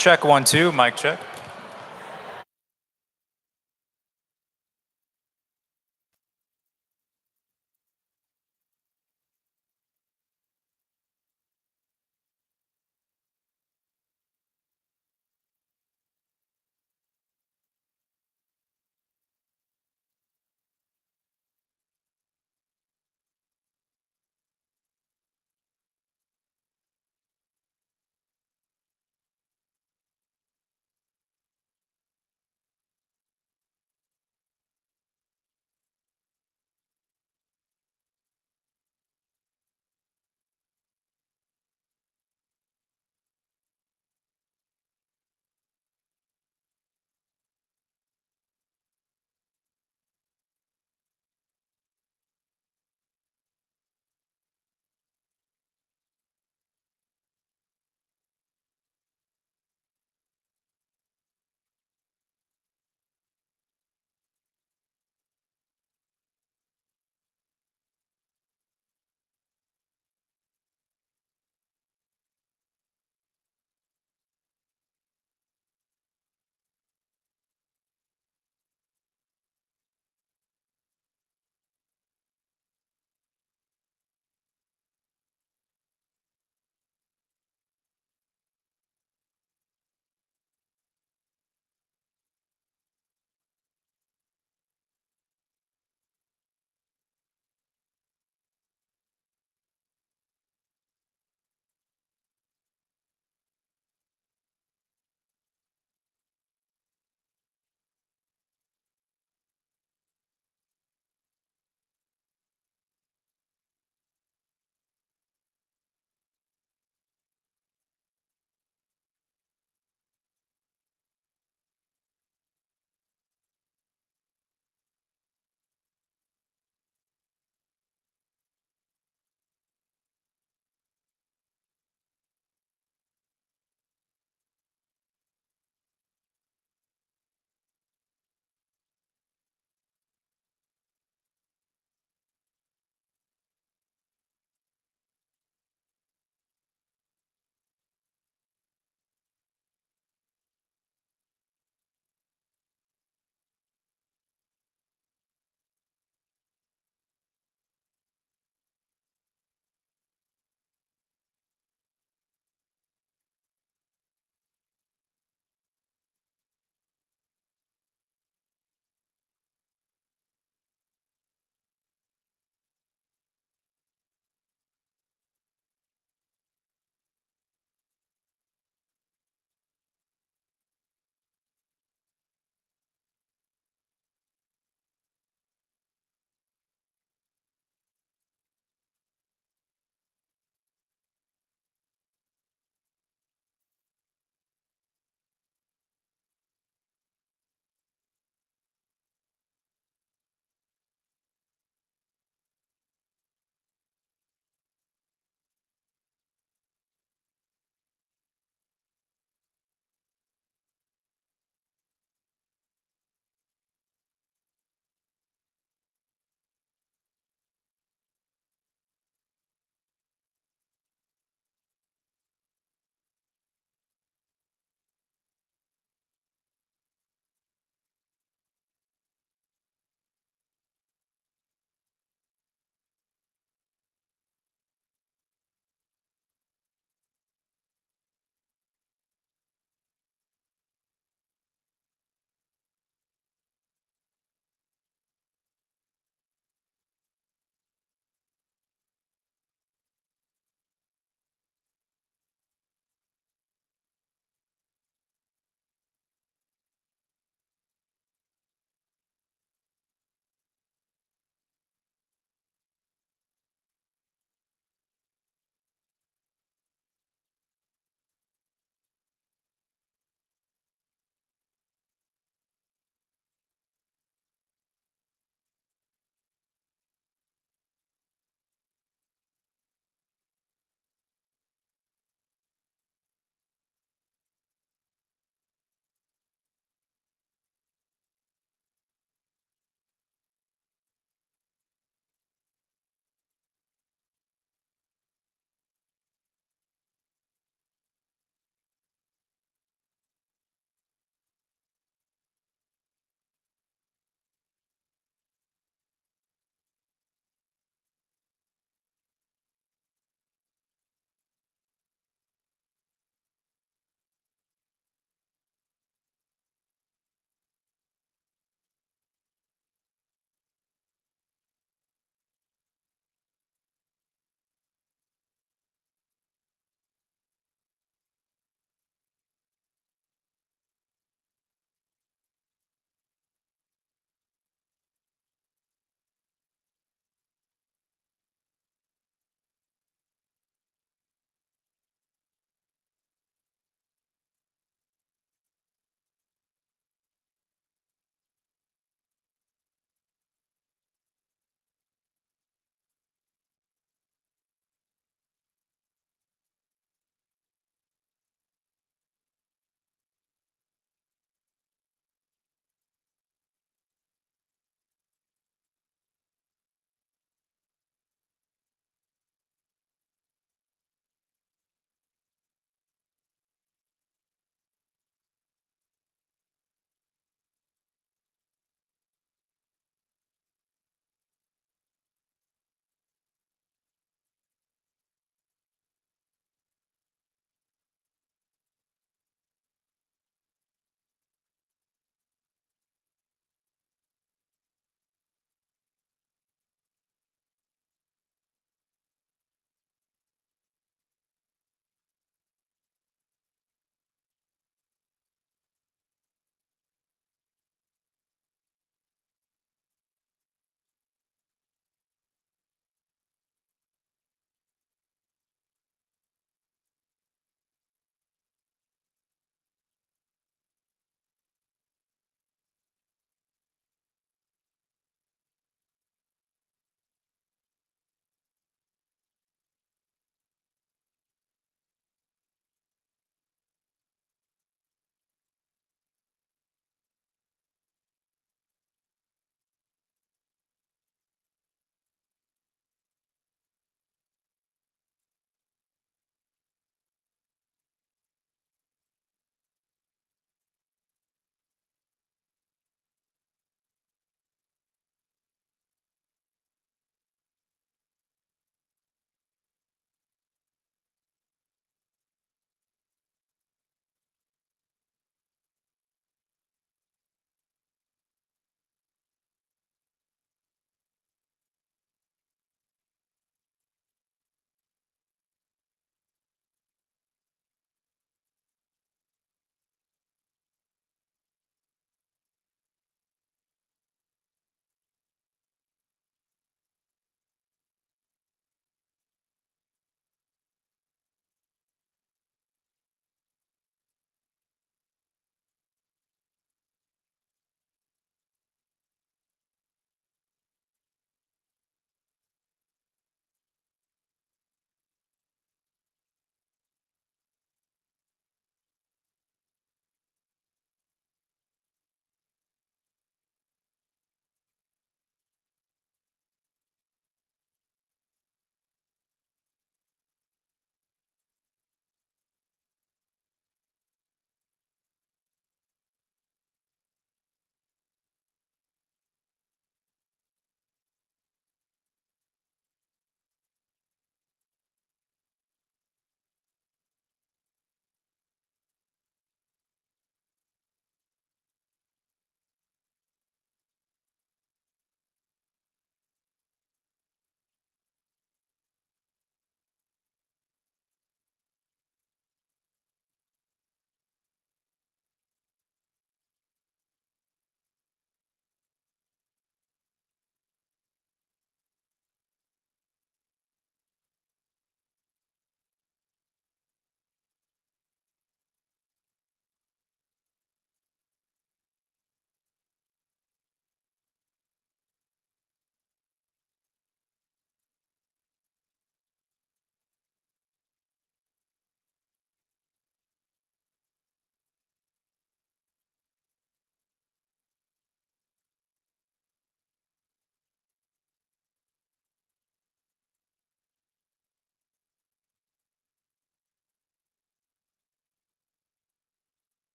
Check 1 2, mic check.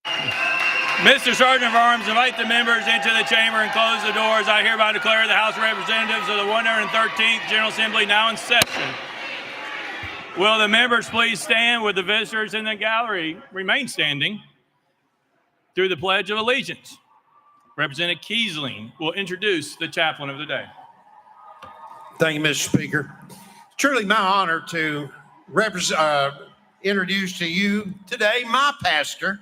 Mr. Sergeant of Arms, invite the members into the chamber and close the doors. I hereby declare the House of Representatives of the 113th General Assembly now in session. Will the members please stand with the visitors in the gallery remain standing through the Pledge of Allegiance? Representative Kiesling will introduce the chaplain of the day. Thank you, Mr. Speaker. It's truly my honor to introduce to you today my pastor,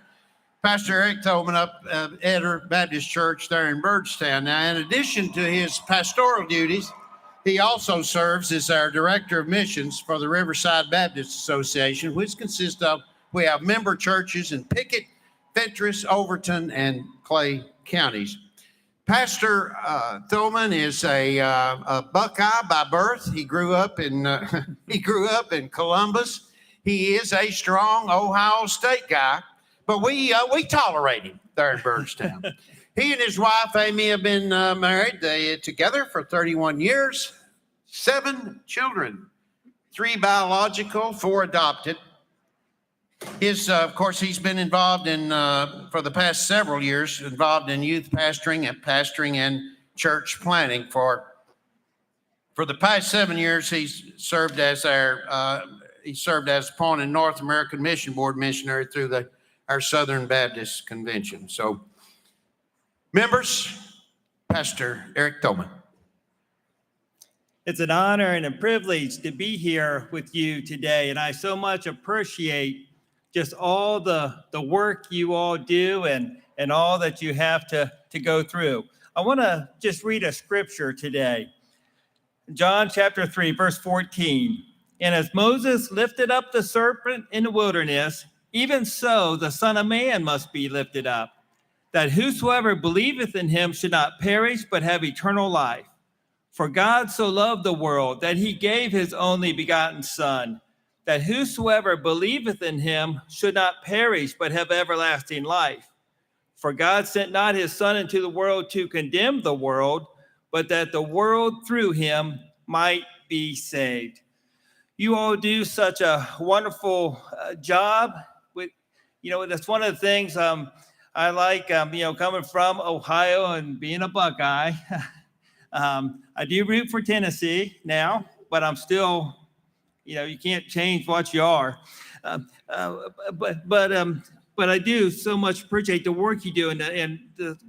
Pastor Eric Thoman up at Eder Baptist Church there in Byrdstown. Now, in addition to his pastoral duties, he also serves as our Director of Missions for the Riverside Baptist Association, which consists of, we have member churches in Pickett, Fentress, Overton, and Clay counties. Pastor Thoman is a Buckeye by birth. He grew up in Columbus. He is a strong Ohio State guy, but we tolerate him there in Byrdstown. He and his wife Amy have been married together for 31 years, 7 children, 3 biological, 4 adopted. Of course, he's been involved in, for the past several years, involved in youth pastoring and church planting. For the past 7 years, he's served as Pawn and North American Mission Board missionary through our Southern Baptist Convention. So, members, Pastor Eric Thoman. It's an honor and a privilege to be here with you today, and I so much appreciate just all the work you all do and all that you have to go through. I want to just read a scripture today. John chapter 3, verse 14. And as Moses lifted up the serpent in the wilderness, even so the Son of Man must be lifted up, that whosoever believeth in him should not perish, but have eternal life. For God so loved the world that he gave his only begotten Son, that whosoever believeth in him should not perish, but have everlasting life. For God sent not his Son into the world to condemn the world, but that the world through him might be saved. You all do such a wonderful job. That's one of the things I like, coming from Ohio and being a Buckeye. I do root for Tennessee now, but I'm still, you can't change what you are. But I do so much appreciate the work you do and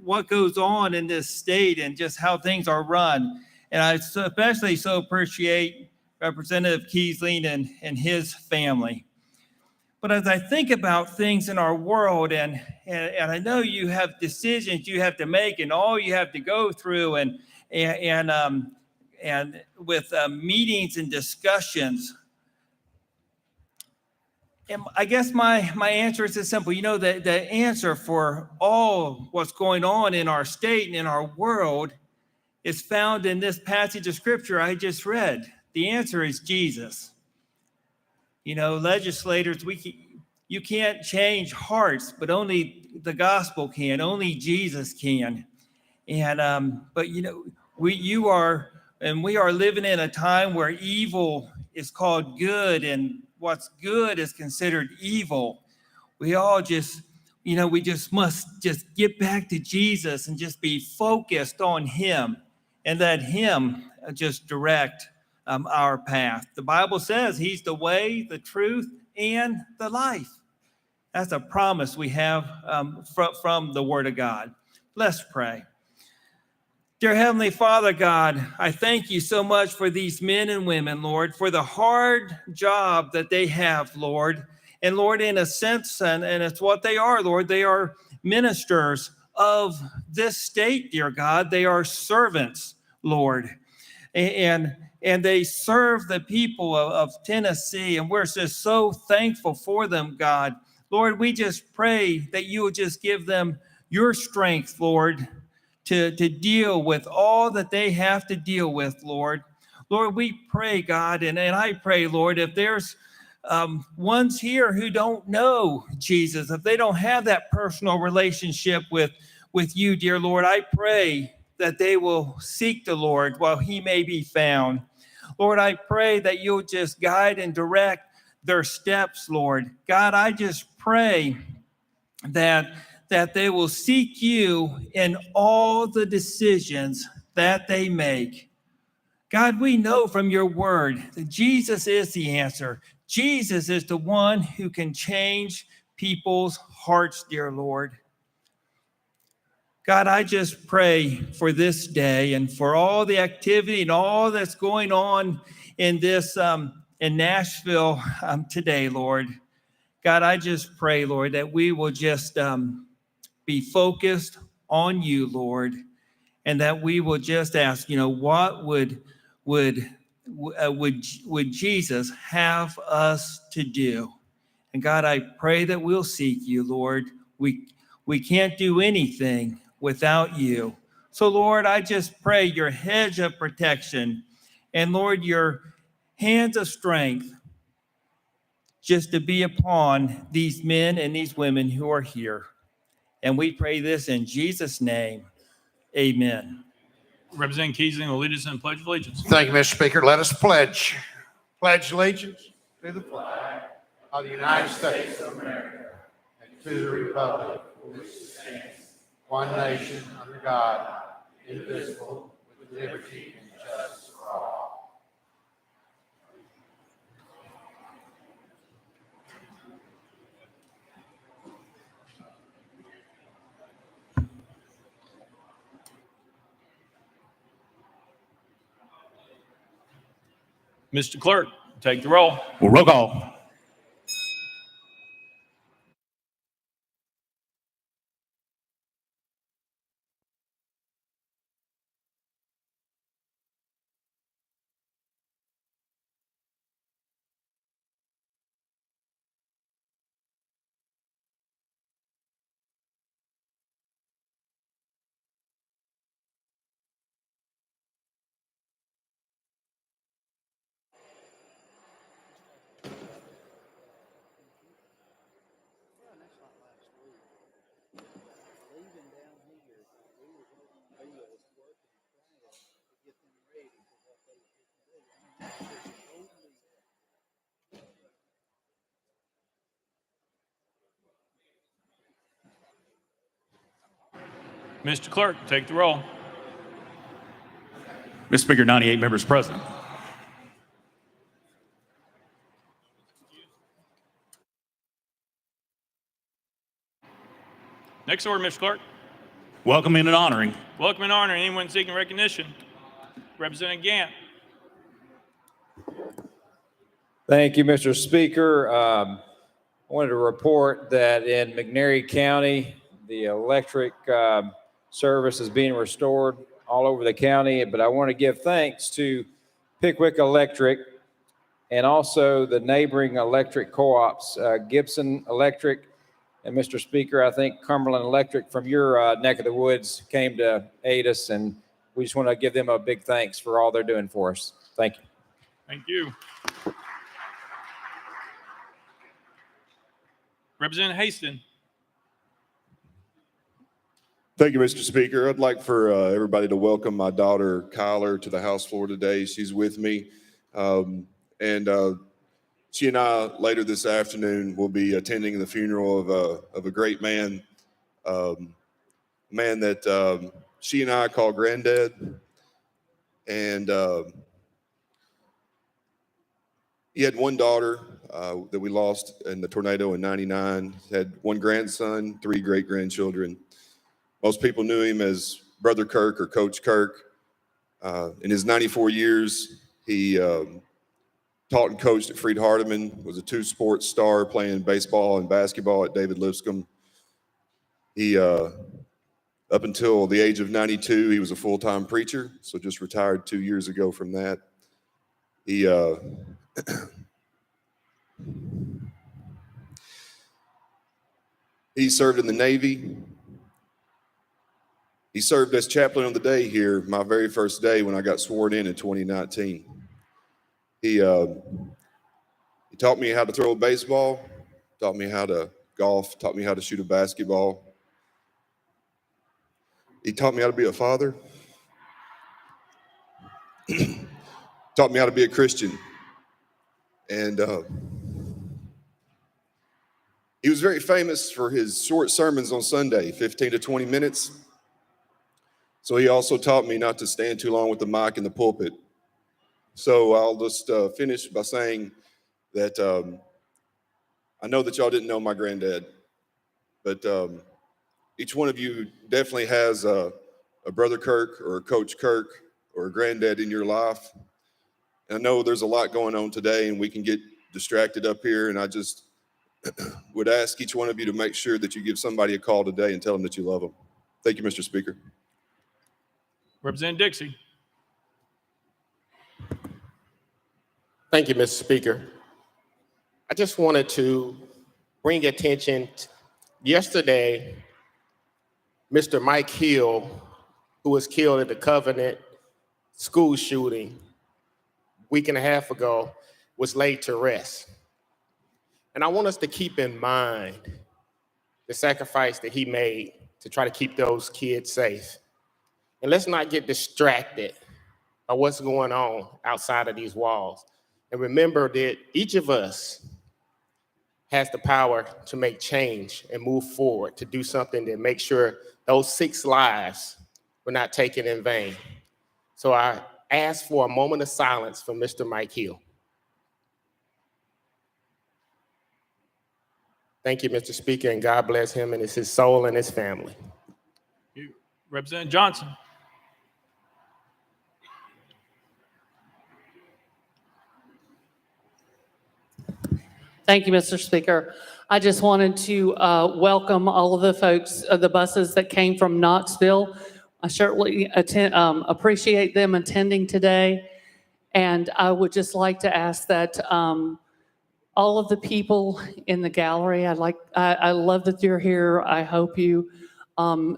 what goes on in this state and just how things are run. And I especially so appreciate Representative Kiesling and his family. But as I think about things in our world, and I know you have decisions you have to make and all you have to go through and with meetings and discussions. And I guess my answer is this simple. The answer for all what's going on in our state and in our world is found in this passage of scripture I just read. The answer is Jesus. Legislators, you can't change hearts, but only the gospel can. Only Jesus can. And we are living in a time where evil is called good and what's good is considered evil. We all just must just get back to Jesus and just be focused on him and let him just direct our path. The Bible says he's the way, the truth, and the life. That's a promise we have from the Word of God. Let's pray. Dear Heavenly Father, God, I thank you so much for these men and women, Lord, for the hard job that they have, Lord. And Lord, in a sense, and it's what they are, Lord, they are ministers of this state, dear God. They are servants, Lord. And they serve the people of Tennessee, and we're just so thankful for them, God. Lord, we just pray that you will just give them your strength, Lord, to deal with all that they have to deal with, Lord. Lord, we pray, God, and I pray, Lord, if there's ones here who don't know Jesus, if they don't have that personal relationship with you, dear Lord, I pray that they will seek the Lord while he may be found. Lord, I pray that you'll just guide and direct their steps, Lord. God, I just pray that they will seek you in all the decisions that they make. God, we know from your word that Jesus is the answer. Jesus is the one who can change people's hearts, dear Lord. God, I just pray for this day and for all the activity and all that's going on in this in Nashville today, Lord. God, I just pray, Lord, that we will just be focused on you, Lord, and that we will just ask, what would Jesus have us to do? And God, I pray that we'll seek you, Lord. We can't do anything without you. So, Lord, I just pray your hedge of protection and, Lord, your hands of strength just to be upon these men and these women who are here. And we pray this in Jesus' name. Amen. Representative Keisling will lead us in the Pledge of Allegiance. Thank you, Mr. Speaker. Let us pledge. Pledge allegiance to the flag of the United States of America and to the republic for which it stands, one nation under God, indivisible, with liberty and justice for all. Mr. Clerk, take the roll. Roll call. Mr. Clerk, take the roll. Mr. Speaker, 98 members present. Next order, Mr. Clerk. Welcoming and honoring. Welcome and honor anyone seeking recognition. Representative Gant. Thank you, Mr. Speaker. I wanted to report that in McNairy County, the electric service is being restored all over the county, but I want to give thanks to Pickwick Electric and also the neighboring electric co-ops, Gibson Electric, and Mr. Speaker, I think Cumberland Electric from your neck of the woods came to aid us, and we just want to give them a big thanks for all they're doing for us. Thank you. Thank you. Representative Haston. Thank you, Mr. Speaker. I'd like for everybody to welcome my daughter, Kyler, to the House floor today. She's with me. She and I, later this afternoon, will be attending the funeral of a great man, man that she and I call Granddad. And he had one daughter that we lost in the tornado in '99, had one grandson, 3 great-grandchildren. Most people knew him as Brother Kirk or Coach Kirk. In his 94 years, he taught and coached at Freed Hardeman, was a 2-sport star playing baseball and basketball at David Lipscomb. He, up until the age of 92, he was a full-time preacher, so just retired 2 years ago from that. He he served in the Navy. He served as chaplain on the day here, my very first day when I got sworn in 2019. He taught me how to throw a baseball, taught me how to golf, taught me how to shoot a basketball. He taught me how to be a father, taught me how to be a Christian. And He was very famous for his short sermons on Sunday, 15 to 20 minutes. So he also taught me not to stand too long with the mic in the pulpit. So I'll just finish by saying that I know that y'all didn't know my granddad, but each one of you definitely has a Brother Kirk or a Coach Kirk or a granddad in your life. And I know there's a lot going on today and we can get distracted up here, and I just would ask each one of you to make sure that you give somebody a call today and tell them that you love them. Thank you, Mr. Speaker. Representative Dixie. Thank you, Mr. Speaker. I just wanted to bring attention. Yesterday, Mr. Mike Hill, who was killed at the Covenant school shooting a week and a half ago, was laid to rest. And I want us to keep in mind the sacrifice that he made to try to keep those kids safe. And let's not get distracted by what's going on outside of these walls. And remember that each of us has the power to make change and move forward, to do something that makes sure those 6 lives were not taken in vain. So I ask for a moment of silence for Mr. Mike Hill. Thank you, Mr. Speaker, and God bless him and his soul and his family. Representative Johnson. Thank you, Mr. Speaker. I just wanted to welcome all of the folks, the buses that came from Knoxville. I certainly appreciate them attending today. And I would just like to ask that all of the people in the gallery, I love that you're here. I hope you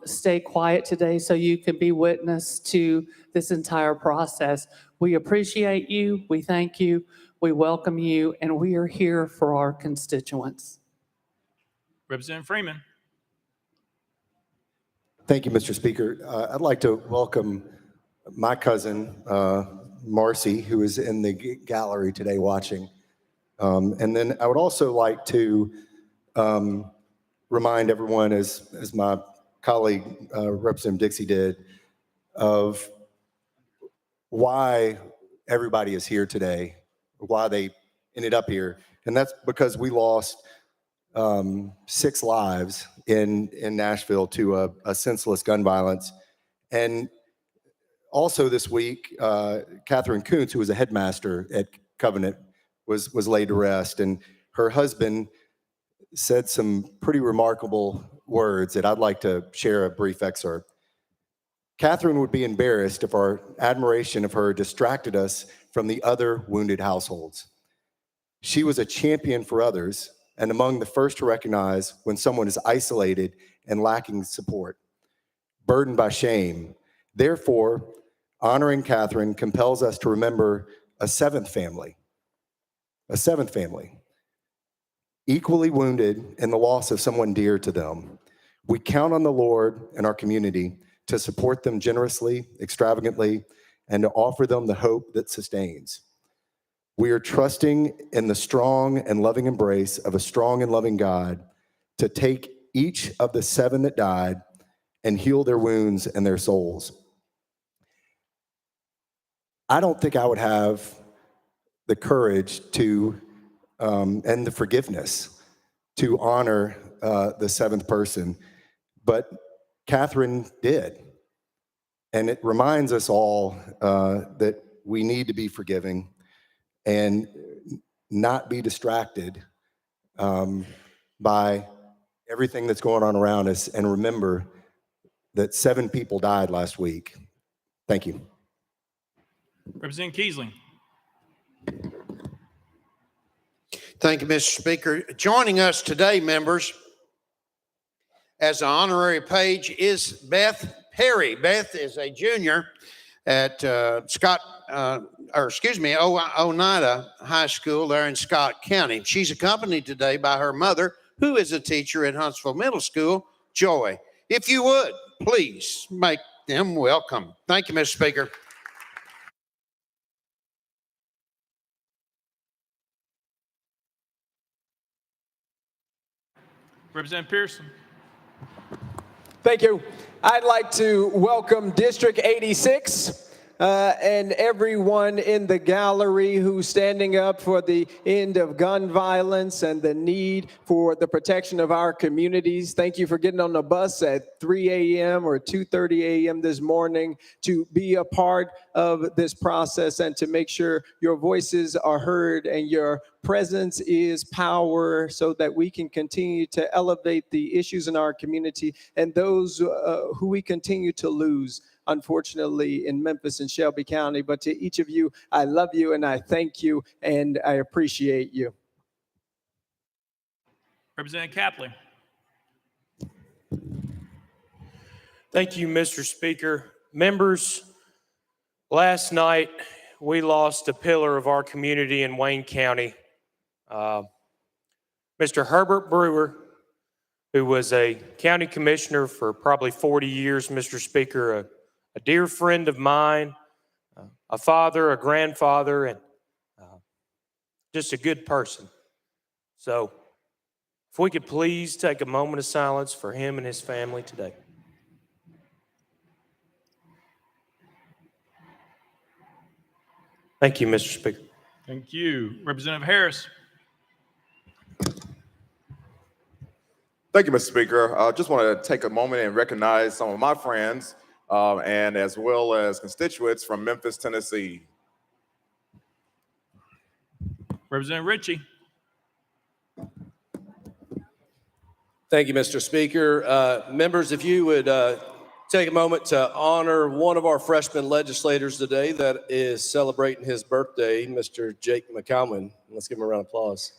stay quiet today so you can be witness to this entire process. We appreciate you. We thank you. We welcome you, and we are here for our constituents. Representative Freeman. Thank you, Mr. Speaker. I'd like to welcome my cousin, Marcy, who is in the gallery today watching. And then I would also like to remind everyone, as my colleague, Representative Dixie did, of why everybody is here today, why they ended up here. And that's because we lost 6 lives in Nashville to a senseless gun violence. And also this week, Catherine Kuntz, who was a headmaster at Covenant, was laid to rest. And her husband said some pretty remarkable words that I'd like to share a brief excerpt. Catherine would be embarrassed if our admiration of her distracted us from the other wounded households. She was a champion for others and among the first to recognize when someone is isolated and lacking support, burdened by shame. Therefore, honoring Catherine compels us to remember a seventh family, equally wounded in the loss of someone dear to them. We count on the Lord and our community to support them generously, extravagantly, and to offer them the hope that sustains. We are trusting in the strong and loving embrace of a strong and loving God to take each of the 7 that died and heal their wounds and their souls. I don't think I would have the courage to, and the forgiveness to honor the 7th person, but Catherine did. And it reminds us all that we need to be forgiving and not be distracted by everything that's going on around us, and remember that 7 people died last week. Thank you. Representative Keisling. Thank you, Mr. Speaker. Joining us today, members, as an honorary page is Beth Perry. Beth is a junior at Oneida High School there in Scott County. She's accompanied today by her mother, who is a teacher at Huntsville Middle School, Joy. If you would, please make them welcome. Thank you, Mr. Speaker. Representative Pearson. Thank you. I'd like to welcome District 86 and everyone in the gallery who's standing up for the end of gun violence and the need for the protection of our communities. Thank you for getting on the bus at 3 a.m. or 2:30 a.m. this morning to be a part of this process and to make sure your voices are heard and your presence is power so that we can continue to elevate the issues in our community and those who we continue to lose, unfortunately, in Memphis and Shelby County. But to each of you, I love you and I thank you and I appreciate you. Representative Capley. Thank you, Mr. Speaker. Members, last night we lost a pillar of our community in Wayne County. Mr. Herbert Brewer, who was a county commissioner for probably 40 years, Mr. Speaker, a dear friend of mine, a father, a grandfather, and just a good person. So if we could please take a moment of silence for him and his family today. Thank you, Mr. Speaker. Thank you. Representative Harris. Thank you, Mr. Speaker. I just want to take a moment and recognize some of my friends and as well as constituents from Memphis, Tennessee. Representative Ritchie. Thank you, Mr. Speaker. Members, if you would take a moment to honor one of our freshman legislators today that is celebrating his birthday, Mr. Jake McCowan. Let's give him a round of applause.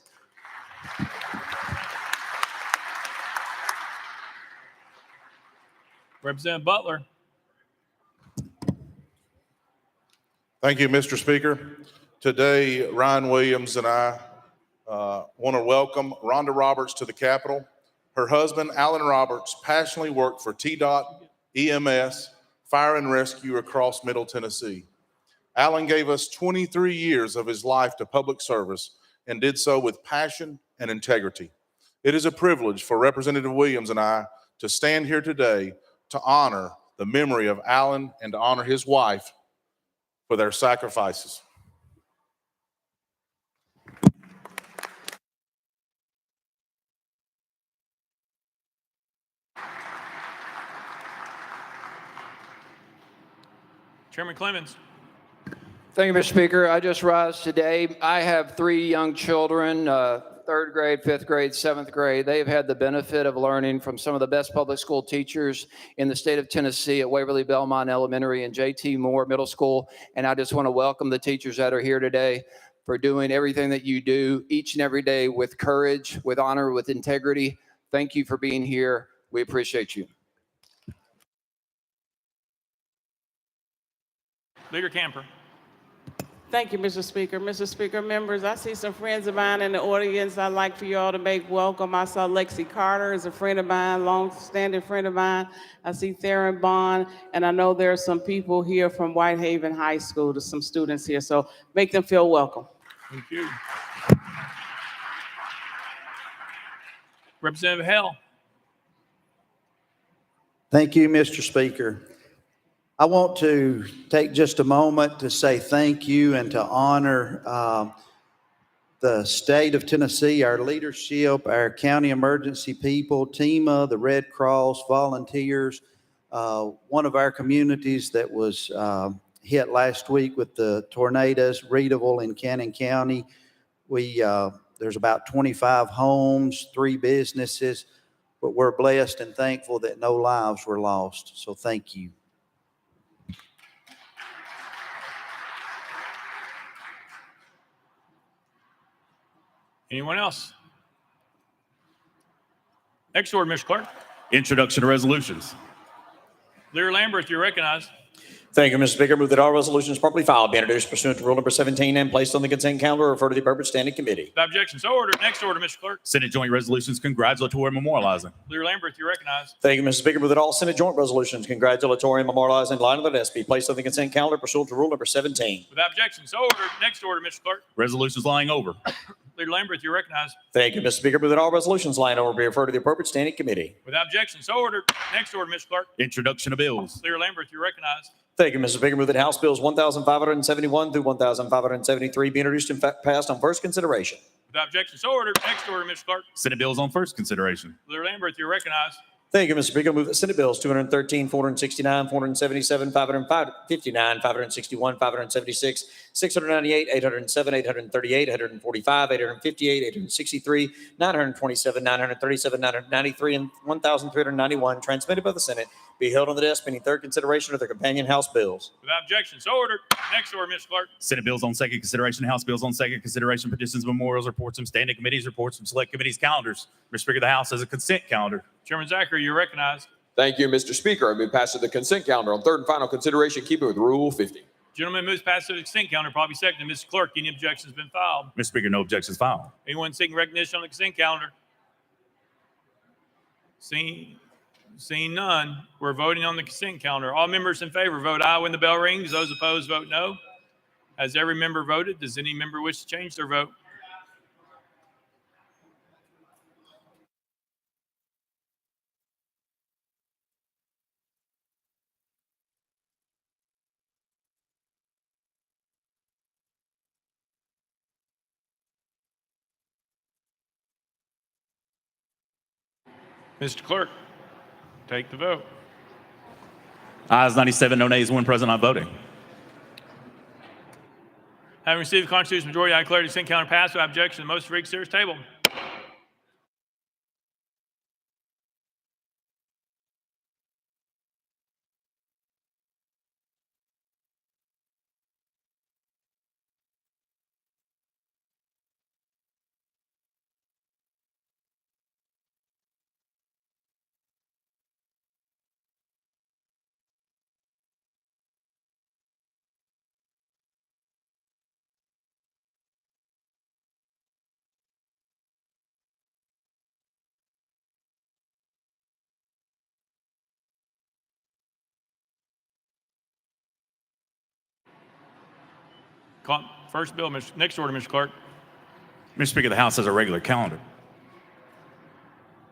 Representative Butler. Thank you, Mr. Speaker. Today, Ryan Williams and I want to welcome Rhonda Roberts to the Capitol. Her husband, Alan Roberts, passionately worked for TDOT, EMS, Fire and Rescue across Middle Tennessee. Alan gave us 23 years of his life to public service and did so with passion and integrity. It is a privilege for Representative Williams and I to stand here today to honor the memory of Alan and to honor his wife for their sacrifices. Chairman Clemens. Thank you, Mr. Speaker. I just rise today. I have 3 young children, 3rd grade, 5th grade, 7th grade. They have had the benefit of learning from some of the best public school teachers in the state of Tennessee at Waverly Belmont Elementary and J.T. Moore Middle School. And I just want to welcome the teachers that are here today for doing everything that you do each and every day with courage, with honor, with integrity. Thank you for being here. We appreciate you. Leader Camper. Thank you, Mr. Speaker. Mr. Speaker, members, I see some friends of mine in the audience I'd like for you all to make welcome. I saw Lexi Carter is a friend of mine, long-standing friend of mine. I see Theron Bond, and I know there are some people here from Whitehaven High School, there's some students here, so make them feel welcome. Thank you. Representative Hale. Thank you, Mr. Speaker. I want to take just a moment to say thank you and to honor the state of Tennessee, our leadership, our county emergency people, TEMA, the Red Cross, volunteers. One of our communities that was hit last week with the tornadoes, Reedville in Cannon County. There's about 25 homes, 3 businesses, but we're blessed and thankful that no lives were lost. So thank you. Anyone else? Next order, Mr. Clerk. Introduction to resolutions. Leader Lamberth, you're recognized. Thank you, Mr. Speaker. Move that all resolutions properly filed be introduced pursuant to Rule number 17 and placed on the consent calendar, refer to the appropriate standing committee. Without objection, so ordered. Next order, Mr. Clerk. Senate Joint Resolutions congratulatory and memorializing. Leader Lambert, you recognize. Thank you, Mr. Speaker. Move that all Senate joint resolutions congratulatory and memorializing in line of the desk be placed on the consent calendar pursuant to Rule number 17. Without objection, so ordered. Next order, Mr. Clerk. Resolutions lying over. Leader Lambert, you recognize. Thank you, Mr. Speaker. Move that all resolutions lying over be referred to the appropriate standing committee. Without objection, so ordered. Next order, Mr. Clerk. Introduction of bills. Leader Lambert, you recognize. Thank you, Mr. Speaker. Move that House Bills 1,571 through 1,573 be introduced and passed on first consideration. Without objection, so ordered. Next order, Mr. Clerk. Senate bills on first consideration. Leader Lambert, you recognize. Thank you, Mr. Speaker. Move that Senate Bills 213, 469, 477, 559, 561, 576, 698, 807, 838, 845, 858, 863, 927, 937, 993, and 1,391 transmitted by the Senate be held on the desk pending third consideration of their companion House bills. Without objection, so ordered. Next order, Mr. Clerk. Senate bills on second consideration, House bills on second consideration, petitions, memorials, reports from standing committees, reports from select committees, calendars. Mr. Speaker, the House has a consent calendar. Chairman Zachary, you recognize. Thank you, Mr. Speaker. I move passage of the consent calendar on third and final consideration, keeping with Rule 50. Gentleman moves passage of the consent calendar, probably seconded. Mr. Clerk, any objections been filed? Mr. Speaker, no objections filed. Anyone seeking recognition on the consent calendar? Seeing none, we're voting on the consent calendar. All members in favor vote aye when the bell rings. Those opposed vote no. Has every member voted? Does any member wish to change their vote? Mr. Clerk, take the vote. Ayes 97, no nays, one present, not voting. Having received the constitutional majority, I declare the consent calendar passed without objection. The motion for reconsider is tabled. First bill, next order, Mr. Clerk. Mr. Speaker, the House has a regular calendar.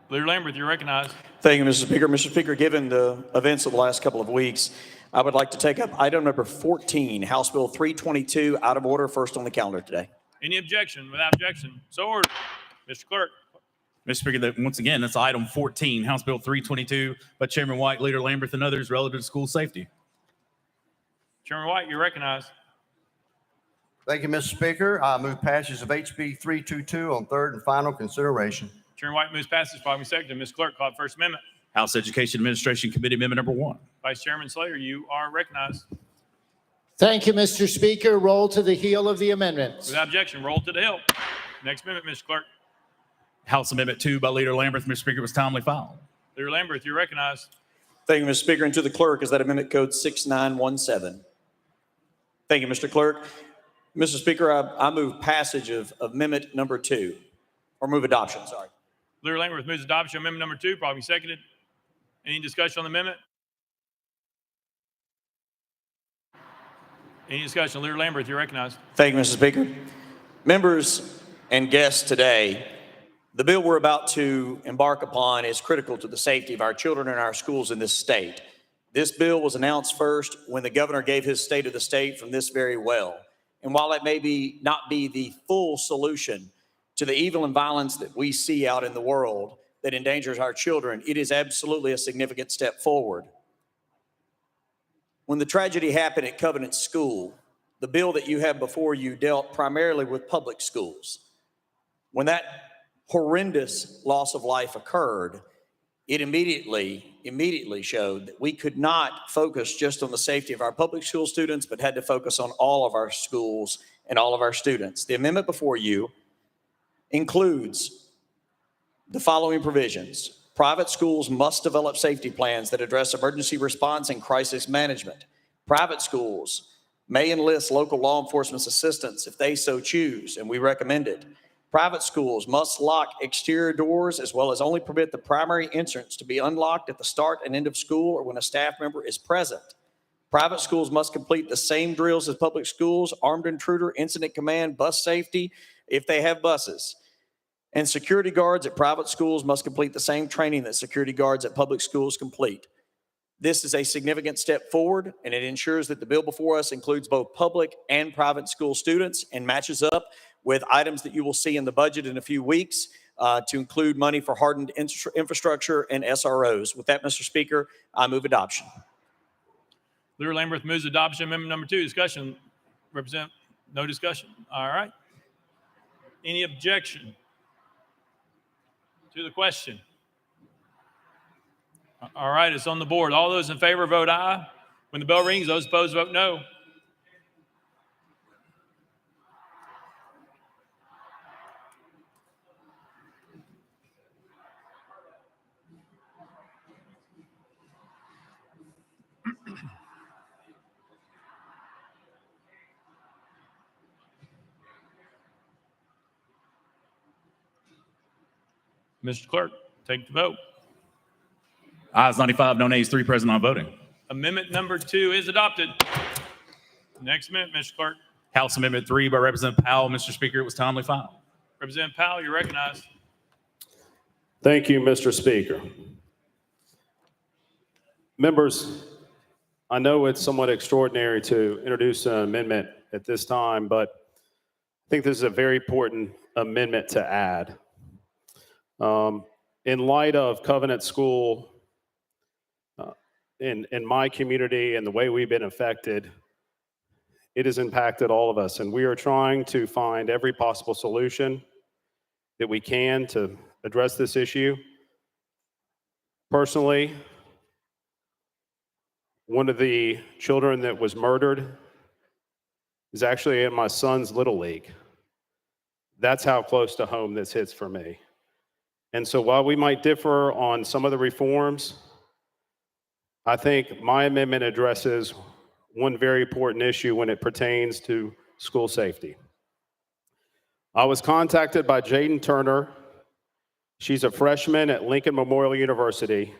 Leader Lambert, you recognize. Thank you, Mr. Speaker. Mr. Speaker, given the events of the last couple of weeks, I would like to take up item number 14, House Bill 322, out of order, first on the calendar today. Any objection? Without objection, so ordered. Mr. Clerk. Mr. Speaker, once again, that's item 14, House Bill 322 by Chairman White, Leader Lambert, and others relative to school safety. Chairman White, you recognize. Thank you, Mr. Speaker. I move passage of HB 322 on third and final consideration. Chairman White moves passage, probably seconded. Ms. Clerk, call the First Amendment. House Education Administration Committee Amendment number 1. Vice Chairman Slater, you are recognized. Thank you, Mr. Speaker. Roll to the heel of the amendments. Without objection, roll to the hill. Next amendment, Mr. Clerk. House Amendment 2 by Leader Lambert, Mr. Speaker, was timely filed. Leader Lambert, you recognize. Thank you, Mr. Speaker. And to the clerk is that amendment code 6917. Thank you, Mr. Clerk. Mr. Speaker, I move passage of amendment number 2, or move adoption, sorry. Leader Lambert moves adoption of amendment number 2, probably seconded. Any discussion on the amendment? Any discussion? Leader Lambert, you recognize. Thank you, Mr. Speaker. Members and guests today, the bill we're about to embark upon is critical to the safety of our children and our schools in this state. This bill was announced first when the governor gave his state of the state from this very well. And while it may not be the full solution to the evil and violence that we see out in the world that endangers our children, it is absolutely a significant step forward. When the tragedy happened at Covenant School, the bill that you have before you dealt primarily with public schools. When that horrendous loss of life occurred, it immediately showed that we could not focus just on the safety of our public school students, but had to focus on all of our schools and all of our students. The amendment before you includes the following provisions. Private schools must develop safety plans that address emergency response and crisis management. Private schools may enlist local law enforcement assistance if they so choose, and we recommend it. Private schools must lock exterior doors as well as only permit the primary entrance to be unlocked at the start and end of school or when a staff member is present. Private schools must complete the same drills as public schools, armed intruder, incident command, bus safety, if they have buses. And security guards at private schools must complete the same training that security guards at public schools complete. This is a significant step forward, and it ensures that the bill before us includes both public and private school students and matches up with items that you will see in the budget in a few weeks to include money for hardened infrastructure and SROs. With that, Mr. Speaker, I move adoption. Leader Lamberth moves adoption. Amendment number 2, discussion. No discussion. All right. Any objection to the question? All right, it's on the board. All those in favor vote aye. When the bell rings, those opposed vote no. Mr. Clerk, take the vote. Ayes 95, no nays, 3 present not voting. Amendment number 2 is adopted. Next amendment, Mr. Clerk. House Amendment 3 by Representative Powell. Mr. Speaker, it was timely filed. Representative Powell, you're recognized. Thank you, Mr. Speaker. Members, I know it's somewhat extraordinary to introduce an amendment at this time, but I think this is a very important amendment to add. In light of Covenant School in my community and the way we've been affected, it has impacted all of us, and we are trying to find every possible solution that we can to address this issue. Personally, one of the children that was murdered is actually in my son's Little League. That's how close to home this hits for me. And so while we might differ on some of the reforms, I think my amendment addresses one very important issue when it pertains to school safety. I was contacted by Jaden Turner. She's a freshman at Lincoln Memorial University,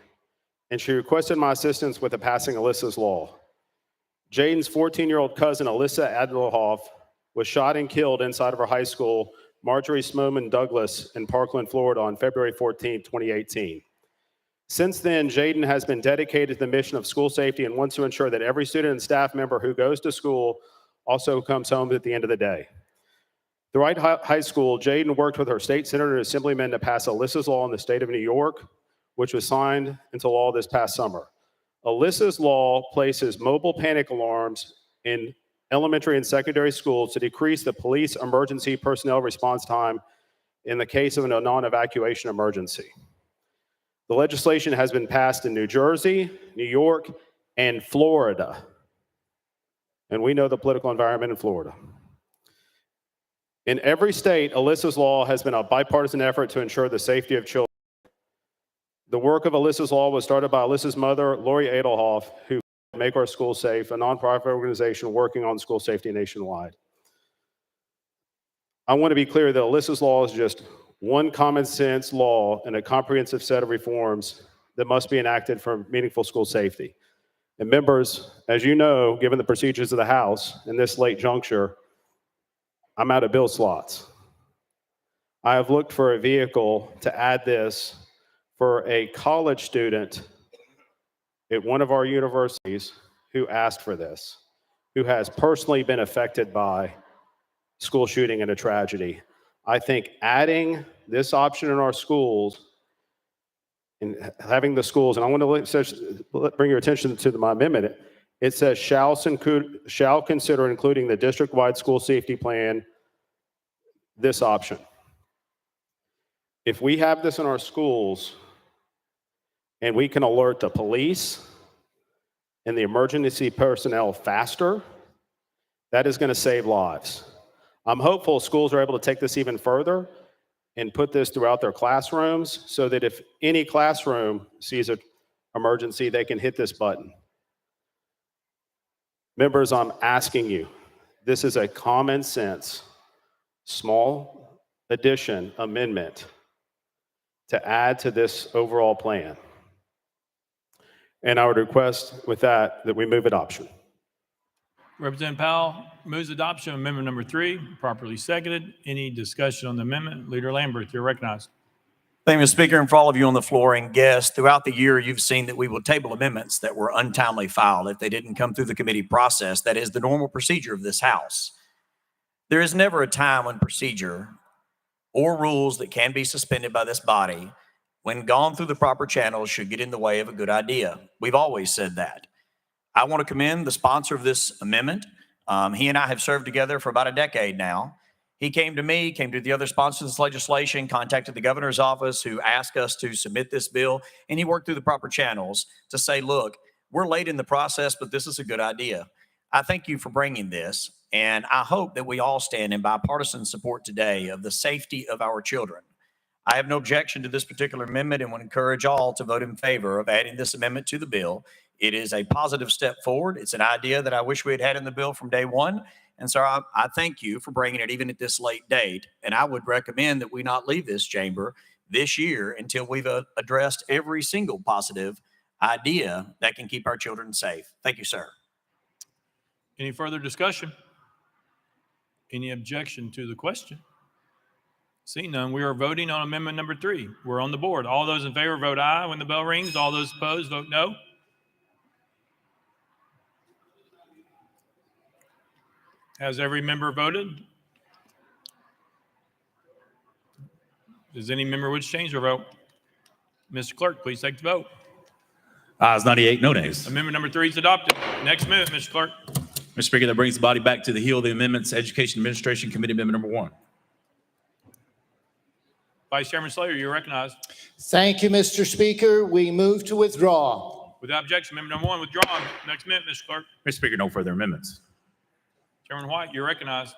and she requested my assistance with the passing Alyssa's Law. Jaden's 14-year-old cousin, Alyssa Adlerhoff, was shot and killed inside of her high school, Marjorie Smoman Douglas, in Parkland, Florida, on February 14, 2018. Since then, Jaden has been dedicated to the mission of school safety and wants to ensure that every student and staff member who goes to school also comes home at the end of the day. Throughout high school, Jaden worked with her state senator and assemblyman to pass Alyssa's Law in the state of New York, which was signed into law this past summer. Alyssa's Law places mobile panic alarms in elementary and secondary schools to decrease the police emergency personnel response time in the case of a non-evacuation emergency. The legislation has been passed in New Jersey, New York, and Florida. And we know the political environment in Florida. In every state, Alyssa's Law has been a bipartisan effort to ensure the safety of children. The work of Alyssa's Law was started by Alyssa's mother, Lori Adelhoff, who Make Our Schools Safe, a nonprofit organization working on school safety nationwide. I want to be clear that Alyssa's Law is just one common sense law and a comprehensive set of reforms that must be enacted for meaningful school safety. And members, as you know, given the procedures of the House in this late juncture, I'm out of bill slots. I have looked for a vehicle to add this for a college student at one of our universities who asked for this, who has personally been affected by school shooting and a tragedy. I think adding this option in our schools and having the schools, and I want to bring your attention to my amendment. It says shall consider including the district-wide school safety plan, this option. If we have this in our schools and we can alert the police and the emergency personnel faster, that is going to save lives. I'm hopeful schools are able to take this even further and put this throughout their classrooms so that if any classroom sees an emergency, they can hit this button. Members, I'm asking you, this is a common sense, small addition amendment to add to this overall plan. And I would request with that we move adoption. Representative Powell moves adoption of amendment number 3, properly seconded. Any discussion on the amendment? Leader Lambert, you're recognized. Thank you, Mr. Speaker, and for all of you on the floor and guests. Throughout the year, you've seen that we will table amendments that were untimely filed if they didn't come through the committee process. That is the normal procedure of this House. There is never a time when procedure or rules that can be suspended by this body, when gone through the proper channels, should get in the way of a good idea. We've always said that. I want to commend the sponsor of this amendment. He and I have served together for about a decade now. He came to me, came to the other sponsors of this legislation, contacted the governor's office who asked us to submit this bill, and he worked through the proper channels to say, look, we're late in the process, but this is a good idea. I thank you for bringing this, and I hope that we all stand in bipartisan support today of the safety of our children. I have no objection to this particular amendment and would encourage all to vote in favor of adding this amendment to the bill. It is a positive step forward. It's an idea that I wish we had had in the bill from day one. And so I thank you for bringing it even at this late date. And I would recommend that we not leave this chamber this year until we've addressed every single positive idea that can keep our children safe. Thank you, sir. Any further discussion? Any objection to the question? Seeing none, we are voting on amendment number 3. We're on the board. All those in favor vote aye when the bell rings. All those opposed vote no. Has every member voted? Does any member wish to change their vote? Mr. Clerk, please take the vote. Ayes 98, no nays. Amendment number 3 is adopted. Next amendment, Mr. Clerk. Mr. Speaker, that brings the body back to the heel of the amendments. Education Administration Committee Amendment number 1. Vice Chairman Slater, you're recognized. Thank you, Mr. Speaker. We move to withdraw. Without objection, amendment number 1 withdrawn. Next amendment, Mr. Clerk. Mr. Speaker, no further amendments. Chairman White, you're recognized.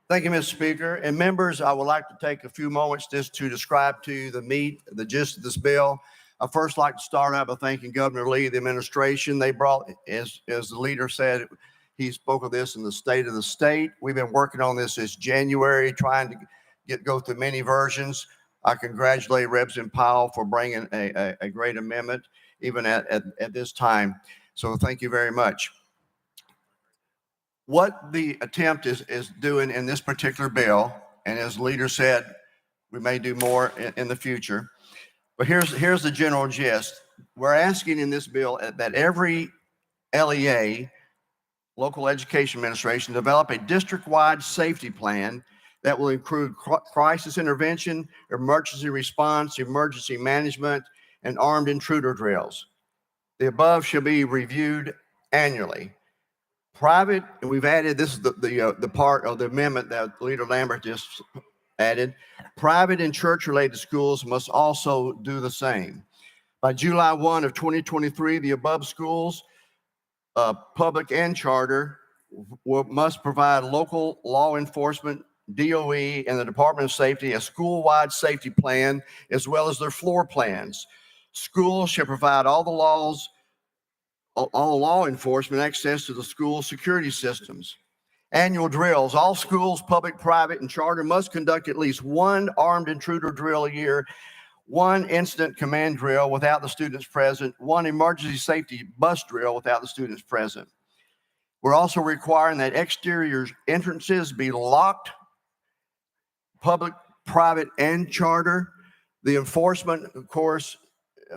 Thank you, Mr. Speaker. And members, I would like to take a few moments just to describe to you the gist of this bill. I first like to start out by thanking Governor Lee, the administration. They brought, as the leader said, he spoke of this in the state of the state. We've been working on this since January, trying to go through many versions. I congratulate Representative Powell for bringing a great amendment, even at this time. So thank you very much. What the attempt is doing in this particular bill, and as the leader said, we may do more in the future, but here's the general gist. We're asking in this bill that every LEA, Local Education Administration, develop a district-wide safety plan that will include crisis intervention, emergency response, emergency management, and armed intruder drills. The above shall be reviewed annually. Private, and we've added, this is the part of the amendment that Leader Lambert just added. Private and church-related schools must also do the same. By July 1 of 2023, the above schools, public and charter, must provide local law enforcement, DOE, and the Department of Safety a school-wide safety plan, as well as their floor plans. Schools shall provide all law enforcement access to the school security systems. Annual drills. All schools, public, private, and charter must conduct at least one armed intruder drill a year, one incident command drill without the students present, one emergency safety bus drill without the students present. We're also requiring that exterior entrances be locked, public, private, and charter. The enforcement, of course,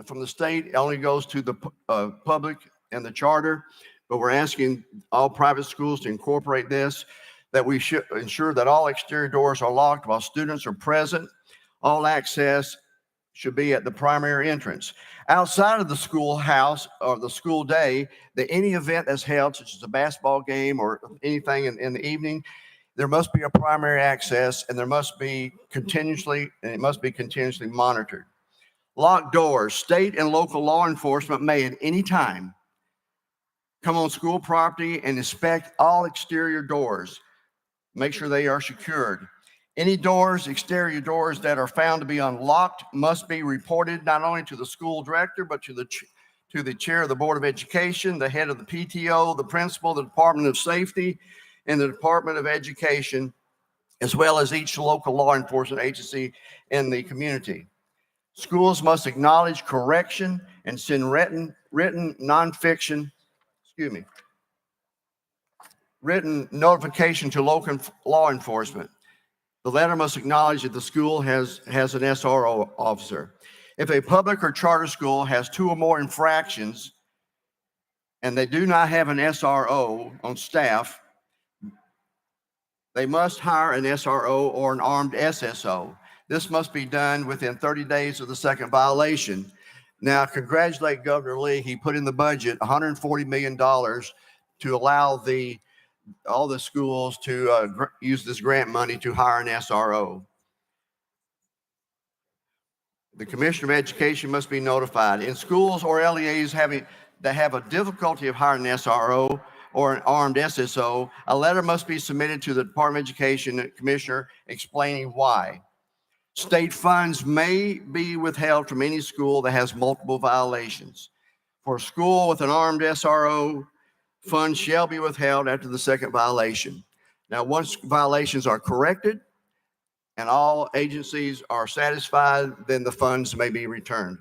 from the state only goes to the public and the charter, but we're asking all private schools to incorporate this, that we should ensure that all exterior doors are locked while students are present. All access should be at the primary entrance. Outside of the schoolhouse or the school day, that any event that's held, such as a basketball game or anything in the evening, there must be a primary access, and it must be continuously monitored. Locked doors. State and local law enforcement may at any time come on school property and inspect all exterior doors. Make sure they are secured. Any doors, exterior doors that are found to be unlocked must be reported not only to the school director, but to to the chair of the Board of Education, the head of the PTO, the principal, the Department of Safety, and the Department of Education, as well as each local law enforcement agency in the community. Schools must acknowledge correction and send written notification to local law enforcement. The letter must acknowledge that the school has an SRO officer. If a public or charter school has 2 or more infractions and they do not have an SRO on staff, they must hire an SRO or an armed SSO. This must be done within 30 days of the second violation. Now, congratulate Governor Lee. He put in the budget $140 million to allow all the schools to use this grant money to hire an SRO. The Commissioner of Education must be notified. In schools or LEAs that have a difficulty of hiring an SRO or an armed SSO, a letter must be submitted to the Department of Education Commissioner explaining why. State funds may be withheld from any school that has multiple violations. For a school with an armed SRO, funds shall be withheld after the second violation. Now, once violations are corrected and all agencies are satisfied, then the funds may be returned.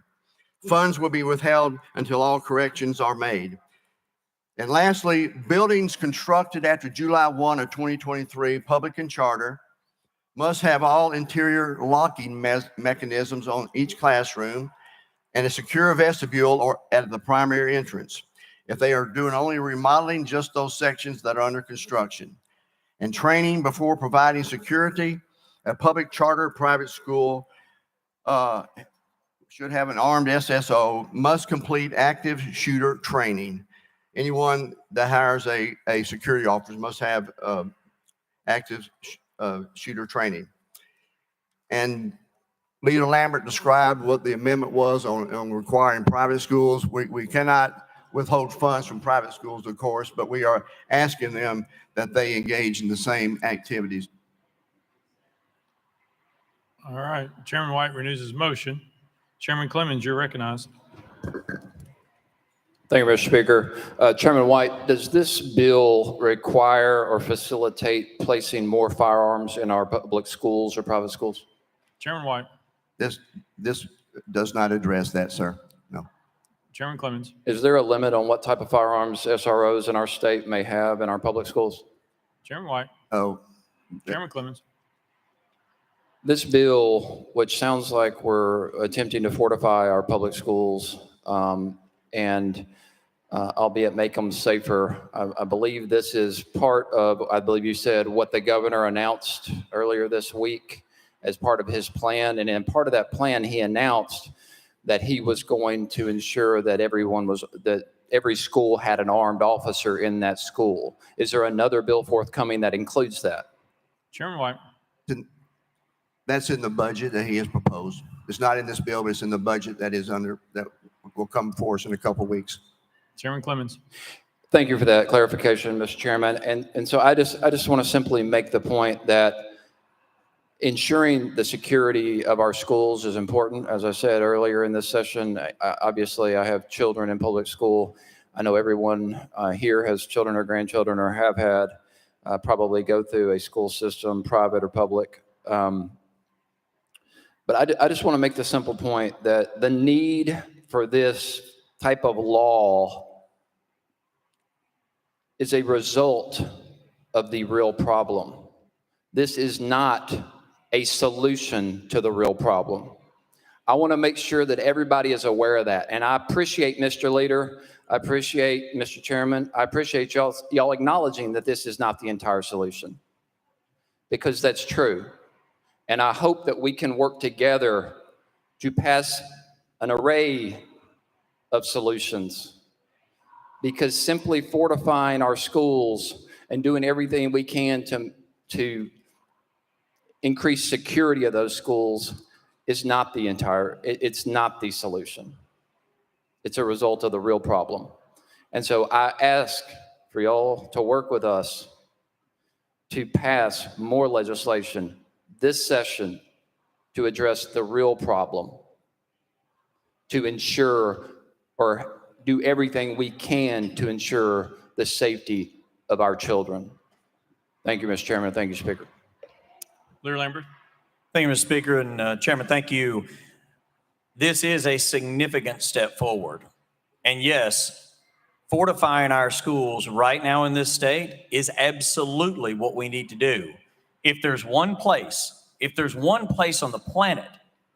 Funds will be withheld until all corrections are made. And lastly, buildings constructed after July 1 of 2023, public and charter, must have all interior locking mechanisms on each classroom and a secure vestibule or at the primary entrance. If they are doing only remodeling, just those sections that are under construction. And training before providing security, a public charter private school should have an armed SSO, must complete active shooter training. Anyone that hires a security officer must have active shooter training. And Leader Lambert described what the amendment was on requiring private schools. We cannot withhold funds from private schools, of course, but we are asking them that they engage in the same activities. All right. Chairman White renews his motion. Chairman Clemens, you're recognized. Thank you, Mr. Speaker. Chairman White, does this bill require or facilitate placing more firearms in our public schools or private schools? Chairman White. This does not address that, sir. No. Chairman Clemens. Is there a limit on what type of firearms SROs in our state may have in our public schools? Chairman White. Oh. Chairman Clemens. This bill, which sounds like we're attempting to fortify our public schools and albeit make them safer, I believe this is part of, I believe you said, what the governor announced earlier this week as part of his plan. And in part of that plan, he announced that he was going to ensure that every school had an armed officer in that school. Is there another bill forthcoming that includes that? Chairman White. That's in the budget that he has proposed. It's not in this bill, but it's in the budget that will come for us in a couple of weeks. Chairman Clemens. Thank you for that clarification, Mr. Chairman. And so I just want to simply make the point that ensuring the security of our schools is important. As I said earlier in this session, obviously I have children in public school. I know everyone here has children or grandchildren or have had probably go through a school system, private or public. But I just want to make the simple point that the need for this type of law is a result of the real problem. This is not a solution to the real problem. I want to make sure that everybody is aware of that. And I appreciate Mr. Leader. I appreciate Mr. Chairman. I appreciate y'all acknowledging that this is not the entire solution, because that's true. And I hope that we can work together to pass an array of solutions, because simply fortifying our schools and doing everything we can to increase security of those schools is not it's not the solution. It's a result of the real problem. And so I ask for y'all to work with us to pass more legislation this session to address the real problem, to ensure or do everything we can to ensure the safety of our children. Thank you, Mr. Chairman. Thank you, Speaker. Leader Lambert. Thank you, Mr. Speaker, and Chairman, thank you. This is a significant step forward. And yes, fortifying our schools right now in this state is absolutely what we need to do. If there's one place on the planet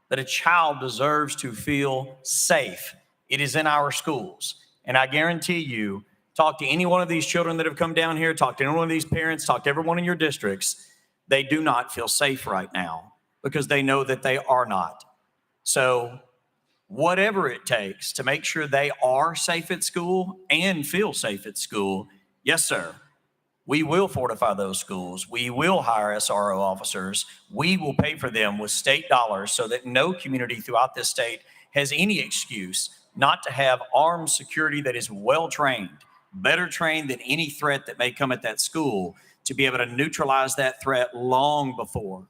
that a child deserves to feel safe, it is in our schools. And I guarantee you, talk to any one of these children that have come down here, talk to any one of these parents, talk to everyone in your districts, they do not feel safe right now because they know that they are not. So whatever it takes to make sure they are safe at school and feel safe at school, yes, sir, we will fortify those schools. We will hire SRO officers. We will pay for them with state dollars so that no community throughout this state has any excuse not to have armed security that is well-trained, better trained than any threat that may come at that school, to be able to neutralize that threat long before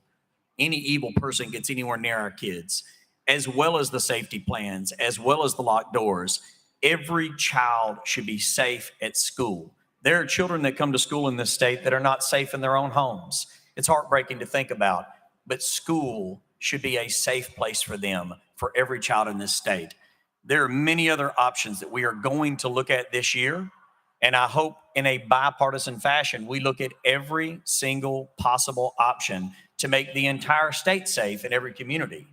any evil person gets anywhere near our kids, as well as the safety plans, as well as the locked doors. Every child should be safe at school. There are children that come to school in this state that are not safe in their own homes. It's heartbreaking to think about, but school should be a safe place for them, for every child in this state. There are many other options that we are going to look at this year, and I hope in a bipartisan fashion, we look at every single possible option to make the entire state safe in every community.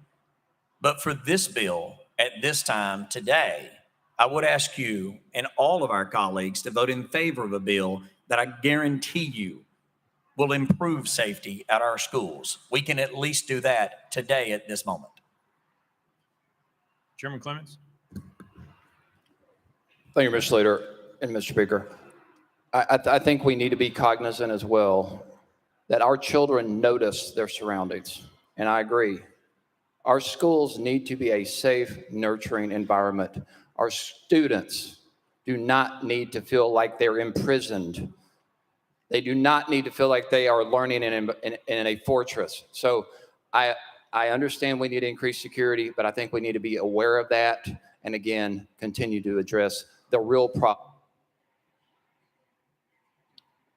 But for this bill, at this time today, I would ask you and all of our colleagues to vote in favor of a bill that I guarantee you will improve safety at our schools. We can at least do that today at this moment. Chairman Clements. Thank you, Mr. Slater and Mr. Speaker. I think we need to be cognizant as well that our children notice their surroundings, and I agree. Our schools need to be a safe, nurturing environment. Our students do not need to feel like they're imprisoned. They do not need to feel like they are learning in a fortress. So I understand we need to increase security, but I think we need to be aware of that and, again, continue to address the real problem.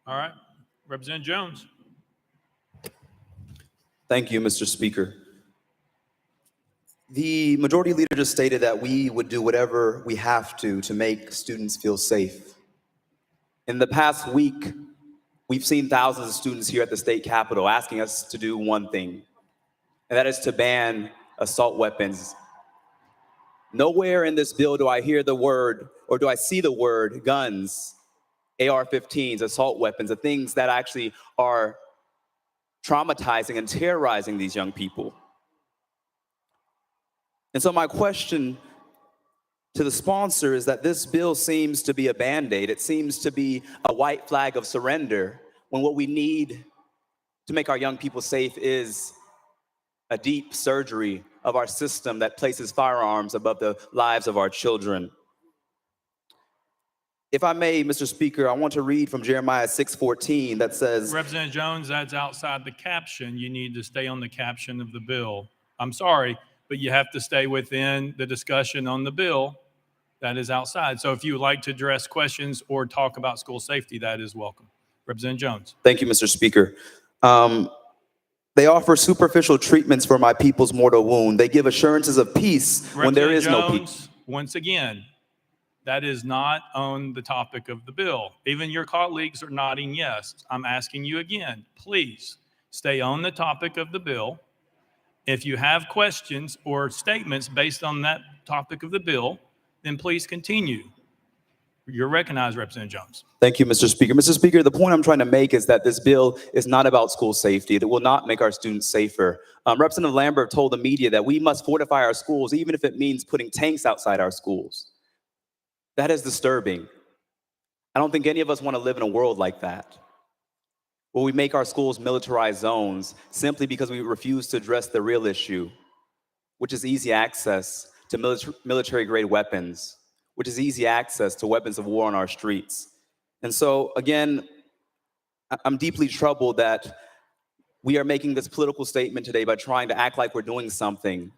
All right. Representative Jones. Thank you, Mr. Speaker. The majority leader just stated that we would do whatever we have to make students feel safe. In the past week, we've seen thousands of students here at the state capitol asking us to do one thing, and that is to ban assault weapons. Nowhere in this bill do I hear the word, or do I see the word guns, AR-15s, assault weapons, the things that actually are traumatizing and terrorizing these young people. And so my question to the sponsor is that this bill seems to be a Band-Aid. It seems to be a white flag of surrender, when what we need to make our young people safe is a deep surgery of our system that places firearms above the lives of our children. If I may, Mr. Speaker, I want to read from Jeremiah 6:14 that says, Representative Jones, that's outside the caption. You need to stay on the caption of the bill. I'm sorry, but you have to stay within the discussion on the bill. That is outside. So if you would like to address questions or talk about school safety, that is welcome. Representative Jones. Thank you, Mr. Speaker. They offer superficial treatments for my people's mortal wound. They give assurances of peace when there is no peace. Once again, that is not on the topic of the bill. Even your colleagues are nodding yes. I'm asking you again, please stay on the topic of the bill. If you have questions or statements based on that topic of the bill, then please continue. You're recognized, Representative Jones. Thank you, Mr. Speaker. Mr. Speaker, the point I'm trying to make is that this bill is not about school safety. It will not make our students safer. Representative Lambert told the media that we must fortify our schools, even if it means putting tanks outside our schools. That is disturbing. I don't think any of us want to live in a world like that, where we make our schools militarized zones simply because we refuse to address the real issue, which is easy access to military-grade weapons, which is easy access to weapons of war on our streets. And so, again, I'm deeply troubled that we are making this political statement today by trying to act like we're doing something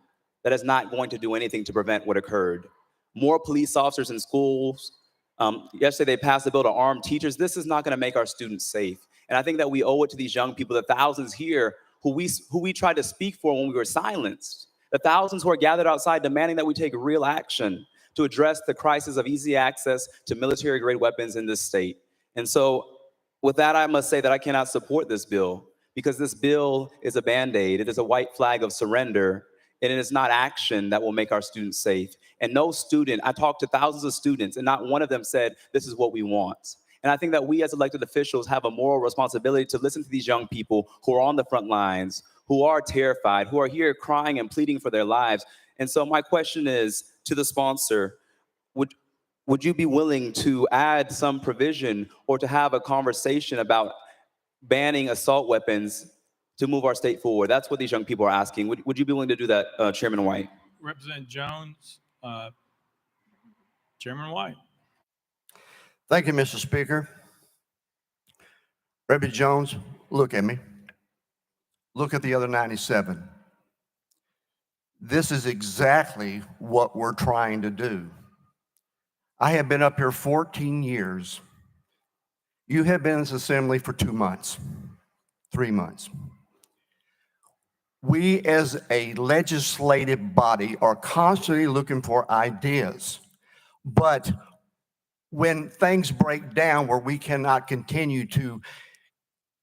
that is not going to do anything to prevent what occurred. more police officers in schools. Yesterday, they passed a bill to arm teachers. This is not going to make our students safe. And I think that we owe it to these young people, the thousands here who we tried to speak for when we were silenced, the thousands who are gathered outside demanding that we take real action to address the crisis of easy access to military-grade weapons in this state. And so with that, I must say that I cannot support this bill because this bill is a Band-Aid. It is a white flag of surrender, and it is not action that will make our students safe. And no student, I talked to thousands of students, and not one of them said, this is what we want. And I think that we as elected officials have a moral responsibility to listen to these young people who are on the front lines, who are terrified, who are here crying and pleading for their lives. And so my question is to the sponsor, would you be willing to add some provision or to have a conversation about banning assault weapons to move our state forward? That's what these young people are asking. Would you be willing to do that, Chairman White? Representative Jones, Chairman White. Thank you, Mr. Speaker. Representative Jones, look at me. Look at the other 97. This is exactly what we're trying to do. I have been up here 14 years. You have been in this assembly for 2 months, 3 months. We as a legislative body are constantly looking for ideas. But when things break down where we cannot continue to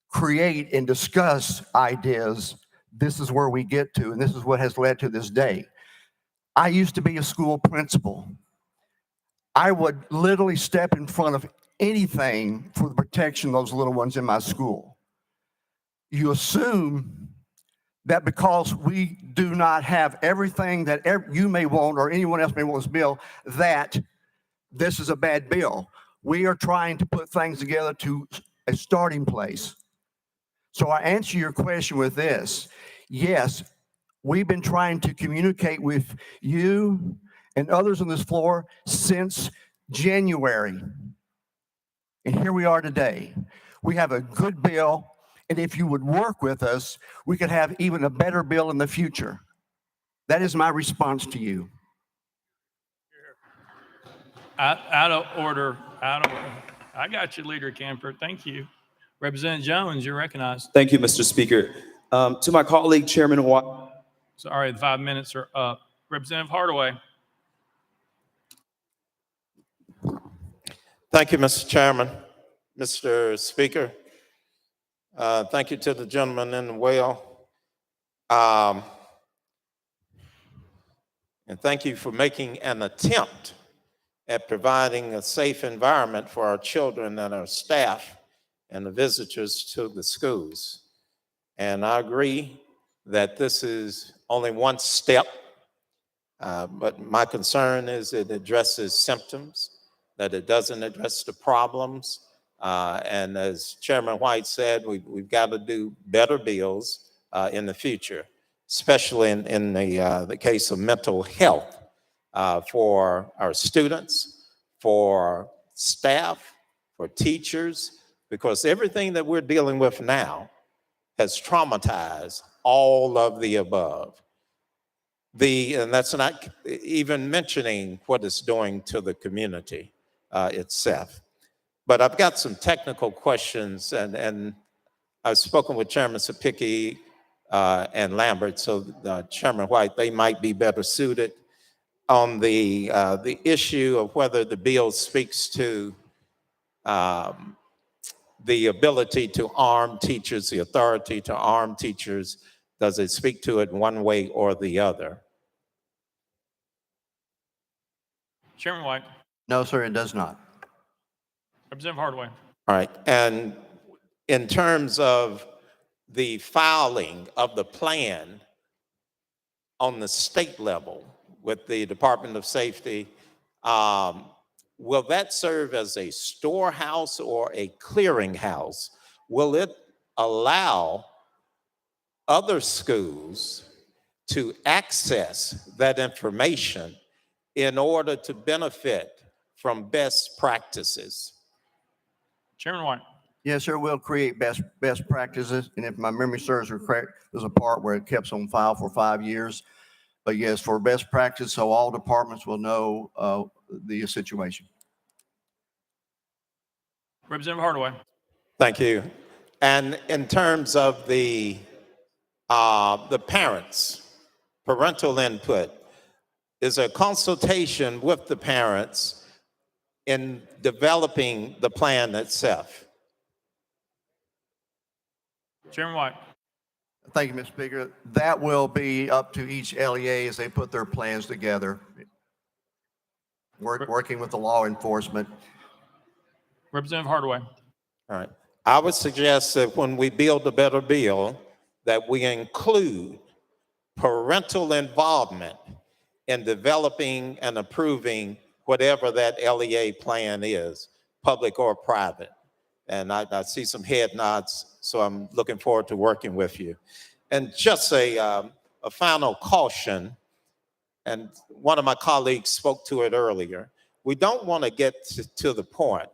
create and discuss ideas, this is where we get to, and this is what has led to this day. I used to be a school principal. I would literally step in front of anything for the protection of those little ones in my school. You assume that because we do not have everything that you may want or anyone else may want this bill, that this is a bad bill. We are trying to put things together to a starting place. So I answer your question with this. Yes, we've been trying to communicate with you and others on this floor since January. And here we are today. We have a good bill, and if you would work with us, we could have even a better bill in the future. That is my response to you. Out of order. I got you, Leader Camper. Thank you. Representative Jones, you're recognized. Thank you, Mr. Speaker. To my colleague, Chairman White. Sorry, the 5 minutes are up. Representative Hardaway. Thank you, Mr. Chairman. Mr. Speaker, thank you to the gentleman in the well. And thank you for making an attempt at providing a safe environment for our children and our staff and the visitors to the schools. And I agree that this is only one step, but my concern is it addresses symptoms, that it doesn't address the problems. And as Chairman White said, we've got to do better bills in the future, especially in the case of mental health for our students, for staff, for teachers, because everything that we're dealing with now has traumatized all of the above. And that's not even mentioning what it's doing to the community itself. But I've got some technical questions, and I've spoken with Chairman Sapicki and Lambert, so Chairman White, they might be better suited on the issue of whether the bill speaks to the ability to arm teachers, the authority to arm teachers. Does it speak to it one way or the other? Chairman White. No, sir, it does not. Representative Hardaway. All right, and in terms of the filing of the plan on the state level with the Department of Safety, will that serve as a storehouse or a clearinghouse? Will it allow other schools to access that information in order to benefit from best practices? Chairman White. Yes, sir, we'll create best practices. And if my memory serves me correct, there's a part where it kept on file for 5 years. But yes, for best practice, so all departments will know the situation. Representative Hardaway. Thank you. And in terms of the parents, parental input, is a consultation with the parents in developing the plan itself. Chairman White. Thank you, Mr. Speaker. That will be up to each LEA as they put their plans together, working with the law enforcement. Representative Hardaway. All right. I would suggest that when we build a better bill, that we include parental involvement in developing and approving whatever that LEA plan is, public or private. And I see some head nods, so I'm looking forward to working with you. And just a final caution, and one of my colleagues spoke to it earlier. We don't want to get to the point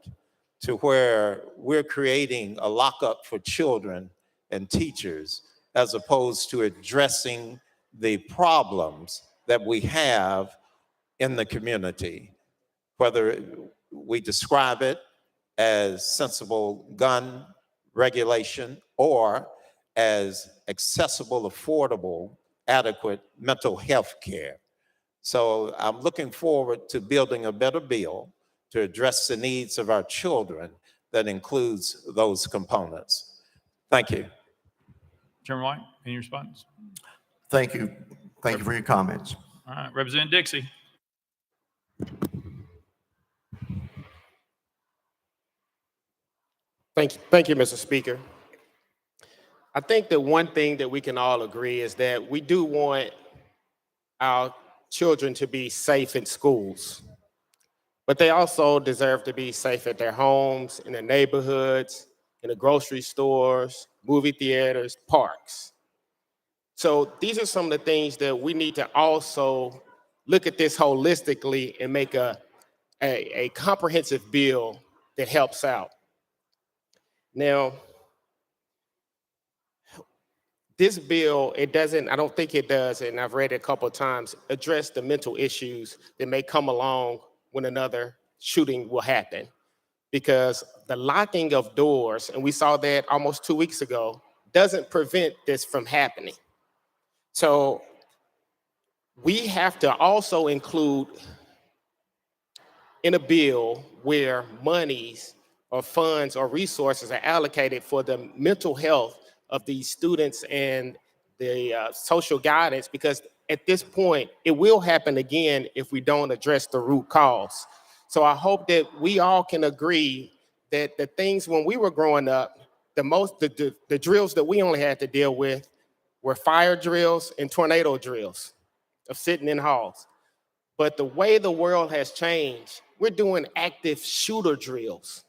to where we're creating a lockup for children and teachers as opposed to addressing the problems that we have in the community, whether we describe it as sensible gun regulation or as accessible, affordable, adequate mental health care. So I'm looking forward to building a better bill to address the needs of our children that includes those components. Thank you. Chairman White, any response? Thank you. Thank you for your comments. All right, Representative Dixie. Thank you, Mr. Speaker. I think that one thing that we can all agree is that we do want our children to be safe in schools, but they also deserve to be safe at their homes, in their neighborhoods, in the grocery stores, movie theaters, parks. So these are some of the things that we need to also look at this holistically and make a comprehensive bill that helps out. Now, this bill, I don't think it does, and I've read it a couple of times, address the mental issues that may come along when another shooting will happen. Because the locking of doors, and we saw that almost 2 weeks ago, doesn't prevent this from happening. So we have to also include in a bill where monies or funds or resources are allocated for the mental health of these students and the social guidance, because at this point, it will happen again if we don't address the root cause. So I hope that we all can agree that the things when we were growing up, the drills that we only had to deal with were fire drills and tornado drills of sitting in halls. But the way the world has changed, we're doing active shooter drills.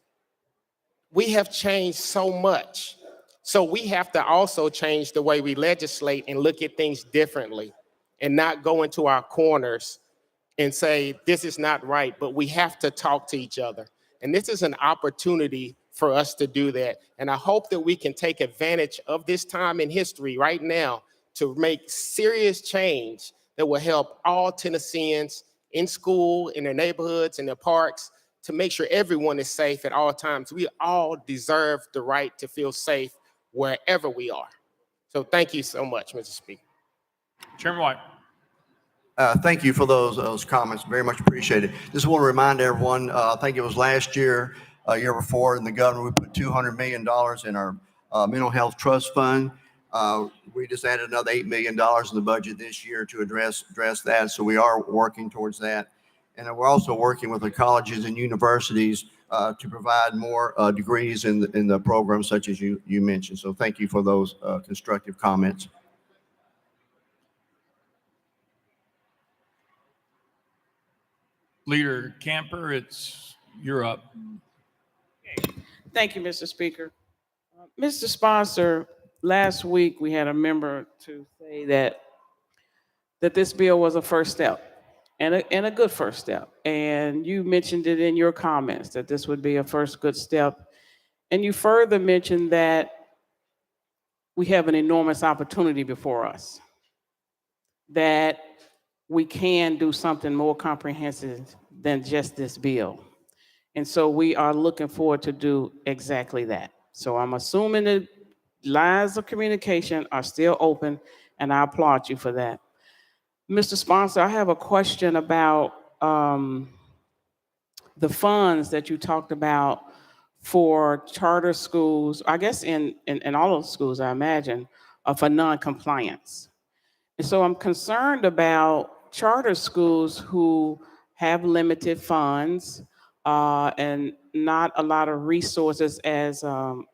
We have changed so much. So we have to also change the way we legislate and look at things differently and not go into our corners and say, this is not right, but we have to talk to each other. And this is an opportunity for us to do that. And I hope that we can take advantage of this time in history right now to make serious change that will help all Tennesseans in school, in their neighborhoods, in their parks, to make sure everyone is safe at all times. We all deserve the right to feel safe wherever we are. So thank you so much, Mr. Speaker. Chairman White. Thank you for those comments. Very much appreciated. Just want to remind everyone, I think it was last year, year before, in the governor, we put $200 million in our mental health trust fund. We just added another $8 million in the budget this year to address that. So we are working towards that. And we're also working with the colleges and universities to provide more degrees in the program, such as you mentioned. So thank you for those constructive comments. Leader Camper, you're up. Thank you, Mr. Speaker. Mr. Sponsor, last week we had a member to say that this bill was a first step and a good first step. And you mentioned it in your comments that this would be a first good step. And you further mentioned that we have an enormous opportunity before us, that we can do something more comprehensive than just this bill. And so we are looking forward to do exactly that. So I'm assuming the lines of communication are still open, and I applaud you for that. Mr. Sponsor, I have a question about the funds that you talked about for charter schools, I guess in all of the schools, I imagine, for non-compliance. And so I'm concerned about charter schools who have limited funds and not a lot of resources as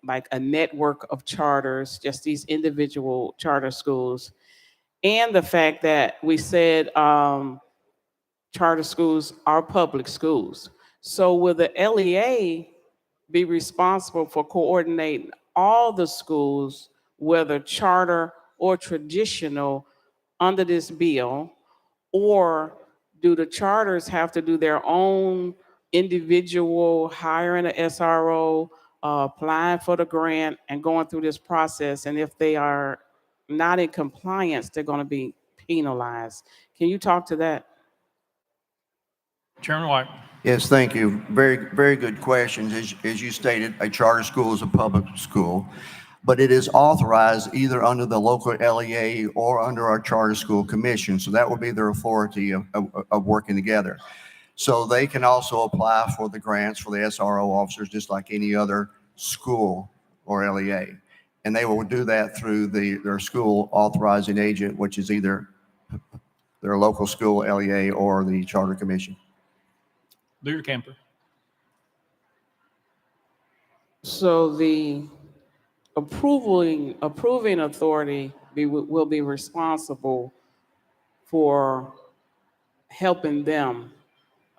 like a network of charters, just these individual charter schools. And the fact that we said charter schools are public schools. So will the LEA be responsible for coordinating all the schools, whether charter or traditional, under this bill? Or do the charters have to do their own individual hiring an SRO, applying for the grant, and going through this process? And if they are not in compliance, they're going to be penalized. Can you talk to that? Chairman White. Yes, thank you. Very, very good questions. As you stated, a charter school is a public school, but it is authorized either under the local LEA or under our charter school commission. So that would be their authority of working together. So they can also apply for the grants for the SRO officers, just like any other school or LEA. And they will do that through their school authorizing agent, which is either their local school LEA or the charter commission. Leader Camper. So the approving authority will be responsible for helping them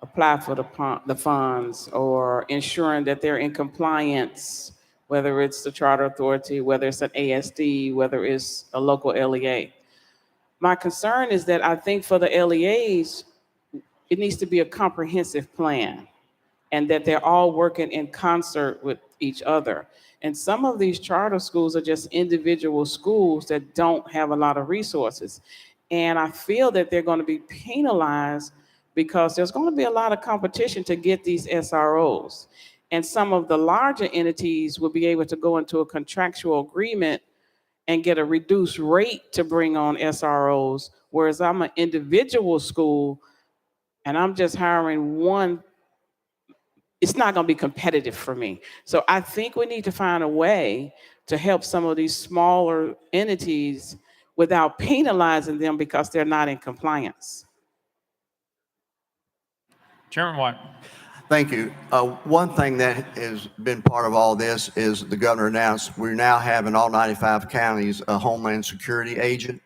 apply for the funds or ensuring that they're in compliance, whether it's the charter authority, whether it's an ASD, whether it's a local LEA. My concern is that I think for the LEAs, it needs to be a comprehensive plan and that they're all working in concert with each other. And some of these charter schools are just individual schools that don't have a lot of resources. And I feel that they're going to be penalized because there's going to be a lot of competition to get these SROs. And some of the larger entities will be able to go into a contractual agreement and get a reduced rate to bring on SROs, whereas I'm an individual school and I'm just hiring one. It's not going to be competitive for me. So I think we need to find a way to help some of these smaller entities without penalizing them because they're not in compliance. Chairman White. Thank you. One thing that has been part of all this is the governor announced we now have in all 95 counties a Homeland Security agent,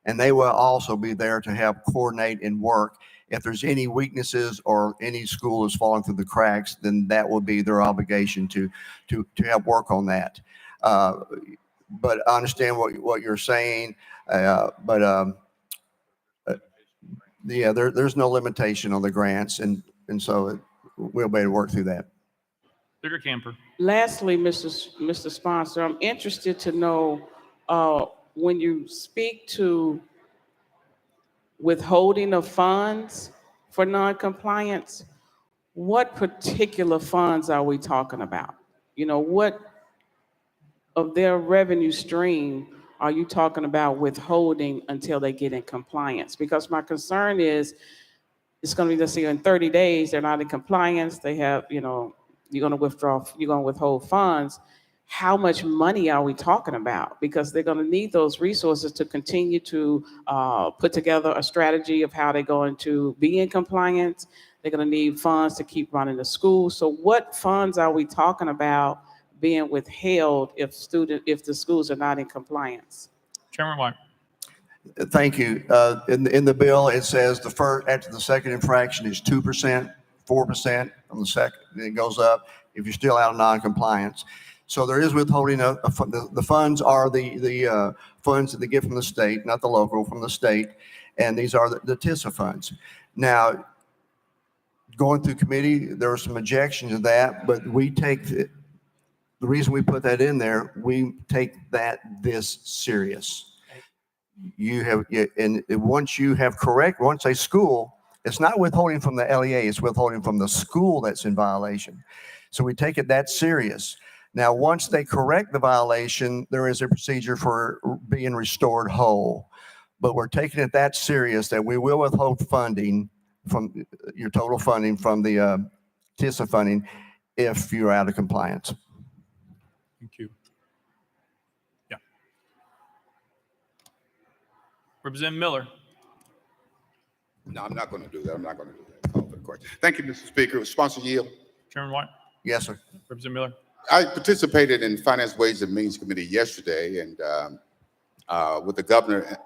and they will also be there to help coordinate and work. If there's any weaknesses or any school is falling through the cracks, then that will be their obligation to help work on that. But I understand what you're saying, yeah, there's no limitation on the grants, and so we'll be able to work through that. Leader Camper. Lastly, Mr. Sponsor, I'm interested to know when you speak to withholding of funds for non-compliance, what particular funds are we talking about? You know, what of their revenue stream are you talking about withholding until they get in compliance? Because my concern is it's going to be, let's say, in 30 days, they're not in compliance. They have, you know, you're going to withhold funds. How much money are we talking about? Because they're going to need those resources to continue to put together a strategy of how they're going to be in compliance. They're going to need funds to keep running the school. So what funds are we talking about being withheld if the schools are not in compliance? Chairman White. Thank you. In the bill, it says after the second infraction is 2%, 4% on the second, and it goes up if you're still out of non-compliance. So there is withholding of the funds are the funds that they get from the state, not the local, from the state, and these are the TISA funds. Now, going through committee, there were some objections to that, but we take the reason we put that in there, we take that this serious. and once you have once a school, it's not withholding from the LEA, it's withholding from the school that's in violation. So we take it that serious. Now, once they correct the violation, there is a procedure for being restored whole. But we're taking it that serious that we will withhold funding from your total funding from the TISA funding if you're out of compliance. Thank you. Yeah. Representative Miller. No, I'm not going to do that. I'm not going to do that. Call for the question. Thank you, Mr. Speaker. Sponsor yield. Chairman White. Yes, sir. Representative Miller. I participated in Finance, Ways and Means Committee yesterday, and with the governor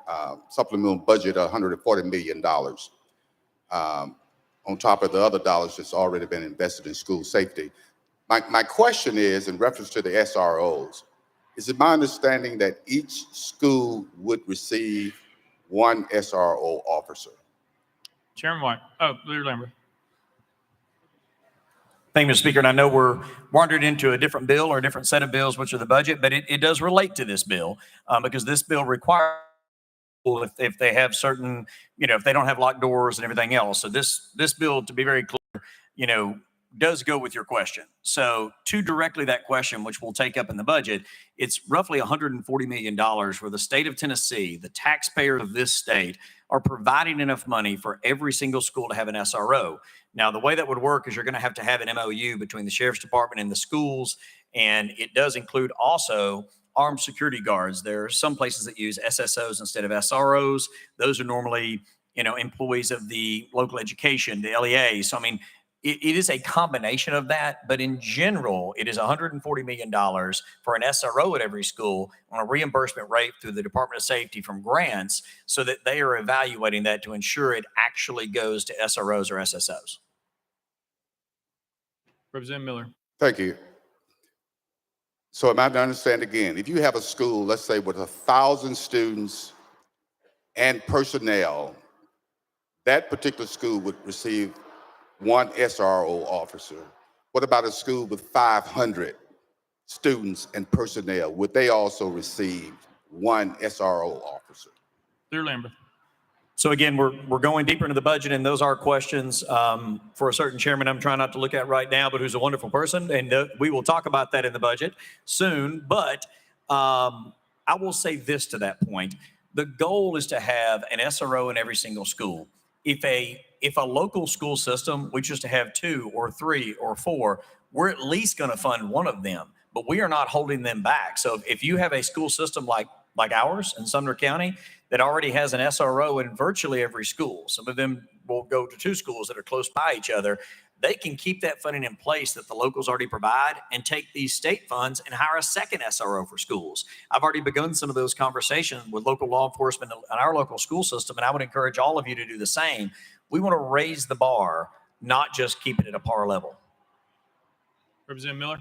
supplemental budget of $140 million on top of the other dollars that's already been invested in school safety. My question is, in reference to the SROs, is it my understanding that each school would receive one SRO officer? Chairman White. Oh, Leader Lambert. Thank you, Mr. Speaker. And I know we're wandering into a different bill or a different set of bills, which are the budget, but it does relate to this bill because this bill requires if they have certain, if they don't have locked doors and everything else. So this bill, to be very clear, does go with your question. So to directly that question, which we'll take up in the budget, it's roughly $140 million where the state of Tennessee, the taxpayers of this state, are providing enough money for every single school to have an SRO. Now, the way that would work is you're going to have an MOU between the sheriff's department and the schools, and it does include also armed security guards. There are some places that use SSOs instead of SROs. Those are normally, employees of the local education, the LEA. So, I mean, it is a combination of that, but in general, it is $140 million for an SRO at every school on a reimbursement rate through the Department of Safety from grants so that they are evaluating that to ensure it actually goes to SROs or SSOs. Representative Miller. Thank you. So am I to understand again, if you have a school, let's say with 1,000 students and personnel, that particular school would receive one SRO officer. What about a school with 500 students and personnel? Would they also receive one SRO officer? Leader Lambert. So again, we're going deeper into the budget, and those are questions for a certain chairman I'm trying not to look at right now, but who's a wonderful person, and we will talk about that in the budget soon. But I will say this to that point. The goal is to have an SRO in every single school. If a local school system, we choose to have 2 or 3 or 4, we're at least going to fund one of them, but we are not holding them back. So if you have a school system like ours in Sumner County that already has an SRO in virtually every school, some of them will go to 2 schools that are close by each other, they can keep that funding in place that the locals already provide and take these state funds and hire a second SRO for schools. I've already begun some of those conversations with local law enforcement and our local school system, and I would encourage all of you to do the same. We want to raise the bar, not just keep it at a par level. Representative Miller.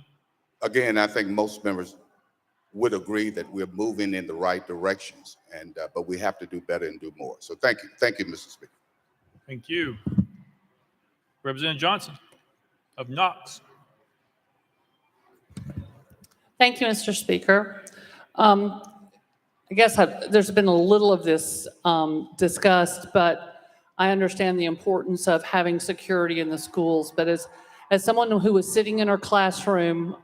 Again, I think most members would agree that we're moving in the right directions, but we have to do better and do more. So thank you, Mr. Speaker. Thank you. Representative Johnson of Knox. Thank you, Mr. Speaker. I guess there's been a little of this discussed, but I understand the importance of having security in the schools. But as someone who was sitting in her classroom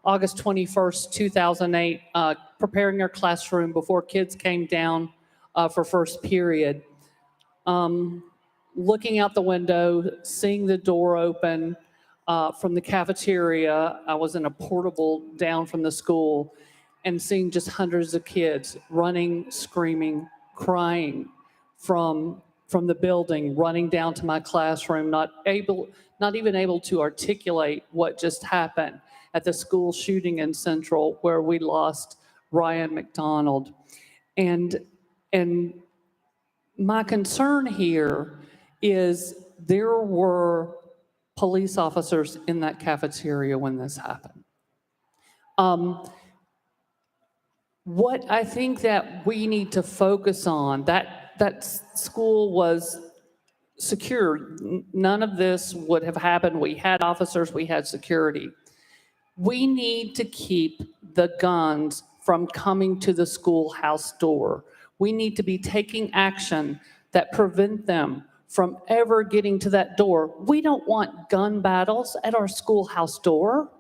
August 21st, 2008, preparing her classroom before kids came down for first period, looking out the window, seeing the door open from the cafeteria. I was in a portable down from the school and seeing just hundreds of kids running, screaming, crying from the building, running down to my classroom, not even able to articulate what just happened at the school shooting in Central where we lost Ryan McDonald. And my concern here is there were police officers in that cafeteria when this happened. What I think that we need to focus on, that school was secure. None of this would have happened. We had officers, we had security. We need to keep the guns from coming to the schoolhouse door. We need to be taking action that prevent them from ever getting to that door. We don't want gun battles at our schoolhouse door.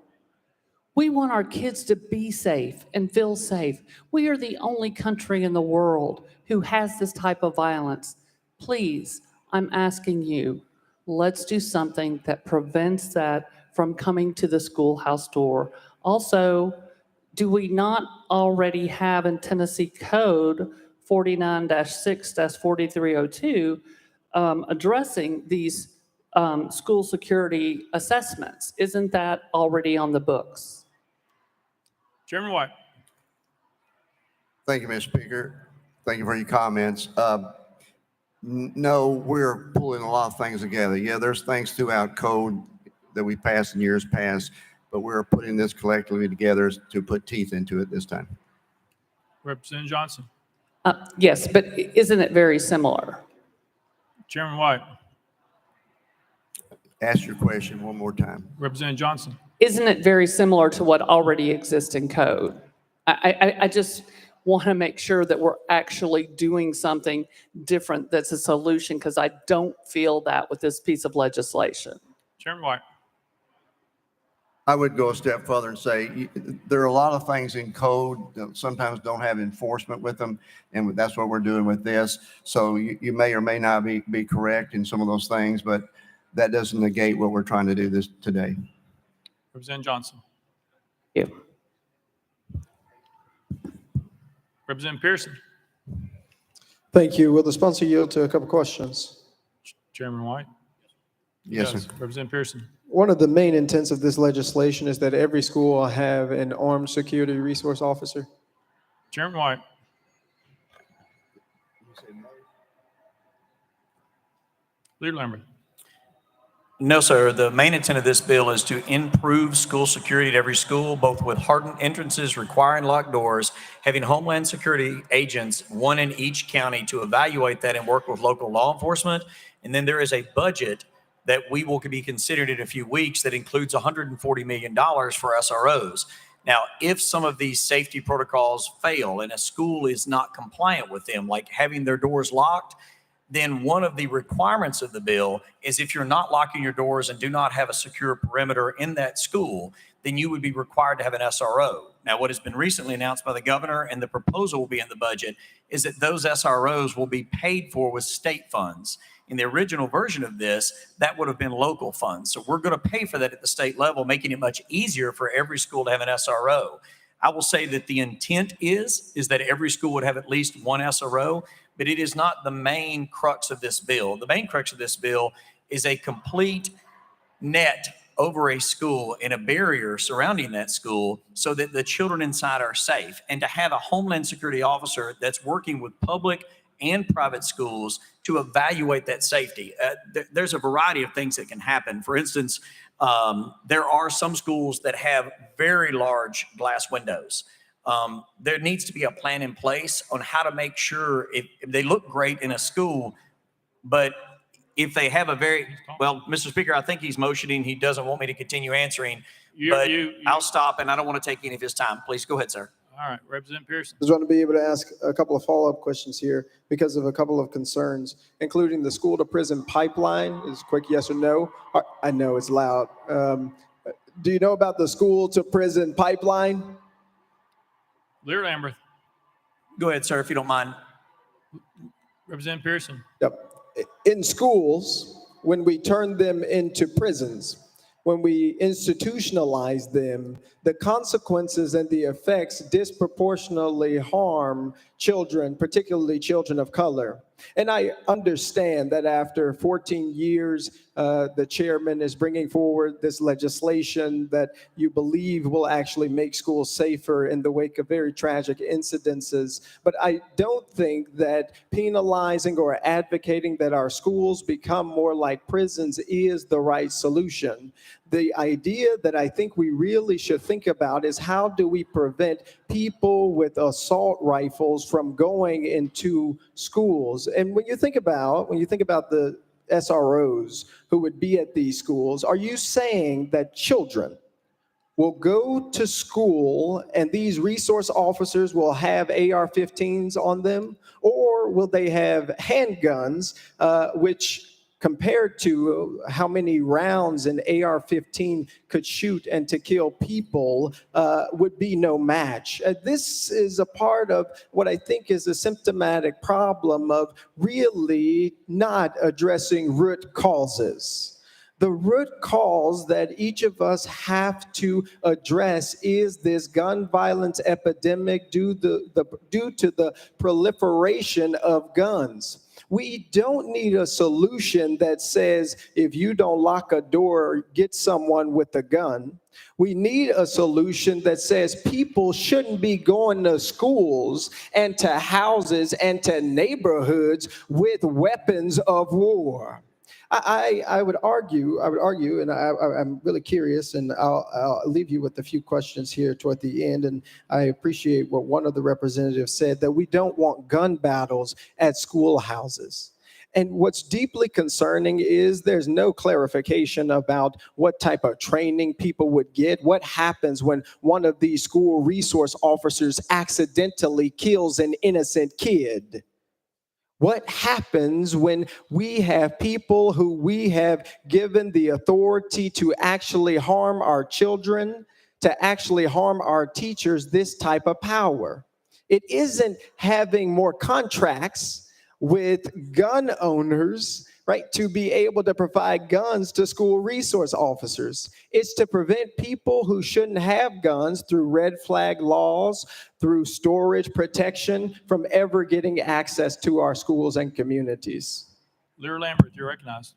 We want our kids to be safe and feel safe. We are the only country in the world who has this type of violence. Please, I'm asking you, let's do something that prevents that from coming to the schoolhouse door. Also, do we not already have in Tennessee Code 49-6-4302 addressing these school security assessments? Isn't that already on the books? Chairman White. Thank you, Mr. Speaker. Thank you for your comments. No, we're pulling a lot of things together. Yeah, there's things throughout code that we passed in years past, but we're putting this collectively together to put teeth into it this time. Representative Johnson. Yes, but isn't it very similar? Chairman White. Ask your question one more time. Representative Johnson. Isn't it very similar to what already exists in code? I just want to make sure that we're actually doing something different that's a solution, because I don't feel that with this piece of legislation. Chairman White. I would go a step further and say there are a lot of things in code that sometimes don't have enforcement with them, and that's what we're doing with this. So you may or may not be correct in some of those things, but that doesn't negate what we're trying to do this today. Representative Johnson. Thank you. Representative Pearson. Thank you. Will the sponsor yield to a couple questions? Chairman White. Yes, sir. Representative Pearson. One of the main intents of this legislation is that every school will have an armed security resource officer. Chairman White. Leader Lambert. No, sir. The main intent of this bill is to improve school security at every school, both with hardened entrances requiring locked doors, having Homeland Security agents, one in each county, to evaluate that and work with local law enforcement. And then there is a budget that we will be considered in a few weeks that includes $140 million for SROs. Now, if some of these safety protocols fail and a school is not compliant with them, like having their doors locked, then one of the requirements of the bill is if you're not locking your doors and do not have a secure perimeter in that school, then you would be required to have an SRO. Now, what has been recently announced by the governor, and the proposal will be in the budget, is that those SROs will be paid for with state funds. In the original version of this, that would have been local funds. So we're going to pay for that at the state level, making it much easier for every school to have an SRO. I will say that the intent is that every school would have at least one SRO, but it is not the main crux of this bill. The main crux of this bill is a complete net over a school and a barrier surrounding that school so that the children inside are safe, and to have a Homeland Security officer that's working with public and private schools to evaluate that safety. There's a variety of things that can happen. For instance, there are some schools that have very large glass windows. There needs to be a plan in place on how to make sure if they look great in a school, but if they have a well, Mr. Speaker, I think he's motioning. He doesn't want me to continue answering, but I'll stop, and I don't want to take any of his time. Please go ahead, sir. All right, Representative Pearson. I just want to be able to ask a couple of follow-up questions here because of a couple of concerns, including the school to prison pipeline. Is quick yes or no? I know it's loud. Do you know about the school to prison pipeline? Leader Lambert. Go ahead, sir, if you don't mind. Representative Pearson. Yep. In schools, when we turn them into prisons, when we institutionalize them, the consequences and the effects disproportionately harm children, particularly children of color. And I understand that after 14 years, the chairman is bringing forward this legislation that you believe will actually make schools safer in the wake of very tragic incidences. But I don't think that penalizing or advocating that our schools become more like prisons is the right solution. The idea that I think we really should think about is how do we prevent people with assault rifles from going into schools? And when you think about the SROs who would be at these schools, are you saying that children will go to school and these resource officers will have AR-15s on them, or will they have handguns, which compared to how many rounds an AR-15 could shoot and to kill people would be no match. This is a part of what I think is a symptomatic problem of really not addressing root causes. The root cause that each of us have to address is this gun violence epidemic due to the proliferation of guns. We don't need a solution that says if you don't lock a door, get someone with a gun. We need a solution that says people shouldn't be going to schools and to houses and to neighborhoods with weapons of war. I would argue, and I'm really curious, and I'll leave you with a few questions here toward the end. And I appreciate what one of the representatives said, that we don't want gun battles at schoolhouses. And what's deeply concerning is there's no clarification about what type of training people would get. What happens when one of these school resource officers accidentally kills an innocent kid? What happens when we have people who we have given the authority to actually harm our children, to actually harm our teachers, this type of power? It isn't having more contracts with gun owners, right, to be able to provide guns to school resource officers. It's to prevent people who shouldn't have guns through red flag laws, through storage protection, from ever getting access to our schools and communities. Lear Lambert, you're recognized.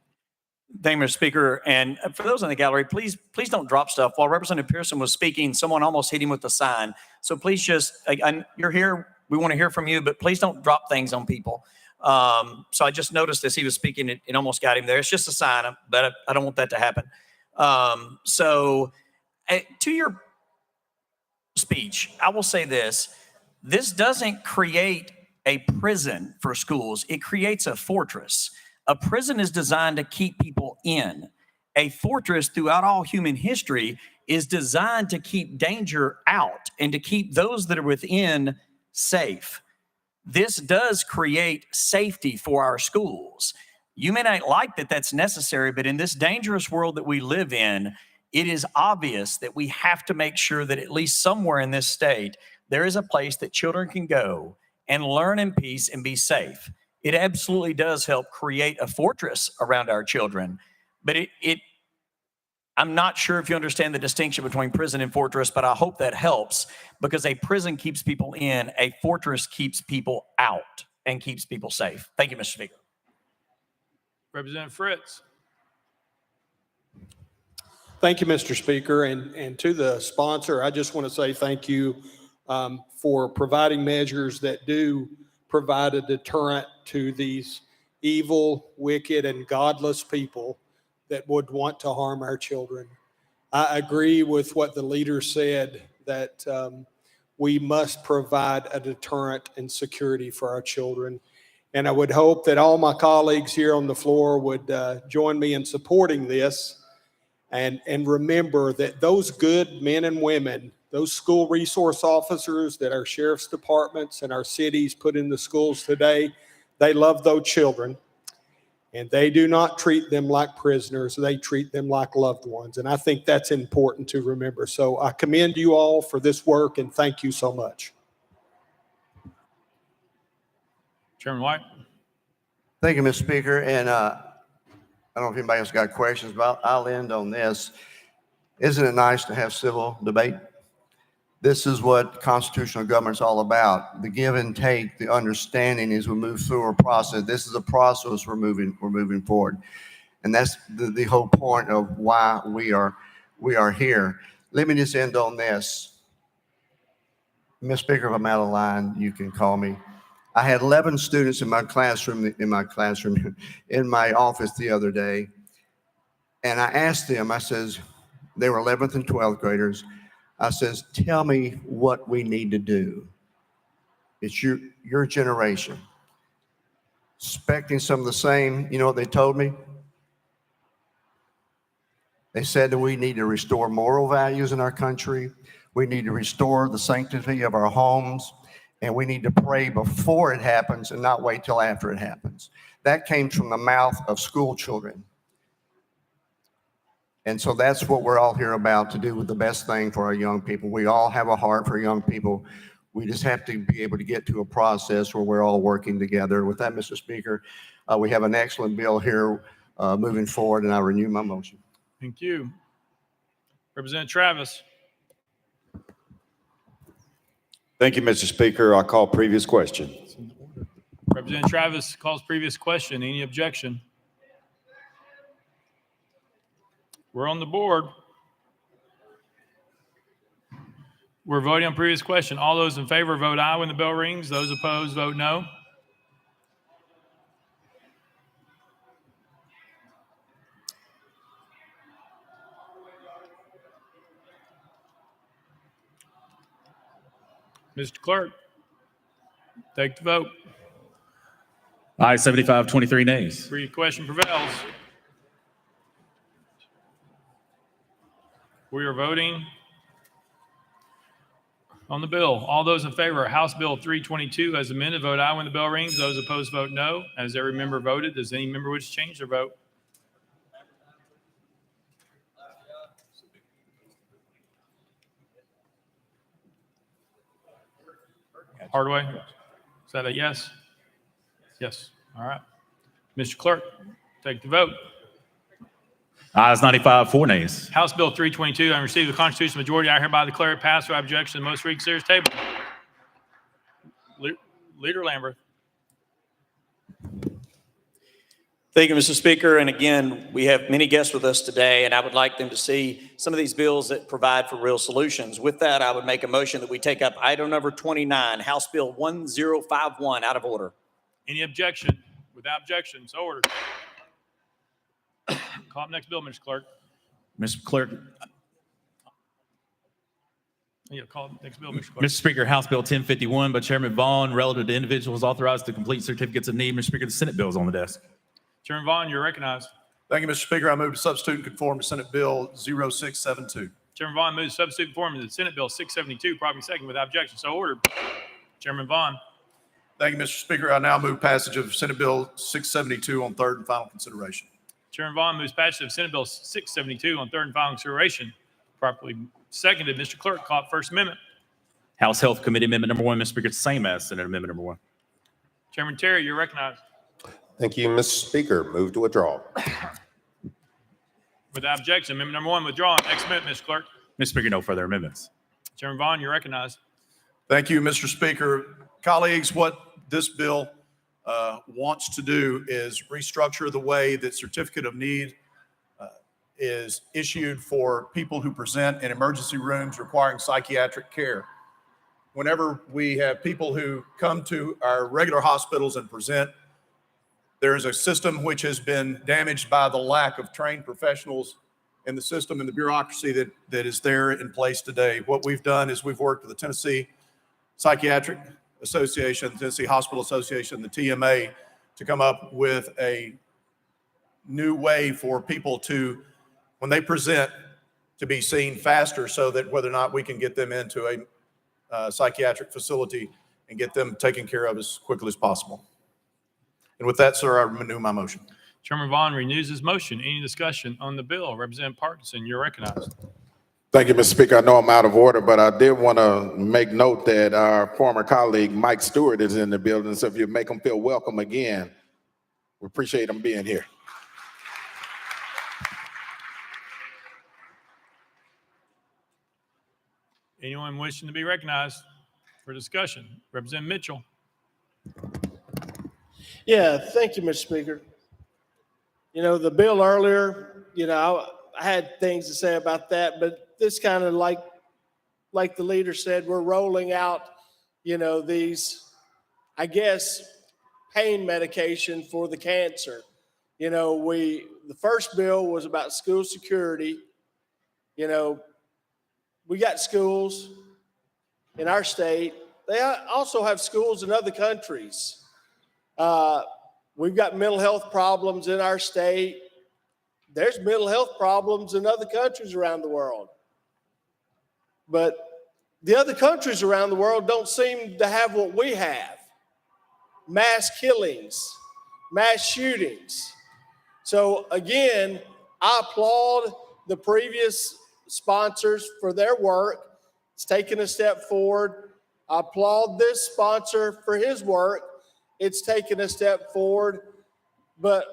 Thank you, Mr. Speaker. And for those in the gallery, please don't drop stuff. While Representative Pearson was speaking, someone almost hit him with the sign. So please just, you're here, we want to hear from you, but please don't drop things on people. So I just noticed as he was speaking, it almost got him there. It's just a sign, but I don't want that to happen. To your speech, I will say this. This doesn't create a prison for schools. It creates a fortress. A prison is designed to keep people in. A fortress throughout all human history is designed to keep danger out and to keep those that are within safe. This does create safety for our schools. You may not like that that's necessary, but in this dangerous world that we live in, it is obvious that we have to make sure that at least somewhere in this state, there is a place that children can go and learn in peace and be safe. It absolutely does help create a fortress around our children, but I'm not sure if you understand the distinction between prison and fortress, but I hope that helps, because a prison keeps people in, a fortress keeps people out and keeps people safe. Thank you, Mr. Speaker. Representative Fritz. Thank you, Mr. Speaker. And to the sponsor, I just want to say thank you for providing measures that do provide a deterrent to these evil, wicked, and godless people that would want to harm our children. I agree with what the leader said, that we must provide a deterrent and security for our children. And I would hope that all my colleagues here on the floor would join me in supporting this, and remember that those good men and women, those school resource officers that our sheriff's departments and our cities put in the schools today, they love those children. And they do not treat them like prisoners. They treat them like loved ones. And I think that's important to remember. So I commend you all for this work, and thank you so much. Chairman White. Thank you, Mr. Speaker. And I don't know if anybody else got questions, but I'll end on this. Isn't it nice to have civil debate? This is what constitutional government is all about. The give and take, the understanding as we move through a process. This is a process we're moving forward. And that's the whole point of why we are here. Let me just end on this. Mr. Speaker, if I'm out of line, you can call me. I had 11 students in my classroom, in my office the other day. And I asked them, I says, they were 11th and 12th graders. I says, tell me what we need to do. It's your generation. Expecting some of the same, you know what they told me? They said that we need to restore moral values in our country. We need to restore the sanctity of our homes, and we need to pray before it happens and not wait till after it happens. That came from the mouth of school children. And so that's what we're all here about, to do the best thing for our young people. We all have a heart for young people. We just have to be able to get to a process where we're all working together. With that, Mr. Speaker, we have an excellent bill here moving forward, and I renew my motion. Thank you. Representative Travis. Thank you, Mr. Speaker. I call previous question. Representative Travis calls previous question. Any objection? We're on the board. We're voting on previous question. All those in favor vote aye when the bell rings. Those opposed vote no. Mr. Clerk, take the vote. Aye, 75, 23 nays. Previous question prevails. We are voting on the bill. All those in favor of House Bill 322 as amended, vote aye when the bell rings. Those opposed vote no. As every member voted, does any member wish to change their vote? Hardaway, is that a yes? Yes. All right. Mr. Clerk, take the vote. Ayes 95, 4 nays. House Bill 322, having received the constitutional majority, I hereby declare it passed without objection to the most recent series table. Leader Lambert. Thank you, Mr. Speaker. And again, we have many guests with us today, and I would like them to see some of these bills that provide for real solutions. With that, I would make a motion that we take up item number 29, House Bill 1051, out of order. Any objection? Without objection, so ordered. Call up next bill, Mr. Clerk. Mr. Clerk, Yeah, call up next bill, Mr. Clerk. Mr. Speaker, House Bill 1051 by Chairman Vaughn, relative to individuals authorized to complete certificates of need. Mr. Speaker, the Senate bill is on the desk. Chairman Vaughn, you're recognized. Thank you, Mr. Speaker. I move to substitute and conform to Senate Bill 0672. Chairman Vaughn moves to substitute and conform to the Senate Bill 672, properly second without objection, so ordered. Chairman Vaughn. Thank you, Mr. Speaker. I now move passage of Senate Bill 672 on third and final consideration. Chairman Vaughn moves passage of Senate Bill 672 on third and final consideration, properly seconded. Mr. Clerk, call up First Amendment. House Health Committee Amendment number 1, Mr. Speaker, it's the same as Senate Amendment number 1. Chairman Terry, you're recognized. Thank you, Mr. Speaker. Move to withdraw. Without objection, amendment number 1 withdrawn. Next amendment, Mr. Clerk. Mr. Speaker, no further amendments. Chairman Vaughn, you're recognized. Thank you, Mr. Speaker. Colleagues, what this bill wants to do is restructure the way that certificate of need is issued for people who present in emergency rooms requiring psychiatric care. Whenever we have people who come to our regular hospitals and present, there is a system which has been damaged by the lack of trained professionals in the system and the bureaucracy that is there in place today. What we've done is we've worked with the Tennessee Psychiatric Association, Tennessee Hospital Association, the TMA, to come up with a new way for people to, when they present, to be seen faster, so that whether or not we can get them into a psychiatric facility and get them taken care of as quickly as possible. And with that, sir, I renew my motion. Chairman Vaughn renews his motion. Any discussion on the bill? Representative Parkinson, you're recognized. Thank you, Mr. Speaker. I know I'm out of order, but I did want to make note that our former colleague, Mike Stewart, is in the building. So if you make him feel welcome again, we appreciate him being here. Anyone wishing to be recognized for discussion? Representative Mitchell. Yeah, thank you, Mr. Speaker. You know, the bill earlier, I had things to say about that, but this kind of like the leader said, we're rolling out, these, I guess, pain medication for the cancer. The first bill was about school security. We got schools in our state. They also have schools in other countries. We've got mental health problems in our state. There's mental health problems in other countries around the world. But the other countries around the world don't seem to have what we have. Mass killings, mass shootings. So again, I applaud the previous sponsors for their work. It's taken a step forward. I applaud this sponsor for his work. It's taken a step forward. But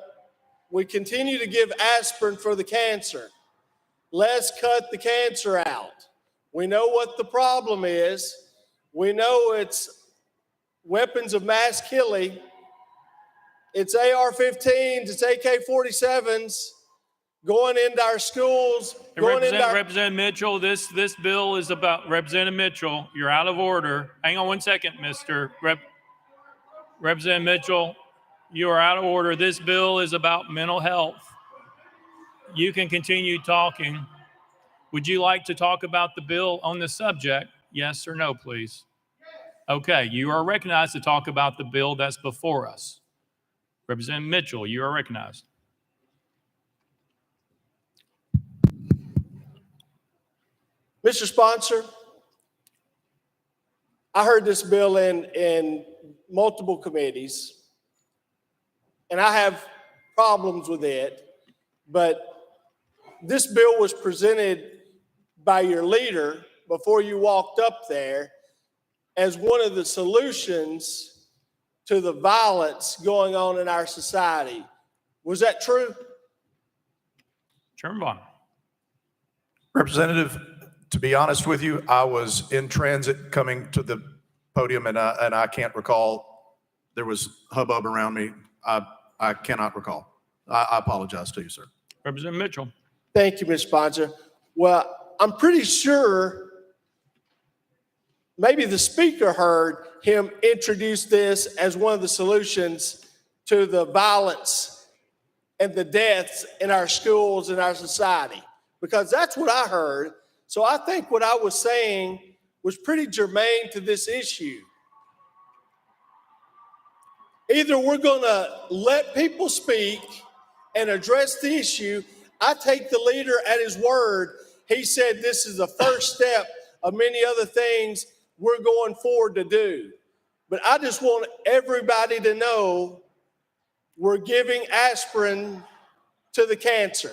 we continue to give aspirin for the cancer. Let's cut the cancer out. We know what the problem is. We know it's weapons of mass killing. It's AR-15s, it's AK-47s going into our schools, going into our... Representative Mitchell, this bill is about, Representative Mitchell, you're out of order. Hang on one second, Representative Mitchell, you are out of order. This bill is about mental health. You can continue talking. Would you like to talk about the bill on the subject? Yes or no, please? Okay, you are recognized to talk about the bill that's before us. Representative Mitchell, you are recognized. Mr. Sponsor, I heard this bill in multiple committees, and I have problems with it, but this bill was presented by your leader before you walked up there as one of the solutions to the violence going on in our society. Was that true? Chairman Bonner. Representative, to be honest with you, I was in transit coming to the podium and I can't recall. There was hubbub around me. I cannot recall. I apologize to you, sir. Representative Mitchell. Thank you, Mr. Sponsor. Well, I'm pretty sure maybe the speaker heard him introduce this as one of the solutions to the violence and the deaths in our schools and our society, because that's what I heard. So I think what I was saying was pretty germane to this issue. Either we're going to let people speak and address the issue. I take the leader at his word. He said this is the first step of many other things we're going forward to do. But I just want everybody to know we're giving aspirin to the cancer.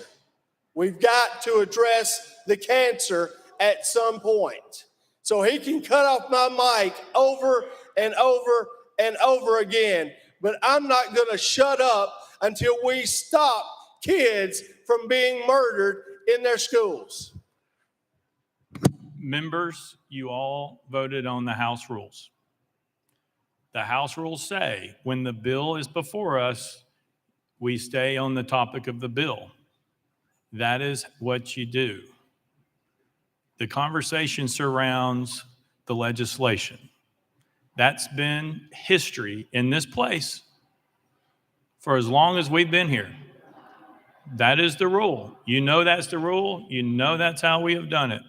We've got to address the cancer at some point. So he can cut off my mic over and over and over again. But I'm not going to shut up until we stop kids from being murdered in their schools. Members, you all voted on the House rules. The House rules say when the bill is before us, we stay on the topic of the bill. That is what you do. The conversation surrounds the legislation. That's been history in this place for as long as we've been here. That is the rule. You know that's the rule. You know that's how we have done it.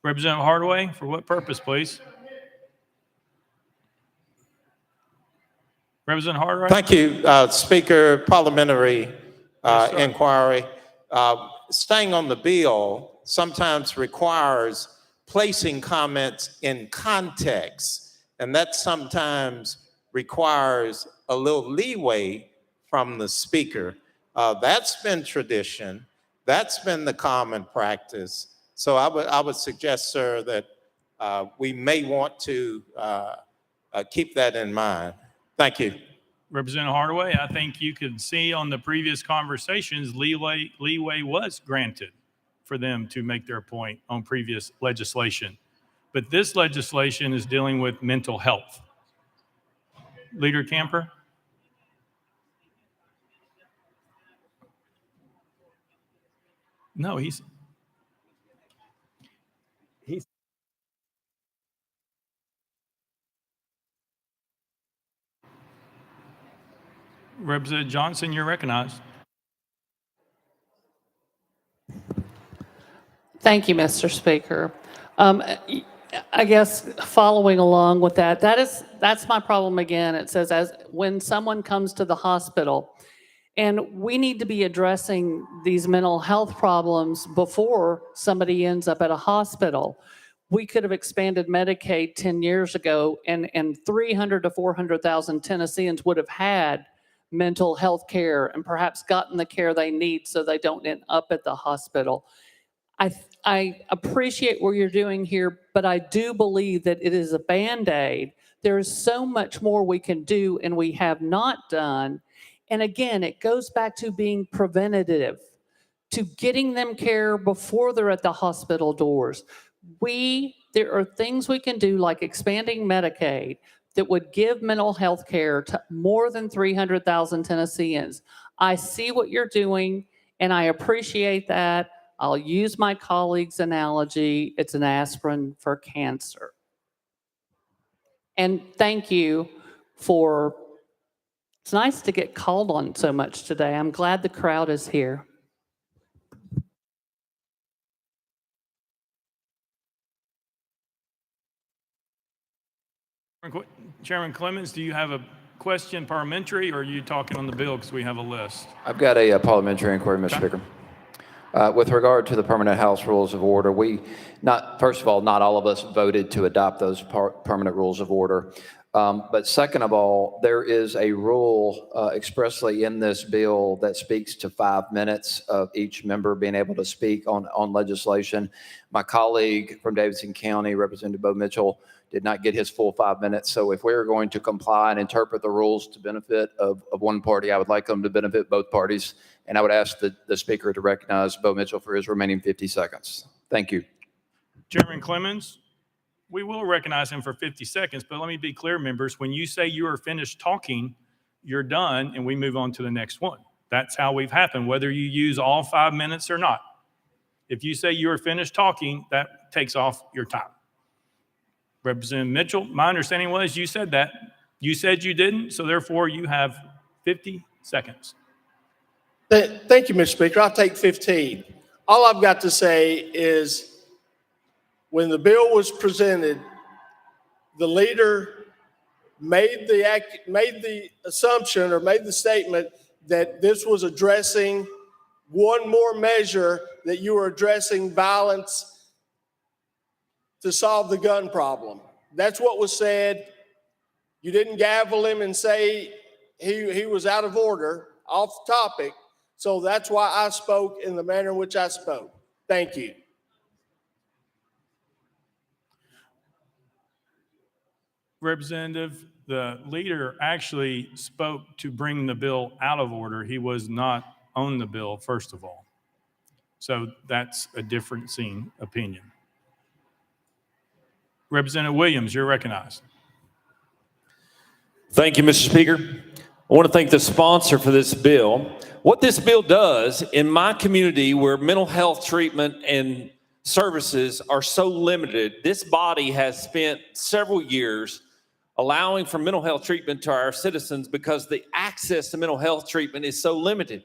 Representative Hardaway, for what purpose, please? Representative Hardaway. Thank you, Speaker. Parliamentary inquiry. Staying on the bill sometimes requires placing comments in context, and that sometimes requires a little leeway from the speaker. That's been tradition. That's been the common practice. So I would suggest, sir, that we may want to keep that in mind. Thank you. Representative Hardaway, I think you could see on the previous conversations, leeway was granted for them to make their point on previous legislation. But this legislation is dealing with mental health. Leader Camper? No, he's Representative Johnson, you're recognized. Thank you, Mr. Speaker. I guess following along with that's my problem again. It says as when someone comes to the hospital And we need to be addressing these mental health problems before somebody ends up at a hospital. We could have expanded Medicaid 10 years ago, and 300 to 400,000 Tennesseans would have had mental health care and perhaps gotten the care they need so they don't end up at the hospital. I appreciate what you're doing here, but I do believe that it is a Band-Aid. There is so much more we can do and we have not done. And again, it goes back to being preventative, to getting them care before they're at the hospital doors. There are things we can do, like expanding Medicaid, that would give mental health care to more than 300,000 Tennesseans. I see what you're doing, and I appreciate that. I'll use my colleague's analogy. It's an aspirin for cancer. And thank you for, it's nice to get called on so much today. I'm glad the crowd is here. Chairman Clemens, do you have a question parliamentary, or are you talking on the bill because we have a list? I've got a parliamentary inquiry, Mr. Speaker. With regard to the permanent House rules of order, first of all, not all of us voted to adopt those permanent rules of order. But second of all, there is a rule expressly in this bill that speaks to 5 minutes of each member being able to speak on legislation. My colleague from Davidson County, Representative Bo Mitchell, did not get his full 5 minutes. So if we're going to comply and interpret the rules to benefit of one party, I would like them to benefit both parties. And I would ask the Speaker to recognize Bo Mitchell for his remaining 50 seconds. Thank you. Chairman Clemens, we will recognize him for 50 seconds, but let me be clear, members, when you say you are finished talking, you're done and we move on to the next one. That's how we've happened, whether you use all 5 minutes or not. If you say you are finished talking, that takes off your time. Representative Mitchell, my understanding was you said that. You said you didn't, so therefore you have 50 seconds. Thank you, Mr. Speaker. I'll take 15. All I've got to say is when the bill was presented, the leader made the assumption or made the statement that this was addressing one more measure, that you were addressing violence to solve the gun problem. That's what was said. You didn't gavel him and say he was out of order, off topic. So that's why I spoke in the manner in which I spoke. Thank you. Representative, the leader actually spoke to bring the bill out of order. He was not on the bill, first of all. So that's a different opinion. Representative Williams, you're recognized. Thank you, Mr. Speaker. I want to thank the sponsor for this bill. What this bill does in my community, where mental health treatment and services are so limited, this body has spent several years allowing for mental health treatment to our citizens because the access to mental health treatment is so limited.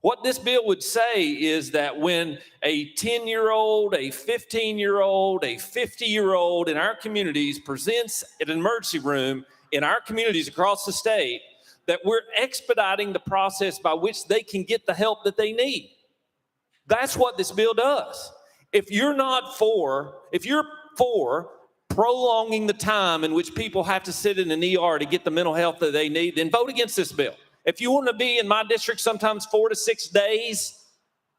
What this bill would say is that when a 10-year-old, a 15-year-old, a 50-year-old in our communities presents at an emergency room in our communities across the state, that we're expediting the process by which they can get the help that they need. That's what this bill does. If you're for prolonging the time in which people have to sit in an ER to get the mental health that they need, then vote against this bill. If you want to be in my district sometimes 4 to 6 days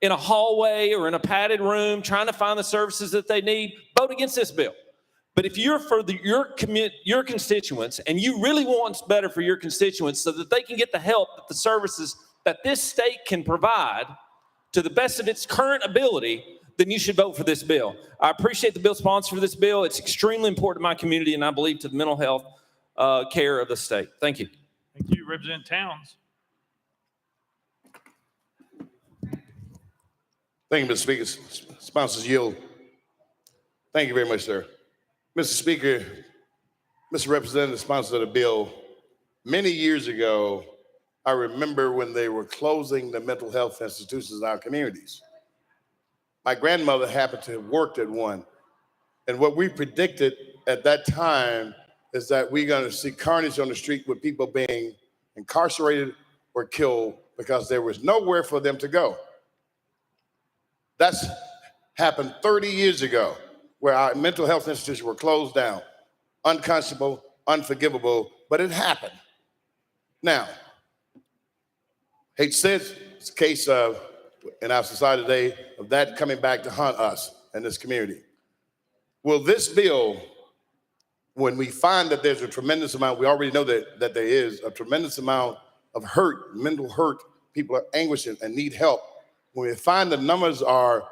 in a hallway or in a padded room trying to find the services that they need, vote against this bill. But if you're for your constituents and you really want what's better for your constituents so that they can get the help, that the services that this state can provide to the best of its current ability, then you should vote for this bill. I appreciate the bill sponsor for this bill. It's extremely important to my community and I believe to the mental health care of the state. Thank you. Thank you, Representative Towns. Thank you, Mr. Speaker. Sponsors yield. Thank you very much, sir. Mr. Speaker, Mr. Representative, sponsor of the bill, many years ago, I remember when they were closing the mental health institutions in our communities. My grandmother happened to have worked at one. And what we predicted at that time is that we're going to see carnage on the street with people being incarcerated or killed because there was nowhere for them to go. That's happened 30 years ago, where our mental health institutions were closed down. Unconscionable, unforgivable, but it happened. Now, hate to say it's a case of, in our society today, of that coming back to haunt us and this community. Will this bill, when we find that there's a tremendous amount, we already know that there is a tremendous amount of hurt, mental hurt, people are anguished and need help. When we find the numbers are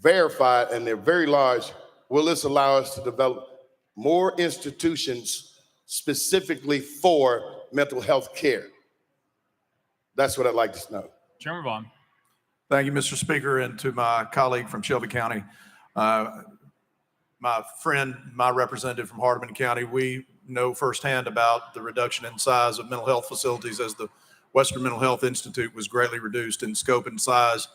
verified and they're very large, will this allow us to develop more institutions specifically for mental health care? That's what I'd like to know. Chairman Vaughn. Thank you, Mr. Speaker, and to my colleague from Shelby County. My friend, my representative from Hardeman County, we know firsthand about the reduction in size of mental health facilities as the Western Mental Health Institute was greatly reduced in scope and size.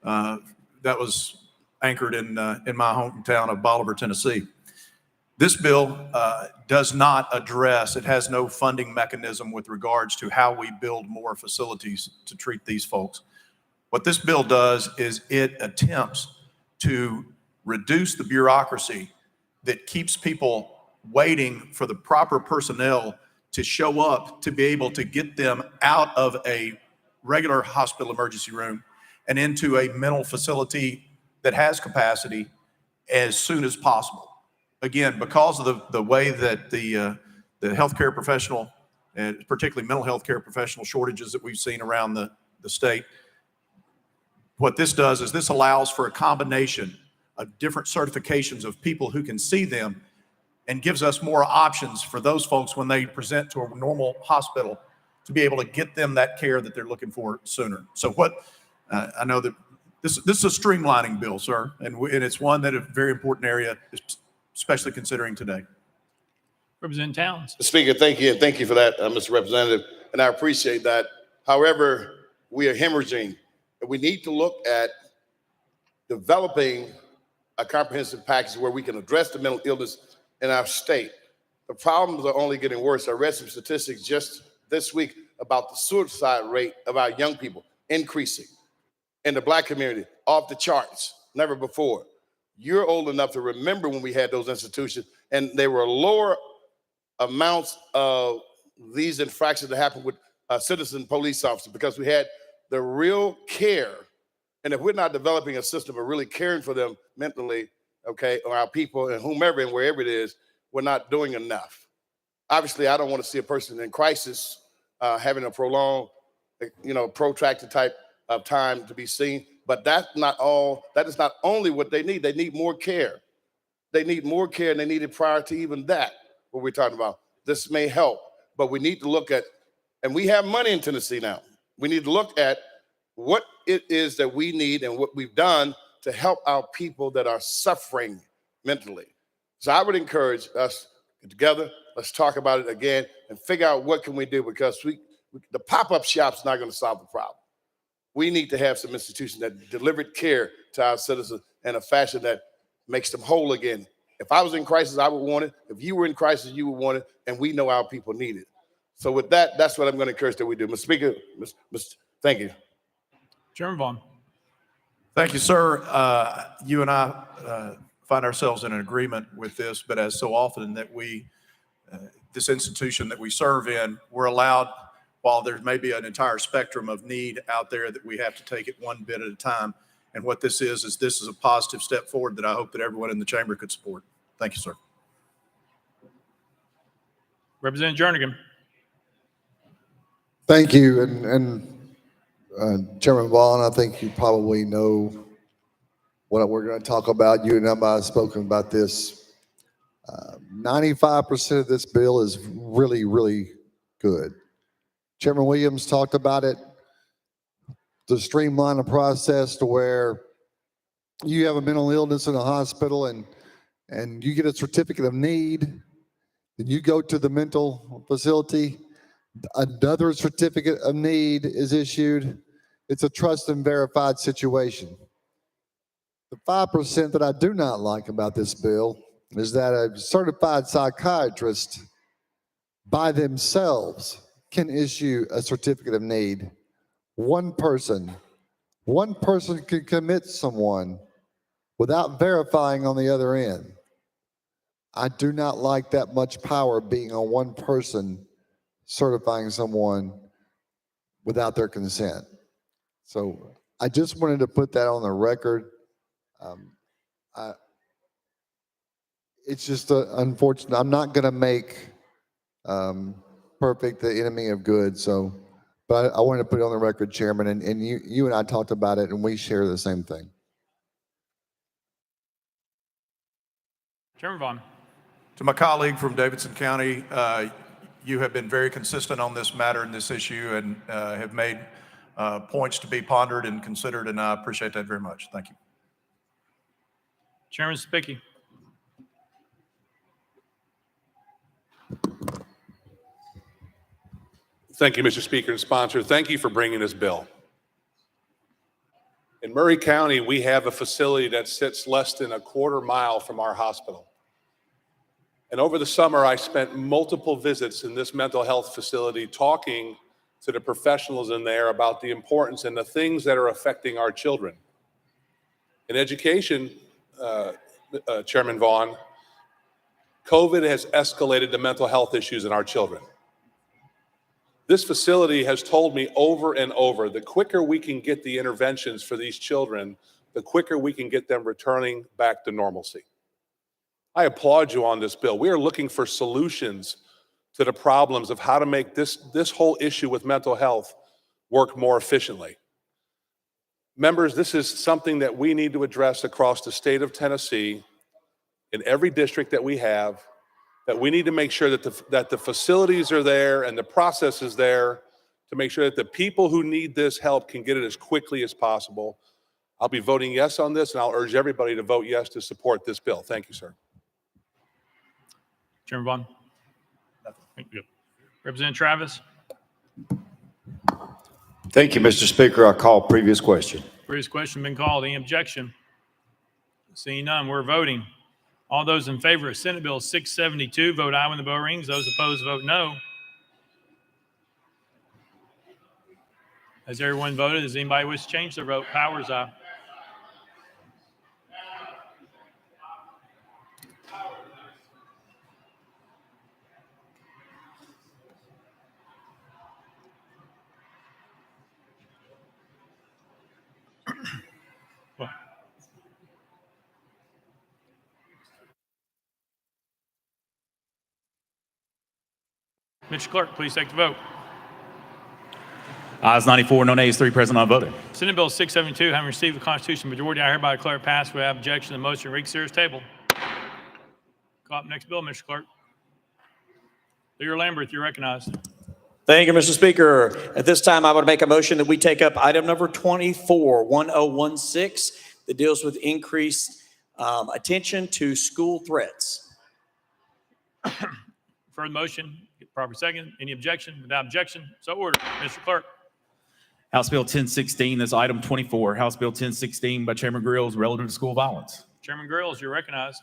That was anchored in my hometown of Bolivar, Tennessee. This bill does not address, it has no funding mechanism with regards to how we build more facilities to treat these folks. What this bill does is it attempts to reduce the bureaucracy that keeps people waiting for the proper personnel to show up to be able to get them out of a regular hospital emergency room and into a mental facility that has capacity as soon as possible. Again, because of the way that the healthcare professional, and particularly mental health care professional shortages that we've seen around the state, what this does is this allows for a combination of different certifications of people who can see them and gives us more options for those folks when they present to a normal hospital to be able to get them that care that they're looking for sooner. So I know that this is a streamlining bill, sir, and it's one that is a very important area, especially considering today. Representative Towns. Speaker, thank you, and thank you for that, Mr. Representative, and I appreciate that. However, we are hemorrhaging, and we need to look at developing a comprehensive package where we can address the mental illness in our state. The problems are only getting worse. I read some statistics just this week about the suicide rate of our young people increasing. In the Black community, off the charts, never before. You're old enough to remember when we had those institutions, and there were lower amounts of these infractions that happened with citizen police officers because we had the real care. And if we're not developing a system of really caring for them mentally, okay, or our people and whomever and wherever it is, we're not doing enough. Obviously, I don't want to see a person in crisis having a prolonged, protracted type of time to be seen. But that's not all. That is not only what they need. They need more care. They need more care, and they need it prior to even that. What we're talking about. This may help, but we need to look at, and we have money in Tennessee now. We need to look at what it is that we need and what we've done to help our people that are suffering mentally. So I would encourage us to get together, let's talk about it again and figure out what can we do, because the pop-up shop's not going to solve the problem. We need to have some institutions that deliver care to our citizens in a fashion that makes them whole again. If I was in crisis, I would want it. If you were in crisis, you would want it, and we know our people need it. So with that, that's what I'm going to encourage that we do. Mr. Speaker, thank you. Chairman Vaughn. Thank you, sir. You and I find ourselves in an agreement with this, but as so often that this institution that we serve in, we're allowed, while there may be an entire spectrum of need out there, that we have to take it one bit at a time. And what this is a positive step forward that I hope that everyone in the chamber could support. Thank you, sir. Representative Jernigan. Thank you. And Chairman Vaughn, I think you probably know what we're going to talk about. You and I have spoken about this. 95% of this bill is really, really good. Chairman Williams talked about it, to streamline the process to where you have a mental illness in a hospital and you get a certificate of need, then you go to the mental facility, another certificate of need is issued. It's a trust and verified situation. The 5% that I do not like about this bill is that a certified psychiatrist by themselves can issue a certificate of need. One person can commit someone without verifying on the other end. I do not like that much power being on one person certifying someone without their consent. So I just wanted to put that on the record. It's just unfortunate. I'm not going to make perfect the enemy of good. So, but I wanted to put it on the record, Chairman, and you and I talked about it, and we share the same thing. Chairman Vaughn. To my colleague from Davidson County, you have been very consistent on this matter and this issue and have made points to be pondered and considered, and I appreciate that very much. Thank you. Chairman Spicky. Thank you, Mr. Speaker and sponsor. Thank you for bringing this bill. In Murray County, we have a facility that sits less than a quarter mile from our hospital. And over the summer, I spent multiple visits in this mental health facility talking to the professionals in there about the importance and the things that are affecting our children. In education, Chairman Vaughn, COVID has escalated the mental health issues in our children. This facility has told me over and over, the quicker we can get the interventions for these children, the quicker we can get them returning back to normalcy. I applaud you on this bill. We are looking for solutions to the problems of how to make this whole issue with mental health work more efficiently. Members, this is something that we need to address across the state of Tennessee in every district that we have, that we need to make sure that the facilities are there and the process is there to make sure that the people who need this help can get it as quickly as possible. I'll be voting yes on this, and I'll urge everybody to vote yes to support this bill. Thank you, sir. Chairman Vaughn. Thank you. Representative Travis. Thank you, Mr. Speaker. I call previous question. Previous question been called. Any objection? Seeing none, we're voting. All those in favor of Senate Bill 672, vote aye when the bell rings. Those opposed, vote no. Has everyone voted? Does anybody wish to change their vote? Powers aye. Mr. Clerk, please take the vote. Ayes 94, no nays, 3 present, not voting. Senate Bill 672, having received the Constitution majority, I hereby declare it passed without objection. The motion reconsider is tabled. Call up next bill, Mr. Clerk. Leader Lambert, you're recognized. Thank you, Mr. Speaker. At this time, I would make a motion that we take up item number 24, 1016, that deals with increased attention to school threats. Further motion, get the proper second. Any objection? Without objection, so ordered. Mr. Clerk. House Bill 1016, that's item 24. House Bill 1016 by Chairman Grills relative to school violence. Chairman Grills, you're recognized.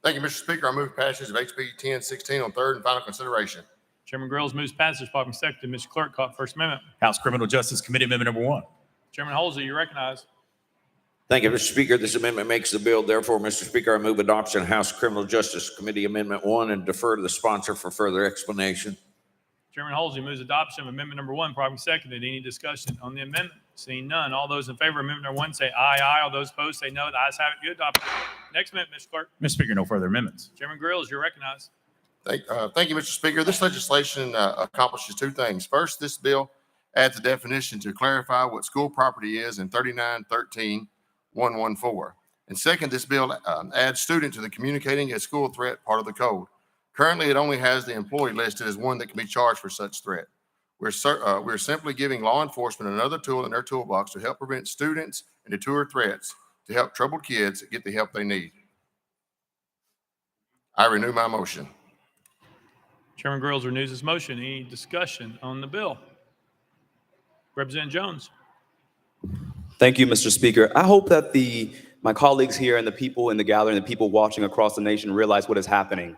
Thank you, Mr. Speaker. I move passage of HB 1016 on third and final consideration. Chairman Grills moves passage. Properly seconded. Mr. Clerk, call for First Amendment. House Criminal Justice Committee Amendment number 1. Chairman Halsey, you're recognized. Thank you, Mr. Speaker. This amendment makes the bill. Therefore, Mr. Speaker, I move adoption of House Criminal Justice Committee Amendment 1 and defer to the sponsor for further explanation. Chairman Halsey moves adoption of amendment number 1. Properly seconded. Any discussion on the amendment? Seeing none. All those in favor of amendment number 1 say aye, aye. All those opposed say no. The ayes have it. Good. Adopted. Next amendment, Mr. Clerk. Mr. Speaker, no further amendments. Chairman Grills, you're recognized. Thank you, Mr. Speaker. This legislation accomplishes two things. First, this bill adds a definition to clarify what school property is in 3913-114. And second, this bill adds student to the communicating a school threat part of the code. Currently, it only has the employee listed as one that can be charged for such threat. We're simply giving law enforcement another tool in their toolbox to help prevent students and deter threats to help troubled kids get the help they need. I renew my motion. Chairman Grills renews his motion. Any discussion on the bill? Representative Jones. Thank you, Mr. Speaker. I hope that my colleagues here and the people in the gathering, the people watching across the nation realize what is happening.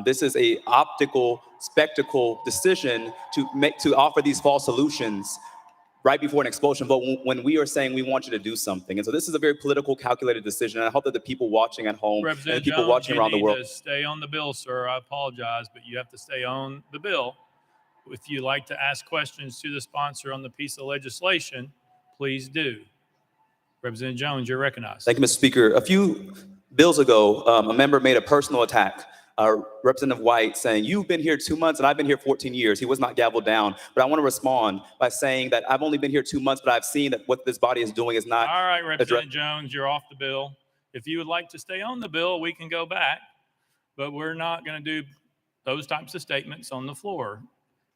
This is a optical spectacle decision to offer these false solutions right before an expulsion vote when we are saying we want you to do something. And so this is a very political, calculated decision. And I hope that the people watching at home and the Representative people Jones, watching you around the need world. to stay on the bill, sir. I apologize, but you have to stay on the bill. If you like to ask questions to the sponsor on the piece of legislation, please do. Representative Jones, you're recognized. Thank you, Mr. Speaker. A few bills ago, a member made a personal attack. Representative White saying, you've been here 2 months and I've been here 14 years. He was not gavelled down. But I want to respond by saying that I've only been here 2 months, but I've seen that what this body is doing is not. All right, Representative Jones, you're off the bill. If you would like to stay on the bill, we can go back. But we're not going to do those types of statements on the floor.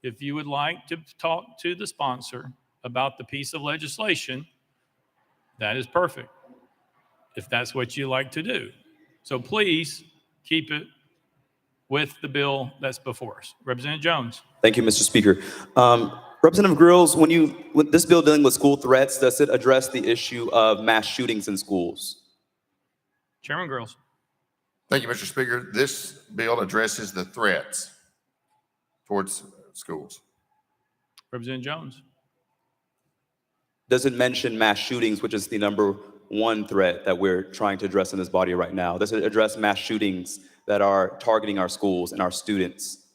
If you would like to talk to the sponsor about the piece of legislation, that is perfect, if that's what you like to do. So please keep it with the bill that's before us. Representative Jones. Thank you, Mr. Speaker. Representative Grills, when this bill dealing with school threats, does it address the issue of mass shootings in schools? Chairman Grills. Thank you, Mr. Speaker. This bill addresses the threats towards schools. Representative Jones. Does it mention mass shootings, which is the #1 threat that we're trying to address in this body right now? Does it address mass shootings that are targeting our schools and our students?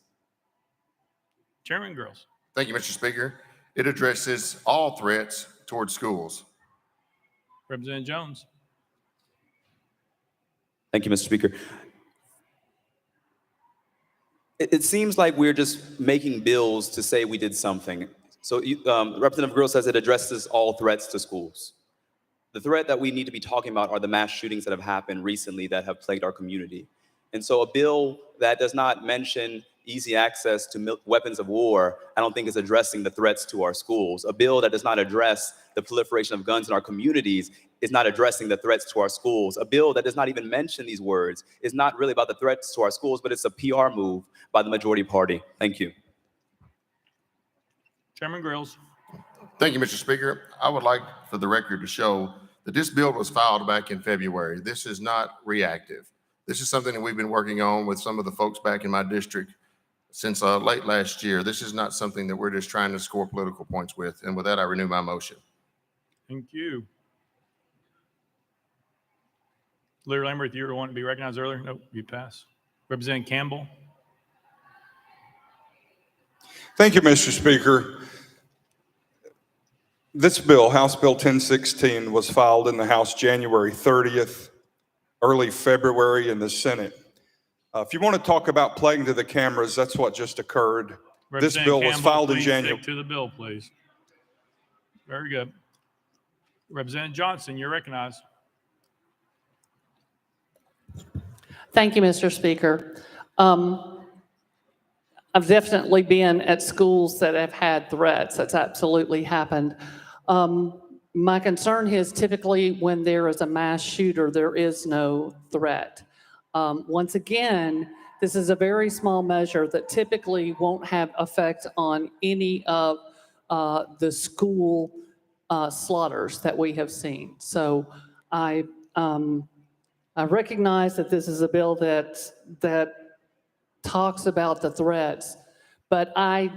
Chairman Grills. Thank you, Mr. Speaker. It addresses all threats towards schools. Representative Jones. Thank you, Mr. Speaker. It seems like we're just making bills to say we did something. So Representative Grills says it addresses all threats to schools. The threat that we need to be talking about are the mass shootings that have happened recently that have plagued our community. And so a bill that does not mention easy access to weapons of war, I don't think is addressing the threats to our schools. A bill that does not address the proliferation of guns in our communities is not addressing the threats to our schools. A bill that does not even mention these words is not really about the threats to our schools, but it's a PR move by the majority party. Thank you. Chairman Grills. Thank you, Mr. Speaker. I would like for the record to show that this bill was filed back in February. This is not reactive. This is something that we've been working on with some of the folks back in my district since late last year. This is not something that we're just trying to score political points with. And with that, I renew my motion. Thank you. Leader Lambert, you were wanting to be recognized earlier? Nope, you pass. Representative Campbell. Thank you, Mr. Speaker. This bill, House Bill 1016, was filed in the House January 30th, early February in the Senate. If you want to talk about playing to the cameras, that's what just occurred. This bill was filed in January. Stick to the bill, please. Very good. Representative Johnson, you're recognized. Thank you, Mr. Speaker. I've definitely been at schools that have had threats. That's absolutely happened. My concern is typically when there is a mass shooter, there is no threat. Once again, this is a very small measure that typically won't have effect on any of the school slaughters that we have seen. So I recognize that this is a bill that talks about the threats, but I'm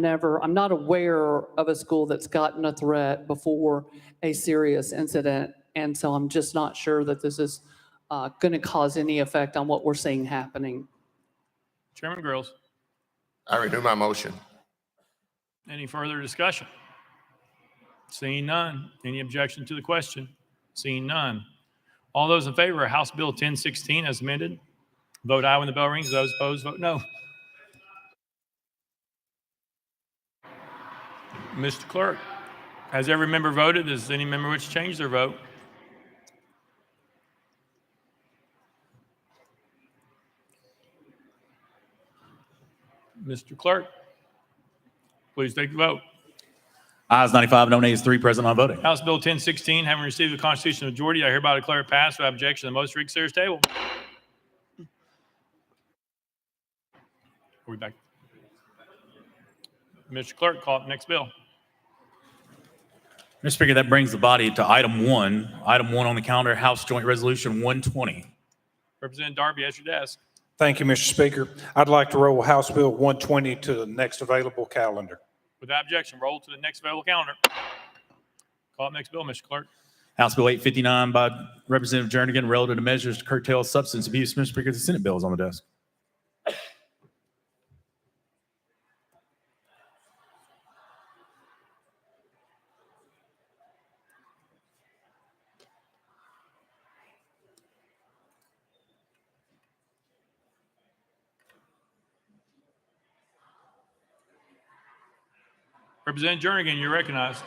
not aware of a school that's gotten a threat before a serious incident. And so I'm just not sure that this is going to cause any effect on what we're seeing happening. Chairman Grills. I renew my motion. Any further discussion? Seeing none. Any objection to the question? Seeing none. All those in favor of House Bill 1016 as amended, vote aye when the bell rings. Those opposed, vote no. Mr. Clerk, has every member voted? Does any member wish to change their vote? Mr. Clerk, please take the vote. Ayes 95, no nays 3, present not voting. House Bill 1016, having received the constitutional majority, I hereby declare it passed without objection. The motion reconsiders table. Are we back? Mr. Clerk, call up next bill. Mr. Speaker, that brings the body to item 1. Item 1 on the calendar, House Joint Resolution 120. Representative Darby, at your desk. Thank you, Mr. Speaker. I'd like to roll House Bill 120 to the next available calendar. Without objection, roll to the next available calendar. Call up next bill, Mr. Clerk. House Bill 859 by Representative Jernigan, relative to measures to curtail substance abuse. Mr. Speaker, the Senate bill is on the desk. Representative Jernigan, you're recognized.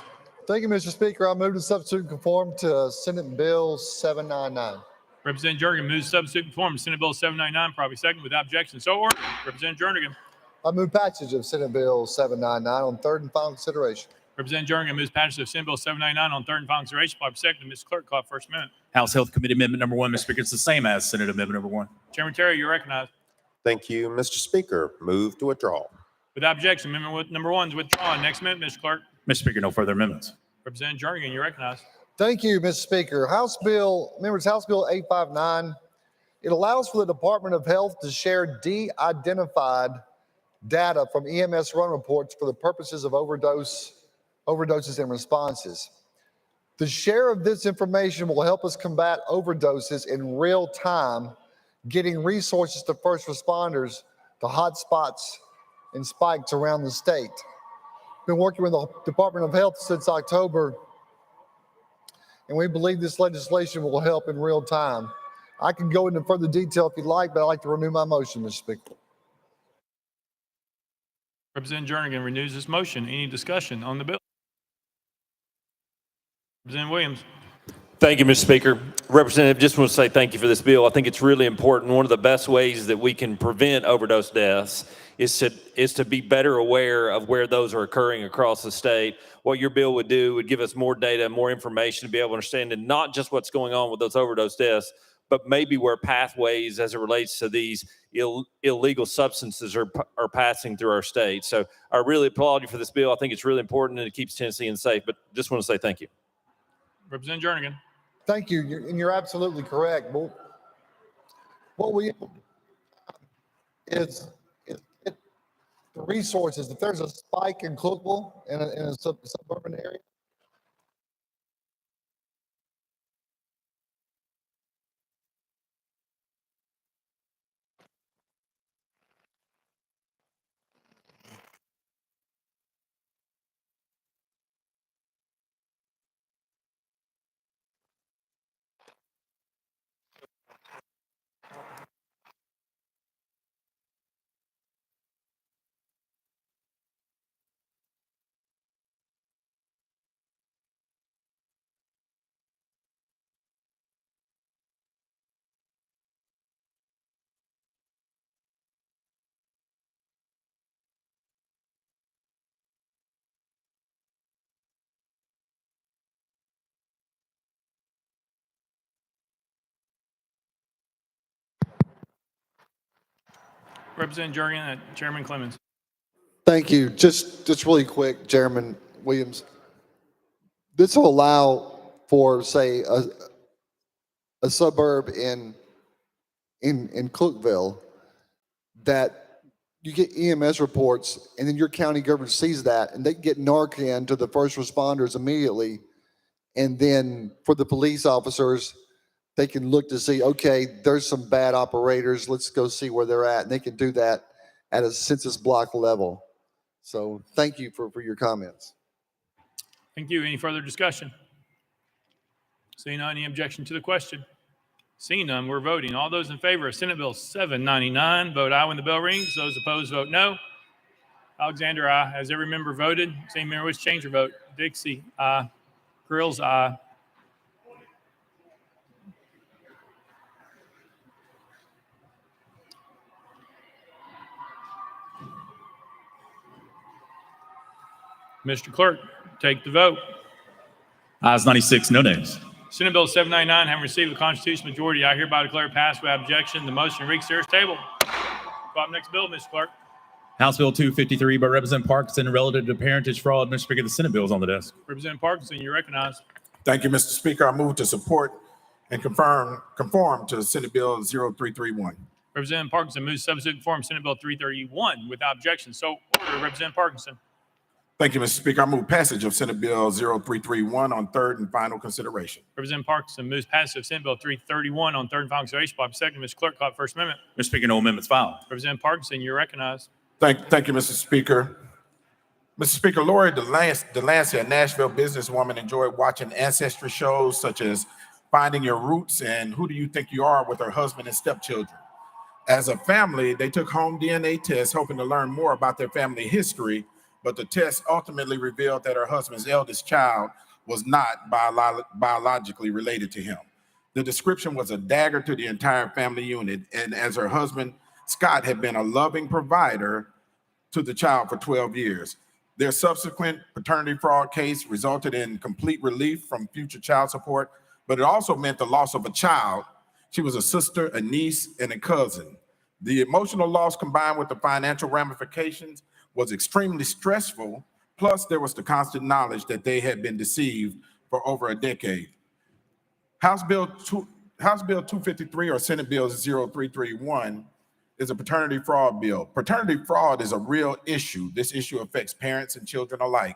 Thank you, Mr. Speaker. I move to substitute and conform to Senate Bill 799. Representative Jernigan moves to substitute and conform to Senate Bill 799, probably second without objection. So ordered. Representative Jernigan. I move passage of Senate Bill 799 on third and final consideration. Representative Jernigan moves passage of Senate Bill 799 on third and final consideration, probably second. Mr. Clerk, call first amendment. House Health Committee Amendment number 1, Mr. Speaker, it's the same as Senate Amendment number 1. Chairman Terry, you're recognized. Thank you, Mr. Speaker. Move to withdraw. Without objection, amendment number 1 is withdrawn. Next amendment, Mr. Clerk. Mr. Speaker, no further amendments. Representative Jernigan, you're recognized. Thank you, Mr. Speaker. House Bill 859. It allows for the Department of Health to share de-identified data from EMS run reports for the purposes of overdoses and responses. The share of this information will help us combat overdoses in real time, getting resources to first responders to hotspots and spikes around the state. Been working with the Department of Health since October, and we believe this legislation will help in real time. I can go into further detail if you'd like, but I'd like to renew my motion, Mr. Speaker. Representative Jernigan renews this motion. Any discussion on the bill? Representative Williams. Thank you, Mr. Speaker. Representative, just want to say thank you for this bill. I think it's really important. One of the best ways that we can prevent overdose deaths is to be better aware of where those are occurring across the state. What your bill would do would give us more data, more information to be able to understand, and not just what's going on with those overdose deaths, but maybe where pathways as it relates to these illegal substances are passing through our state. So I really applaud you for this bill. I think it's really important and it keeps Tennesseans safe, but just want to say thank you. Representative Jernigan. Thank you, and you're absolutely correct. What we is the resources. If there's a spike in Cookville in a suburban area, Representative Jernigan, Chairman Clemens. thank you. Just really quick, Chairman Williams. This will allow for, say, a suburb in Cookville that you get EMS reports, and then your county government sees that, and they get Narcan to the first responders immediately. And then for the police officers, they can look to see, okay, there's some bad operators. Let's go see where they're at. And they can do that at a census block level. So thank you for your comments. Thank you. Any further discussion? Seeing none, any objection to the question? Seeing none, we're voting. All those in favor of Senate Bill 799, vote aye when the bell rings. Those opposed, vote no. Alexander, aye. Has every member voted? Same member wish to change your vote. Dixie, aye. Grills, aye. Mr. Clerk, take the vote. Ayes 96, no nays. Senate Bill 799, having received the constitutional majority, I hereby declare passed without objection. The motion reeks to table. Call up next bill, Mr. Clerk. House Bill 253 by Representative Parkinson, relative to parentage fraud. Mr. Speaker, the Senate bill is on the desk. Representative Parkinson, you're recognized. Thank you, Mr. Speaker. I move to support and conform to Senate Bill 0331. Representative Parkinson moves substitute form Senate Bill 331 without objection. So ordered. Representative Parkinson. Thank you, Mr. Speaker. I move passage of Senate Bill 0331 on third and final consideration. Representative Parkinson moves passage of Senate Bill 331 on third and final consideration. Bob second. Mr. Clerk, call the First Amendment. Mr. Speaker, no amendments filed. Representative Parkinson, you're recognized. Thank you, Mr. Speaker. Mr. Speaker, Lori Delancey, a Nashville businesswoman, enjoyed watching ancestry shows such as Finding Your Roots and Who Do You Think You Are with her husband and stepchildren. As a family, they took home DNA tests hoping to learn more about their family history, but the test ultimately revealed that her husband's eldest child was not biologically related to him. The description was a dagger to the entire family unit, and as her husband, Scott, had been a loving provider to the child for 12 years. Their subsequent paternity fraud case resulted in complete relief from future child support, but it also meant the loss of a child. She was a sister, a niece, and a cousin. The emotional loss combined with the financial ramifications was extremely stressful. Plus, there was the constant knowledge that they had been deceived for over a decade. House Bill 253 or Senate Bill 0331 is a paternity fraud bill. Paternity fraud is a real issue. This issue affects parents and children alike.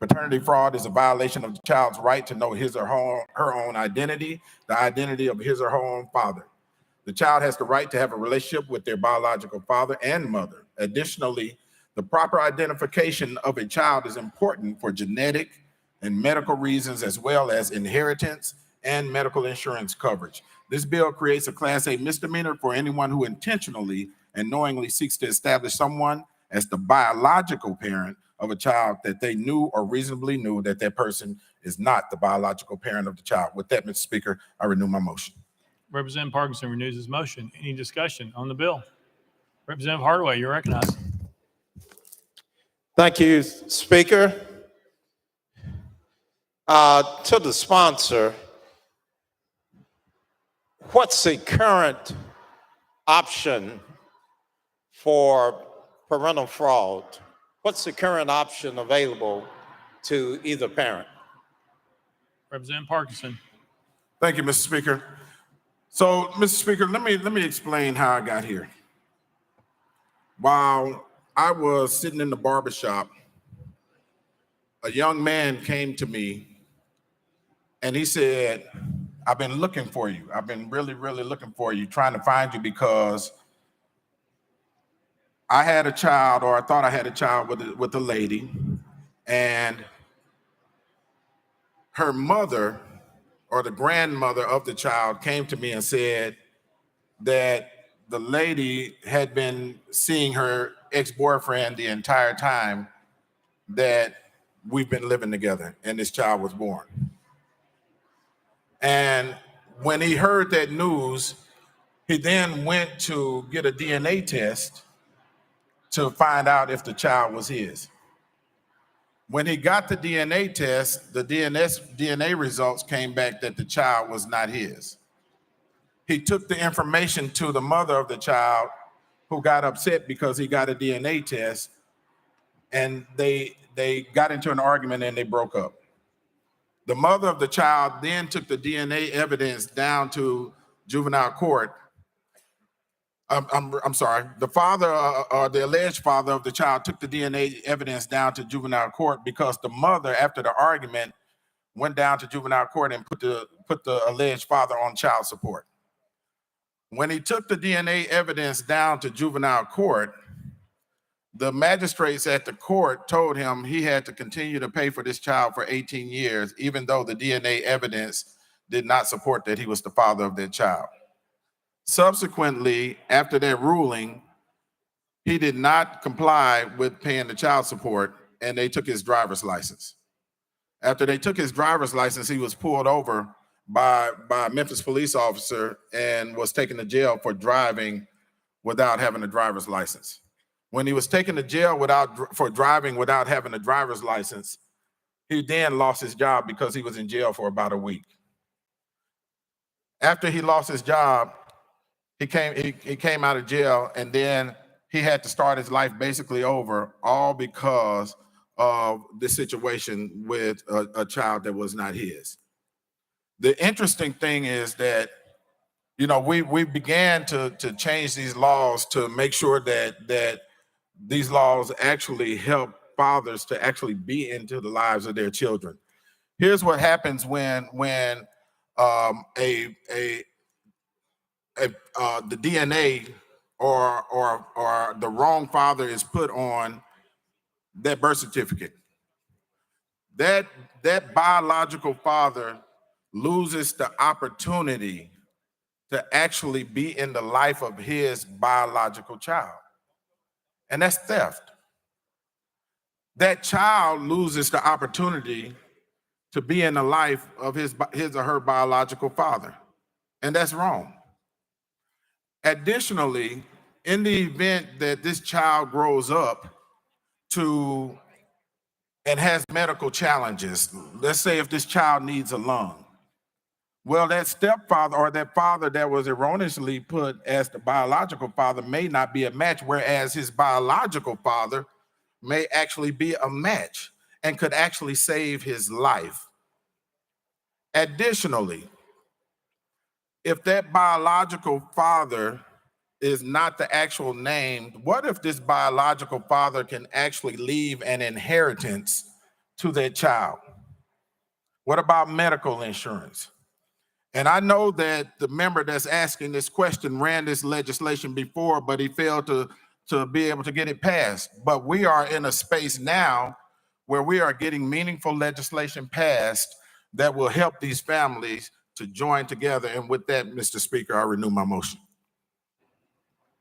Paternity fraud is a violation of the child's right to know his or her own identity, the identity of his or her own father. The child has the right to have a relationship with their biological father and mother. Additionally, the proper identification of a child is important for genetic and medical reasons, as well as inheritance and medical insurance coverage. This bill creates a Class A misdemeanor for anyone who intentionally and knowingly seeks to establish someone as the biological parent of a child that they knew or reasonably knew that that person is not the biological parent of the child. With that, Mr. Speaker, I renew my motion. Representative Parkinson renews his motion. Any discussion on the bill? Representative Hardaway, you're recognized. Thank you, Speaker. To the sponsor, what's the current option for parental fraud? What's the current option available to either parent? Representative Parkinson. Thank you, Mr. Speaker. So, Mr. Speaker, let me explain how I got here. While I was sitting in the barbershop, a young man came to me and he said, I've been looking for you. I've been really, really looking for you, trying to find you because I had a child, or I thought I had a child with a lady, and her mother or the grandmother of the child came to me and said that the lady had been seeing her ex-boyfriend the entire time that we've been living together and this child was born. And when he heard that news, he then went to get a DNA test to find out if the child was his. When he got the DNA test, the DNA results came back that the child was not his. He took the information to the mother of the child, who got upset because he got a DNA test, and they got into an argument and they broke up. The mother of the child then took the DNA evidence down to juvenile court. I'm sorry. The father, or the alleged father of the child, took the DNA evidence down to juvenile court because the mother, after the argument, went down to juvenile court and put the alleged father on child support. When he took the DNA evidence down to juvenile court, the magistrates at the court told him he had to continue to pay for this child for 18 years, even though the DNA evidence did not support that he was the father of that child. Subsequently, after that ruling, he did not comply with paying the child support, and they took his driver's license. After they took his driver's license, he was pulled over by a Memphis police officer and was taken to jail for driving without having a driver's license. When he was taken to jail for driving without having a driver's license, he then lost his job because he was in jail for about a week. After he lost his job, he came out of jail, and then he had to start his life basically over, all because of this situation with a child that was not his. The interesting thing is that, you know, we began to change these laws to make sure that these laws actually help fathers to actually be into the lives of their children. Here's what happens when the DNA or the wrong father is put on that birth certificate. That biological father loses the opportunity to actually be in the life of his biological child. And that's theft. That child loses the opportunity to be in the life of his or her biological father. And that's wrong. Additionally, in the event that this child grows up and has medical challenges, let's say if this child needs a lung, well, that stepfather or that father that was erroneously put as the biological father may not be a match, whereas his biological father may actually be a match and could actually save his life. Additionally, if that biological father is not the actual name, what if this biological father can actually leave an inheritance to their child? What about medical insurance? And I know that the member that's asking this question ran this legislation before, but he failed to be able to get it passed. But we are in a space now where we are getting meaningful legislation passed that will help these families to join together. And with that, Mr. Speaker, I renew my motion.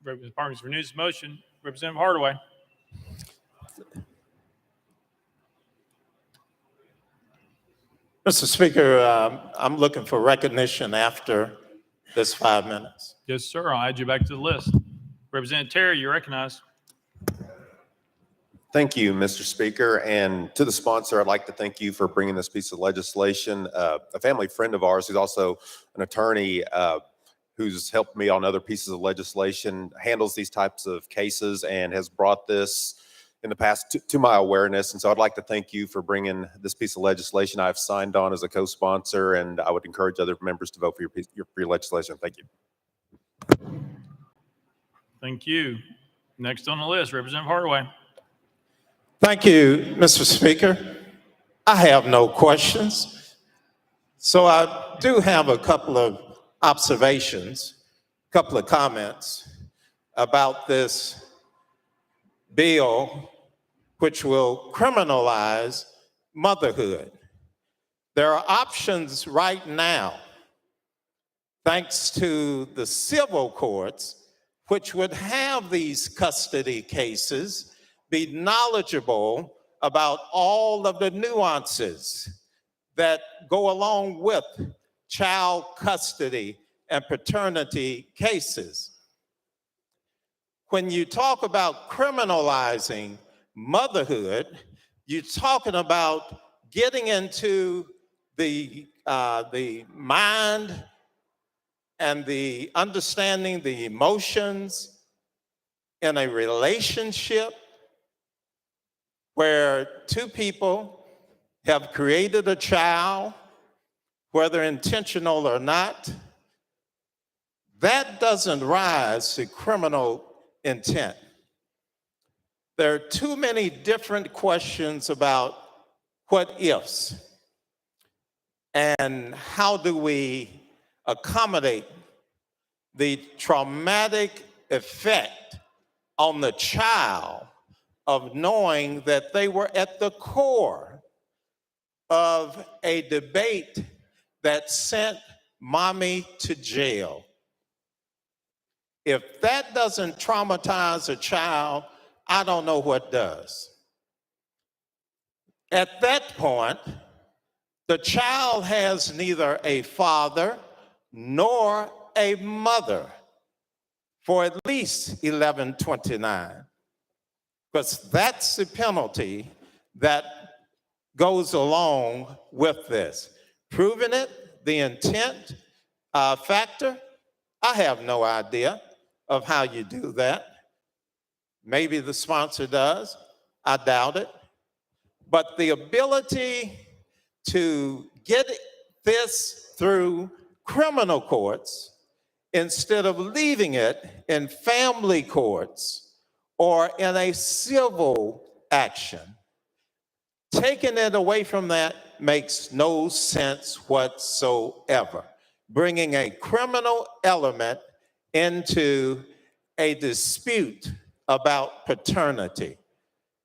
Representative Parkins renews his motion. Representative Hardaway. Mr. Speaker, I'm looking for recognition after this 5 minutes. Yes, sir. I'll add you back to the list. Representative Terry, you're recognized. Thank you, Mr. Speaker. And to the sponsor, I'd like to thank you for bringing this piece of legislation. A family friend of ours who's also an attorney who's helped me on other pieces of legislation, handles these types of cases and has brought this in the past to my awareness. And so I'd like to thank you for bringing this piece of legislation. I've signed on as a co-sponsor, and I would encourage other members to vote for your legislation. Thank you. Thank you. Next on the list, Representative Hardaway. Thank you, Mr. Speaker. I have no questions. So I do have a couple of observations, a couple of comments about this bill, which will criminalize motherhood. There are options right now, thanks to the civil courts, which would have these custody cases, be knowledgeable about all of the nuances that go along with child custody and paternity cases. When you talk about criminalizing motherhood, you're talking about getting into the mind and the understanding the emotions in a relationship where two people have created a child, whether intentional or not. That doesn't rise to criminal intent. There are too many different questions about what ifs and how do we accommodate the traumatic effect on the child of knowing that they were at the core of a debate that sent mommy to jail. If that doesn't traumatize a child, I don't know what does. At that point, the child has neither a father nor a mother for at least 1129, because that's the penalty that goes along with this. Proving it, the intent factor, I have no idea of how you do that. Maybe the sponsor does. I doubt it. But the ability to get this through criminal courts instead of leaving it in family courts or in a civil action. Taking it away from that makes no sense whatsoever. Bringing a criminal element into a dispute about paternity.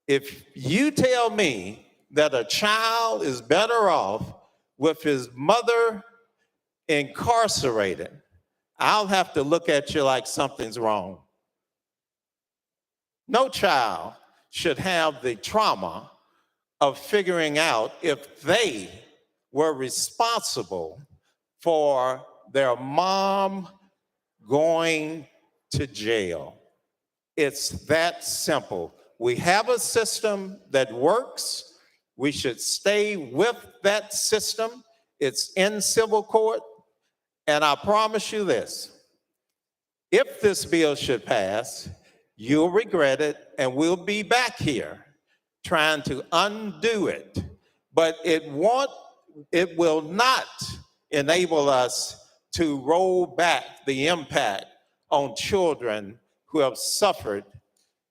If you tell me that a child is better off with his mother incarcerated, I'll have to look at you like something's wrong. No child should have the trauma of figuring out if they were responsible for their mom going to jail. It's that simple. We have a system that works. We should stay with that system. It's in civil court. And I promise you this, if this bill should pass, you'll regret it and we'll be back here trying to undo it. But it will not enable us to roll back the impact on children who have suffered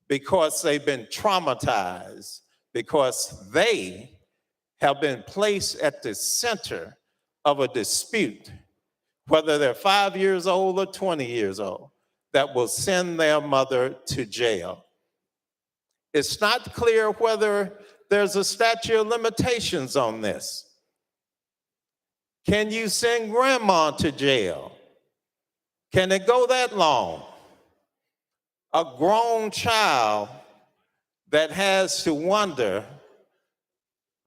because they've been traumatized, because they have been placed at the center of a dispute, whether they're 5 years old or 20 years old, that will send their mother to jail. It's not clear whether there's a statute of limitations on this. Can you send grandma to jail? Can it go that long? A grown child that has to wonder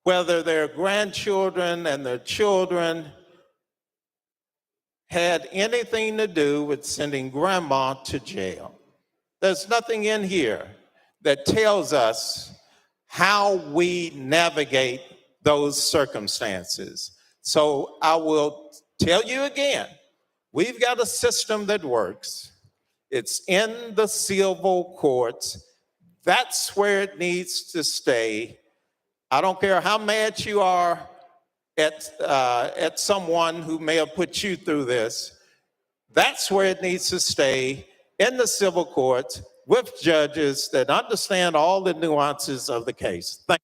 whether their grandchildren and their children had anything to do with sending grandma to jail. There's nothing in here that tells us how we navigate those circumstances. So I will tell you again, we've got a system that works. It's in the civil courts. That's where it needs to stay. I don't care how mad you are at someone who may have put you through this. That's where it needs to stay, in the civil courts with judges that understand all the nuances of the case. Thank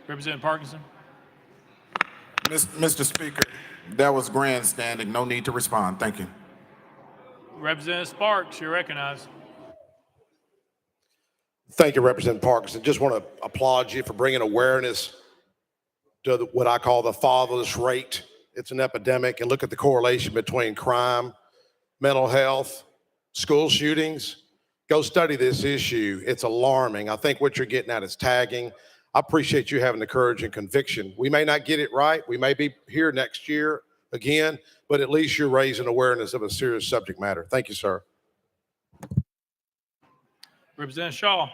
Representative Parkinson. Mr. Speaker, that was grandstanding. No need to respond. Thank you. Representative Sparks, you're recognized. Thank you, Representative Parkinson. Just want to applaud you for bringing awareness to what I call the fatherless rate. It's an epidemic, and look at the correlation between crime, mental health, school shootings. Go study this issue. It's alarming. I think what you're getting at is tagging. I appreciate you having the courage and conviction. We may not get it right. We may be here next year again, but at least you're raising awareness of a serious subject matter. Thank you, sir. Representative Shaw.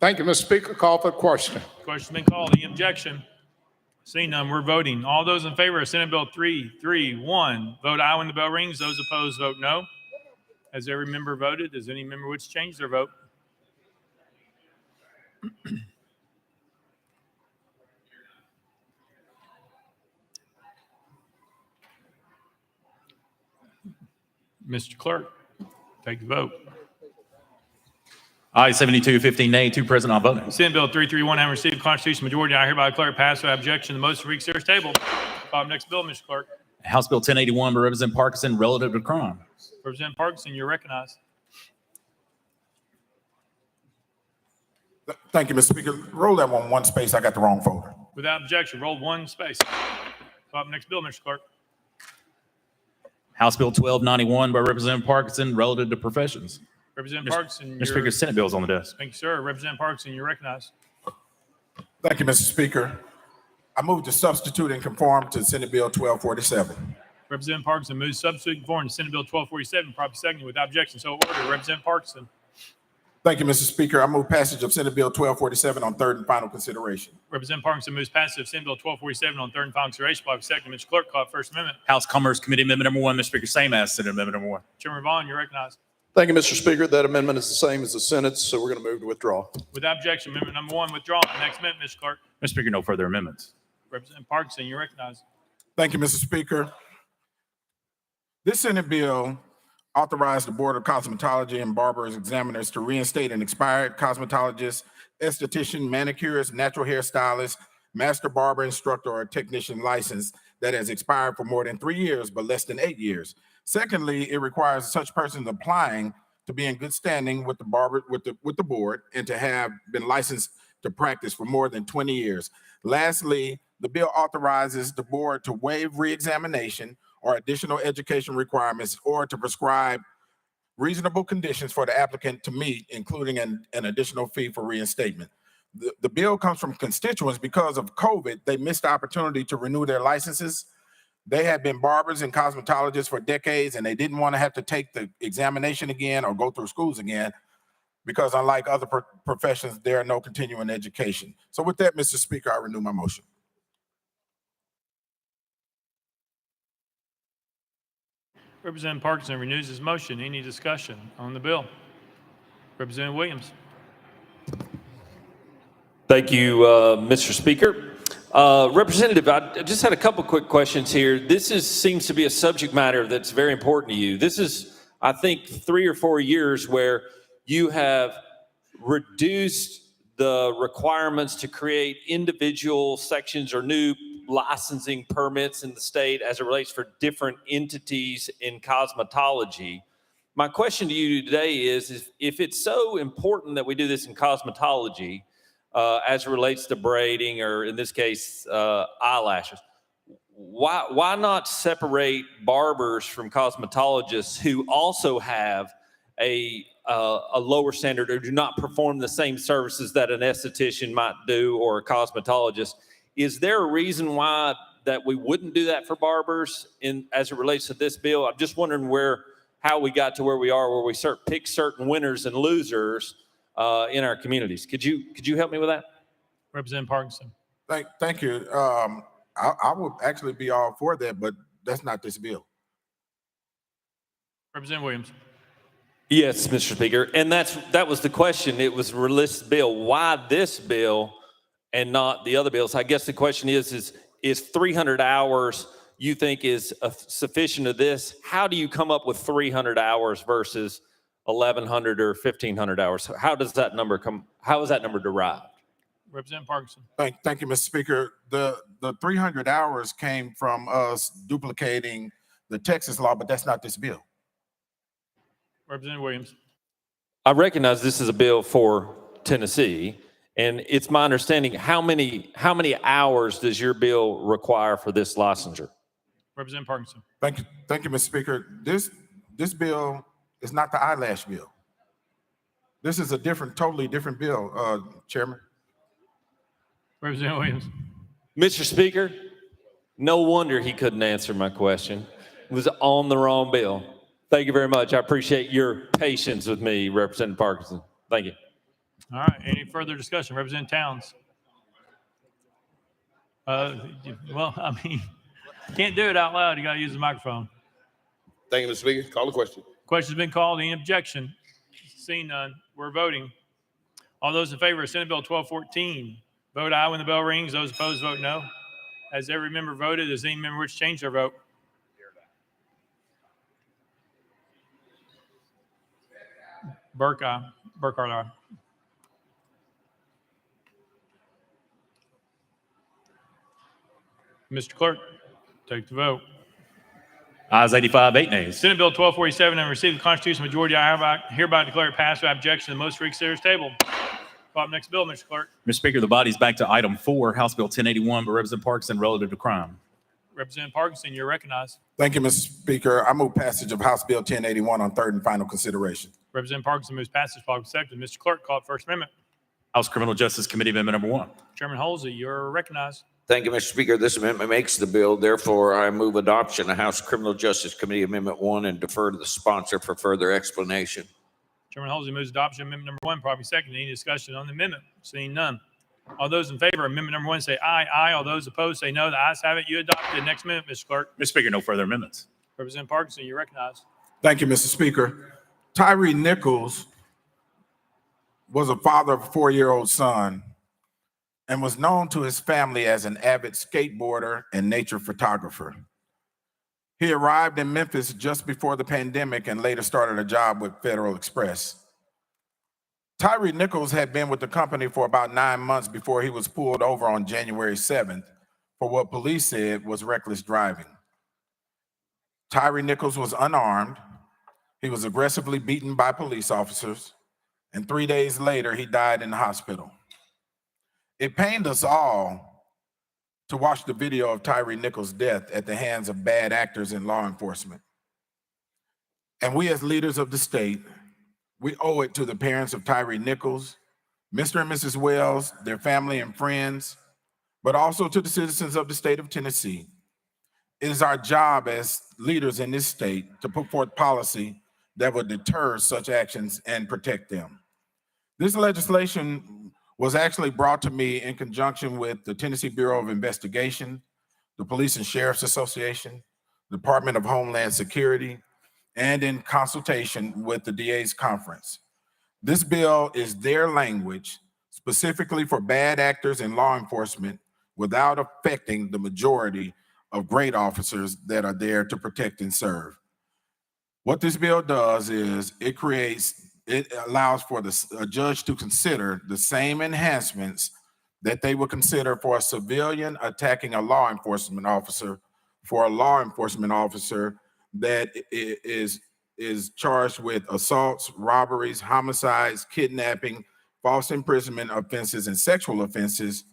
Thank you, Mr. Speaker. Call for the question. Question's been called. Any objection? Seeing none, we're voting. All those in favor of Senate Bill 331, vote aye when the bell rings. Those opposed, vote no. Has every member voted? Does any member wish to change their vote? Mr. Clerk, take the vote. Aye, 72, 15 nay, 2 present, not voting. Senate Bill 331 having received a constitutional majority, I hereby declare passed without objection. The motion to reconsider is tabled. Next bill, Mr. Clerk. House Bill 1081 by Representative Parkinson, relative to crime. Representative Parkinson, you're recognized. Thank you, Mr. Speaker. Roll that one space. I got the wrong folder. Without objection, roll one space. Next bill, Mr. Clerk. House Bill 1291 by Representative Parkinson, relative to professions. Representative Parkinson. Mr. Speaker, Senate bill's on the desk. Thank you, sir. Representative Parkinson, you're recognized. Thank you, Mr. Speaker. I move to substitute and conform to Senate Bill 1247. Representative Parkinson moves substitute and conform to Senate Bill 1247, properly seconded without objection. So ordered. Representative Parkinson. Thank you, Mr. Speaker. I move passage of Senate Bill 1247 on third and final consideration. Representative Parkinson moves passage of Senate Bill 1247 on third and final consideration. Properly seconded. Mr. Clerk, call First Amendment. House Commerce Committee Amendment number 1, Mr. Speaker, same as Senate Amendment number 1. Chairman Vaughn, you're recognized. Thank you, Mr. Speaker. That amendment is the same as the Senate's, so we're going to move to withdraw. Without objection, amendment number 1 withdrawn. Next amendment, Mr. Clerk. Mr. Speaker, no further amendments. Representative Parkinson, you recognize. Thank you, Mr. Speaker. This Senate bill authorized the Board of Cosmetology and Barbers Examiners to reinstate an expired cosmetologist, esthetician, manicurist, natural hair stylist, master barber instructor, or technician license that has expired for more than 3 years but less than 8 years. Secondly, it requires such persons applying to be in good standing with the board and to have been licensed to practice for more than 20 years. Lastly, the bill authorizes the board to waive reexamination or additional education requirements or to prescribe reasonable conditions for the applicant to meet, including an additional fee for reinstatement. The bill comes from constituents because of COVID. They missed the opportunity to renew their licenses. They had been barbers and cosmetologists for decades, and they didn't want to have to take the examination again or go through schools again because unlike other professions, there are no continuing education. So with that, Mr. Speaker, I renew my motion. Representative Parkinson renews his motion. Any discussion on the bill? Representative Williams. Thank you, Mr. Speaker. Representative, I just had a couple quick questions here. This seems to be a subject matter that's very important to you. This is, I think, 3 or 4 years where you have reduced the requirements to create individual sections or new licensing permits in the state as it relates for different entities in cosmetology. My question to you today is if it's so important that we do this in cosmetology, as it relates to braiding, or in this case, eyelashes, why not separate barbers from cosmetologists who also have a lower standard or do not perform the same services that an esthetician might do or a cosmetologist? Is there a reason why that we wouldn't do that for barbers as it relates to this bill? I'm just wondering how we got to where we are, where we pick certain winners and losers in our communities. Could you help me with that? Representative Parkinson. Thank you. I would actually be all for that, but that's not this bill. Representative Williams. Yes, Mr. Speaker. And that was the question. It was a this bill. Why this bill and not the other bills? I guess the question is 300 hours you think is sufficient of this? How do you come up with 300 hours versus 1,100 or 1,500 hours? How is that number derived? Representative Parkinson. Thank you, Mr. Speaker. The 300 hours came from us duplicating the Texas law, but that's not this bill. Representative Williams. I recognize this is a bill for Tennessee, and it's my understanding, how many hours does your bill require for this licensure? Representative Parkinson. Thank you, Mr. Speaker. This bill is not the eyelash bill. This is a totally different bill, Chairman. Representative Williams. Mr. Speaker, no wonder he couldn't answer my question. It was on the wrong bill. Thank you very much. I appreciate your patience with me, Representative Parkinson. Thank you. All right. Any further discussion? Representative Towns. Well, I mean, can't do it out loud. You got to use the microphone. Thank you, Mr. Speaker. Call the question. Question's been called. Any objection? Seeing none, we're voting. All those in favor of Senate Bill 1214, vote aye when the bell rings. Those opposed, vote no. Has every member voted? Does any member wish to change their vote? Burkhart, aye. Mr. Clerk, take the vote. Ayes 85, 8 nays. Senate Bill 1247 and received the constitutional majority. I hereby declare it passed without objection. The motion reconsiders table. Call up next bill, Mr. Clerk. Mr. Speaker, the body's back to item 4, House Bill 1081, by Representative Parkinson, relative to crime. Representative Parkinson, you're recognized. Thank you, Mr. Speaker. I move passage of House Bill 1081 on third and final consideration. Representative Parkinson moves passage. Following second. Mr. Clerk, call up First Amendment. House Criminal Justice Committee Amendment number 1. Chairman Halsey, you're recognized. Thank you, Mr. Speaker. This amendment makes the bill. Therefore, I move adoption of House Criminal Justice Committee Amendment 1 and defer to the sponsor for further explanation. Chairman Halsey moves adoption of Amendment number 1. Probably second. Any discussion on the amendment? Seeing none. All those in favor of Amendment number 1 say aye. Aye. All those opposed say no. The ayes have it. You adopted. Next amendment, Mr. Clerk. Mr. Speaker, no further amendments. Representative Parkinson, you're recognized. Thank you, Mr. Speaker. Tyree Nichols was a father of a 4-year-old son and was known to his family as an avid skateboarder and nature photographer. He arrived in Memphis just before the pandemic and later started a job with Federal Express. Tyree Nichols had been with the company for about 9 months before he was pulled over on January 7th for what police said was reckless driving. Tyree Nichols was unarmed. He was aggressively beaten by police officers, and 3 days later, he died in the hospital. It pained us all to watch the video of Tyree Nichols' death at the hands of bad actors in law enforcement. And we as leaders of the state, we owe it to the parents of Tyree Nichols, Mr. and Mrs. Wells, their family and friends, but also to the citizens of the state of Tennessee. It is our job as leaders in this state to put forth policy that will deter such actions and protect them. This legislation was actually brought to me in conjunction with the Tennessee Bureau of Investigation, the Police and Sheriff's Association, the Department of Homeland Security, and in consultation with the DA's conference. This bill is their language specifically for bad actors in law enforcement without affecting the majority of great officers that are there to protect and serve. What this bill does is it allows for a judge to consider the same enhancements that they would consider for a civilian attacking a law enforcement officer, for a law enforcement officer that is charged with assaults, robberies, homicides, kidnapping, false imprisonment offenses, and sexual offenses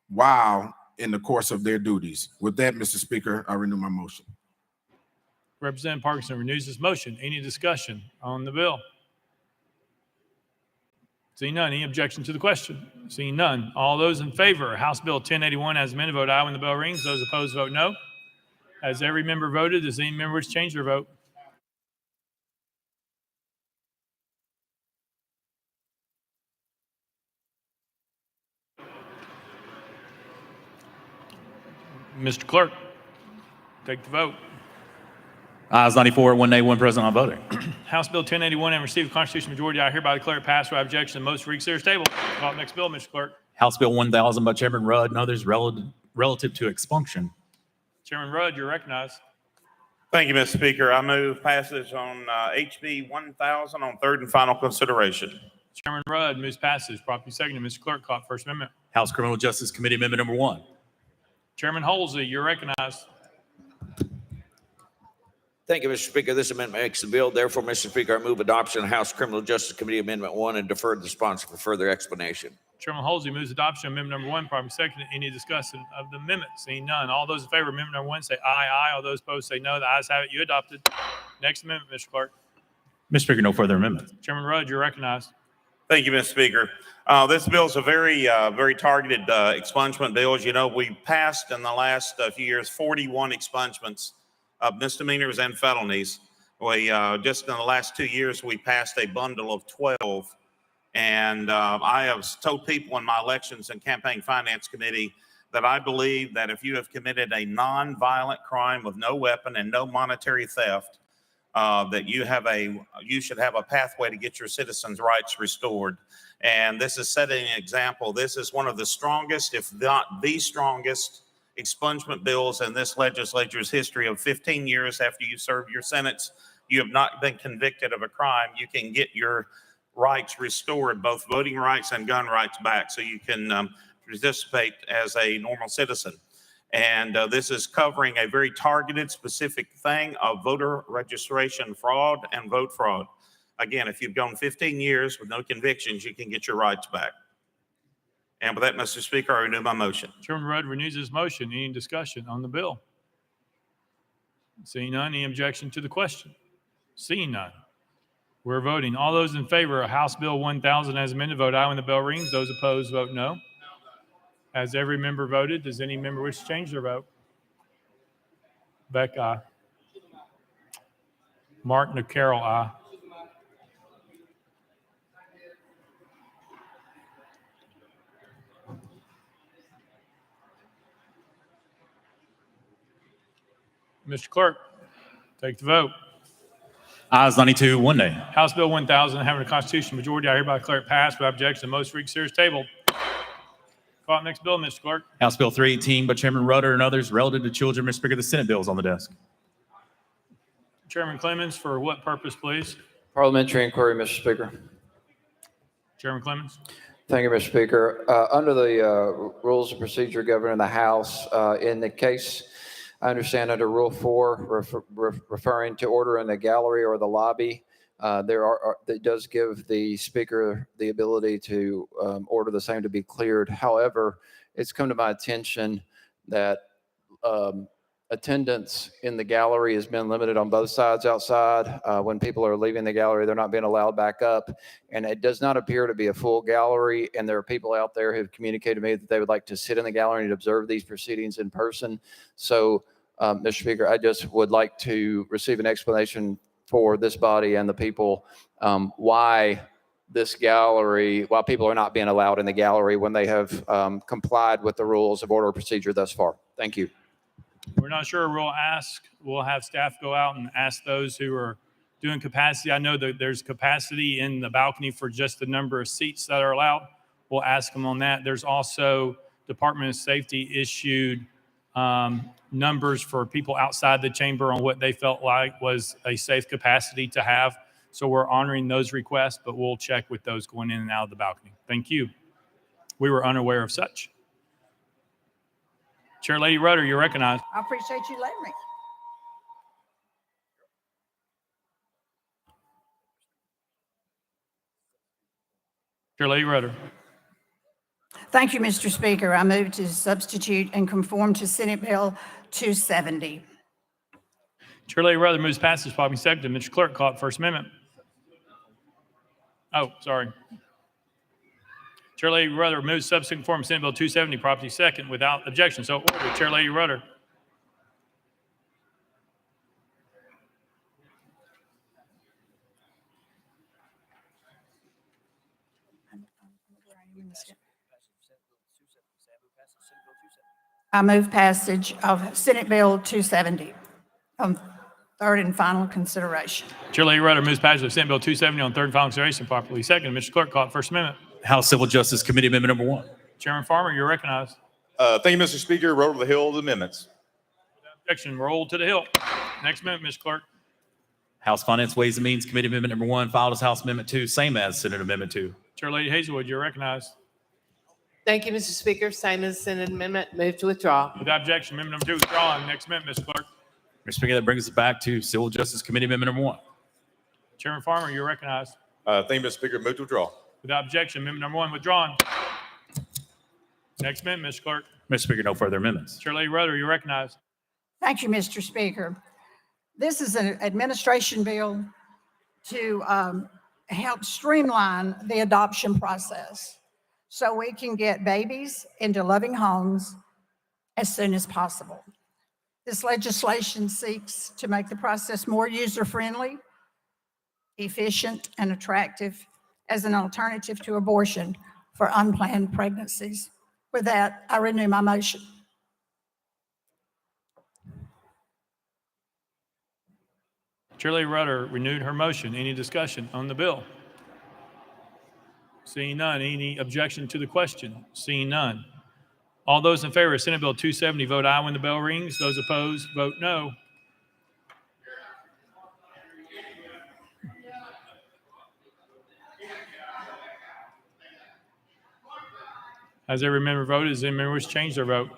while in the course of their duties. With that, Mr. Speaker, I renew my motion. Representative Parkinson renews his motion. Any discussion on the bill? Seeing none, any objection to the question? Seeing none, all those in favor of House Bill 1081 as amended, vote aye when the bell rings. Those opposed, vote no. As every member voted, does any member wish to change their vote? Mr. Clerk, take the vote. Ayes 94, 1 nay, 1 present, not voting. House Bill 1081 and received a constitutional majority. I hereby declare it passed without objection. The motion reconsider is tabled. Call the next bill, Mr. Clerk. House Bill 1000 by Chairman Rudd and others relative to expunction. Chairman Rudd, you're recognized. Thank you, Mr. Speaker. I move passage on HB 1000 on third and final consideration. Chairman Rudd moves passage. Properly seconded. Mr. Clerk, call First Amendment. House Criminal Justice Committee Amendment number 1. Chairman Holsey, you're recognized. Thank you, Mr. Speaker. This amendment makes the bill. Therefore, Mr. Speaker, I move adoption of House Criminal Justice Committee Amendment 1 and defer to the sponsor for further explanation. Chairman Holsey moves adoption of amendment number 1. Properly seconded. Any discussion of the amendment? Seeing none. All those in favor of amendment number 1 say aye, aye. All those opposed say no. The ayes have it. You adopted. Next amendment, Mr. Clerk. Mr. Speaker, no further amendments. Chairman Rudd, you're recognized. Thank you, Mr. Speaker. This bill is a very targeted expungement bill. As you know, we passed in the last few years 41 expungements of misdemeanors and felonies. We just in the last 2 years, we passed a bundle of 12. And I have told people in my elections and campaign finance committee that I believe that if you have committed a non-violent crime with no weapon and no monetary theft, that you should have a pathway to get your citizens' rights restored. And this is setting an example. This is one of the strongest, if not the strongest, expungement bills in this legislature's history. Of 15 years after you serve your sentence, you have not been convicted of a crime, you can get your rights restored, both voting rights and gun rights back, so you can participate as a normal citizen. And this is covering a very targeted, specific thing of voter registration fraud and vote fraud. Again, if you've gone 15 years with no convictions, you can get your rights back. And with that, Mr. Speaker, I renew my motion. Chairman Rudd renews his motion. Any discussion on the bill? Seeing none, any objection to the question? Seeing none, we're voting. All those in favor of House Bill 1000 as amended, vote aye when the bell rings. Those opposed, vote no. Has every member voted? Does any member wish to change their vote? Beck, aye. Martin Carroll, aye. Mr. Clerk, take the vote. Ayes 92, one nay. House Bill 1000, having a constitutional majority, I hereby declare it passed without objection. The most read series table. Call up next bill, Mr. Clerk. House Bill 318 by Chairman Rudder and others relative to children. Mr. Speaker, the Senate bill is on the desk. Chairman Clemens, for what purpose, please? Parliamentary inquiry, Mr. Speaker. Chairman Clemens. Thank you, Mr. Speaker. Under the rules of procedure governing the House, in the case, I understand under Rule 4, referring to order in the gallery or the lobby, that does give the Speaker the ability to order the same to be cleared. However, it's come to my attention that attendance in the gallery has been limited on both sides outside. When people are leaving the gallery, they're not being allowed back up. And it does not appear to be a full gallery. And there are people out there who have communicated to me that they would like to sit in the gallery and observe these proceedings in person. So, Mr. Speaker, I just would like to receive an explanation for this body and the people why this gallery, why people are not being allowed in the gallery when they have complied with the rules of order of procedure thus far. Thank you. We're not sure. We'll have staff go out and ask those who are doing capacity. I know that there's capacity in the balcony for just the number of seats that are allowed. We'll ask them on that. There's also Department of Safety issued numbers for people outside the chamber on what they felt like was a safe capacity to have. So we're honoring those requests, but we'll check with those going in and out of the balcony. Thank you. We were unaware of such. Chair Lady Rudder, you're recognized. I appreciate you letting me. Chair Lady Rudder. Thank you, Mr. Speaker. I move to substitute and conform to Senate Bill 270. Chair Lady Rudder moves passage, probably seconded. Mr. Clerk, call it First Amendment. Oh, sorry. Chair Lady Rudder moves substitute and conform to Senate Bill 270, property second, without objection. So ordered. Chair Lady Rudder. I move passage of Senate Bill 270 on third and final consideration. Chair Lady Rudder moves passage of Senate Bill 270 on third and final consideration, properly second. Mr. Clerk, call it First Amendment. House Civil Justice Committee Amendment number 1. Chairman Farmer, you're recognized. Thank you, Mr. Speaker. Roll to the Hill of the amendments. Objection, roll to the Hill. Next amendment, Mr. Clerk. House Finance Ways and Means Committee Amendment number 1, filed as House Amendment 2, same as Senate Amendment 2. Chair Lady Hazelwood, you're recognized. Thank you, Mr. Speaker. Same as Senate amendment. Move to withdraw. Without objection, amendment number 2 withdrawn. Next amendment, Mr. Clerk. Mr. Speaker, that brings us back to Civil Justice Committee Amendment number 1. Chairman Farmer, you're recognized. Thank you, Mr. Speaker. Move to withdraw. Without objection, amendment number 1 withdrawn. Next amendment, Mr. Clerk. Mr. Speaker, no further amendments. Chair Lady Rudder, you're recognized. Thank you, Mr. Speaker. This is an administration bill to help streamline the adoption process so we can get babies into loving homes as soon as possible. This legislation seeks to make the process more user-friendly, efficient, and attractive as an alternative to abortion for unplanned pregnancies. With that, I renew my motion. Chair Lady Rudder renewed her motion. Any discussion on the bill? Seeing none. Any objection to the question? Seeing none. All those in favor of Senate Bill 270 vote aye when the bell rings. Those opposed vote no. Has every member voted? Does any member wish to change their vote?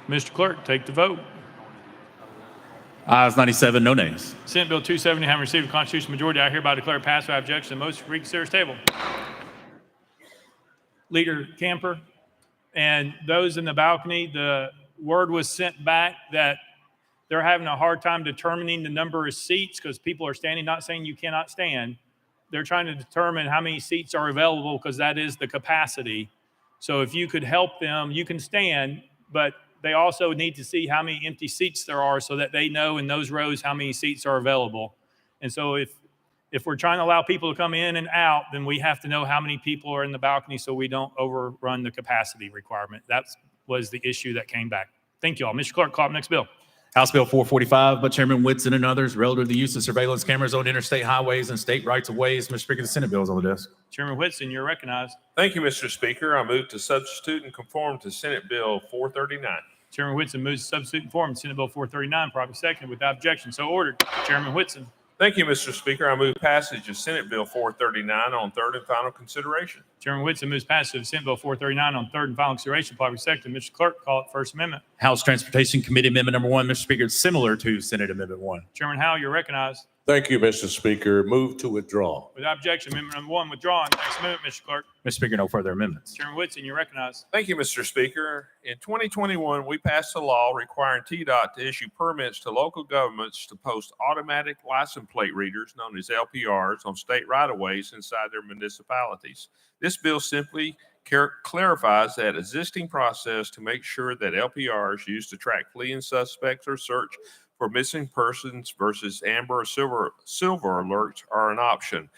Mr. Clerk, take the vote. Ayes 97, no nays. Senate Bill 270 having received a constitutional majority, I hereby declare it passed without objection. The motion reconsiders table. Leader Camper and those in the balcony, the word was sent back that they're having a hard time determining the number of seats because people are standing, not saying you cannot stand. They're trying to determine how many seats are available because that is the capacity. So if you could help them, you can stand, but they also need to see how many empty seats there are so that they know in those rows how many seats are available. And so if if we're trying to allow people to come in and out, then we have to know how many people are in the balcony so we don't overrun the capacity requirement. That was the issue that came back. Thank you all. Mr. Clerk, call up next bill. House Bill 445 by Chairman Whitson and others relative to the use of surveillance cameras on interstate highways and state rights of ways. Mr. Speaker, the Senate bill is on the desk. Chairman Whitson, you're recognized. Thank you, Mr. Speaker. I move to substitute and conform to Senate Bill 439. Chairman Whitson moves to substitute and form Senate Bill 439, properly seconded without objection. So ordered. Chairman Whitson. Thank you, Mr. Speaker. I move passage of Senate Bill 439 on third and final consideration. Chairman Whitson moves passage of Senate Bill 439 on third and final consideration, properly seconded. Mr. Clerk, call it First Amendment. House Transportation Committee Amendment Number 1, Mr. Speaker, it's similar to Senate Amendment 1. Chairman Howell, you're recognized. Thank you, Mr. Speaker. Move to withdraw. Without objection, Amendment Number 1 withdrawn. Next amendment, Mr. Clerk. Mr. Speaker, no further amendments. Chairman Whitson, you're recognized. Thank you, Mr. Speaker. In 2021, we passed a law requiring TDOT to issue permits to local governments to post automatic license plate readers, known as LPRs, on state right-of-ways inside their municipalities. This bill simply clarifies that existing process to make sure that LPRs used to track fleeing suspects or search for missing persons versus amber or silver alerts are an option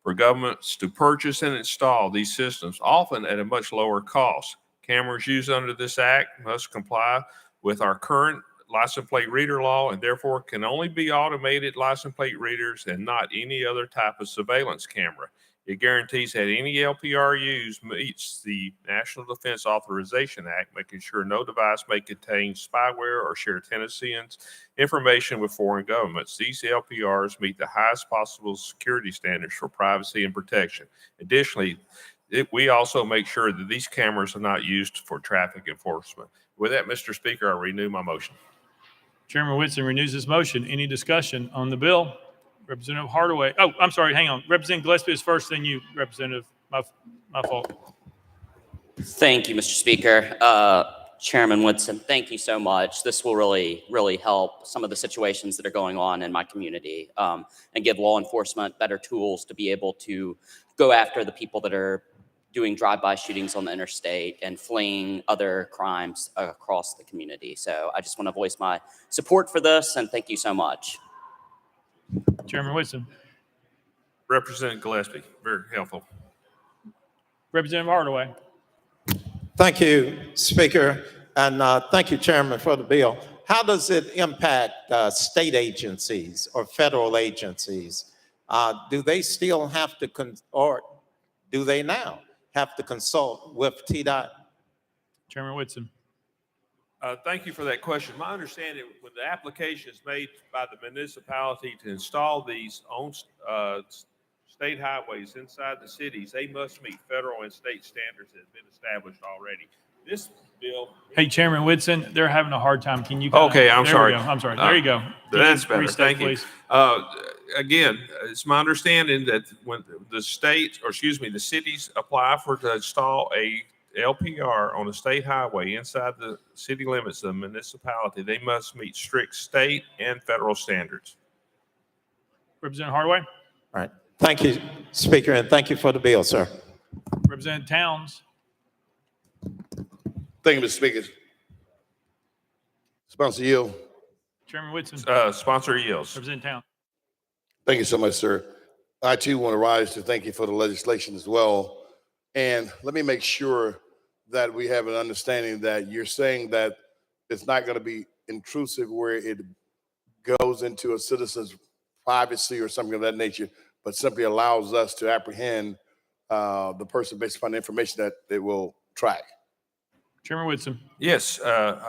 for governments to purchase and install these systems, often at a much lower cost. Cameras used under this act must comply with our current license plate reader law and therefore can only be automated license plate readers and not any other type of surveillance camera. It guarantees that any LPR used meets the National Defense Authorization Act, making sure no device may contain spyware or share Tennesseans' information with foreign governments. These LPRs meet the highest possible security standards for privacy and protection. Additionally, we also make sure that these cameras are not used for traffic enforcement. With that, Mr. Speaker, I renew my motion. Chairman Whitson renews his motion. Any discussion on the bill? Representative Hardaway. Oh, I'm sorry. Hang on. Representative Gillespie is first, then you, Representative. My fault. Thank you, Mr. Speaker. Chairman Woodson, thank you so much. This will really help some of the situations that are going on in my community and give law enforcement better tools to be able to go after the people that are doing drive-by shootings on the interstate and fleeing other crimes across the community. So I just want to voice my support for this and thank you so much. Chairman Whitson. Representative Gillespie, very helpful. Representative Hardaway. Thank you, Speaker, and thank you, Chairman, for the bill. How does it impact state agencies or federal agencies? Do they still have to, or do they now have to consult with TDOT? Chairman Whitson. Thank you for that question. My understanding, when the application is made by the municipality to install these on state highways inside the cities, they must meet federal and state standards that have been established already. This bill. Hey, Chairman Whitson, they're having a hard time. Can you? Okay, I'm there sorry. We go. I'm sorry. There you go. That's better. Restate, Thank you. please. Again, it's my understanding that when the state, or excuse me, the cities apply to install a LPR on a state highway inside the city limits of the municipality, they must meet strict state and federal standards. Representative Hardaway. All right. Thank you, Speaker, and thank you for the bill, sir. Representative Towns. Thank you, Mr. Speaker. Sponsor yield. Chairman Whitson. Sponsor yields. Representative Towns. Thank you so much, sir. I too want to rise to thank you for the legislation as well. And let me make sure that we have an understanding that you're saying that it's not going to be intrusive where it goes into a citizen's privacy or something of that nature, but simply allows us to apprehend the person based upon the information that they will track. Chairman Whitson. Yes,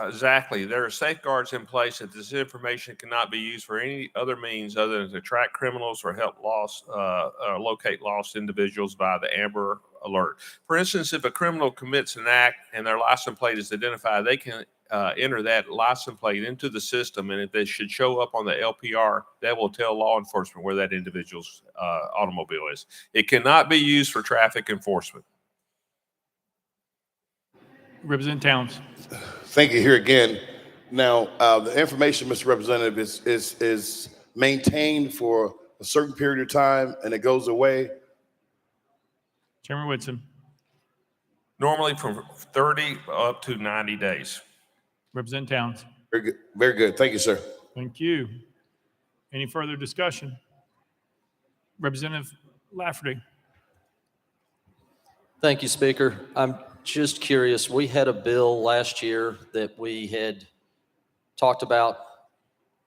exactly. There are safeguards in place that this information cannot be used for any other means other than to track criminals or help locate lost individuals via the Amber Alert. For instance, if a criminal commits an act and their license plate is identified, they can enter that license plate into the system, and if they should show up on the LPR, that will tell law enforcement where that individual's automobile is. It cannot be used for traffic enforcement. Representative Towns. Thank you here again. Now, the information, Mr. Representative, is maintained for a certain period of time and it goes away. Chairman Whitson. Normally from 30 up to 90 days. Representative Towns. Very good. Very good. Thank you, sir. Thank you. Any further discussion? Representative Lafferty. Thank you, Speaker. I'm just curious. We had a bill last year that we had talked about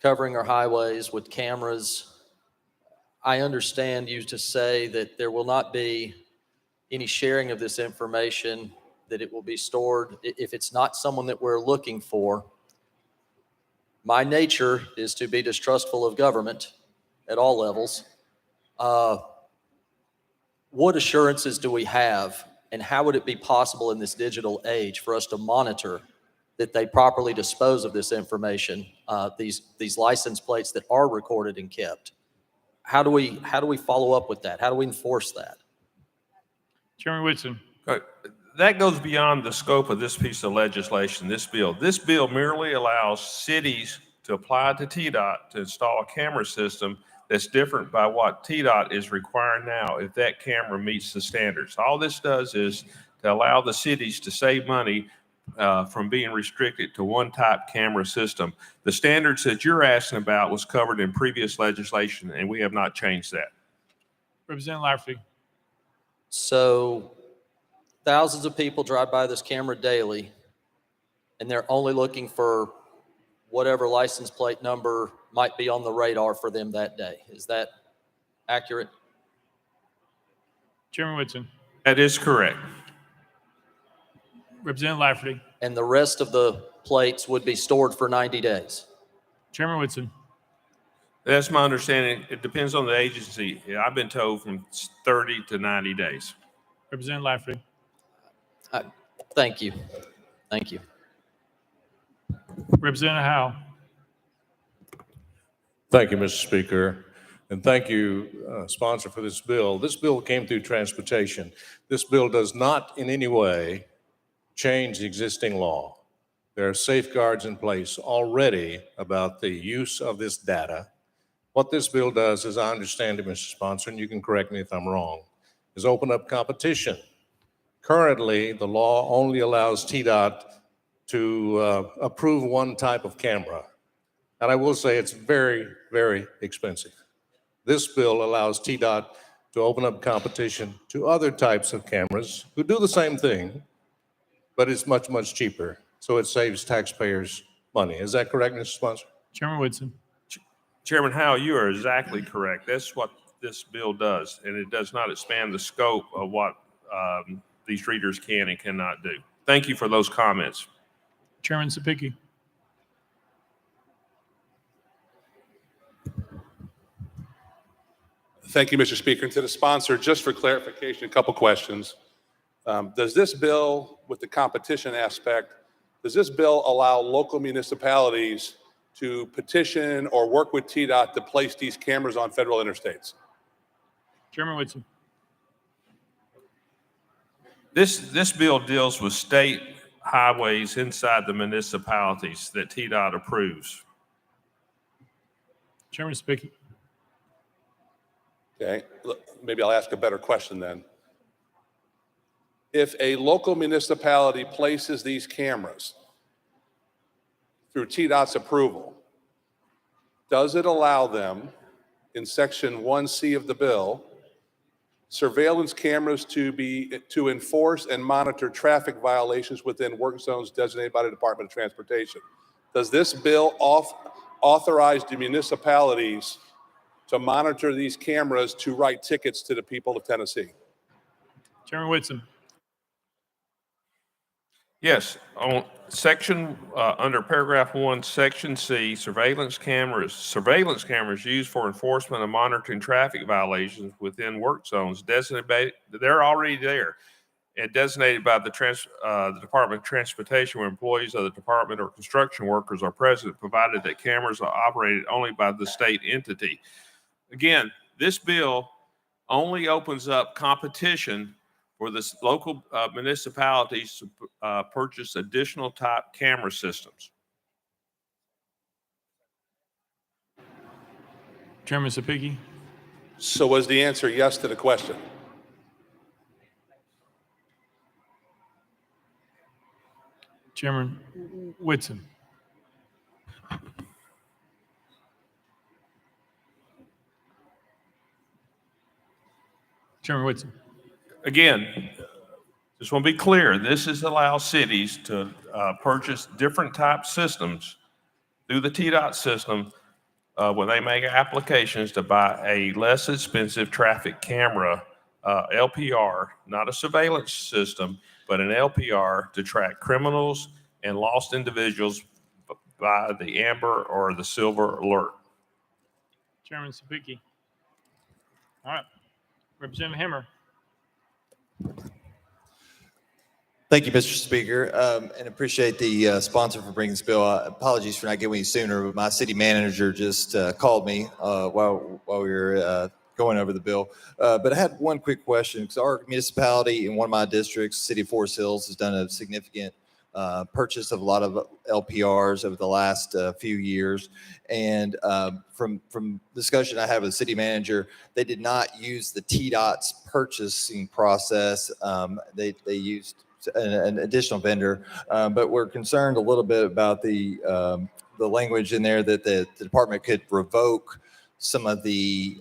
covering our highways with cameras. I understand you to say that there will not be any sharing of this information, that it will be stored if it's not someone that we're looking for. My nature is to be distrustful of government at all levels. What assurances do we have, and how would it be possible in this digital age for us to monitor that they properly dispose of this information, these license plates that are recorded and kept? How do we follow up with that? How do we enforce that? Chairman Whitson. That goes beyond the scope of this piece of legislation, this bill. This bill merely allows cities to apply to TDOT to install a camera system that's different by what TDOT is requiring now if that camera meets the standards. All this does is to allow the cities to save money from being restricted to one type camera system. The standards that you're asking about was covered in previous legislation, and we have not changed that. Representative Lafferty. So thousands of people drive by this camera daily, and they're only looking for whatever license plate number might be on the radar for them that day. Is that accurate? Chairman Whitson. That is correct. Representative Lafferty. And the rest of the plates would be stored for 90 days? Chairman Whitson. That's my understanding. It depends on the agency. I've been told from 30 to 90 days. Representative Lafferty. Thank you. Thank you. Representative Howe. Thank you, Mr. Speaker. And thank you, sponsor, for this bill. This bill came through transportation. This bill does not in any way change the existing law. There are safeguards in place already about the use of this data. What this bill does, as I understand it, Mr. Sponsor, and you can correct me if I'm wrong, is open up competition. Currently, the law only allows TDOT to approve one type of camera. And I will say it's very, very expensive. This bill allows TDOT to open up competition to other types of cameras who do the same thing, but it's much, much cheaper. So it saves taxpayers money. Is that correct, Mr. Sponsor? Chairman Whitson. Chairman Howe, you are exactly correct. That's what this bill does, and it does not expand the scope of what these readers can and cannot do. Thank you for those comments. Chairman Sapicki. Thank you, Mr. Speaker. And to the sponsor, just for clarification, a couple questions. Does this bill, with the competition aspect, does this bill allow local municipalities to petition or work with TDOT to place these cameras on federal interstates? Chairman Whitson. This bill deals with state highways inside the municipalities that TDOT approves. Chairman Sapicki. Okay, maybe I'll ask a better question then. If a local municipality places these cameras through TDOT's approval, does it allow them, in section 1C of the bill, surveillance cameras to enforce and monitor traffic violations within work zones designated by the Department of Transportation? Does this bill authorize the municipalities to monitor these cameras to write tickets to the people of Tennessee? Chairman Whitson. Yes, on section, under paragraph 1, section C, surveillance cameras used for enforcement and monitoring traffic violations within work zones designated, they're already there and designated by the Department of Transportation, where employees of the department or construction workers are present, provided that cameras are operated only by the state entity. Again, this bill only opens up competition for the local municipalities to purchase additional type camera systems. Chairman Sapicki. So was the answer yes to the question? Chairman Whitson. Chairman Whitson. Again, just want to be clear, this is allow cities to purchase different type systems through the TDOT system when they make applications to buy a less expensive traffic camera, LPR, not a surveillance system, but an LPR to track criminals and lost individuals by the amber or the silver alert. Chairman Sapiki. All right. Representative Hammer. Thank you, Mr. Speaker, and appreciate the sponsor for bringing this bill. Apologies for not getting you sooner, but my city manager just called me while we were going over the bill. But I had one quick question, because our municipality in one of my districts, City of Forest Hills, has done a significant purchase of a lot of LPRs over the last few years. And from discussion I had with the city manager, they did not use the TDOT's purchasing process. They used an additional vendor, but we're concerned a little bit about the language in there that the department could revoke some of the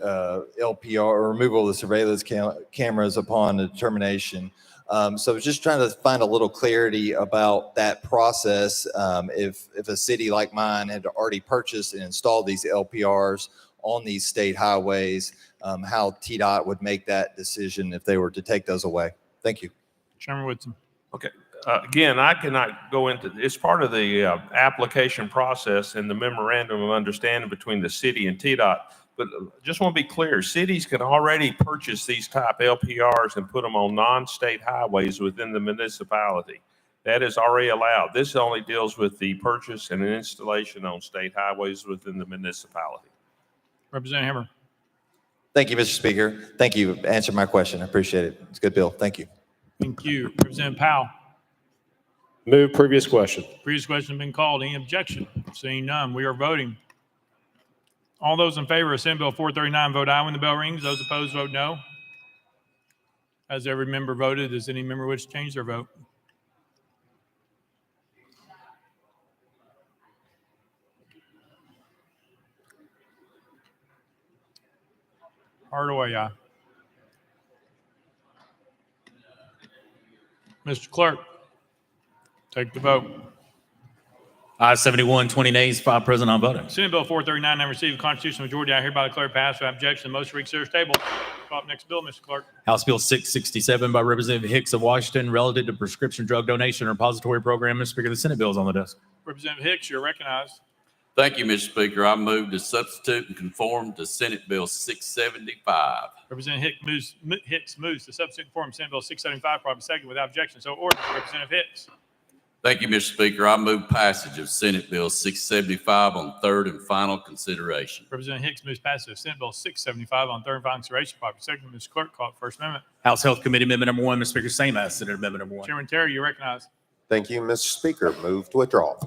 LPR or removal of the surveillance cameras upon a determination. So I was just trying to find a little clarity about that process. If a city like mine had already purchased and installed these LPRs on these state highways, how TDOT would make that decision if they were to take those away. Thank you. Chairman Whitson. Okay. Again, I cannot go into, it's part of the application process and the memorandum of understanding between the city and TDOT. But just want to be clear, cities can already purchase these type LPRs and put them on non-state highways within the municipality. That is already allowed. This only deals with the purchase and installation on state highways within the municipality. Representative Hammer. Thank you, Mr. Speaker. Thank you. Answered my question. I appreciate it. It's a good bill. Thank you. Thank you. Representative Powell. Move previous question. Previous question has been called. Any objection? Seeing none, we are voting. All those in favor of Senate Bill 439 vote aye when the bell rings. Those opposed vote no. Has every member voted? Does any member wish to change their vote? Hardaway, aye. Mr. Clerk, take the vote. Ayes 71, 20 nays, 5 present, non voting. Senate Bill 439 now received a constitutional majority. I hereby declare passed without objection. The motion to reconsider is tabled. Call up next bill, Mr. Clerk. House Bill 667 by Representative Hicks of Washington relative to prescription drug donation repository program. Mr. Speaker, the Senate bill is on the desk. Representative Hicks, you're recognized. Thank you, Mr. Speaker. I move to substitute and conform to Senate Bill 675. Representative Hicks moves to substitute and conform Senate Bill 675, probably second without objection. So ordered. Representative Hicks. Thank you, Mr. Speaker. I move passage of Senate Bill 675 on third and final consideration. Representative Hicks moves passage of Senate Bill 675 on third and final consideration, probably second. Mr. Clerk, call it First Amendment. House Health Committee Amendment number 1, Mr. Speaker, same as Senate Amendment number 1. Chairman Terry, you're recognized. Thank you, Mr. Speaker. Move to withdraw.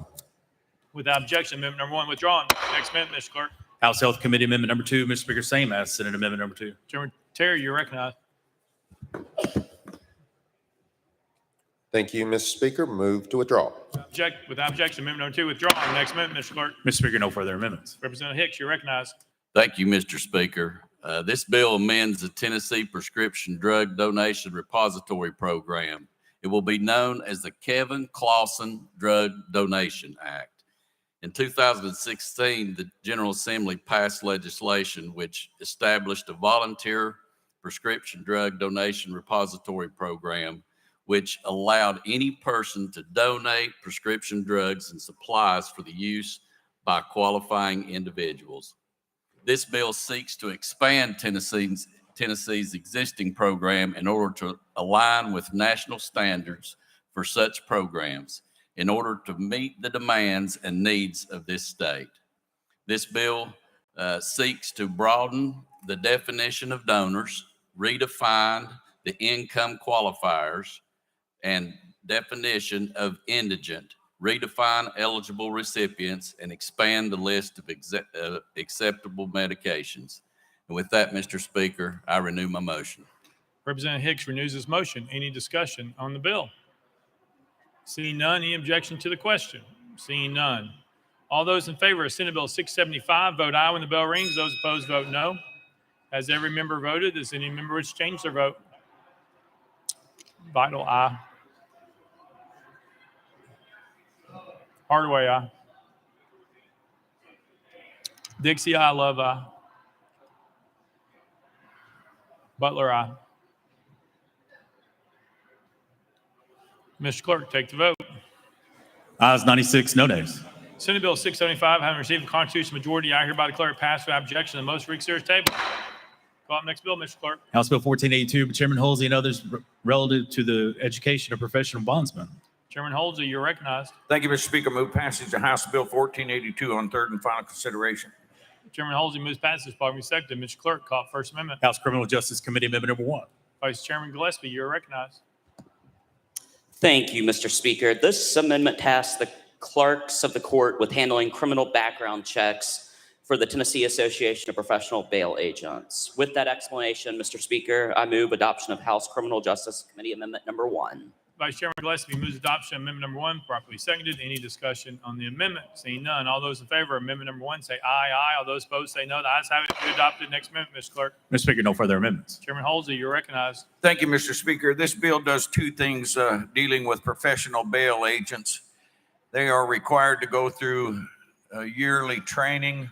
Without objection, Amendment number 1 withdrawn. Next amendment, Mr. Clerk. House Health Committee Amendment number 2, Mr. Speaker, same as Senate Amendment number 2. Chairman Terry, you're recognized. Thank you, Mr. Speaker. Move to withdraw. Without objection, Amendment number 2 withdrawn. Next amendment, Mr. Clerk. Mr. Speaker, no further amendments. Representative Hicks, you're recognized. Thank you, Mr. Speaker. This bill amends the Tennessee Prescription Drug Donation Repository Program. It will be known as the Kevin Clausen Drug Donation Act. In 2016, the General Assembly passed legislation which established a volunteer prescription drug donation repository program, which allowed any person to donate prescription drugs and supplies for the use by qualifying individuals. This bill seeks to expand Tennessee's existing program in order to align with national standards for such programs in order to meet the demands and needs of this state. This bill seeks to broaden the definition of donors, redefine the income qualifiers and definition of indigent, redefine eligible recipients, and expand the list of acceptable medications. And with that, Mr. Speaker, I renew my motion. Representative Hicks renews his motion. Any discussion on the bill? Seeing none, any objection to the question? Seeing none. All those in favor of Senate Bill 675 vote aye when the bell rings. Those opposed vote no. Has every member voted? Does any member wish to change their vote? Vital, aye. Hardaway, aye. Dixie, aye. Love, aye. Butler, aye. Mr. Clerk, take the vote. Ayes 96, no nays. Senate Bill 675, having received a constitutional majority, I hereby declare it passed without objection. The most reconsidered table. Call up next bill, Mr. Clerk. House Bill 1482 by Chairman Halsey and others relative to the education of professional bondsmen. Chairman Halsey, you're recognized. Thank you, Mr. Speaker. Move passage of House Bill 1482 on third and final consideration. Chairman Halsey moves passage. Probably seconded. Mr. Clerk, call up First Amendment. House Criminal Justice Committee Amendment Number 1. Vice Chairman Gillespie, you're recognized. Thank you, Mr. Speaker. This amendment tasks the clerks of the court with handling criminal background checks for the Tennessee Association of Professional Bail Agents. With that explanation, Mr. Speaker, I move adoption of House Criminal Justice Committee Amendment Number 1. Vice Chairman Gillespie moves adoption of amendment number 1, properly seconded. Any discussion on the amendment? Seeing none. All those in favor of amendment number 1 say aye, aye. All those opposed say no. The ayes have it. We adopted. Next amendment, Mr. Clerk. Mr. Speaker, no further amendments. Chairman Halsey, you're recognized. Thank you, Mr. Speaker. This bill does two things dealing with professional bail agents. They are required to go through yearly training,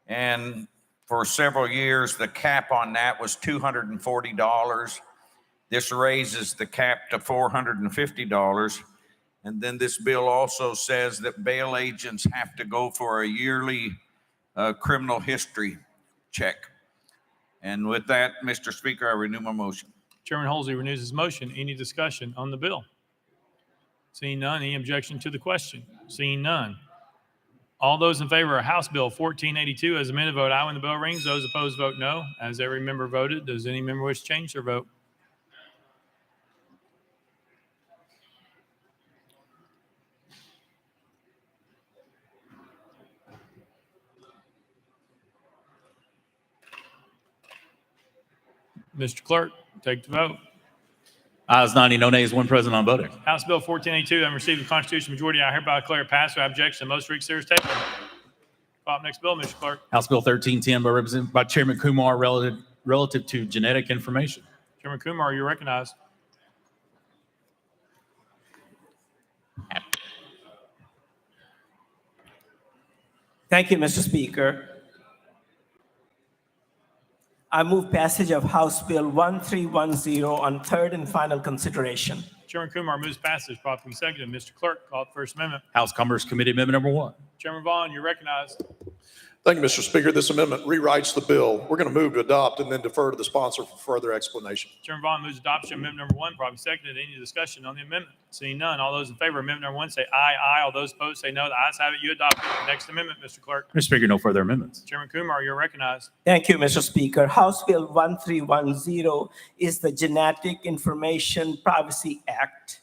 and for several years, the cap on that was $240. This raises the cap to $450. And then this bill also says that bail agents have to go for a yearly criminal history check. And with that, Mr. Speaker, I renew my motion. Chairman Halsey renews his motion. Any discussion on the bill? Seeing none. Any objection to the question? Seeing none. All those in favor of House Bill 1482 as amended vote aye when the bell rings. Those opposed vote no. As every member voted, does any member wish to change their vote? Mr. Clerk, take the vote. Ayes 90, no nays, one present on voting. House Bill 1482, having received the constitutional majority, I hereby declare it passed without objection. The most reconsidered table. Call up next bill, Mr. Clerk. House Bill 1310 by Chairman Kumar relative to genetic information. Chairman Kumar, you're recognized. Thank you, Mr. Speaker. I move passage of House Bill 1310 on third and final consideration. Chairman Kumar moves passage. Properly seconded. Mr. Clerk, call up First Amendment. House Commerce Committee Amendment Number 1. Chairman Vaughn, you're recognized. Thank you, Mr. Speaker. This amendment rewrites the bill. We're going to move to adopt and then defer to the sponsor for further explanation. Chairman Vaughn moves adoption of amendment number 1. Properly seconded. Any discussion on the amendment? Seeing none. All those in favor of amendment number 1 say aye, aye. All those opposed say no. The ayes have it. You adopt it. Next amendment, Mr. Clerk. Mr. Speaker, no further amendments. Chairman Kumar, you're recognized. Thank you, Mr. Speaker. House Bill 1310 is the Genetic Information Privacy Act.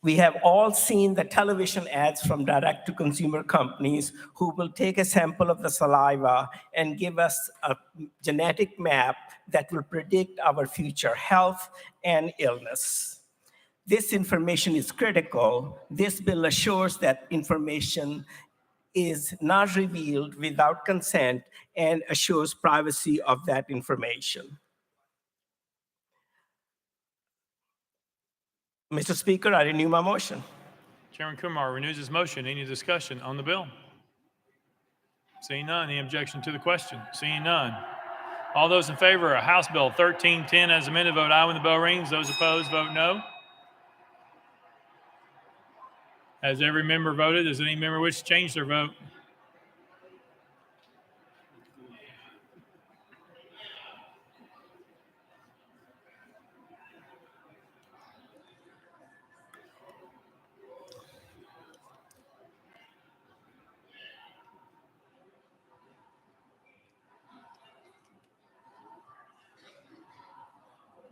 We have all seen the television ads from direct-to-consumer companies who will take a sample of the saliva and give us a genetic map that will predict our future health and illness. This information is critical. This bill assures that information is not revealed without consent and assures privacy of that information. Mr. Speaker, I renew my motion. Chairman Kumar renews his motion. Any discussion on the bill? Seeing none. Any objection to the question? Seeing none. All those in favor of House Bill 1310 as amended vote aye when the bell rings. Those opposed vote no. Has every member voted? Does any member wish to change their vote?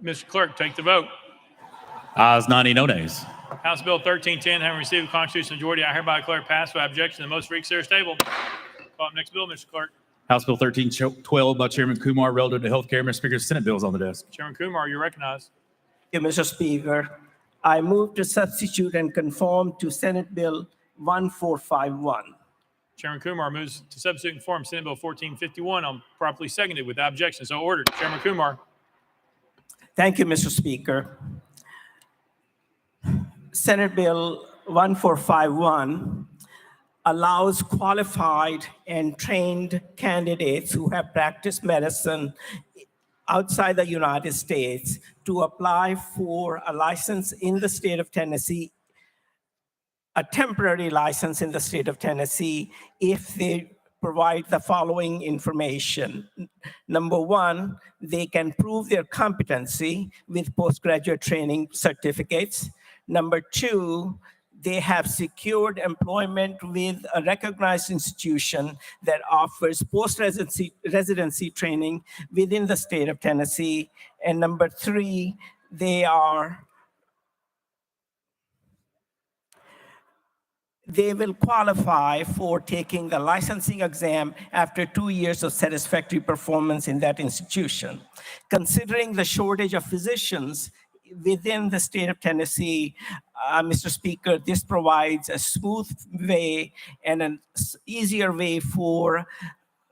Mr. Clerk, take the vote. Ayes 90, no nays. House Bill 1310, having received a constitutional majority, I hereby declare it passed without objection. The most reconsidered table. Call up next bill, Mr. Clerk. House Bill 1312 by Chairman Kumar relative to healthcare. Mr. Speaker, Senate bills on the desk. Chairman Kumar, you're recognized. Thank you, Mr. Speaker. I move to substitute and conform to Senate Bill 1451. Chairman Kumar moves to substitute and form Senate Bill 1451 on properly seconded without objection. So ordered. Chairman Kumar. Thank you, Mr. Speaker. Senate Bill 1451 allows qualified and trained candidates who have practiced medicine outside the United States to apply for a license in the state of Tennessee, a temporary license in the state of Tennessee, if they provide the following information. Number one, they can prove their competency with postgraduate training certificates. Number two, they have secured employment with a recognized institution that offers post-residency training within the state of Tennessee. And number three, they will qualify for taking the licensing exam after 2 years of satisfactory performance in that institution. Considering the shortage of physicians within the state of Tennessee, Mr. Speaker, this provides a smooth way and an easier way for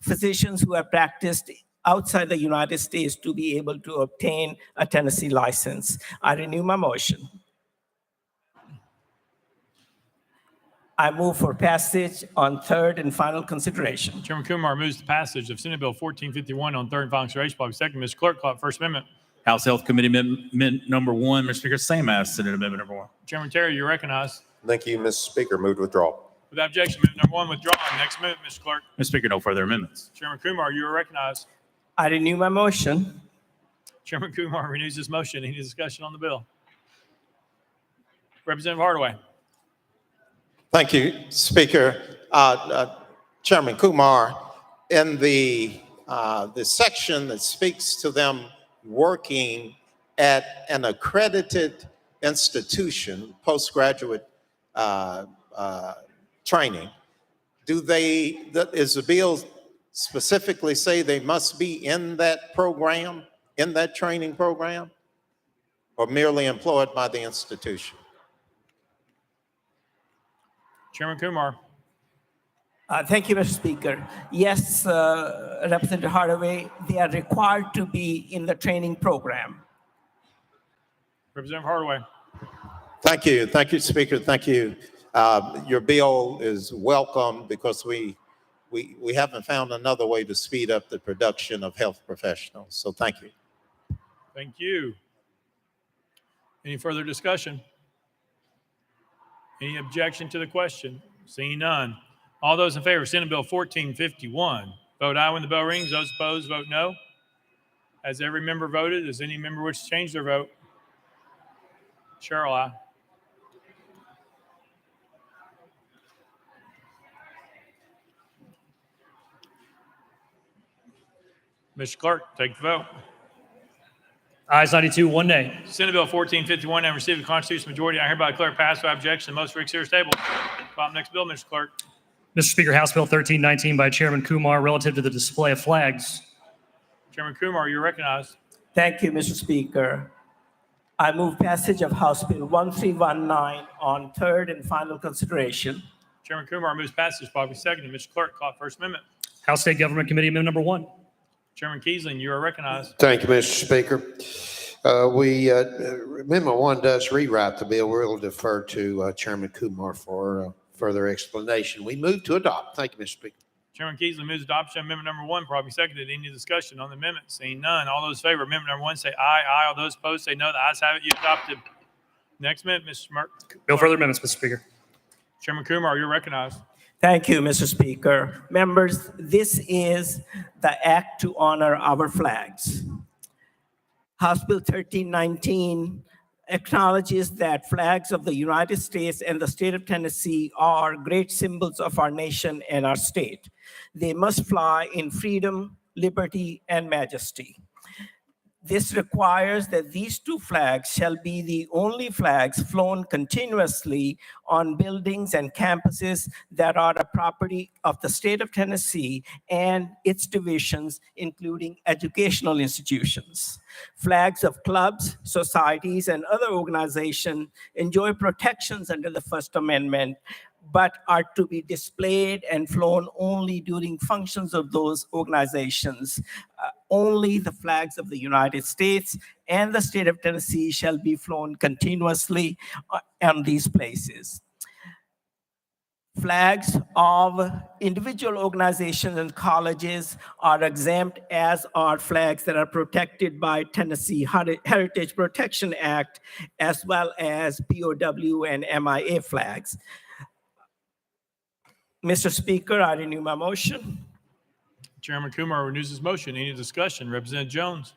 physicians who have practiced outside the United States to be able to obtain a Tennessee license. I renew my motion. I move for passage on third and final consideration. Chairman Kumar moves the passage of Senate Bill 1451 on third and final consideration. Probably second. Mr. Clerk, call it first amendment. House Health Committee Amendment number 1, Mr. Speaker, same as Senate Amendment number 1. Chairman Terry, you're recognized. Thank you, Mr. Speaker. Move to withdraw. Without objection, amendment number 1 withdrawn. Next amendment, Mr. Clerk. Mr. Speaker, no further amendments. Chairman Kumar, you are recognized. I renew my motion. Chairman Kumar renews his motion. Any discussion on the bill? Representative Hardaway. Thank you, Speaker. Chairman Kumar, in the section that speaks to them working at an accredited institution, postgraduate training, is the bill specifically say they must be in that program, in that training program, or merely employed by the institution? Chairman Kumar. Thank you, Mr. Speaker. Yes, Representative Hardaway, they are required to be in the training program. Representative Hardaway. Thank you, Speaker. Thank you. Your bill is welcome because we haven't found another way to speed up the production of health professionals. So thank you. Thank you. Any further discussion? Any objection to the question? Seeing none. All those in favor of Senate Bill 1451, vote aye when the bell rings. Those opposed, vote no. Has every member voted? Does any member wish to change their vote? Cheryl, aye. Mr. Clerk, take the vote. Ayes 92, one nay. Senate Bill 1451 having received a constitutional majority, I hereby declare passed by objection. The motion for consideration is tabled. Call the next bill, Mr. Clerk. Mr. Speaker, House Bill 1319 by Chairman Kumar relative to the display of flags. Chairman Kumar, you're recognized. Thank you, Mr. Speaker. I move passage of House Bill 1319 on third and final consideration. Chairman Kumar moves passage. Probably seconded. Mr. Clerk, call it first amendment. House State Government Committee Amendment number 1. Chairman Kiesling, you are recognized. Thank you, Mr. Speaker. Amendment 1 does rewrite the bill. We'll defer to Chairman Kumar for further explanation. We move to adopt. Thank you, Mr. Speaker. Chairman Kiesling moves adoption of amendment number 1. Probably seconded. Any discussion on the amendment? Seeing none. All those in favor of amendment number 1 say aye. Aye. All those opposed say no. The ayes have it. You adopted. Next amendment, Mr. Merck. No further amendments, Mr. Speaker. Chairman Kumar, you're recognized. Thank you, Mr. Speaker. Members, this is the act to honor our flags. House Bill 1319 acknowledges that flags of the United States and the state of Tennessee are great symbols of our nation and our state. They must fly in freedom, liberty, and majesty. This requires that these two flags shall be the only flags flown continuously on buildings and campuses that are a property of the state of Tennessee and its divisions, including educational institutions. Flags of clubs, societies, and other organizations enjoy protections under the First Amendment, but are to be displayed and flown only during functions of those organizations. Only the flags of the United States and the state of Tennessee shall be flown continuously on these places. Flags of individual organizations and colleges are exempt, as are flags that are protected by Tennessee Heritage Protection Act, as well as POW and MIA flags. Mr. Speaker, I renew my motion. Chairman Kumar renews his motion. Any discussion? Representative Jones.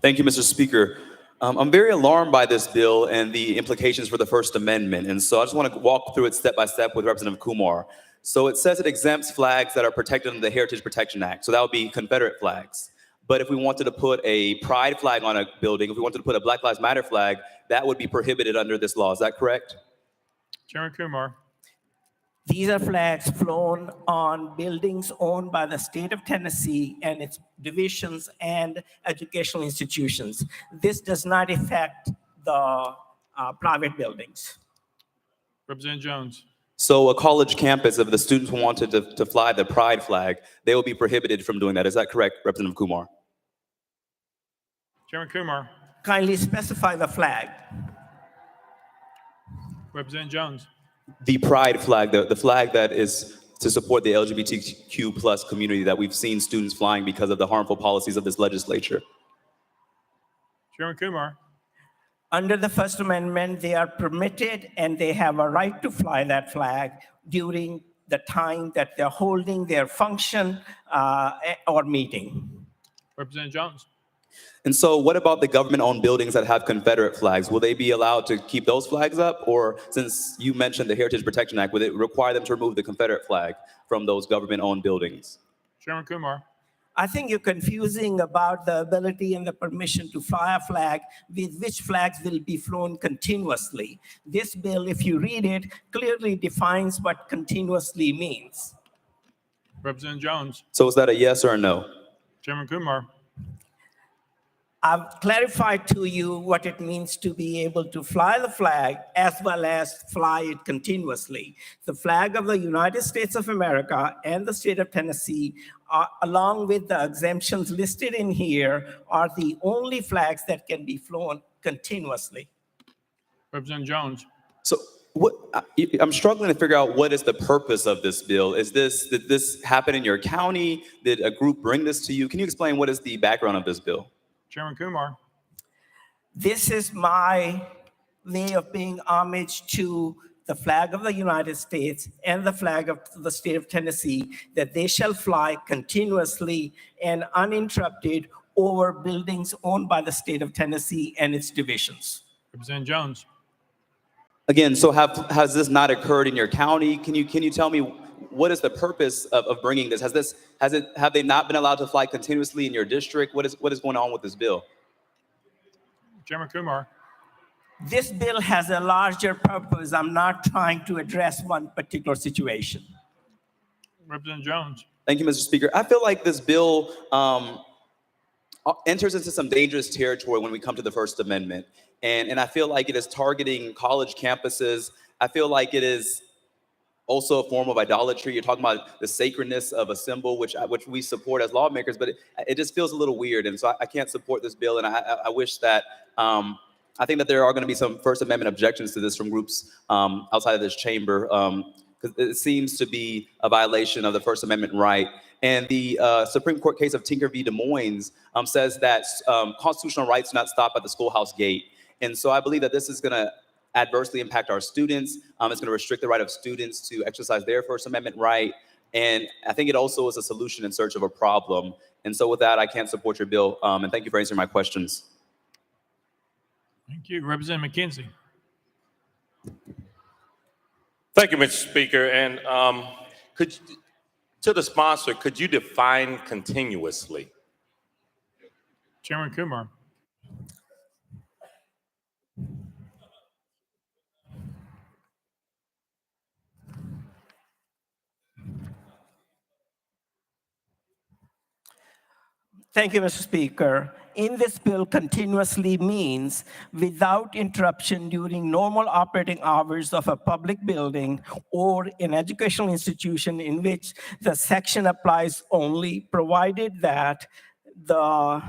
Thank you, Mr. Speaker. I'm very alarmed by this bill and the implications for the First Amendment. And so I just want to walk through it step by step with Representative Kumar. So it says it exempts flags that are protected under the Heritage Protection Act. So that would be Confederate flags. But if we wanted to put a pride flag on a building, if we wanted to put a Black Lives Matter flag, that would be prohibited under this law. Is that correct? Chairman Kumar. These are flags flown on buildings owned by the state of Tennessee and its divisions and educational institutions. This does not affect the private buildings. Representative Jones. So a college campus, if the students wanted to fly the pride flag, they will be prohibited from doing that. Is that correct, Representative Kumar? Chairman Kumar. Kindly specify the flag. Representative Jones. The pride flag, the flag that is to support the LGBTQ plus community that we've seen students flying because of the harmful policies of this legislature. Chairman Kumar. Under the First Amendment, they are permitted and they have a right to fly that flag during the time that they're holding their function or meeting. Representative Jones. And so what about the government-owned buildings that have Confederate flags? Will they be allowed to keep those flags up? Or since you mentioned the Heritage Protection Act, would it require them to remove the Confederate flag from those government-owned buildings? Chairman Kumar. I think you're confusing about the ability and the permission to fly a flag with which flags will be flown continuously. This bill, if you read it, clearly defines what continuously means. Representative Jones. So is that a yes or a no? Chairman Kumar. I've clarified to you what it means to be able to fly the flag as well as fly it continuously. The flag of the United States of America and the state of Tennessee, along with the exemptions listed in here, are the only flags that can be flown continuously. Representative Jones. So I'm struggling to figure out what is the purpose of this bill. Did this happen in your county? Did a group bring this to you? Can you explain what is the background of this bill? Chairman Kumar. This is my way of paying homage to the flag of the United States and the flag of the state of Tennessee, that they shall fly continuously and uninterrupted over buildings owned by the state of Tennessee and its divisions. Representative Jones. Again, so has this not occurred in your county? Can you tell me what is the purpose of bringing this? Have they not been allowed to fly continuously in your district? What is going on with this bill? Chairman Kumar. This bill has a larger purpose. I'm not trying to address one particular situation. Representative Jones. Thank you, Mr. Speaker. I feel like this bill enters into some dangerous territory when we come to the First Amendment. And I feel like it is targeting college campuses. I feel like it is also a form of idolatry. You're talking about the sacredness of a symbol, which we support as lawmakers, but it just feels a little weird. And so I can't support this bill. And I wish that, I think that there are going to be some First Amendment objections to this from groups outside of this chamber, because it seems to be a violation of the First Amendment right. And the Supreme Court case of Tinker v. Des Moines says that constitutional rights do not stop at the schoolhouse gate. And so I believe that this is going to adversely impact our students. It's going to restrict the right of students to exercise their First Amendment right. And I think it also is a solution in search of a problem. And so with that, I can't support your bill. And thank you for answering my questions. Thank you. Representative McKenzie. Thank you, Mr. Speaker. And to the sponsor, could you define continuously? Chairman Kumar. Thank you, Mr. Speaker. in this bill, continuously means without interruption during normal operating hours of a public building or an educational institution in which the section applies only, provided that the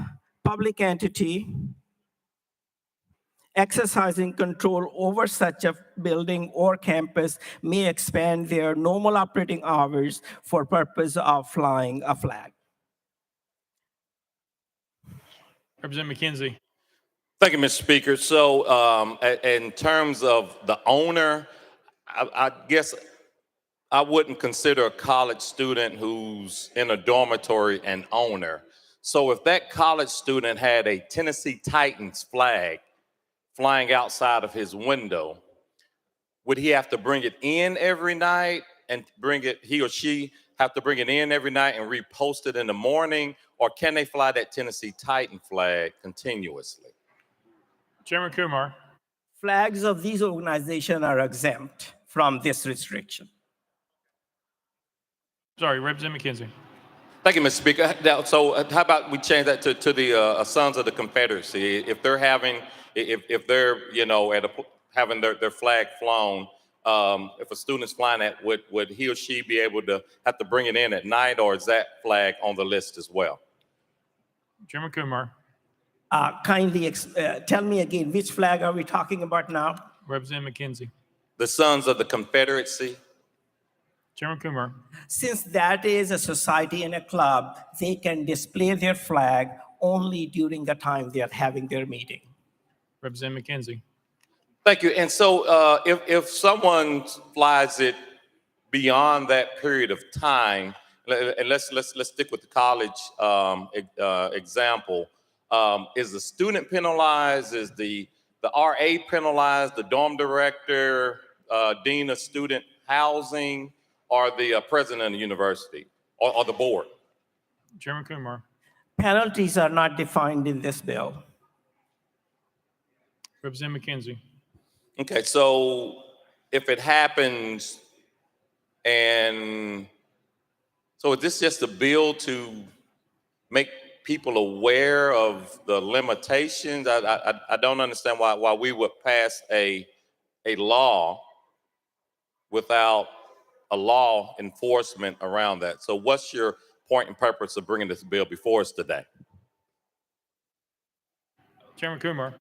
public entity exercising control over such a building or campus may expand their normal operating hours for purpose of flying a flag. Representative McKenzie. Thank you, Mr. Speaker. So in terms of the owner, I guess I wouldn't consider a college student who's in a dormitory an owner. So if that college student had a Tennessee Titans flag flying outside of his window, would he have to bring it in every night and he or she have to bring it in every night and repost it in the morning? Or can they fly that Tennessee Titan flag continuously? Chairman Kumar. Flags of these organizations are exempt from this restriction. Sorry, Representative McKenzie. Thank you, Mr. Speaker. Now, so how about we change that to the Sons of the Confederacy? If they're having, if they're, you know, having their flag flown, if a student's flying that, would he or she be able to have to bring it in at night, or is that flag on the list as well? Chairman Kumar. Kindly tell me again, which flag are we talking about now? Representative McKenzie. The Sons of the Confederacy. Chairman Kumar. Since that is a society and a club, they can display their flag only during the time they are having their meeting. Representative McKenzie. Thank you. And so if someone flies it beyond that period of time, and let's stick with the college example, is the student penalized? Is the RA penalized? The dorm director, dean of student housing, or the president of the university, or the board? Chairman Kumar. Penalties are not defined in this bill. Representative McKenzie. Okay, so if it happens, and so is this just a bill to make people aware of the limitations? I don't understand why we would pass a law without a law enforcement around that. So what's your point and purpose of bringing this bill before us today? Chairman Kumar.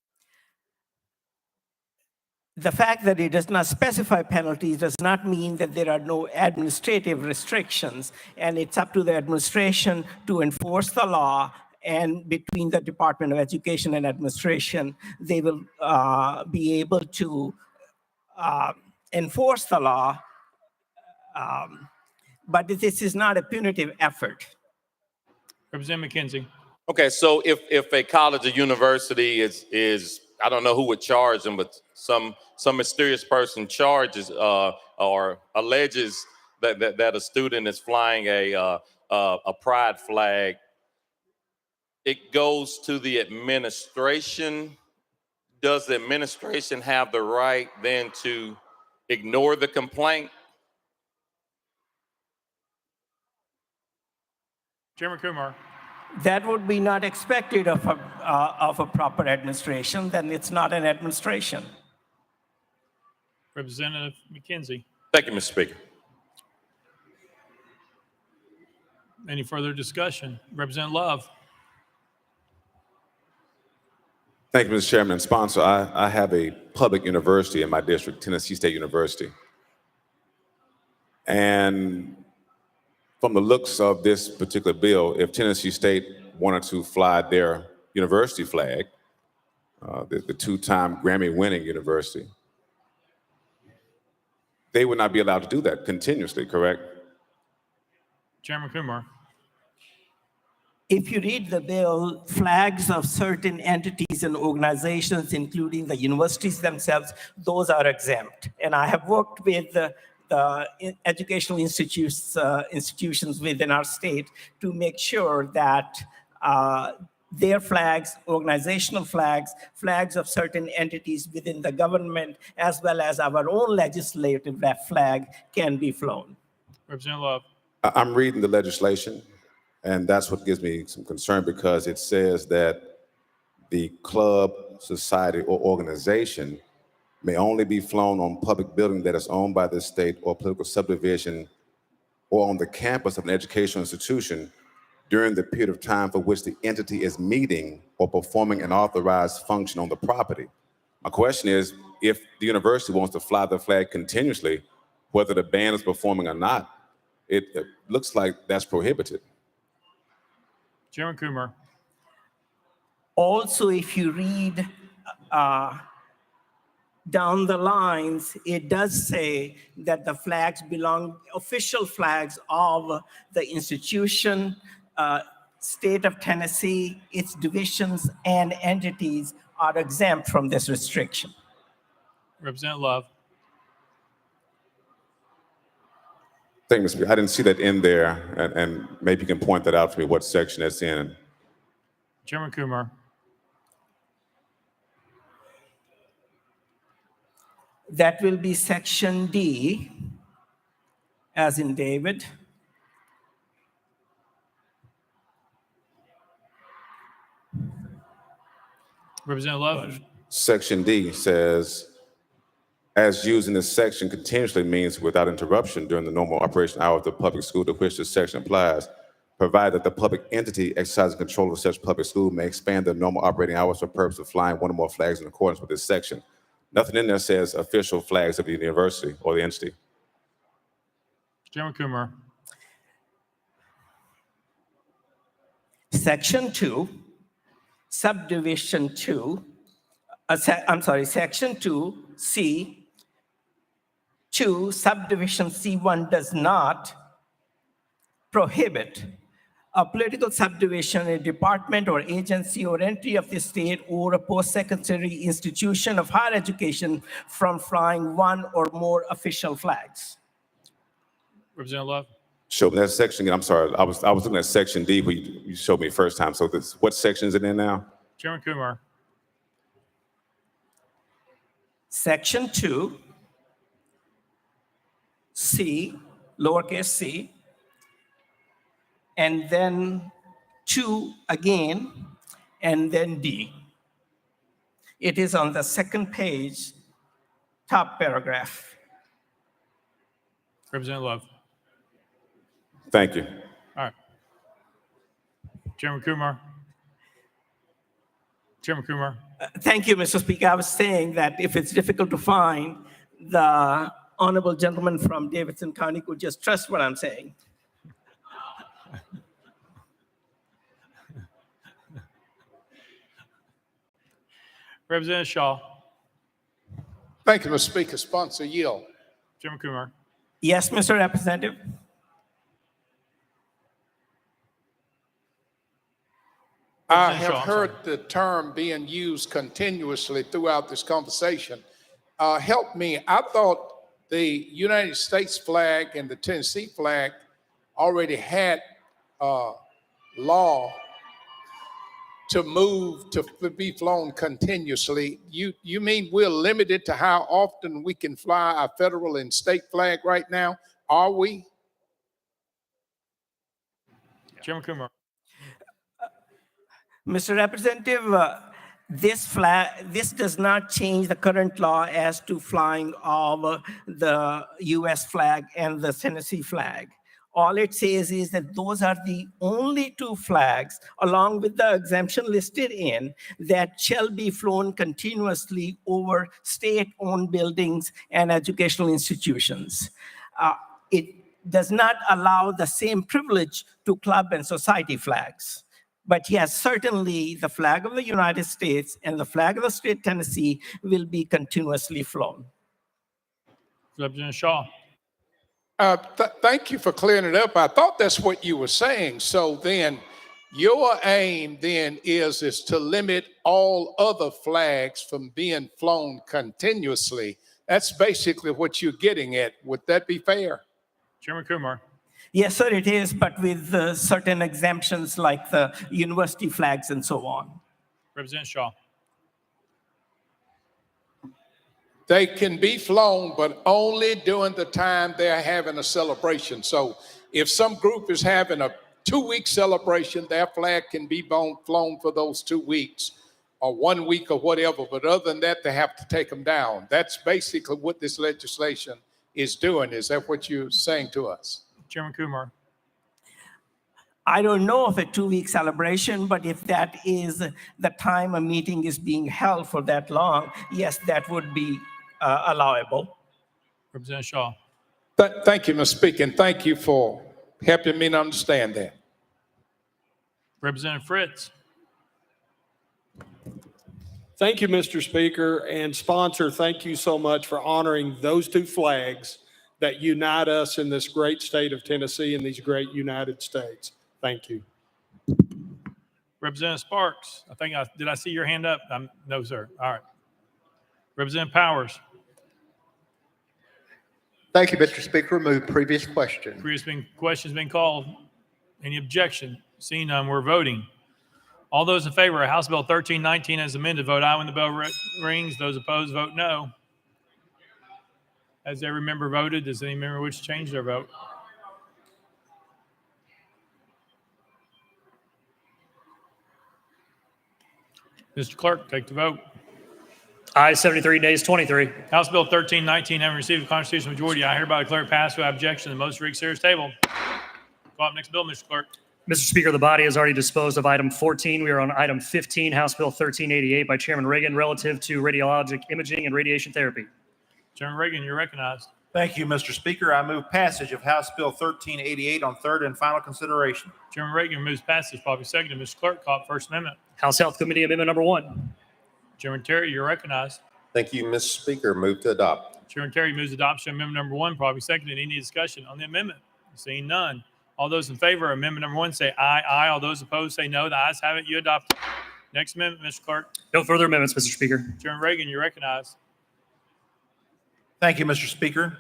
The fact that it does not specify penalties does not mean that there are no administrative restrictions, and it's up to the administration to enforce the law. And between the Department of Education and Administration, they will be able to enforce the law. But this is not a punitive effort. Representative McKenzie. Okay, so if a college or university is I don't know who would charge them, but some mysterious person charges or alleges that a student is flying a pride flag, it goes to the administration. Does the administration have the right then to ignore the complaint? Chairman Kumar. That would be not expected of a proper administration. Then it's not an administration. Representative McKenzie. Thank you, Mr. Speaker. Any further discussion? Representative Love. Thank you, Mr. Chairman and sponsor. I have a public university in my district, Tennessee State University. And from the looks of this particular bill, if Tennessee State wanted to fly their university flag, the two-time Grammy-winning university, they would not be allowed to do that continuously, correct? Chairman Kumar. If you read the bill, flags of certain entities and organizations, including the universities themselves, those are exempt. And I have worked with the educational institutions within our state to make sure that their flags, organizational flags, flags of certain entities within the government, as well as our own legislative flag can be flown. Representative Love. I'm reading the legislation, and that's what gives me some concern, because it says that the club, society, or organization may only be flown on public building that is owned by the state or political subdivision or on the campus of an educational institution during the period of time for which the entity is meeting or performing an authorized function on the property. My question is, if the university wants to fly the flag continuously, whether the band is performing or not, it looks like that's prohibited. Chairman Coomer. Also, if you read down the lines, it does say that the flags belong, official flags of the institution, state of Tennessee, its divisions and entities are exempt from this restriction. Representative Love. Thank you, Mr. Speaker. I didn't see that in there, and maybe you can point that out for me, what section that's in. Chairman Coomer. That will be section D, as in David. Representative Love. Section D says, as used in this section continuously means without interruption during the normal operation hours of the public school to which this section applies, provided that the public entity exercising control of such public school may expand their normal operating hours for purpose of flying one or more flags in accordance with this section. Nothing in there says official flags of the university or the entity. Chairman Coomer. Section 2, subdivision 2, section 2, C2, subdivision C1 does not prohibit a political subdivision, a department or agency or entity of the state or a post-secondary institution of higher education from flying one or more official flags. Representative Love. Show me that section again. I'm sorry. I was looking at section D, but you showed me first time. So what section is it in now? Chairman Coomer. Section 2, C, lowercase c, and then 2 again, and then D. It is on the second page, top paragraph. Representative Love. Thank you. All right. Chairman Coomer. Chairman Coomer. Thank you, Mr. Speaker. I was saying that if it's difficult to find, the honorable gentleman from Davidson County could just trust what I'm saying. Representative Shaw. Thank you, Mr. Speaker. Sponsor yield. Chairman Coomer. Yes, Mr. Representative. I have heard the term being used continuously throughout this conversation. Help me. I thought the United States flag and the Tennessee flag already had law to move to be flown continuously. You mean we're limited to how often we can fly our federal and state flag right now? Are we? Chairman Coomer. Mr. Representative, this does not change the current law as to flying of the U.S. flag and the Tennessee flag. All it says is that those are the only two flags, along with the exemption listed in, that shall be flown continuously over state-owned buildings and educational institutions. It does not allow the same privilege to club and society flags. But yes, certainly the flag of the United States and the flag of the state of Tennessee will be continuously flown. Representative Shaw. Thank you for clearing it up. I thought that's what you were saying. So then your aim then is to limit all other flags from being flown continuously. That's basically what you're getting at. Would that be fair? Chairman Kumar. Yes, sir, it is, but with certain exemptions like the university flags and so on. Representative Shaw. They can be flown, but only during the time they're having a celebration. So if some group is having a 2-week celebration, their flag can be flown for those 2 weeks. or 1 week or whatever, but other than that, they have to take them down. That's basically what this legislation is doing. Is that what you're saying to us? Chairman Kumar. I don't know of a 2-week celebration, but if that is the time a meeting is being held for that long, yes, that would be allowable. Representative Shaw. Thank you, Mr. Speaker, and thank you for helping me to understand that. Representative Fritz. Thank you, Mr. Speaker, and sponsor, thank you so much for honoring those two flags that unite us in this great state of Tennessee and these great United States. Thank you. Representative Sparks. Did I see your hand up? No, sir. All right. Representative Powers. Thank you, Mr. Speaker. Move previous question. Question's been called. Any objection? Seeing none, we're voting. All those in favor of House Bill 1319 as amended, vote aye when the bell rings. Those opposed, vote no. Has every member voted? Does any member wish to change their vote? Mr. Clerk, take the vote. Ayes 73, nays 23. House Bill 1319 having received a constitutional majority, I hereby declare it passed without objection. The motion reads serious table. Call up next bill, Mr. Clerk. Mr. Speaker, the body has already disposed of item 14. We are on item 15, House Bill 1388 by Chairman Reagan relative to radiologic imaging and radiation therapy. Chairman Reagan, you're recognized. Thank you, Mr. Speaker. I move passage of House Bill 1388 on third and final consideration. Chairman Reagan moves passage, probably seconded. Mr. Clerk, call up First Amendment. House Health Committee Amendment number 1. Chairman Terry, you're recognized. Thank you, Mr. Speaker. Move to adopt. Chairman Terry moves adoption of amendment number 1, probably seconded. Any discussion on the amendment? Seeing none. All those in favor of amendment number 1 say aye, aye. All those opposed say no. The ayes have it. You adopt it. Next amendment, Mr. Clerk. No further amendments, Mr. Speaker. Chairman Reagan, you're recognized. Thank you, Mr. Speaker.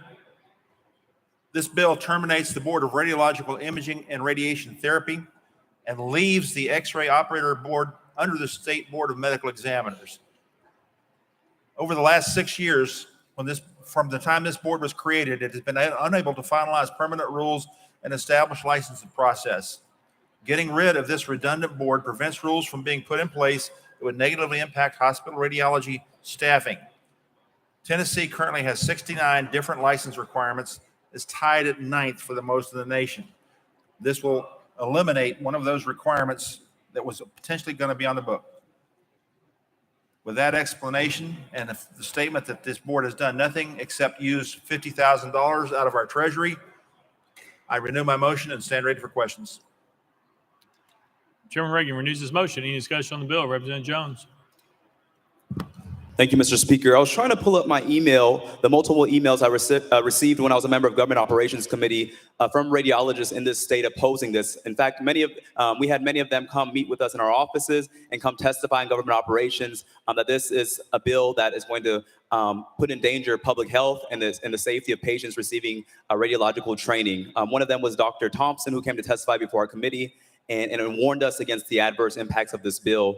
This bill terminates the Board of Radiological Imaging and Radiation Therapy and leaves the X-ray Operator Board under the State Board of Medical Examiners. Over the last 6 years, from the time this board was created, it has been unable to finalize permanent rules and establish licensing process. Getting rid of this redundant board prevents rules from being put in place that would negatively impact hospital radiology staffing. Tennessee currently has 69 different license requirements, is tied at 9th for the most in the nation. This will eliminate one of those requirements that was potentially going to be on the book. With that explanation and the statement that this board has done nothing except use $50,000 out of our treasury, I renew my motion and stand ready for questions. Chairman Reagan renews his motion. Any discussion on the bill? Representative Jones. Thank you, Mr. Speaker. I was trying to pull up my email, the multiple emails I received when I was a member of Government Operations Committee from radiologists in this state opposing this. In fact, we had many of them come meet with us in our offices and come testify in government operations that this is a bill that is going to put in danger public health and the safety of patients receiving radiological training. One of them was Dr. Thompson, who came to testify before our committee and warned us against the adverse impacts of this bill.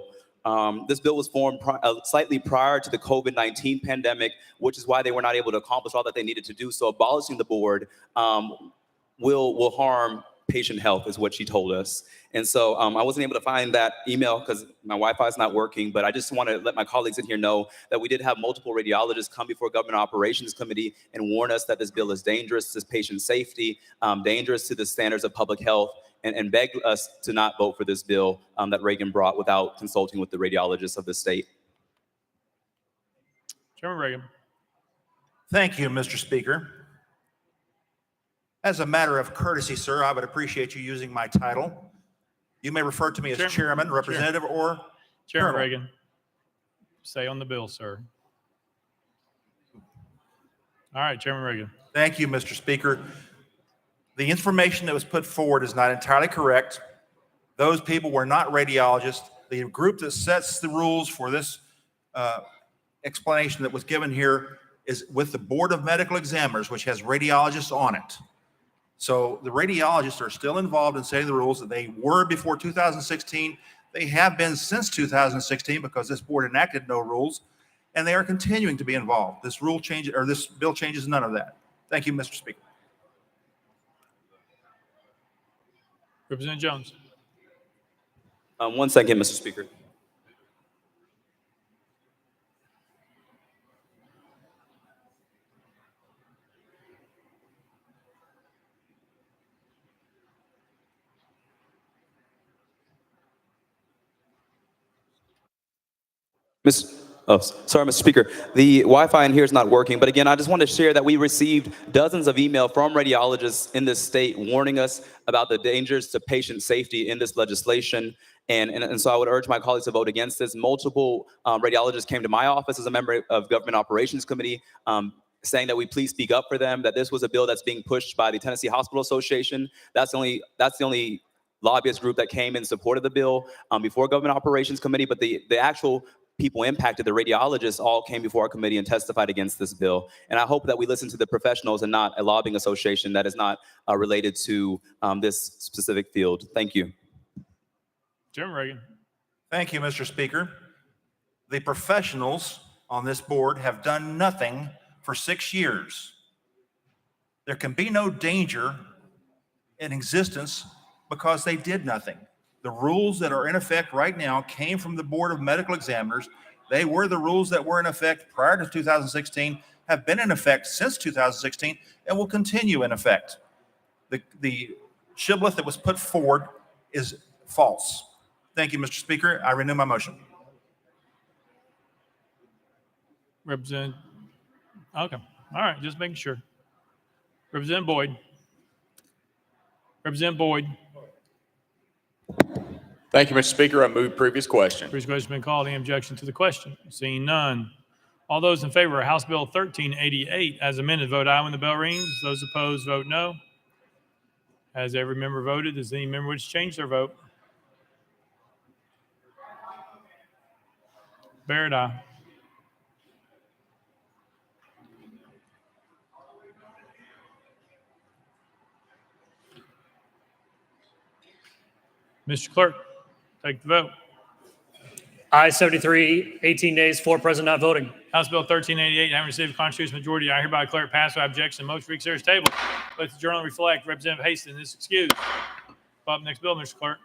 This bill was formed slightly prior to the COVID-19 pandemic, which is why they were not able to accomplish all that they needed to do. So abolishing the board will harm patient health, is what she told us. And so I wasn't able to find that email because my Wi-Fi is not working, but I just want to let my colleagues in here know that we did have multiple radiologists come before Government Operations Committee and warn us that this bill is dangerous to patient safety, dangerous to the standards of public health, and begged us to not vote for this bill that Reagan brought without consulting with the radiologists of the state. Chairman Reagan. Thank you, Mr. Speaker. As a matter of courtesy, sir, I would appreciate you using my title. You may refer to me as Chairman, Representative, or Chairman Colonel. Reagan. Stay on the bill, sir. All right, Chairman Reagan. Thank you, Mr. Speaker. The information that was put forward is not entirely correct. Those people were not radiologists. The group that sets the rules for this explanation that was given here is with the Board of Medical Examiners, which has radiologists on it. So the radiologists are still involved in setting the rules that they were before 2016. They have been since 2016 because this board enacted no rules, and they are continuing to be involved. This rule change or this bill changes none of that. Thank you, Mr. Speaker. Representative Jones. 1 second, Mr. Speaker. Sorry, Mr. Speaker. The Wi-Fi in here is not working, but again, I just want to share that we received dozens of emails from radiologists in this state warning us about the dangers to patient safety in this legislation. And so I would urge my colleagues to vote against this. Multiple radiologists came to my office as a member of Government Operations Committee saying that we please speak up for them, that this was a bill that's being pushed by the Tennessee Hospital Association. That's the only lobbyist group that came in support of the bill before Government Operations Committee, but the actual people impacted, the radiologists, all came before our committee and testified against this bill. And I hope that we listen to the professionals and not a lobbying association that is not related to this specific field. Thank you. Chairman Reagan. Thank you, Mr. Speaker. The professionals on this board have done nothing for 6 years. There can be no danger in existence because they did nothing. The rules that are in effect right now came from the Board of Medical Examiners. They were the rules that were in effect prior to 2016, have been in effect since 2016, and will continue in effect. The shibboleth that was put forward is false. Thank you, Mr. Speaker. I renew my motion. Okay. All right, just making sure. Representative Boyd. Representative Boyd. Thank you, Mr. Speaker. I move previous question. Previous question has been called. Any objection to the question? Seeing none. All those in favor of House Bill 1388 as amended, vote aye when the bell rings. Those opposed, vote no. Has every member voted? Does any member wish to change their vote? Barrett, aye. Mr. Clerk, take the vote. Aye 73, 18 days, 4 present not voting. House Bill 1388, having received a constitutional majority, I hereby declare it passed without objection. Motion to reconsider is tabled. Let the journal reflect. Representative Hastings is excused. Up next bill, Mr. Clerk.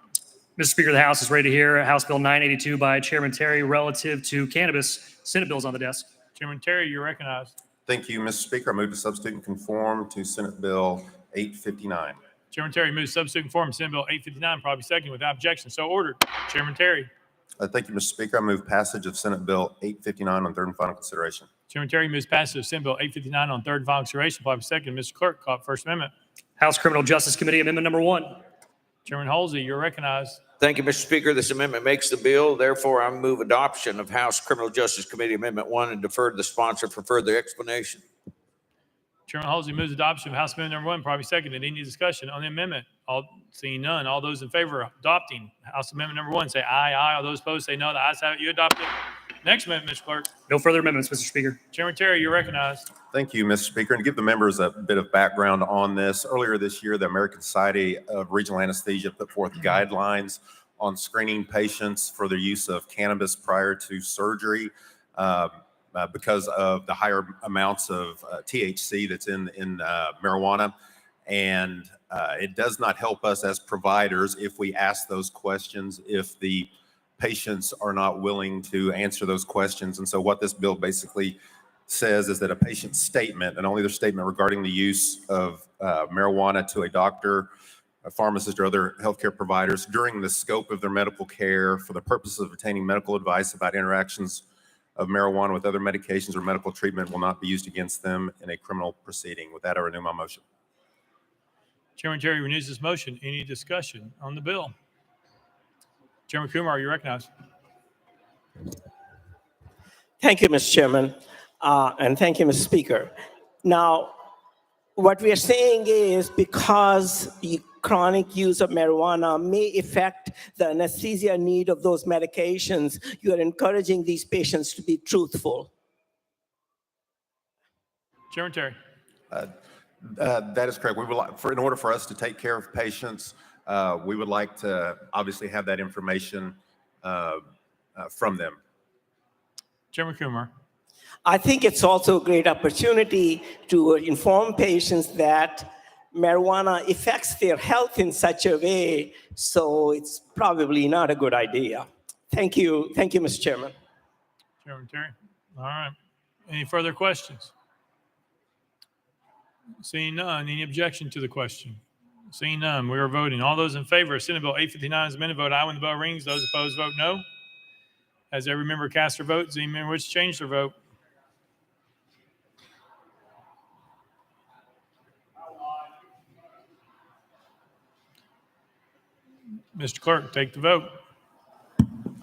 Mr. Speaker, the House is ready to hear House Bill 982 by Chairman Terry relative to cannabis. Senate bills on the desk. Chairman Terry, you're recognized. Thank you, Mr. Speaker. I move to substitute and conform to Senate Bill 859. Chairman Terry moves substitute and form Senate Bill 859, probably second without objection. So ordered. Chairman Terry. Thank you, Mr. Speaker. I move passage of Senate Bill 859 on third and final consideration. Chairman Terry moves passage of Senate Bill 859 on third and final consideration, probably second. Mr. Clerk, call up First Amendment. House Criminal Justice Committee Amendment number 1. Chairman Halsey, you're recognized. Thank you, Mr. Speaker. This amendment makes the bill. Therefore, I move adoption of House Criminal Justice Committee Amendment 1 and defer to the sponsor for further explanation. Chairman Halsey moves adoption of House Amendment number 1, probably seconded. Any discussion on the amendment? All seeing none. All those in favor of adopting House Amendment number 1 say aye, aye. All those opposed say no. The ayes have it. You adopted. Next amendment, Mr. Clerk. No further amendments, Mr. Speaker. Chairman Terry, you're recognized. Thank you, Mr. Speaker. And to give the members a bit of background on this, earlier this year, the American Society of Regional Anesthesia put forth guidelines on screening patients for their use of cannabis prior to surgery because of the higher amounts of THC that's in marijuana. And it does not help us as providers if we ask those questions, if the patients are not willing to answer those questions. And so what this bill basically says is that a patient's statement, and only their statement regarding the use of marijuana to a doctor, a pharmacist, or other healthcare providers during the scope of their medical care for the purposes of obtaining medical advice about interactions of marijuana with other medications or medical treatment will not be used against them in a criminal proceeding. With that, I renew my motion. Chairman Terry renews his motion. Any discussion on the bill? Chairman Kumar, you recognized. Thank you, Mr. Chairman, and thank you, Mr. Speaker. Now, what we are saying is because chronic use of marijuana may affect the anesthesia need of those medications, you are encouraging these patients to be truthful. Chairman Terry. That is correct. We would like, in order for us to take care of patients, we would like to obviously have that information from them. Chairman Kumar. I think it's also a great opportunity to inform patients that marijuana affects their health in such a way, so it's probably not a good idea. Thank you, Mr. Chairman. Chairman Terry. All right. Any further questions? Seeing none. Any objection to the question? Seeing none, we are voting. All those in favor of Senate Bill 859 as amended, vote aye when the bell rings. Those opposed, vote no. Has every member cast their vote? Does any member wish to change their vote? Mr. Clerk, take the vote.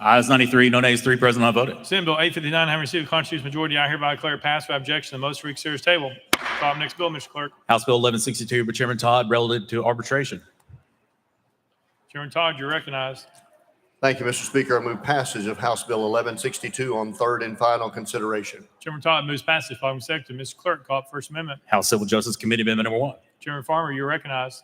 Ayes 93, no nays 3, present not voted. Senate Bill 859, having received a constitutional majority, I hereby declare it passed without objection. The motion reconsiders table. Call up next bill, Mr. Clerk. House Bill 1162 by Chairman Todd relative to arbitration. Chairman Todd, you're recognized. Thank you, Mr. Speaker. I move passage of House Bill 1162 on third and final consideration. Chairman Todd moves passage following second. Mr. Clerk, call up first amendment. House Civil Justice Committee Amendment number 1. Chairman Farmer, you're recognized.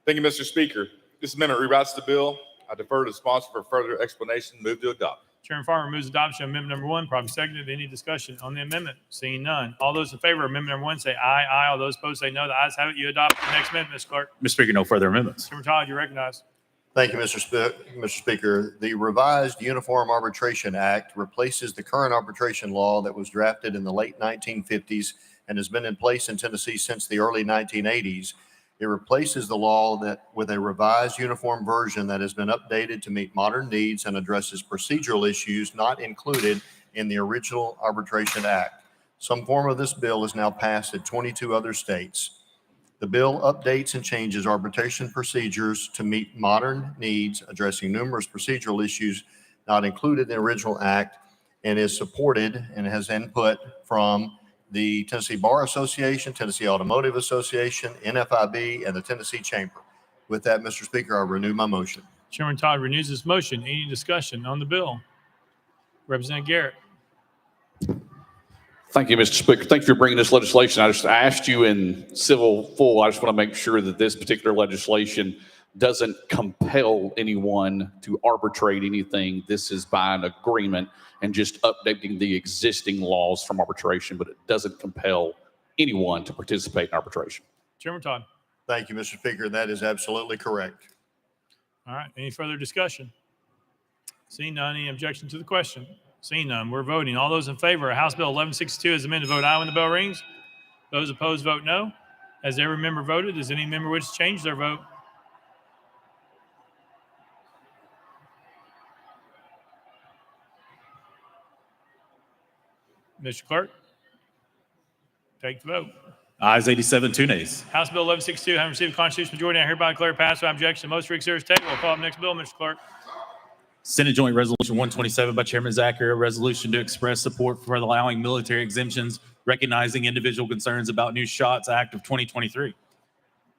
Thank you, Mr. Speaker. This amendment rewrites the bill. I defer to the sponsor for further explanation. Move to adopt. Chairman Farmer moves adoption of amendment number 1. Probably seconded. Any discussion on the amendment? Seeing none. All those in favor of amendment number 1 say aye. Aye. All those opposed say no. The ayes have it. You adopt the next amendment, Mr. Clerk. Mr. Speaker, no further amendments. Chairman Todd, you're recognized. Thank you, Mr. Speaker. The revised Uniform Arbitration Act replaces the current arbitration law that was drafted in the late 1950s and has been in place in Tennessee since the early 1980s. It replaces the law with a revised uniform version that has been updated to meet modern needs and addresses procedural issues not included in the original Arbitration Act. Some form of this bill is now passed in 22 other states. The bill updates and changes arbitration procedures to meet modern needs, addressing numerous procedural issues not included in the original act, and is supported and has input from the Tennessee Bar Association, Tennessee Automotive Association, NFIB, and the Tennessee Chamber. With that, Mr. Speaker, I renew my motion. Chairman Todd renews his motion. Any discussion on the bill? Representative Garrett. Thank you, Mr. Speaker. Thank you for bringing this legislation. I asked you in civil full. I just want to make sure that this particular legislation doesn't compel anyone to arbitrate anything. This is by an agreement and just updating the existing laws from arbitration, but it doesn't compel anyone to participate in arbitration. Chairman Todd. Thank you, Mr. Speaker. That is absolutely correct. All right. Any further discussion? Seeing none, any objection to the question? Seeing none, we're voting. All those in favor of House Bill 1162 as amended, vote aye when the bell rings. Those opposed, vote no. Has every member voted? Does any member wish to change their vote? Mr. Clerk, take the vote. Ayes 87, 2 nays. House Bill 1162, having received a constitutional majority, I hereby declare passed without objection. Most reconsiders table. We'll call up next bill, Mr. Clerk. Senate Joint Resolution 127 by Chairman Zachary, a resolution to express support for allowing military exemptions, recognizing individual concerns about New Shots Act of 2023.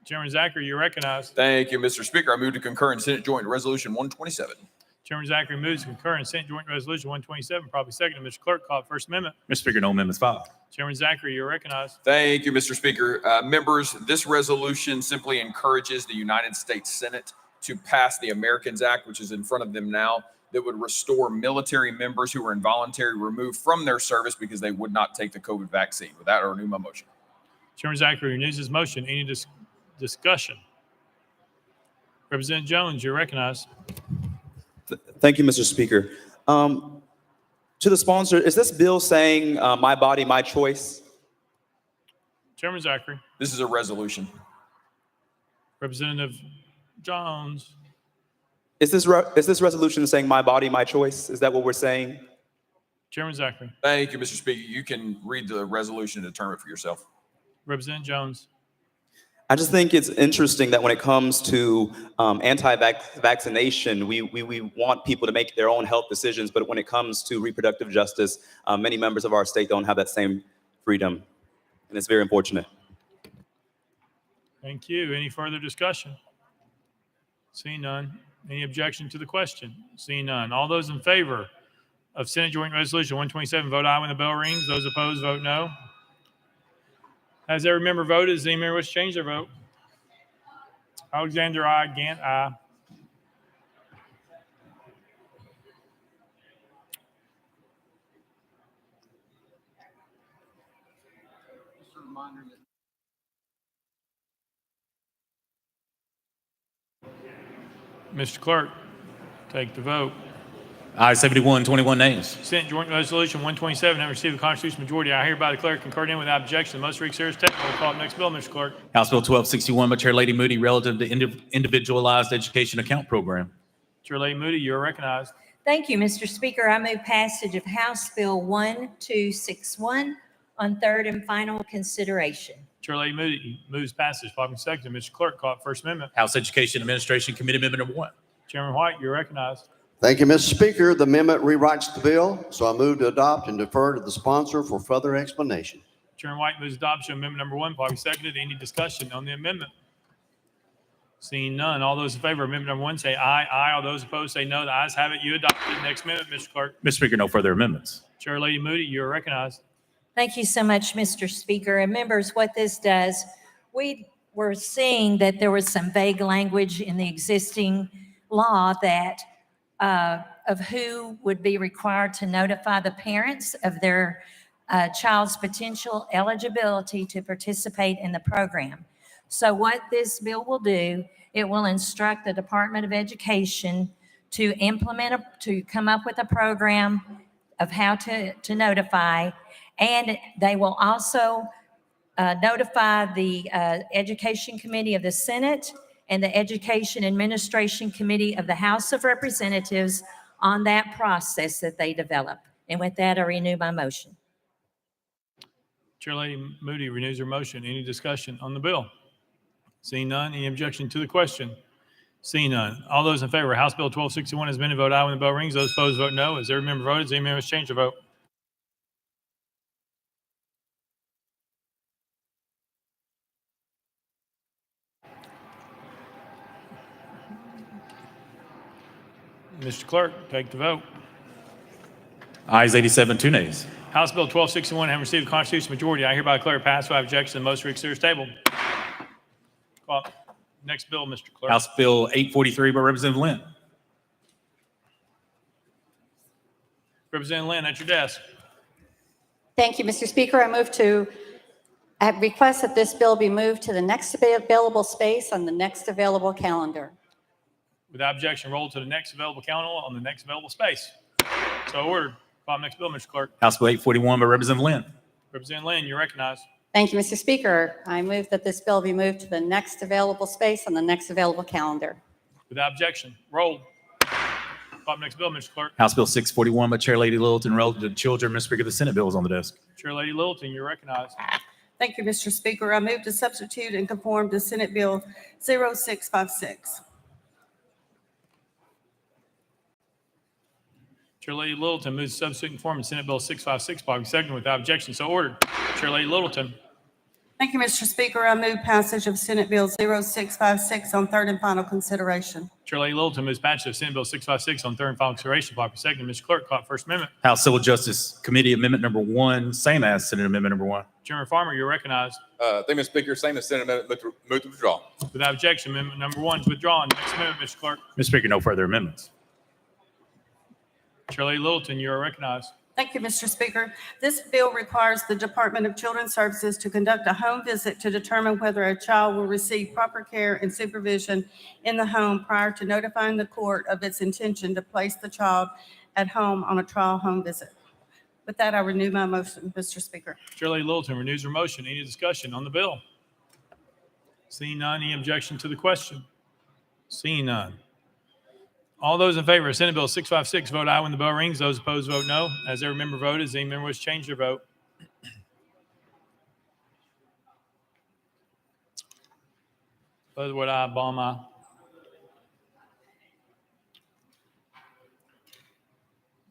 Chairman Zachary, you're recognized. Thank you, Mr. Speaker. I move to concur in Senate Joint Resolution 127. Chairman Zachary moves to concur in Senate Joint Resolution 127. Probably seconded. Mr. Clerk, call it First Amendment. Mr. Speaker, no amendments filed. Chairman Zachary, you're recognized. Thank you, Mr. Speaker. Members, this resolution simply encourages the United States Senate to pass the Americans Act, which is in front of them now, that would restore military members who were involuntarily removed from their service because they would not take the COVID vaccine. With that, I renew my motion. Chairman Zachary renews his motion. Any discussion? Representative Jones, you're recognized. Thank you, Mr. Speaker. To the sponsor, is this bill saying my body, my choice? Chairman Zachary. This is a resolution. Representative Jones. Is this resolution saying my body, my choice? Is that what we're saying? Chairman Zachary. Thank you, Mr. Speaker. You can read the resolution and determine it for yourself. Representative Jones. I just think it's interesting that when it comes to anti-vaccination, we want people to make their own health decisions, but when it comes to reproductive justice, many members of our state don't have that same freedom, and it's very unfortunate. Thank you. Any further discussion? Seeing none. Any objection to the question? Seeing none. All those in favor of Senate Joint Resolution 127, vote aye when the bell rings. Those opposed, vote no. Has every member voted? Does any member wish to change their vote? Alexander, aye. Gant, aye. Mr. Clerk, take the vote. Ayes 71, 21 nays. Senate Joint Resolution 127, having received a constitutional majority, I hereby declare concurred in without objection. The most reconsiders table. We'll call up next bill, Mr. Clerk. House Bill 1261 by Chair Lady Moody relative to individualized education account program. Chair Lady Moody, you're recognized. Thank you, Mr. Speaker. I move passage of House Bill 1261 on third and final consideration. Chairlady Moody moves passage. Properly seconded. Mr. Clerk, call it first amendment. House Education Administration Committee Amendment number 1. Chairman White, you're recognized. Thank you, Mr. Speaker. The amendment rewrites the bill, so I move to adopt and defer to the sponsor for further explanation. Chairman White moves adoption of amendment number 1. Properly seconded. Any discussion on the amendment? Seeing none, all those in favor of amendment number 1 say aye. Aye. All those opposed say no. The ayes have it. You adopted. Next amendment, Mr. Clerk. Mr. Speaker, no further amendments. Chairlady Moody, you are recognized. Thank you so much, Mr. Speaker. And members, what this does, we were seeing that there was some vague language in the existing law that of who would be required to notify the parents of their child's potential eligibility to participate in the program. So what this bill will do, it will instruct the Department of Education to to come up with a program of how to notify, and they will also notify the Education Committee of the Senate and the Education Administration Committee of the House of Representatives on that process that they develop. And with that, I renew my motion. Chairlady Moody renews her motion. Any discussion on the bill? Seeing none, any objection to the question? Seeing none. All those in favor of House Bill 1261 has been to vote aye when the bell rings. Those opposed vote no. Has every member voted? Has any member changed their vote? Mr. Clerk, take the vote. Ayes 87, 2 nays. House Bill 1261 having received a constitutional majority, I hereby declare it passed without objection. The motion reconsider is tabled. Call next bill, Mr. Clerk. House Bill 843 by Representative Lynn. Representative Lynn, at your desk. Thank you, Mr. Speaker. I request that this bill be moved to the next available space on the next available calendar. Without objection, roll to the next available calendar on the next available space. So ordered. Call next bill, Mr. Clerk. House Bill 841 by Representative Lynn. Representative Lynn, you're recognized. Thank you, Mr. Speaker. I move that this bill be moved to the next available space on the next available calendar. Without objection, roll. Call next bill, Mr. Clerk. House Bill 641 by Chair Lady Littleton relative to children. Mr. Speaker, the Senate bill is on the desk. Chair Lady Littleton, you're recognized. Thank you, Mr. Speaker. I move to substitute and conform to Senate Bill 0656. Chair Lady Littleton moves to substitute and conform to Senate Bill 656. Properly seconded without objection. So ordered. Chair Lady Littleton. Thank you, Mr. Speaker. I move passage of Senate Bill 0656 on third and final consideration. Chair Lady Littleton moves passage of Senate Bill 656 on third and final consideration. Properly seconded. Mr. Clerk, call it first amendment. House Civil Justice Committee Amendment number 1, same as Senate Amendment number 1. Chairman Farmer, you're recognized. Thank you, Mr. Speaker. Same as Senate amendment, move to withdraw. Without objection, amendment number 1 is withdrawn. Next amendment, Mr. Clerk. Mr. Speaker, no further amendments. Chair Lady Littleton, you are recognized. Thank you, Mr. Speaker. This bill requires the Department of Children's Services to conduct a home visit to determine whether a child will receive proper care and supervision in the home prior to notifying the court of its intention to place the child at home on a trial home visit. With that, I renew my motion, Mr. Speaker. Chair Lady Littleton renews her motion. Any discussion on the bill? Seeing none, any objection to the question? Seeing none. All those in favor of Senate Bill 656 vote aye when the bell rings. Those opposed vote no. As every member voted, does any member wish to change their vote? Buzzword aye, Baum aye.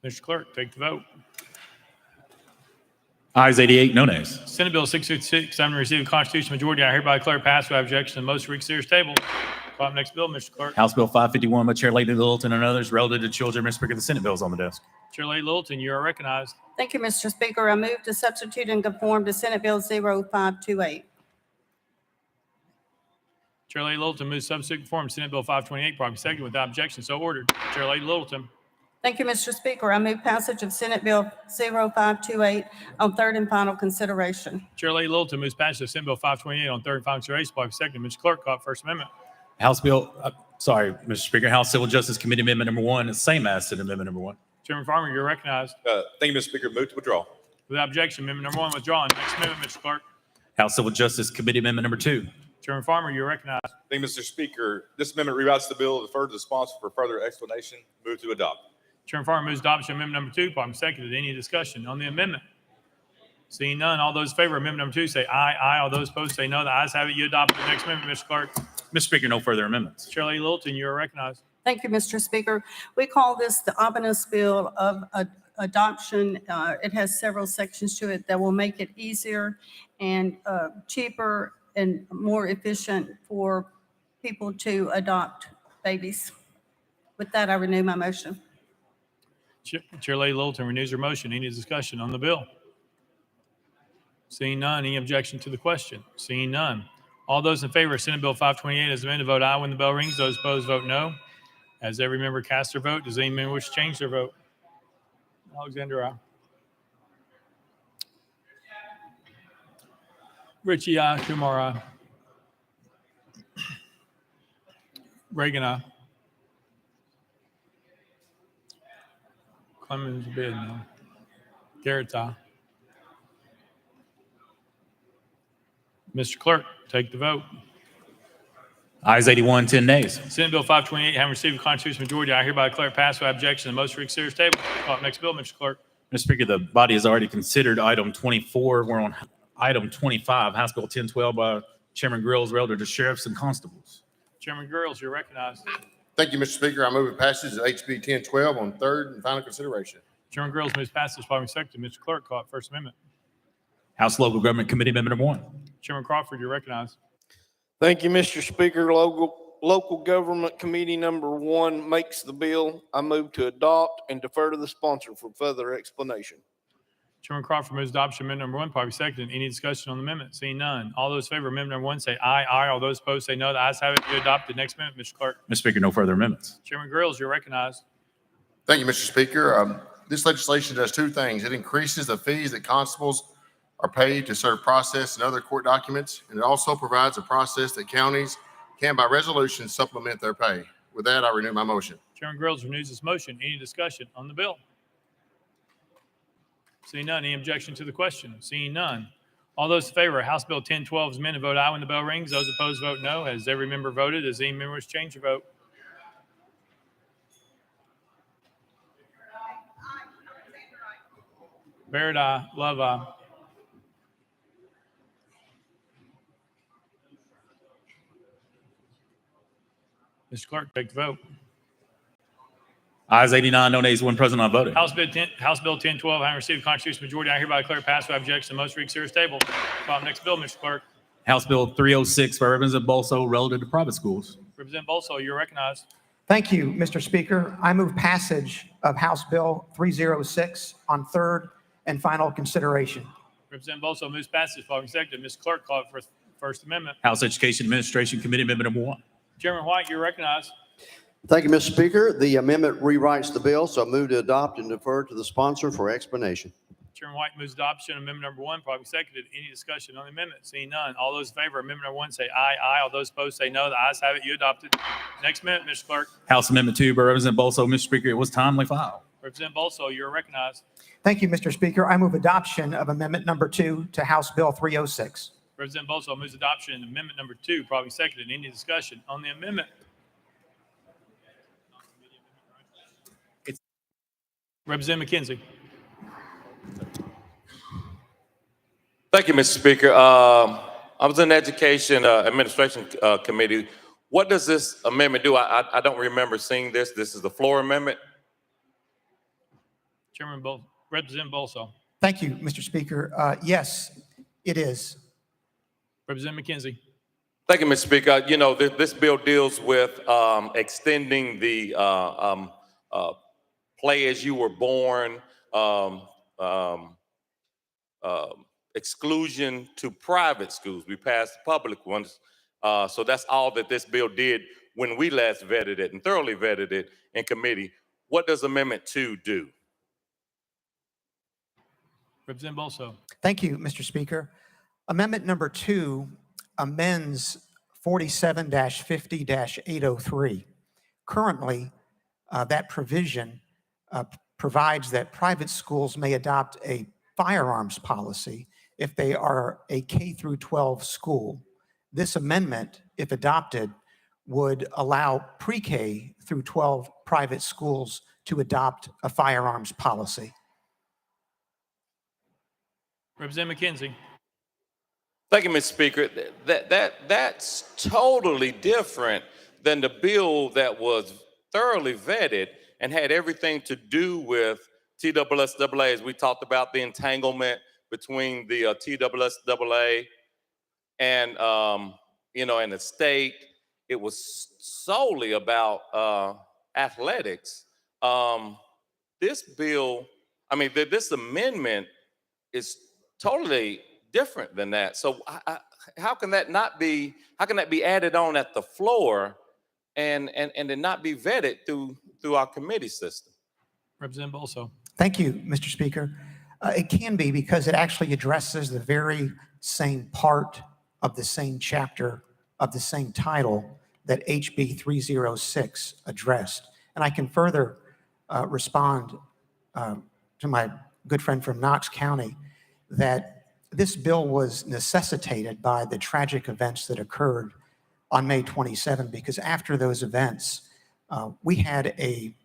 Mr. Clerk, take the vote. Ayes 88, no nays. Senate Bill 656, having received a constitutional majority, I hereby declare passed without objection. The motion reconsider is tabled. Call up next bill, Mr. Clerk. House Bill 551 by Chair Lady Littleton and others relative to children. Mr. Speaker, the Senate bill is on the desk. Chair Lady Littleton, you are recognized. Thank you, Mr. Speaker. I move to substitute and conform to Senate Bill 0528. Chair Lady Littleton moves substitute conform to Senate Bill 528, properly seconded without objection. So ordered. Chair Lady Littleton. Thank you, Mr. Speaker. I move passage of Senate Bill 0528 on third and final consideration. Chair Lady Littleton moves passage of Senate Bill 528 on third and final consideration, properly seconded. Mr. Clerk, call it first amendment. House Bill, Mr. Speaker, House Civil Justice Committee Amendment number 1, the same as Senate Amendment number 1. Chairman Farmer, you're recognized. Thank you, Mr. Speaker. Move to withdraw. Without objection, amendment number 1 withdrawn. Next amendment, Mr. Clerk. House Civil Justice Committee Amendment number 2. Chairman Farmer, you're recognized. Thank you, Mr. Speaker. This amendment reroutes the bill, deferred to the sponsor for further explanation. Move to adopt. Chairman Farmer moves adoption of amendment number 2, properly seconded. Any discussion on the amendment? Seeing none, all those in favor of amendment number 2 say aye. Aye. All those opposed say no. The ayes have it. You adopt the next amendment, Mr. Clerk. Mr. Speaker, no further amendments. Chair Lady Littleton, you are recognized. Thank you, Mr. Speaker. We call this the omnibus bill of adoption. It has several sections to it that will make it easier and cheaper and more efficient for people to adopt babies. With that, I renew my motion. Chair Lady Littleton renews her motion. Any discussion on the bill? Seeing none, any objection to the question? Seeing none. All those in favor of Senate Bill 528 as amended, vote aye when the bell rings. Those opposed, vote no. As every member casts their vote, does any member wish to change their vote? Alexander, aye. Ritchie, aye. Kumar, aye. Reagan, aye. Clemens, bid, no. Garrett's, aye. Mr. Clerk, take the vote. Ayes 81, 10 nays. Senate Bill 528, having received a constitutional majority, I hereby declare it passed without objection. The motion for consideration table. Call up next bill, Mr. Clerk. Mr. Speaker, the body has already considered item 24. We're on item 25, House Bill 1012 by Chairman Grills relative to sheriffs and constables. Chairman Grills, you're recognized. Thank you, Mr. Speaker. I move it passes HB 1012 on third and final consideration. Chairman Grills moves passage following second. Mr. Clerk, call it First Amendment. House Local Government Committee Amendment number 1. Chairman Crawford, you're recognized. Thank you, Mr. Speaker. Local Government Committee number 1 makes the bill. I move to adopt and defer to the sponsor for further explanation. Chairman Crawford moves adoption amendment number 1, probably second. Any discussion on the amendment? Seeing none. All those in favor of amendment number 1 say aye. Aye. All those opposed say no. The ayes have it. You adopt the next amendment, Mr. Clerk. Mr. Speaker, no further amendments. Chairman Grills, you're recognized. Thank you, Mr. Speaker. This legislation does two things. It increases the fees that constables are paid to serve process and other court documents, and it also provides a process that counties can, by resolution, supplement their pay. With that, I renew my motion. Chairman Grills renews his motion. Any discussion on the bill? Seeing none. Any objection to the question? Seeing none. All those in favor of House Bill 1012 as amended, vote aye when the bell rings. Those opposed, vote no. Has every member voted? Does any member change your vote? Barrett, aye. Love, aye. Mr. Clerk, take the vote. Ayes 89, no nays, 1 present, not voting. House Bill 1012, having received a constitutional majority, I hereby declare it passed without objection. The motion for consideration table. Call up next bill, Mr. Clerk. House Bill 306 by Representative Bolso relative to private schools. Representative Bolso, you're recognized. Thank you, Mr. Speaker. I move passage of House Bill 306 on third and final consideration. Representative Bolso moves passage following second. Mr. Clerk, call it for First Amendment. House Education Administration Committee Amendment number 1. Chairman White, you're recognized. Thank you, Mr. Speaker. The amendment rewrites the bill, so I move to adopt and defer to the sponsor for explanation. Chairman White moves adoption of amendment number 1, probably seconded. Any discussion on the amendment? Seeing none. All those in favor of amendment number 1 say aye. Aye. All those opposed say no. The ayes have it. You adopted. Next amendment, Mr. Clerk. House Amendment 2 by Representative Bolso. Mr. Speaker, it was timely filed. Representative Bolso, you're recognized. Thank you, Mr. Speaker. I move adoption of amendment number 2 to House Bill 306. Representative Bolso moves adoption of amendment number 2, probably seconded. Any discussion on the amendment? Representative McKenzie. Thank you, Mr. Speaker. I was in the Education Administration Committee. What does this amendment do? I don't remember seeing this. This is the floor amendment. Representative Bolso. Thank you, Mr. Speaker. Yes, it is. Representative McKenzie. Thank you, Mr. Speaker. You know, this bill deals with extending the play as you were born exclusion to private schools. We passed public ones. So that's all that this bill did when we last vetted it and thoroughly vetted it in committee. What does Amendment 2 do? Representative Bolso. Thank you, Mr. Speaker. Amendment number 2 amends 47-50-803. Currently, that provision provides that private schools may adopt a firearms policy if they are a K through 12 school. This amendment, if adopted, would allow pre-K through 12 private schools to adopt a firearms policy. Representative McKenzie. Thank you, Mr. Speaker. That's totally different than the bill that was thoroughly vetted and had everything to do with TSSAA, as we talked about the entanglement between the TSSAA and and the state. It was solely about athletics. This bill, this amendment is totally different than that. So how can that not be? How can that be added on at the floor, and then not be vetted through our committee system? Representative Bolso. Thank you, Mr. Speaker. It can be because it actually addresses the very same part of the same chapter of the same title that HB 306 addressed. And I can further respond to my good friend from Knox County that this bill was necessitated by the tragic events that occurred on May 27, because after those events, we had a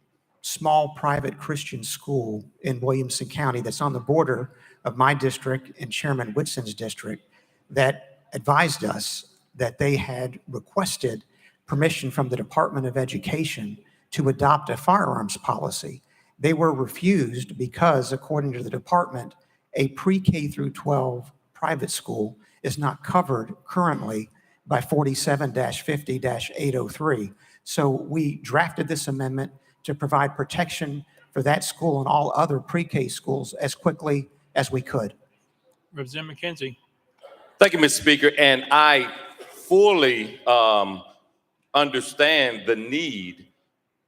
small private Christian school in Williamson County that's on the border of my district and Chairman Whitson's district that advised us that they had requested permission from the Department of Education to adopt a firearms policy. They were refused because, according to the department, a pre-K through 12 private school is not covered currently by 47-50-803. So we drafted this amendment to provide protection for that school and all other pre-K schools as quickly as we could. Representative McKenzie. Thank you, Mr. Speaker. And I fully understand the need,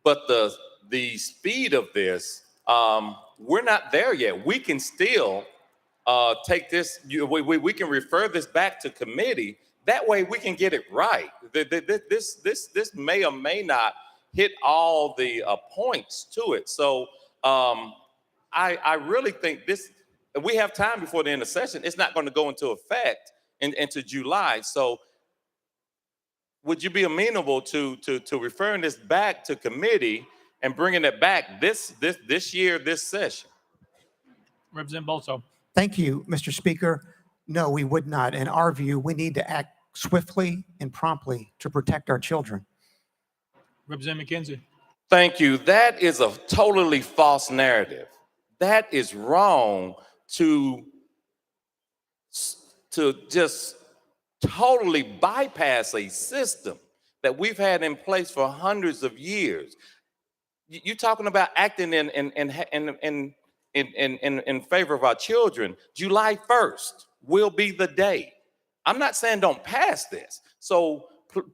but the speed of this, we're not there yet. We can still take this, we can refer this back to committee. That way we can get it right. This may or may not hit all the points to it. So I really think this, we have time before the end of session. It's not going to go into effect into July. So would you be amenable to referring this back to committee and bringing it back this year, this session? Representative Bolso. Thank you, Mr. Speaker. No, we would not. In our view, we need to act swiftly and promptly to protect our children. Representative McKenzie. Thank you. That is a totally false narrative. That is wrong to just totally bypass a system that we've had in place for hundreds of years. You're talking about acting in favor of our children. July 1st will be the day. I'm not saying don't pass this. So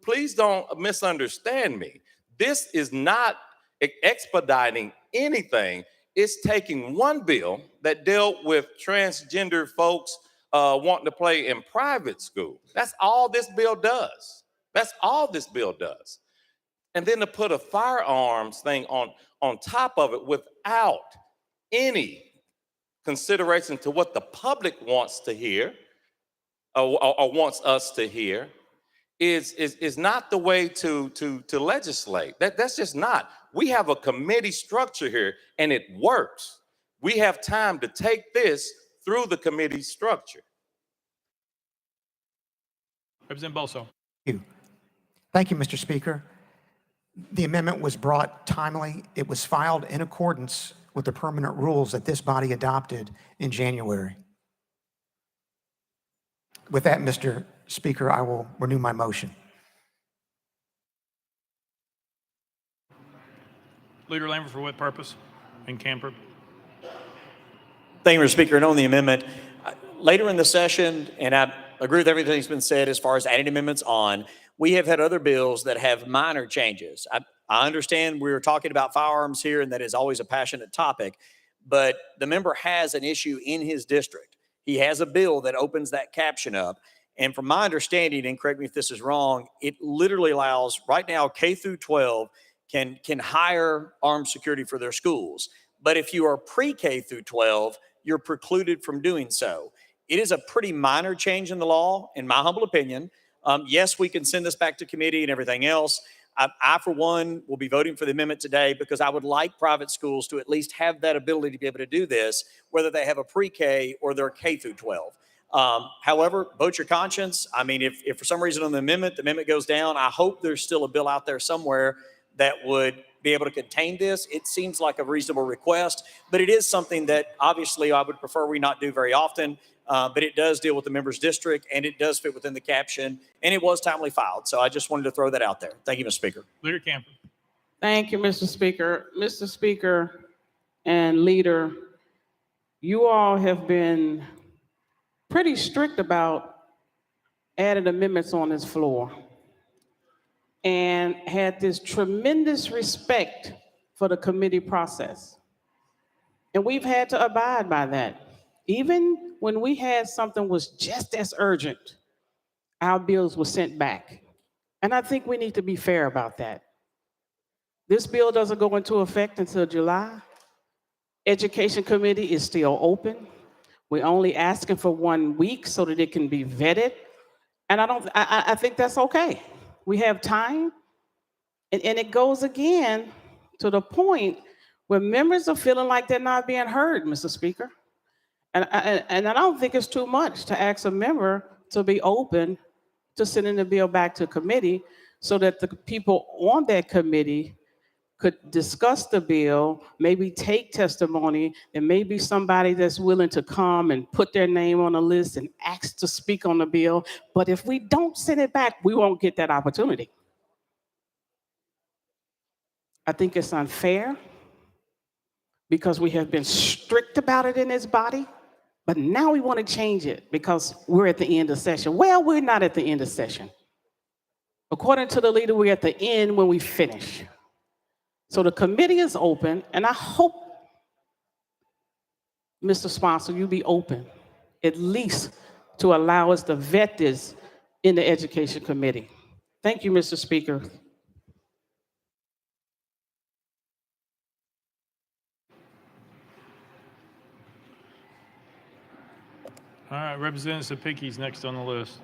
please don't misunderstand me. This is not expediting anything. It's taking one bill that dealt with transgender folks wanting to play in private school. That's all this bill does. That's all this bill does. And then to put a firearms thing on top of it without any consideration to what the public wants to hear or wants us to hear is not the way to legislate. That's just not. We have a committee structure here and it works. We have time to take this through the committee structure. Representative Bolso. Thank you, Mr. Speaker. The amendment was brought timely. It was filed in accordance with the permanent rules that this body adopted in January. With that, Mr. Speaker, I will renew my motion. Leader Lambert, for what purpose? And Camper. Thank you, Mr. Speaker. And on the amendment, later in the session, and I agree with everything that's been said as far as adding amendments on, we have had other bills that have minor changes. I understand we're talking about firearms here, and that is always a passionate topic, but the member has an issue in his district. He has a bill that opens that caption up. And from my understanding, and correct me if this is wrong, it literally allows right now K through 12 can hire armed security for their schools. But if you are pre-K through 12, you're precluded from doing so. It is a pretty minor change in the law, in my humble opinion. Yes, we can send this back to committee and everything else. I, for one, will be voting for the amendment today because I would like private schools to at least have that ability to be able to do this, whether they have a pre-K or they're K through 12. However, vote your conscience. I mean, if for some reason on the amendment goes down, I hope there's still a bill out there somewhere that would be able to contain this. It seems like a reasonable request, but it is something that obviously I would prefer we not do very often. But it does deal with the member's district and it does fit within the caption and it was timely filed. So I just wanted to throw that out there. Thank you, Mr. Speaker. Leader Camper. Thank you, Mr. Speaker. Mr. Speaker and Leader, you all have been pretty strict about adding amendments on this floor and had this tremendous respect for the committee process. And we've had to abide by that. Even when we had something was just as urgent, our bills were sent back. And I think we need to be fair about that. This bill doesn't go into effect until July. Education Committee is still open. We're only asking for 1 week so that it can be vetted. And I think that's okay. We have time. And it goes again to the point where members are feeling like they're not being heard, Mr. Speaker. And I don't think it's too much to ask a member to be open to sending the bill back to committee so that the people on that committee could discuss the bill, maybe take testimony, and maybe somebody that's willing to come and put their name on a list and ask to speak on the bill. But if we don't send it back, we won't get that opportunity. I think it's unfair because we have been strict about it in this body. But now we want to change it because we're at the end of session. Well, we're not at the end of session. According to the leader, we're at the end when we finish. So the committee is open, and I hope, Mr. Sponsor, you be open, at least to allow us to vet this in the Education Committee. Thank you, Mr. Speaker. All right, Representative Sapicki's next on the list.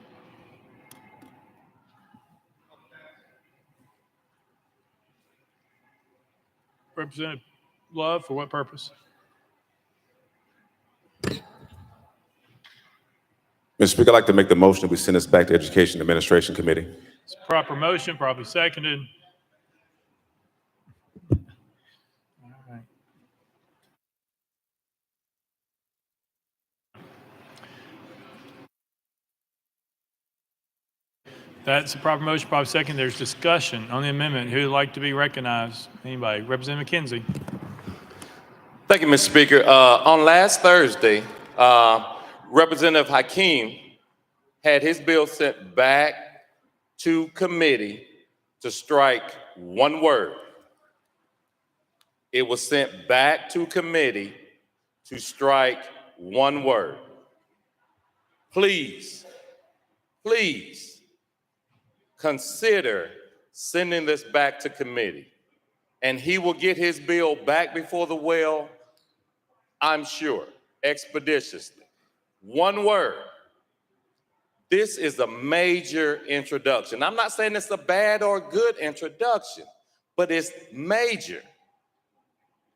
Representative Love, for what purpose? Mr. Speaker, I'd like to make the motion that we send this back to Education Administration Committee. It's a proper motion, probably seconded. All right. That's a proper motion, probably second. There's discussion on the amendment. Who would like to be recognized? Anybody? Representative McKenzie. Thank you, Mr. Speaker. On last Thursday, Representative Hakeem had his bill sent back to committee to strike one word. It was sent back to committee to strike one word. Please, please consider sending this back to committee, and he will get his bill back before the well, I'm sure, expeditiously. One word. This is a major introduction. I'm not saying it's a bad or good introduction, but it's major.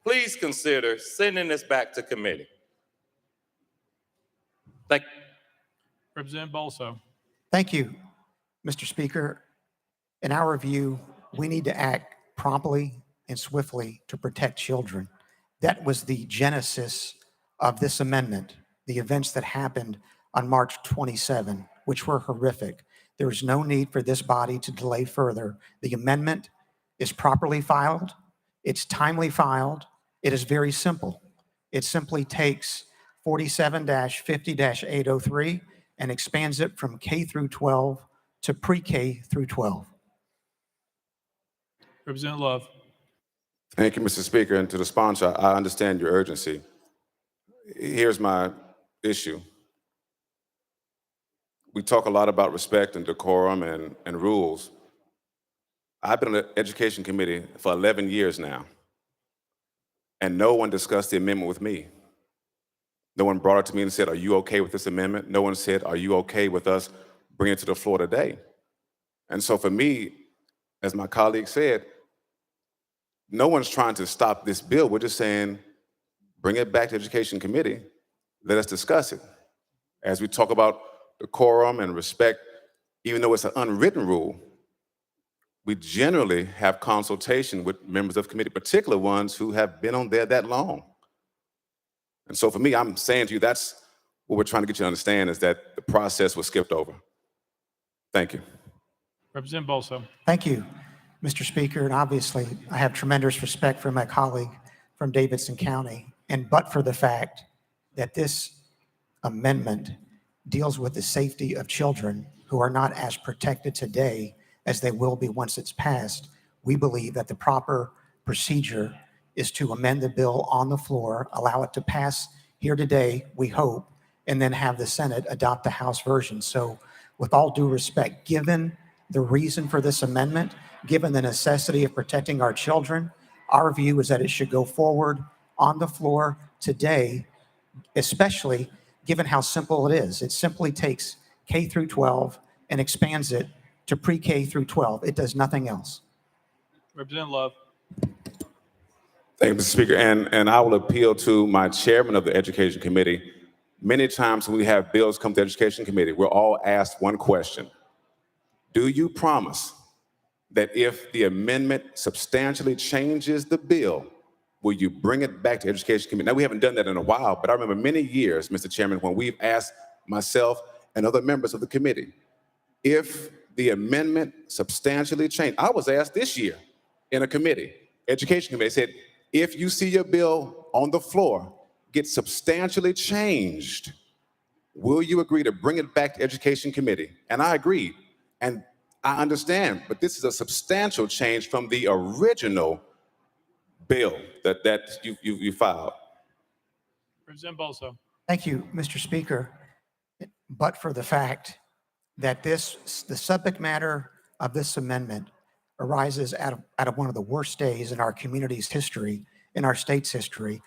Please consider sending this back to committee. Thank you. Representative Bolso. Thank you, Mr. Speaker. In our view, we need to act promptly and swiftly to protect children. That was the genesis of this amendment, the events that happened on March 27, which were horrific. There is no need for this body to delay further. The amendment is properly filed. It's timely filed. It is very simple. It simply takes 47-50-803 and expands it from K through 12 to pre-K through 12. Representative Love. Thank you, Mr. Speaker. And to the sponsor, I understand your urgency. Here's my issue. We talk a lot about respect and decorum and rules. I've been on the Education Committee for 11 years now, and no one discussed the amendment with me. No one brought it to me and said, are you okay with this amendment? No one said, are you okay with us bringing it to the floor today? And so for me, as my colleague said, no one's trying to stop this bill. We're just saying, bring it back to Education Committee. Let us discuss it. As we talk about decorum and respect, even though it's an unwritten rule, we generally have consultation with members of committee, particular ones who have been on there that long. And so for me, I'm saying to you, that's what we're trying to get you to understand, is that the process was skipped over. Thank you. Representative Bolso. Thank you, Mr. Speaker. And obviously, I have tremendous respect for my colleague from Davidson County. And but for the fact that this amendment deals with the safety of children who are not as protected today as they will be once it's passed, we believe that the proper procedure is to amend the bill on the floor, allow it to pass here today, we hope, and then have the Senate adopt the House version. So with all due respect, given the reason for this amendment, given the necessity of protecting our children, our view is that it should go forward on the floor today, especially given how simple it is. It simply takes K through 12 and expands it to pre-K through 12. It does nothing else. Representative Love. Thank you, Mr. Speaker. And I will appeal to my chairman of the Education Committee. Many times when we have bills come to the Education Committee, we're all asked one question. Do you promise that if the amendment substantially changes the bill, will you bring it back to Education Committee? Now, we haven't done that in a while, but I remember many years, Mr. Chairman, when we've asked myself and other members of the committee, if the amendment substantially changed. I was asked this year in a committee, Education Committee, said, if you see your bill on the floor get substantially changed, will you agree to bring it back to Education Committee? And I agreed. And I understand, but this is a substantial change from the original bill that you filed. Representative Bolso. Thank you, Mr. Speaker. But for the fact that the subject matter of this amendment arises out of one of the worst days in our community's history, in our state's history,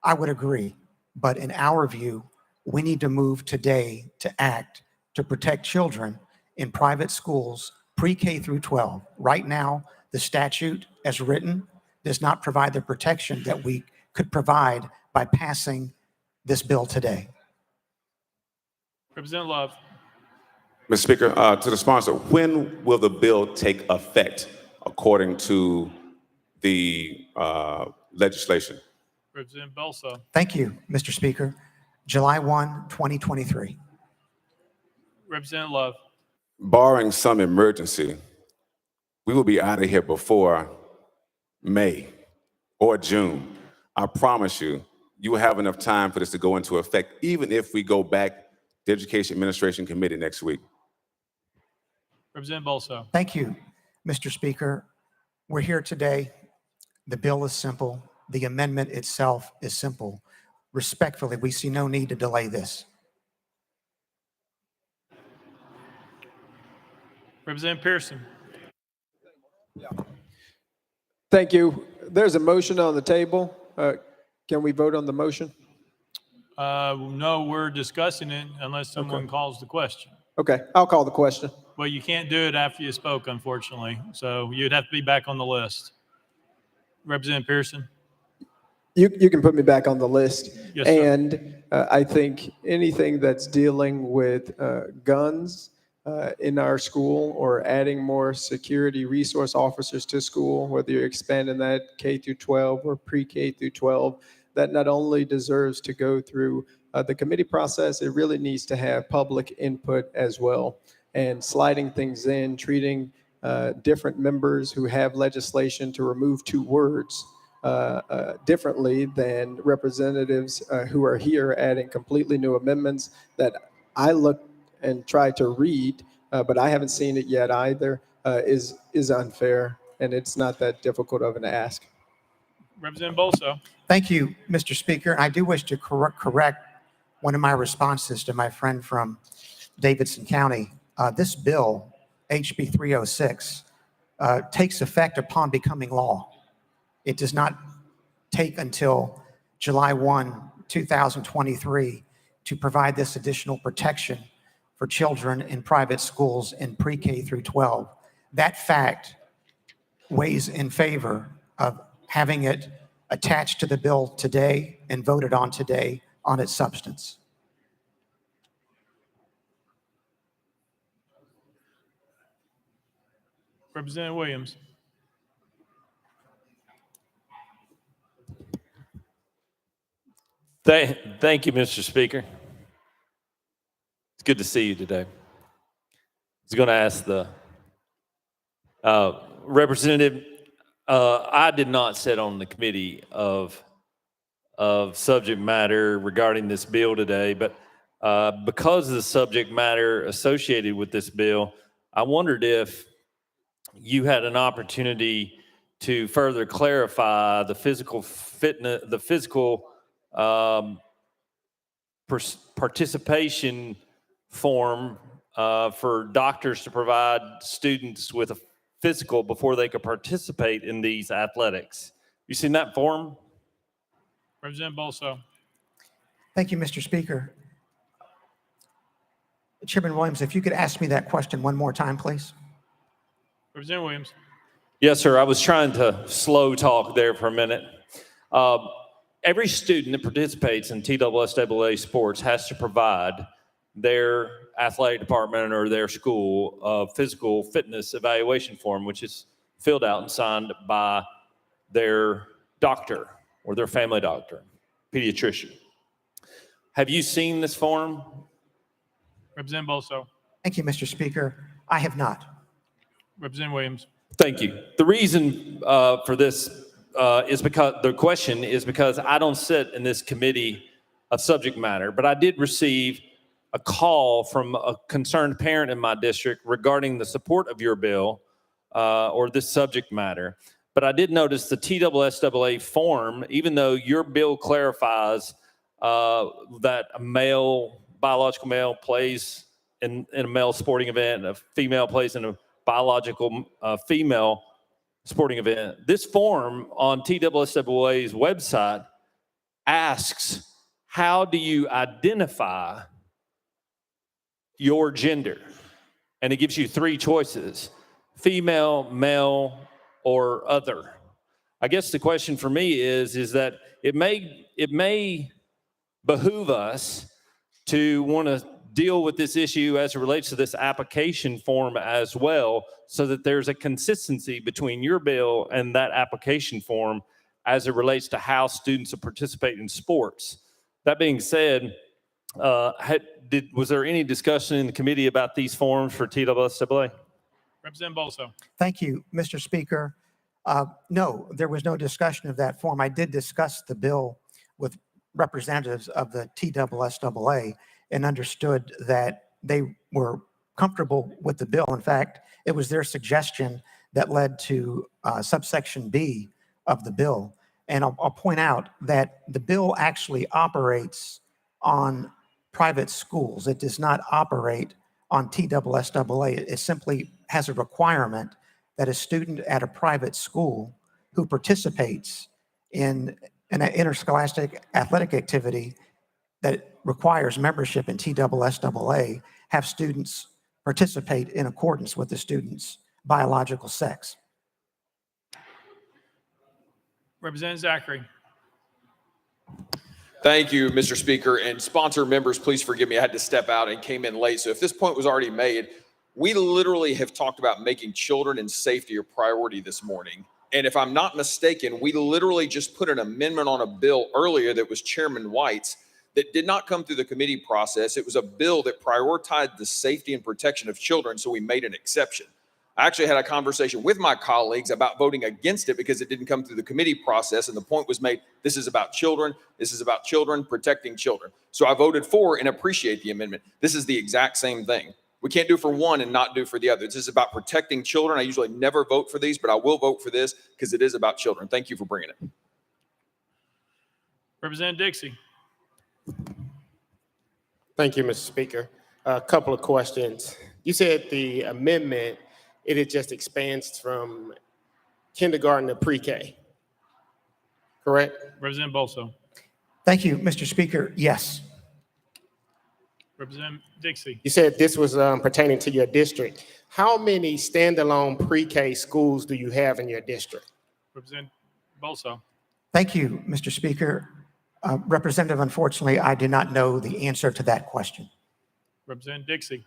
I would agree. But in our view, we need to move today to act to protect children in private schools, pre-K through 12. Right now, the statute as written does not provide the protection that we could provide by passing this bill today. Representative Love. Mr. Speaker, to the sponsor, when will the bill take effect according to the legislation? Representative Bolso. Thank you, Mr. Speaker. July 1, 2023. Representative Love. Barring some emergency, we will be out of here before May or June. I promise you, you will have enough time for this to go into effect, even if we go back to Education Administration Committee next week. Representative Bolso. Thank you, Mr. Speaker. We're here today. The bill is simple. The amendment itself is simple. Respectfully, we see no need to delay this. Representative Pearson. Thank you. There's a motion on the table. Can we vote on the motion? No, we're discussing it unless someone calls the question. Okay, I'll call the question. Well, you can't do it after you spoke, unfortunately. So you'd have to be back on the list. Representative Pearson. You can put me back on the list. Yes, sir. And I think anything that's dealing with guns in our school or adding more security resource officers to school, whether you're expanding that K through 12 or pre-K through 12, that not only deserves to go through the committee process, it really needs to have public input as well. And sliding things in, treating different members who have legislation to remove two words differently than representatives who are here adding completely new amendments that I look and try to read, but I haven't seen it yet either, is unfair, and it's not that difficult of an ask. Representative Bolso. Thank you, Mr. Speaker. I do wish to correct one of my responses to my friend from Davidson County. This bill, HB 306, takes effect upon becoming law. It does not take until July 1, 2023 to provide this additional protection for children in private schools in pre-K through 12. That fact weighs in favor of having it attached to the bill today and voted on today on its substance. Representative Williams. Thank you, Mr. Speaker. It's good to see you today. I was going to ask the representative, I did not sit on the committee of subject matter regarding this bill today, but because of the subject matter associated with this bill, I wondered if you had an opportunity to further clarify the physical fitness, the physical participation form for doctors to provide students with a physical before they could participate in these athletics. You seen that form? Representative Bolso. Thank you, Mr. Speaker. Chairman Williams, if you could ask me that question one more time, please. Representative Williams. Yes, sir. I was trying to slow talk there for a minute. Every student that participates in TSSAA sports has to provide their athletic department or their school a physical fitness evaluation form, which is filled out and signed by their doctor or their family doctor, pediatrician. Have you seen this form? Representative Bolso. Thank you, Mr. Speaker. I have not. Representative Williams. Thank you. The reason for this is because the question is because I don't sit in this committee of subject matter, but I did receive a call from a concerned parent in my district regarding the support of your bill or this subject matter. But I did notice the TSSAA form, even though your bill clarifies that a male, biological male plays in a male sporting event, a female plays in a biological female sporting event. This form on TSSAA's website asks, how do you identify your gender? And it gives you three choices: female, male, or other. I guess the question for me is that it may behoove us to want to deal with this issue as it relates to this application form as well, so that there's a consistency between your bill and that application form as it relates to how students participate in sports. That being said, was there any discussion in the committee about these forms for TSSAA? Representative Bolso. Thank you, Mr. Speaker. No, there was no discussion of that form. I did discuss the bill with representatives of the TSSAA and understood that they were comfortable with the bill. In fact, it was their suggestion that led to subsection B of the bill. And I'll point out that the bill actually operates on private schools. It does not operate on TSSAA. It simply has a requirement that a student at a private school who participates in an interscholastic athletic activity that requires membership in TSSAA have students participate in accordance with the student's biological sex. Representative Zachary. Thank you, Mr. Speaker. And sponsor members, please forgive me. I had to step out and came in late. So if this point was already made, we literally have talked about making children and safety a priority this morning. And if I'm not mistaken, we literally just put an amendment on a bill earlier that was Chairman White's that did not come through the committee process. It was a bill that prioritized the safety and protection of children, so we made an exception. I actually had a conversation with my colleagues about voting against it because it didn't come through the committee process, and the point was made, this is about children, this is about children, protecting children. So I voted for and appreciate the amendment. This is the exact same thing. We can't do for one and not do for the other. This is about protecting children. I usually never vote for these, but I will vote for this because it is about children. Thank you for bringing it. Representative Dixie. Thank you, Mr. Speaker. A couple of questions. You said the amendment, it just expands from kindergarten to pre-K, correct? Representative Bolso. Thank you, Mr. Speaker. Yes. Representative Dixie. You said this was pertaining to your district. How many standalone pre-K schools do you have in your district? Representative Bolso. Thank you, Mr. Speaker. Representative, unfortunately, I do not know the answer to that question. Representative Dixie.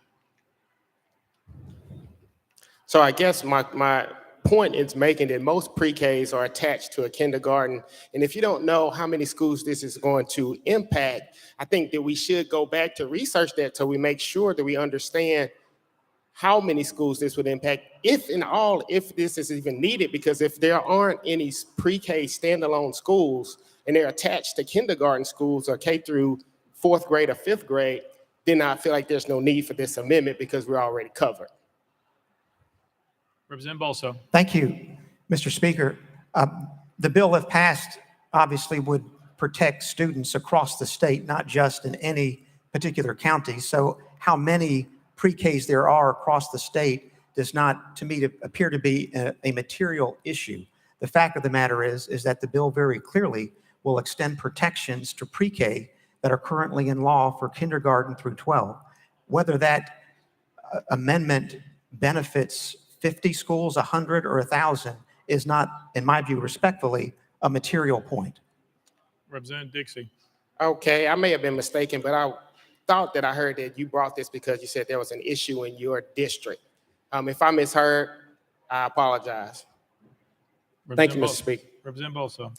So I guess my point is making that most pre-Ks are attached to a kindergarten. And if you don't know how many schools this is going to impact, I think that we should go back to research that so we make sure that we understand how many schools this would impact, if this is even needed, because if there aren't any pre-K standalone schools and they're attached to kindergarten schools or K through fourth grade or fifth grade, then I feel like there's no need for this amendment because we're already covered. Representative Bolso. Thank you, Mr. Speaker. The bill, if passed, obviously would protect students across the state, not just in any particular county. So how many pre-Ks there are across the state does not, to me, appear to be a material issue. The fact of the matter is that the bill very clearly will extend protections to pre-K that are currently in law for kindergarten through 12. Whether that amendment benefits 50 schools, 100, or 1,000 is not, in my view, respectfully, a material point. Representative Dixie. Okay, I may have been mistaken, but I thought that I heard that you brought this because you said there was an issue in your district. If I misheard, I apologize. Thank you, Mr. Speaker. Representative Bolso.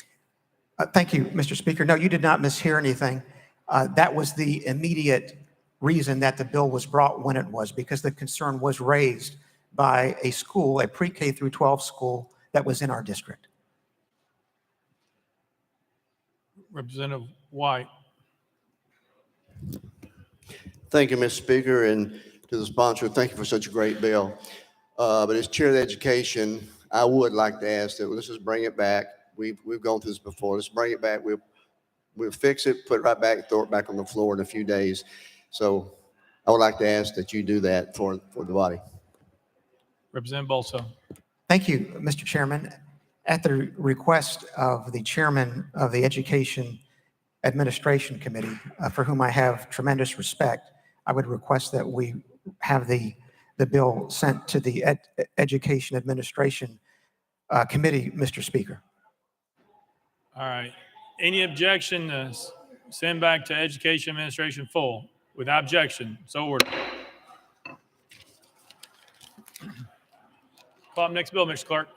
Thank you, Mr. Speaker. No, you did not mishear anything. That was the immediate reason that the bill was brought when it was, because the concern was raised by a school, a pre-K through 12 school that was in our district. Representative White. Thank you, Mr. Speaker, and to the sponsor, thank you for such a great bill. But as Chair of the Education, I would like to ask that let's just bring it back. We've gone through this before. Let's bring it back. We'll fix it, put it right back, throw it back on the floor in a few days. So I would like to ask that you do that for the body. Representative Bolso. Thank you, Mr. Chairman. At the request of the chairman of the Education Administration Committee, for whom I have tremendous respect, I would request that we have the bill sent to the Education Administration Committee, Mr. Speaker. All right. Any objection to send back to Education Administration full? Without objection, so ordered. Call up next bill, Mr. Clerk.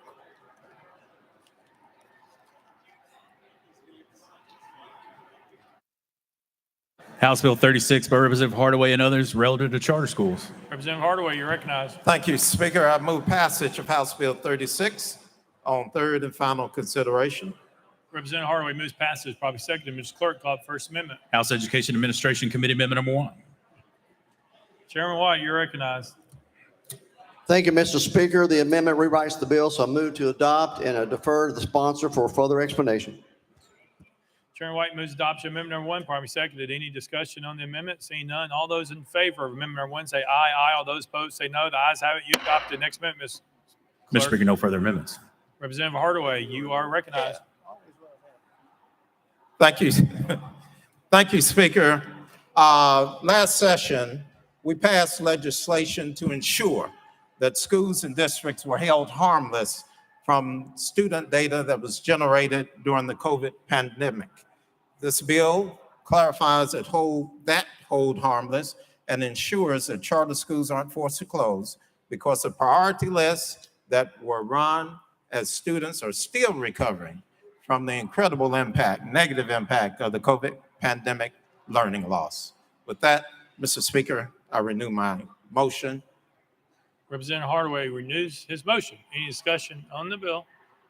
House Bill 36 by Representative Hardaway and others relative to charter schools. Representative Hardaway, you're recognized. Thank you, Speaker. I move passage of House Bill 36 on third and final consideration. Representative Hardaway moves passage, probably seconded. Mr. Clerk, call up First Amendment. House Education Administration Committee Amendment number 1. Chairman White, you're recognized. Thank you, Mr. Speaker. The amendment rewrites the bill, so I move to adopt and defer to the sponsor for further explanation. Chairman White moves adoption of amendment number 1, probably seconded. Any discussion on the amendment? Seeing none, all those in favor of amendment number 1 say aye. Aye. All those opposed say no. The ayes have it. You adopt the next amendment, Ms. Mr. Speaker, no further amendments. Representative Hardaway, you are recognized. Thank you. Thank you, Speaker. Last session, we passed legislation to ensure that schools and districts were held harmless from student data that was generated during the COVID pandemic. This bill clarifies that hold harmless and ensures that charter schools aren't forced to close because the priority lists that were run as students are still recovering from the incredible negative impact of the COVID pandemic learning loss. With that, Mr. Speaker, I renew my motion. Representative Hardaway renews his motion. Any discussion on the bill?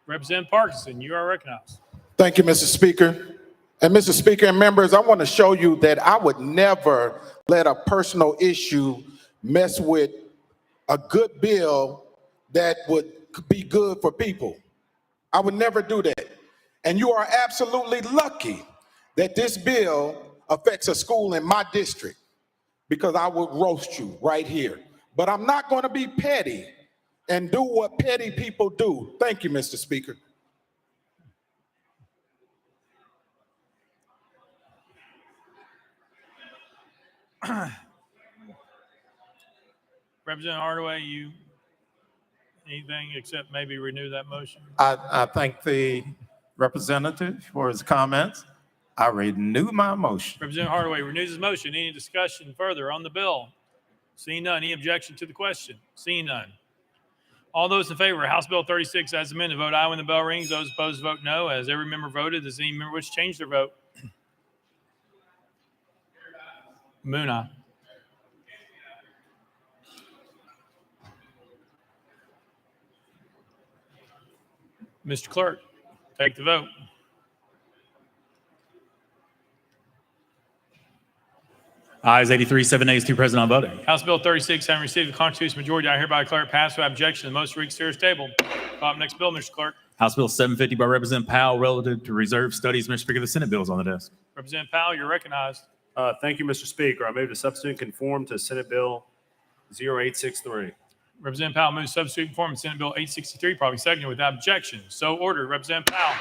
Representative Parkinson, you are recognized. Thank you, Mr. Speaker. And Mr. Speaker and members, I want to show you that I would never let a personal issue mess with a good bill that would be good for people. I would never do that. And you are absolutely lucky that this bill affects a school in my district, because I would roast you right here. But I'm not going to be petty and do what petty people do. Thank you, Mr. Speaker. Representative Hardaway, you anything except maybe renew that motion? I thank the representative for his comments. I renew my motion. Representative Hardaway renews his motion. Any discussion further on the bill? Seeing none. Any objection to the question? Seeing none. All those in favor of House Bill 36 as amended, vote aye when the bell rings. Those opposed, vote no. As every member voted, does any member wish to change their vote? Moon eye. Mr. Clerk, take the vote. Ayes 83, 7 nays, 2 present, on voting. House Bill 36, having received the constitutional majority, I hereby declare it passed without objection. The motion reads to its table. Call up next bill, Mr. Clerk. House Bill 750 by Representative Powell relative to reserve studies. Mr. Speaker, the Senate bill is on the desk. Representative Powell, you're recognized. Thank you, Mr. Speaker. I move to substitute and conform to Senate Bill 0863. Representative Powell moves substitute and conform to Senate Bill 863, probably seconded without objection. So ordered. Representative Powell.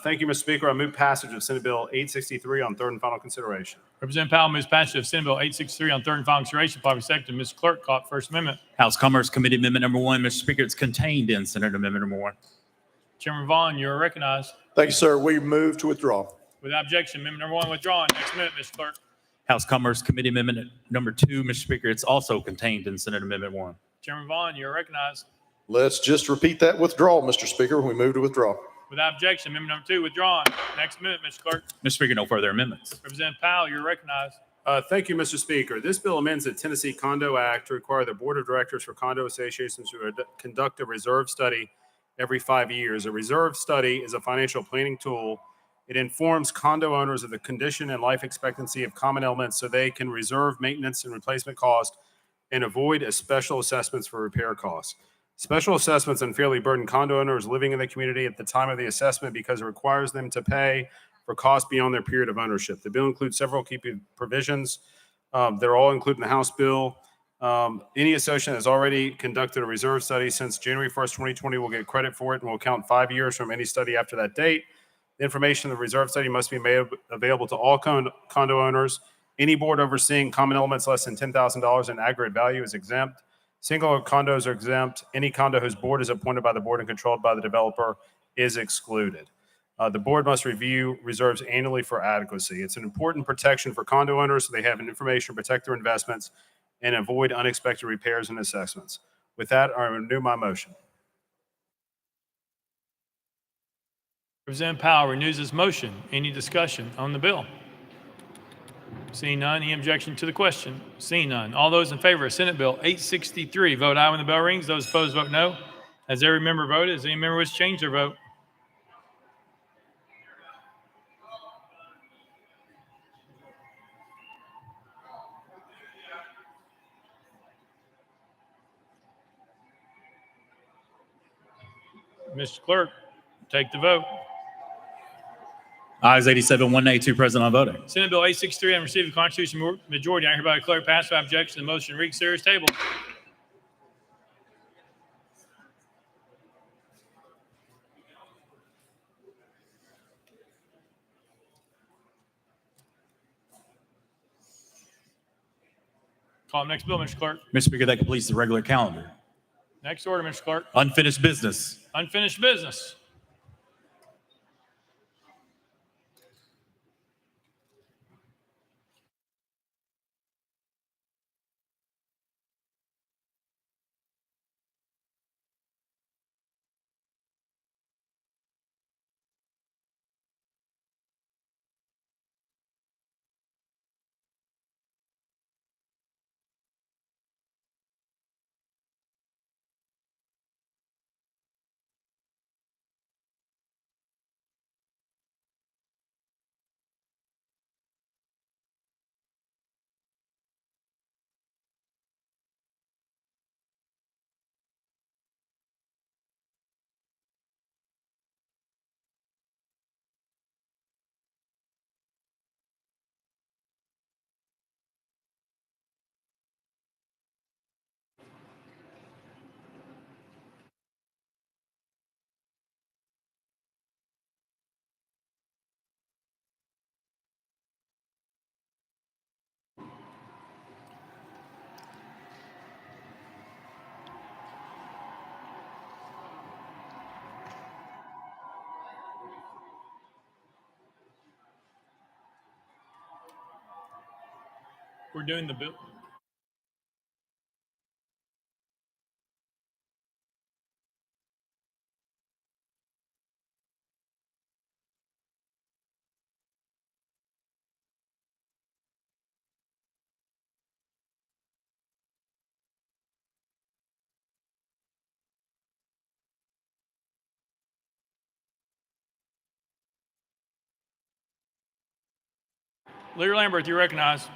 Thank you, Mr. Speaker. I move passage of Senate Bill 863 on third and final consideration. Representative Powell moves passage of Senate Bill 863 on third and final consideration, probably seconded. Mr. Clerk, call up First Amendment. House Commerce Committee Amendment Number 1. Mr. Speaker, it's contained in Senate Amendment Number 1. Chairman Vaughn, you're recognized. Thank you, sir. We move to withdraw. Without objection, Amendment Number 1 withdrawn. Next amendment, Mr. Clerk. House Commerce Committee Amendment Number 2. Mr. Speaker, it's also contained in Senate Amendment 1. Chairman Vaughn, you're recognized. Let's just repeat that withdrawal, Mr. Speaker. We move to withdraw. Without objection, Amendment Number 2 withdrawn. Next amendment, Mr. Clerk. Mr. Speaker, no further amendments. Representative Powell, you're recognized. Thank you, Mr. Speaker. This bill amends the Tennessee Condo Act to require the Board of Directors for condo associations to conduct a reserve study every 5 years. A reserve study is a financial planning tool. It informs condo owners of the condition and life expectancy of common elements so they can reserve maintenance and replacement costs and avoid special assessments for repair costs. Special assessments unfairly burden condo owners living in the community at the time of the assessment because it requires them to pay for costs beyond their period of ownership. The bill includes several key provisions. They're all included in the House bill. Any association that has already conducted a reserve study since January 1st, 2020 will get credit for it and will count 5 years from any study after that date. The information in the reserve study must be made available to all condo owners. Any board overseeing common elements less than $10,000 in aggregate value is exempt. Single condos are exempt. Any condo whose board is appointed by the board and controlled by the developer is excluded. The board must review reserves annually for adequacy. It's an important protection for condo owners so they have information to protect their investments and avoid unexpected repairs and assessments. With that, I renew my motion. Representative Powell renews his motion. Any discussion on the bill? Seeing none. Any objection to the question? Seeing none. All those in favor of Senate Bill 863, vote aye when the bell rings. Those opposed, vote no. Has every member voted? Does any member wish to change their vote? Mr. Clerk, take the vote. Ayes 87, 1 nay, 2 present, on voting. Senate Bill 863, having received the constitutional majority, I hereby declare it passed without objection. The motion reads to its table. Call up next bill, Mr. Clerk. Mr. Speaker, that completes the regular calendar. Next order, Mr. Clerk. Unfinished business. Unfinished business. We're doing the bill. Leader Lambert, you recognize.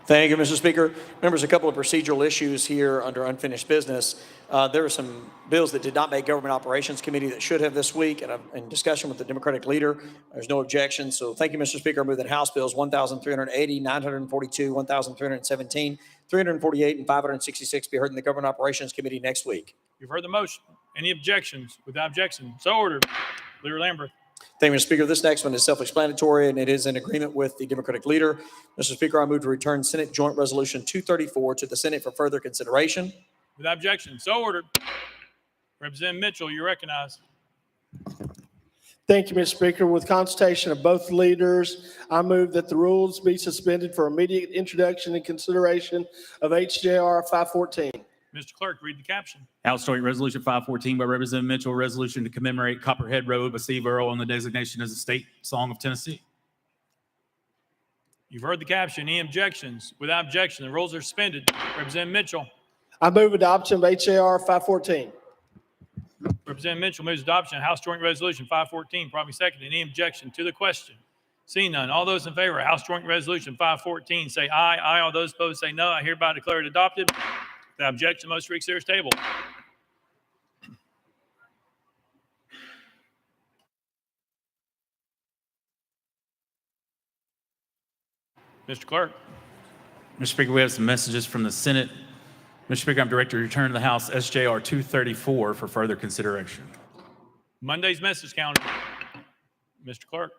Thank you, Mr. Speaker. Members, a couple of procedural issues here under unfinished business. There are some bills that did not make Government Operations Committee that should have this week, and I'm in discussion with the Democratic leader. There's no objection. So thank you, Mr. Speaker. I move that House Bills 1,380, 942, 1,317, 348, and 566 be heard in the Government Operations Committee next week. You've heard the motion. Any objections? Without objection, so ordered. Leader Lambert. Thank you, Mr. Speaker. This next one is self-explanatory, and it is in agreement with the Democratic leader. Mr. Speaker, I move to return Senate Joint Resolution 234 to the Senate for further consideration. Without objection, so ordered. Representative Mitchell, you recognize. Thank you, Mr. Speaker. With consultation of both leaders, I move that the rules be suspended for immediate introduction and consideration of HJR 514. Mr. Clerk, read the caption. House Joint Resolution 514 by Representative Mitchell, resolution to commemorate Copperhead Road by Steve Earle on the designation as a state song of Tennessee. You've heard the caption. Any objections? Without objection, the rules are suspended. Representative Mitchell. I move adoption of HJR 514. Representative Mitchell moves adoption of House Joint Resolution 514. Probably second. Any objection to the question? Seeing none. All those in favor of House Joint Resolution 514 say aye. Aye. All those opposed say no. I hereby declare it adopted. Without objection, the motion reconsider is tabled. Mr. Clerk. Mr. Speaker, we have some messages from the Senate. Mr. Speaker, I'm directed to return to the House SJR 234 for further consideration. Monday's message calendar. Mr. Clerk.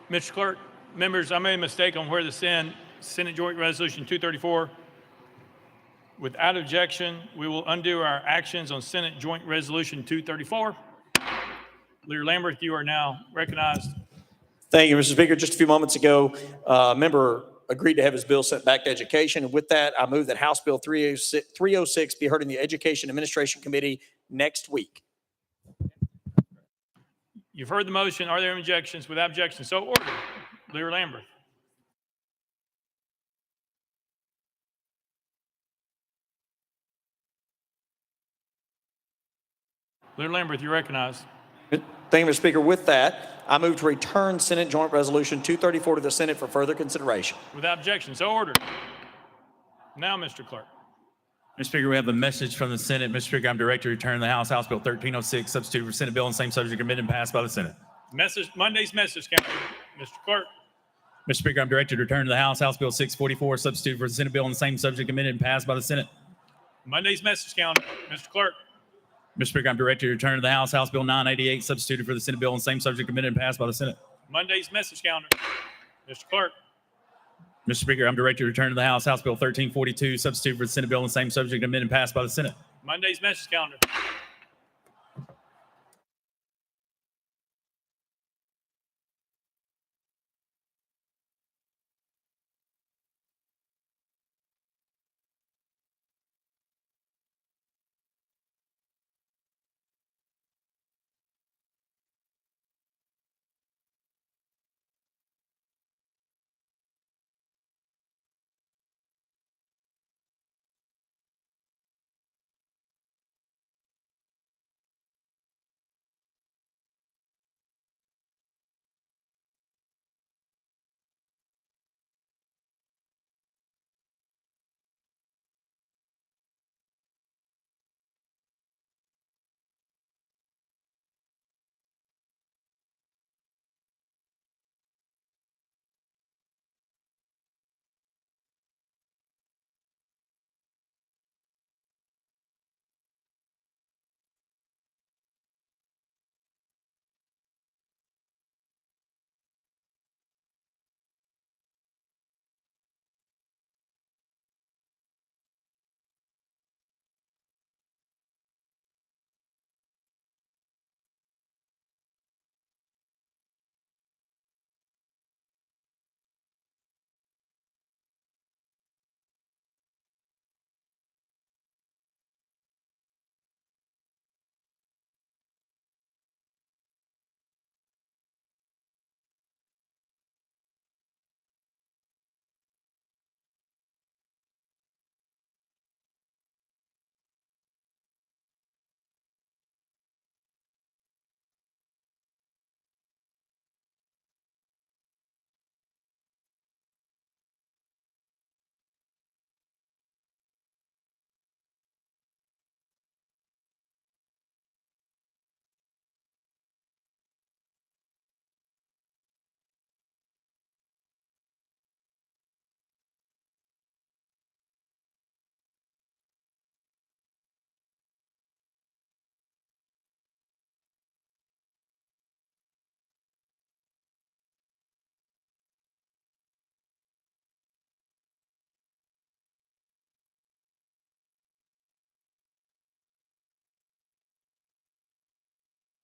Mr. Clerk, members, I made a mistake on where to send Senate Joint Resolution 234. Without objection, we will undo our actions on Senate Joint Resolution 234. Leader Lambert, you are now recognized. Thank you, Mr. Speaker. Just a few moments ago, a member agreed to have his bill sent back to education. And with that, I move that House Bill 306 be heard in the Education Administration Committee next week. You've heard the motion. Are there any objections? Without objection, so ordered. Leader Lambert. Leader Lambert, you recognize. Thank you, Mr. Speaker. With that, I move to return Senate Joint Resolution 234 to the Senate for further consideration. Without objection, so ordered. Now, Mr. Clerk. Mr. Speaker, we have a message from the Senate. Mr. Speaker, I'm directed to return the House Bill 1306, substitute for Senate bill on same subject, amended and passed by the Senate. Monday's message calendar. Mr. Clerk. Mr. Speaker, I'm directed to return to the House Bill 644, substitute for the Senate bill on the same subject, amended and passed by the Senate. Monday's message calendar. Mr. Clerk. Mr. Speaker, I'm directed to return to the House Bill 988, substituted for the Senate bill on the same subject, amended and passed by the Senate. Monday's message calendar. Mr. Clerk. Mr. Speaker, I'm directed to return to the House Bill 1342, substitute for the Senate bill on the same subject, amended and passed by the Senate. Monday's message calendar.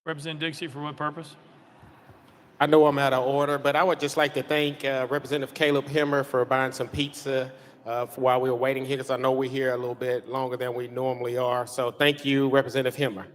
Representative Dixie, for what purpose? I know I'm out of order, but I would just like to thank Representative Caleb Hemmer for buying some pizza for while we were waiting here, because I know we're here a little bit longer than we normally are. So thank you, Representative Hemmer.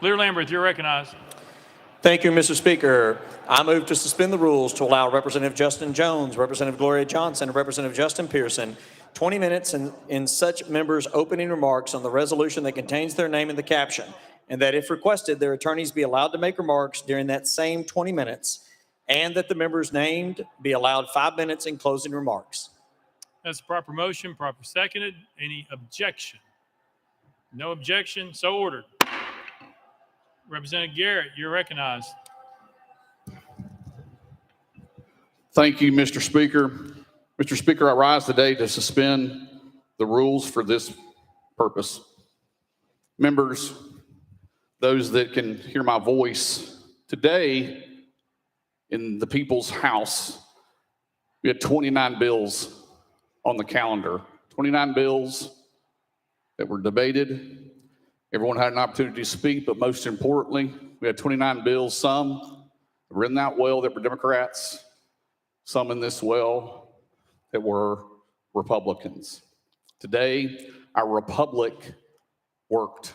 Leader Lambert, you're recognized. Thank you, Mr. Speaker. I move to suspend the rules to allow Representative Justin Jones, Representative Gloria Johnson, and Representative Justin Pearson 20 minutes in such members' opening remarks on the resolution that contains their name in the caption, and that if requested, their attorneys be allowed to make remarks during that same 20 minutes, and that the members named be allowed 5 minutes in closing remarks. That's a proper motion, proper seconded. Any objection? No objection, so ordered. Representative Garrett, you're recognized. Thank you, Mr. Speaker. Mr. Speaker, I rise today to suspend the rules for this purpose. Members, those that can hear my voice, today in the People's House, we had 29 bills on the calendar, 29 bills that were debated, Everyone had an opportunity to speak, but most importantly, we had 29 bills, some that were in that well that were Democrats, some in this well that were Republicans. Today, our republic worked.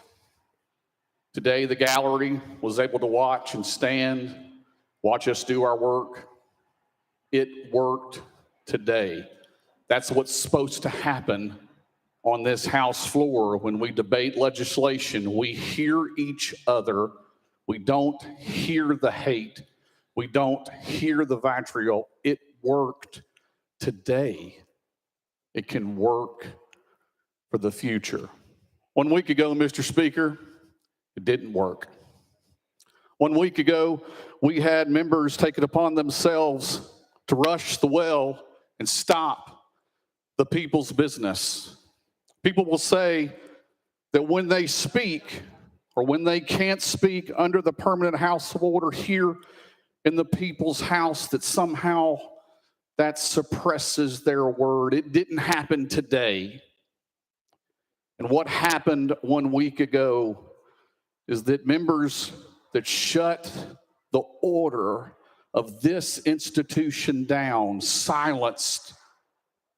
Today, the gallery was able to watch and stand, watch us do our work. It worked today. That's what's supposed to happen on this House floor when we debate legislation. We hear each other. We don't hear the hate. We don't hear the vitriol. It worked today. It can work for the future. 1 week ago, Mr. Speaker, it didn't work. 1 week ago, we had members take it upon themselves to rush the well and stop the people's business. People will say that when they speak or when they can't speak under the permanent House of Order here in the people's house, that somehow that suppresses their word. It didn't happen today. And what happened 1 week ago is that members that shut the order of this institution down silenced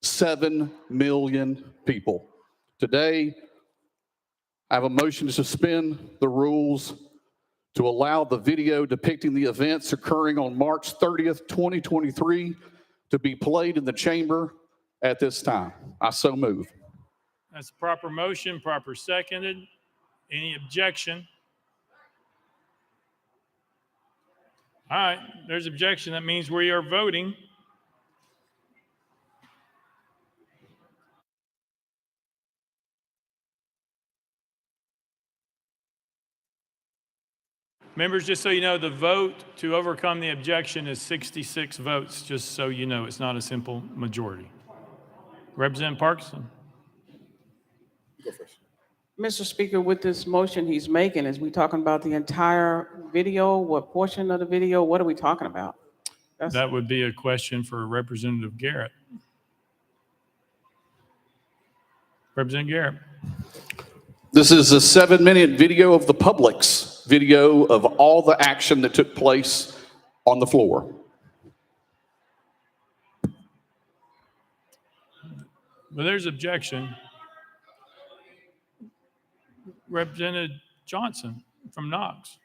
7 million people. Today, I have a motion to suspend the rules to allow the video depicting the events occurring on March 30th, 2023 to be played in the chamber at this time. I so move. That's a proper motion, proper seconded. Any objection? All right, there's objection. That means we are voting. Members, just so you know, the vote to overcome the objection is 66 votes, just so you know. It's not a simple majority. Representative Parkinson. Go first. Mr. Speaker, with this motion he's making, is we talking about the entire video? What portion of the video? What are we talking about? That would be a question for Representative Garrett. Representative Garrett. This is a 7-minute video of the public's video of all the action that took place on the floor. Well, there's objection. Representative Johnson from Knox.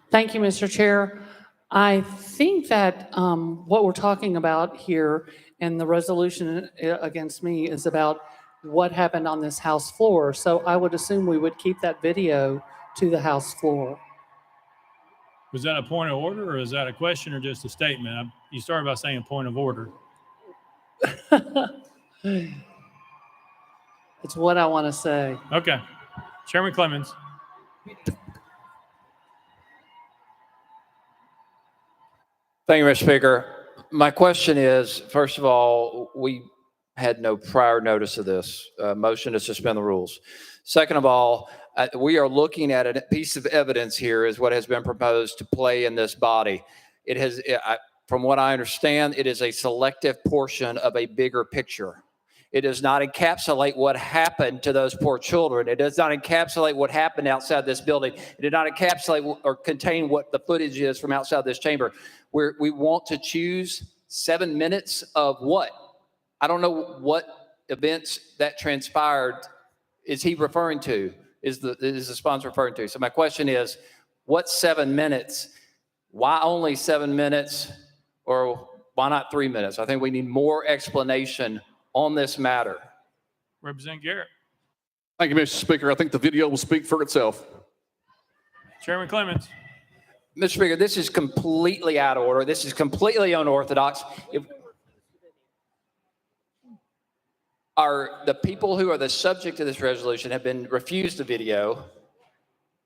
Thank you, Mr. Chair. I think that what we're talking about here and the resolution against me is about what happened on this House floor. So I would assume we would keep that video to the House floor. Was that a point of order, or is that a question or just a statement? You started by saying a point of order. It's what I want to say. Okay. Chairman Clemens. Thank you, Mr. Speaker. My question is, first of all, we had no prior notice of this motion to suspend the rules. Second of all, we are looking at a piece of evidence here is what has been proposed to play in this body. It has, from what I understand, it is a selective portion of a bigger picture. It does not encapsulate what happened to those poor children. It does not encapsulate what happened outside this building. It did not encapsulate or contain what the footage is from outside this chamber. We want to choose 7 minutes of what? I don't know what events that transpired is he referring to, is the sponsor referring to. So my question is, what 7 minutes? Why only 7 minutes, or why not 3 minutes? I think we need more explanation on this matter. Representative Garrett. Thank you, Mr. Speaker. I think the video will speak for itself. Chairman Clemens. Mr. Speaker, this is completely out of order. This is completely unorthodox. The people who are the subject of this resolution have been refused the video,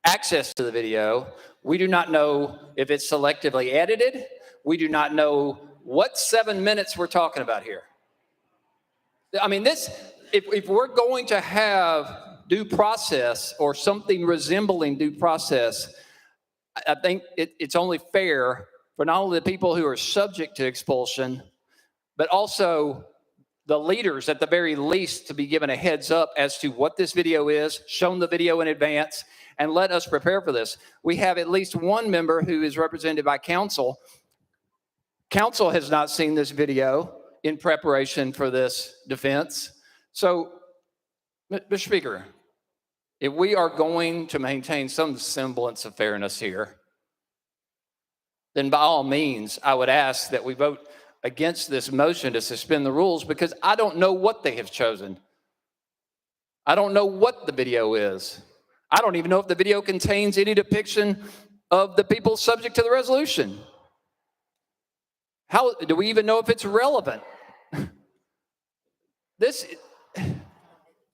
access to the video. We do not know if it's selectively edited. We do not know what 7 minutes we're talking about here. I mean, if we're going to have due process or something resembling due process, I think it's only fair for not only the people who are subject to expulsion, but also the leaders at the very least to be given a heads up as to what this video is, shown the video in advance, and let us prepare for this. We have at least one member who is represented by counsel. Counsel has not seen this video in preparation for this defense. So, Mr. Speaker, if we are going to maintain some semblance of fairness here, then by all means, I would ask that we vote against this motion to suspend the rules, because I don't know what they have chosen. I don't know what the video is. I don't even know if the video contains any depiction of the people subject to the resolution. How do we even know if it's relevant?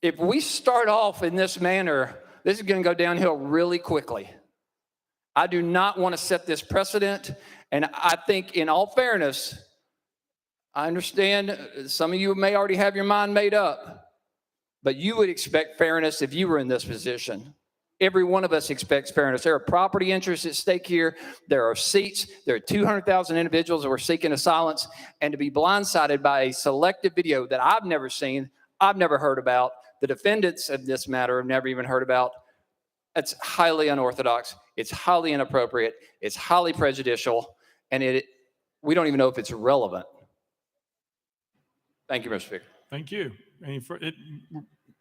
If we start off in this manner, this is going to go downhill really quickly. I do not want to set this precedent, and I think in all fairness, I understand some of you may already have your mind made up, but you would expect fairness if you were in this position. Every one of us expects fairness. There are property interests at stake here. There are seats. There are 200,000 individuals that were seeking a silence, and to be blindsided by a selective video that I've never seen, I've never heard about, the defendants of this matter have never even heard about, it's highly unorthodox. It's highly inappropriate. It's highly prejudicial, and we don't even know if it's relevant. Thank you, Mr. Speaker. Thank you. It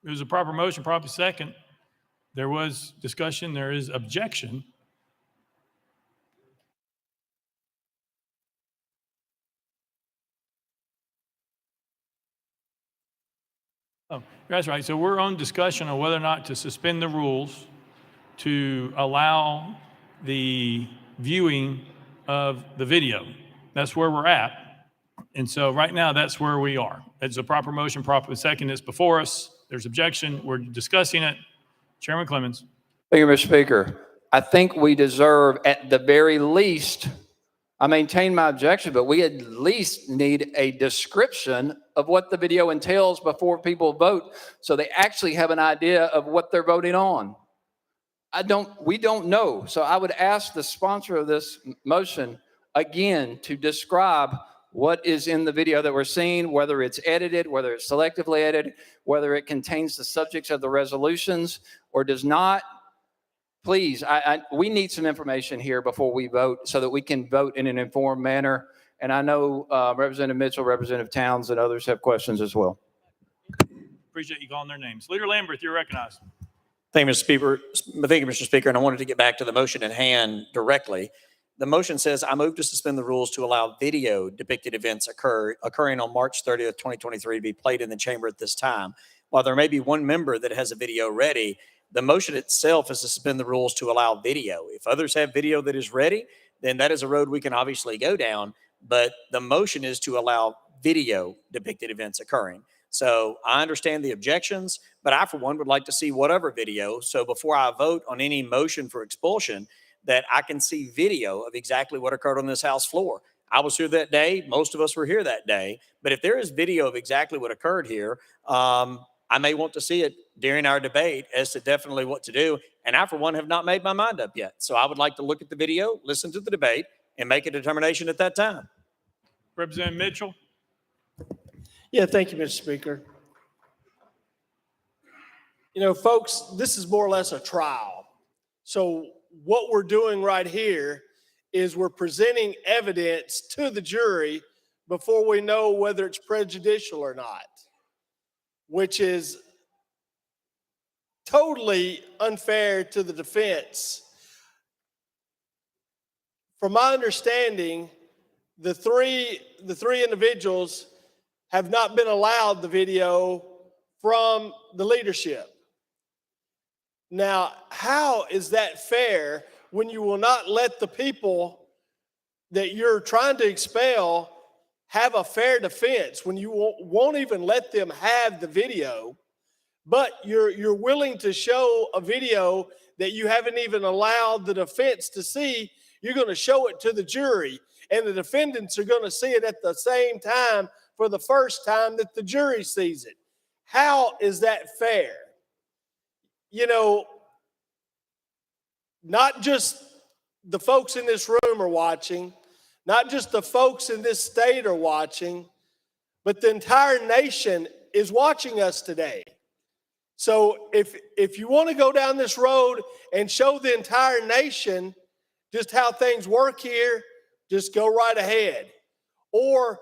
was a proper motion, proper second. There was discussion. There is objection. Oh, that's right. So we're on discussion on whether or not to suspend the rules to allow the viewing of the video. That's where we're at. And so right now, that's where we are. It's a proper motion, proper second. It's before us. There's objection. We're discussing it. Chairman Clemens. Thank you, Mr. Speaker. I think we deserve, at the very least, I maintain my objection, but we at least need a description of what the video entails before people vote, so they actually have an idea of what they're voting on. We don't know. So I would ask the sponsor of this motion again to describe what is in the video that we're seeing, whether it's edited, whether it's selectively edited, whether it contains the subjects of the resolutions or does not. Please, we need some information here before we vote so that we can vote in an informed manner. And I know Representative Mitchell, Representative Towns, and others have questions as well. Appreciate you calling their names. Leader Lamberth, you're recognized. Thank you, Mr. Speaker. Thank you, Mr. Speaker. And I wanted to get back to the motion at hand directly. The motion says, I move to suspend the rules to allow video depicted events occurring on March 30th, 2023 to be played in the chamber at this time. While there may be one member that has a video ready, the motion itself is to suspend the rules to allow video. If others have video that is ready, then that is a road we can obviously go down. But the motion is to allow video depicted events occurring. So I understand the objections, but I, for one, would like to see whatever video. So before I vote on any motion for expulsion, that I can see video of exactly what occurred on this House floor. I was here that day. Most of us were here that day. But if there is video of exactly what occurred here, I may want to see it during our debate as to definitely what to do. And I, for one, have not made my mind up yet. So I would like to look at the video, listen to the debate, and make a determination at that time. Representative Mitchell. Yeah, thank you, Mr. Speaker. You know, folks, this is more or less a trial. So what we're doing right here is we're presenting evidence to the jury before we know whether it's prejudicial or not, which is totally unfair to the defense. From my understanding, the three individuals have not been allowed the video from the leadership. Now, how is that fair when you will not let the people that you're trying to expel have a fair defense, when you won't even let them have the video, but you're willing to show a video that you haven't even allowed the defense to see? You're going to show it to the jury, and the defendants are going to see it at the same time for the first time that the jury sees it. How is that fair? You know, not just the folks in this room are watching, not just the folks in this state are watching, but the entire nation is watching us today. So if you want to go down this road and show the entire nation just how things work here, just go right ahead. Or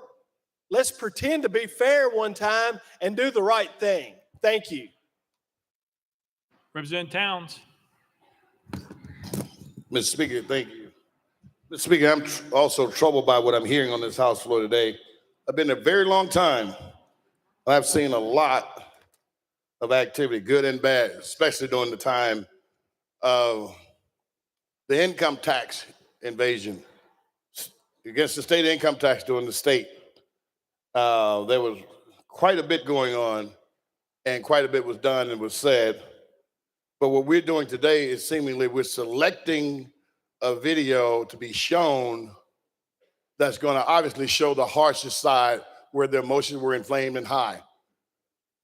let's pretend to be fair one time and do the right thing. Thank you. Representative Towns. Mr. Speaker, thank you. Mr. Speaker, I'm also troubled by what I'm hearing on this House floor today. I've been there a very long time. I've seen a lot of activity, good and bad, especially during the time of the income tax invasion against the state income tax during the state. There was quite a bit going on, and quite a bit was done and was said. But what we're doing today is seemingly we're selecting a video to be shown that's going to obviously show the harshest side where the emotions were inflamed and high.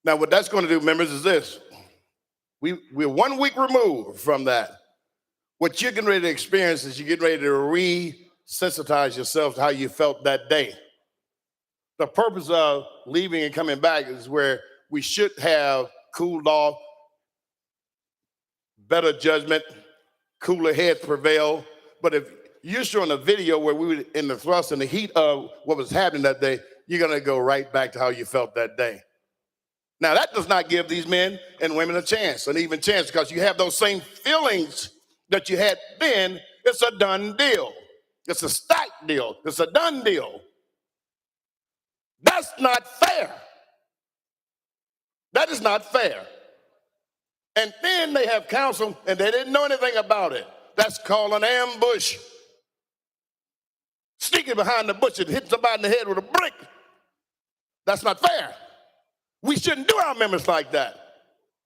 Now, what that's going to do, members, is this. We're 1 week removed from that. What you're getting ready to experience is you're getting ready to re-sensitize yourself to how you felt that day. The purpose of leaving and coming back is where we should have cooled off, better judgment, cooler heads prevail. But if you're showing a video where we were in the thrust and the heat of what was happening that day, you're going to go right back to how you felt that day. Now, that does not give these men and women a chance, an even chance, because you have those same feelings that you had then. It's a done deal. It's a stacked deal. It's a done deal. That's not fair. That is not fair. And then they have counsel and they didn't know anything about it. That's called an ambush. Sneaking behind the bush and hitting somebody in the head with a brick. That's not fair. We shouldn't do our members like that,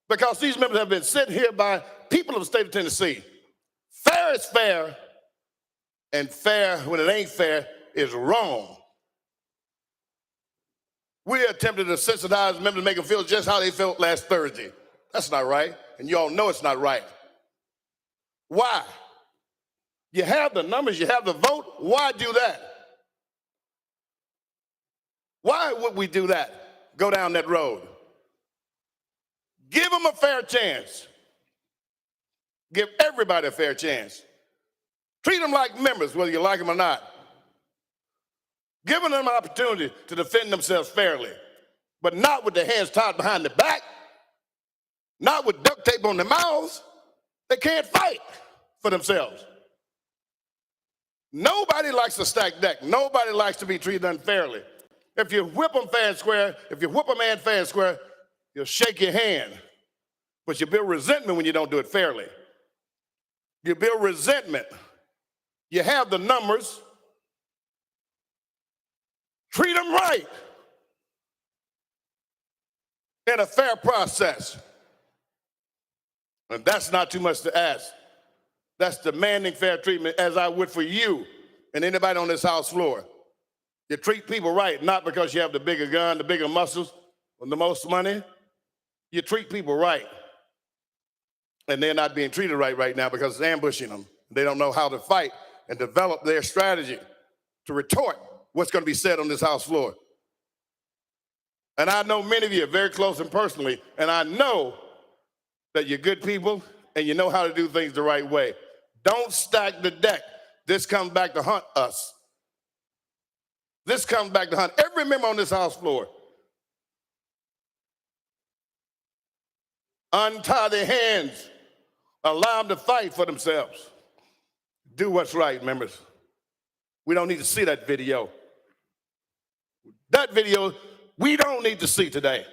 because these members have been sent here by people of the state of Tennessee. Fair is fair, and fair when it ain't fair is wrong. We attempted to sensitize members to make them feel just how they felt last Thursday. That's not right, and you all know it's not right. Why? You have the numbers, you have the vote. Why do that? Why would we do that? Go down that road. Give them a fair chance. Give everybody a fair chance. Treat them like members, whether you like them or not. Giving them an opportunity to defend themselves fairly, but not with their hands tied behind their back, not with duct tape on their mouths. They can't fight for themselves. Nobody likes a stacked deck. Nobody likes to be treated unfairly. If you whip them fair and square, if you whip a man fair and square, you'll shake your hand. But you build resentment when you don't do it fairly. You build resentment. You have the numbers. Treat them right in a fair process. And that's not too much to ask. That's demanding fair treatment, as I would for you and anybody on this House floor. You treat people right, not because you have the bigger gun, the bigger muscles, or the most money. You treat people right. And they're not being treated right now because it's ambushing them. They don't know how to fight and develop their strategy to retort what's going to be said on this House floor. And I know many of you are very close and personally, and I know that you're good people and you know how to do things the right way. Don't stack the deck. This comes back to haunt us. This comes back to hunt every member on this House floor. Untie their hands. Allow them to fight for themselves. Do what's right, members. We don't need to see that video. That video, we don't need to see today.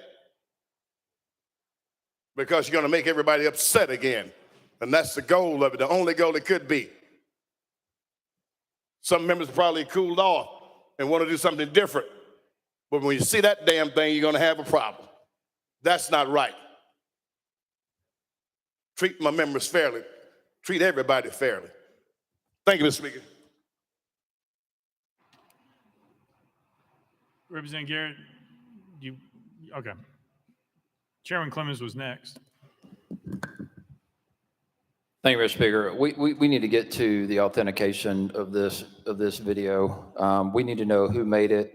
Because you're going to make everybody upset again. And that's the goal of it, the only goal it could be. Some members probably cooled off and want to do something different. But when you see that damn thing, you're going to have a problem. That's not right. Treat my members fairly. Treat everybody fairly. Thank you, Mr. Speaker. Representative Garrett, okay. Chairman Clemens was next. Thank you, Mr. Speaker. We need to get to the authentication of this video. We need to know who made it,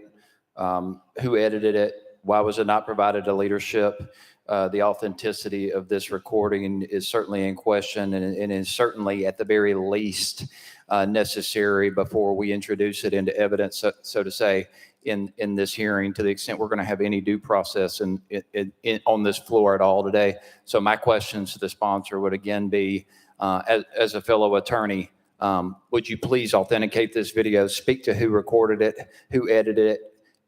who edited it, why was it not provided to leadership? The authenticity of this recording is certainly in question and is certainly at the very least necessary before we introduce it into evidence, so to say, in this hearing, to the extent we're going to have any due process on this floor at all today. So my questions to the sponsor would again be, as a fellow attorney, would you please authenticate this video, speak to who recorded it, who edited it,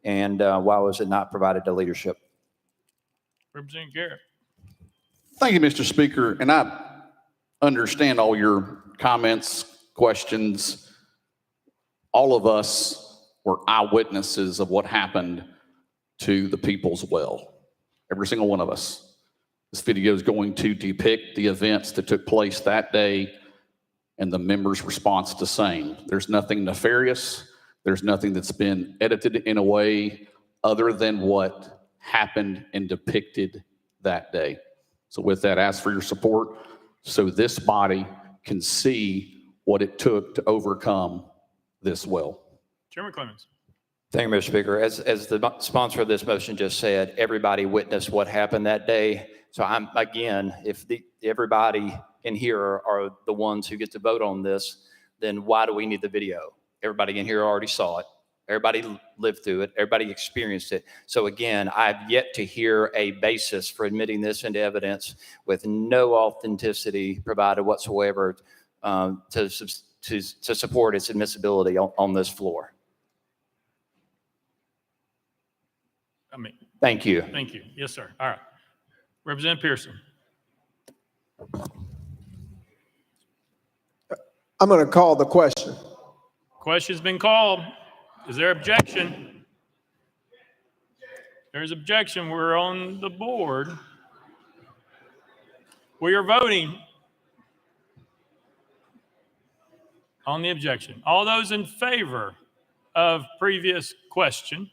and why was it not provided to leadership? Representative Garrett. Thank you, Mr. Speaker. And I understand all your comments, questions. All of us were eyewitnesses of what happened to the People's Well. Every single one of us. This video is going to depict the events that took place that day and the members' response to same. There's nothing nefarious. There's nothing that's been edited in a way other than what happened and depicted that day. So with that, ask for your support so this body can see what it took to overcome this well. Chairman Clemens. Thank you, Mr. Speaker. As the sponsor of this motion just said, everybody witnessed what happened that day. So I'm, again, if everybody in here are the ones who get to vote on this, then why do we need the video? Everybody in here already saw it. Everybody lived through it. Everybody experienced it. So again, I've yet to hear a basis for admitting this into evidence with no authenticity provided whatsoever to support its admissibility on this floor. Thank you. Thank you. Yes, sir. All right. Representative Pearson. I'm going to call the question. Question's been called. Is there objection? There's objection. We're on the board. We are voting on the objection. All those in favor of previous question,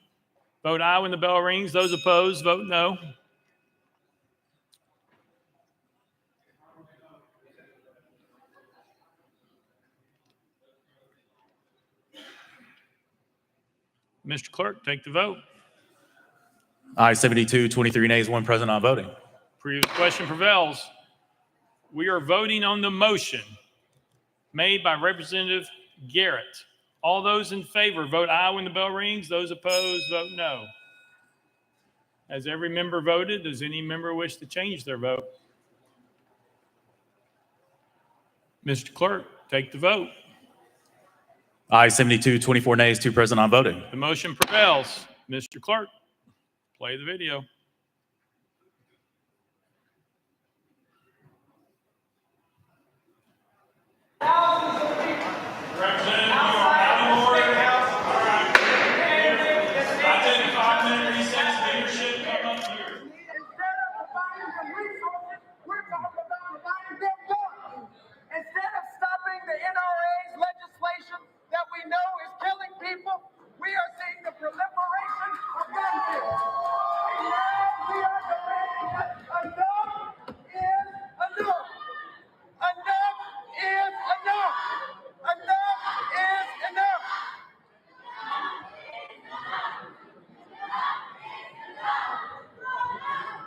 vote aye when the bell rings. Those opposed, vote no. Mr. Clerk, take the vote. Aye, 72, 23 nays, 1 present, not voting. Previous question prevails. We are voting on the motion made by Representative Garrett. All those in favor, vote aye when the bell rings. Those opposed, vote no. Has every member voted? Does any member wish to change their vote? Mr. Clerk, take the vote. Aye, 72, 24 nays, 2 present, not voting. The motion prevails. Mr. Clerk, play the video. Instead of stopping the NRA's legislation that we know is killing people, we are seeing the proliferation of gun bills. And now we are demanding that enough is enough. Enough is enough. Enough is enough.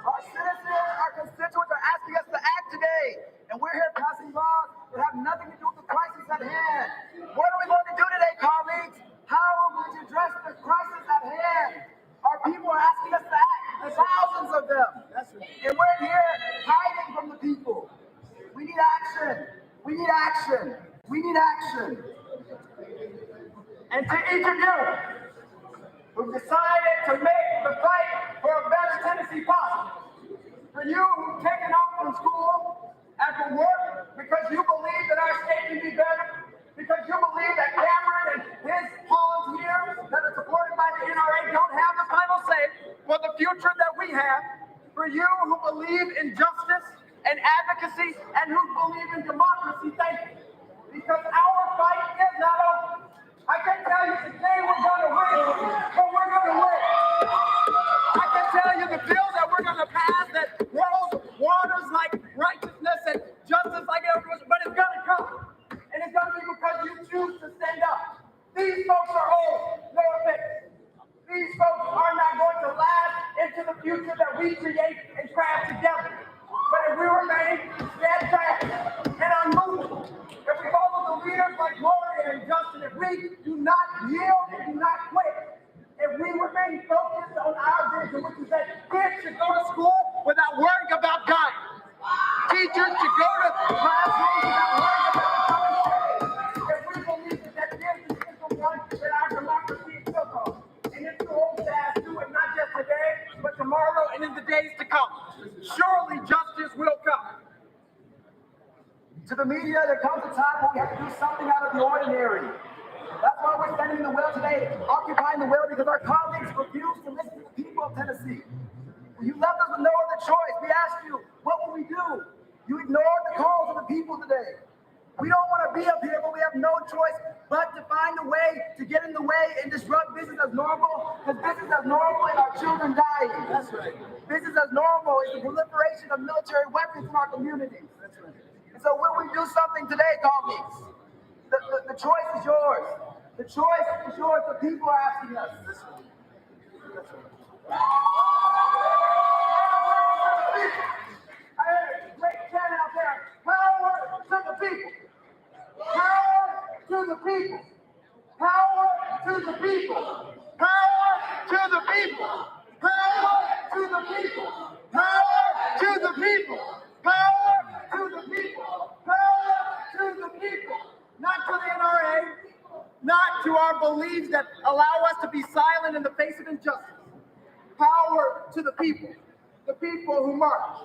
Our citizens, our constituents are asking us to act today, and we're here passing laws that have nothing to do with the crisis at hand. What are we going to do today, colleagues? How are we going to address the crisis at hand? Our people are asking us to act. There's thousands of them. And we're here hiding from the people. We need action. We need action. We need action. And to each of you who've decided to make the fight for a better Tennessee possible, for you who've taken off from school and from work because you believe that our state can be better, because you believe that Cameron and his pawns here that are supported by the NRA don't have the final say for the future that we have, for you who believe in justice and advocacy and who believe in democracy, thank you. Because our fight is not over. I can tell you today we're going to win, but we're going to win. I can tell you the bill that we're going to pass that rolls waters like righteousness and justice like everyone, but it's going to come. And it's going to be because you choose to stand up. These folks are old, no offense. These folks the future that we create and craft together. But if we remain steadfast and unmovable, if we follow the leaders like Gloria and Justin, if we do not yield and do not quit, if we remain focused on our vision, which is that kids should go to school without worrying about dying. Teachers should go to classrooms without worrying about becoming if we believe that this is the one that our democracy is built on. And it's the old task, do it not just today, but tomorrow and in the days to come. Surely justice will come. To the media, there comes a time when we have to do something out of the ordinary. That's why we're standing in the well today, occupying the well, because our colleagues refuse to listen to the people of Tennessee. You left us with no other choice. We asked you, what will we do? You ignored the calls of the people today. We don't want to be up here, but we have no choice but to find a way to get in the way and disrupt business as normal, because business as normal and our children dying. That's right. Business as normal is the proliferation of military weapons in our communities. That's right. And so will we do something today, colleagues? The choice is yours. The choice is yours. The people are asking us. That's right. That's right. I heard a great chant out there. Power to the people. Power to the people. Power to the people. Power to the people. Power to the people. Power to the people. Power to the people. Power to the people. Not to the NRA. Not to our beliefs that allow us to be silent in the face of injustice. Power to the people who march,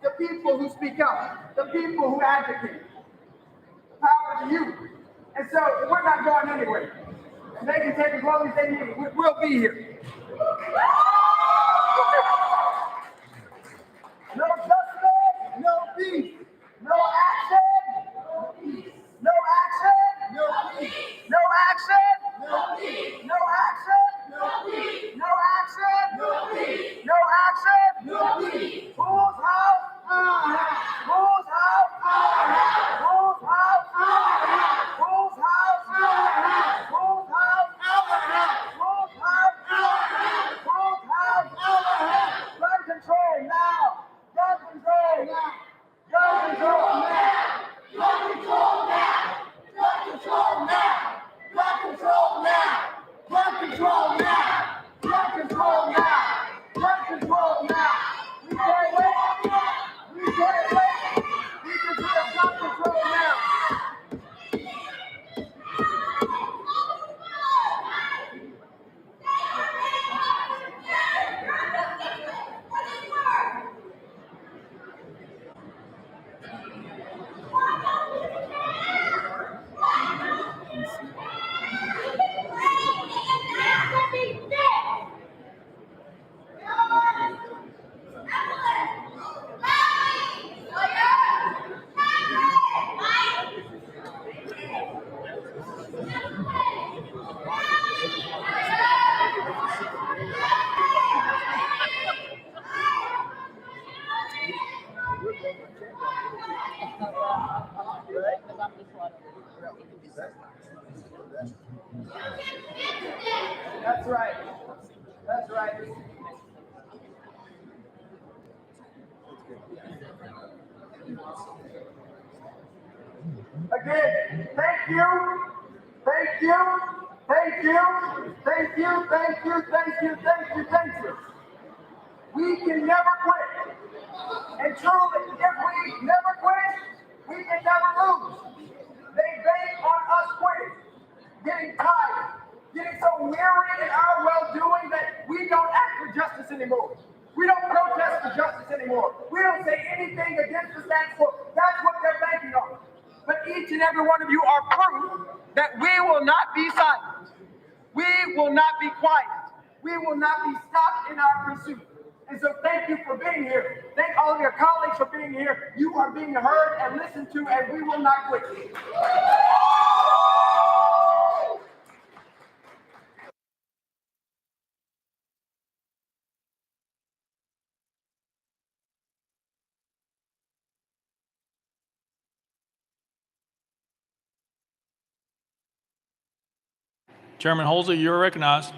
the people who speak up, the people who advocate. Power to you. And so we're not going anywhere. And they can take as long as they need. We'll be here. No justice, no peace. No action, no peace. No action, no peace. No action, no peace. No action, no peace. No action, no peace. No action, no peace. Whose house? Our house. Whose house? Our house. Whose house? Our house. Whose house? Our house. Whose house? Our house. Whose house? Our house. Whose house? Our house. Gun control now. Gun control now. Gun control now. Gun control now. Gun control now. Gun control now. Gun control now. Gun control now. Gun control now. We can't wait. We can't wait. We can do a gun control now. That's right. That's right. Again, thank you. Thank you. Thank you. Thank you. Thank you. Thank you. Thank you. Thank you. We can never quit. And truly, if we never quit, we can never lose. They bank on us quitting, getting tired, getting so weary in our well-doing that we don't act for justice anymore. We don't protest for justice anymore. We don't say anything against the status quo. That's what they're banking on. But each and every one of you are proof that we will not be silent. We will not be quiet. We will not be stopped in our pursuit. And so thank you for being here. Thank all of your colleagues for being here. You are being heard and listened to, and we will not quit. Chairman Holsey, you're recognized.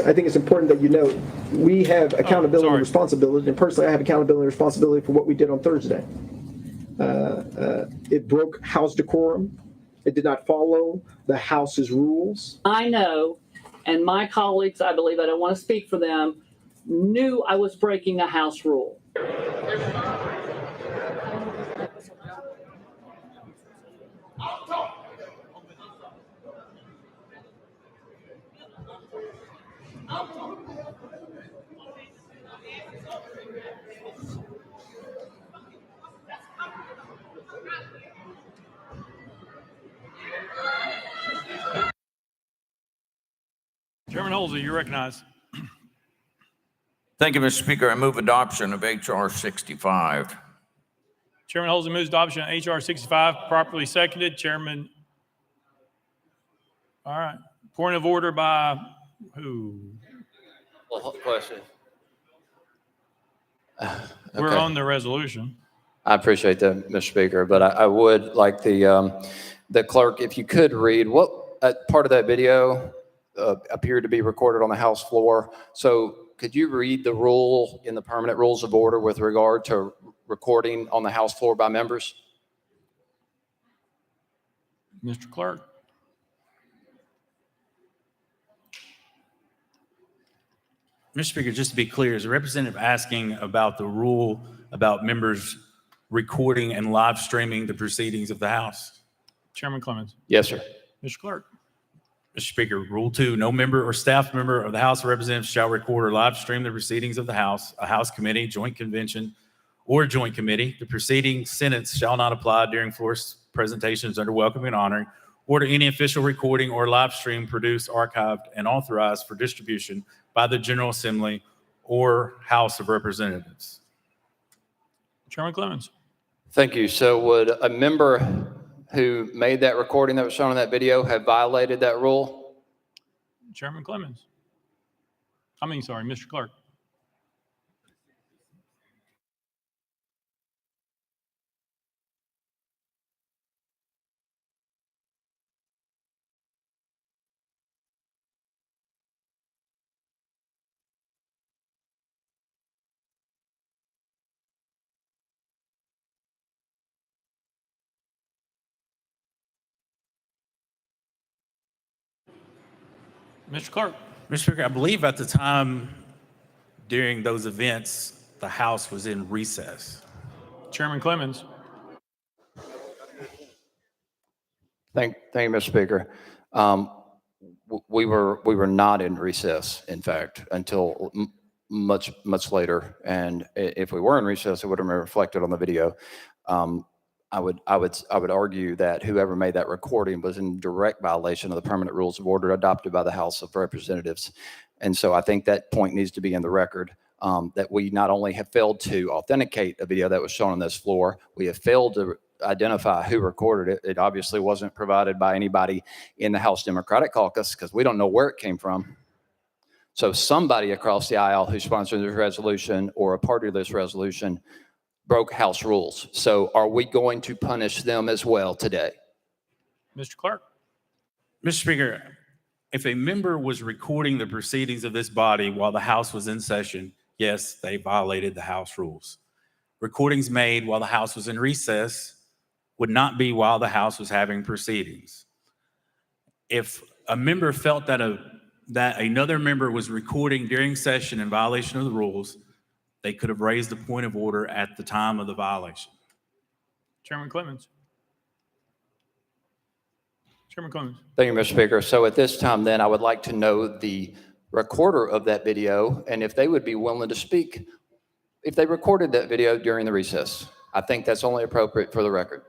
I think it's important that you note, we have accountability and responsibility, and personally, I have accountability and responsibility for what we did on Thursday. It broke House decorum. It did not follow the House's rules. I know, and my colleagues, I believe, I don't want to speak for them, knew I was breaking a House rule. Chairman Holsey, you recognize. Thank you, Mr. Speaker. I move adoption of H.R. 65. Chairman Holsey moves adoption of H.R. 65, properly seconded. Chairman. All right. Point of order by who? Well, question. We're on the resolution. I appreciate that, Mr. Speaker, but I would like the clerk, if you could read what part of that video appeared to be recorded on the House floor. So could you read the rule in the permanent rules of order with regard to recording on the House floor by members? Mr. Clerk. Mr. Speaker, just to be clear, is the representative asking about the rule about members recording and live streaming the proceedings of the House? Chairman Clemens. Yes, sir. Mr. Clerk. Mr. Speaker, Rule 2, no member or staff member of the House of Representatives shall record or live stream the proceedings of the House, a House committee, joint convention, or joint committee. The preceding sentence shall not apply during floor presentations under welcoming and honoring, or to any official recording or live stream produced, archived, and authorized for distribution by the General Assembly or House of Representatives. Chairman Clemens. Thank you. So would a member who made that recording that was shown in that video have violated that rule? Chairman Clemens. Sorry, Mr. Clerk. Mr. Clerk. Mr. Speaker, I believe at the time during those events, the House was in recess. Chairman Clemens. Thank you, Mr. Speaker. We were not in recess, in fact, until much later. And if we were in recess, it would have been reflected on the video. I would argue that whoever made that recording was in direct violation of the permanent rules of order adopted by the House of Representatives. And so I think that point needs to be in the record, that we not only have failed to authenticate a video that was shown on this floor, we have failed to identify who recorded it. It obviously wasn't provided by anybody in the House Democratic Caucus because we don't know where it came from. So somebody across the aisle who sponsored this resolution or a part of this resolution broke House rules. So are we going to punish them as well today? Mr. Clerk. Mr. Speaker, if a member was recording the proceedings of this body while the House was in session, yes, they violated the House rules. Recordings made while the House was in recess would not be while the House was having proceedings. If a member felt that another member was recording during session in violation of the rules, they could have raised the point of order at the time of the violation. Chairman Clemens. Chairman Clemens. Thank you, Mr. Speaker. So at this time, then, I would like to know the recorder of that video and if they would be willing to speak if they recorded that video during the recess. I think that's only appropriate for the record.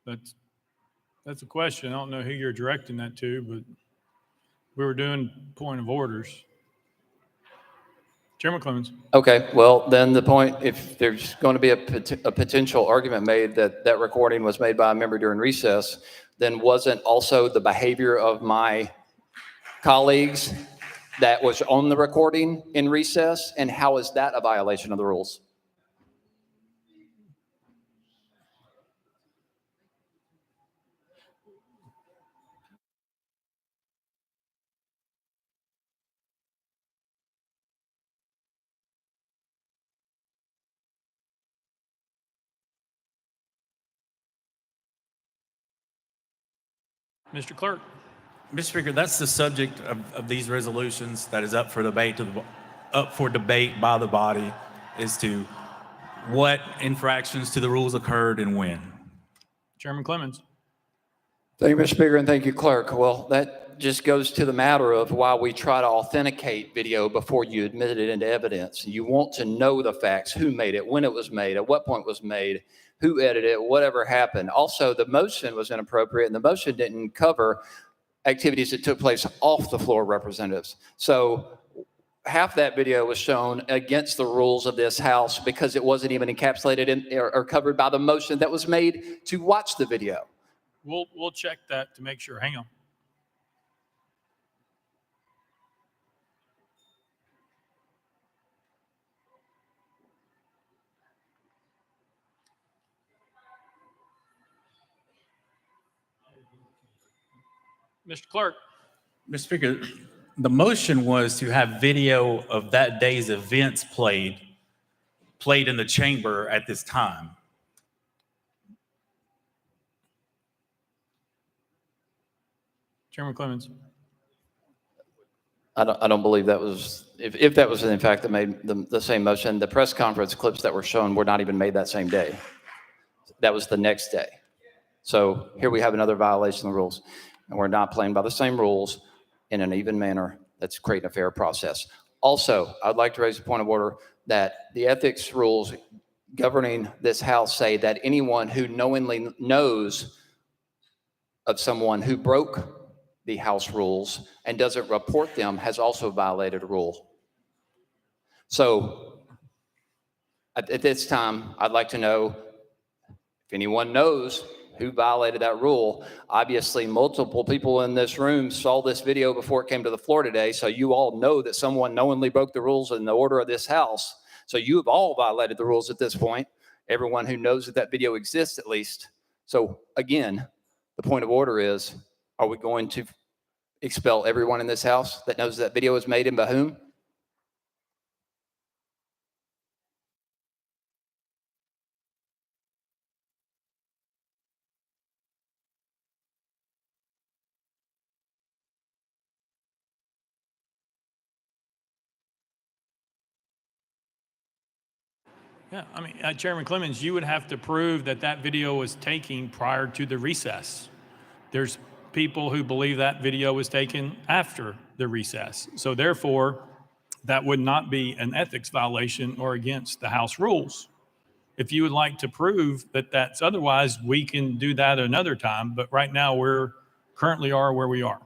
That's a question. I don't know who you're directing that to, but we were doing point of orders. Chairman Clemens. Okay, well, then the point, if there's going to be a potential argument made that that recording was made by a member during recess, then wasn't also the behavior of my colleagues that was on the recording in recess? And how is that a violation of the rules? Mr. Clerk. Mr. Speaker, that's the subject of these resolutions that is up for debate by the body as to what infractions to the rules occurred and when. Chairman Clemens. Thank you, Mr. Speaker, and thank you, Clerk. Well, that just goes to the matter of why we try to authenticate video before you admit it into evidence. You want to know the facts, who made it, when it was made, at what point it was made, who edited it, whatever happened. Also, the motion was inappropriate, and the motion didn't cover activities that took place off the floor of representatives. So half that video was shown against the rules of this House because it wasn't even encapsulated in or covered by the motion that was made to watch the video. We'll check that to make sure. Hang on. Mr. Clerk. Mr. Speaker, the motion was to have video of that day's events played in the chamber at this time. Chairman Clemens. I don't believe that was, if that was in fact the same motion, the press conference clips that were shown were not even made that same day. That was the next day. So here we have another violation of the rules, and we're not playing by the same rules in an even manner that's creating a fair process. Also, I'd like to raise a point of order that the ethics rules governing this House say that anyone who knowingly knows of someone who broke the House rules and doesn't report them has also violated a rule. So at this time, I'd like to know if anyone knows who violated that rule. Obviously, multiple people in this room saw this video before it came to the floor today, so you all know that someone knowingly broke the rules in the order of this House. So you have all violated the rules at this point, everyone who knows that that video exists at least. So again, the point of order is, are we going to expel everyone in this House that knows that video was made and by whom? Yeah, I mean, Chairman Clemens, you would have to prove that that video was taken prior to the recess. There's people who believe that video was taken after the recess. So therefore, that would not be an ethics violation or against the House rules. If you would like to prove that that's otherwise, we can do that another time. But right now, we're currently are where we are.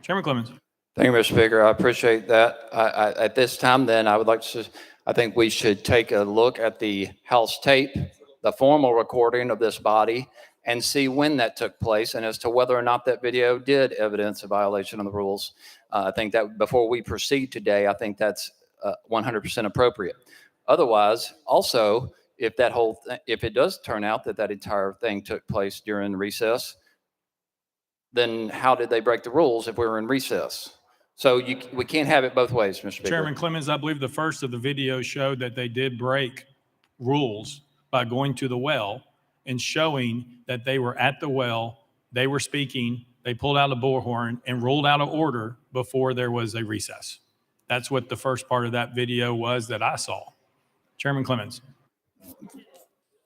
Chairman Clemens. Thank you, Mr. Speaker. I appreciate that. At this time, then, I would like to, I think we should take a look at the House tape, the formal recording of this body, and see when that took place and as to whether or not that video did evidence a violation of the rules. I think that before we proceed today, I think that's 100% appropriate. Otherwise, also, if that whole if it does turn out that that entire thing took place during recess, then how did they break the rules if we were in recess? So we can't have it both ways, Mr. Speaker. Chairman Clemens, I believe the first of the videos showed that they did break rules by going to the well and showing that they were at the well, they were speaking, they pulled out a bullhorn and ruled out of order before there was a recess. That's what the first part of that video was that I saw. Chairman Clemens.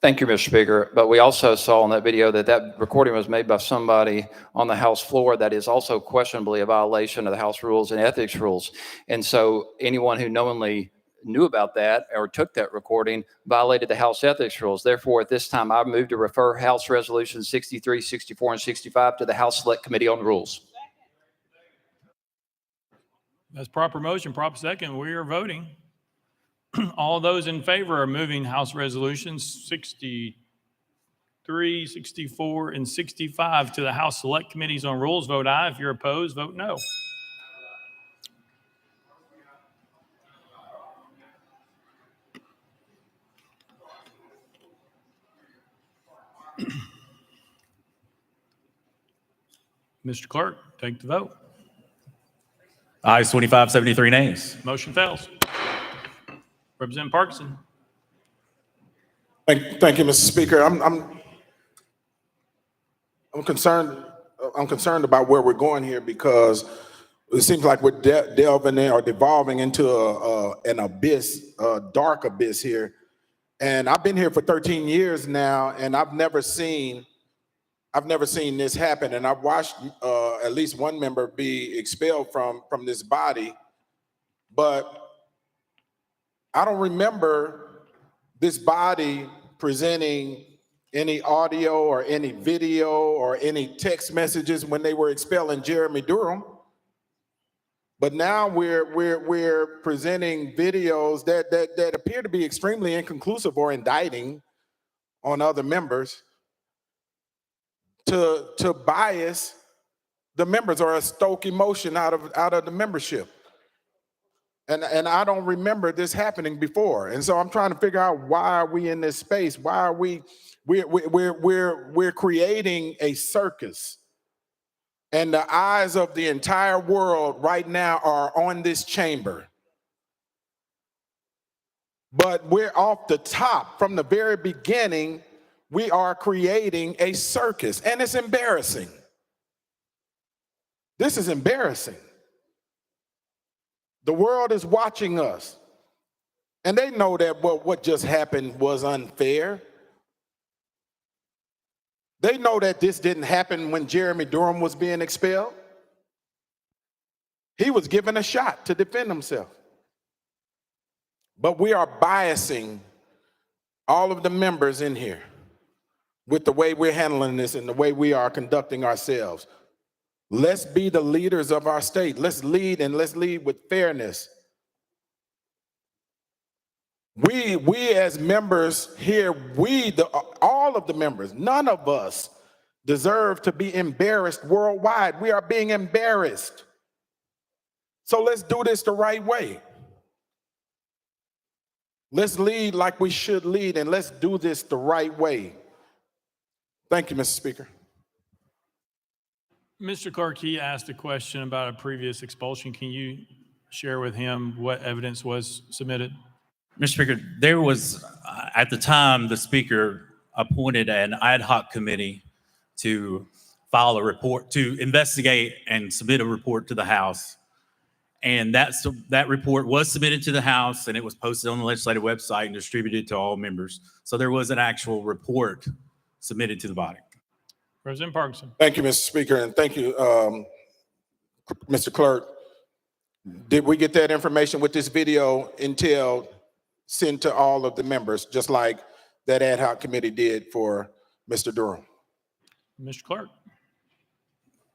Thank you, Mr. Speaker. But we also saw in that video that that recording was made by somebody on the House floor that is also questionably a violation of the House rules and ethics rules. And so anyone who knowingly knew about that or took that recording violated the House ethics rules. Therefore, at this time, I move to refer House Resolution 63, 64, and 65 to the House Select Committee on Rules. That's proper motion, proper second. We are voting. All those in favor of moving House Resolutions 63, 64, and 65 to the House Select Committees on Rules, vote aye. If you're opposed, vote no. Mr. Clerk, take the vote. Ayes 25, 73 nays. Motion fails. Representative Parkinson. Thank you, Mr. Speaker. I'm concerned I'm concerned about where we're going here because it seems like we're delving in or devolving into an abyss, a dark abyss here. And I've been here for 13 years now, and I've never seen this happen. And I've watched at least one member be expelled from this body, but I don't remember this body presenting any audio or any video or any text messages when they were expelling Jeremy Durham. But now we're presenting videos that appear to be extremely inconclusive or indicting on other members to bias the members or stoke emotion out of the membership. And I don't remember this happening before. And so I'm trying to figure out, why are we in this space? Why are we're creating a circus? And the eyes of the entire world right now are on this chamber. But we're off the top. From the very beginning, we are creating a circus, and it's embarrassing. This is embarrassing. The world is watching us, and they know that what just happened was unfair. They know that this didn't happen when Jeremy Durham was being expelled. He was given a shot to defend himself. But we are biasing all of the members in here with the way we're handling this and the way we are conducting ourselves. Let's be the leaders of our state. Let's lead, and let's lead with fairness. We as members here, all of the members, none of us deserve to be embarrassed worldwide. We are being embarrassed. So let's do this the right way. Let's lead like we should lead, and let's do this the right way. Thank you, Mr. Speaker. Mr. Clerk, he asked a question about a previous expulsion. Can you share with him what evidence was submitted? Mr. Speaker, there was, at the time, the Speaker appointed an ad hoc committee to file a report, to investigate and submit a report to the House. And that report was submitted to the House, and it was posted on the legislative website and distributed to all members. So there was an actual report submitted to the body. President Parkinson. Thank you, Mr. Speaker, and thank you, Mr. Clerk. Did we get that information with this video sent to all of the members, just like that ad hoc committee did for Mr. Durham? Mr. Clerk.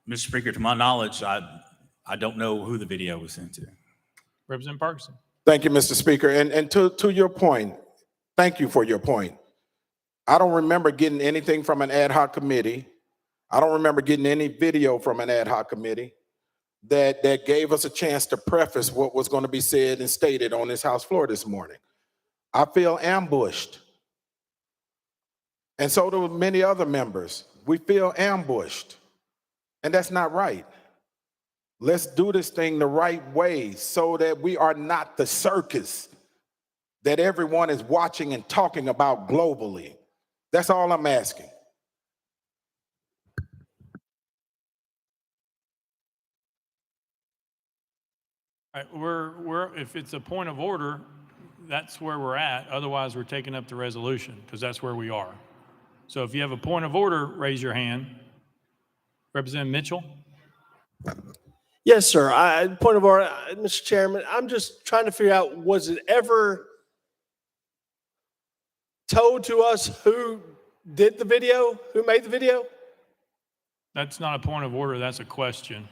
Mr. Speaker, to my knowledge, I don't know who the video was sent to. Representative Parkinson. Thank you, Mr. Speaker. And to your point, thank you for your point. I don't remember getting anything from an ad hoc committee. I don't remember getting any video from an ad hoc committee that gave us a chance to preface what was going to be said and stated on this House floor this morning. I feel ambushed. And so do many other members. We feel ambushed. And that's not right. Let's do this thing the right way so that we are not the circus that everyone is watching and talking about globally. That's all I'm asking. All right, if it's a point of order, that's where we're at. Otherwise, we're taking up the resolution because that's where we are. So if you have a point of order, raise your hand. Representative Mitchell. Yes, sir. Point of order, Mr. Chairman. I'm just trying to figure out, was it ever told to us who did the video, who made the video? That's not a point of order. That's a question.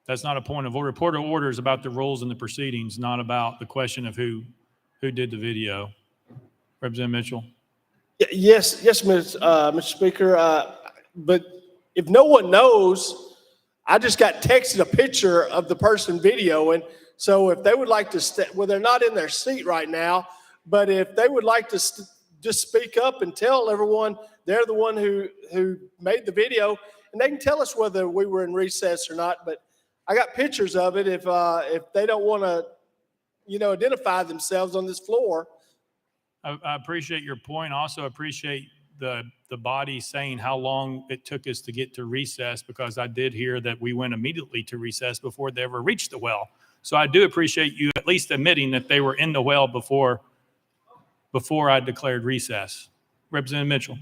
That's not a point of order. Point of order is about the rules and the proceedings, not about the question of who did the video. Representative Mitchell. Yes, Mr. Speaker. But if no one knows, I just got texted a picture of the person videoing. So if they would like to, well, they're not in their seat right now, but if they would like to just speak up and tell everyone they're the one who made the video, and they can tell us whether we were in recess or not. But I got pictures of it. If they don't want to, identify themselves on this floor. I appreciate your point. Also appreciate the body saying how long it took us to get to recess, because I did hear that we went immediately to recess before they ever reached the well. So I do appreciate you at least admitting that they were in the well before I declared recess. Representative Mitchell.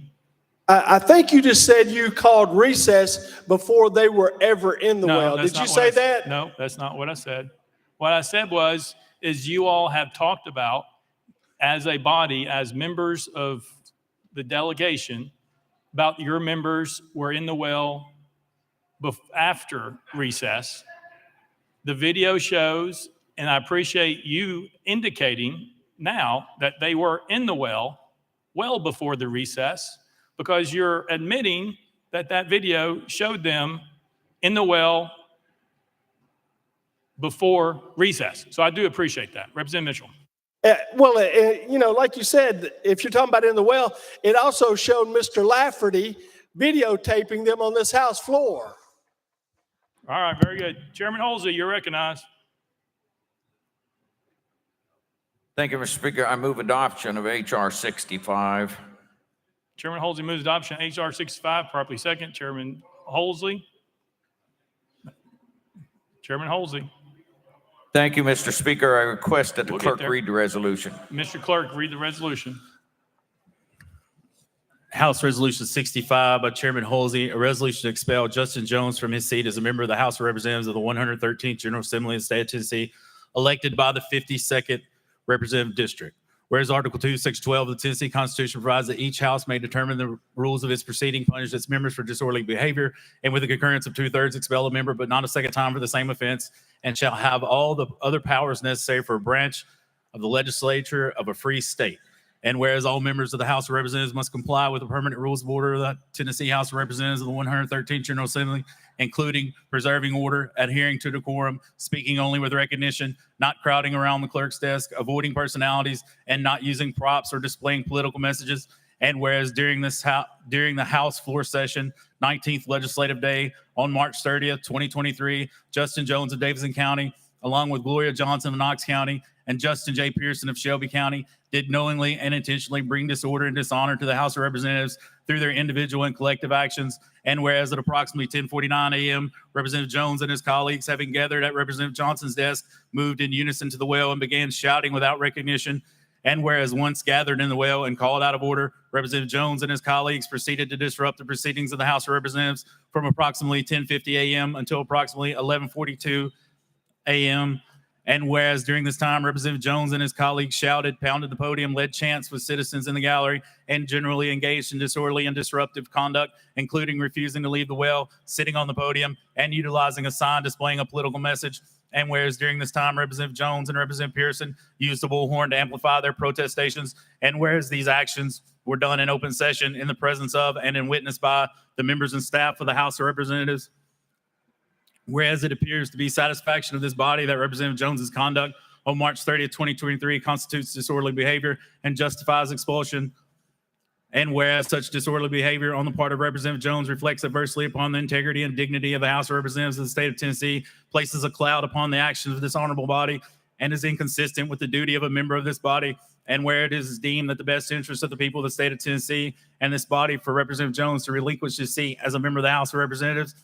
I think you just said you called recess before they were ever in the well. that's Did you not what say I that? No, that's not what I said. What I said is you all have talked about as a body, as members of the delegation, about your members were in the well after recess. The video shows, and I appreciate you indicating now that they were in the well before the recess, because you're admitting that that video showed them in the well before recess. So I do appreciate that. Representative Mitchell. Like you said, if you're talking about in the well, it also showed Mr. Lafferty videotaping them on this House floor. All right, very good. Chairman Holsey, you're recognized. Thank you, Mr. Speaker. I move adoption of H.R. 65. Chairman Holsey moves adoption of H.R. 65, properly second. Chairman Holsey. Chairman Holsey. Thank you, Mr. Speaker. I request that the We'll get clerk there. read the resolution. Mr. Clerk, read the resolution. House Resolution 65 by Chairman Holsey, a resolution to expel Justin Jones from his seat as a member of the House of Representatives of the 113th General Assembly of the State of Tennessee, elected by the 52nd Representative District. Whereas Article 2, Section 12 of the Tennessee Constitution provides that each House may determine the rules of its proceeding, punish its members for disorderly behavior, and with the concurrence of 2/3 expel a member, but not a second time for the same offense, and shall have all the other powers necessary for a branch of the legislature of a free state. And whereas all members of the House of Representatives must comply with the permanent rules of order of the Tennessee House of Representatives of the 113th General Assembly, including preserving order, adhering to decorum, speaking only with recognition, not crowding around the clerk's desk, avoiding personalities, and not using props or displaying political messages. And whereas during the House floor session, 19th legislative day on March 30th, 2023, Justin Jones of Davidson County, along with Gloria Johnson of Knox County and Justin J. Pearson of Shelby County, did knowingly and intentionally bring disorder and dishonor to the House of Representatives through their individual and collective actions. And whereas at approximately 10:49 a.m., Representative Jones and his colleagues, having gathered at Representative Johnson's desk, moved in unison to the well and began shouting without recognition. And whereas once gathered in the well and called out of order, Representative Jones and his colleagues proceeded to disrupt the proceedings of the House of Representatives from approximately 10:50 a.m. until approximately 11:42 a.m. And whereas during this time, Representative Jones and his colleagues shouted, pounded the podium, led chants with citizens in the gallery, and generally engaged in disorderly and disruptive conduct, including refusing to leave the well, sitting on the podium, and utilizing a sign displaying a political message. And whereas during this time, Representative Jones and Representative Pearson used the bullhorn to amplify their protestations, and whereas these actions were done in open session in the presence of and in witness by the members and staff of the House of Representatives, whereas it appears to be satisfaction of this body that Representative Jones's conduct on March 30th, 2023 constitutes disorderly behavior and justifies expulsion. And whereas such disorderly behavior on the part of Representative Jones reflects adversely upon the integrity and dignity of the House of Representatives of the state of Tennessee, places a cloud upon the actions of this honorable body, and is inconsistent with the duty of a member of this body, and where it is deemed that the best interest of the people of the state of Tennessee and this body for Representative Jones to relinquish his seat as a member of the House of Representatives.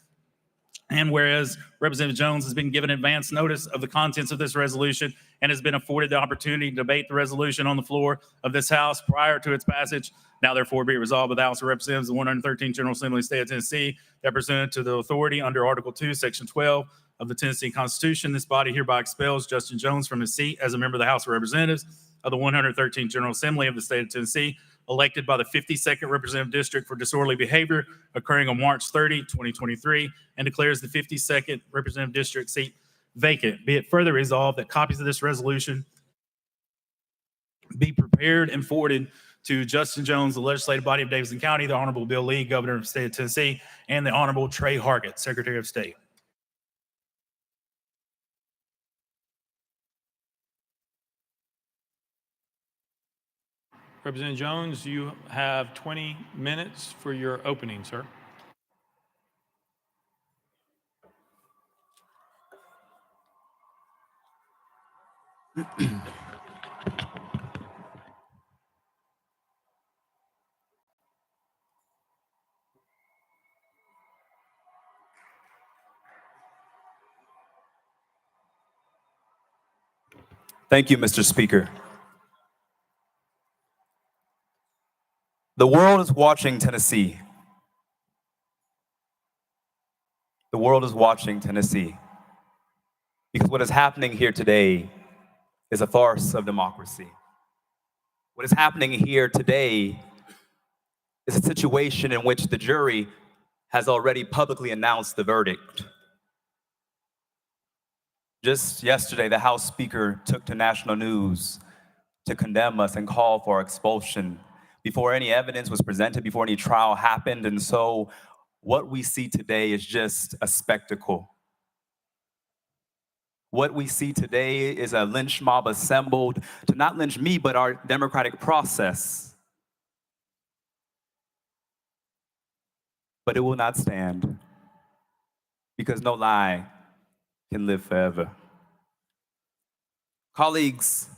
And whereas Representative Jones has been given advance notice of the contents of this resolution and has been afforded the opportunity to debate the resolution on the floor of this House prior to its passage, now therefore be resolved by the House of Representatives of the 113th General Assembly of the State of Tennessee that pursuant to the authority under Article 2, Section 12 of the Tennessee Constitution, this body hereby expels Justin Jones from his seat as a member of the House of Representatives of the 113th General Assembly of the State of Tennessee, elected by the 52nd Representative District for disorderly behavior occurring on March 30, 2023, and declares the 52nd Representative District seat vacant. Be it further resolved that copies of this resolution be prepared and forwarded to Justin Jones, the legislative body of Davidson County, the Honorable Bill Lee, Governor of the State of Tennessee, and the Honorable Trey Hargett, Secretary of State. Representative Jones, you have 20 minutes for your opening, sir. Thank you, Mr. Speaker. The world is watching Tennessee. The world is watching Tennessee. Because what is happening here today is a farce of democracy. What is happening here today is a situation in which the jury has already publicly announced the verdict. Just yesterday, the House Speaker took to national news to condemn us and call for expulsion before any evidence was presented, before any trial happened. And so what we see today is just a spectacle. What we see today is a lynch mob assembled to not lynch me, but our democratic process. But it will not stand, because no lie can live forever. Colleagues,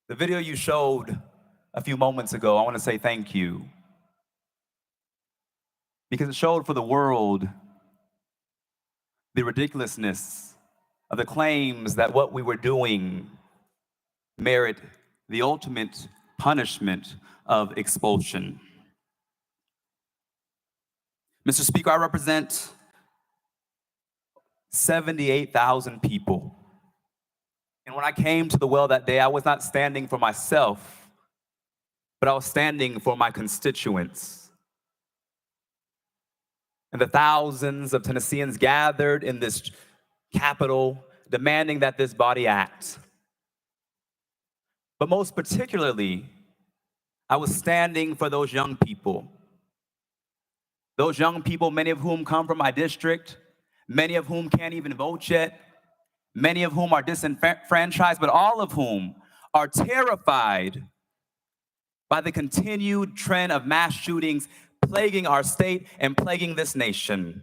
the video you showed a few moments ago, I want to say thank you, because it showed for the world the ridiculousness of the claims that what we were doing merit the ultimate punishment of expulsion. Mr. Speaker, I represent 78,000 people. And when I came to the well that day, I was not standing for myself, but I was standing for my constituents. And the thousands of Tennesseans gathered in this Capitol demanding that this body act. But most particularly, I was standing for those young people. Those young people, many of whom come from my district, many of whom can't even vote yet, many of whom are disenfranchised, but all of whom are terrified by the continued trend of mass shootings plaguing our state and plaguing this nation.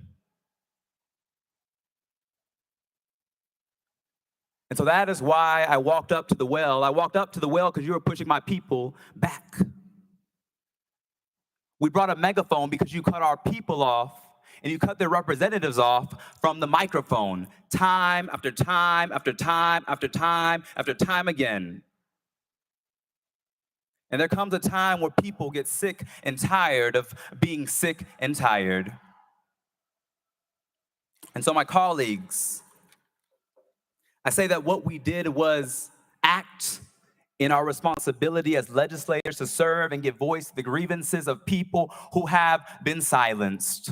And so that is why I walked up to the well. I walked up to the well because you were pushing my people back. We brought a megaphone because you cut our people off and you cut their representatives off from the microphone time after time after time after time after time again. And there comes a time where people get sick and tired of being sick and tired. And so my colleagues, I say that what we did was act in our responsibility as legislators to serve and give voice to the grievances of people who have been silenced.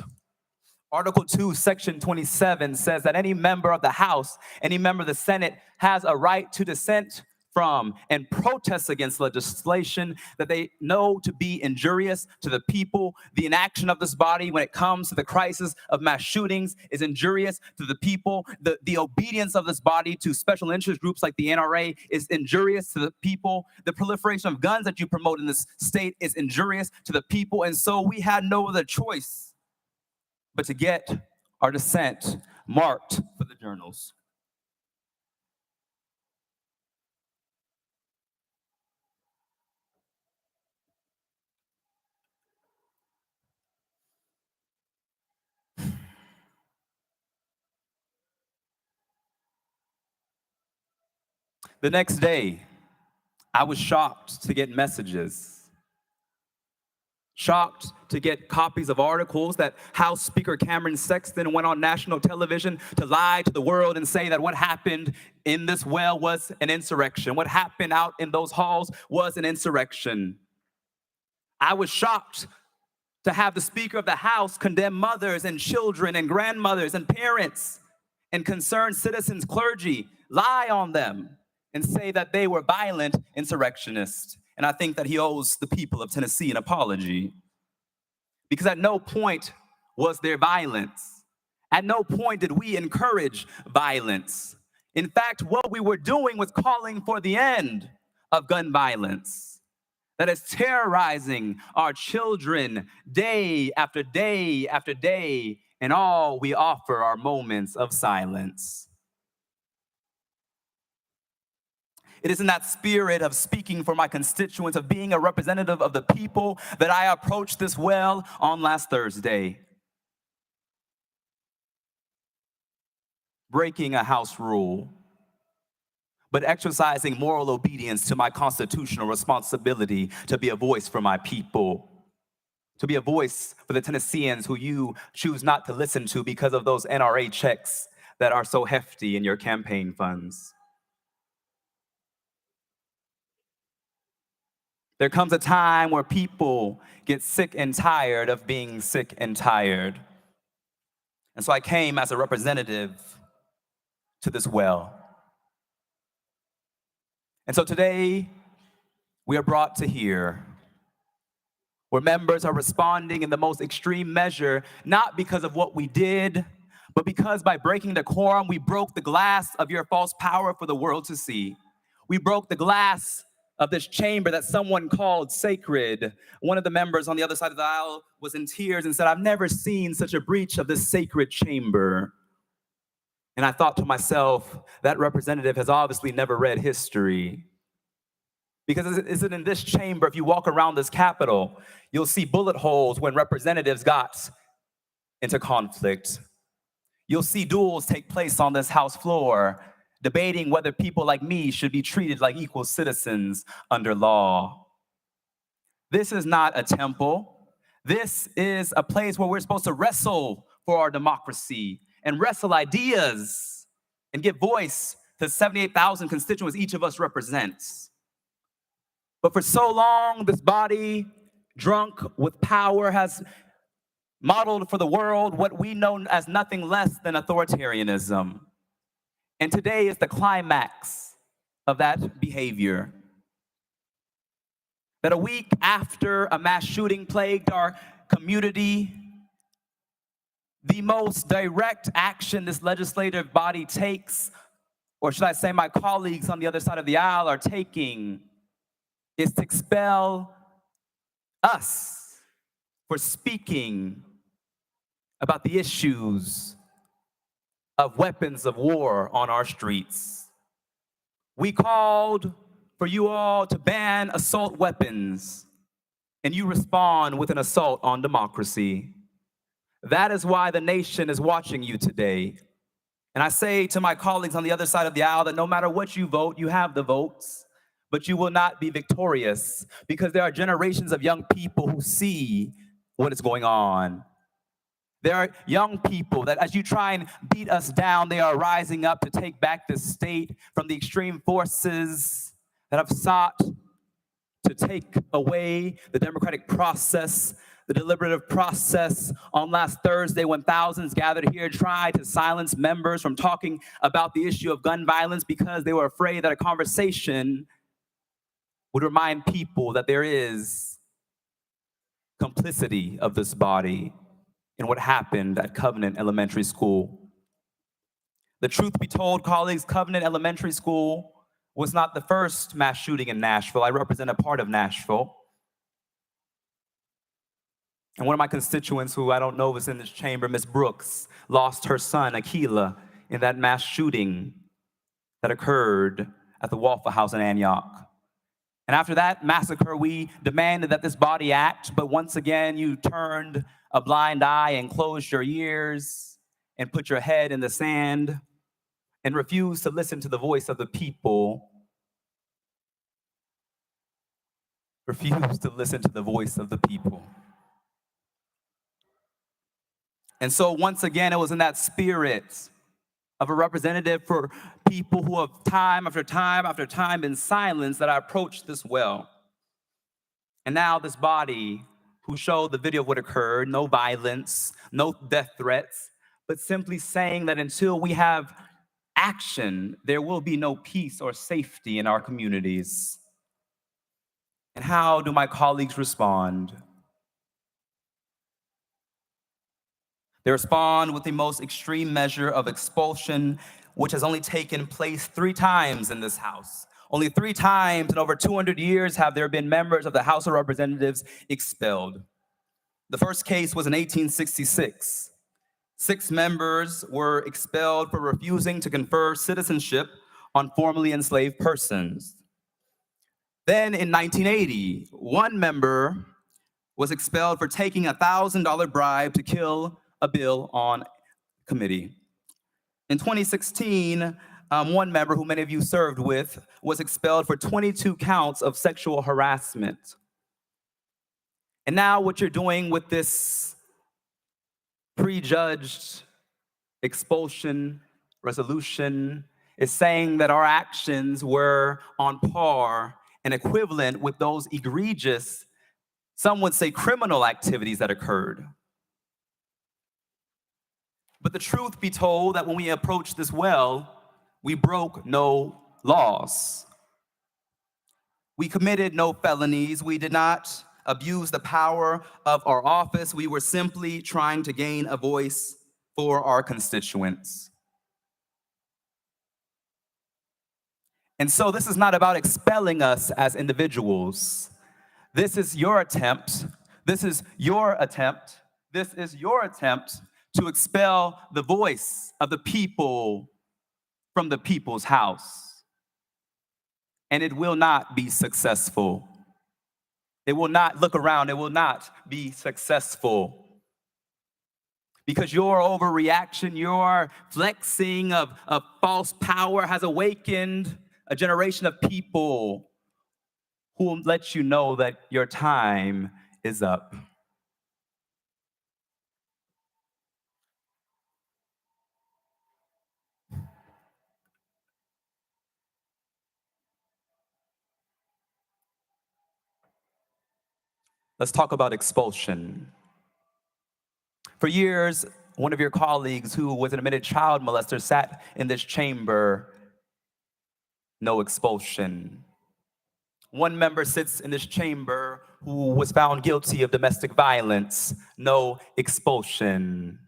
Article 2, Section 27 says that any member of the House, any member of the Senate has a right to dissent from and protest against legislation that they know to be injurious to the people. The inaction of this body when it comes to the crisis of mass shootings is injurious to the people. The obedience of this body to special interest groups like the NRA is injurious to the people. The proliferation of guns that you promote in this state is injurious to the people. And so we had no other choice but to get our dissent marked for the journals. The next day, I was shocked to get messages, shocked to get copies of articles that House Speaker Cameron Sexton went on national television to lie to the world and say that what happened in this well was an insurrection. What happened out in those halls was an insurrection. I was shocked to have the Speaker of the House condemn mothers and children and grandmothers and parents and concerned citizens, clergy, lie on them and say that they were violent insurrectionists. And I think that he owes the people of Tennessee an apology. Because at no point was there violence. At no point did we encourage violence. In fact, what we were doing was calling for the end of gun violence that is terrorizing our children day after day after day, and all we offer are moments of silence. It is in that spirit of speaking for my constituents, of being a representative of the people, that I approached this well on last Thursday, breaking a House rule, but exercising moral obedience to my constitutional responsibility to be a voice for my people, to be a voice for the Tennesseans who you choose not to listen to because of those NRA checks that are so hefty in your campaign funds. There comes a time where people get sick and tired of being sick and tired. And so I came as a representative to this well. And so today, we are brought to here, where members are responding in the most extreme measure, not because of what we did, but because by breaking decorum, we broke the glass of your false power for the world to see. We broke the glass of this chamber that someone called sacred. One of the members on the other side of the aisle was in tears and said, "I've never seen such a breach of this sacred chamber." And I thought to myself, that representative has obviously never read history. Because is it in this chamber, if you walk around this Capitol, you'll see bullet holes when representatives got into conflict. You'll see duels take place on this House floor, debating whether people like me should be treated like equal citizens under law. This is not a temple. This is a place where we're supposed to wrestle for our democracy and wrestle ideas and give voice to 78,000 constituents each of us represents. But for so long, this body, drunk with power, has modeled for the world what we know as nothing less than authoritarianism. And today is the climax of that behavior. That a week after a mass shooting plagued our community, the most direct action this legislative body takes, or should I say my colleagues on the other side of the aisle are taking, is to expel us for speaking about the issues of weapons of war on our streets. We called for you all to ban assault weapons, and you respond with an assault on democracy. That is why the nation is watching you today. And I say to my colleagues on the other side of the aisle that no matter what you vote, you have the votes, but you will not be victorious because there are generations of young people who see what is going on. There are young people that as you try and beat us down, they are rising up to take back this state from the extreme forces that have sought to take away the democratic process, the deliberative process. On last Thursday, when thousands gathered here, tried to silence members from talking about the issue of gun violence because they were afraid that a conversation would remind people that there is complicity of this body in what happened at Covenant Elementary School. The truth be told, colleagues, Covenant Elementary School was not the first mass shooting in Nashville. I represent a part of Nashville. And one of my constituents, who I don't know is in this chamber, Ms. Brooks, lost her son, Akila, in that mass shooting that occurred at the Waffle House in Antioch. And after that massacre, we demanded that this body act, but once again, you turned a blind eye and closed your ears and put your head in the sand and refused to listen to the voice of the people. Refused to listen to the voice of the people. And so once again, it was in that spirit of a representative for people who have time after time after time in silence that I approached this well. And now this body who showed the video of what occurred, no violence, no death threats, but simply saying that until we have action, there will be no peace or safety in our communities. And how do my colleagues respond? They respond with the most extreme measure of expulsion, which has only taken place 3 times in this House. Only 3 times in over 200 years have there been members of the House of Representatives expelled. The first case was in 1866. 6 members were expelled for refusing to confer citizenship on formerly enslaved persons. Then in 1980, 1 member was expelled for taking a $1,000 bribe to kill a bill on committee. In 2016, one member who many of you served with was expelled for 22 counts of sexual harassment. And now what you're doing with this prejudged expulsion resolution is saying that our actions were on par and equivalent with those egregious, some would say criminal activities that occurred. But the truth be told, that when we approached this well, we broke no laws. We committed no felonies. We did not abuse the power of our office. We were simply trying to gain a voice for our constituents. And so this is not about expelling us as individuals. This is your attempt. This is your attempt. This is your attempt to expel the voice of the people from the people's house. And it will not be successful. It will not, look around, it will not be successful. Because your overreaction, your flexing of false power has awakened a generation of people who will let you know that your time is up. Let's talk about expulsion. For years, one of your colleagues who was an admitted child molester sat in this chamber. No expulsion. One member sits in this chamber who was found guilty of domestic violence. No expulsion.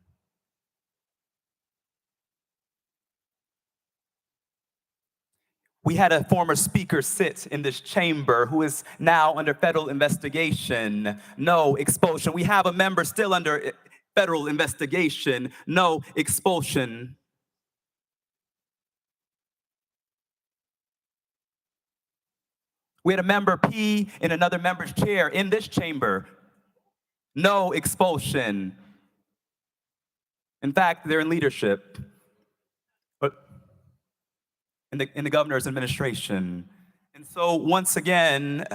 We had a former speaker sit in this chamber who is now under federal investigation. No expulsion. We have a member still under federal investigation. No expulsion. We had a member pee in another member's chair in this chamber. No expulsion. In fact, they're in leadership, but in the governor's administration. And so once again,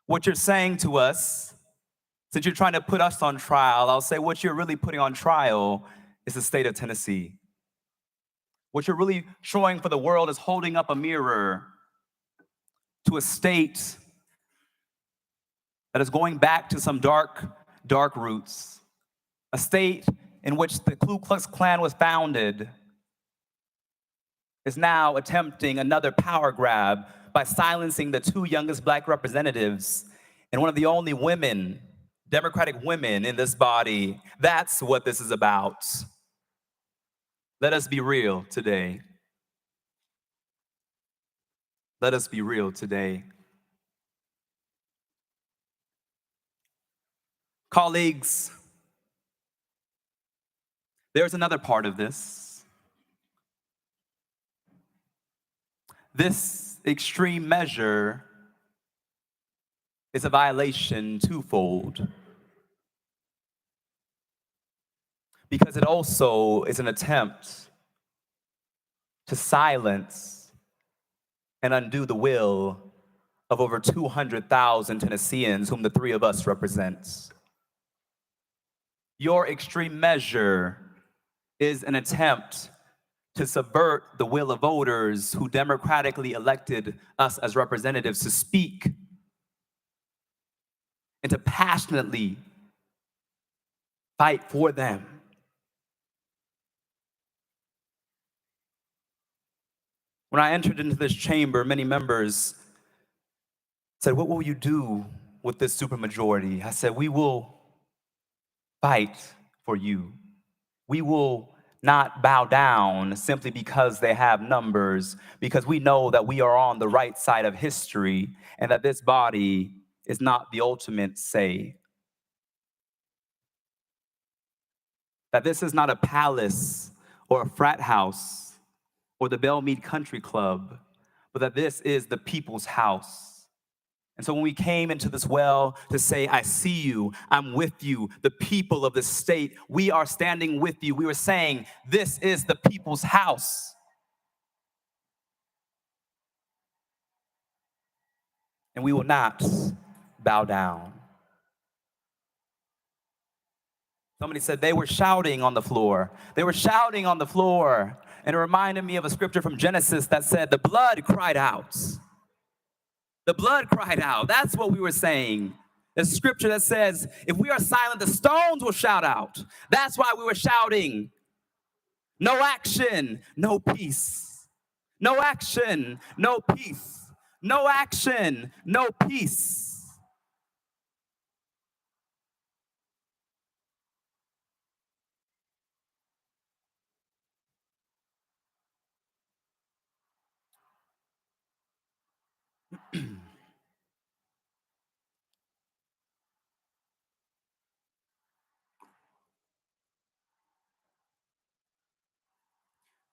what you're saying to us, since you're trying to put us on trial, I'll say what you're really putting on trial is the state of Tennessee. What you're really showing for the world is holding up a mirror to a state that is going back to some dark roots, a state in which the Ku Klux Klan was founded, is now attempting another power grab by silencing the two youngest Black representatives and one of the only women, Democratic women in this body. That's what this is about. Let us be real today. Let us be real today. Colleagues, there's another part of this. This extreme measure is a violation twofold, because it also is an attempt to silence and undo the will of over 200,000 Tennesseans whom the three of us represent. Your extreme measure is an attempt to subvert the will of voters who democratically elected us as representatives to speak and to passionately fight for them. When I entered into this chamber, many members said, "What will you do with this supermajority?" I said, "We will fight for you. We will not bow down simply because they have numbers, because we know that we are on the right side of history and that this body is not the ultimate say. That this is not a palace or a frat house or the Belmead Country Club, but that this is the people's house." And so when we came into this well to say, "I see you, I'm with you, the people of the state, we are standing with you," we were saying, this is the people's house. and we will not bow down. Somebody said they were shouting on the floor. They were shouting on the floor. And it reminded me of a scripture from Genesis that said, the blood cried out. The blood cried out. That's what we were saying. There's a scripture that says, if we are silent, the stones will shout out. That's why we were shouting. No action, no peace. No action, no peace. No action, no peace.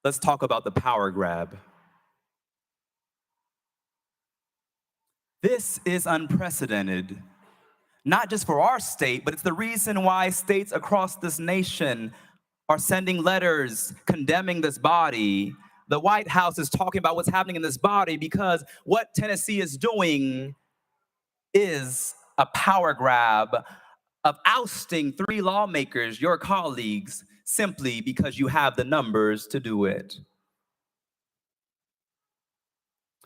Let's talk about the power grab. This is unprecedented, not just for our state, but it's the reason why states across this nation are sending letters condemning this body. The White House is talking about what's happening in this body because what Tennessee is doing is a power grab of ousting 3 lawmakers, your colleagues, simply because you have the numbers to do it.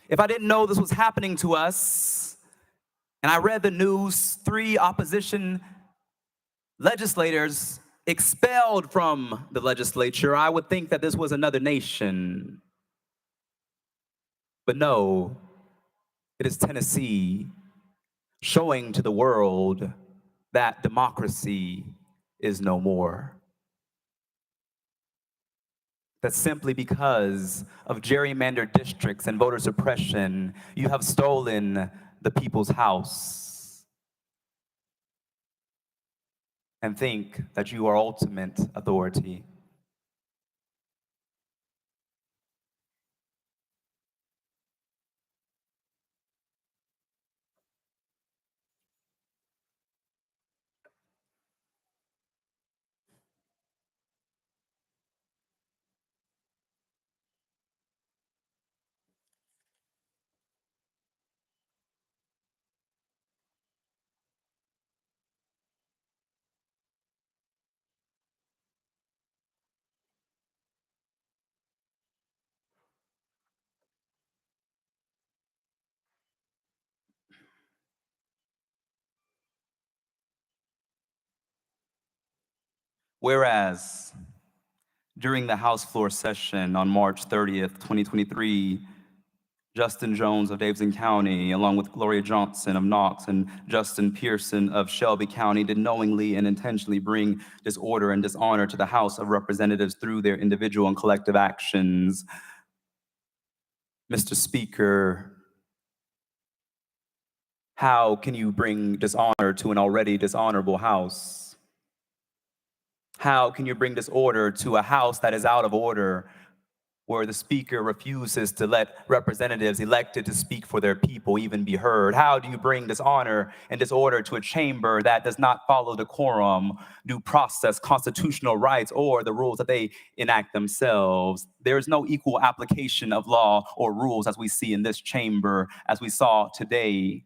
If I didn't know this was happening to us, and I read the news, 3 opposition legislators expelled from the legislature, I would think that this was another nation. But no, it is Tennessee showing to the world that democracy is no more. That simply because of gerrymandered districts and voter suppression, you have stolen the people's house and think that you are ultimate authority. Whereas, during the House floor session on March 30th, 2023, Justin Jones of Davidson County, along with Gloria Johnson of Knox and Justin Pearson of Shelby County, did knowingly and intentionally bring disorder and dishonor to the House of Representatives through their individual and collective actions. Mr. Speaker, how can you bring dishonor to an already dishonorable House? How can you bring disorder to a House that is out of order, where the Speaker refuses to let representatives elected to speak for their people even be heard? How do you bring dishonor and disorder to a chamber that does not follow decorum, due process, constitutional rights, or the rules that they enact themselves? There is no equal application of law or rules as we see in this chamber, as we saw today.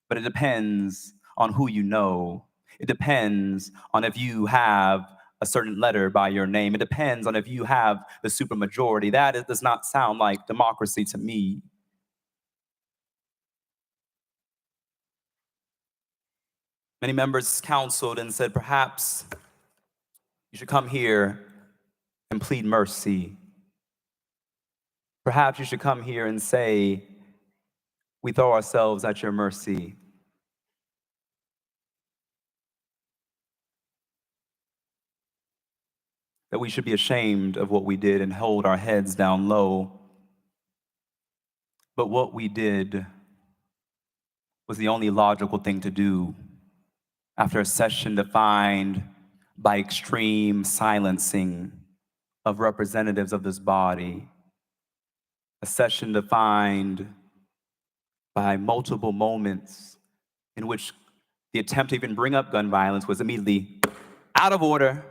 But it depends on who you know. It depends on if you have a certain letter by your name. It depends on if you have the supermajority. That does not sound like democracy to me. Many members counseled and said, perhaps you should come here and plead mercy. Perhaps you should come here and say, we throw ourselves at your mercy. That we should be ashamed of what we did and hold our heads down low. But what we did was the only logical thing to do after a session defined by extreme silencing of representatives of this body. A session defined by multiple moments in which the attempt to even bring up gun violence was immediately out of order.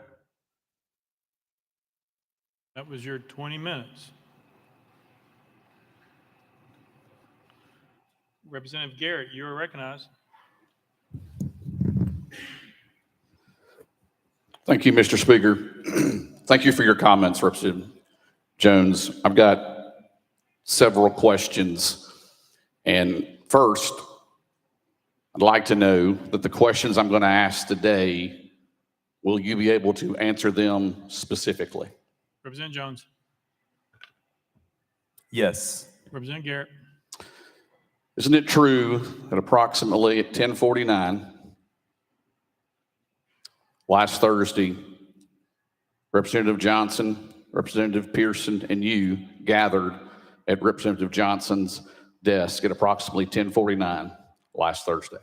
That was your 20 minutes. Representative Garrett, you are recognized. Thank you, Mr. Speaker. Thank you for your comments, Representative Jones. I've got several questions. And first, I'd like to know that the questions I'm going to ask today, will you be able to answer them specifically? Representative Jones. Yes. Representative Garrett. Isn't it true that approximately at 10:49 last Thursday, Representative Johnson, Representative Pearson, and you gathered at Representative Johnson's desk at approximately 10:49 last Thursday?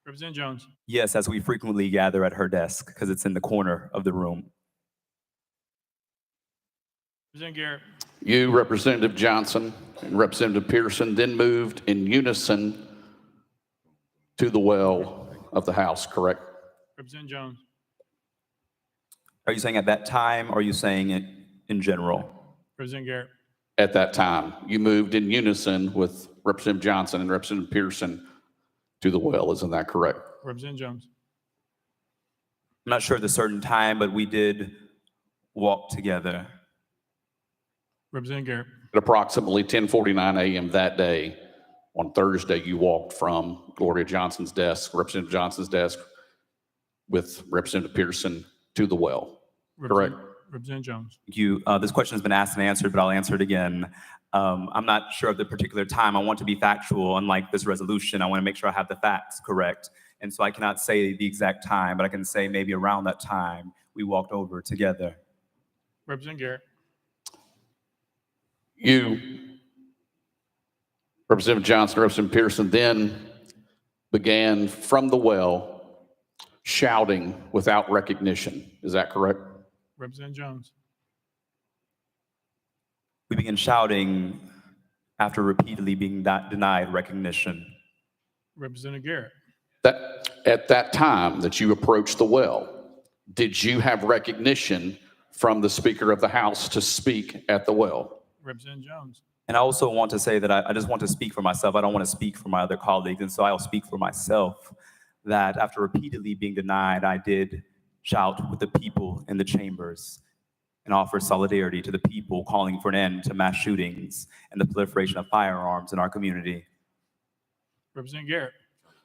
Representative Jones. Yes, as we frequently gather at her desk because it's in the corner of the room. Representative Garrett. You, Representative Johnson, and Representative Pearson then moved in unison to the well of the House, correct? Representative Jones. Are you saying at that time, or are you saying it in general? Representative Garrett. At that time, you moved in unison with Representative Johnson and Representative Pearson to the well, isn't that correct? Representative Jones. I'm not sure the certain time, but we did walk together. Representative Garrett. At approximately 10:49 a.m. that day, on Thursday, you walked from Gloria Johnson's desk, Representative Johnson's desk, with Representative Pearson to the well, correct? Representative Jones. Thank you. This question has been asked and answered, but I'll answer it again. I'm not sure of the particular time. I want to be factual. Unlike this resolution, I want to make sure I have the facts correct. And so I cannot say the exact time, but I can say maybe around that time we walked over together. Representative Garrett. You, Representative Johnson, Representative Pearson, then began from the well shouting without recognition. Is that correct? Representative Jones. We began shouting after repeatedly being denied recognition. Representative Garrett. That at that time that you approached the well, did you have recognition from the Speaker of the House to speak at the well? Representative Jones. And I also want to say that I just want to speak for myself. I don't want to speak for my other colleagues. And so I'll speak for myself that after repeatedly being denied, I did shout with the people in the chambers and offer solidarity to the people calling for an end to mass shootings and the proliferation of firearms in our community. Representative Garrett.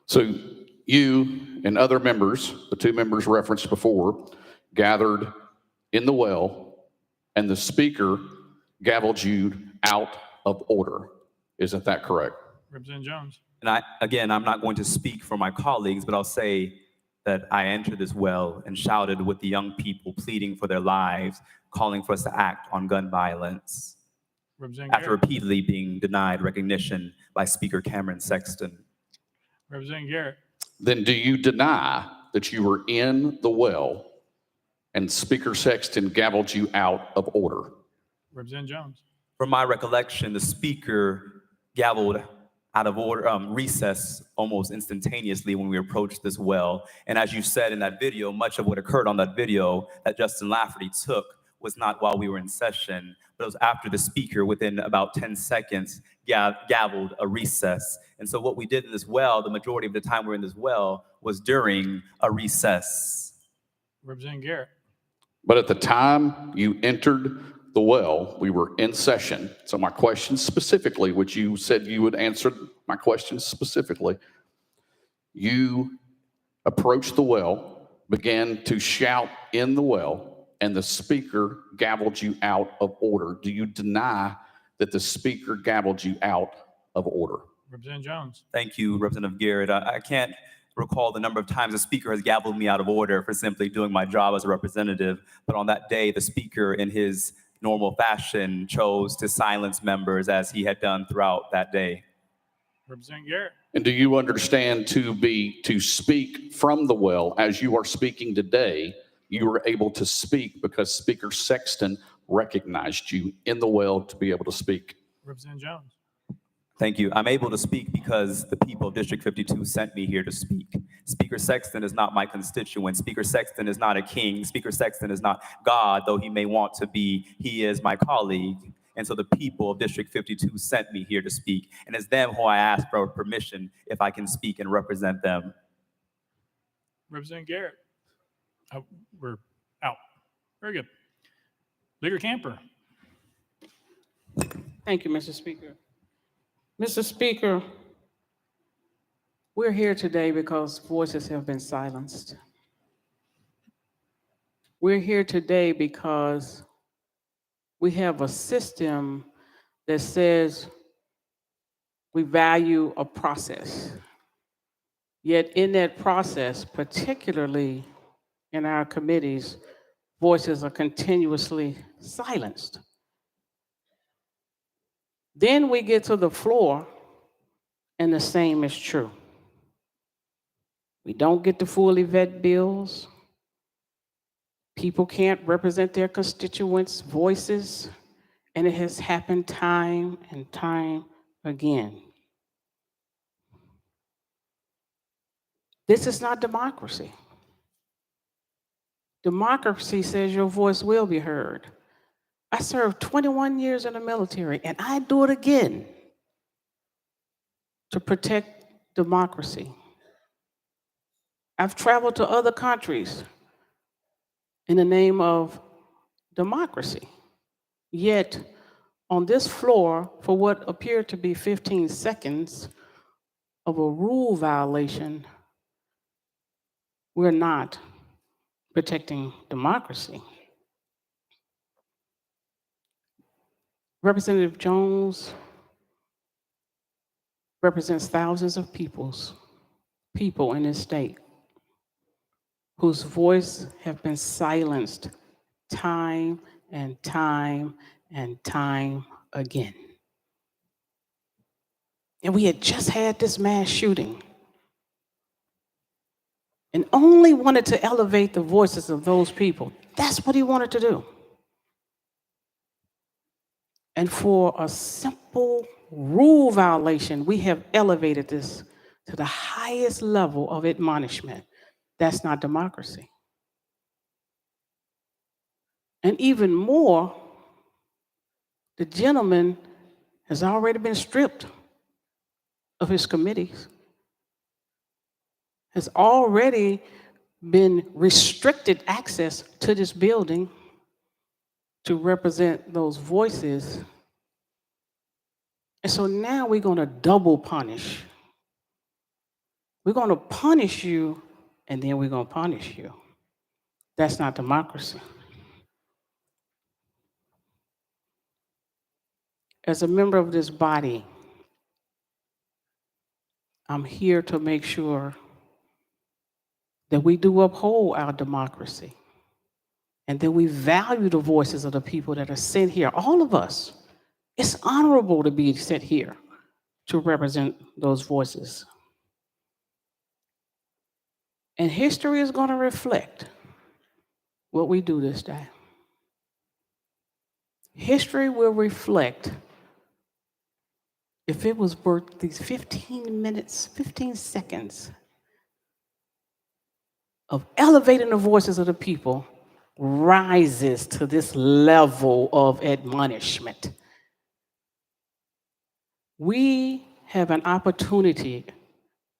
So you and other members, the two members referenced before, gathered in the well, and the Speaker gavelled you out of order. Isn't that correct? Representative Jones. And I'm not going to speak for my colleagues, but I'll say that I entered this well and shouted with the young people pleading for their lives, calling for us to act on gun violence after repeatedly being denied recognition by Speaker Cameron Sexton. Representative Garrett. Then do you deny that you were in the well and Speaker Sexton gavelled you out of order? Representative Jones. From my recollection, the Speaker gavelled out of order, recess almost instantaneously when we approached this well. And as you said in that video, much of what occurred on that video that Justin Lafferty took was not while we were in session, but it was after the Speaker, within about 10 seconds, gavelled a recess. And so what we did in this well, the majority of the time we were in this well, was during a recess. Representative Garrett. But at the time you entered the well, we were in session. So my question specifically, which you said you would answer my question specifically, you approached the well, began to shout in the well, and the Speaker gavelled you out of order. Do you deny that the Speaker gavelled you out of order? Representative Jones. Thank you, Representative Garrett. I can't recall the number of times the Speaker has gavelled me out of order for simply doing my job as a representative. But on that day, the Speaker, in his normal fashion, chose to silence members as he had done throughout that day. Representative Garrett. And do you understand to speak from the well as you are speaking today, you were able to speak because Speaker Sexton recognized you in the well to be able to speak? Representative Jones. Thank you. I'm able to speak because the people of District 52 sent me here to speak. Speaker Sexton is not my constituent. Speaker Sexton is not a king. Speaker Sexton is not God, though he may want to be. He is my colleague. And so the people of District 52 sent me here to speak. And it's them who I ask for permission if I can speak and represent them. Representative Garrett. Oh, we're out. Very good. Leader Camper. Thank you, Mr. Speaker. Mr. Speaker, we're here today because voices have been silenced. We're here today because we have a system that says we value a process. Yet in that process, particularly in our committees, voices are continuously silenced. Then we get to the floor and the same is true. We don't get to fully vet bills. People can't represent their constituents' voices, and it has happened time and time again. This is not democracy. Democracy says your voice will be heard. I served 21 years in the military, and I do it again to protect democracy. I've traveled to other countries in the name of democracy. Yet, on this floor, for what appeared to be 15 seconds of a rule violation, we're not protecting democracy. Representative Jones represents thousands of people in this state whose voice have been silenced time and time and time again. And we had just had this mass shooting and only wanted to elevate the voices of those people. That's what he wanted to do. And for a simple rule violation, we have elevated this to the highest level of admonishment. That's not democracy. And even more, the gentleman has already been stripped of his committees, has already been restricted access to this building to represent those voices. And so now we're going to double punish. We're going to punish you, and then we're going to punish you. That's not democracy. As a member of this body, I'm here to make sure that we do uphold our democracy and that we value the voices of the people that are sent here, all of us. It's honorable to be sent here to represent those voices. And history is going to reflect what we do this day. History will reflect if it was worth these 15 minutes, 15 seconds of elevating the voices of the people rises to this level of admonishment. We have an opportunity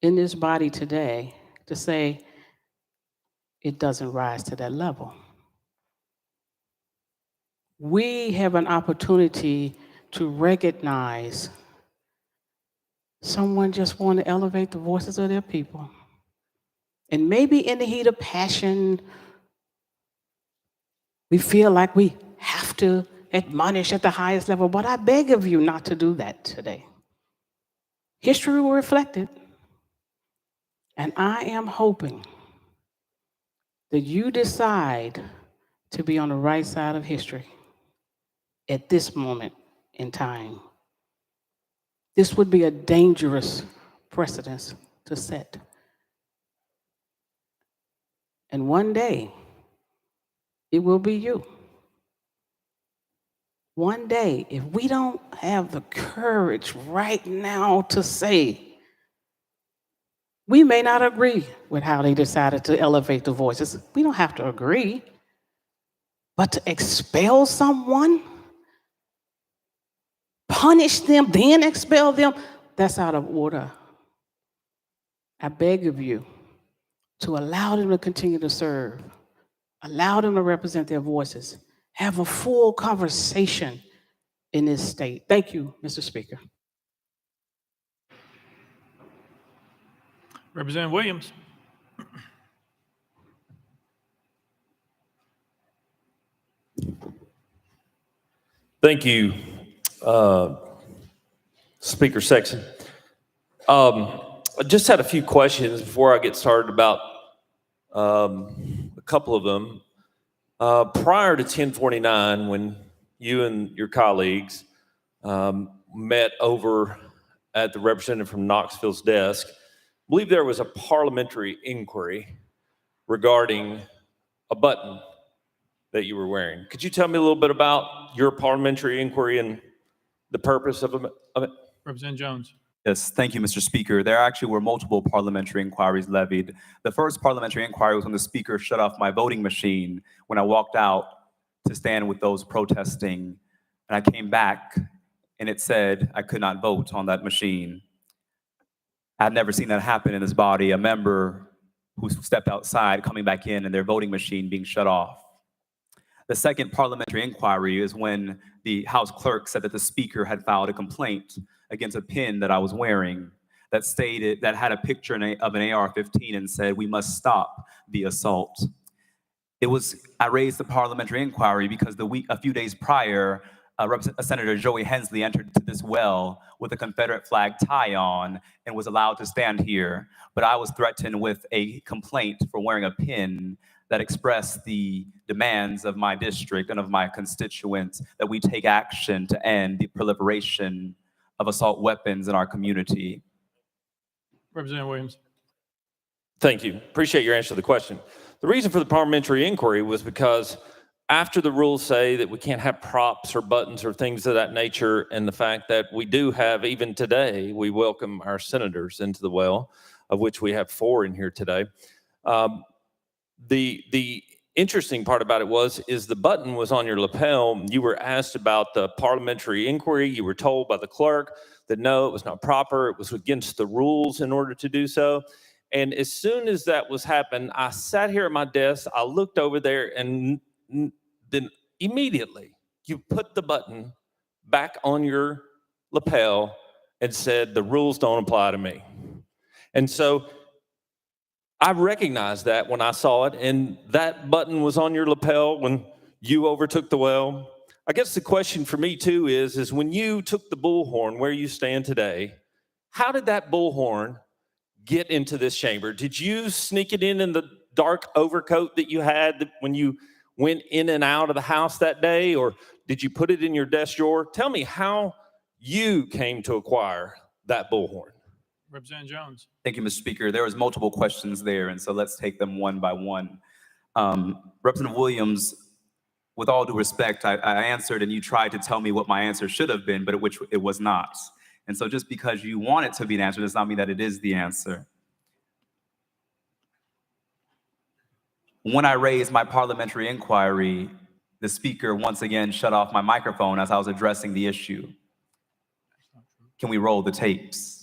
in this body today to say it doesn't rise to that level. We have an opportunity to recognize someone just want to elevate the voices of their people. And maybe in the heat of passion, we feel like we have to admonish at the highest level, but I beg of you not to do that today. History will reflect it. And I am hoping that you decide to be on the right side of history at this moment in time. This would be a dangerous precedent to set. And one day, it will be you. One day, if we don't have the courage right now to say, we may not agree with how they decided to elevate the voices. We don't have to agree. But to expel someone punish them, then expel them. That's out of order. I beg of you to allow them to continue to serve, allow them to represent their voices, have a full conversation in this state. Thank you, Mr. Speaker. Representative Williams. Thank you, Speaker Sexton. I just had a few questions before I get started about a couple of them. Prior to 1049, when you and your colleagues met over at the representative from Knoxville's desk, I believe there was a parliamentary inquiry regarding a button that you were wearing. Could you tell me a little bit about your parliamentary inquiry and the purpose of it? Representative Jones. Yes, thank you, Mr. Speaker. There actually were multiple parliamentary inquiries levied. The first parliamentary inquiry was when the Speaker shut off my voting machine when I walked out to stand with those protesting. And I came back and it said I could not vote on that machine. I've never seen that happen in this body, a member who stepped outside coming back in and their voting machine being shut off. The second parliamentary inquiry is when the House clerk said that the Speaker had filed a complaint against a pin that I was wearing that stated, that had a picture of an AR-15 and said, "We must stop the assault." I raised the parliamentary inquiry because a few days prior, Senator Joey Hensley entered to this well with a Confederate flag tie on and was allowed to stand here. But I was threatened with a complaint for wearing a pin that expressed the demands of my district and of my constituents that we take action to end the proliferation of assault weapons in our community. Representative Williams. Thank you. Appreciate your answer to the question. The reason for the parliamentary inquiry was because after the rules say that we can't have props or buttons or things of that nature, and the fact that we do have, even today, we welcome our senators into the well, of which we have 4 in here today. The interesting part about it is the button was on your lapel. You were asked about the parliamentary inquiry. You were told by the clerk that no, it was not proper. It was against the rules in order to do so. And as soon as that was happened, I sat here at my desk, I looked over there, and then immediately you put the button back on your lapel and said, "The rules don't apply to me." And so I recognized that when I saw it, and that button was on your lapel when you overtook the well. I guess the question for me too is when you took the bullhorn where you stand today, how did that bullhorn get into this chamber? Did you sneak it in the dark overcoat that you had when you went in and out of the house that day, or did you put it in your desk drawer? Tell me how you came to acquire that bullhorn. Representative Jones. Thank you, Mr. Speaker. There was multiple questions there, and so let's take them one by one. Representative Williams, with all due respect, I answered and you tried to tell me what my answer should have been, but which it was not. And so just because you want it to be an answer does not mean that it is the answer. When I raised my parliamentary inquiry, the Speaker once again shut off my microphone as I was addressing the issue. Can we roll the tapes?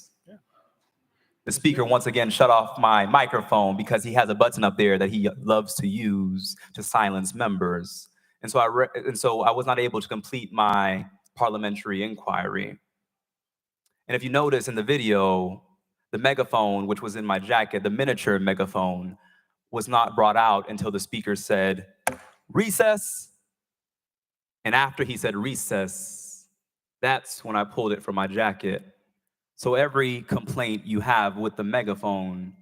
The Speaker once again shut off my microphone because he has a button up there that he loves to use to silence members. And so I was not able to complete my parliamentary inquiry. And if you notice in the video, the megaphone, which was in my jacket, the miniature megaphone, was not brought out until the Speaker said, "Recess." And after he said recess, that's when I pulled it from my jacket. So every complaint you have with the megaphone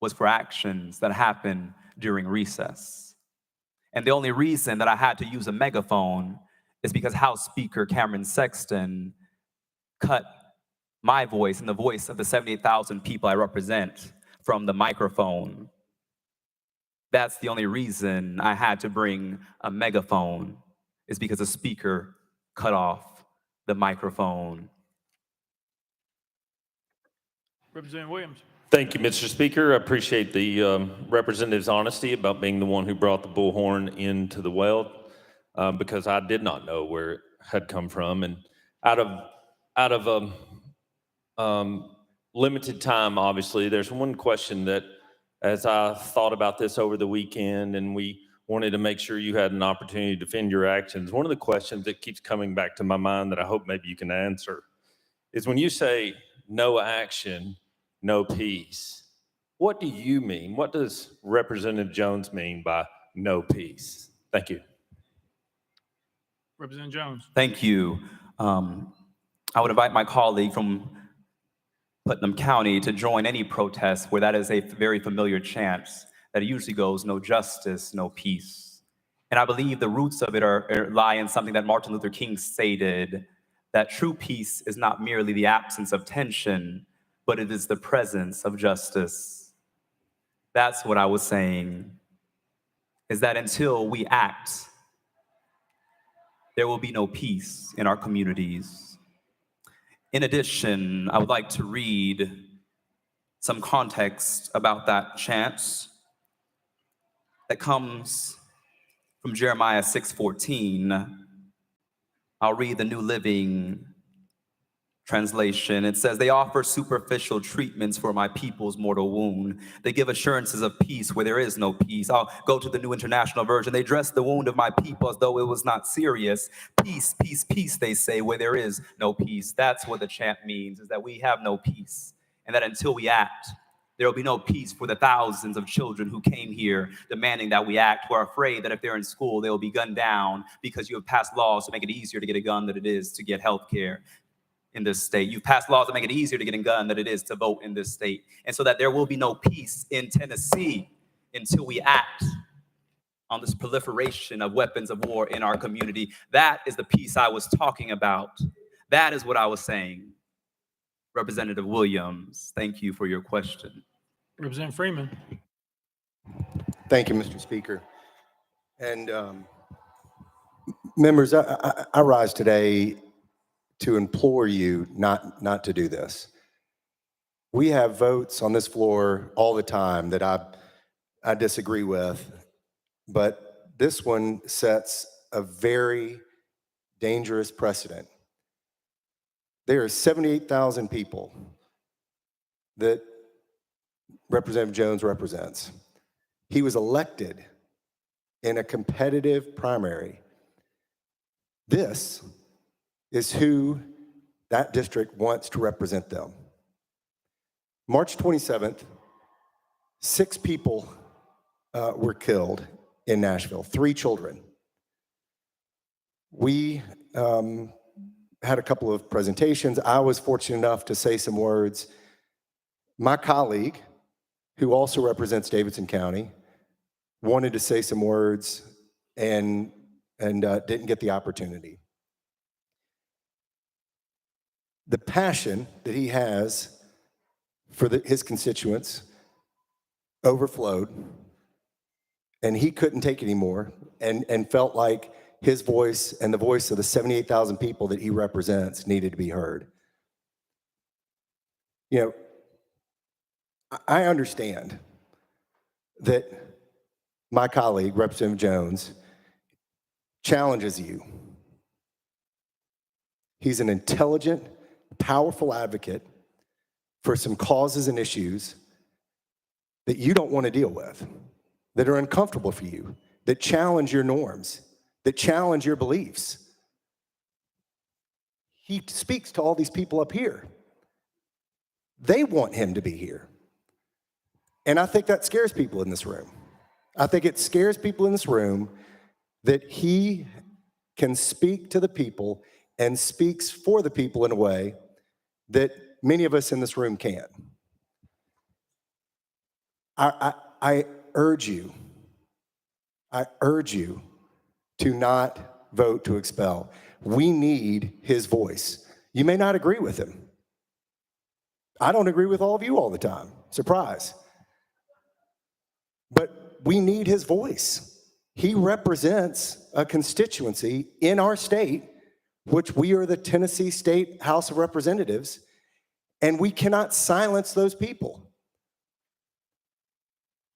was for actions that happened during recess. And the only reason that I had to use a megaphone is because House Speaker Cameron Sexton cut my voice and the voice of the 78,000 people I represent from the microphone. That's the only reason I had to bring a megaphone, is because the Speaker cut off the microphone. Representative Williams. Thank you, Mr. Speaker. I appreciate the representative's honesty about being the one who brought the bullhorn into the well, because I did not know where it had come from. And out of limited time, obviously, there's one question that, as I thought about this over the weekend, and we wanted to make sure you had an opportunity to defend your actions, one of the questions that keeps coming back to my mind that I hope maybe you can answer is when you say no action, no peace, what do you mean? What does Representative Jones mean by no peace? Thank you. Representative Jones. Thank you. I would invite my colleague from Putnam County to join any protest where that is a very familiar chant that usually goes, no justice, no peace. And I believe the roots of it lie in something that Martin Luther King stated, that true peace is not merely the absence of tension, but it is the presence of justice. That's what I was saying, is that until we act, there will be no peace in our communities. In addition, I would like to read some context about that chant that comes from Jeremiah 6:14. I'll read the New Living Translation. It says, they offer superficial treatments for my people's mortal wound. They give assurances of peace where there is no peace. I'll go to the New International Version. They dress the wound of my people as though it was not serious. Peace, peace, peace, they say, where there is no peace. That's what the chant means, is that we have no peace. And that until we act, there will be no peace for the thousands of children who came here demanding that we act, who are afraid that if they're in school, they will be gunned down because you have passed laws to make it easier to get a gun than it is to get health care in this state. You've passed laws that make it easier to get a gun than it is to vote in this state. And so that there will be no peace in Tennessee until we act on this proliferation of weapons of war in our community. That is the peace I was talking about. That is what I was saying. Representative Williams, thank you for your question. Representative Freeman. Thank you, Mr. Speaker. And members, I rise today to implore you not to do this. We have votes on this floor all the time that I disagree with, but this one sets a very dangerous precedent. There are 78,000 people that Representative Jones represents. He was elected in a competitive primary. This is who that district wants to represent them. March 27th, 6 people were killed in Nashville, 3 children. We had a couple of presentations. I was fortunate enough to say some words. My colleague, who also represents Davidson County, wanted to say some words and didn't get the opportunity. The passion that he has for his constituents overflowed, and he couldn't take it anymore and felt like his voice and the voice of the 78,000 people that he represents needed to be heard. You know, I understand that my colleague, Representative Jones, challenges you. He's an intelligent, powerful advocate for some causes and issues that you don't want to deal with, that are uncomfortable for you, that challenge your norms, that challenge your beliefs. He speaks to all these people up here. They want him to be here. And I think that scares people in this room. I think it scares people in this room that he can speak to the people and speaks for the people in a way that many of us in this room can't. I urge you to not vote to expel. We need his voice. You may not agree with him. I don't agree with all of you all the time. Surprise. But we need his voice. He represents a constituency in our state, which we are the Tennessee State House of Representatives, and we cannot silence those people.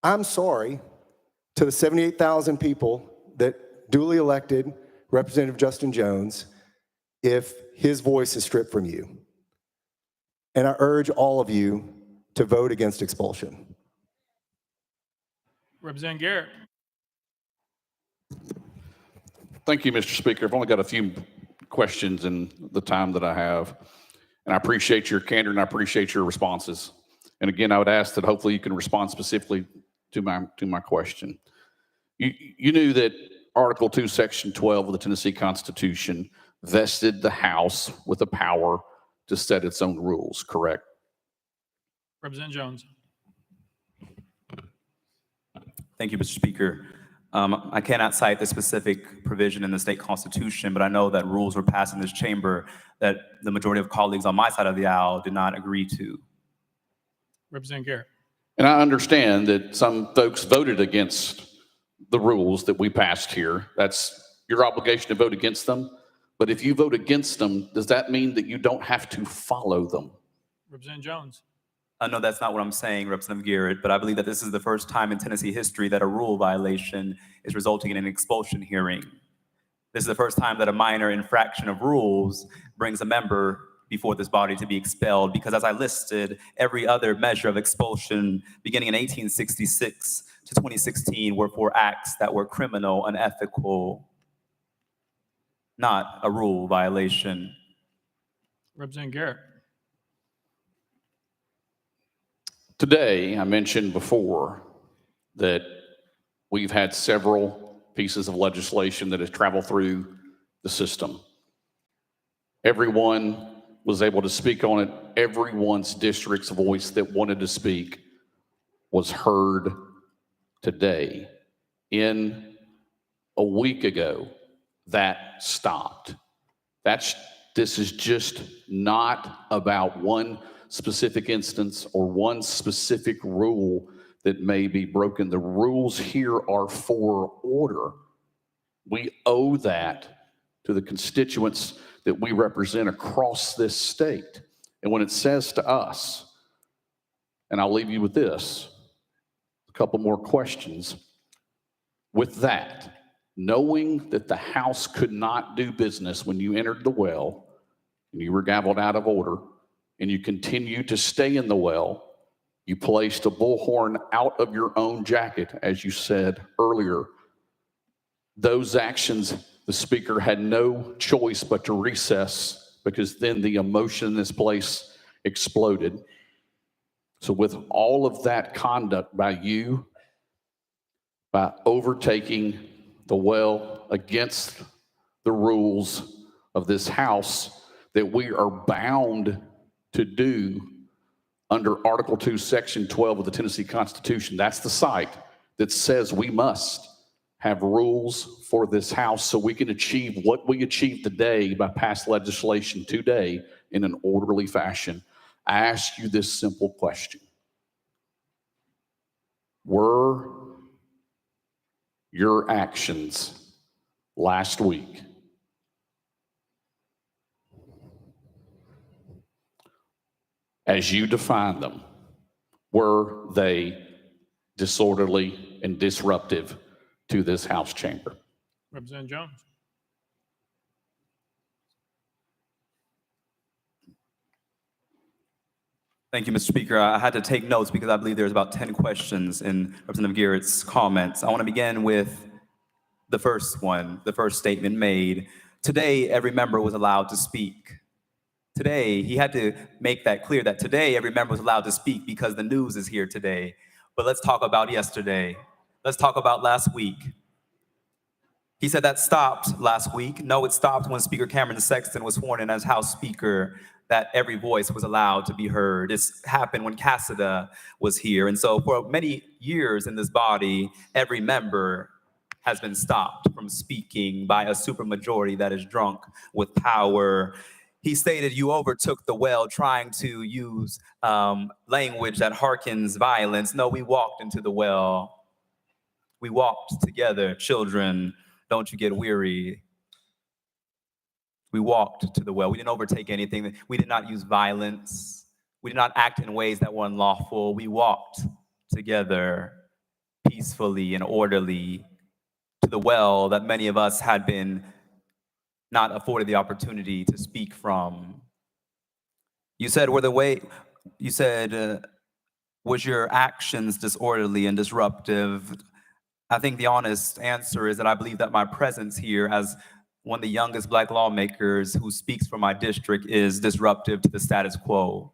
I'm sorry to the 78,000 people that duly elected Representative Justin Jones if his voice is stripped from you. And I urge all of you to vote against expulsion. Representative Garrett. Thank you, Mr. Speaker. I've only got a few questions in the time that I have. And I appreciate your candor and I appreciate your responses. And again, I would ask that hopefully you can respond specifically to my question. You knew that Article 2, Section 12 of the Tennessee Constitution vested the House with the power to set its own rules, correct? Representative Jones. Thank you, Mr. Speaker. I cannot cite the specific provision in the state constitution, but I know that rules were passed in this chamber that the majority of colleagues on my side of the aisle did not agree to. Representative Garrett. And I understand that some folks voted against the rules that we passed here. That's your obligation to vote against them. But if you vote against them, does that mean that you don't have to follow them? Representative Jones. No, that's not what I'm saying, Representative Garrett, but I believe that this is the first time in Tennessee history that a rule violation is resulting in an expulsion hearing. This is the first time that a minor infraction of rules brings a member before this body to be expelled, because as I listed, every other measure of expulsion beginning in 1866 to 2016 were for acts that were criminal, unethical, not a rule violation. Representative Garrett. Today, I mentioned before that we've had several pieces of legislation that has traveled through the system. Everyone was able to speak on it. Everyone's district's voice that wanted to speak was heard today. A week ago, that stopped. This is just not about one specific instance or one specific rule that may be broken. The rules here are for order. We owe that to the constituents that we represent across this state. And when it says to us, and I'll leave you with this, a couple more questions. With that, knowing that the House could not do business when you entered the well and you were gavelled out of order, and you continue to stay in the well, you placed a bullhorn out of your own jacket, as you said earlier. Those actions, the Speaker had no choice but to recess, because then the emotion in this place exploded. So with all of that conduct by you, by overtaking the well against the rules of this House that we are bound to do under Article 2, Section 12 of the Tennessee Constitution. That's the site that says we must have rules for this House so we can achieve what we achieved today by passing legislation today in an orderly fashion. I ask you this simple question. Were your actions last week as you define them, were they disorderly and disruptive to this House chamber? Representative Jones. Thank you, Mr. Speaker. I had to take notes because I believe there's about 10 questions in Representative Garrett's comments. I want to begin with the first one, the first statement made. Today, every member was allowed to speak. Today, he had to make that clear that today every member was allowed to speak because the news is here today. But let's talk about yesterday. Let's talk about last week. He said that stopped last week. No, it stopped when Speaker Cameron Sexton was sworn in as House Speaker, that every voice was allowed to be heard. This happened when Cassida was here. And so for many years in this body, every member has been stopped from speaking by a supermajority that is drunk with power. He stated, you overtook the well trying to use language that harkens violence. No, we walked into the well. We walked together. Children, don't you get weary. We walked to the well. We didn't overtake anything. We did not use violence. We did not act in ways that were unlawful. We walked together peacefully and orderly to the well that many of us had been not afforded the opportunity to speak from. You said, was your actions disorderly and disruptive? I think the honest answer is that I believe that my presence here as one of the youngest Black lawmakers who speaks for my district is disruptive to the status quo.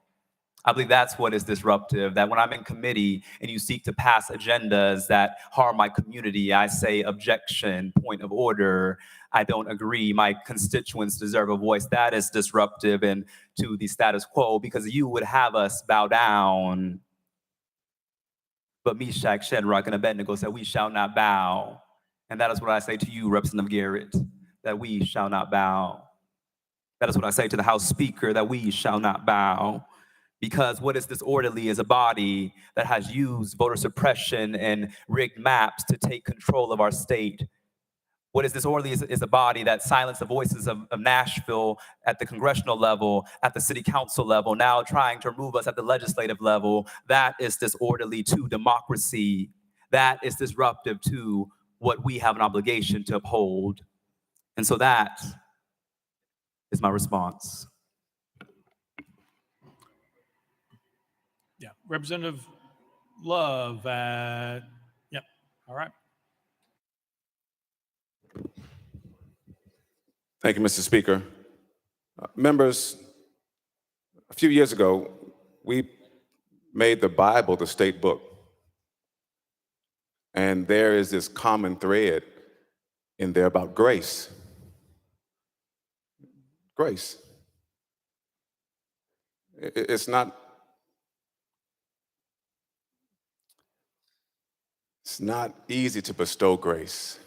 I believe that's what is disruptive, that when I'm in committee and you seek to pass agendas that harm my community, I say objection, point of order, I don't agree, my constituents deserve a voice. That is disruptive and to the status quo, because you would have us bow down. But Meshach, Shadrach, and Abednego said, we shall not bow. And that is what I say to you, Representative Garrett, that we shall not bow. That is what I say to the House Speaker, that we shall not bow. Because what is disorderly is a body that has used voter suppression and rigged maps to take control of our state. What is disorderly is a body that silenced the voices of Nashville at the congressional level, at the city council level, now trying to remove us at the legislative level. That is disorderly to democracy. That is disruptive to what we have an obligation to uphold. And so that is my response. Yeah, Representative Love, yep, all right. Thank you, Mr. Speaker. Members, a few years ago, we made the Bible the state book. And there is this common thread in there about grace. Grace. It's not easy to bestow grace.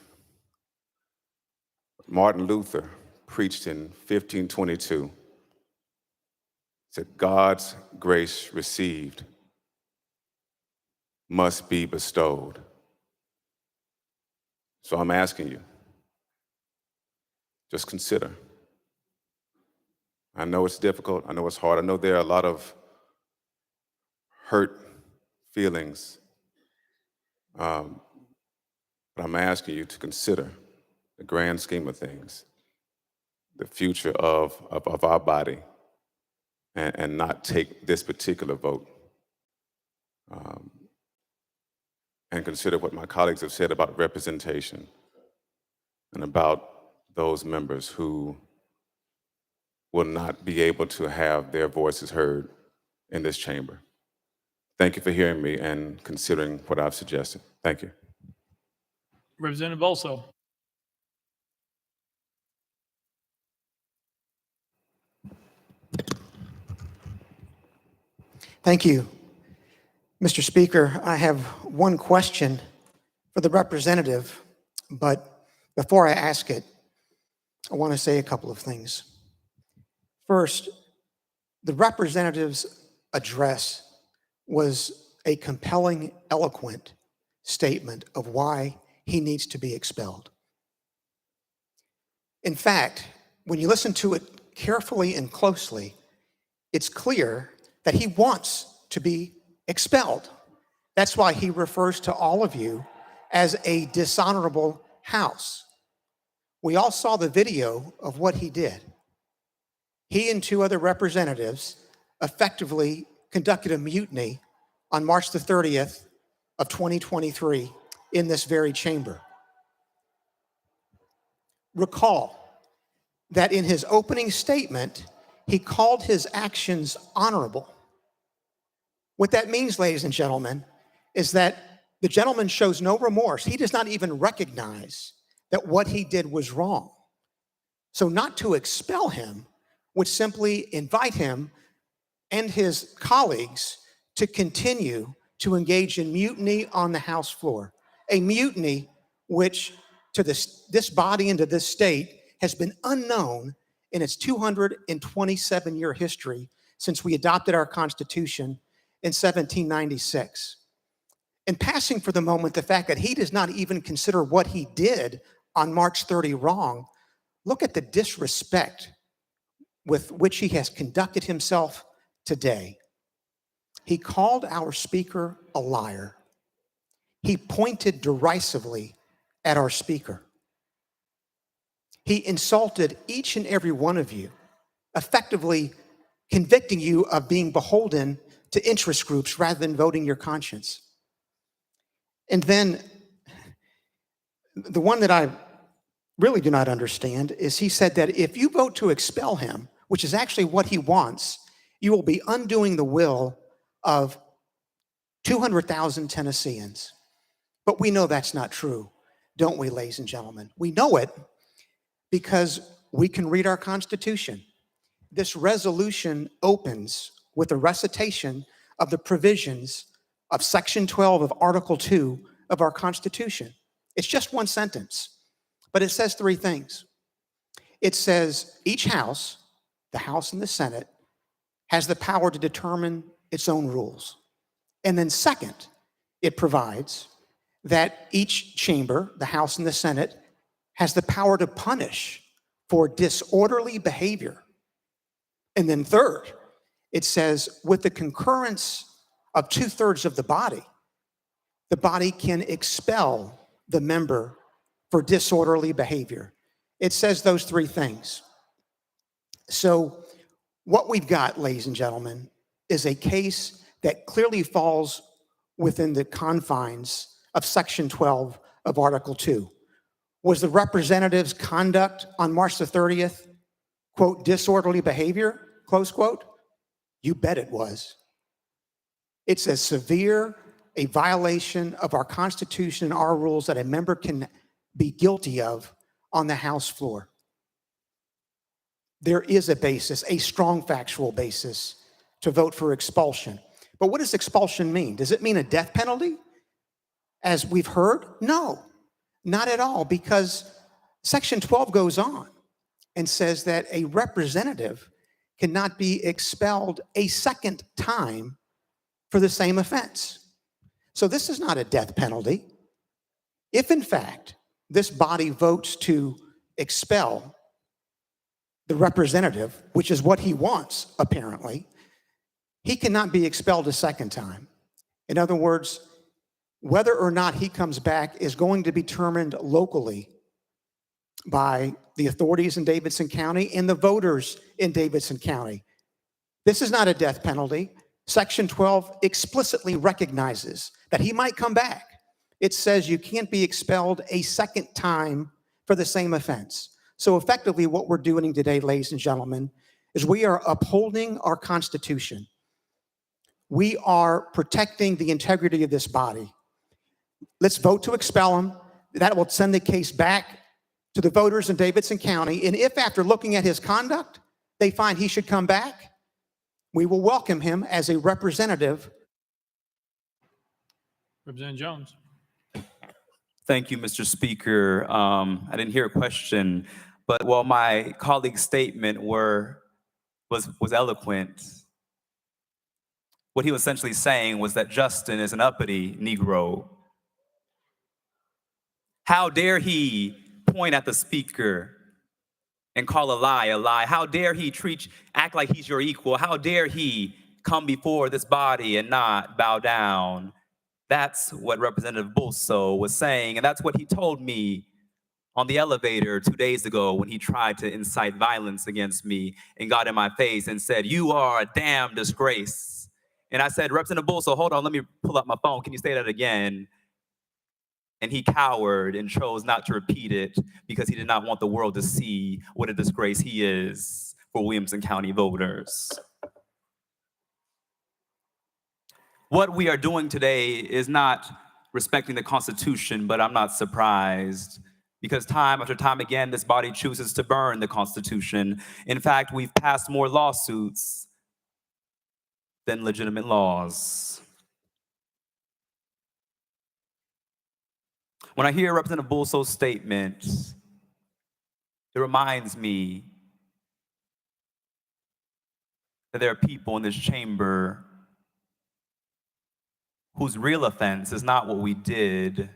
Martin Luther preached in 1522, said, God's grace received must be bestowed. So I'm asking you, just consider. I know it's difficult, I know it's hard, I know there are a lot of hurt feelings, but I'm asking you to consider the grand scheme of things, the future of our body, and not take this particular vote. And consider what my colleagues have said about representation and about those members who will not be able to have their voices heard in this chamber. Thank you for hearing me and considering what I've suggested. Thank you. Representative also. Thank you. Mr. Speaker, I have one question for the representative, but before I ask it, I want to say a couple of things. First, the representative's address was a compelling, eloquent statement of why he needs to be expelled. In fact, when you listen to it carefully and closely, it's clear that he wants to be expelled. That's why he refers to all of you as a dishonorable house. We all saw the video of what he did. He and two other representatives effectively conducted a mutiny on March the 30th of 2023 in this very chamber. Recall that in his opening statement, he called his actions honorable. What that means, ladies and gentlemen, is that the gentleman shows no remorse. He does not even recognize that what he did was wrong. So not to expel him would simply invite him and his colleagues to continue to engage in mutiny on the House floor, a mutiny which to this body and to this state has been unknown in its 227-year history since we adopted our Constitution in 1796. And passing for the moment the fact that he does not even consider what he did on March 30 wrong, look at the disrespect with which he has conducted himself today. He called our speaker a liar. He pointed derisively at our speaker. He insulted each and every one of you, effectively convicting you of being beholden to interest groups rather than voting your conscience. And then the one that I really do not understand is he said that if you vote to expel him, which is actually what he wants, you will be undoing the will of 200,000 Tennesseans. But we know that's not true, don't we, ladies and gentlemen? We know it because we can read our Constitution. This resolution opens with a recitation of the provisions of Section 12 of Article 2 of our Constitution. It's just one sentence, but it says three things. It says each house, the House and the Senate, has the power to determine its own rules. And then second, it provides that each chamber, the House and the Senate, has the power to punish for disorderly behavior. And then third, it says with the concurrence of 2/3 of the body can expel the member for disorderly behavior. It says those three things. So what we've got, ladies and gentlemen, is a case that clearly falls within the confines of Section 12 of Article 2. Was the representative's conduct on March the 30th, quote, disorderly behavior, close quote? You bet it was. It's as severe a violation of our Constitution and our rules that a member can be guilty of on the House floor. There is a basis, a strong factual basis to vote for expulsion. But what does expulsion mean? Does it mean a death penalty, as we've heard? No, not at all, because Section 12 goes on and says that a representative cannot be expelled a second time for the same offense. So this is not a death penalty. If in fact this body votes to expel the representative, which is what he wants apparently, he cannot be expelled a second time. In other words, whether or not he comes back is going to be determined locally by the authorities in Davidson County and the voters in Davidson County. This is not a death penalty. Section 12 explicitly recognizes that he might come back. It says you can't be expelled a second time for the same offense. So effectively what we're doing today, ladies and gentlemen, is we are upholding our Constitution. We are protecting the integrity of this body. Let's vote to expel him. That will send the case back to the voters in Davidson County. And if after looking at his conduct, they find he should come back, we will welcome him as a representative. Representative Jones. Thank you, Mr. Speaker. I didn't hear a question, but while my colleague's statement was eloquent, what he was essentially saying was that Justin is an uppity Negro. How dare he point at the speaker and call a lie a lie? How dare he act like he's your equal? How dare he come before this body and not bow down? That's what Representative Bulso was saying, and that's what he told me on the elevator 2 days ago when he tried to incite violence against me and got in my face and said, "You are a damn disgrace." And I said, "Representative Bulso, hold on, let me pull up my phone. Can you say that again?" And he cowered and chose not to repeat it because he did not want the world to see what a disgrace he is for Williamson County voters. What we are doing today is not respecting the Constitution, but I'm not surprised because time after time again, this body chooses to burn the Constitution. In fact, we've passed more lawsuits than legitimate laws. When I hear Representative Bulso's statement, it reminds me that there are people in this chamber whose real offense is not what we did,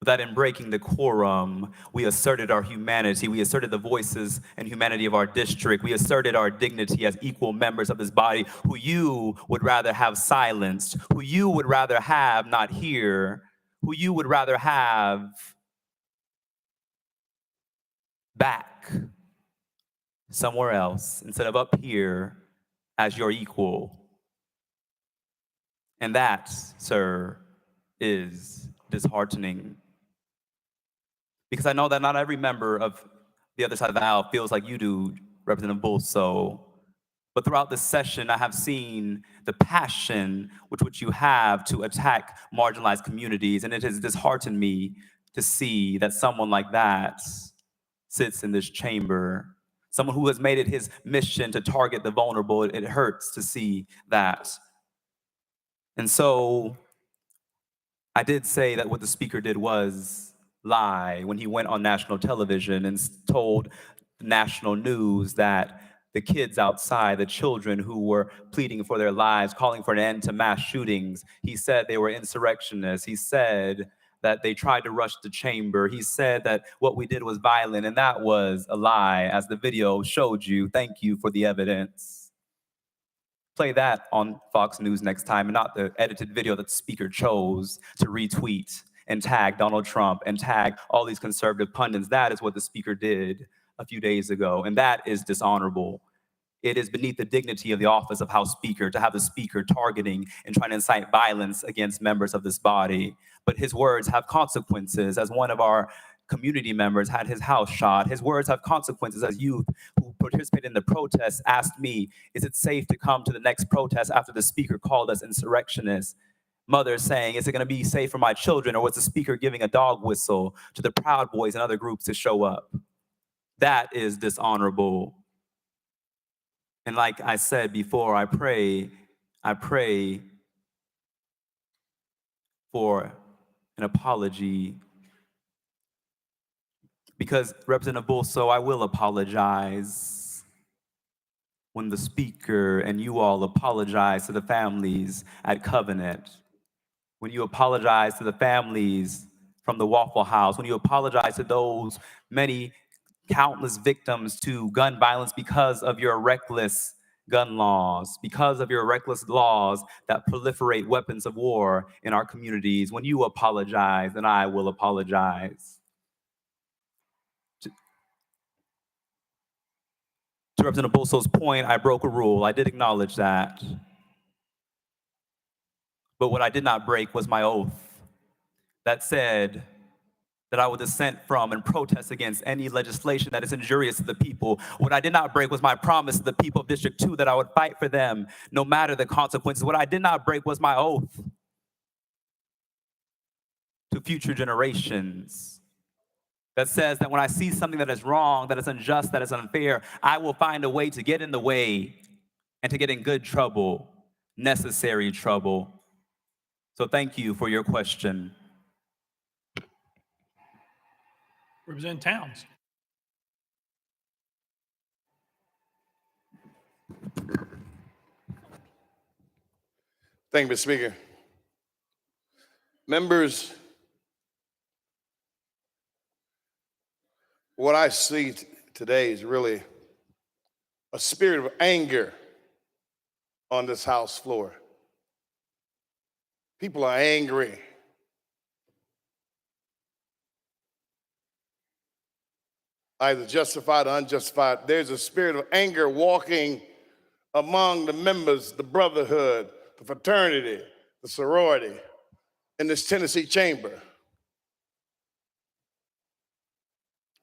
but that in breaking the quorum, we asserted our humanity, we asserted the voices and humanity of our district, we asserted our dignity as equal members of this body who you would rather have silenced, who you would rather have not hear, who you would rather have back somewhere else instead of up here as your equal. And that, sir, is disheartening. Because I know that not every member of the other side of the aisle feels like you do, Representative Bulso. But throughout this session, I have seen the passion with which you have to attack marginalized communities, and it has disheartened me to see that someone like that sits in this chamber. Someone who has made it his mission to target the vulnerable. It hurts to see that. And so I did say that what the speaker did was lie when he went on national television and told national news that the kids outside, the children who were pleading for their lives, calling for an end to mass shootings, he said they were insurrectionists. He said that they tried to rush the chamber. He said that what we did was violent, and that was a lie, as the video showed you. Thank you for the evidence. Play that on Fox News next time, and not the edited video that the speaker chose to retweet and tag Donald Trump and tag all these conservative pundits. That is what the speaker did a few days ago, and that is dishonorable. It is beneath the dignity of the office of House Speaker to have the speaker targeting and trying to incite violence against members of this body. But his words have consequences. As one of our community members had his house shot, his words have consequences. As youth who participated in the protests asked me, is it safe to come to the next protest after the speaker called us insurrectionists? Mothers saying, is it gonna be safe for my children? Or was the speaker giving a dog whistle to the Proud Boys and other groups to show up? That is dishonorable. And like I said before, I pray for an apology, because Representative Bulso, I will apologize when the speaker and you all apologize to the families at Covenant, when you apologize to the families from the Waffle House, when you apologize to those many countless victims to gun violence because of your reckless gun laws, because of your reckless laws that proliferate weapons of war in our communities. When you apologize, then I will apologize. To Representative Bulso's point, I broke a rule. I did acknowledge that. But what I did not break was my oath that said that I would dissent from and protest against any legislation that is injurious to the people. What I did not break was my promise to the people of District 2 that I would fight for them no matter the consequences. What I did not break was my oath to future generations that says that when I see something that is wrong, that is unjust, that is unfair, I will find a way to get in the way and to get in good trouble, necessary trouble. So thank you for your question. Representative Towns. Thank you, Mr. Speaker. Members, what I see today is really a spirit of anger on this House floor. People are angry. Either justified or unjustified. There's a spirit of anger walking among the members, the brotherhood, the fraternity, the sorority in this Tennessee chamber.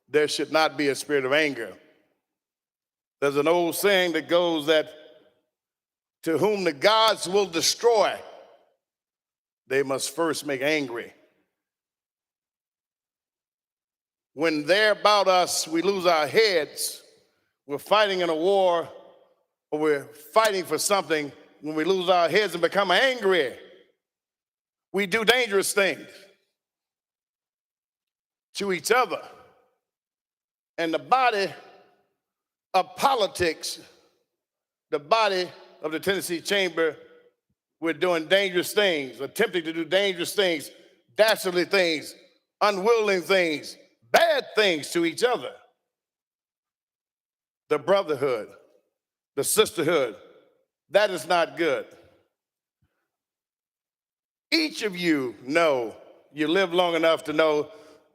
There should not be a spirit of anger. There's an old saying that goes that to whom the gods will destroy, they must first make angry. When they're about us, we lose our heads. We're fighting in a war, or we're fighting for something. When we lose our heads and become angry, we do dangerous things to each other. And the body of politics, the body of the Tennessee Chamber, we're doing dangerous things, attempting to do dangerous things, dastardly things, unwilling things, bad things to each other. The brotherhood, the sisterhood, that is not good. Each of you know, you live long enough to know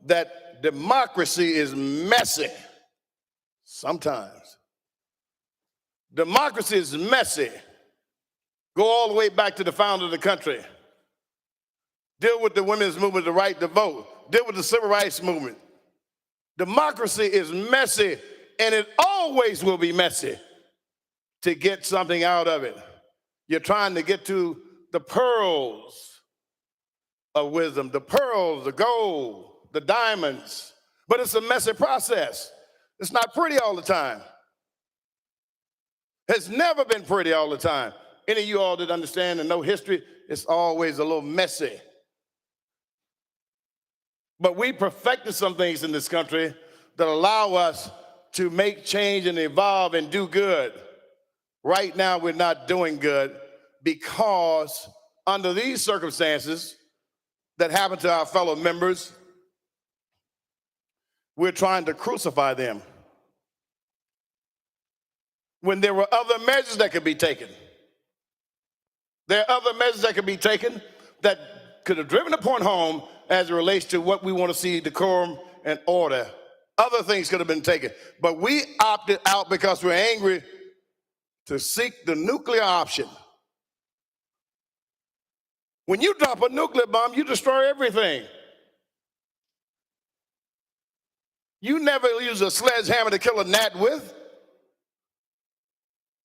that democracy is messy. Sometimes. Democracy is messy. Go all the way back to the founder of the country. Deal with the women's movement, the right to vote. Deal with the civil rights movement. Democracy is messy, and it always will be messy to get something out of it. You're trying to get to the pearls of wisdom, the pearls, the gold, the diamonds, but it's a messy process. It's not pretty all the time. It's never been pretty all the time. Any of you all that understand and know history, it's always a little messy. But we perfected some things in this country that allow us to make change and evolve and do good. Right now, we're not doing good because under these circumstances that happen to our fellow members, we're trying to crucify them when there were other measures that could be taken. There are other measures that could be taken that could have driven the point home as it relates to what we want to see, decorum and order. Other things could have been taken, but we opted out because we're angry to seek the nuclear option. When you drop a nuclear bomb, you destroy everything. You never use a sledgehammer to kill a gnat with.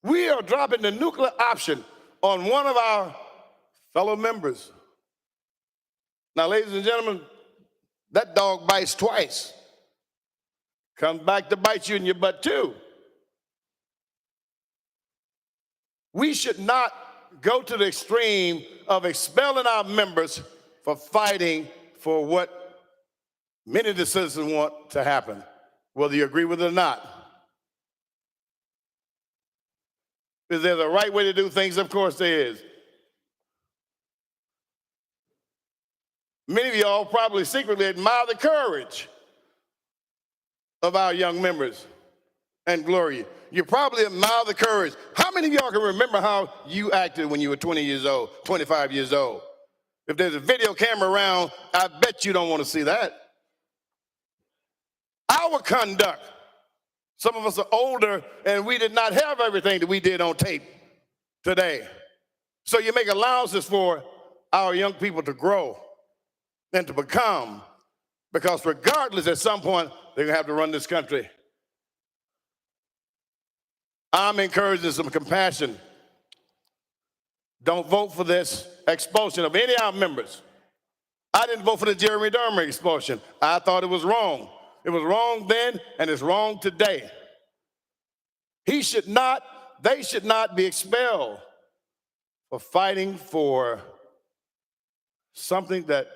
We are dropping the nuclear option on one of our fellow members. Now, ladies and gentlemen, that dog bites twice. Comes back to bite you in your butt too. We should not go to the extreme of expelling our members for fighting for what many of the citizens want to happen, whether you agree with it or not. Is there the right way to do things? Of course there is. Many of y'all probably secretly admire the courage of our young members and glory. You probably admire the courage. How many of y'all can remember how you acted when you were 20 years old, 25 years old? If there's a video camera around, I bet you don't want to see that. Our conduct. Some of us are older and we did not have everything that we did on tape today. So you make allowances for our young people to grow and to become, because regardless, at some point, they're gonna have to run this country. I'm encouraging some compassion. Don't vote for this expulsion of any of our members. I didn't vote for the Jeremy Dermer expulsion. I thought it was wrong. It was wrong then, and it's wrong today. They should not be expelled for fighting for something that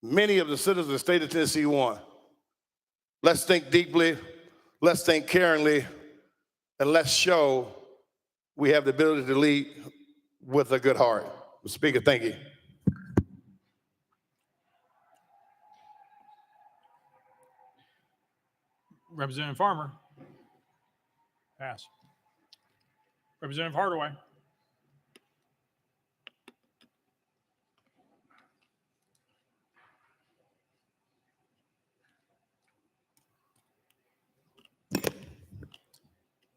many of the citizens of the state of Tennessee want. Let's think deeply, let's think caringly, and let's show we have the ability to lead with a good heart. Mr. Speaker, thank you. Representative Farmer. Pass. Representative Hardaway.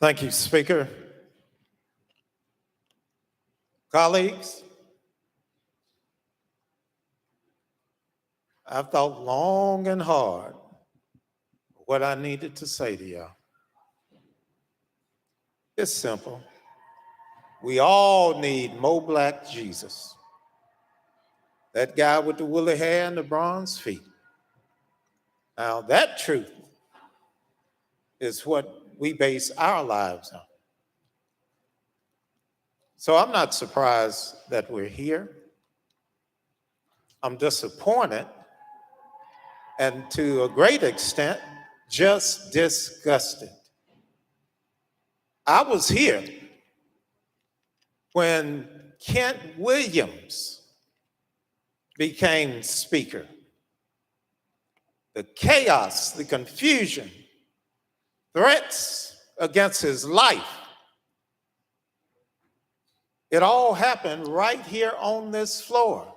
Thank you, Speaker. Colleagues, I've thought long and hard what I needed to say to y'all. It's simple. We all need Mo Black Jesus. That guy with the woolly hair and the bronze feet. Now that truth is what we base our lives on. So I'm not surprised that we're here. I'm disappointed and to a great extent, just disgusted. I was here when Kent Williams became Speaker. The chaos, the confusion, threats against his life. It all happened right here on this floor.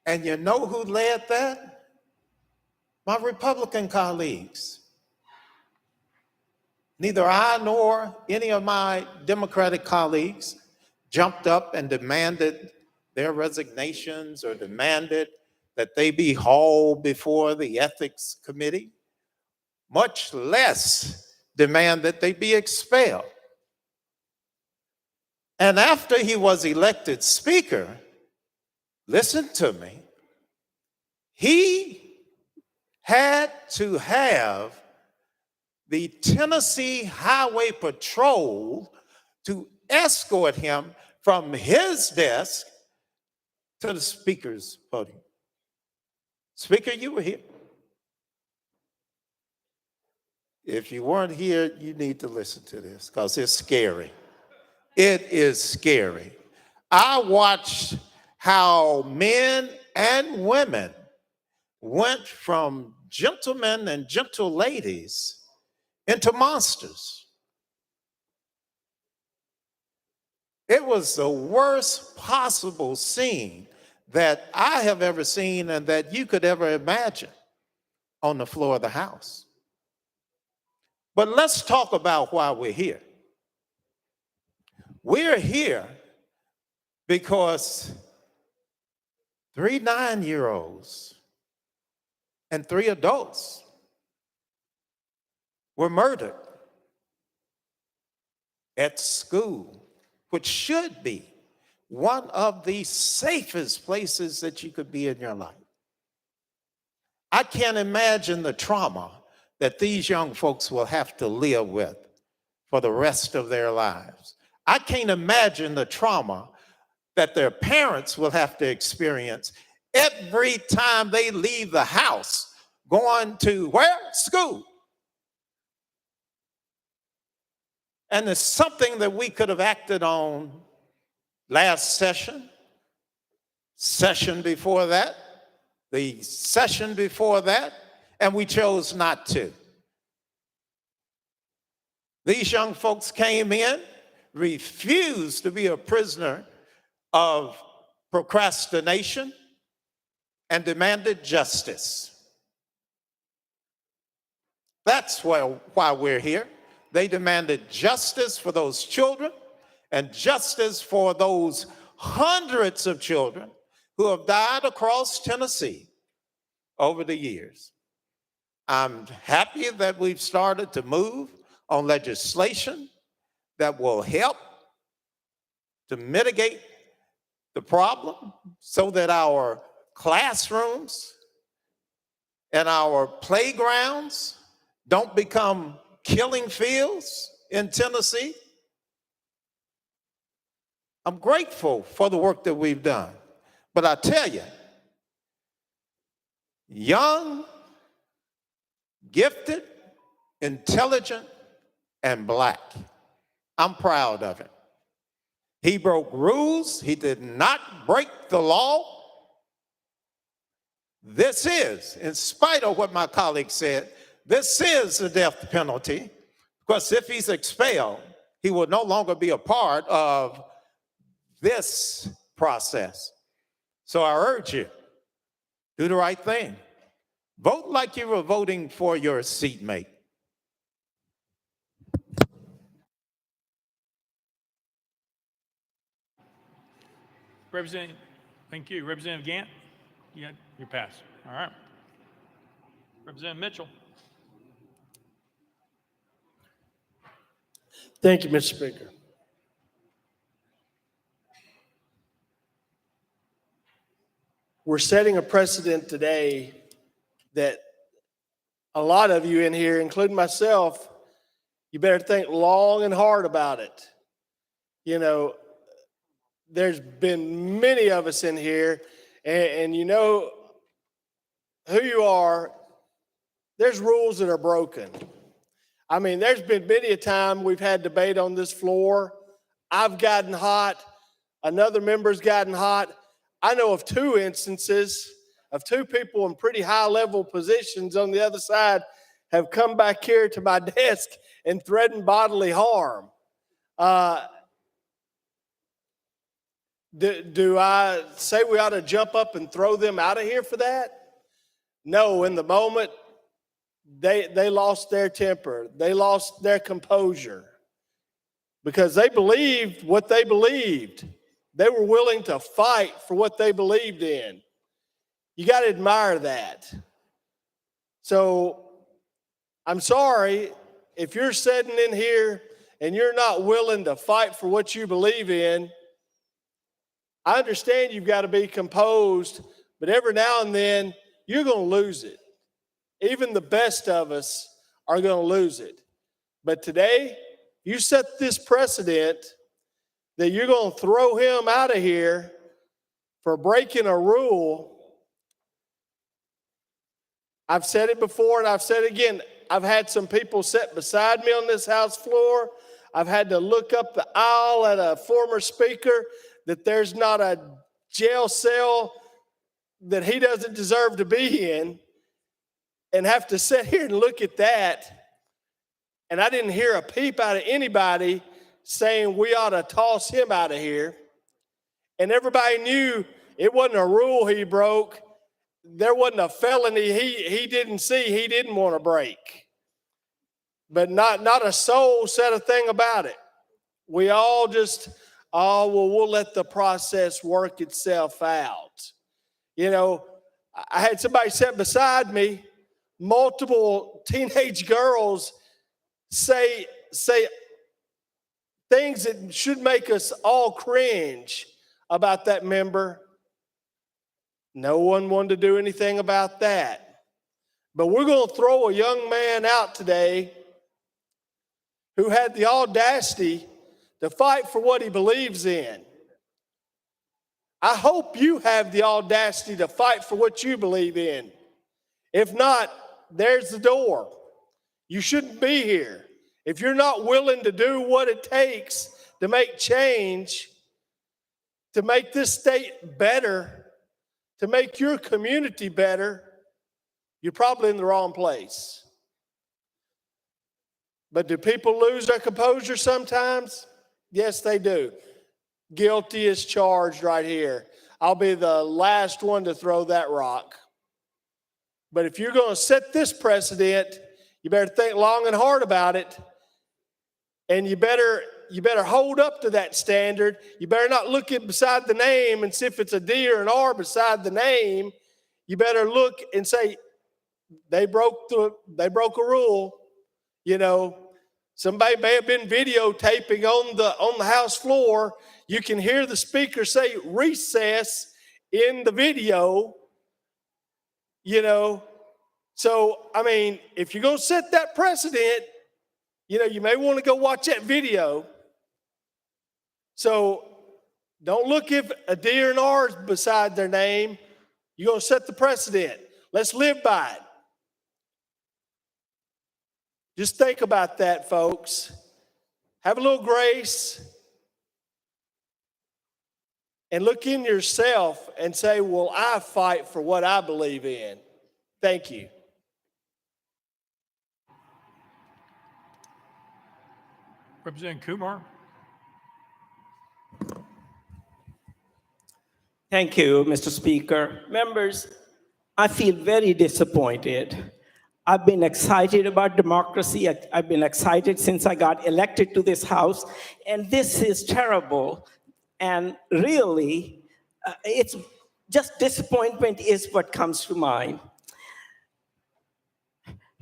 And you know who led that? My Republican colleagues. Neither I nor any of my Democratic colleagues jumped up and demanded their resignations or demanded that they be hauled before the Ethics Committee, much less demand that they be expelled. And after he was elected Speaker, listen to me, he had to have the Tennessee Highway Patrol to escort him from his desk to the Speaker's podium. Speaker, you were here. If you weren't here, you need to listen to this because it's scary. It is scary. I watched how men and women went from gentlemen and gentle ladies into monsters. It was the worst possible scene that I have ever seen and that you could ever imagine on the floor of the House. But let's talk about why we're here. We're here because 3 9-year-olds and 3 adults were murdered at school, which should be one of the safest places that you could be in your life. I can't imagine the trauma that these young folks will have to live with for the rest of their lives. I can't imagine the trauma that their parents will have to experience every time they leave the house going to where? School. And it's something that we could have acted on last session, session before that, the session before that, and we chose not to. These young folks came in, refused to be a prisoner of procrastination, and demanded justice. That's why we're here. They demanded justice for those children and justice for those hundreds of children who have died across Tennessee over the years. I'm happy that we've started to move on legislation that will help to mitigate the problem so that our classrooms and our playgrounds don't become killing fields in Tennessee. I'm grateful for the work that we've done. But I tell you, young, gifted, intelligent, and Black, I'm proud of him. He broke rules. He did not break the law. This is, in spite of what my colleague said, this is the death penalty, because if he's expelled, he will no longer be a part of this process. So I urge you, do the right thing. Vote like you were voting for your seatmate. Representative, thank you. Representative Gant, you got your pass. All right. Representative Mitchell. Thank you, Mr. Speaker. We're setting a precedent today that a lot of you in here, including myself, you better think long and hard about it. You know, there's been many of us in here, and you know who you are. There's rules that are broken. I mean, there's been many a time we've had debate on this floor. I've gotten hot. Another member's gotten hot. I know of 2 instances of 2 people in pretty high-level positions on the other side have come back here to my desk and threatened bodily harm. Do I say we ought to jump up and throw them out of here for that? No, in the moment, they lost their temper. They lost their composure because they believed what they believed. They were willing to fight for what they believed in. You got to admire that. So I'm sorry if you're sitting in here and you're not willing to fight for what you believe in. I understand you've got to be composed, but every now and then you're going to lose it. Even the best of us are going to lose it. But today, you set this precedent that you're going to throw him out of here for breaking a rule. I've said it before and I've said it again. I've had some people sit beside me on this House floor. I've had to look up the aisle at a former speaker that there's not a jail cell that he doesn't deserve to be in, and have to sit here and look at that. And I didn't hear a peep out of anybody saying we ought to toss him out of here. And everybody knew it wasn't a rule he broke. There wasn't a felony he didn't see, he didn't want to break. But not a soul said a thing about it. We all just, oh, well, we'll let the process work itself out. You know, I had somebody sit beside me, multiple teenage girls say things that should make us all cringe about that member. No one wanted to do anything about that. But we're going to throw a young man out today who had the audacity to fight for what he believes in. I hope you have the audacity to fight for what you believe in. If not, there's the door. You shouldn't be here. If you're not willing to do what it takes to make change, to make this state better, to make your community better, you're probably in the wrong place. But do people lose their composure sometimes? Yes, they do. Guilty as charged right here. I'll be the last one to throw that rock. But if you're going to set this precedent, you better think long and hard about it. And you better hold up to that standard. You better not look at beside the name and see if it's a D or an R beside the name. You better look and say, they broke a rule. You know, somebody may have been videotaping on the House floor. You can hear the speaker say recess in the video, you know. So, I mean, if you're going to set that precedent, you know, you may want to go watch that video. So don't look if a D or an R is beside their name. You're going to set the precedent. Let's live by it. Just think about that, folks. Have a little grace. And look in yourself and say, well, I fight for what I believe in. Thank you. Representative Kumar. Thank you, Mr. Speaker. Members, I feel very disappointed. I've been excited about democracy. I've been excited since I got elected to this House, and this is terrible. And really, it's just disappointment is what comes to mind.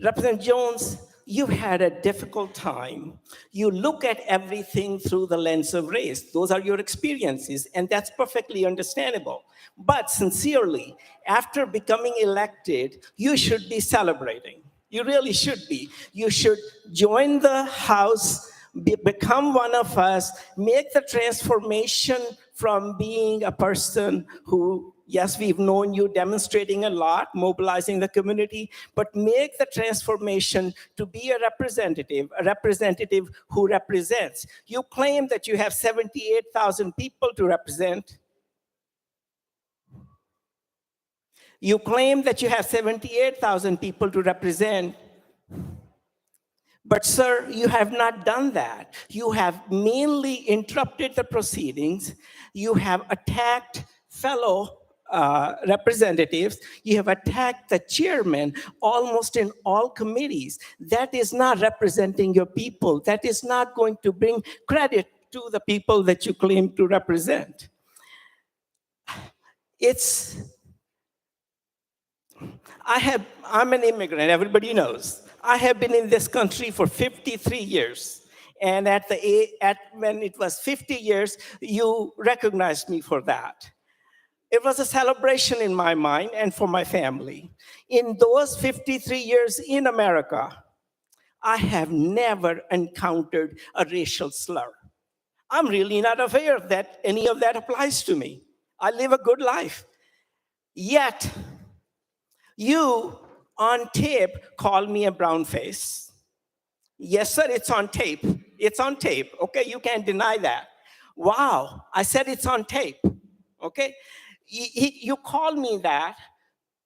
Representative Jones, you had a difficult time. You look at everything through the lens of race. Those are your experiences, and that's perfectly understandable. But sincerely, after becoming elected, you should be celebrating. You really should be. You should join the House, become one of us, make the transformation from being a person who, yes, we've known you demonstrating a lot, mobilizing the community, but make the transformation to be a representative who represents. You claim that you have 78,000 people to represent. You claim that you have 78,000 people to represent. But sir, you have not done that. You have mainly interrupted the proceedings. You have attacked fellow representatives. You have attacked the chairman almost in all committees. That is not representing your people. That is not going to bring credit to the people that you claim to represent. I'm an immigrant, everybody knows. I have been in this country for 53 years. And when it was 50 years, you recognized me for that. It was a celebration in my mind and for my family. In those 53 years in America, I have never encountered a racial slur. I'm really not aware that any of that applies to me. I live a good life. Yet, you on tape call me a brown face. Yes, sir, it's on tape. It's on tape, okay? You can't deny that. Wow, I said it's on tape, okay? You called me that.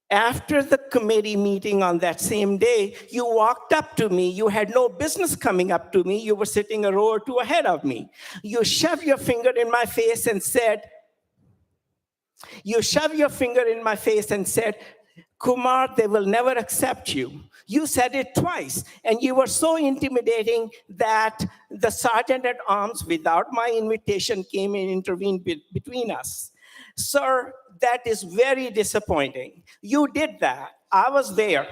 After the committee meeting on that same day, you walked up to me. You had no business coming up to me. You were sitting a row or two ahead of me. You shoved your finger in my face and said, Kumar, they will never accept you. You said it twice, and you were so intimidating that the sergeant at arms, without my invitation, came and intervened between us. Sir, that is very disappointing. You did that. I was there.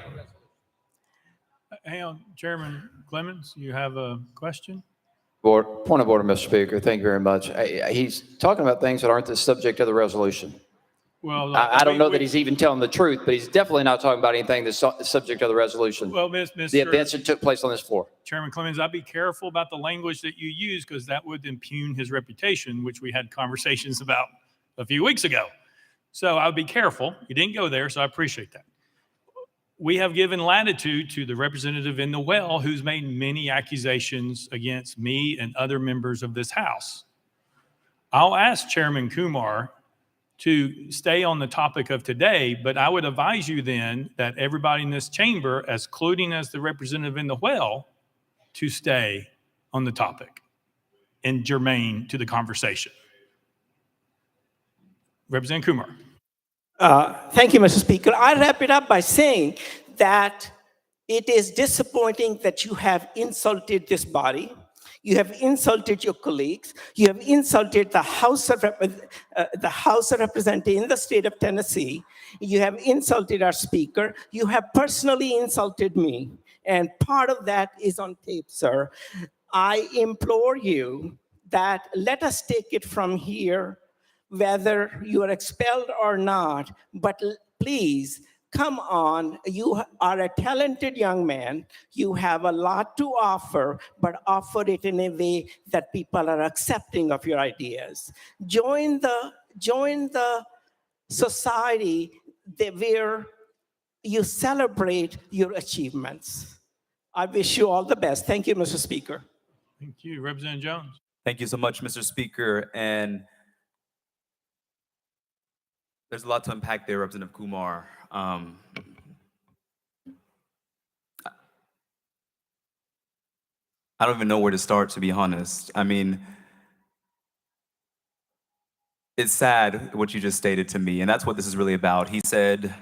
Hang on, Chairman Clemens, you have a question? Point of order, Mr. Speaker. Thank you very much. He's talking about things that aren't the subject of the resolution. Well, I don't know that he's even telling the truth, but he's definitely not talking about anything that's subject of the resolution. Well, The events that took place on this floor. Chairman Clemens, I'd be careful about the language that you use because that would impugn his reputation, which we had conversations about a few weeks ago. So I would be careful. You didn't go there, so I appreciate that. We have given latitude to the representative in the well who's made many accusations against me and other members of this House. I'll ask Chairman Kumar to stay on the topic of today, but I would advise you then that everybody in this chamber, including as the representative in the well, to stay on the topic and germane to the conversation. Representative Kumar. Thank you, Mr. Speaker. I wrap it up by saying that it is disappointing that you have insulted this body. You have insulted your colleagues. You have insulted the House of Representatives in the state of Tennessee. You have insulted our speaker. You have personally insulted me. And part of that is on tape, sir. I implore you that let us take it from here, whether you are expelled or not, but please, come on, you are a talented young man. You have a lot to offer, but offer it in a way that people are accepting of your ideas. Join the society where you celebrate your achievements. I wish you all the best. Thank you, Mr. Speaker. Thank you. Representative Jones. Thank you so much, Mr. Speaker. And there's a lot to unpack there, Representative Kumar. I don't even know where to start, to be honest. I mean, it's sad what you just stated to me, and that's what this is really about. He said,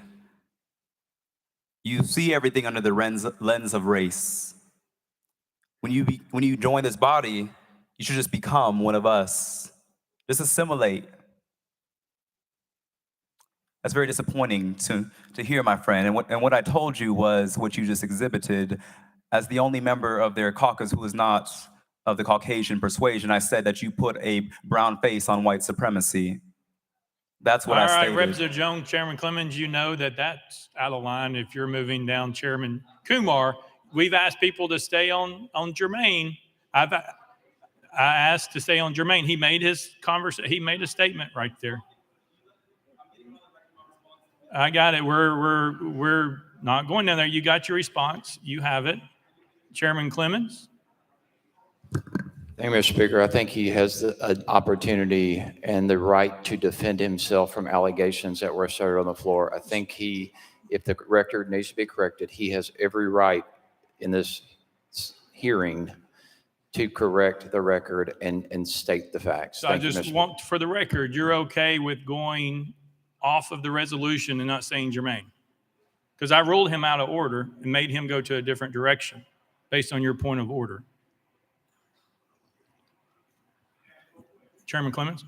you see everything under the lens of race. When you join this body, you should just become one of us. Just assimilate. That's very disappointing to hear, my friend. And what I told you was what you just exhibited. As the only member of their caucus who is not of the Caucasian persuasion, I said that you put a brown face on white supremacy. That's what I stated. All right, Representative Jones, Chairman Clemens, you know that that's out of line if you're moving down Chairman Kumar. We've asked people to stay on germane. I asked to stay on germane. He made his he made a statement right there. I got it. We're not going down there. You got your response. You have it. Chairman Clemens. Thank you, Mr. Speaker. I think he has an opportunity and the right to defend himself from allegations that were asserted on the floor. I think if the record needs to be corrected, he has every right in this hearing to correct the record and state the facts. So I just want, for the record, you're okay with going off of the resolution and not saying germane. Because I ruled him out of order and made him go to a different direction based on your point of order. Chairman Clemens?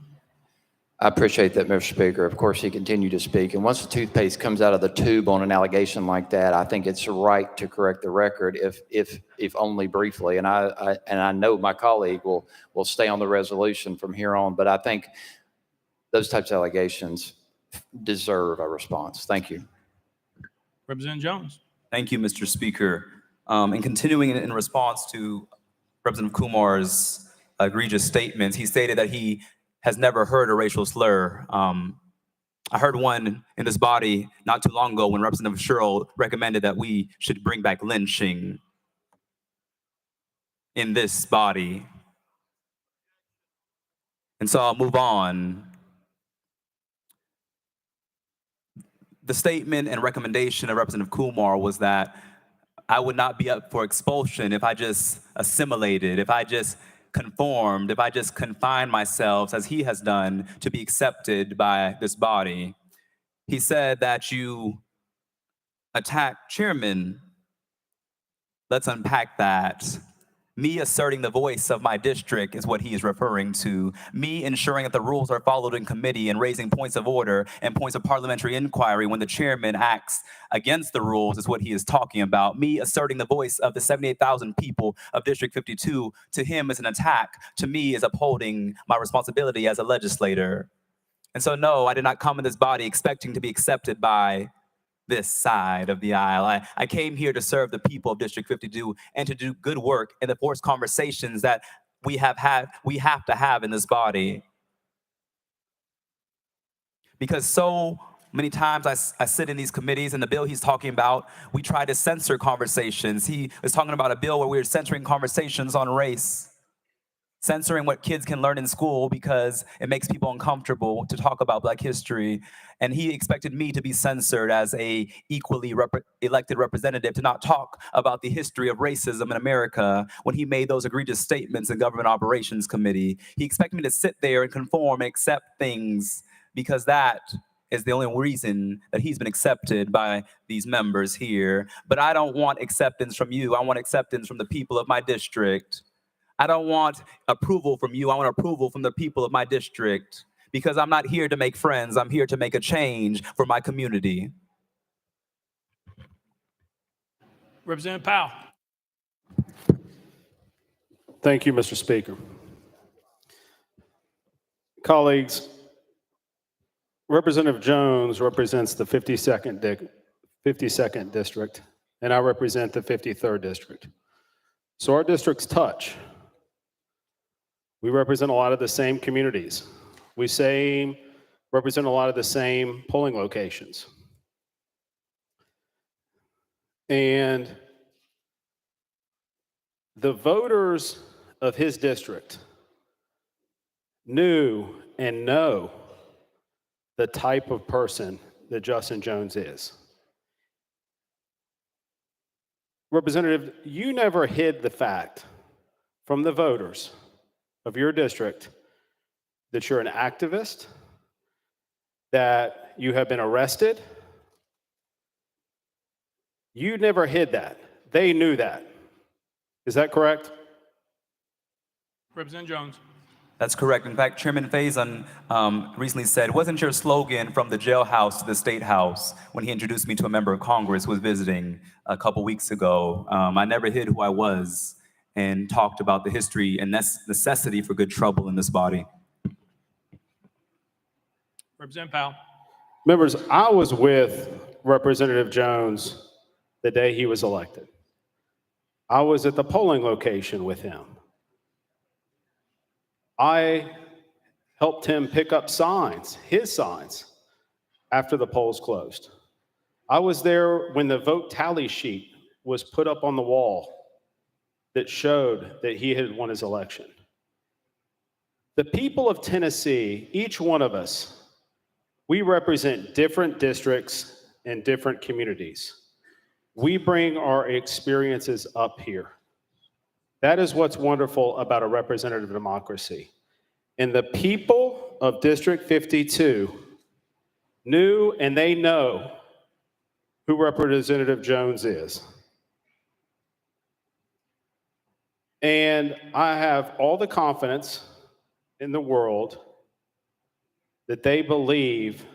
I appreciate that, Mr. Speaker. Of course, he continued to speak. And once the toothpaste comes out of the tube on an allegation like that, I think it's right to correct the record, if only briefly. And I know my colleague will stay on the resolution from here on. But I think those types of allegations deserve a response. Thank you. Representative Jones. Thank you, Mr. Speaker. And continuing in response to Representative Kumar's egregious statements, he stated that he has never heard a racial slur. I heard one in this body not too long ago when Representative Sherrill recommended that we should bring back lynching in this body. And so I'll move on. The statement and recommendation of Representative Kumar was that I would not be up for expulsion if I just assimilated, if I just conformed, if I just confined myself, as he has done, to be accepted by this body. He said that you attack chairman. Let's unpack that. Me asserting the voice of my district is what he is referring to. Me ensuring that the rules are followed in committee and raising points of order and points of parliamentary inquiry when the chairman acts against the rules is what he is talking about. Me asserting the voice of the 78,000 people of District 52 to him is an attack. To me is upholding my responsibility as a legislator. And so no, I did not come in this body expecting to be accepted by this side of the aisle. I came here to serve the people of District 52 and to do good work in the forced conversations that we have to have in this body. Because so many times I sit in these committees and the bill he's talking about, we try to censor conversations. He was talking about a bill where we were censoring conversations on race, censoring what kids can learn in school because it makes people uncomfortable to talk about Black history. And he expected me to be censored as a equally elected representative to not talk about the history of racism in America when he made those egregious statements in Government Operations Committee. He expected me to sit there and conform and accept things because that is the only reason that he's been accepted by these members here. But I don't want acceptance from you. I want acceptance from the people of my district. I don't want approval from you. I want approval from the people of my district because I'm not here to make friends. I'm here to make a change for my community. Representative Powell. Thank you, Mr. Speaker. Colleagues, Representative Jones represents the 52nd district, and I represent the 53rd district. So our districts touch. We represent a lot of the same communities. We represent a lot of the same polling locations. And the voters of his district knew and know the type of person that Justin Jones is. Representative, you never hid the fact from the voters of your district that you're an activist, that you have been arrested. You never hid that. They knew that. Is that correct? Representative Jones. That's correct. In fact, Chairman Faison recently said, wasn't your slogan from the jailhouse to the State House when he introduced me to a member of Congress who was visiting a couple weeks ago? I never hid who I was and talked about the history and necessity for good trouble in this body. Representative Powell. Members, I was with Representative Jones the day he was elected. I was at the polling location with him. I helped him pick up signs, his signs, after the polls closed. I was there when the vote tally sheet was put up on the wall that showed that he had won his election. The people of Tennessee, each one of us, we represent different districts and different communities. We bring our experiences up here. That is what's wonderful about a representative democracy. And the people of District 52 knew and they know who Representative Jones is. And I have all the confidence in the world that they believe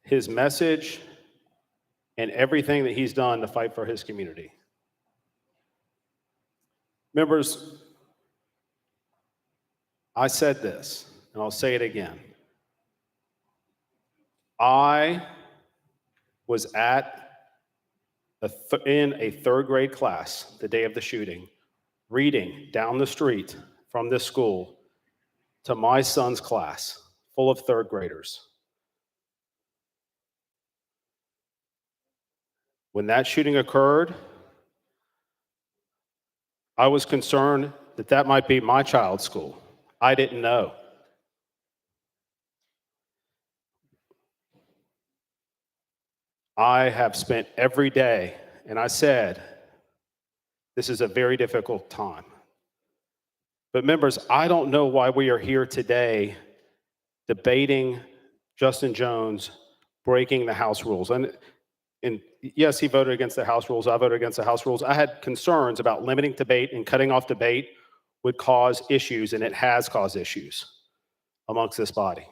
his message and everything that he's done to fight for his community. Members, I said this, and I'll say it again. I was in a third grade class the day of the shooting, reading down the street from this school to my son's class, full of third graders. When that shooting occurred, I was concerned that that might be my child's school. I didn't know. I have spent every day, and I said, this is a very difficult time. But members, I don't know why we are here today debating Justin Jones breaking the House rules. And yes, he voted against the House rules. I voted against the House rules. I had concerns about limiting debate and cutting off debate would cause issues, and it has caused issues amongst this body.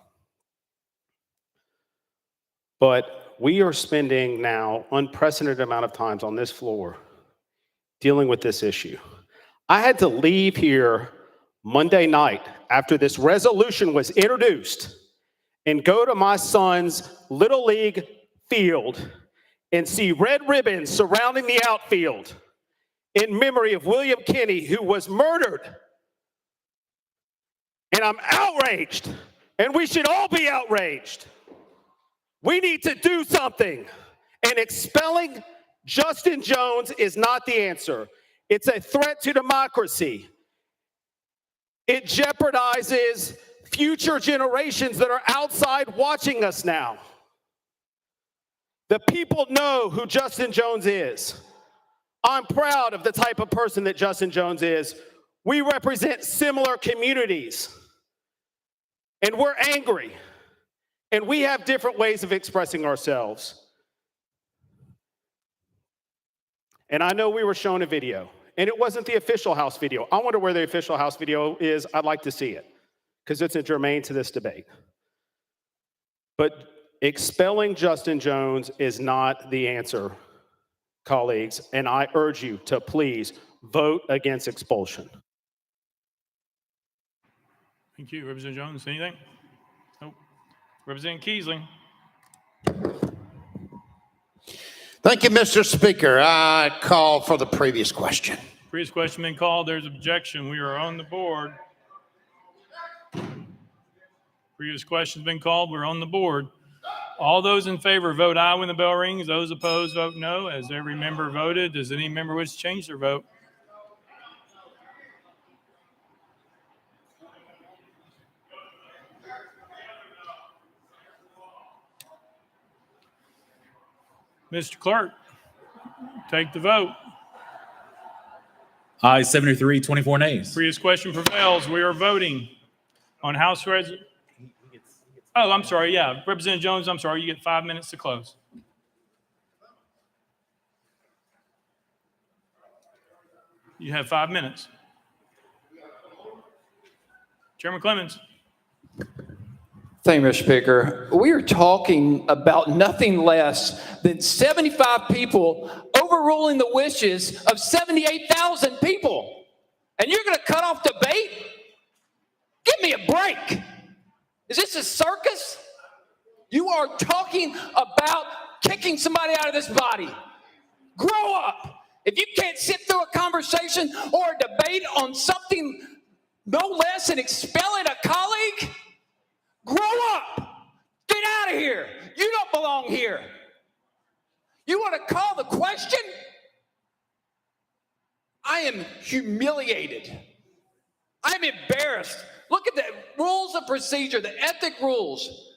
But we are spending now unprecedented amount of times on this floor dealing with this issue. I had to leave here Monday night after this resolution was introduced and go to my son's Little League field and see red ribbons surrounding the outfield in memory of William Kinney, who was murdered. And I'm outraged, and we should all be outraged. We need to do something, and expelling Justin Jones is not the answer. It's a threat to democracy. It jeopardizes future generations that are outside watching us now. The people know who Justin Jones is. I'm proud of the type of person that Justin Jones is. We represent similar communities, and we're angry, and we have different ways of expressing ourselves. And I know we were shown a video, and it wasn't the official House video. I wonder where the official House video is. I'd like to see it, because it's germane to this debate. But expelling Justin Jones is not the answer, colleagues, and I urge you to please vote against expulsion. Thank you. Representative Jones, anything? Nope. Representative Keisling. Thank you, Mr. Speaker. I call for the previous question. Previous question been called. There's objection. We are on the board. Previous question's been called. We're on the board. All those in favor vote aye when the bell rings. Those opposed vote no. As every member voted, does any member wish to change their vote? Mr. Clerk, take the vote. Aye, 73, 24 nays. Previous question prevails. We are voting on House Resolution. Oh, I'm sorry. Yeah, Representative Jones, I'm sorry. You get 5 minutes to close. You have 5 minutes. Chairman Clemens. Thank you, Mr. Speaker. We are talking about nothing less than 75 people overruling the wishes of 78,000 people. And you're going to cut off debate? Give me a break. Is this a circus? You are talking about kicking somebody out of this body. Grow up. If you can't sit through a conversation or a debate on something no less than expelling a colleague, grow up. Get out of here. You don't belong here. You want to call the question? I am humiliated. I'm embarrassed. Look at the rules of procedure, the ethic rules.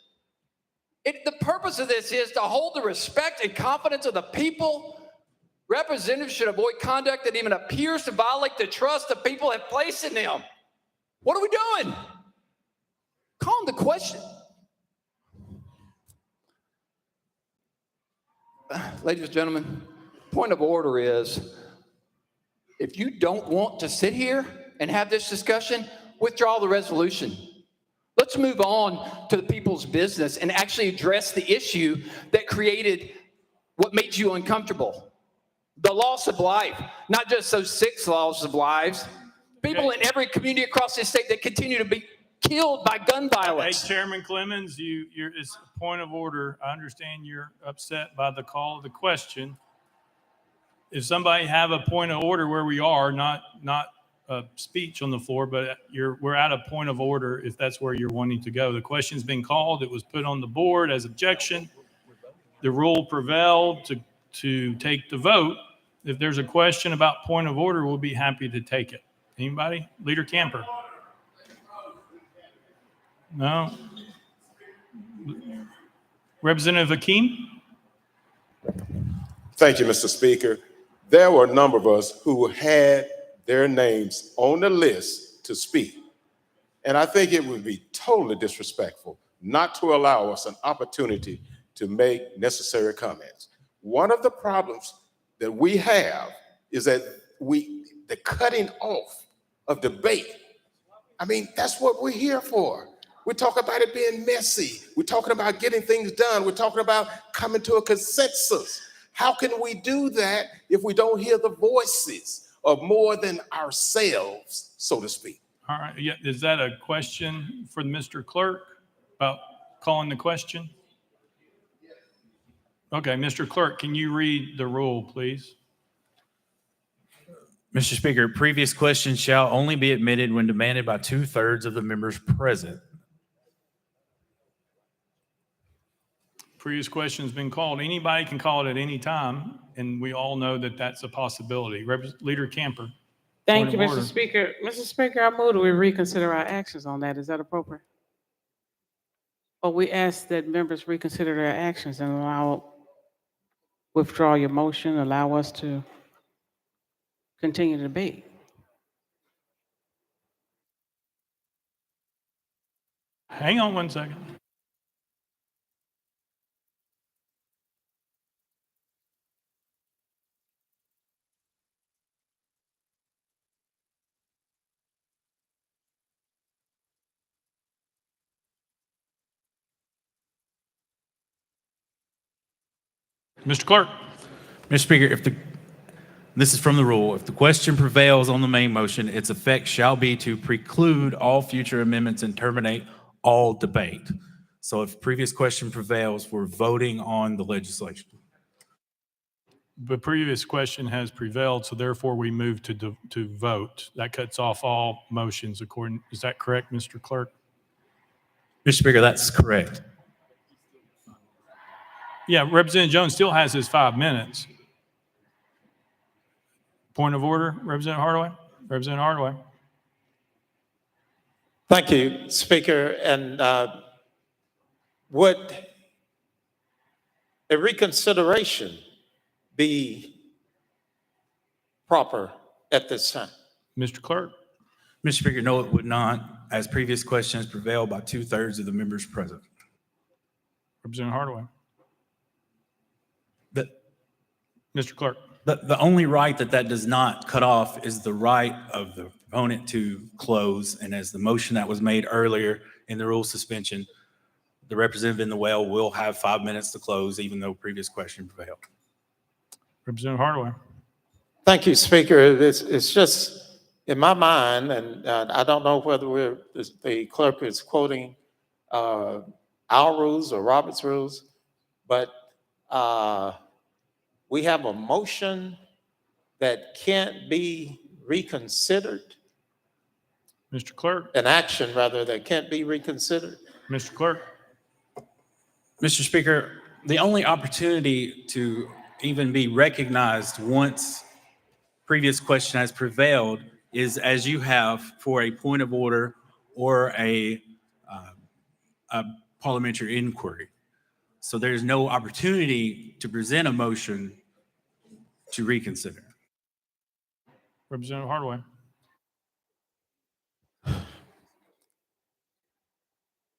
The purpose of this is to hold the respect and confidence of the people. Representatives should avoid conduct that even appears to violate the trust the people have placed in them. What are we doing? Call them the question. Ladies and gentlemen, point of order is, if you don't want to sit here and have this discussion, withdraw the resolution. Let's move on to the people's business and actually address the issue that created what made you uncomfortable. The loss of life, not just those 6 losses of lives, people in every community across this state that continue to be killed by gun violence. Hey, Chairman Clemens, it's a point of order. I understand you're upset by the call of the question. If somebody have a point of order where we are, not a speech on the floor, but we're at a point of order if that's where you're wanting to go. The question's been called. It was put on the board as objection. The rule prevailed to take the vote. If there's a question about point of order, we'll be happy to take it. Anybody? Leader Camper? No? Representative Hakeem? Thank you, Mr. Speaker. There were a number of us who had their names on the list to speak. And I think it would be totally disrespectful not to allow us an opportunity to make necessary comments. One of the problems that we have is that the cutting off of debate. I mean, that's what we're here for. We talk about it being messy. We're talking about getting things done. We're talking about coming to a consensus. How can we do that if we don't hear the voices of more than ourselves, so to speak? All right. Yeah, is that a question for Mr. Clerk about calling the question? Okay, Mr. Clerk, can you read the rule, please? Mr. Speaker, previous questions shall only be admitted when demanded by 2/3 of the members present. Previous question's been called. Anybody can call it at any time, and we all know that that's a possibility. Leader Camper. Thank you, Point of Mr. order. Speaker. Mr. Speaker, I move that we reconsider our actions on that. Is that appropriate? Or we ask that members reconsider their actions and withdraw your motion, allow us to continue the debate. Hang on one second. Mr. Clerk. Mr. Speaker, this is from the rule. If the question prevails on the main motion, its effect shall be to preclude all future amendments and terminate all debate. So if previous question prevails, we're voting on the legislation. The previous question has prevailed, so therefore we move to vote. That cuts off all motions is that correct, Mr. Clerk? Mr. Speaker, that's correct. Yeah, Representative Jones still has his 5 minutes. Point of order, Representative Hardaway? Representative Hardaway? Thank you, Speaker. And would a reconsideration be proper at this time? Mr. Clerk? Mr. Speaker, no, it would not, as previous questions prevailed by 2/3 of the members present. Representative Hardaway? Mr. Clerk? The only right that does not cut off is the right of the opponent to close. And as the motion that was made earlier in the rule suspension, the representative in the well will have 5 minutes to close, even though previous question prevailed. Representative Hardaway? Thank you, Speaker. It's just in my mind, and I don't know whether the clerk is quoting our rules or Robert's rules, but we have a motion that can't be reconsidered. Mr. Clerk? An action, rather, that can't be reconsidered. Mr. Clerk? Mr. Speaker, the only opportunity to even be recognized once previous question has prevailed is as you have for a point of order or a parliamentary inquiry. So there's no opportunity to present a motion to reconsider. Representative Hardaway?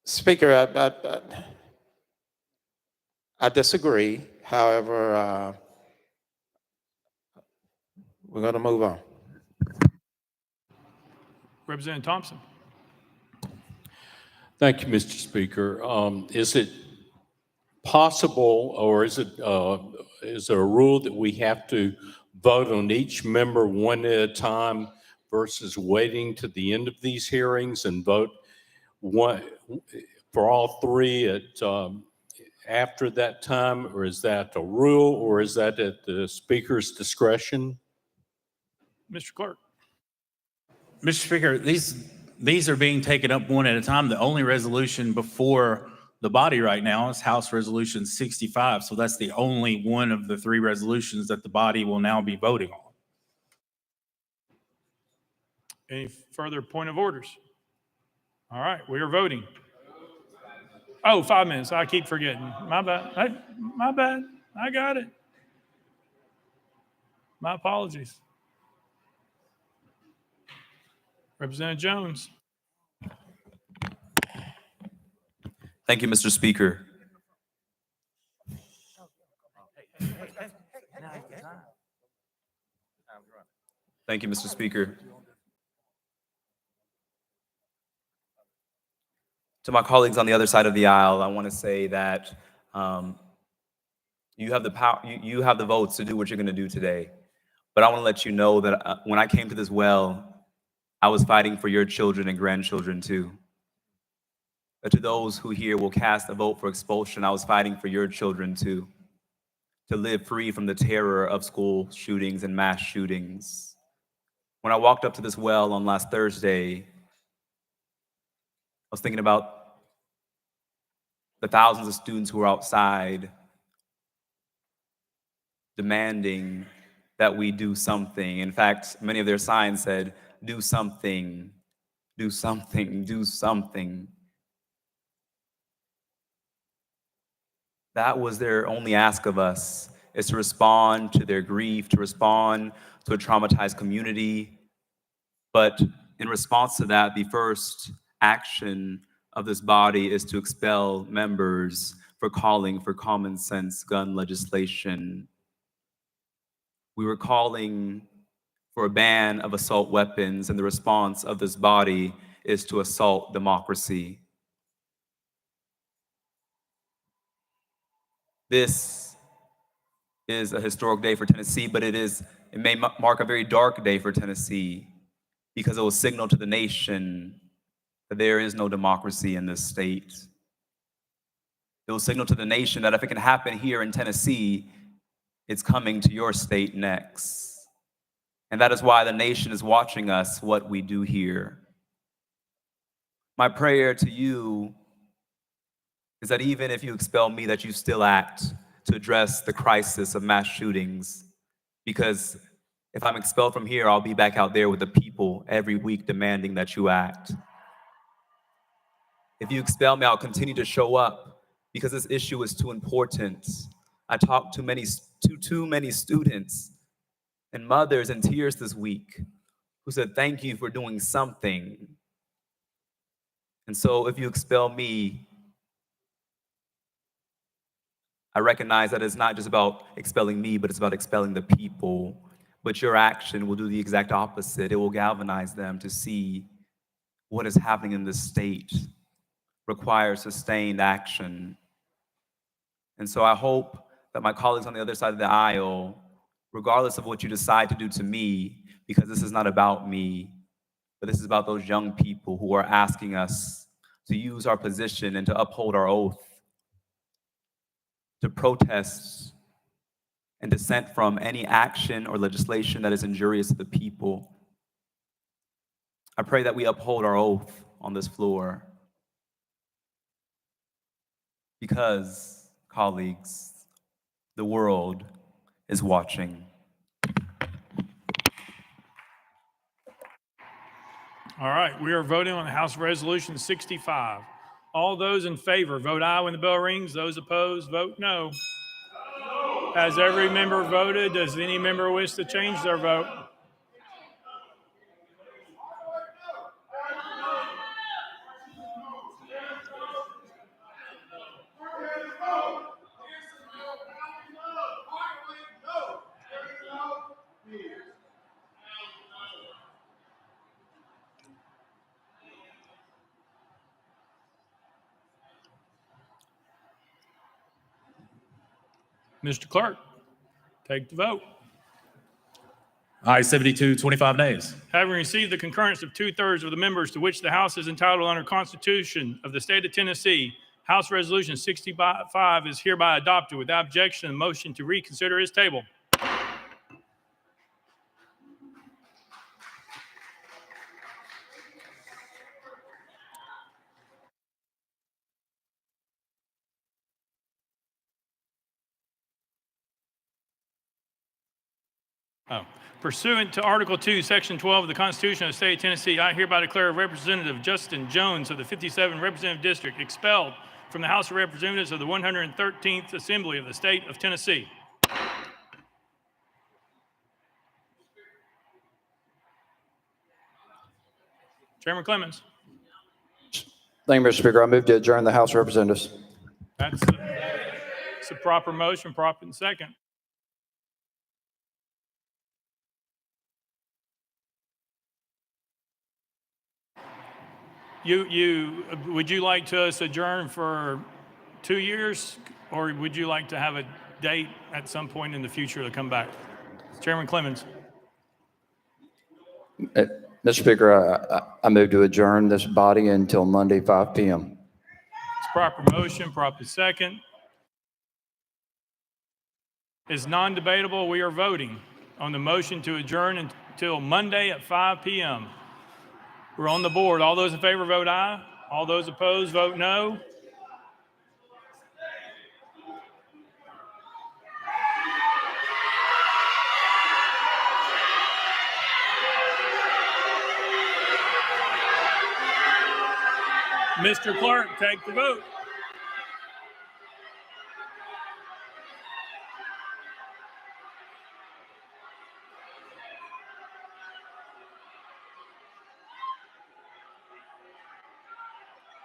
Speaker, I disagree. However, we're going to move on. Representative Thompson. Thank you, Mr. Speaker. Is it possible, or is there a rule that we have to vote on each member one at a time versus waiting to the end of these hearings and vote one for all three at after that time, or is that a rule, or is that at the speaker's discretion? Mr. Clerk. Mr. Speaker, these are being taken up one at a time. The only resolution before the body right now is House Resolution 65. So that's the only one of the three resolutions that the body will now be voting on. Any further point of orders? All right, we are voting. Oh, 5 minutes. I keep forgetting. My bad. My bad. I got it. My apologies. Representative Jones. Thank you, Mr. Speaker. Thank you, Mr. Speaker. To my colleagues on the other side of the aisle, I want to say that you have the power, you have the votes to do what you're going to do today. But I want to let you know that when I came to this well, I was fighting for your children and grandchildren too. But to those who here will cast a vote for expulsion, I was fighting for your children too, to live free from the terror of school shootings and mass shootings. When I walked up to this well on last Thursday, I was thinking about the thousands of students who were outside demanding that we do something. In fact, many of their signs said, do something, do something, do something. That was their only ask of us, is to respond to their grief, to respond to a traumatized community. But in response to that, the first action of this body is to expel members for calling for common sense gun legislation. We were calling for a ban of assault weapons, and the response of this body is to assault democracy. This is a historic day for Tennessee, but it may mark a very dark day for Tennessee, because it will signal to the nation that there is no democracy in this state. It will signal to the nation that if it can happen here in Tennessee, it's coming to your state next. And that is why the nation is watching us, what we do here. My prayer to you is that even if you expel me, that you still act to address the crisis of mass shootings. Because if I'm expelled from here, I'll be back out there with the people every week demanding that you act. If you expel me, I'll continue to show up because this issue is too important. I talked to too many students and mothers in tears this week who said, thank you for doing something. And so if you expel me, I recognize that it's not just about expelling me, but it's about expelling the people. But your action will do the exact opposite. It will galvanize them to see what is happening in this state requires sustained action. And so I hope that my colleagues on the other side of the aisle, regardless of what you decide to do to me, because this is not about me, but this is about those young people who are asking us to use our position and to uphold our oath, to protest and dissent from any action or legislation that is injurious to the people. I pray that we uphold our oath on this floor because, colleagues, the world is watching. All right, we are voting on House Resolution 65. All those in favor, vote aye when the bell rings. Those opposed, vote no. Has every member voted? Does any member wish to change their vote? Mr. Clerk, take the vote. Aye, 72, 25 nays. Having received the concurrence of 2/3 of the members to which the House is entitled under Constitution of the State of Tennessee, House Resolution 65 is hereby adopted. Without objection, the motion to reconsider is tabled. Pursuant to Article 2, Section 12 of the Constitution of the State of Tennessee, I hereby declare Representative Justin Jones of the 57th Representative District expelled from the House of Representatives of the 113th Assembly of the State of Tennessee. Chairman Clemens. Thank you, Mr. Speaker. I move to adjourn the House of Representatives. That's a proper motion, proper and second. Would you like to us adjourn for 2 years, or would you like to have a date at some point in the future to come back? Chairman Clemens. Mr. Speaker, I move to adjourn this body until Monday, 5 p.m. It's proper motion, proper second. Is non-debatable. We are voting on the motion to adjourn until Monday at 5 p.m. We're on the board. All those in favor vote aye. All those opposed vote no. Mr. Clerk, take the vote.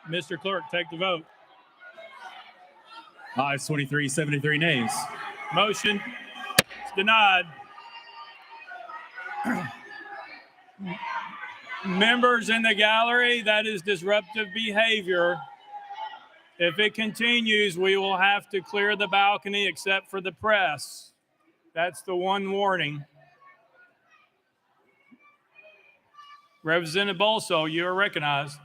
Mr. Clerk, take the vote. Ayes 23, 73 nays. Motion is denied. Members in the gallery, that is disruptive behavior. If it continues, we will have to clear the balcony except for the press. That's the one warning. Representative Bolso, you are recognized.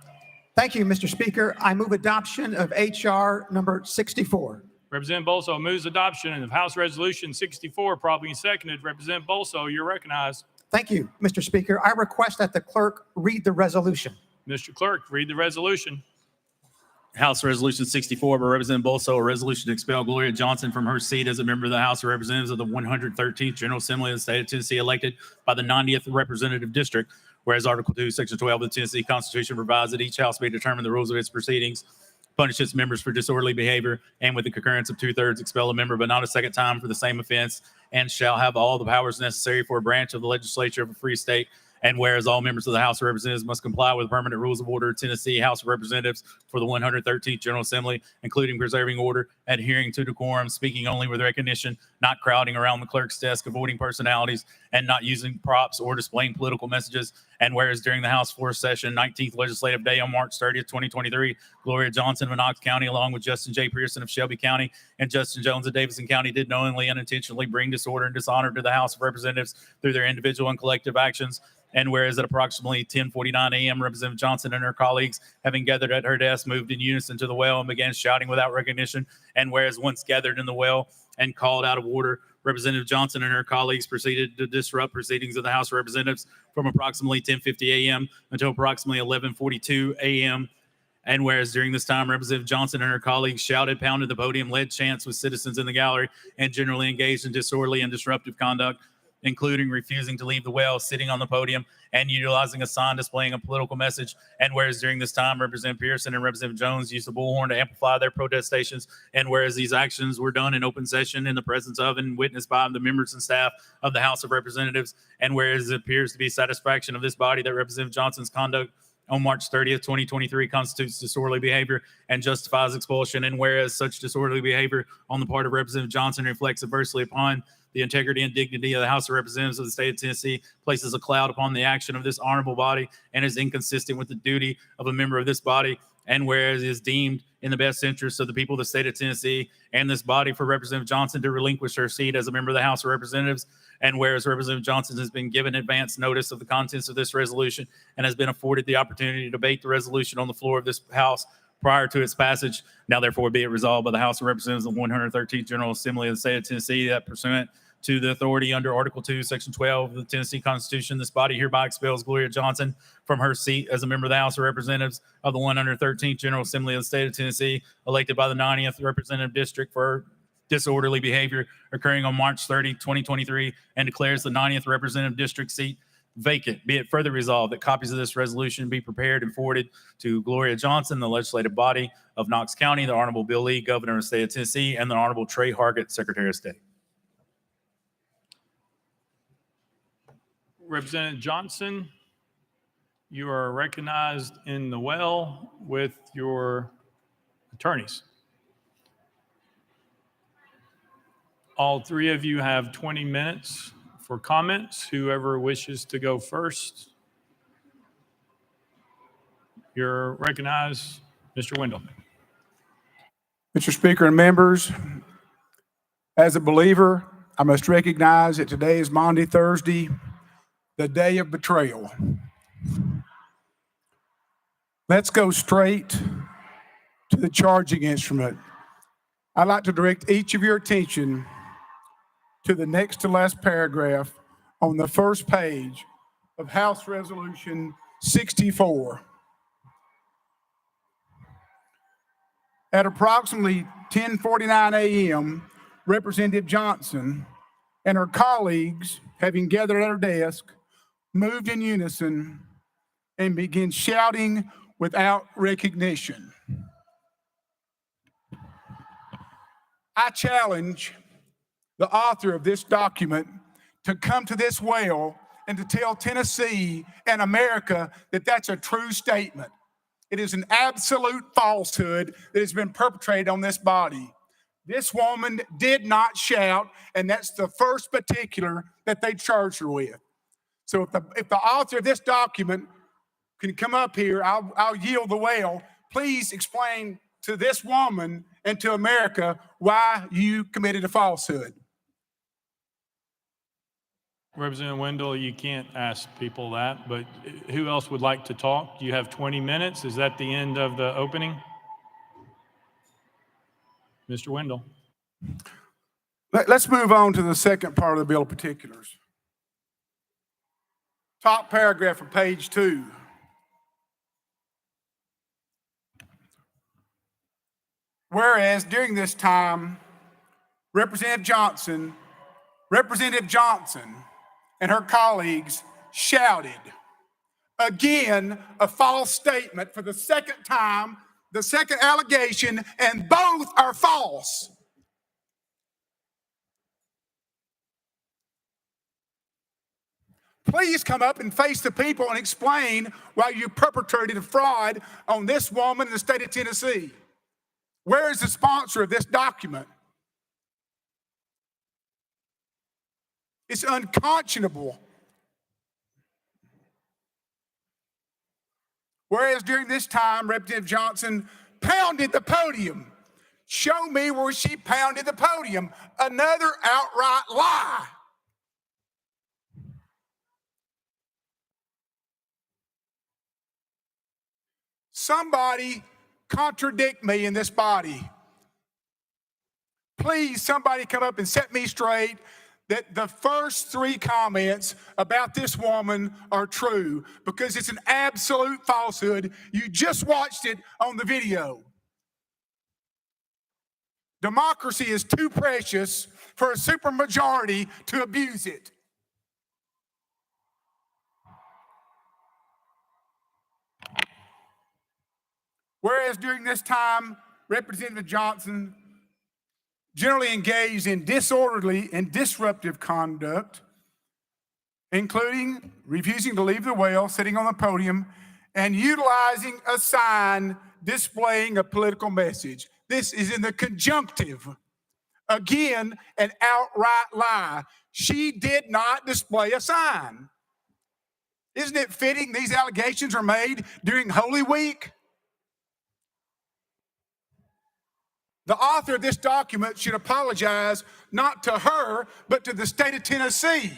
Thank you, Mr. Speaker. I move adoption of H.R. number 64. Representative Bolso moves adoption of House Resolution 64, properly seconded. Representative Bolso, you're recognized. Thank you, Mr. Speaker. I request that the clerk read the resolution. Mr. Clerk, read the resolution. House Resolution 64 by Representative Bolso, a resolution to expel Gloria Johnson from her seat as a member of the House of Representatives of the 113th General Assembly of the State of Tennessee, elected by the 90th Representative District. Whereas Article 2, Section 12 of the Tennessee Constitution provides that each House may determine the rules of its proceedings, punish its members for disorderly behavior, and with the concurrence of 2/3 expel a member, but not a second time for the same offense, and shall have all the powers necessary for a branch of the legislature of a free state. And whereas all members of the House of Representatives must comply with permanent rules of order of Tennessee House of Representatives for the 113th General Assembly, including preserving order, adhering to decorum, speaking only with recognition, not crowding around the clerk's desk, avoiding personalities, and not using props or displaying political messages. And whereas during the House floor session, 19th Legislative Day on March 30th, 2023, Gloria Johnson of Knox County, along with Justin J. Pearson of Shelby County and Justin Jones of Davidson County, did knowingly and intentionally bring disorder and dishonor to the House of Representatives through their individual and collective actions. And whereas at approximately 10:49 a.m., Representative Johnson and her colleagues, having gathered at her desk, moved in unison to the well and began shouting without recognition. And whereas once gathered in the well and called out of order, Representative Johnson and her colleagues proceeded to disrupt proceedings of the House of Representatives from approximately 10:50 a.m. until approximately 11:42 a.m. And whereas during this time, Representative Johnson and her colleagues shouted, pounded the podium, led chants with citizens in the gallery, and generally engaged in disorderly and disruptive conduct, including refusing to leave the well, sitting on the podium, and utilizing a sign displaying a political message. And whereas during this time, Representative Pearson and Representative Jones used the bullhorn to amplify their protestations, and whereas these actions were done in open session in the presence of and witnessed by the members and staff of the House of Representatives, and whereas it appears to be satisfaction of this body that Representative Johnson's conduct on March 30th, 2023 constitutes disorderly behavior and justifies expulsion, and whereas such disorderly behavior on the part of Representative Johnson reflects adversely upon the integrity and dignity of the House of Representatives of the State of Tennessee, places a cloud upon the action of this honorable body, and is inconsistent with the duty of a member of this body. and whereas it is deemed in the best interest of the people of the state of Tennessee and this body for Representative Johnson to relinquish her seat as a member of the House of Representatives, and whereas Representative Johnson has been given advance notice of the contents of this resolution and has been afforded the opportunity to debate the resolution on the floor of this House prior to its passage, now therefore be it resolved by the House of Representatives of the 113th General Assembly of the state of Tennessee that pursuant to the authority under Article 2, Section 12 of the Tennessee Constitution, this body hereby expels Gloria Johnson from her seat as a member of the House of Representatives of the 113th General Assembly of the state of Tennessee, elected by the 90th Representative District for disorderly behavior occurring on March 30, 2023, and declares the 90th Representative District seat vacant. Be it further resolved that copies of this resolution be prepared and forwarded to Gloria Johnson, the legislative body of Knox County, the Honorable Bill Lee, Governor of the state of Tennessee, and the Honorable Trey Hargett, Secretary of State. Representative Johnson, you are recognized in the well with your attorneys. All three of you have 20 minutes for comments. Whoever wishes to go first, you're recognized. Mr. Wendell. Mr. Speaker and members, as a believer, I must recognize that today is Maundy Thursday, the day of betrayal. Let's go straight to the charging instrument. I'd like to direct each of your attention to the next to last paragraph on the first page of House Resolution 64. At approximately 10:49 a.m., Representative Johnson and her colleagues, having gathered at her desk, moved in unison and began shouting without recognition. I challenge the author of this document to come to this well and to tell Tennessee and America that that's a true statement. It is an absolute falsehood that has been perpetrated on this body. This woman did not shout, and that's the first particular that they charged her with. So if the author of this document can come up here, I'll yield the well. Please explain to this woman and to America why you committed a falsehood. Representative Wendell, you can't ask people that, but who else would like to talk? You have 20 minutes. Is that the end of the opening? Mr. Wendell. Let's move on to the second part of the bill of particulars. Top paragraph of page 2. Whereas during this time, Representative Johnson and her colleagues shouted. Again, a false statement for the second time, the second allegation, and both are false. Please come up and face the people and explain why you perpetrated a fraud on this woman in the state of Tennessee. Where is the sponsor of this document? It's unconscionable. Whereas during this time, Representative Johnson pounded the podium. Show me where she pounded the podium. Another outright lie. Somebody contradict me in this body. Please, somebody come up and set me straight that the first 3 comments about this woman are true, because it's an absolute falsehood. You just watched it on the video. Democracy is too precious for a supermajority to abuse it. Whereas during this time, Representative Johnson generally engaged in disorderly and disruptive conduct, including refusing to leave the well, sitting on the podium, and utilizing a sign displaying a political message. This is in the conjunctive. Again, an outright lie. She did not display a sign. Isn't it fitting these allegations are made during Holy Week? The author of this document should apologize not to her, but to the state of Tennessee.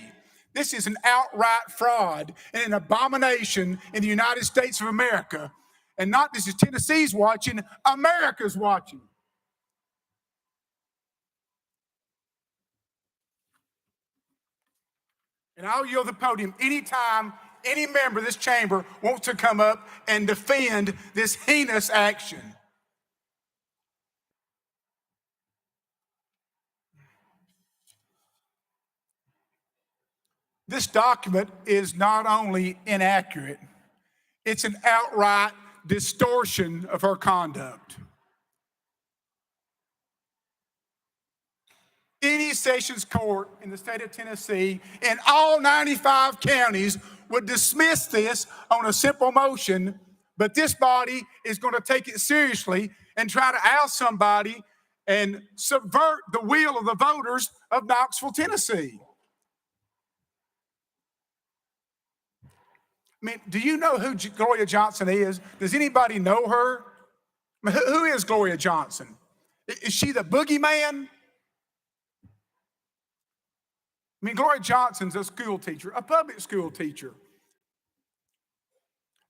This is an outright fraud and an abomination in the United States of America. And not this is Tennessee's watching, America's watching. And I'll yield the podium anytime any member of this chamber wants to come up and defend this heinous action. This document is not only inaccurate, it's an outright distortion of her conduct. Any sessions court in the state of Tennessee in all 95 counties would dismiss this on a simple motion, but this body is going to take it seriously and try to oust somebody and subvert the will of the voters of Knoxville, Tennessee. I mean, do you know who Gloria Johnson is? Does anybody know her? I mean, who is Gloria Johnson? Is she the boogeyman? I mean, Gloria Johnson's a school teacher, a public school teacher,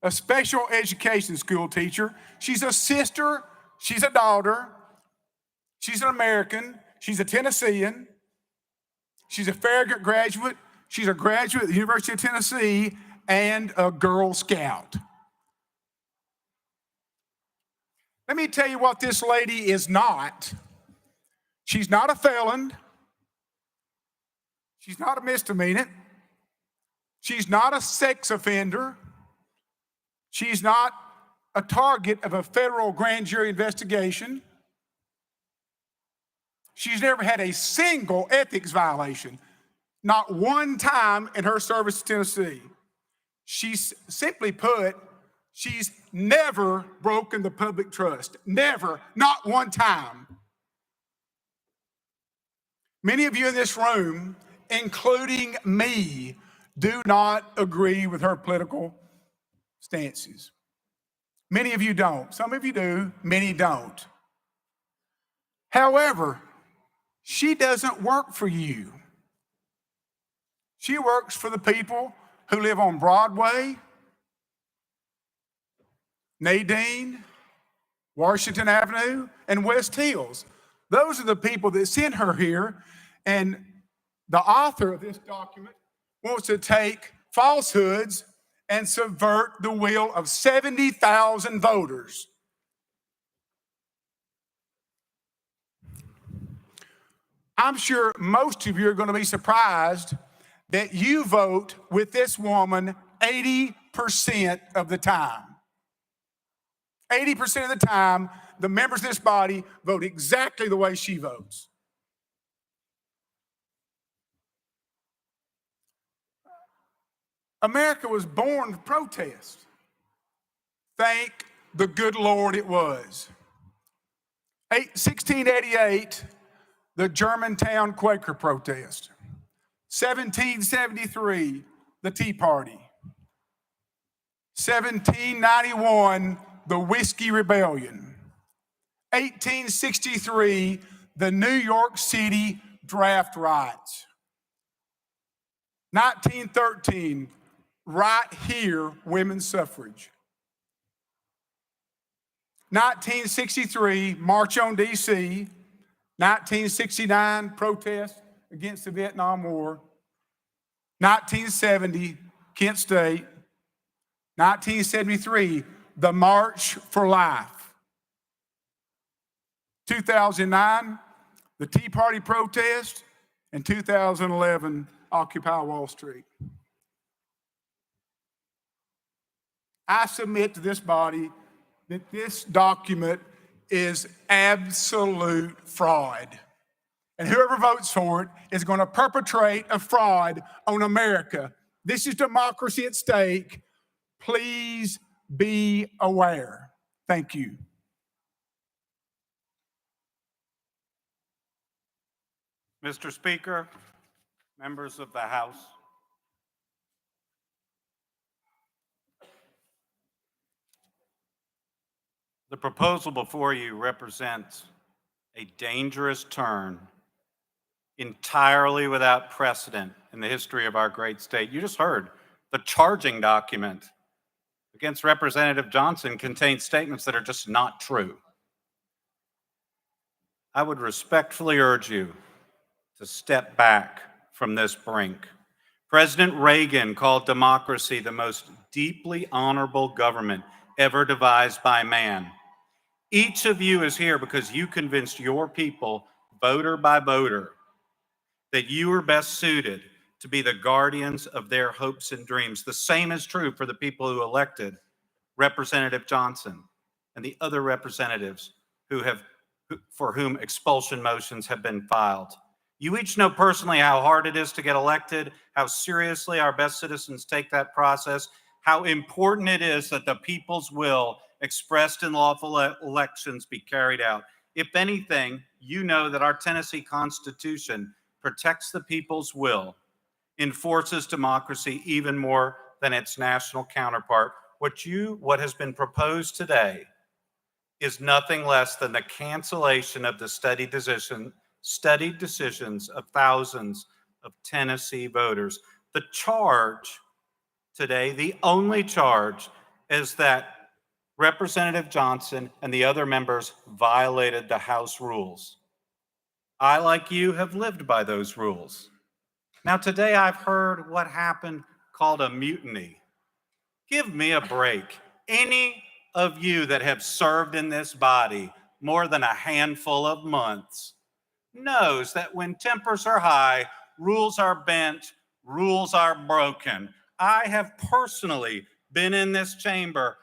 a special education school teacher. She's a sister, she's a daughter, she's an American, she's a Tennessean, she's a Farragut graduate, she's a graduate of the University of Tennessee, and a Girl Scout. Let me tell you what this lady is not. She's not a felon. She's not a misdemeanor. She's not a sex offender. She's not a target of a federal grand jury investigation. She's never had a single ethics violation, not one time in her service to Tennessee. She's simply put, she's never broken the public trust. Never, not one time. Many of you in this room, including me, do not agree with her political stances. Many of you don't. Some of you do, many don't. However, she doesn't work for you. She works for the people who live on Broadway, Nadine, Washington Avenue, and West Hills. Those are the people that sent her here, and the author of this document wants to take falsehoods and subvert the will of 70,000 voters. I'm sure most of you are going to be surprised that you vote with this woman 80% of the time. 80% of the time, the members of this body vote exactly the way she votes. America was born to protest. Thank the good Lord it was. 1688, the Germantown Quaker protest. 1773, the Tea Party. 1791, the Whiskey Rebellion. 1863, the New York City draft riots. 1913, right here, women's suffrage. 1963, March on D.C. 1969, protest against the Vietnam War. 1970, Kent State. 1973, the March for Life. 2009, the Tea Party protest. And 2011, Occupy Wall Street. I submit to this body that this document is absolute fraud. And whoever votes for it is going to perpetrate a fraud on America. This is democracy at stake. Please be aware. Thank you. Mr. Speaker, members of the House, the proposal before you represents a dangerous turn entirely without precedent in the history of our great state. You just heard the charging document against Representative Johnson contains statements that are just not true. I would respectfully urge you to step back from this brink. President Reagan called democracy the most deeply honorable government ever devised by man. Each of you is here because you convinced your people, voter by voter, that you are best suited to be the guardians of their hopes and dreams. The same is true for the people who elected Representative Johnson and the other representatives for whom expulsion motions have been filed. You each know personally how hard it is to get elected, how seriously our best citizens take that process, how important it is that the people's will expressed in lawful elections be carried out. If anything, you know that our Tennessee Constitution protects the people's will, enforces democracy even more than its national counterpart. What has been proposed today is nothing less than the cancellation of the studied decisions of thousands of Tennessee voters. The charge today, the only charge, is that Representative Johnson and the other members violated the House rules. I, like you, have lived by those rules. Now, today I've heard what happened called a mutiny. Give me a break. Any of you that have served in this body more than a handful of months knows that when tempers are high, rules are bent, rules are broken. I have personally been in this chamber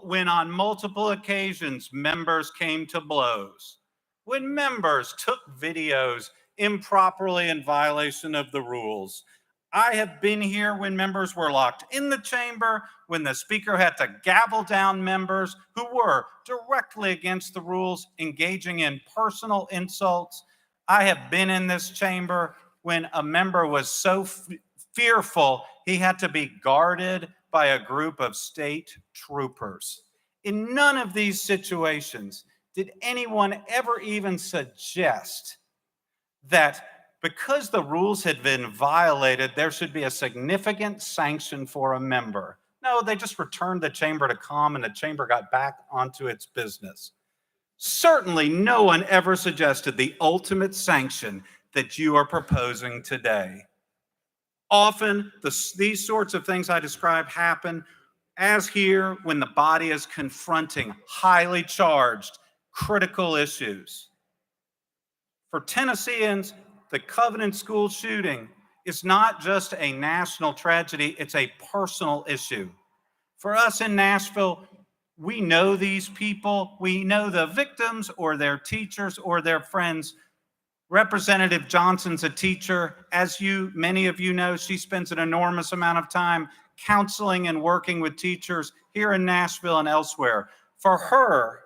when on multiple occasions members came to blows, when members took videos improperly in violation of the rules. I have been here when members were locked in the chamber, when the speaker had to gavel down members who were directly against the rules, engaging in personal insults. I have been in this chamber when a member was so fearful he had to be guarded by a group of state troopers. In none of these situations did anyone ever even suggest that because the rules had been violated, there should be a significant sanction for a member. No, they just returned the chamber to calm and the chamber got back onto its business. Certainly no one ever suggested the ultimate sanction that you are proposing today. Often, these sorts of things I describe happen, as here, when the body is confronting highly charged, critical issues. For Tennesseans, the Covenant School shooting is not just a national tragedy, it's a personal issue. For us in Nashville, we know these people, we know the victims or their teachers or their friends. Representative Johnson's a teacher. As many of you know, she spends an enormous amount of time counseling and working with teachers here in Nashville and elsewhere. For her,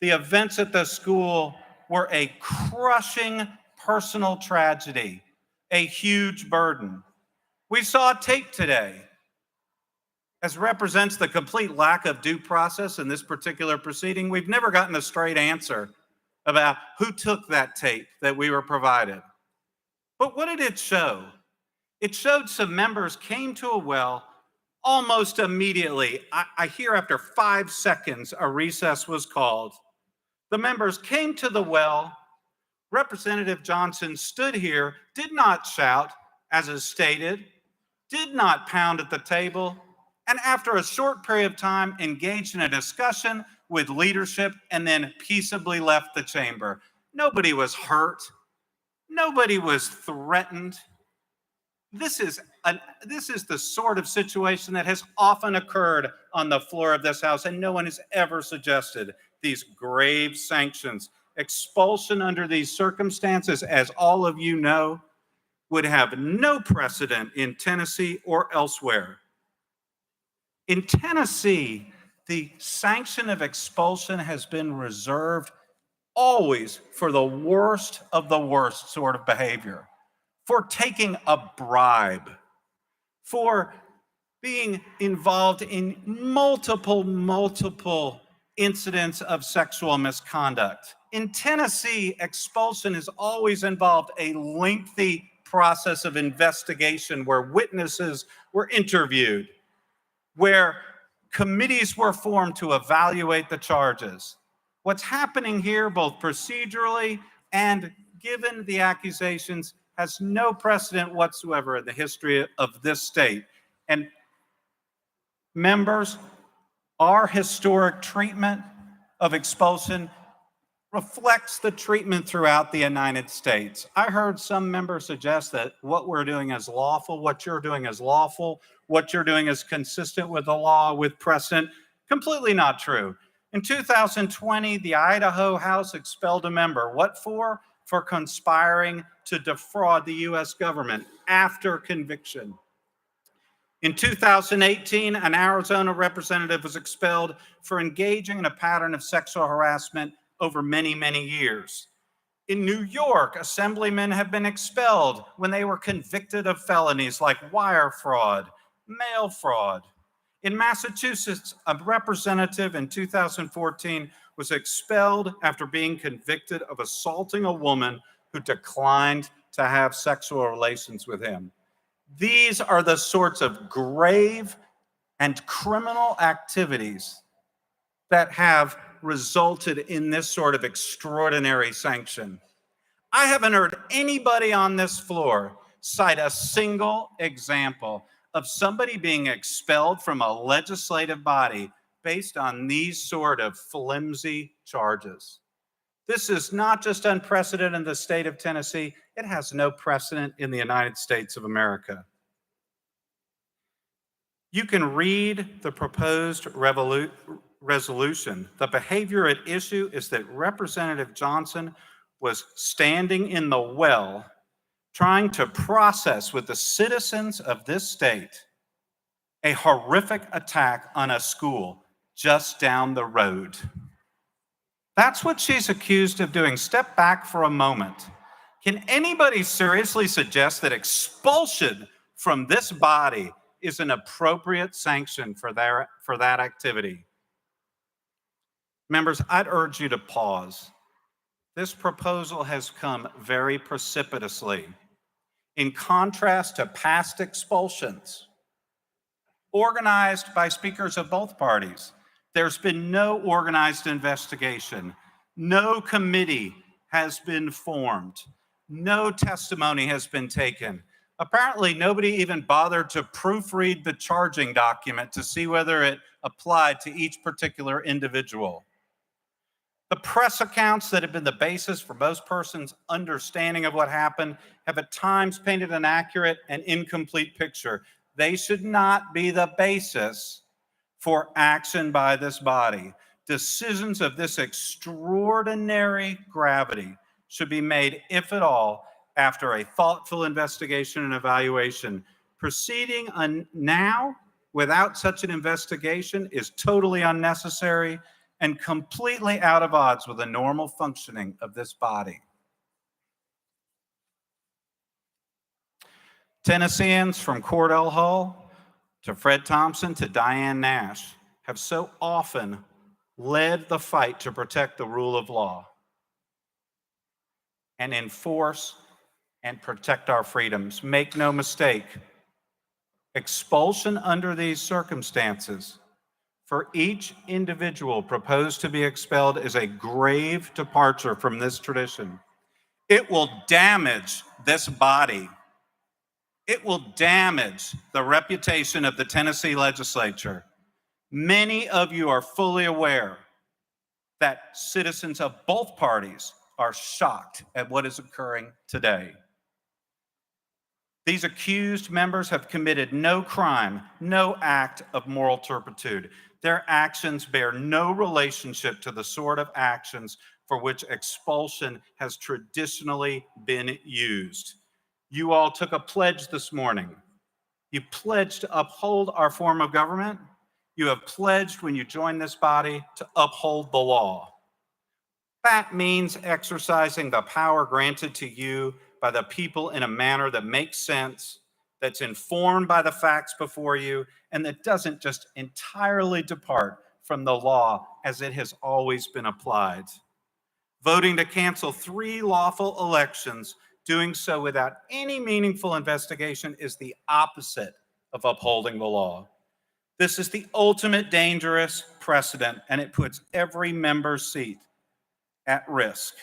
the events at the school were a crushing personal tragedy, a huge burden. We saw tape today as represents the complete lack of due process in this particular proceeding. We've never gotten a straight answer about who took that tape that we were provided. But what did it show? It showed some members came to a well almost immediately. I hear after 5 seconds a recess was called. The members came to the well. Representative Johnson stood here, did not shout, as is stated, did not pound at the table, and after a short period of time engaged in a discussion with leadership and then peaceably left the chamber. Nobody was hurt. Nobody was threatened. This is the sort of situation that has often occurred on the floor of this House, and no one has ever suggested these grave sanctions. Expulsion under these circumstances, as all of you know, would have no precedent in Tennessee or elsewhere. In Tennessee, the sanction of expulsion has been reserved always for the worst of the worst sort of behavior, for taking a bribe, for being involved in multiple incidents of sexual misconduct. In Tennessee, expulsion has always involved a lengthy process of investigation where witnesses were interviewed, where committees were formed to evaluate the charges. What's happening here, both procedurally and given the accusations, has no precedent whatsoever in the history of this state. And members, our historic treatment of expulsion reflects the treatment throughout the United States. I heard some members suggest that what we're doing is lawful, what you're doing is lawful, what you're doing is consistent with the law, with precedent. Completely not true. In 2020, the Idaho House expelled a member. What for? For conspiring to defraud the U.S. government after conviction. In 2018, an Arizona representative was expelled for engaging in a pattern of sexual harassment over many, many years. In New York, assemblymen have been expelled when they were convicted of felonies like wire fraud, mail fraud. In Massachusetts, a representative in 2014 was expelled after being convicted of assaulting a woman who declined to have sexual relations with him. These are the sorts of grave and criminal activities that have resulted in this sort of extraordinary sanction. I haven't heard anybody on this floor cite a single example of somebody being expelled from a legislative body based on these sort of flimsy charges. This is not just unprecedented in the state of Tennessee, it has no precedent in the United States of America. You can read the proposed resolution. The behavior at issue is that Representative Johnson was standing in the well trying to process with the citizens of this state a horrific attack on a school just down the road. That's what she's accused of doing. Step back for a moment. Can anybody seriously suggest that expulsion from this body is an appropriate sanction for that activity? Members, I'd urge you to pause. This proposal has come very precipitously. In contrast to past expulsions, organized by speakers of both parties, there's been no organized investigation. No committee has been formed. No testimony has been taken. Apparently, nobody even bothered to proofread the charging document to see whether it applied to each particular individual. The press accounts that have been the basis for most persons' understanding of what happened have at times painted an accurate and incomplete picture. They should not be the basis for action by this body. Decisions of this extraordinary gravity should be made, if at all, after a thoughtful investigation and evaluation. Proceeding now without such an investigation is totally unnecessary and completely out of odds with the normal functioning of this body. Tennesseans from Cordell Hull to Fred Thompson to Diane Nash have so often led the fight to protect the rule of law and enforce and protect our freedoms. Make no mistake, expulsion under these circumstances for each individual proposed to be expelled is a grave departure from this tradition. It will damage this body. It will damage the reputation of the Tennessee legislature. Many of you are fully aware that citizens of both parties are shocked at what is occurring today. These accused members have committed no crime, no act of moral turpitude. Their actions bear no relationship to the sort of actions for which expulsion has traditionally been used. You all took a pledge this morning. You pledged to uphold our form of government. You have pledged when you join this body to uphold the law. That means exercising the power granted to you by the people in a manner that makes sense, that's informed by the facts before you, and that doesn't just entirely depart from the law as it has always been applied. voting to cancel 3 lawful elections, doing so without any meaningful investigation, is the opposite of upholding the law. This is the ultimate dangerous precedent, and it puts every member's seat at risk.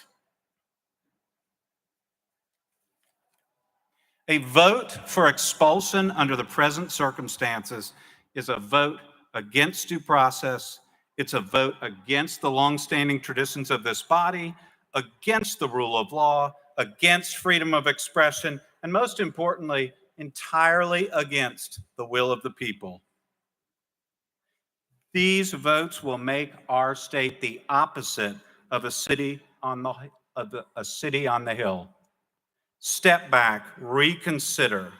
A vote for expulsion under the present circumstances is a vote against due process. It's a vote against the longstanding traditions of this body, against the rule of law, against freedom of expression, and most importantly, entirely against the will of the people. These votes will make our state the opposite of a city on the hill. Step back, reconsider.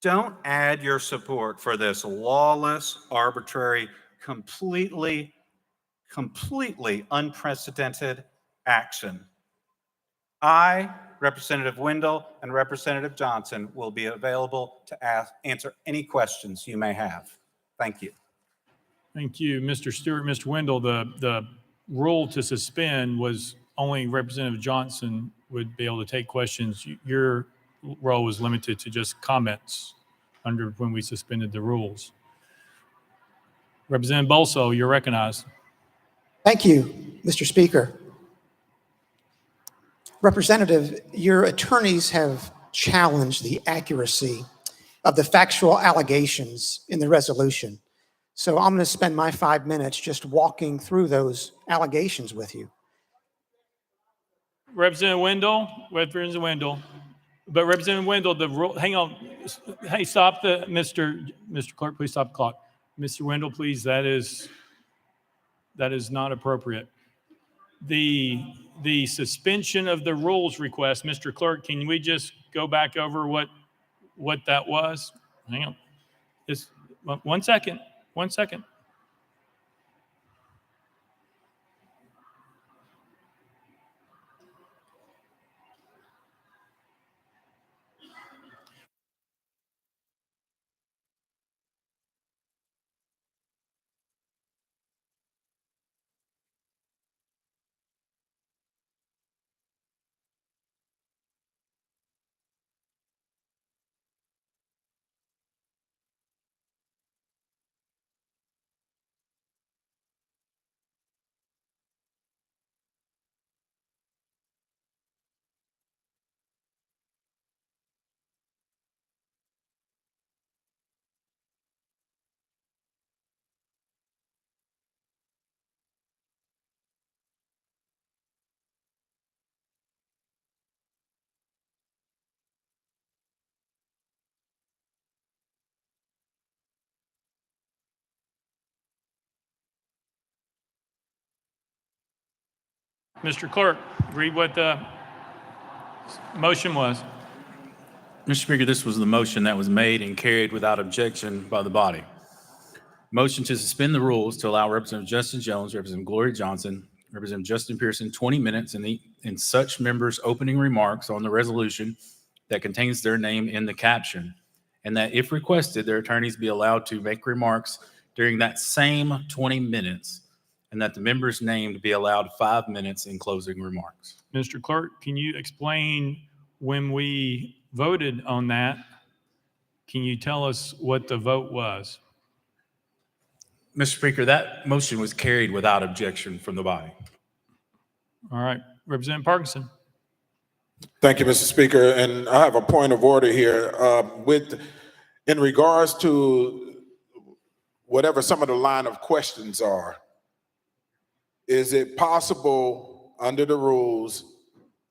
Don't add your support for this lawless, arbitrary, completely unprecedented action. I, Representative Wendell, and Representative Johnson will be available to answer any questions you may have. Thank you. Thank you, Mr. Stewart. Mr. Wendell, the rule to suspend was only Representative Johnson would be able to take questions. Your role was limited to just comments under when we suspended the rules. Representative Bolso, you're recognized. Thank you, Mr. Speaker. Representative, your attorneys have challenged the accuracy of the factual allegations in the resolution. So I'm going to spend my 5 minutes just walking through those allegations with you. Representative Wendell. But Representative Wendell, the rule, hang on. Hey, stop the, Mr. Clerk, please stop the clock. Mr. Wendell, please, that is not appropriate. The suspension of the rules request, Mr. Clerk, can we just go back over what that was? Hang on. Just 1 second. 1 second. Mr. Clerk, read what the motion was. Mr. Speaker, this was the motion that was made and carried without objection by the body. Motion to suspend the rules to allow Representative Justin Jones, Representative Gloria Johnson, Representative Justin Pearson 20 minutes in such members' opening remarks on the resolution that contains their name in the caption, and that if requested, their attorneys be allowed to make remarks during that same 20 minutes, and that the members named be allowed 5 minutes in closing remarks. Mr. Clerk, can you explain when we voted on that? Can you tell us what the vote was? Mr. Speaker, that motion was carried without objection from the body. All right, Representative Parkinson. Thank you, Mr. Speaker, and I have a point of order here. In regards to whatever some of the line of questions are, is it possible under the rules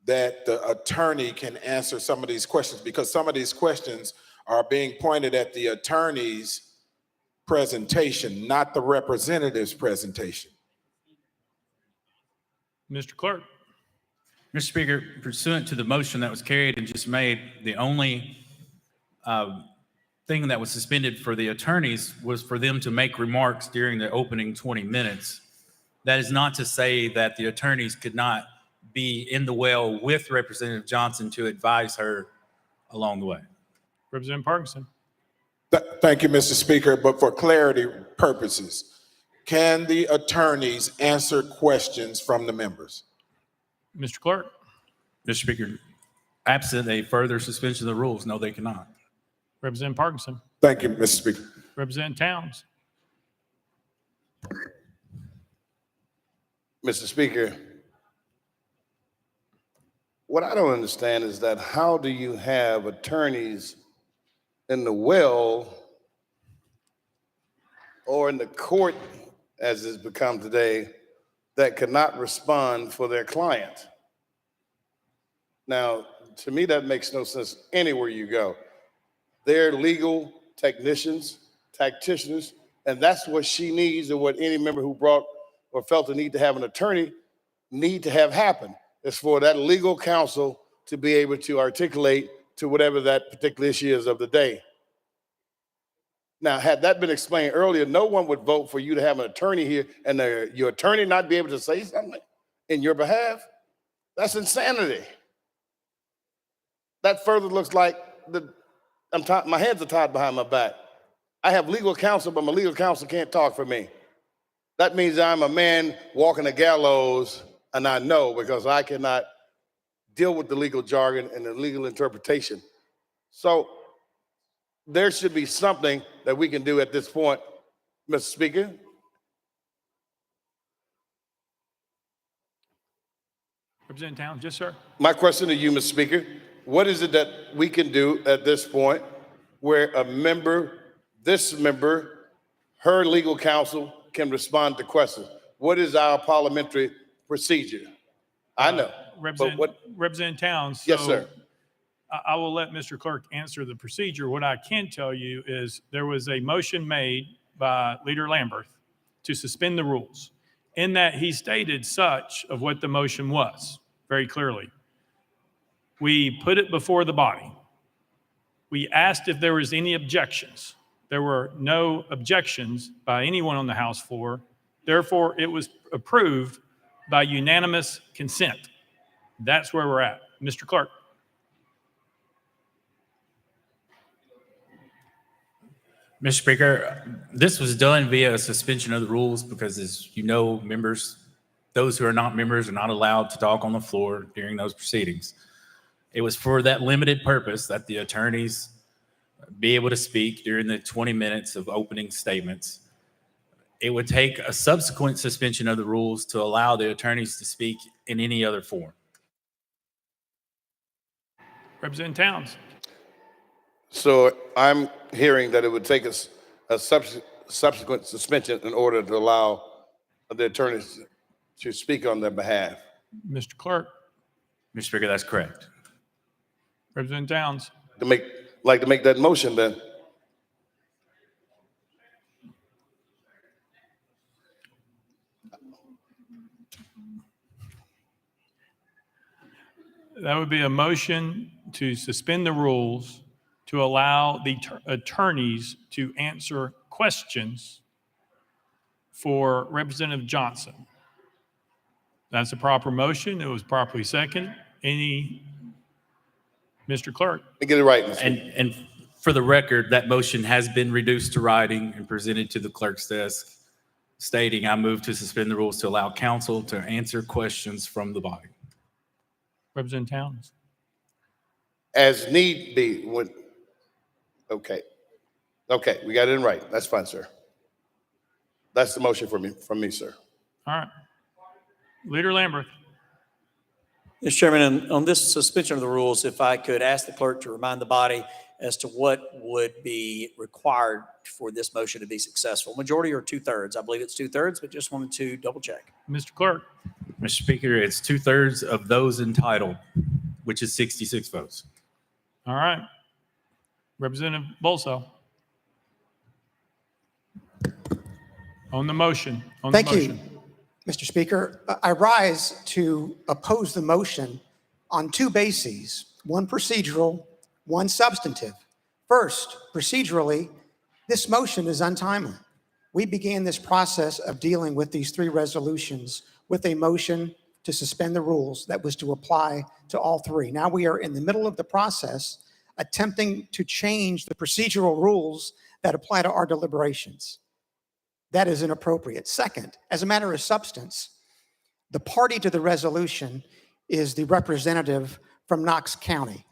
that the attorney can answer some of these questions? Because some of these questions are being pointed at the attorney's presentation, not the representative's presentation. Mr. Clerk. Mr. Speaker, pursuant to the motion that was carried and just made, the only thing that was suspended for the attorneys was for them to make remarks during the opening 20 minutes. That is not to say that the attorneys could not be in the well with Representative Johnson to advise her along the way. Representative Parkinson. Thank you, Mr. Speaker, but for clarity purposes, can the attorneys answer questions from the members? Mr. Clerk. Mr. Speaker, absent a further suspension of the rules, no, they cannot. Representative Parkinson. Thank you, Mr. Speaker. Representative Towns. Mr. Speaker, what I don't understand is that how do you have attorneys in the well or in the court, as it's become today, that cannot respond for their client? Now, to me, that makes no sense anywhere you go. They're legal technicians, tacticians, and that's what she needs, or what any member who brought or felt the need to have an attorney need to have happen, is for that legal counsel to be able to articulate to whatever that particular issue is of the day. Now, had that been explained earlier, no one would vote for you to have an attorney here and your attorney not be able to say something in your behalf. That's insanity. That further looks like my hands are tied behind my back. I have legal counsel, but my legal counsel can't talk for me. That means I'm a man walking the gallows, and I know, because I cannot deal with the legal jargon and the legal interpretation. So there should be something that we can do at this point, Mr. Speaker. Representative Towns. Yes, sir. My question to you, Mr. Speaker, what is it that we can do at this point where this member, her legal counsel can respond to questions? What is our parliamentary procedure? I know, but what? Representative Towns. Yes, so sir. I will let Mr. Clerk answer the procedure. What I can tell you is there was a motion made by Leader Lamberth to suspend the rules. In that, he stated such of what the motion was very clearly. We put it before the body. We asked if there was any objections. There were no objections by anyone on the House floor. Therefore, it was approved by unanimous consent. That's where we're at. Mr. Clerk. Mr. Speaker, this was done via a suspension of the rules because, as you know, those who are not members are not allowed to talk on the floor during those proceedings. It was for that limited purpose that the attorneys be able to speak during the 20 minutes of opening statements. It would take a subsequent suspension of the rules to allow the attorneys to speak in any other form. Representative Towns. So I'm hearing that it would take us a subsequent suspension in order to allow the attorneys to speak on their behalf. Mr. Clerk. Mr. Speaker, that's correct. Representative Towns. To make that motion then. That would be a motion to suspend the rules to allow the attorneys to answer questions for Representative Johnson. That's a proper motion. It was properly seconded. Mr. Clerk. Let me get it right. And for the record, that motion has been reduced to writing and presented to the clerk's desk, stating, I move to suspend the rules to allow counsel to answer questions from the body. Representative Towns. As need be. Okay, we got it in right. That's fine, sir. That's the motion from me, sir. All right. Leader Lamberth. Mr. Chairman, on this suspension of the rules, if I could ask the clerk to remind the body as to what would be required for this motion to be successful. Majority or 2/3? I believe it's 2/3, but just wanted to double check. Mr. Clerk. Mr. Speaker, it's 2/3 of those entitled, which is 66 votes. All right. Representative Bolso. On the motion. Thank you, Mr. Speaker. I rise to oppose the motion on two bases, one procedural, one substantive. First, procedurally, this motion is untimely. We began this process of dealing with these three resolutions with a motion to suspend the rules that was to apply to all three. Now we are in the middle of the process attempting to change the procedural rules that apply to our deliberations. That is inappropriate. Second, as a matter of substance, the party to the resolution is the representative from Knox County.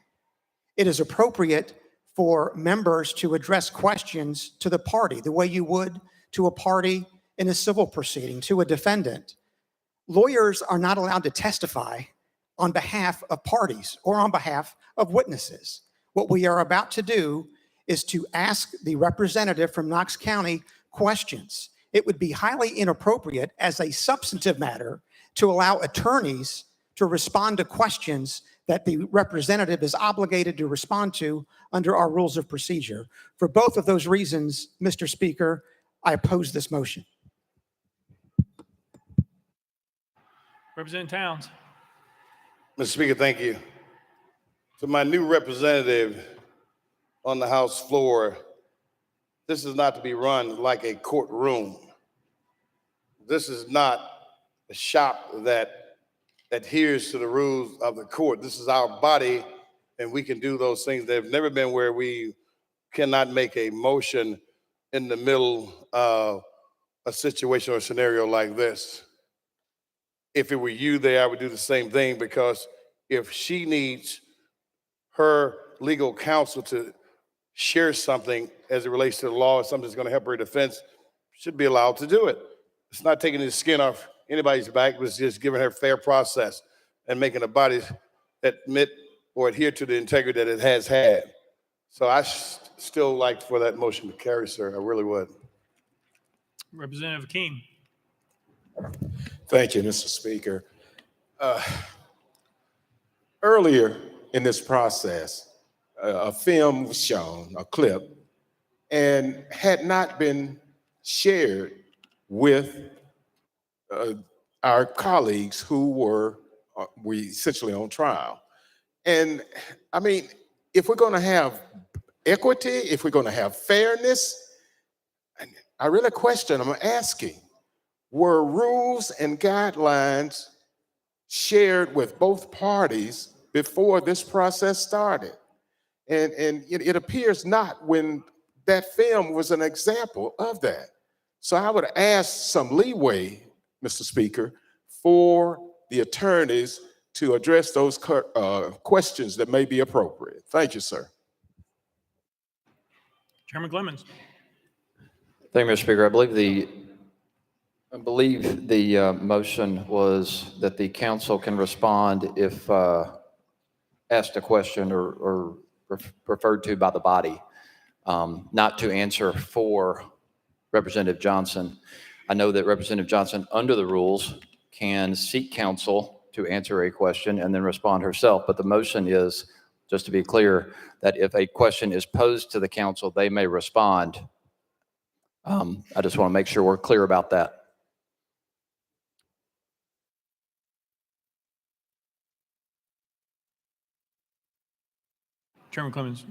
It is appropriate for members to address questions to the party the way you would to a party in a civil proceeding, to a defendant. Lawyers are not allowed to testify on behalf of parties or on behalf of witnesses. What we are about to do is to ask the representative from Knox County questions. It would be highly inappropriate as a substantive matter to allow attorneys to respond to questions that the representative is obligated to respond to under our rules of procedure. For both of those reasons, Mr. Speaker, I oppose this motion. Representative Towns. Mr. Speaker, thank you. To my new representative on the House floor, this is not to be run like a courtroom. This is not a shop that adheres to the rules of the court. This is our body, and we can do those things. They've never been where we cannot make a motion in the middle of a situation or a scenario like this. If it were you there, I would do the same thing, because if she needs her legal counsel to share something as it relates to the law or something that's going to help her defense, should be allowed to do it. It's not taking the skin off anybody's back, but it's just giving her fair process and making the body admit or adhere to the integrity that it has had. So I still like for that motion to carry, sir. I really would. Representative Akeem. Thank you, Mr. Speaker. Earlier in this process, a film was shown, a clip, and had not been shared with our colleagues who were essentially on trial. And I mean, if we're going to have equity, if we're going to have fairness, I really question, I'm asking, were rules and guidelines shared with both parties before this process started? And it appears not, when that film was an example of that. So I would ask some leeway, Mr. Speaker, for the attorneys to address those questions that may be appropriate. Thank you, sir. Chairman Clemens. Thank you, Mr. Speaker. I believe the motion was that the council can respond if asked a question or referred to by the body, not to answer for Representative Johnson. I know that Representative Johnson, under the rules, can seek counsel to answer a question and then respond herself. But the motion is, just to be clear, that if a question is posed to the council, they may respond. I just want to make sure we're clear about that. Chairman Clemens,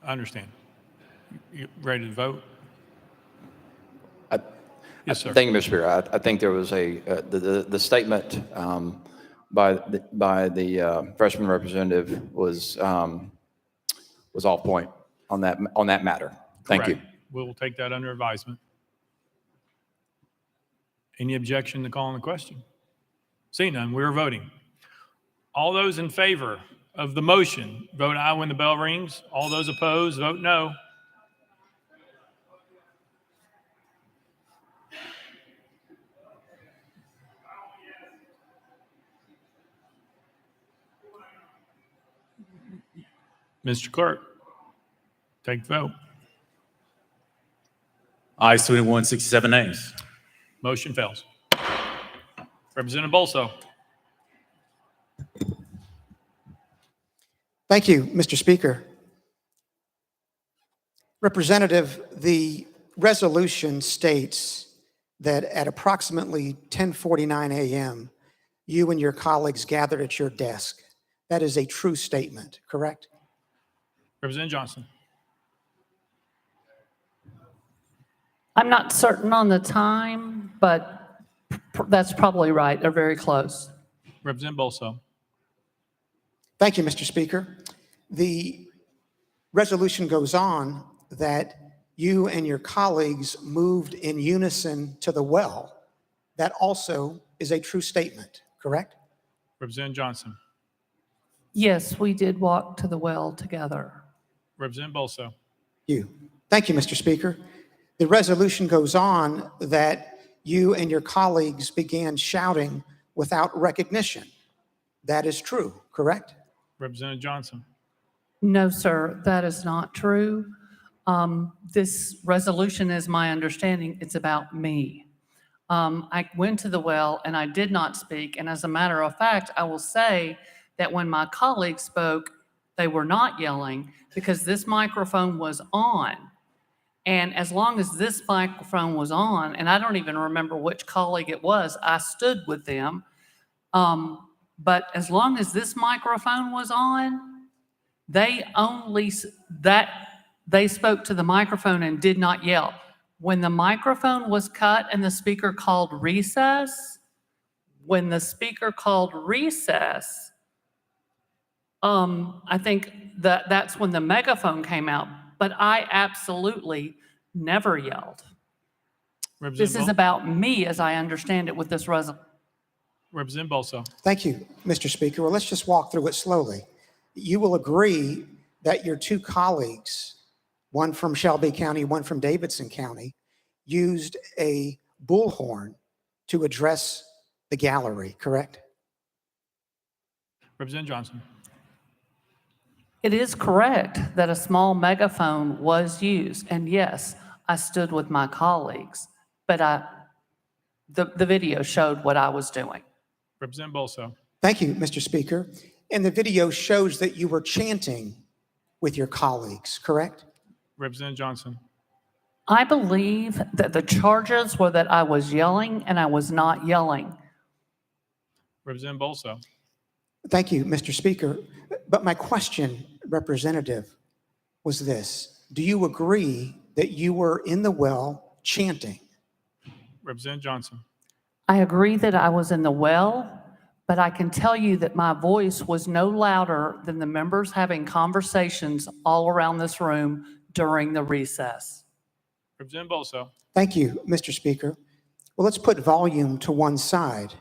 I understand. You ready to vote? Yes, sir. Thank you, Mr. Speaker. I think there was the statement by the freshman representative was off point on that matter. Thank you. Correct. We'll take that under advisement. Any objection to calling the question? Seeing none, we're voting. All those in favor of the motion, vote aye when the bell rings. All those opposed, vote no. Mr. Clerk, take the vote. Ayes 21, 67 nays. Motion fails. Representative Bolso. Thank you, Mr. Speaker. Representative, the resolution states that at approximately 10:49 a.m., you and your colleagues gathered at your desk. That is a true statement, correct? Representative Johnson. I'm not certain on the time, but that's probably right. They're very close. Representative Bolso. Thank you, Mr. Speaker. The resolution goes on that you and your colleagues moved in unison to the well. That also is a true statement, correct? Representative Johnson. Yes, we did walk to the well together. Representative Bolso. Thank you, Mr. Speaker. The resolution goes on that you and your colleagues began shouting without recognition. That is true, correct? Representative Johnson. No, sir, that is not true. This resolution is my understanding, it's about me. I went to the well and I did not speak. And as a matter of fact, I will say that when my colleagues spoke, they were not yelling because this microphone was on. And as long as this microphone was on, and I don't even remember which colleague it was, I stood with them. But as long as this microphone was on, they spoke to the microphone and did not yell. When the microphone was cut and the speaker called recess, I think that's when the megaphone came out, but I absolutely never yelled. This is about me as I understand it with this resolution. Representative Bolso. Thank you, Mr. Speaker. Well, let's just walk through it slowly. You will agree that your two colleagues, one from Shelby County, one from Davidson County, used a bullhorn to address the gallery, correct? Representative Johnson. It is correct that a small megaphone was used, and yes, I stood with my colleagues, but the video showed what I was doing. Representative Bolso. Thank you, Mr. Speaker. And the video shows that you were chanting with your colleagues, correct? Representative Johnson. I believe that the charges were that I was yelling and I was not yelling. Representative Bolso. Thank you, Mr. Speaker. But my question, Representative, was this. Do you agree that you were in the well chanting? Representative Johnson. I agree that I was in the well, but I can tell you that my voice was no louder than the members having conversations all around this room during the recess. Representative Bolso. Thank you, Mr. Speaker. Well, let's put volume to one side.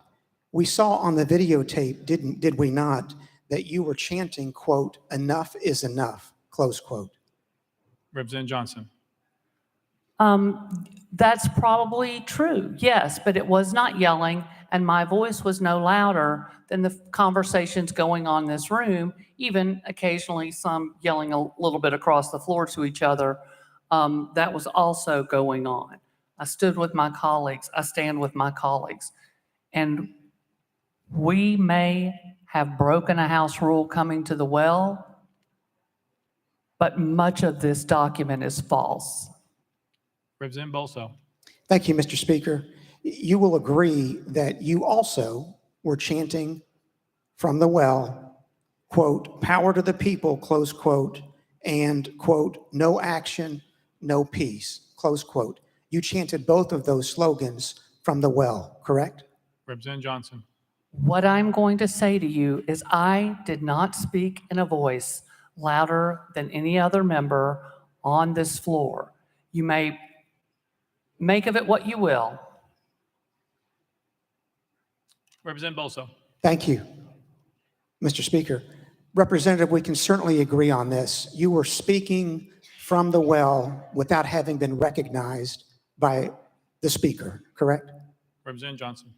We saw on the videotape, did we not, that you were chanting, quote, "Enough is enough," close quote. Representative Johnson. That's probably true, yes, but it was not yelling, and my voice was no louder than the conversations going on in this room, even occasionally some yelling a little bit across the floor to each other. That was also going on. I stood with my colleagues. I stand with my colleagues. And we may have broken a house rule coming to the well, but much of this document is false. Representative Bolso. Thank you, Mr. Speaker. You will agree that you also were chanting from the well, quote, "Power to the people," close quote, and quote, "No action, no peace," close quote. You chanted both of those slogans from the well, correct? Representative Johnson. What I'm going to say to you is I did not speak in a voice louder than any other member on this floor. You may make of it what you will. Representative Bolso. Thank you, Mr. Speaker. Representative, we can certainly agree on this. You were speaking from the well without having been recognized by the speaker, correct? Representative Johnson.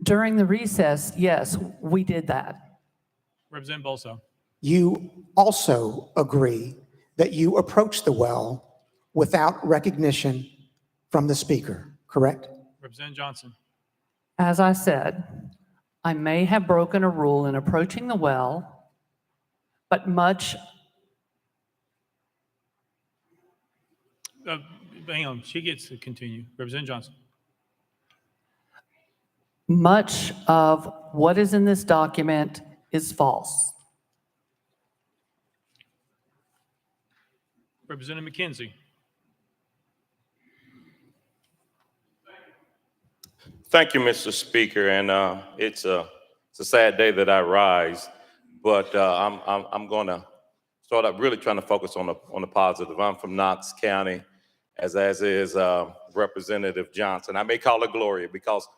During the recess, yes, we did that. Representative Bolso. You also agree that you approached the well without recognition from the speaker, correct? Representative Johnson. As I said, I may have broken a rule in approaching the well, but much hang on, she gets to continue. Representative Johnson. much of what is in this document is false. Representative McKenzie. Thank you, Mr. Speaker, and it's a sad day that I rise, but I'm going to start up really trying to focus on the positive. I'm from Knox County, as is Representative Johnson. I may call her Gloria because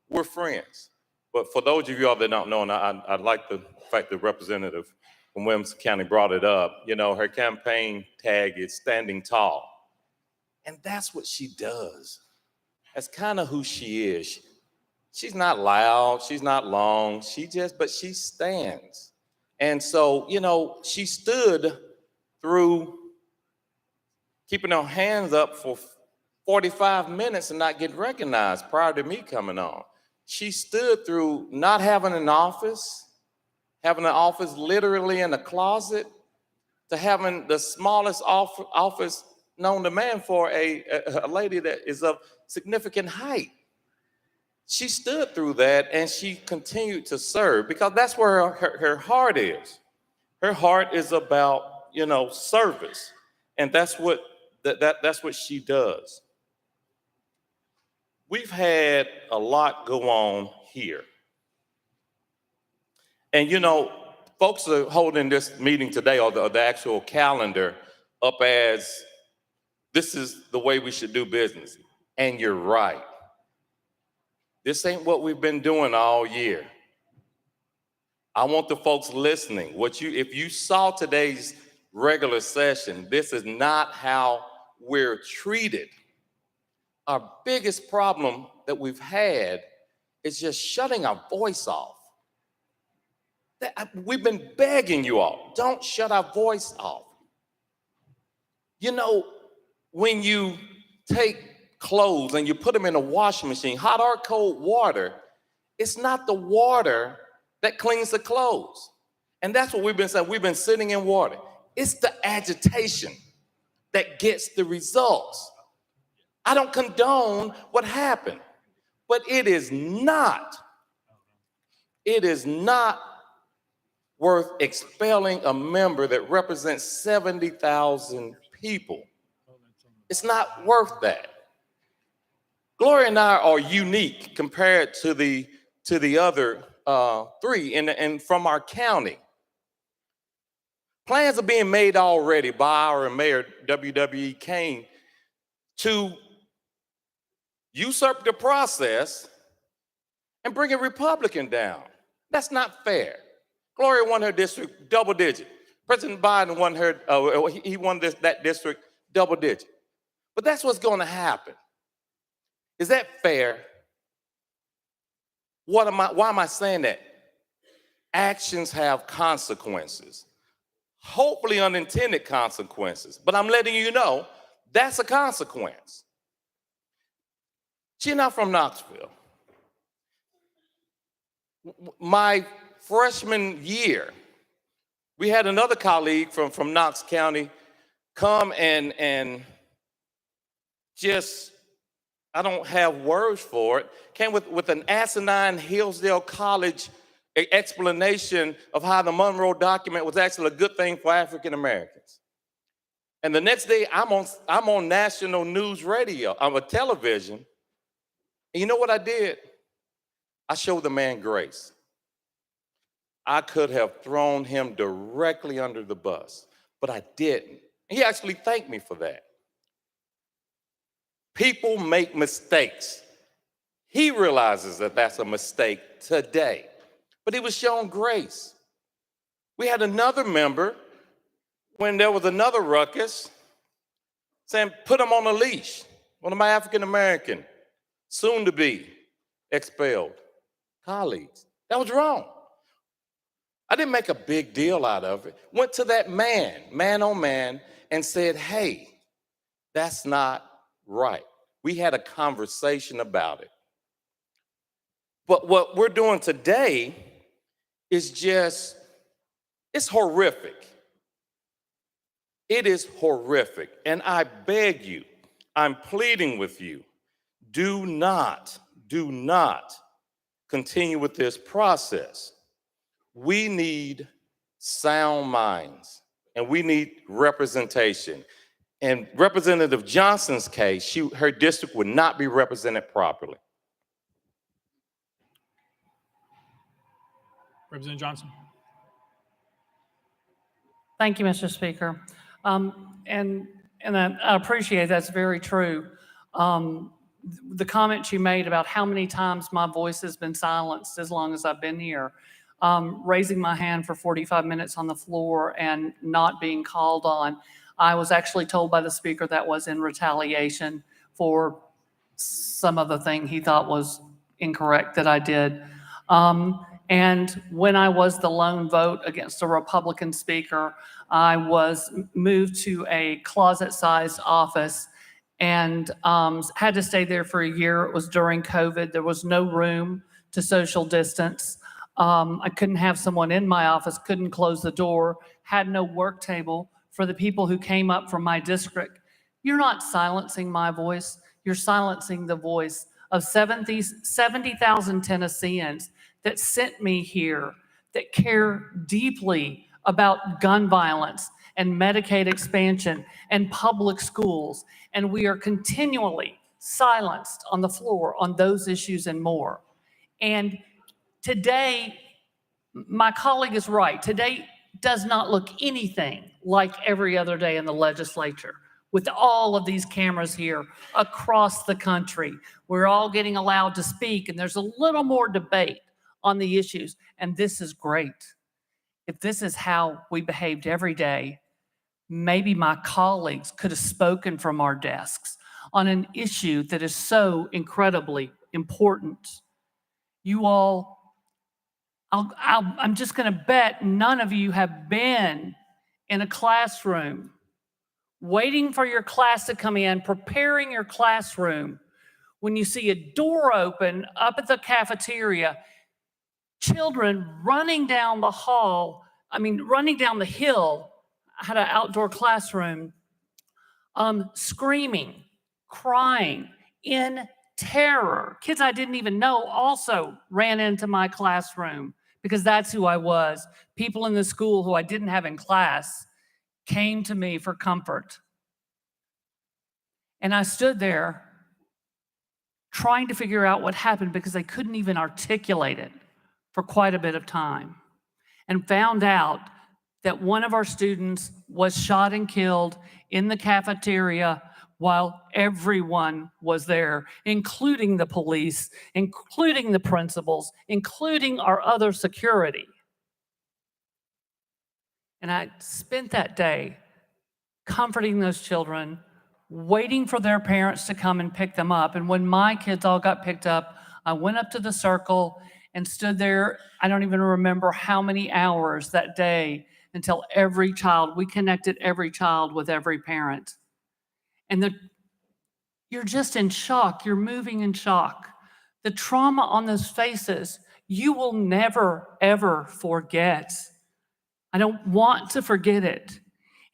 we're friends. But for those of you all that don't know, and I like the fact that Representative from Williamson County brought it up, you know, her campaign tag is standing tall. And that's what she does. That's kind of who she is. She's not loud, she's not long, but she stands. And so, you know, she stood through keeping her hands up for 45 minutes and not getting recognized prior to me coming on. She stood through not having an office, having an office literally in a closet, to having the smallest office known to man for a lady that is of significant height. She stood through that and she continued to serve because that's where her heart is. Her heart is about, you know, service. And that's what that's what she does. We've had a lot go on here. And you know, folks are holding this meeting today, or the actual calendar, up as this is the way we should do business. And you're right. This ain't what we've been doing all year. I want the folks listening, if you saw today's regular session, this is not how we're treated. Our biggest problem that we've had is just shutting our voice off. We've been begging you all, don't shut our voice off. You know, when you take clothes and you put them in a washing machine, hot or cold water, it's not the water that cleans the clothes. And that's what we've been saying. We've been sitting in water. It's the agitation that gets the results. I don't condone what happened, but it is not worth expelling a member that represents 70,000 people. It's not worth that. Gloria and I are unique compared to the other three and from our county. Plans are being made already by our mayor, W.W.E. Kane, to usurp the process and bring a Republican down. That's not fair. Gloria won her district double digit. President Biden won he won that district double digit. But that's what's going to happen. Is that fair? Why am I saying that? Actions have consequences. Hopefully unintended consequences. But I'm letting you know that's a consequence. She's not from Knoxville. My freshman year, we had another colleague from Knox County come and just, I don't have words for it, came with an asinine Hillsdale College explanation of how the Monroe document was actually a good thing for African Americans. And the next day, I'm on national news radio, on television. And you know what I did? I showed the man grace. I could have thrown him directly under the bus, but I didn't. He actually thanked me for that. People make mistakes. He realizes that that's a mistake today, but he was shown grace. We had another member when there was another ruckus saying, put him on a leash. One of my African-American, soon to be expelled colleagues. That was wrong. I didn't make a big deal out of it. Went to that man on man, and said, hey, that's not right. We had a conversation about it. But what we're doing today is just, it's horrific. It is horrific. And I beg you, I'm pleading with you, do not continue with this process. We need sound minds and we need representation. In Representative Johnson's case, her district would not be represented properly. Representative Johnson. Thank you, Mr. Speaker. And I appreciate that's very true. the comment you made about how many times my voice has been silenced as long as I've been here, raising my hand for 45 minutes on the floor and not being called on. I was actually told by the speaker that was in retaliation for some other thing he thought was incorrect that I did. And when I was the lone vote against a Republican speaker, I was moved to a closet-sized office and had to stay there for a year. It was during COVID. There was no room to social distance. I couldn't have someone in my office, couldn't close the door, had no work table for the people who came up from my district. You're not silencing my voice. You're silencing the voice of 70,000 Tennesseans that sent me here, that care deeply about gun violence and Medicaid expansion and public schools. And we are continually silenced on the floor on those issues and more. And today, my colleague is right. Today does not look anything like every other day in the legislature. With all of these cameras here across the country, we're all getting allowed to speak, and there's a little more debate on the issues, and this is great. If this is how we behaved every day, maybe my colleagues could have spoken from our desks on an issue that is so incredibly important. You all, I'm just going to bet none of you have been in a classroom waiting for your class to come in, preparing your classroom, when you see a door open up at the cafeteria, children running down the hall, running down the hill. I had an outdoor classroom, screaming, crying, in terror. Kids I didn't even know also ran into my classroom because that's who I was. People in the school who I didn't have in class came to me for comfort. And I stood there trying to figure out what happened because they couldn't even articulate it for quite a bit of time, and found out that one of our students was shot and killed in the cafeteria while everyone was there, including the police, including the principals, including our other security. And I spent that day comforting those children, waiting for their parents to come and pick them up. And when my kids all got picked up, I went up to the circle and stood there. I don't even remember how many hours that day until every child, we connected every child with every parent. And you're just in shock. You're moving in shock. The trauma on those faces, you will never, ever forget. I don't want to forget it.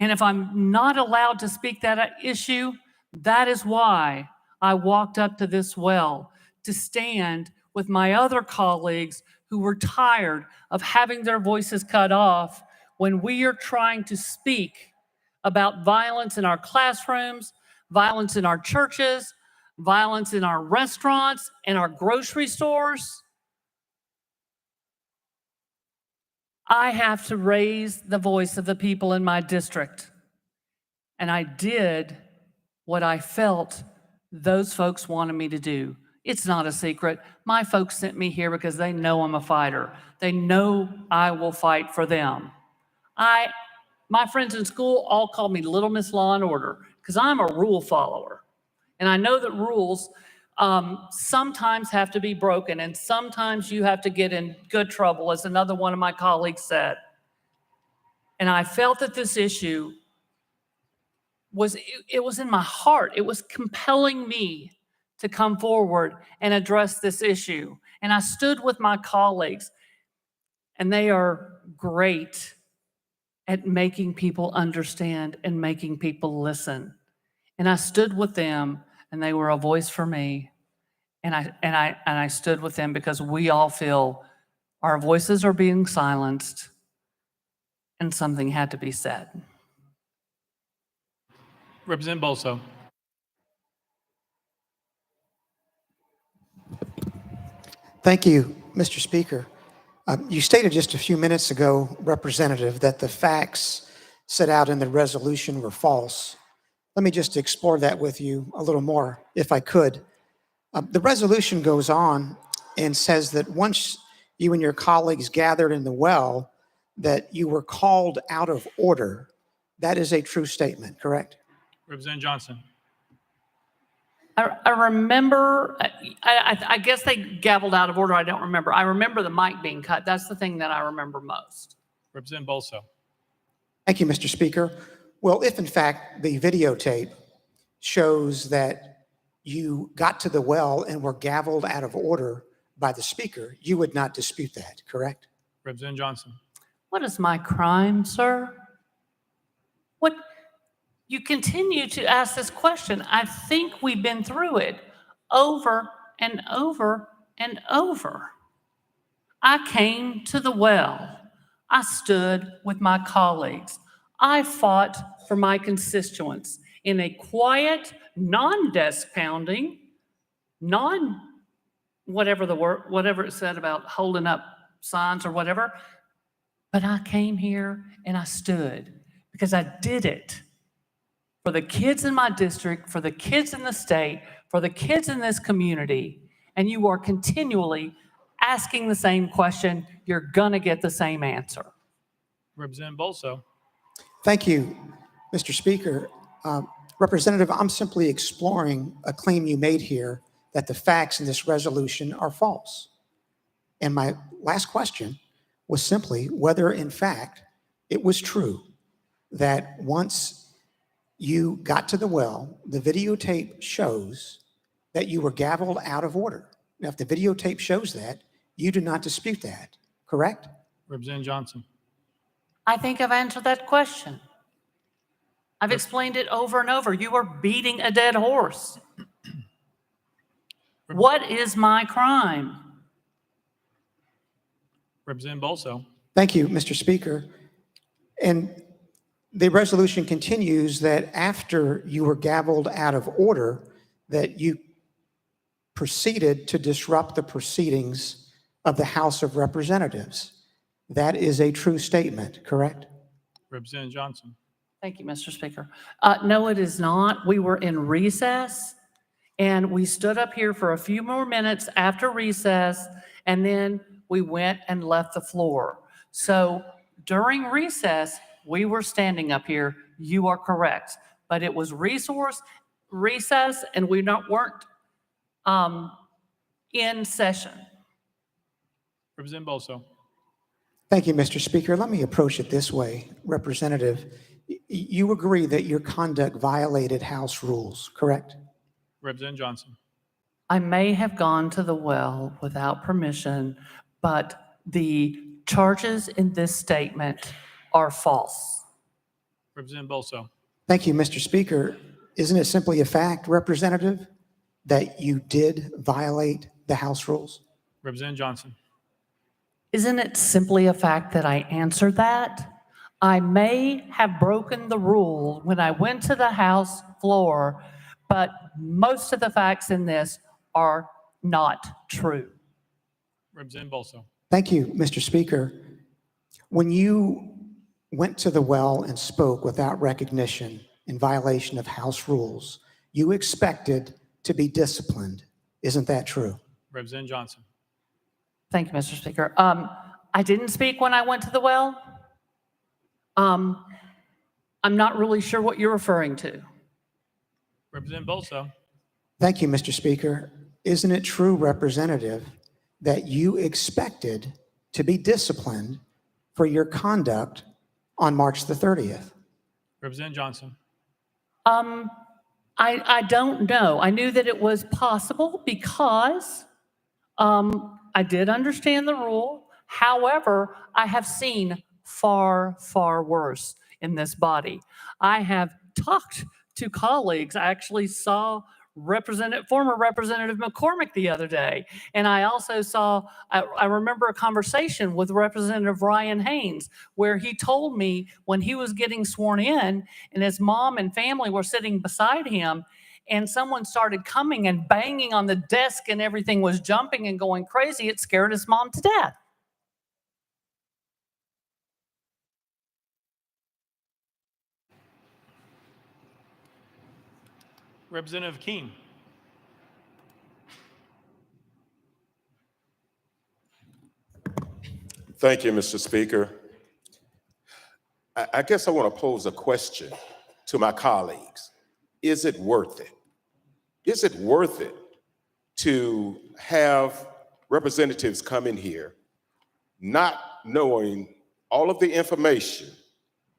And if I'm not allowed to speak that issue, that is why I walked up to this well, to stand with my other colleagues who were tired of having their voices cut off when we are trying to speak about violence in our classrooms, violence in our churches, violence in our restaurants and our grocery stores. I have to raise the voice of the people in my district. And I did what I felt those folks wanted me to do. It's not a secret. My folks sent me here because they know I'm a fighter. They know I will fight for them. My friends in school all call me Little Miss Law and Order because I'm a rule follower. And I know that rules sometimes have to be broken, and sometimes you have to get in good trouble, as another one of my colleagues said. And I felt that this issue was in my heart. It was compelling me to come forward and address this issue. And I stood with my colleagues, and they are great at making people understand and making people listen. And I stood with them, and they were a voice for me. And I stood with them because we all feel our voices are being silenced and something had to be said. Representative Bolso. Thank you, Mr. Speaker. You stated just a few minutes ago, Representative, that the facts set out in the resolution were false. Let me just explore that with you a little more, if I could. The resolution goes on and says that once you and your colleagues gathered in the well, that you were called out of order. That is a true statement, correct? Representative Johnson. I remember, I guess they gavelled out of order. I don't remember. I remember the mic being cut. That's the thing that I remember most. Representative Bolso. Thank you, Mr. Speaker. Well, if in fact the videotape shows that you got to the well and were gavelled out of order by the speaker, you would not dispute that, correct? Representative Johnson. What is my crime, sir? What? You continue to ask this question. I think we've been through it over and over and over. I came to the well. I stood with my colleagues. I fought for my constituents in a quiet, non-desk pounding, whatever the word, whatever it said about holding up signs or whatever. But I came here and I stood because I did it for the kids in my district, for the kids in the state, for the kids in this community. And you are continually asking the same question. You're going to get the same answer. Representative Bolso. Thank you, Mr. Speaker. Representative, I'm simply exploring a claim you made here that the facts in this resolution are false. And my last question was simply whether, in fact, it was true that once you got to the well, the videotape shows that you were gavelled out of order. Now, if the videotape shows that, you do not dispute that, correct? Representative Johnson. I think I've answered that question. I've explained it over and over. You are beating a dead horse. What is my crime? Representative Bolso. Thank you, Mr. Speaker. And the resolution continues that after you were gavelled out of order, that you proceeded to disrupt the proceedings of the House of Representatives. That is a true statement, correct? Representative Johnson. Thank you, Mr. Speaker. No, it is not. We were in recess and we stood up here for a few more minutes after recess, and then we went and left the floor. So during recess, we were standing up here. You are correct. But it was recess, and we weren't in session. Representative Bolso. Thank you, Mr. Speaker. Let me approach it this way. Representative, you agree that your conduct violated House rules, correct? Representative Johnson. I may have gone to the well without permission, but the charges in this statement are false. Representative Bolso. Thank you, Mr. Speaker. Isn't it simply a fact, Representative, that you did violate the House rules? Representative Johnson. Isn't it simply a fact that I answered that? I may have broken the rule when I went to the House floor, but most of the facts in this are not true. Representative Bolso. Thank you, Mr. Speaker. When you went to the well and spoke without recognition in violation of House rules, you expected to be disciplined. Isn't that true? Representative Johnson. Thank you, Mr. Speaker. I didn't speak when I went to the well. I'm not really sure what you're referring to. Representative Bolso. Thank you, Mr. Speaker. Isn't it true, Representative, that you expected to be disciplined for your conduct on March the 30th? Representative Johnson. I don't know. I knew that it was possible because I did understand the rule. However, I have seen far, far worse in this body. I have talked to colleagues. I actually saw former Representative McCormick the other day. And I also I remember a conversation with Representative Ryan Haynes where he told me when he was getting sworn in and his mom and family were sitting beside him and someone started coming and banging on the desk and everything was jumping and going crazy, it scared his mom to death. Representative Keene. Thank you, Mr. Speaker. I guess I want to pose a question to my colleagues. Is it worth it? Is it worth it to have representatives come in here not knowing all of the information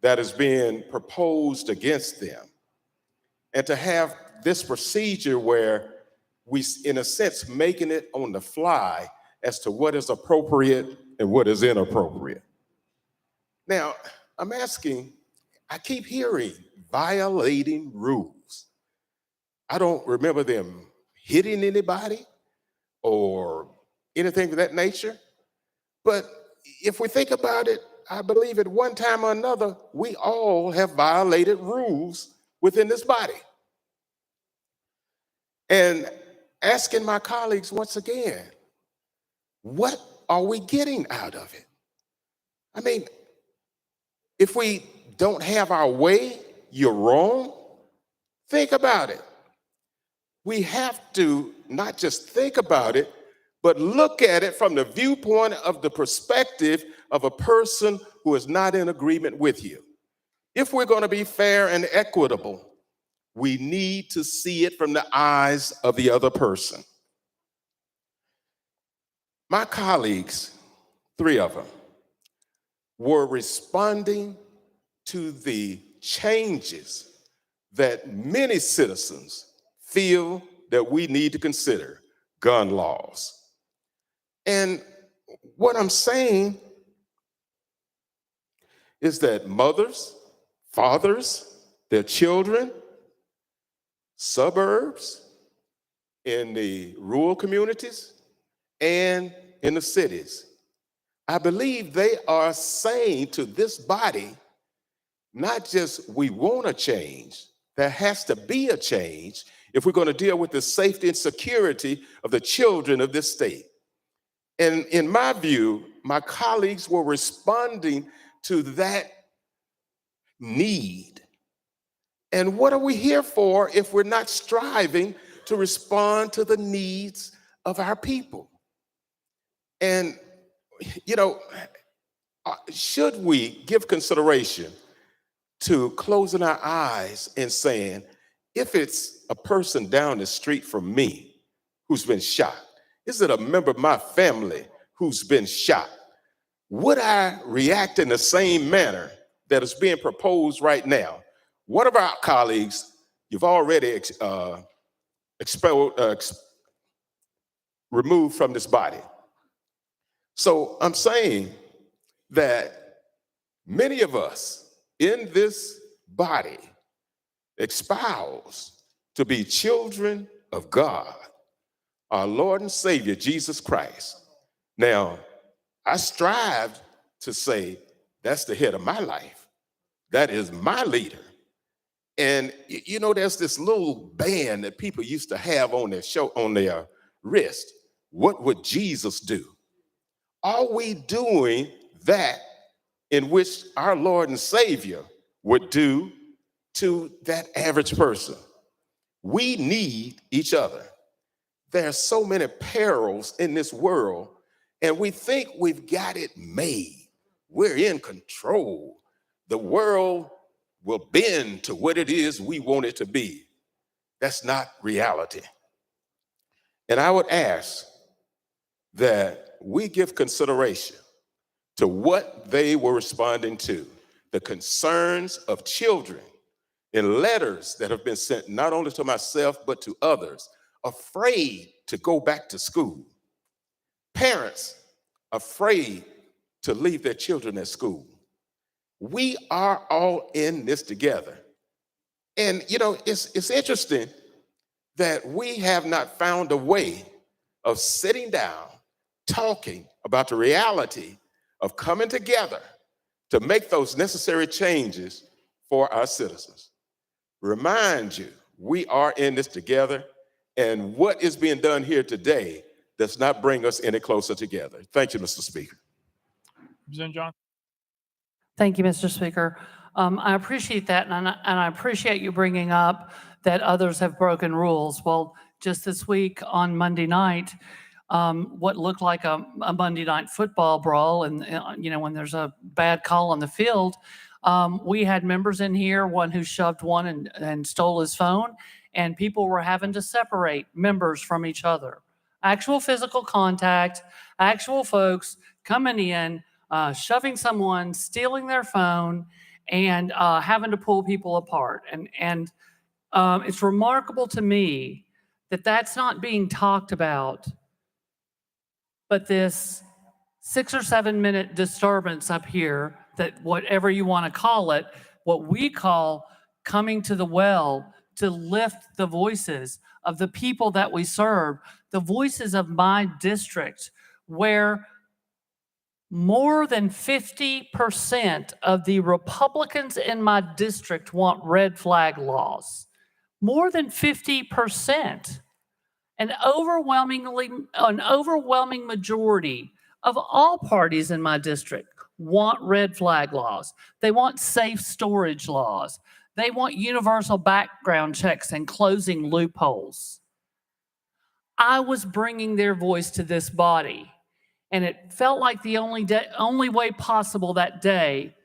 that is being proposed against them, and to have this procedure where we, in a sense, making it on the fly as to what is appropriate and what is inappropriate? Now, I'm asking, I keep hearing violating rules. I don't remember them hitting anybody or anything of that nature. But if we think about it, I believe at one time or another, we all have violated rules within this body. And asking my colleagues once again, what are we getting out of it? I mean, if we don't have our way, you're wrong. Think about it. We have to not just think about it, but look at it from the viewpoint of the perspective of a person who is not in agreement with you. If we're going to be fair and equitable, we need to see it from the eyes of the other person. My colleagues, 3 of them, were responding to the changes that many citizens feel that we need to consider, gun laws. And what I'm saying is that mothers, fathers, their children, suburbs, in the rural communities, and in the cities, I believe they are saying to this body, not just we want a change, there has to be a change if we're going to deal with the safety and security of the children of this state. And in my view, my colleagues were responding to that need. And what are we here for if we're not striving to respond to the needs of our people? And, you know, should we give consideration to closing our eyes and saying, if it's a person down the street from me who's been shot, is it a member of my family who's been shot? Would I react in the same manner that is being proposed right now? One of our colleagues, you've already removed from this body. So I'm saying that many of us in this body espouse to be children of God, our Lord and Savior, Jesus Christ. Now, I strive to say that's the head of my life. That is my leader. And you know, there's this little band that people used to have on their wrist. What would Jesus do? Are we doing that in which our Lord and Savior would do to that average person? We need each other. There are so many perils in this world, and we think we've got it made. We're in control. The world will bend to what it is we want it to be. That's not reality. And I would ask that we give consideration to what they were responding to, the concerns of children in letters that have been sent not only to myself, but to others, afraid to go back to school. Parents afraid to leave their children at school. We are all in this together. And you know, it's interesting that we have not found a way of sitting down, talking about the reality of coming together to make those necessary changes for our citizens. Remind you, we are in this together, and what is being done here today does not bring us any closer together. Thank you, Mr. Speaker. Representative John. Thank you, Mr. Speaker. I appreciate that, and I appreciate you bringing up that others have broken rules. Well, just this week on Monday night, what looked like a Monday night football brawl. And, when there's a bad call on the field, we had members in here, one who shoved one and stole his phone, and people were having to separate members from each other. Actual physical contact, actual folks coming in, shoving someone, stealing their phone, and having to pull people apart. And it's remarkable to me that that's not being talked about, but this 6 or 7 minute disturbance up here, that whatever you want to call it, what we call coming to the well to lift the voices of the people that we serve, the voices of my district, where more than 50% of the Republicans in my district want red flag laws. More than 50%. An overwhelming majority of all parties in my district want red flag laws. They want safe storage laws. They want universal background checks and closing loopholes. I was bringing their voice to this body, and it felt like the only way possible that day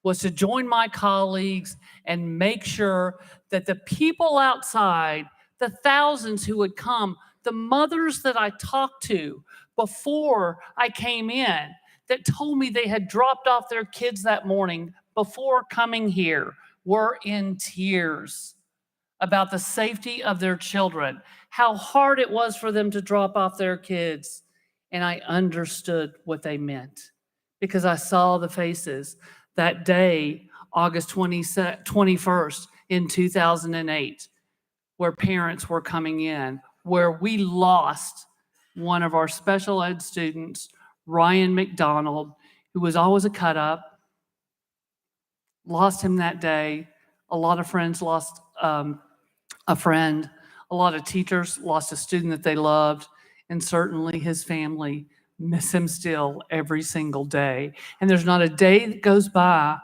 was to join my colleagues and make sure that the people outside, the thousands who would come, the mothers that I talked to before I came in that told me they had dropped off their kids that morning before coming here were in tears about the safety of their children, how hard it was for them to drop off their kids. And I understood what they meant because I saw the faces that day, August 21st in 2008, where parents were coming in, where we lost one of our special ed students, Ryan McDonald, who was always a cut up. Lost him that day. A lot of friends lost a friend. A lot of teachers lost a student that they loved. And certainly his family miss him still every single day. And there's not a day that goes by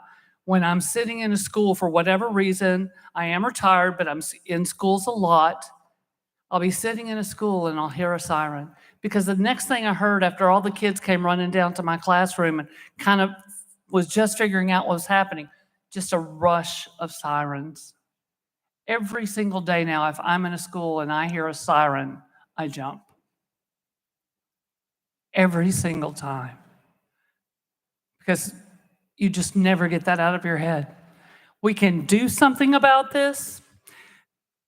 when I'm sitting in a school for whatever reason. I am retired, but I'm in schools a lot. I'll be sitting in a school and I'll hear a siren, because the next thing I heard after all the kids came running down to my classroom and kind of was just figuring out what was happening, just a rush of sirens. Every single day now, if I'm in a school and I hear a siren, I jump. Every single time. Because you just never get that out of your head. We can do something about this.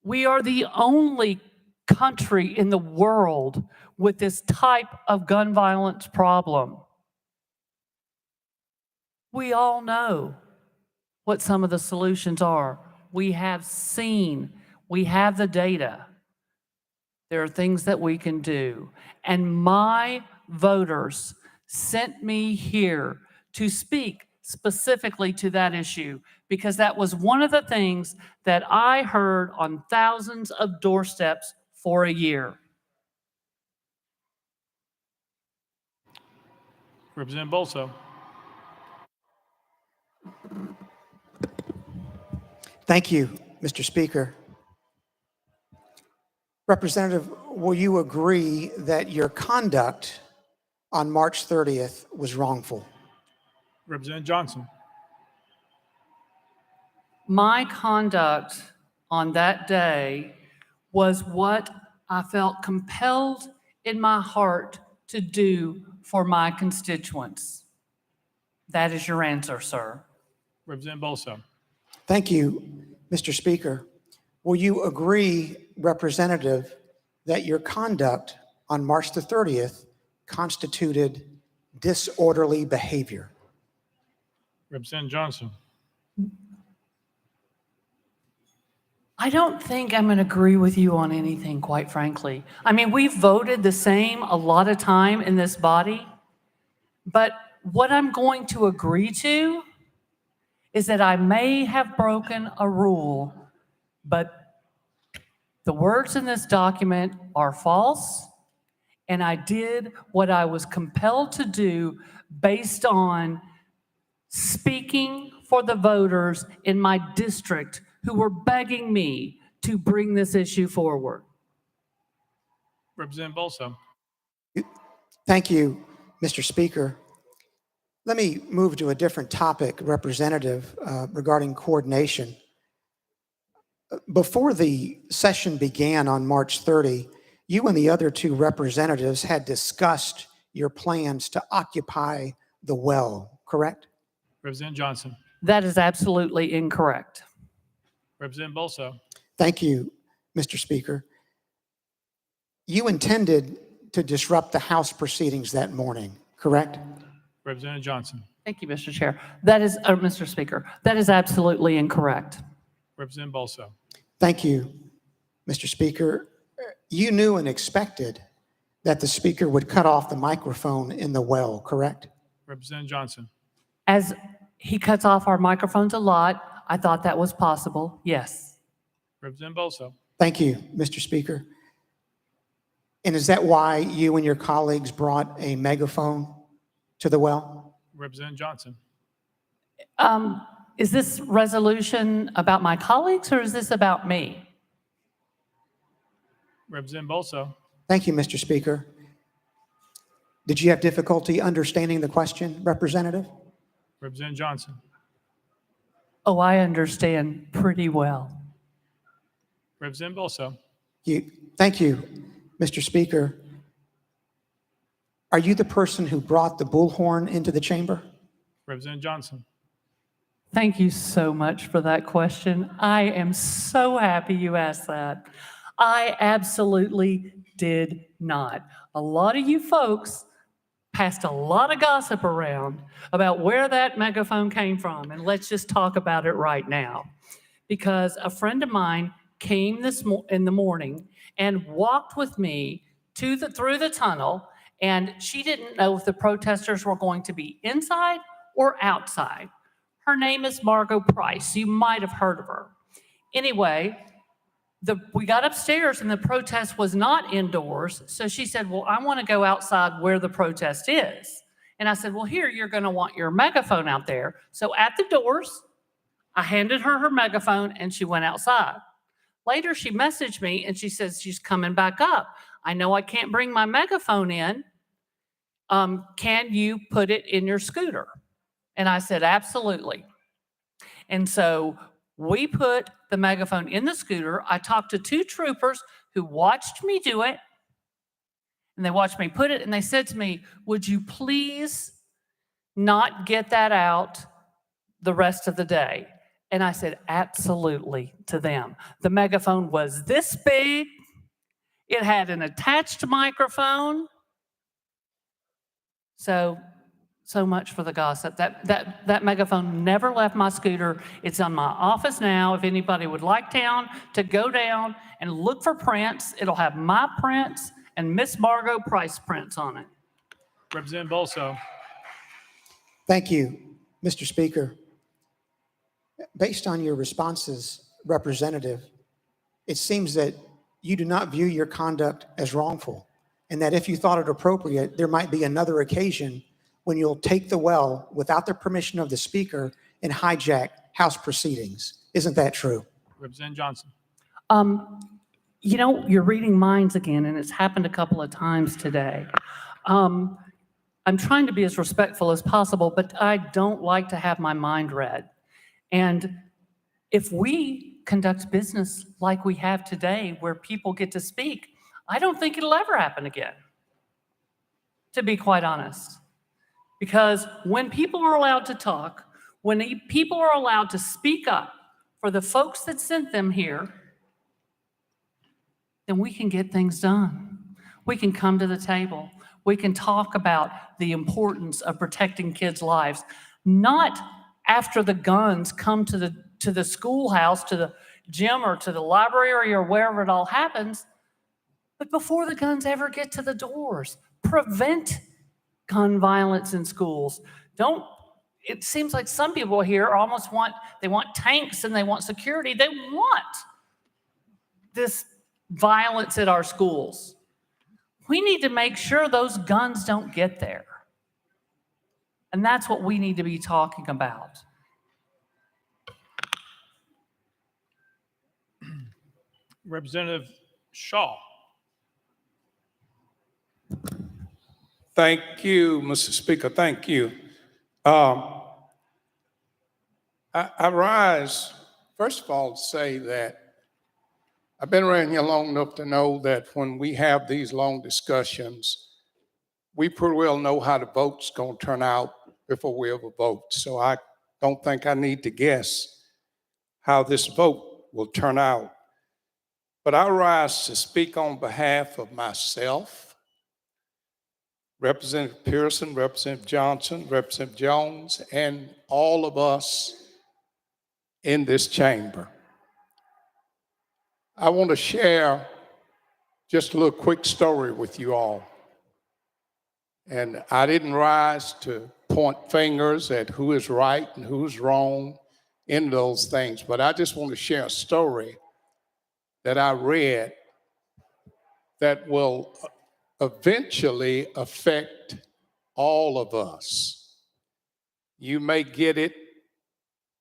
We are the only country in the world with this type of gun violence problem. We all know what some of the solutions are. We have seen, we have the data. There are things that we can do. And my voters sent me here to speak specifically to that issue, because that was one of the things that I heard on thousands of doorsteps for a year. Representative Bolso. Thank you, Mr. Speaker. Representative, will you agree that your conduct on March 30th was wrongful? Representative Johnson. My conduct on that day was what I felt compelled in my heart to do for my constituents. That is your answer, sir. Representative Bolso. Thank you, Mr. Speaker. Will you agree, Representative, that your conduct on March the 30th constituted disorderly behavior? Representative Johnson. I don't think I'm going to agree with you on anything, quite frankly. I mean, we've voted the same a lot of time in this body, but what I'm going to agree to is that I may have broken a rule, but the words in this document are false, and I did what I was compelled to do based on speaking for the voters in my district who were begging me to bring this issue forward. Representative Bolso. Thank you, Mr. Speaker. Let me move to a different topic, Representative, regarding coordination. Before the session began on March 30, you and the other two representatives had discussed your plans to occupy the well, correct? Representative Johnson. That is absolutely incorrect. Representative Bolso. Thank you, Mr. Speaker. You intended to disrupt the House proceedings that morning, correct? Representative Johnson. Thank you, Mr. Chair. That is, Mr. Speaker, that is absolutely incorrect. Representative Bolso. Thank you, Mr. Speaker. You knew and expected that the speaker would cut off the microphone in the well, correct? Representative Johnson. As he cuts off our microphones a lot, I thought that was possible, yes. Representative Bolso. Thank you, Mr. Speaker. And is that why you and your colleagues brought a megaphone to the well? Representative Johnson. Is this resolution about my colleagues or is this about me? Representative Bolso. Thank you, Mr. Speaker. Did you have difficulty understanding the question, Representative? Representative Johnson. Oh, I understand pretty well. Representative Bolso. Thank you, Mr. Speaker. Are you the person who brought the bullhorn into the chamber? Representative Johnson. Thank you so much for that question. I am so happy you asked that. I absolutely did not. A lot of you folks passed a lot of gossip around about where that megaphone came from, and let's just talk about it right now. Because a friend of mine came in the morning and walked with me through the tunnel, and she didn't know if the protesters were going to be inside or outside. Her name is Margot Price. You might have heard of her. Anyway, we got upstairs and the protest was not indoors. So she said, well, I want to go outside where the protest is. And I said, well, here, you're going to want your megaphone out there. So at the doors, I handed her her megaphone and she went outside. Later, she messaged me and she says she's coming back up. I know I can't bring my megaphone in. Can you put it in your scooter? And I said, absolutely. And so we put the megaphone in the scooter. I talked to two troopers who watched me do it. And they watched me put it. And they said to me, would you please not get that out the rest of the day? And I said, absolutely, to them. The megaphone was this big. It had an attached microphone. So much for the gossip. That megaphone never left my scooter. It's on my office now. If anybody would like to go down and look for prints, it'll have my prints and Miss Margot Price prints on it. Representative Bolso. Thank you, Mr. Speaker. Based on your responses, Representative, it seems that you do not view your conduct as wrongful, and that if you thought it appropriate, there might be another occasion when you'll take the well without the permission of the speaker and hijack House proceedings. Isn't that true? Representative Johnson. You know, you're reading minds again, and it's happened a couple of times today. I'm trying to be as respectful as possible, but I don't like to have my mind read. And if we conduct business like we have today, where people get to speak, I don't think it'll ever happen again, to be quite honest. Because when people are allowed to talk, when people are allowed to speak up for the folks that sent them here, then we can get things done. We can come to the table. We can talk about the importance of protecting kids' lives, not after the guns come to the schoolhouse, to the gym, or to the library, or wherever it all happens, but before the guns ever get to the doors. Prevent gun violence in schools. It seems like some people here they want tanks and they want security. They want this violence at our schools. We need to make sure those guns don't get there. And that's what we need to be talking about. Representative Shaw. Thank you, Mr. Speaker. Thank you. I rise, first of all, to say that I've been around here long enough to know that when we have these long discussions, we pretty well know how the vote's going to turn out before we ever vote. So I don't think I need to guess how this vote will turn out. But I rise to speak on behalf of myself, Representative Pearson, Representative Johnson, Representative Jones, and all of us in this chamber. I want to share just a little quick story with you all. And I didn't rise to point fingers at who is right and who's wrong in those things, but I just want to share a story that I read that will eventually affect all of us. You may get it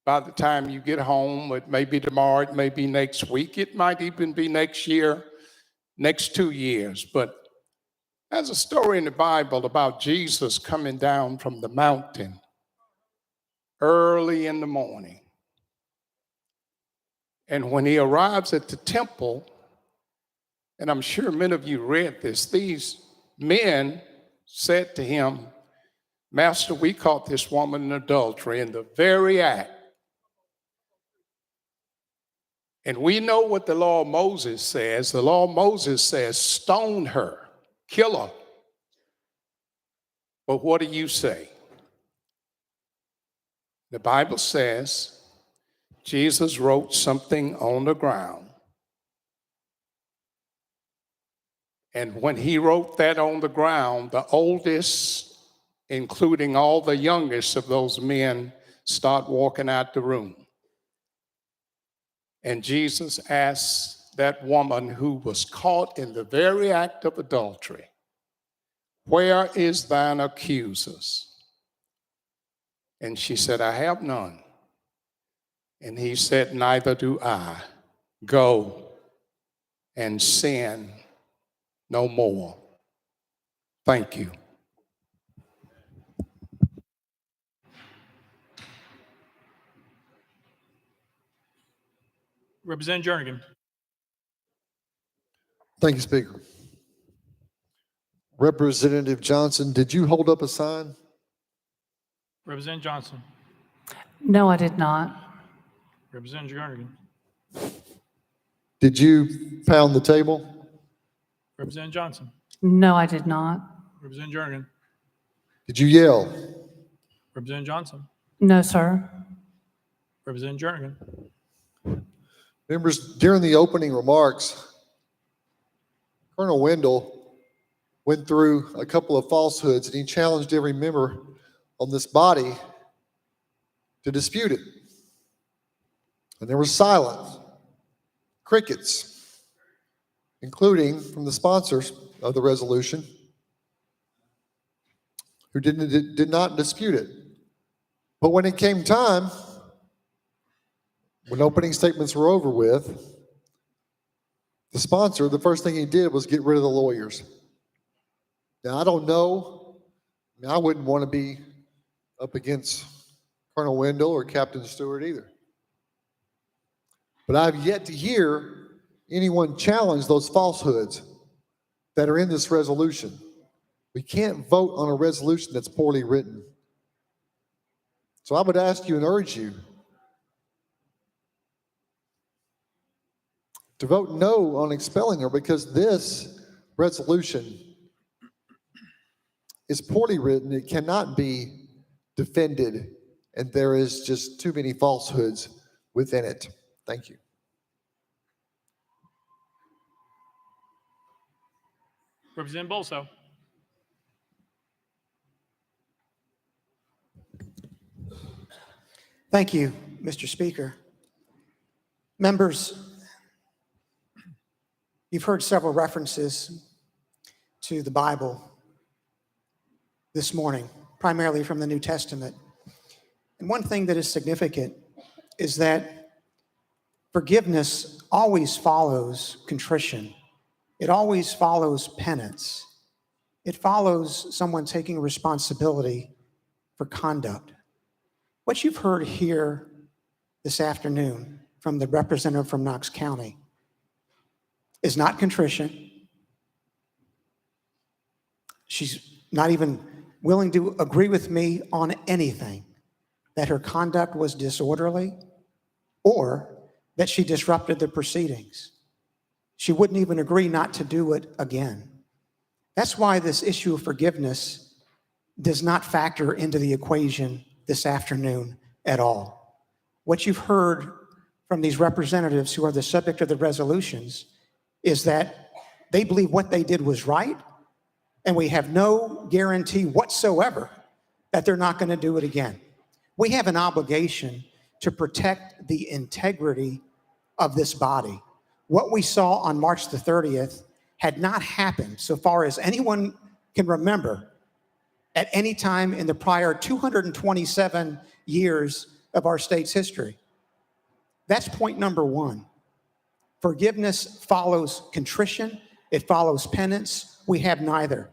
by the time you get home. It may be tomorrow, it may be next week, it might even be next year, next 2 years. But there's a story in the Bible about Jesus coming down from the mountain early in the morning. And when he arrives at the temple, and I'm sure many of you read this, these men said to him, "Master, we caught this woman in adultery in the very act." And we know what the law of Moses says. The law of Moses says, stone her, kill her. But what do you say? The Bible says Jesus wrote something on the ground. And when he wrote that on the ground, the oldest, including all the youngest of those men, start walking out the room. And Jesus asked that woman who was caught in the very act of adultery, "Where is thine accusers?" And she said, "I have none." And he said, "Neither do I. Go and sin no more." Thank you. Representative Jernigan. Thank you, Speaker. Representative Johnson, did you hold up a sign? Representative Johnson. No, I did not. Representative Jernigan. Did you pound the table? Representative Johnson. No, I did not. Representative Jernigan. Did you yell? Representative Johnson. No, sir. Representative Jernigan. Members, during the opening remarks, Colonel Wendell went through a couple of falsehoods and he challenged every member on this body to dispute it. And there was silence, crickets, including from the sponsors of the resolution, who did not dispute it. But when it came time, when opening statements were over with, the sponsor, the first thing he did was get rid of the lawyers. Now, I don't know. I wouldn't want to be up against Colonel Wendell or Captain Stewart either. But I've yet to hear anyone challenge those falsehoods that are in this resolution. We can't vote on a resolution that's poorly written. So I would ask you and urge you to vote no on expelling her, because this resolution is poorly written. It cannot be defended, and there is just too many falsehoods within it. Thank you. Representative Bolso. Thank you, Mr. Speaker. Members, you've heard several references to the Bible this morning, primarily from the New Testament. And one thing that is significant is that forgiveness always follows contrition. It always follows penance. It follows someone taking responsibility for conduct. What you've heard here this afternoon from the representative from Knox County is not contrition. She's not even willing to agree with me on anything, that her conduct was disorderly or that she disrupted the proceedings. She wouldn't even agree not to do it again. That's why this issue of forgiveness does not factor into the equation this afternoon at all. What you've heard from these representatives who are the subject of the resolutions is that they believe what they did was right, and we have no guarantee whatsoever that they're not going to do it again. We have an obligation to protect the integrity of this body. What we saw on March the 30th had not happened, so far as anyone can remember, at any time in the prior 227 years of our state's history. That's point number one. Forgiveness follows contrition. It follows penance. We have neither.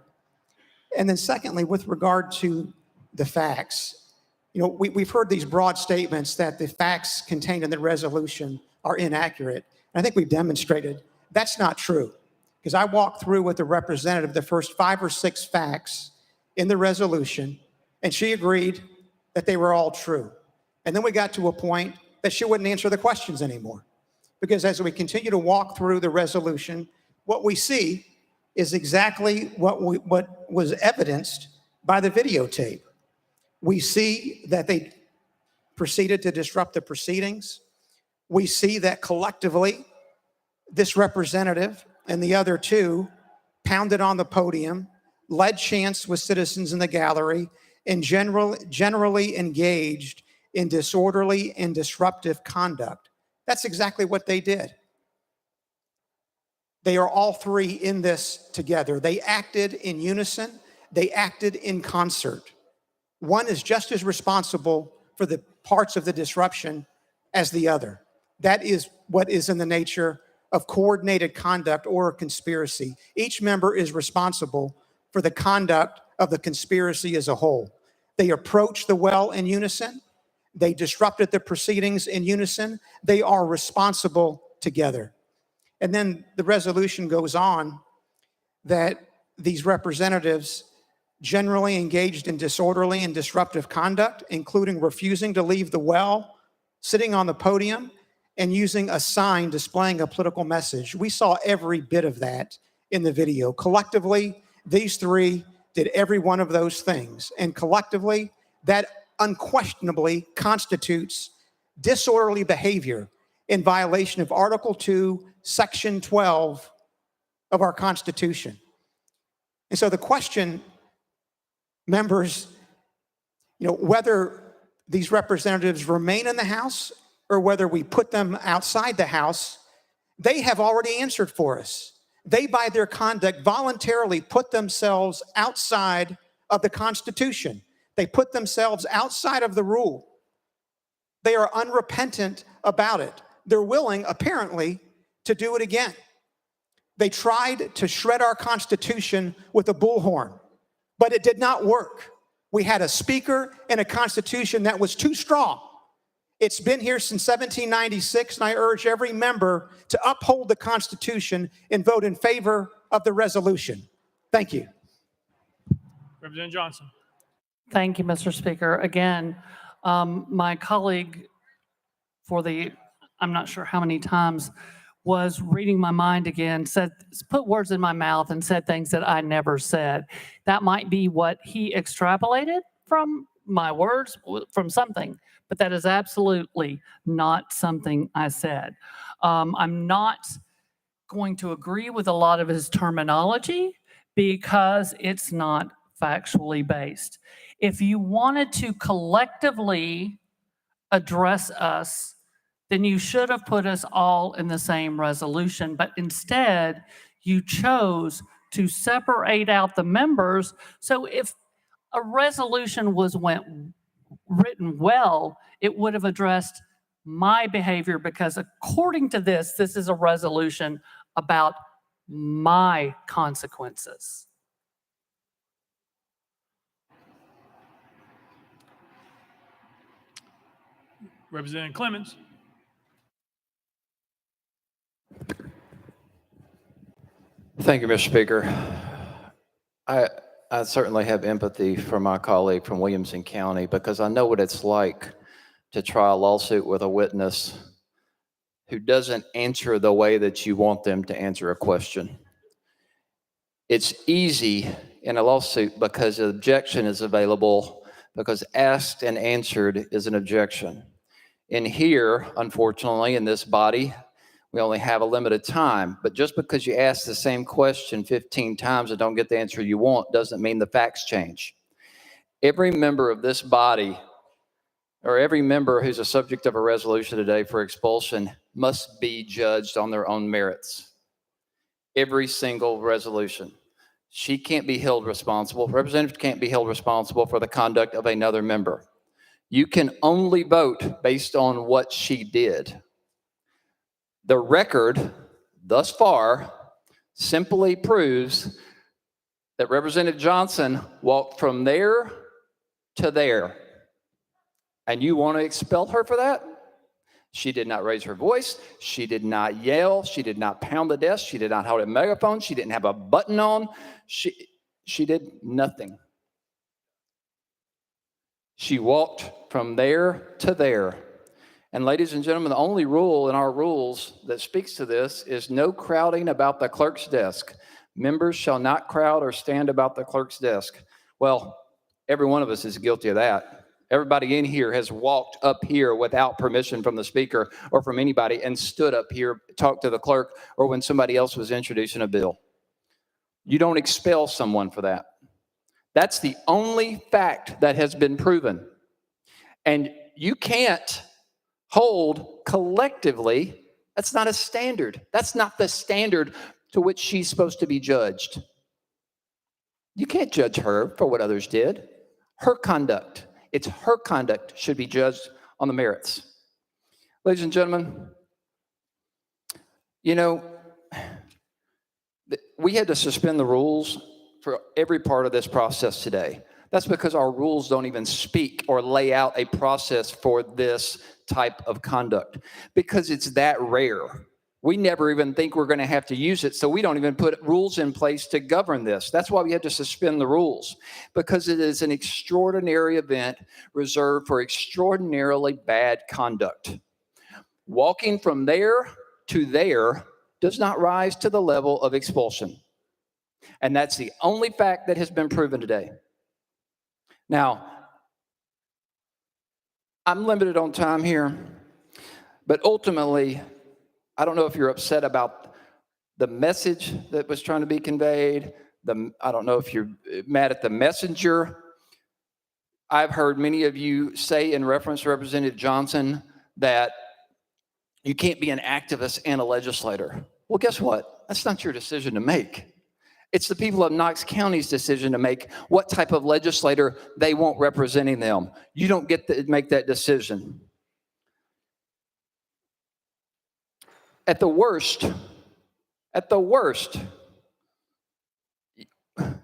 And then secondly, with regard to the facts, we've heard these broad statements that the facts contained in the resolution are inaccurate. And I think we've demonstrated that's not true. Because I walked through with the representative the first 5 or 6 facts in the resolution, and she agreed that they were all true. And then we got to a point that she wouldn't answer the questions anymore. Because as we continue to walk through the resolution, what we see is exactly what was evidenced by the videotape. We see that they proceeded to disrupt the proceedings. We see that collectively, this representative and the other 2 pounded on the podium, led chants with citizens in the gallery, and generally engaged in disorderly and disruptive conduct. That's exactly what they did. They are all 3 in this together. They acted in unison. They acted in concert. One is just as responsible for the parts of the disruption as the other. That is what is in the nature of coordinated conduct or a conspiracy. Each member is responsible for the conduct of the conspiracy as a whole. They approached the well in unison. They disrupted the proceedings in unison. They are responsible together. And then the resolution goes on that these representatives generally engaged in disorderly and disruptive conduct, including refusing to leave the well, sitting on the podium, and using a sign displaying a political message. We saw every bit of that in the video. Collectively, these 3 did every one of those things. And collectively, that unquestionably constitutes disorderly behavior in violation of Article 2, Section 12 of our Constitution. And so the question, members, whether these representatives remain in the House or whether we put them outside the House, they have already answered for us. They, by their conduct, voluntarily put themselves outside of the Constitution. They put themselves outside of the rule. They are unrepentant about it. They're willing, apparently, to do it again. They tried to shred our Constitution with a bullhorn, but it did not work. We had a speaker and a Constitution that was too strong. It's been here since 1796, and I urge every member to uphold the Constitution and vote in favor of the resolution. Thank you. Representative Johnson. Thank you, Mr. Speaker. Again, my colleague for I'm not sure how many times, was reading my mind again, put words in my mouth and said things that I never said. That might be what he extrapolated from my words, from something, but that is absolutely not something I said. I'm not going to agree with a lot of his terminology because it's not factually based. If you wanted to collectively address us, then you should have put us all in the same resolution. But instead, you chose to separate out the members. So if a resolution was written well, it would have addressed my behavior, because according to this is a resolution about my consequences. Representative Clemens. Thank you, Mr. Speaker. I certainly have empathy for my colleague from Williamson County because I know what it's like to try a lawsuit with a witness who doesn't answer the way that you want them to answer a question. It's easy in a lawsuit because an objection is available, because asked and answered is an objection. In here, unfortunately, in this body, we only have a limited time, but just because you ask the same question 15 times and don't get the answer you want doesn't mean the facts change. Every member of this body, or every member who's a subject of a resolution today for expulsion, must be judged on their own merits. Every single resolution. She can't be held responsible. Representative can't be held responsible for the conduct of another member. You can only vote based on what she did. The record thus far simply proves that Representative Johnson walked from there to there. And you want to expel her for that? She did not raise her voice. She did not yell. She did not pound the desk. She did not hold a megaphone. She didn't have a button on. She did nothing. She walked from there to there. And ladies and gentlemen, the only rule in our rules that speaks to this is no crowding about the clerk's desk. Members shall not crowd or stand about the clerk's desk. Well, every one of us is guilty of that. Everybody in here has walked up here without permission from the speaker or from anybody and stood up here, talked to the clerk, or when somebody else was introducing a bill. You don't expel someone for that. That's the only fact that has been proven. And you can't hold collectively. That's not a standard. That's not the standard to which she's supposed to be judged. You can't judge her for what others did. Her conduct. It's her conduct should be judged on the merits. Ladies and gentlemen, you know, we had to suspend the rules for every part of this process today. That's because our rules don't even speak or lay out a process for this type of conduct, because it's that rare. We never even think we're going to have to use it, so we don't even put rules in place to govern this. That's why we had to suspend the rules, because it is an extraordinary event reserved for extraordinarily bad conduct. Walking from there to there does not rise to the level of expulsion. And that's the only fact that has been proven today. Now, I'm limited on time here, but ultimately, I don't know if you're upset about the message that was trying to be conveyed. I don't know if you're mad at the messenger. I've heard many of you say in reference to Representative Johnson that you can't be an activist and a legislator. Well, guess what? That's not your decision to make. It's the people of Knox County's decision to make what type of legislator they want representing them. You don't get to make that decision. At the worst,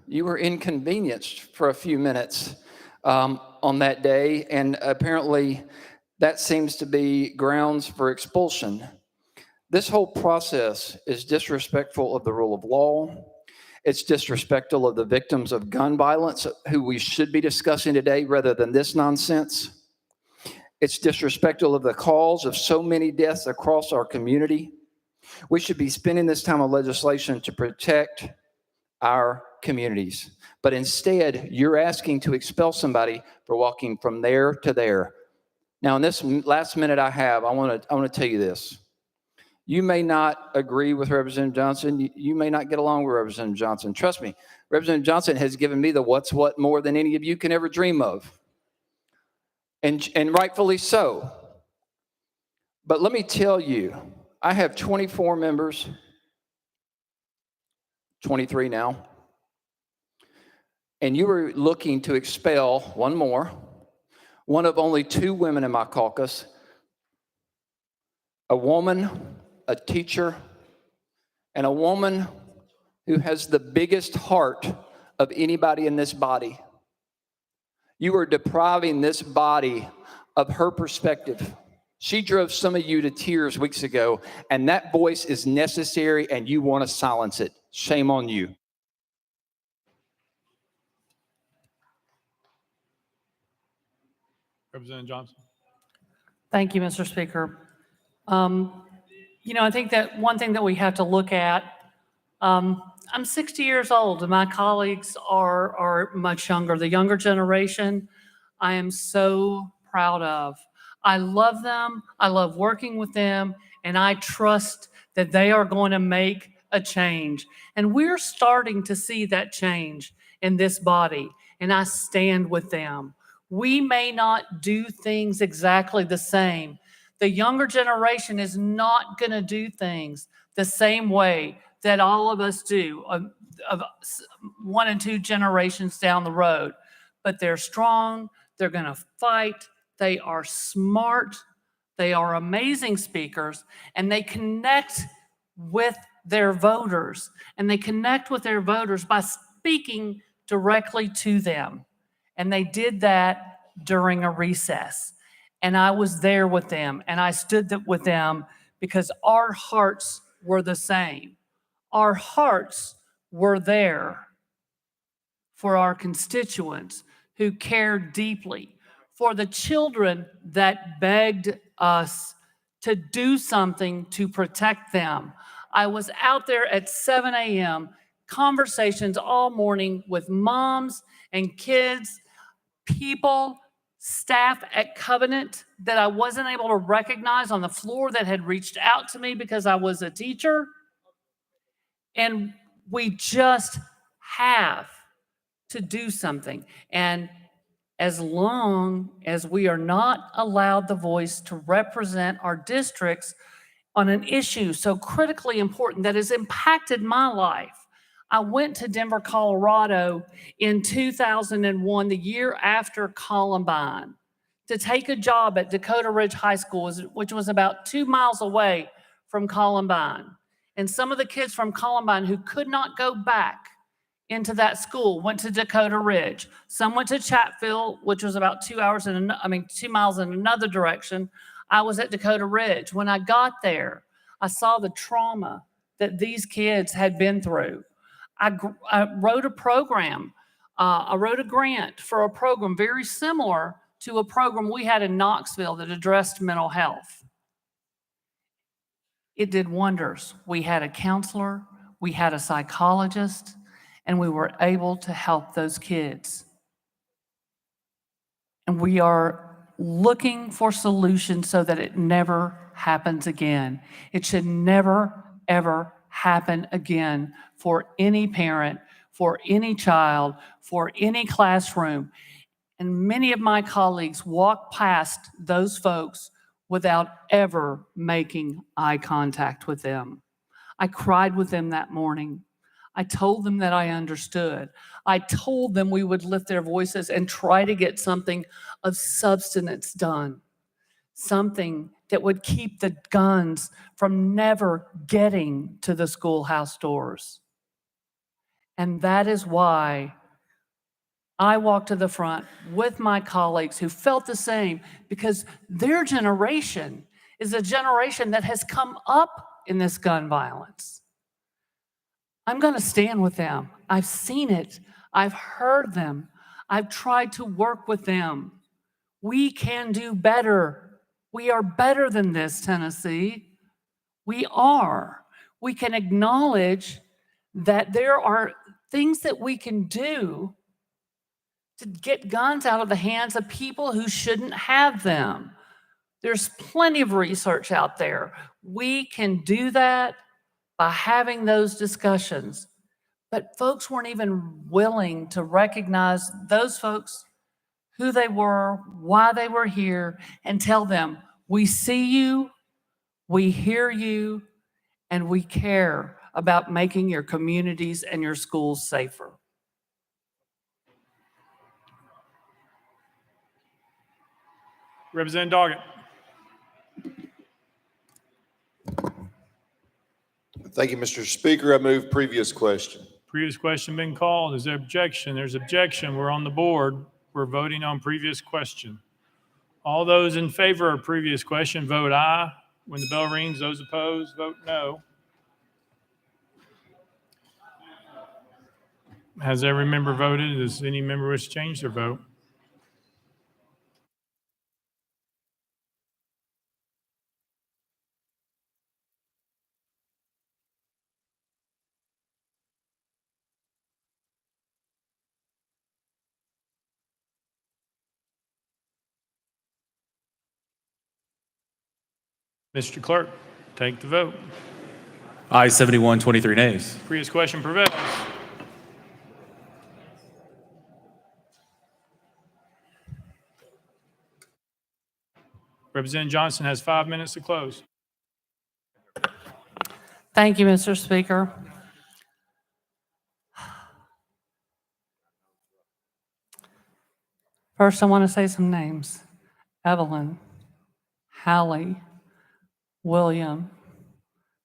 you were inconvenienced for a few minutes on that day, and apparently that seems to be grounds for expulsion. This whole process is disrespectful of the rule of law. It's disrespectful of the victims of gun violence, who we should be discussing today rather than this nonsense. It's disrespectful of the cause of so many deaths across our community. We should be spending this time of legislation to protect our communities. But instead, you're asking to expel somebody for walking from there to there. Now, in this last minute I have, I want to tell you this. You may not agree with Representative Johnson. You may not get along with Representative Johnson. Trust me, Representative Johnson has given me the what's what more than any of you can ever dream of. And rightfully so. But let me tell you, I have 24 members, 23 now, and you were looking to expel one more, one of only 2 women in my caucus, a woman, a teacher, and a woman who has the biggest heart of anybody in this body. You are depriving this body of her perspective. She drove some of you to tears weeks ago, and that voice is necessary, and you want to silence it. Shame on you. Representative Johnson. Thank you, Mr. Speaker. I think that one thing that we have to look at, I'm 60 years old and my colleagues are much younger. The younger generation, I am so proud of. I love them. I love working with them, and I trust that they are going to make a change. And we're starting to see that change in this body, and I stand with them. We may not do things exactly the same. The younger generation is not going to do things the same way that all of us do of 1 and 2 generations down the road. But they're strong. They're going to fight. They are smart. They are amazing speakers, and they connect with their voters. And they connect with their voters by speaking directly to them. And they did that during a recess. And I was there with them, and I stood with them because our hearts were the same. Our hearts were there for our constituents who cared deeply, for the children that begged us to do something to protect them. I was out there at 7 a.m., conversations all morning with moms and kids, people, staff at Covenant that I wasn't able to recognize on the floor that had reached out to me because I was a teacher. And we just have to do something. And as long as we are not allowed the voice to represent our districts on an issue so critically important that has impacted my life. I went to Denver, Colorado in 2001, the year after Columbine, to take a job at Dakota Ridge High School, which was about 2 miles away from Columbine. And some of the kids from Columbine who could not go back into that school went to Dakota Ridge. Some went to Chatfield, which was about 2 miles in another direction. I was at Dakota Ridge. When I got there, I saw the trauma that these kids had been through. I wrote a program. I wrote a grant for a program very similar to a program we had in Knoxville that addressed mental health. It did wonders. We had a counselor, we had a psychologist, and we were able to help those kids. And we are looking for solutions so that it never happens again. It should never, ever happen again for any parent, for any child, for any classroom. And many of my colleagues walk past those folks without ever making eye contact with them. I cried with them that morning. I told them that I understood. I told them we would lift their voices and try to get something of substance done, something that would keep the guns from never getting to the schoolhouse doors. And that is why I walked to the front with my colleagues who felt the same, because their generation is a generation that has come up in this gun violence. I'm going to stand with them. I've seen it. I've heard them. I've tried to work with them. We can do better. We are better than this, Tennessee. We are. We can acknowledge that there are things that we can do to get guns out of the hands of people who shouldn't have them. There's plenty of research out there. We can do that by having those discussions. But folks weren't even willing to recognize those folks, who they were, why they were here, and tell them, we see you, we hear you, and we care about making your communities and your schools safer. Representative Doggett. Thank you, Mr. Speaker. I move previous question. Previous question been called. Is there objection? There's objection. We're on the board. We're voting on previous question. All those in favor of previous question, vote aye. When the bell rings, those opposed, vote no. Has every member voted? Does any member wish to change their vote? Mr. Clerk, take the vote. Ayes 71, 23 nays. Previous question prevails. Representative Johnson has 5 minutes to close. Thank you, Mr. Speaker. First, I want to say some names. Evelyn, Hallie, William,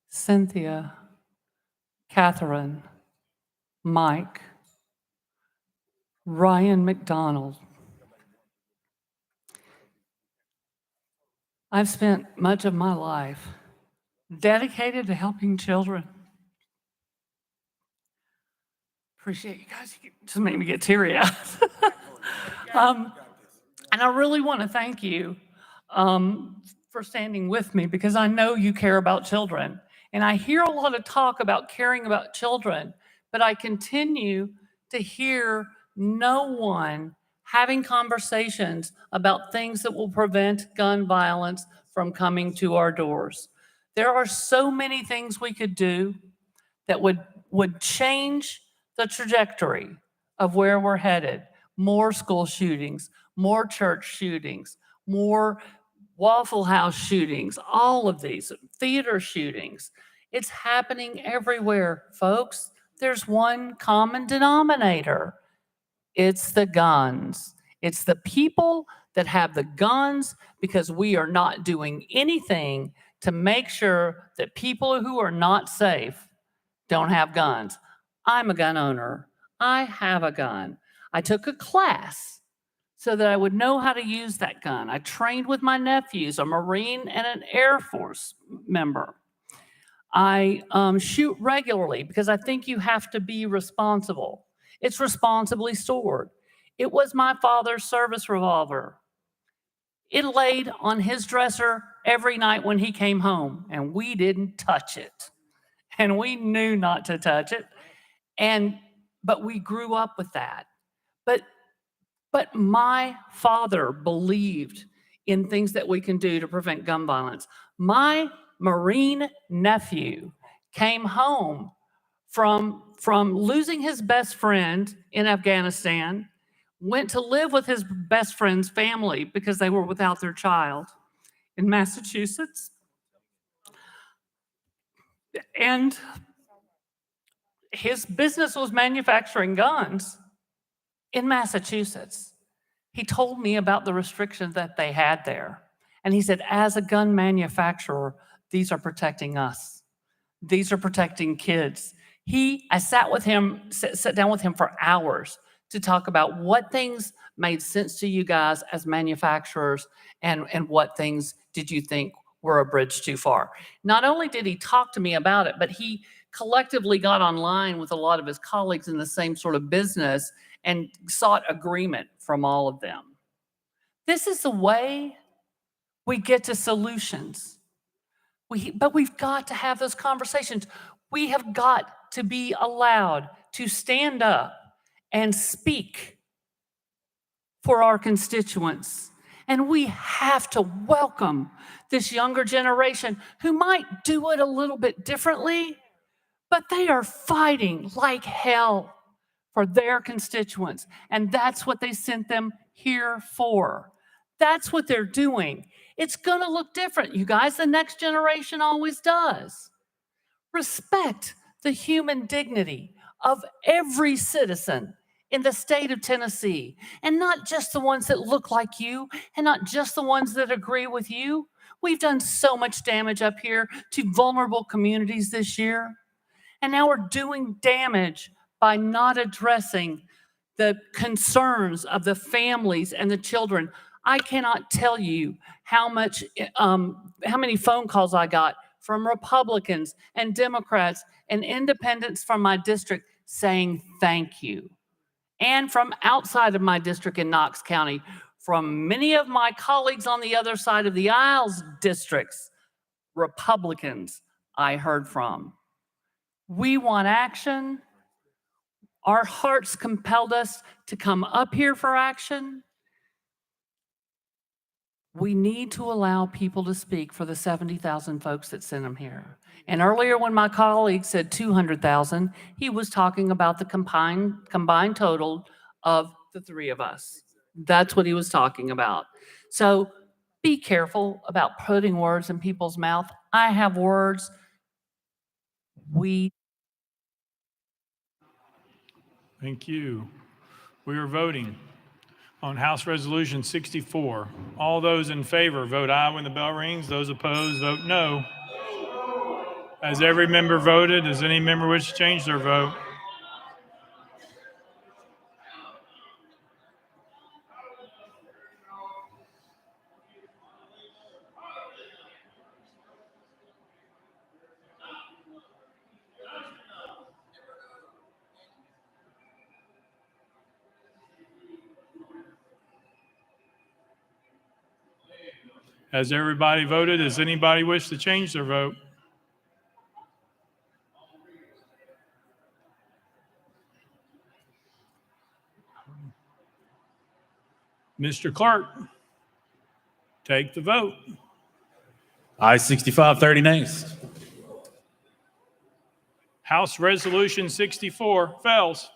Cynthia, Catherine, Mike, Ryan McDonald. I've spent much of my life dedicated to helping children. Appreciate you guys. You just made me get teary-eyed. And I really want to thank you for standing with me, because I know you care about children. And I hear a lot of talk about caring about children, but I continue to hear no one having conversations about things that will prevent gun violence from coming to our doors. There are so many things we could do that would change the trajectory of where we're headed. More school shootings, more church shootings, more Waffle House shootings, all of these, theater shootings. It's happening everywhere, folks. There's one common denominator. It's the guns. It's the people that have the guns, because we are not doing anything to make sure that people who are not safe don't have guns. I'm a gun owner. I have a gun. I took a class so that I would know how to use that gun. I trained with my nephews, a Marine and an Air Force member. I shoot regularly because I think you have to be responsible. It's responsibly stored. It was my father's service revolver. It laid on his dresser every night when he came home, and we didn't touch it. And we knew not to touch it. But we grew up with that. But my father believed in things that we can do to prevent gun violence. My Marine nephew came home from losing his best friend in Afghanistan, went to live with his best friend's family because they were without their child in Massachusetts. And his business was manufacturing guns in Massachusetts. He told me about the restrictions that they had there. And he said, as a gun manufacturer, these are protecting us. These are protecting kids. I sat down with him for hours to talk about what things made sense to you guys as manufacturers, and what things did you think were a bridge too far. Not only did he talk to me about it, but he collectively got online with a lot of his colleagues in the same sort of business and sought agreement from all of them. This is the way we get to solutions. But we've got to have those conversations. We have got to be allowed to stand up and speak for our constituents. And we have to welcome this younger generation who might do it a little bit differently, but they are fighting like hell for their constituents. And that's what they sent them here for. That's what they're doing. It's going to look different, you guys. The next generation always does. Respect the human dignity of every citizen in the state of Tennessee, and not just the ones that look like you, and not just the ones that agree with you. We've done so much damage up here to vulnerable communities this year, and now we're doing damage by not addressing the concerns of the families and the children. I cannot tell you how many phone calls I got from Republicans and Democrats and independents from my district saying thank you. And from outside of my district in Knox County, from many of my colleagues on the other side of the aisles districts, Republicans I heard from. We want action. Our hearts compelled us to come up here for action. We need to allow people to speak for the 70,000 folks that sent them here. And earlier when my colleague said 200,000, he was talking about the combined total of the three of us. That's what he was talking about. So be careful about putting words in people's mouth. I have words. Thank you. We are voting on House Resolution 64. All those in favor, vote aye when the bell rings. Those opposed, vote no. Has every member voted? Does any member wish to change their vote? Has everybody voted? Does anybody wish to change their vote? Mr. Clerk, take the vote. Aye, 65, 30 nays. House Resolution 64 fails.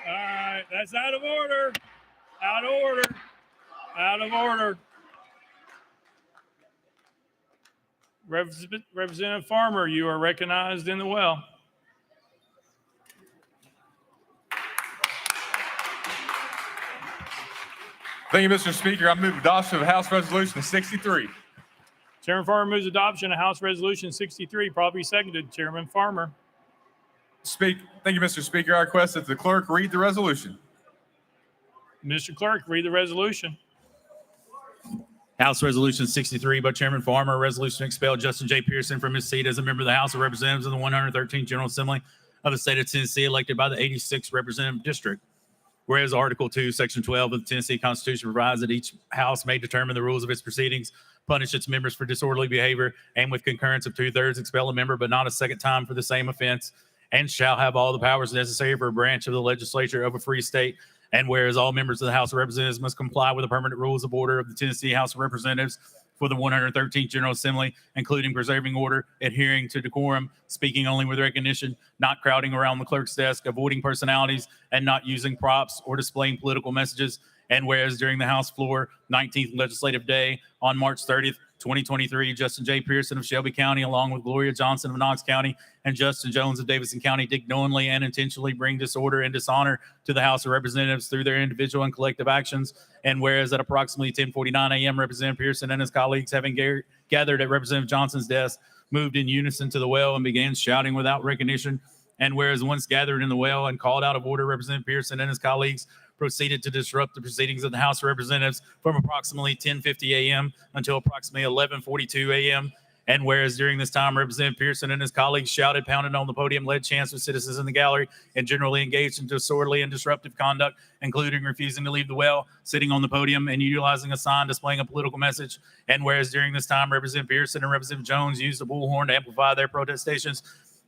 All right, that's out of order. Out of order. Out of order. Representative Farmer, you are recognized in the well. Thank you, Mr. Speaker. I move adoption of House Resolution 63. Chairman Farmer moves adoption of House Resolution 63, probably seconded. Chairman Farmer. Thank you, Mr. Speaker. I request that the clerk read the resolution. Mr. Clerk, read the resolution. House Resolution 63 by Chairman Farmer, a resolution to expel Justin J. Pearson from his seat as a member of the House of Representatives of the 113th General Assembly of the state of Tennessee, elected by the 86th Representative District. Whereas Article 2, Section 12 of the Tennessee Constitution provides that each House may determine the rules of its proceedings, punish its members for disorderly behavior, and with concurrence of 2/3 expel a member, but not a second time for the same offense, and shall have all the powers necessary for a branch of the legislature of a free state. And whereas all members of the House of Representatives must comply with the permanent rules of order of the Tennessee House of Representatives for the 113th General Assembly, including preserving order, adhering to decorum, speaking only with recognition, not crowding around the clerk's desk, avoiding personalities, and not using props or displaying political messages. And whereas during the House floor, 19th legislative day on March 30th, 2023, Justin J. Pearson of Shelby County, along with Gloria Johnson of Knox County and Justin Jones of Davidson County, did knowingly and intentionally bring disorder and dishonor to the House of Representatives through their individual and collective actions. And whereas at approximately 10:49 a.m., Representative Pearson and his colleagues, having gathered at Representative Johnson's desk, moved in unison to the well and began shouting without recognition. And whereas once gathered in the well and called out of order, Representative Pearson and his colleagues proceeded to disrupt the proceedings of the House of Representatives from approximately 10:50 a.m. until approximately 11:42 a.m. And whereas during this time, Representative Pearson and his colleagues shouted, pounded on the podium, led chants with citizens in the gallery, and generally engaged in disorderly and disruptive conduct, including refusing to leave the well, sitting on the podium, and utilizing a sign displaying a political message. And whereas during this time, Representative Pearson and Representative Jones used the bullhorn to amplify their protestations.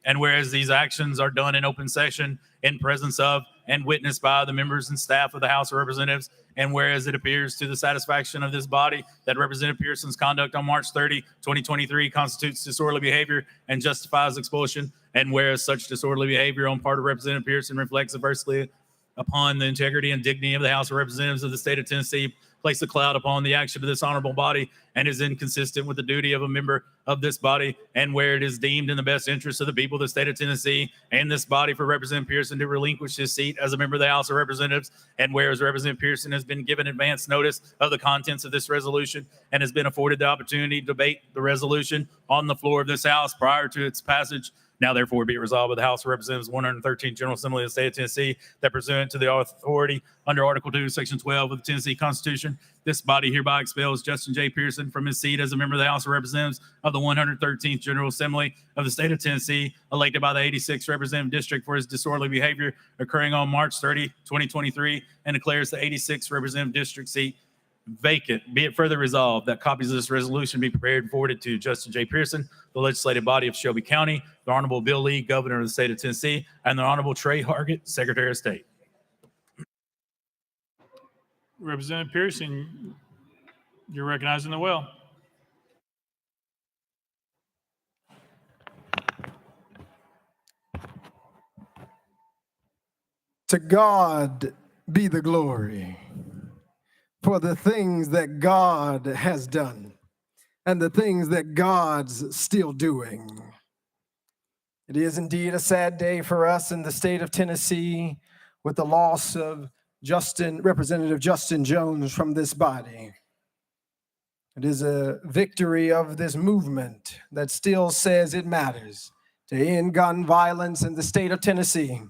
And whereas these actions are done in open session in presence of and witnessed by the members and staff of the House of Representatives, and whereas it appears to the satisfaction of this body that Representative Pearson's conduct on March 30, 2023 constitutes disorderly behavior and justifies expulsion, and whereas such disorderly behavior on part of Representative Pearson reflects adversely upon the integrity and dignity of the House of Representatives of the state of Tennessee, place a cloud upon the action of this honorable body, and is inconsistent with the duty of a member of this body, and where it is deemed in the best interest of the people of the state of Tennessee and this body for Representative Pearson to relinquish his seat as a member of the House of Representatives, and whereas Representative Pearson has been given advance notice of the contents of this resolution and has been afforded the opportunity to debate the resolution on the floor of this House prior to its passage. Now, therefore, be it resolved by the House of Representatives 113th General Assembly of the State of Tennessee that pursuant to the authority under Article 2, Section 12 of the Tennessee Constitution, this body hereby expels Justin J. Pearson from his seat as a member of the House of Representatives of the 113th General Assembly of the State of Tennessee, elected by the 86th Representative District for his disorderly behavior occurring on March 30, 2023, and declares the 86th Representative District seat vacant. Be it further resolved that copies of this resolution be prepared and forwarded to Justin J. Pearson, the legislative body of Shelby County, the Honorable Bill Lee, Governor of the state of Tennessee, and the Honorable Trey Hargett, Secretary of State. Representative Pearson, you're recognized in the well. To God be the glory for the things that God has done and the things that God's still doing. It is indeed a sad day for us in the state of Tennessee with the loss of Representative Justin Jones from this body. It is a victory of this movement that still says it matters to end gun violence in the state of Tennessee.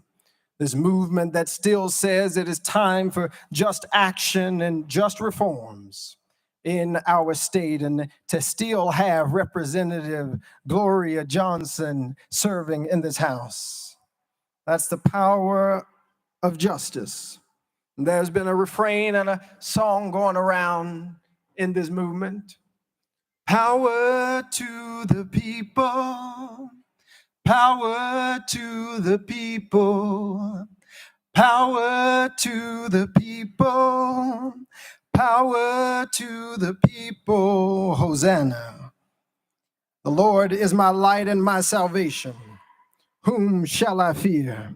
This movement that still says it is time for just action and just reforms in our state, and to still have Representative Gloria Johnson serving in this House. That's the power of justice. There's been a refrain and a song going around in this movement. Power to the people. Power to the people, power to the people, power to the people, Hosanna. The Lord is my light and my salvation. Whom shall I fear?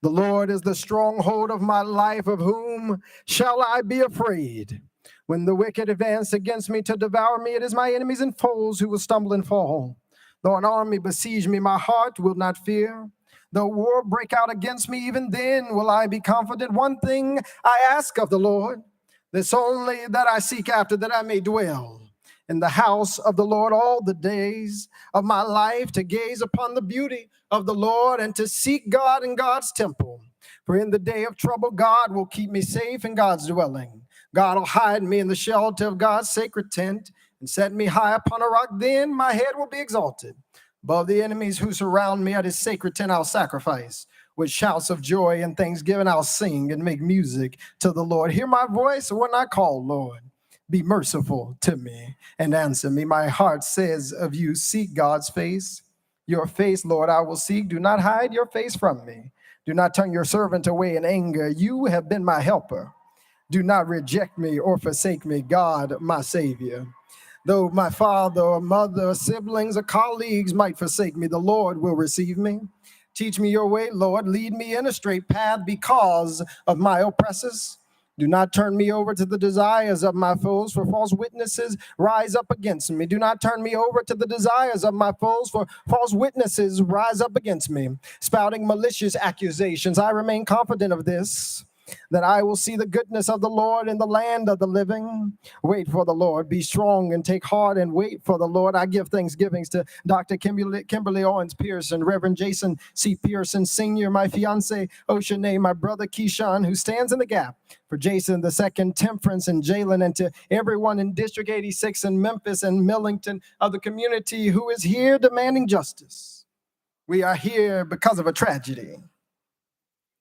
The Lord is the stronghold of my life. Of whom shall I be afraid? When the wicked advance against me to devour me, it is my enemies and foes who will stumble and fall. Though an army besiege me, my heart will not fear. Though war break out against me, even then will I be confident. One thing I ask of the Lord, this only that I seek after, that I may dwell in the house of the Lord all the days of my life, to gaze upon the beauty of the Lord and to seek God in God's temple. For in the day of trouble, God will keep me safe in God's dwelling. God will hide me in the shelter of God's sacred tent and set me high upon a rock. Then my head will be exalted. Above the enemies who surround me at his sacred tent, I'll sacrifice. With shouts of joy and thanksgiving, I'll sing and make music to the Lord. Hear my voice when I call, Lord. Be merciful to me and answer me. My heart says of you, seek God's face. Your face, Lord, I will seek. Do not hide your face from me. Do not turn your servant away in anger. You have been my helper. Do not reject me or forsake me, God, my Savior. Though my father or mother or siblings or colleagues might forsake me, the Lord will receive me. Teach me your way, Lord. Lead me in a straight path because of my oppressors. Do not turn me over to the desires of my foes, for false witnesses rise up against me. Do not turn me over to the desires of my foes, for false witnesses rise up against me, spouting malicious accusations. I remain confident of this, that I will see the goodness of the Lord in the land of the living. Wait for the Lord. Be strong and take heart and wait for the Lord. I give thanksgivings to Dr. Kimberly Owens Pearson, Reverend Jason C. Pearson Sr., my fiance Oceanae, my brother Keyshawn, who stands in the gap for Jason II, Temperance, and Jalen, and to everyone in District 86 in Memphis and Millington of the community who is here demanding justice. We are here because of a tragedy.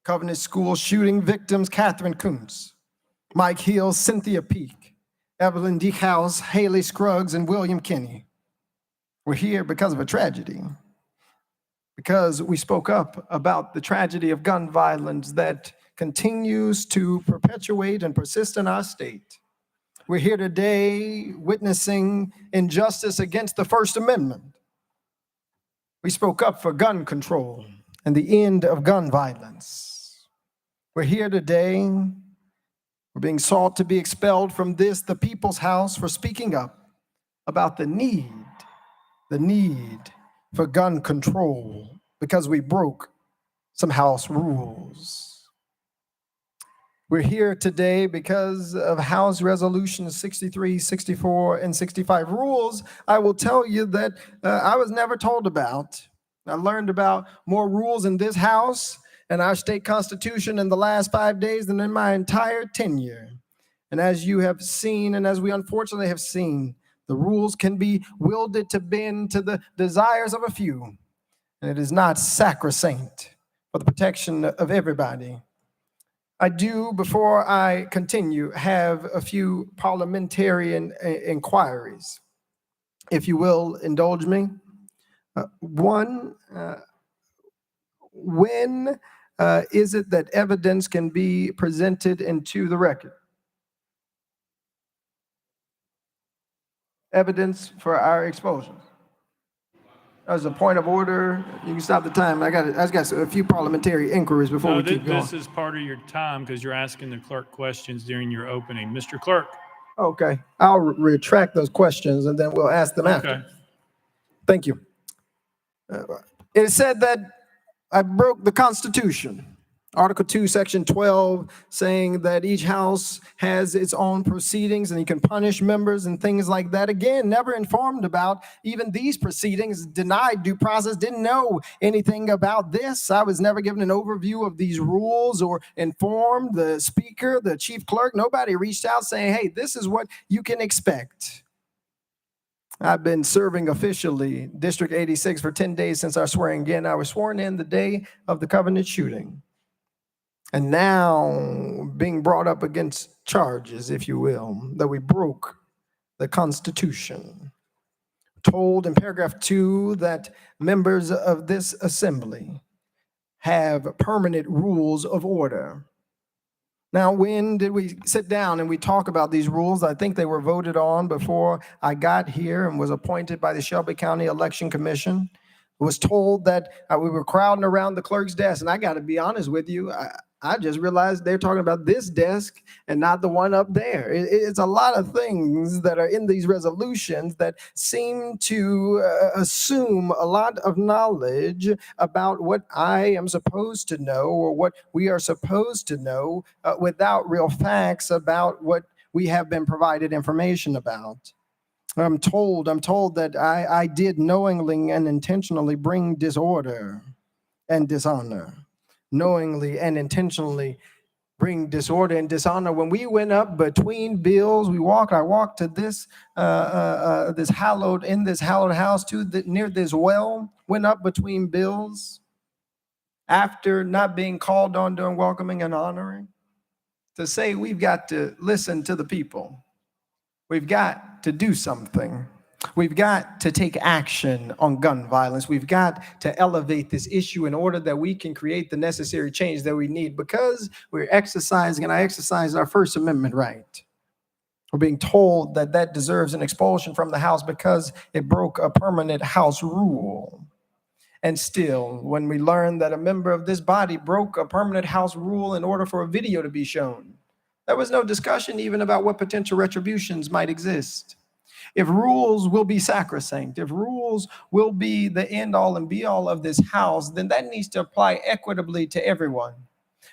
Covenant School shooting victims Catherine Kuntz, Mike Hill, Cynthia Peak, Evelyn Deekhouse, Haley Scruggs, and William Kinney. We're here because of a tragedy, because we spoke up about the tragedy of gun violence that continues to perpetuate and persist in our state. We're here today witnessing injustice against the First Amendment. We spoke up for gun control and the end of gun violence. We're here today. We're being sought to be expelled from this, the People's House, for speaking up about the need for gun control because we broke some house rules. We're here today because of House Resolutions 63, 64, and 65 rules. I will tell you that I was never told about. I learned about more rules in this House and our state constitution in the last 5 days than in my entire tenure. And as you have seen, and as we unfortunately have seen, the rules can be wielded to bend to the desires of a few. And it is not sacrosanct for the protection of everybody. I do, before I continue, have a few parliamentarian inquiries. If you will indulge me. One, when is it that evidence can be presented into the record? Evidence for our expulsion. As a point of order, you can stop the time. I just got a few parliamentary inquiries before we keep going. This is part of your time because you're asking the clerk questions during your opening. Mr. Clerk. Okay, I'll retract those questions and then we'll ask them after. Thank you. It is said that I broke the Constitution. Article 2, Section 12, saying that each house has its own proceedings and you can punish members and things like that. Again, never informed about even these proceedings, denied due process, didn't know anything about this. I was never given an overview of these rules or informed the speaker, the chief clerk. Nobody reached out saying, hey, this is what you can expect. I've been serving officially District 86 for 10 days since our swearing in. I was sworn in the day of the Covenant shooting. And now being brought up against charges, if you will, that we broke the Constitution. Told in paragraph 2 that members of this assembly have permanent rules of order. Now, when did we sit down and we talk about these rules? I think they were voted on before I got here and was appointed by the Shelby County Election Commission. I was told that we were crowding around the clerk's desk, and I got to be honest with you, I just realized they're talking about this desk and not the one up there. It's a lot of things that are in these resolutions that seem to assume a lot of knowledge about what I am supposed to know or what we are supposed to know without real facts about what we have been provided information about. I'm told that I did knowingly and intentionally bring disorder and dishonor. Knowingly and intentionally bring disorder and dishonor. When we went up between bills, I walked to this hallowed house near this well, went up between bills after not being called on during welcoming and honoring to say we've got to listen to the people. We've got to do something. We've got to take action on gun violence. We've got to elevate this issue in order that we can create the necessary change that we need because we're exercising, and I exercise our First Amendment right. We're being told that that deserves an expulsion from the House because it broke a permanent House rule. And still, when we learn that a member of this body broke a permanent House rule in order for a video to be shown, there was no discussion even about what potential retributions might exist. If rules will be sacrosanct, if rules will be the end all and be all of this House, then that needs to apply equitably to everyone.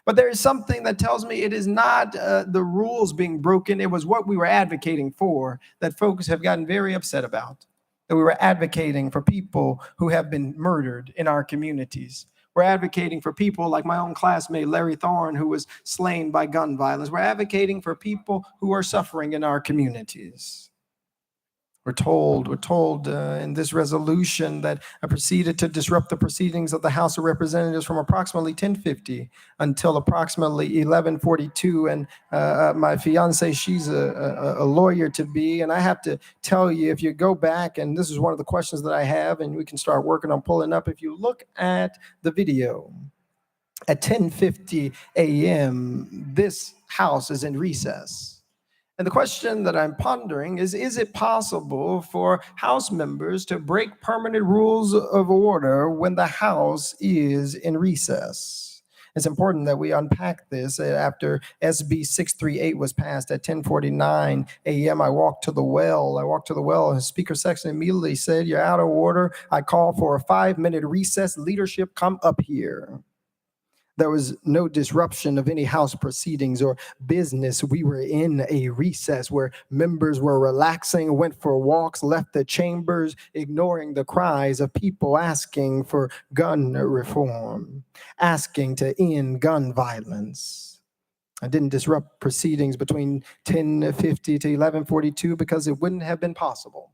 But there is something that tells me it is not the rules being broken. It was what we were advocating for that folks have gotten very upset about. That we were advocating for people who have been murdered in our communities. We're advocating for people like my own classmate, Larry Thorne, who was slain by gun violence. We're advocating for people who are suffering in our communities. We're told in this resolution that I proceeded to disrupt the proceedings of the House of Representatives from approximately 10:50 until approximately 11:42. And my fiance, she's a lawyer to be. And I have to tell you, if you go back, and this is one of the questions that I have, and we can start working on pulling up. If you look at the video, at 10:50 a.m., this house is in recess. And the question that I'm pondering is it possible for House members to break permanent rules of order when the House is in recess? It's important that we unpack this. After SB 638 was passed at 10:49 a.m., I walked to the well. And Speaker Sexton immediately said, "You're out of order. I call for a 5-minute recess. Leadership, come up here." There was no disruption of any House proceedings or business. We were in a recess where members were relaxing, went for walks, left the chambers, ignoring the cries of people asking for gun reform, asking to end gun violence. I didn't disrupt proceedings between 10:50 to 11:42 because it wouldn't have been possible.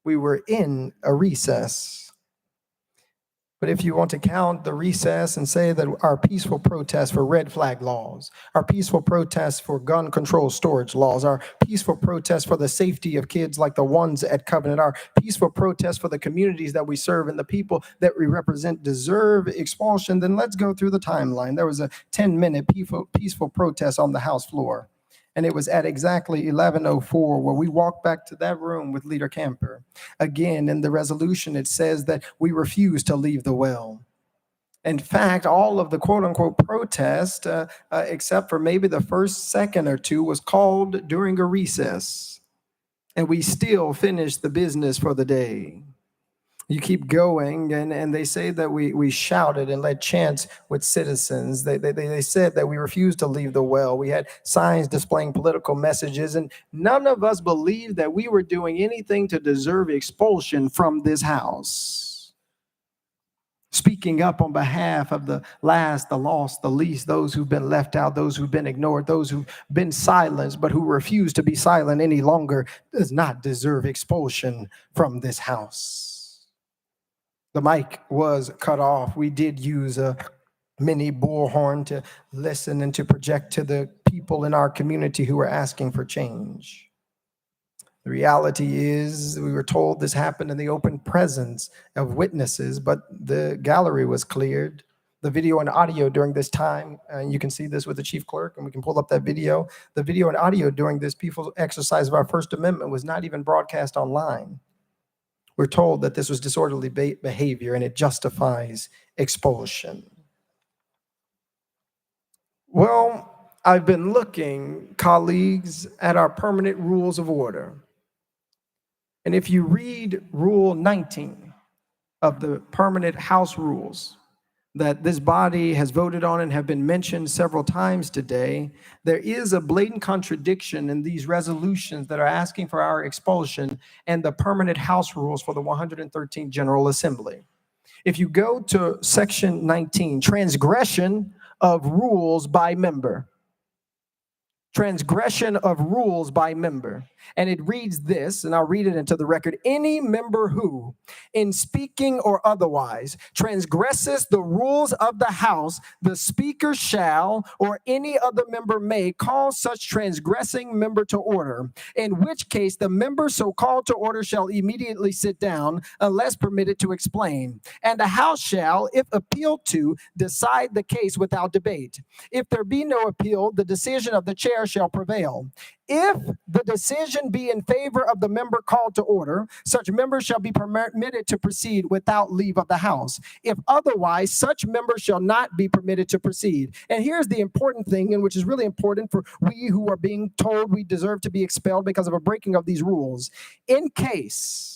We were in a recess. But if you want to count the recess and say that our peaceful protests for red flag laws, our peaceful protests for gun control storage laws, our peaceful protests for the safety of kids like the ones at Covenant, our peaceful protests for the communities that we serve and the people that we represent deserve expulsion, then let's go through the timeline. There was a 10-minute peaceful protest on the House floor. And it was at exactly 11:04 where we walked back to that room with Leader Camper. Again, in the resolution, it says that we refuse to leave the well. In fact, all of the quote unquote protest, except for maybe the first second or two, was called during a recess. And we still finished the business for the day. You keep going, and they say that we shouted and led chants with citizens. They said that we refused to leave the well. We had signs displaying political messages, and none of us believed that we were doing anything to deserve expulsion from this house. Speaking up on behalf of the last, the lost, the least, those who've been left out, those who've been ignored, those who've been silenced, but who refuse to be silent any longer, does not deserve expulsion from this house. The mic was cut off. We did use a mini bullhorn to listen and to project to the people in our community who were asking for change. The reality is, we were told this happened in the open presence of witnesses, but the gallery was cleared. The video and audio during this time, and you can see this with the chief clerk, and we can pull up that video. The video and audio during this peaceful exercise of our First Amendment was not even broadcast online. We're told that this was disorderly behavior and it justifies expulsion. Well, I've been looking, colleagues, at our permanent rules of order. And if you read Rule 19 of the permanent House rules that this body has voted on and have been mentioned several times today, there is a blatant contradiction in these resolutions that are asking for our expulsion and the permanent House rules for the 113th General Assembly. If you go to section 19, transgression of rules by member. Transgression of rules by member. And it reads this, and I'll read it into the record. Any member who, in speaking or otherwise, transgresses the rules of the House, the Speaker shall, or any other member may, call such transgressing member to order, in which case the member so called to order shall immediately sit down, unless permitted to explain. And the House shall, if appealed to, decide the case without debate. If there be no appeal, the decision of the chair shall prevail. If the decision be in favor of the member called to order, such member shall be permitted to proceed without leave of the House. If otherwise, such member shall not be permitted to proceed. And here's the important thing, and which is really important for we who are being told we deserve to be expelled because of a breaking of these rules. In case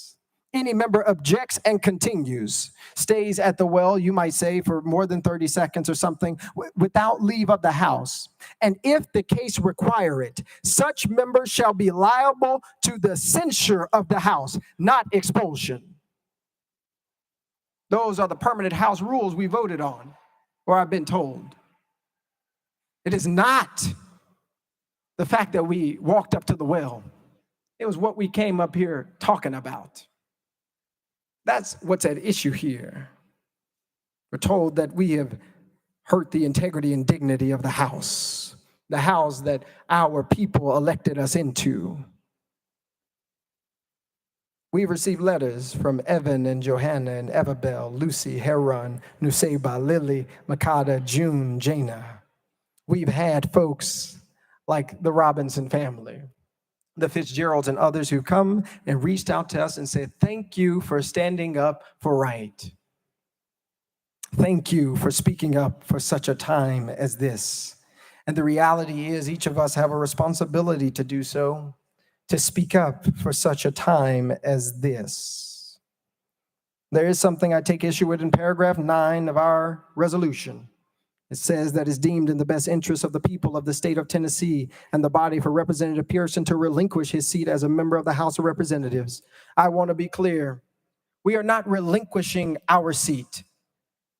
any member objects and continues, stays at the well, you might say, for more than 30 seconds or something, without leave of the House. And if the case require it, such member shall be liable to the censure of the House, not expulsion. Those are the permanent House rules we voted on, or I've been told. It is not the fact that we walked up to the well. It was what we came up here talking about. That's what's at issue here. We're told that we have hurt the integrity and dignity of the House that our people elected us into. We've received letters from Evan and Johanna and Evabel, Lucy, Heron, Nuseba, Lily, Makata, June, Jana. We've had folks like the Robinson family, the Fitzgeralds and others who come and reached out to us and said, thank you for standing up for right. Thank you for speaking up for such a time as this. And the reality is each of us have a responsibility to do so, to speak up for such a time as this. There is something I take issue with in paragraph 9 of our resolution. It says that it's deemed in the best interest of the people of the state of Tennessee and the body for Representative Pearson to relinquish his seat as a member of the House of Representatives. I want to be clear. We are not relinquishing our seat.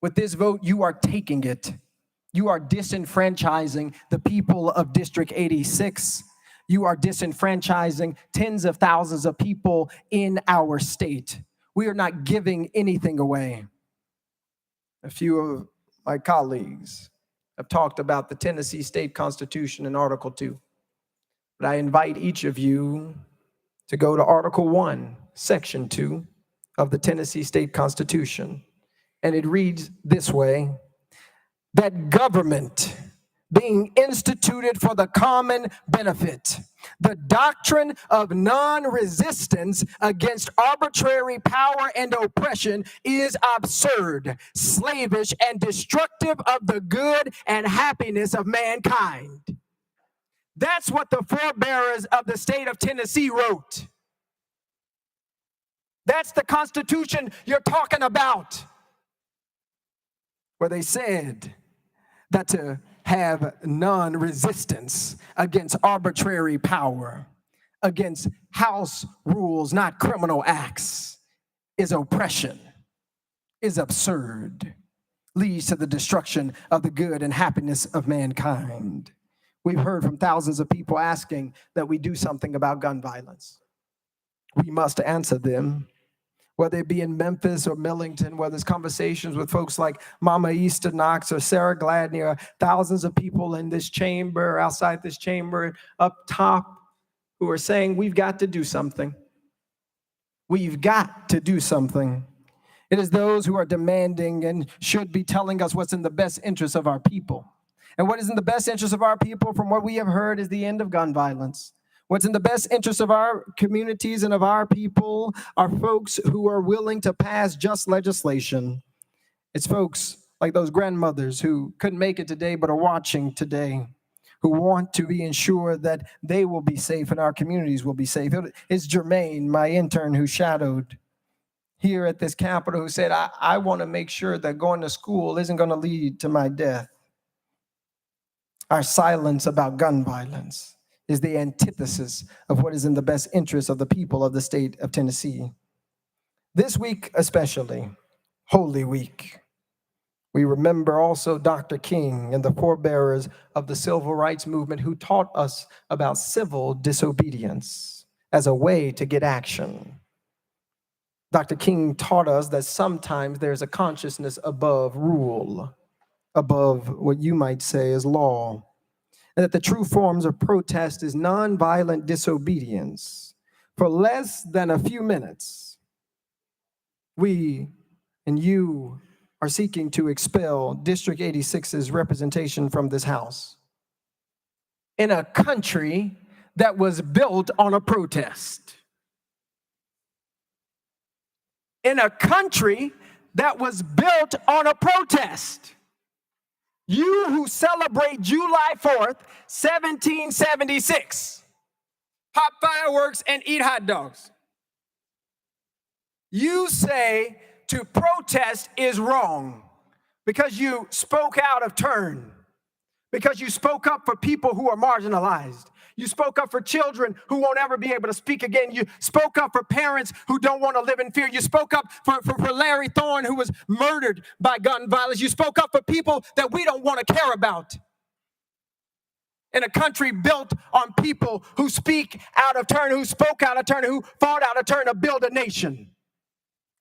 With this vote, you are taking it. You are disenfranchising the people of District 86. You are disenfranchising tens of thousands of people in our state. We are not giving anything away. A few of my colleagues have talked about the Tennessee State Constitution in Article 2. But I invite each of you to go to Article 1, Section 2 of the Tennessee State Constitution. And it reads this way, that government being instituted for the common benefit, the doctrine of non-resistance against arbitrary power and oppression is absurd, slavish, and destructive of the good and happiness of mankind. That's what the forebearers of the state of Tennessee wrote. That's the Constitution you're talking about, where they said that to have non-resistance against arbitrary power, against house rules, not criminal acts, is oppression, is absurd, leads to the destruction of the good and happiness of mankind. We've heard from thousands of people asking that we do something about gun violence. We must answer them. Whether it be in Memphis or Millington, whether it's conversations with folks like Mama Easter Knox or Sarah Gladney, or thousands of people in this chamber, outside this chamber, up top, who are saying, we've got to do something. We've got to do something. It is those who are demanding and should be telling us what's in the best interest of our people. And what is in the best interest of our people, from what we have heard, is the end of gun violence. What's in the best interest of our communities and of our people are folks who are willing to pass just legislation. It's folks like those grandmothers who couldn't make it today but are watching today, who want to be ensured that they will be safe and our communities will be safe. It's Jermaine, my intern who shadowed here at this Capitol, who said, I want to make sure that going to school isn't going to lead to my death. Our silence about gun violence is the antithesis of what is in the best interest of the people of the state of Tennessee. This week especially, Holy Week, we remember also Dr. King and the forebearers of the civil rights movement who taught us about civil disobedience as a way to get action. Dr. King taught us that sometimes there's a consciousness above rule, above what you might say is law. And that the true forms of protest is nonviolent disobedience. For less than a few minutes, we and you are seeking to expel District 86's representation from this house in a country that was built on a protest. In a country that was built on a protest. You who celebrate July 4th, 1776, pop fireworks and eat hot dogs. You say to protest is wrong because you spoke out of turn, because you spoke up for people who are marginalized. You spoke up for children who won't ever be able to speak again. You spoke up for parents who don't want to live in fear. You spoke up for Larry Thorne, who was murdered by gun violence. You spoke up for people that we don't want to care about. In a country built on people who speak out of turn, who spoke out of turn, who fought out of turn to build a nation.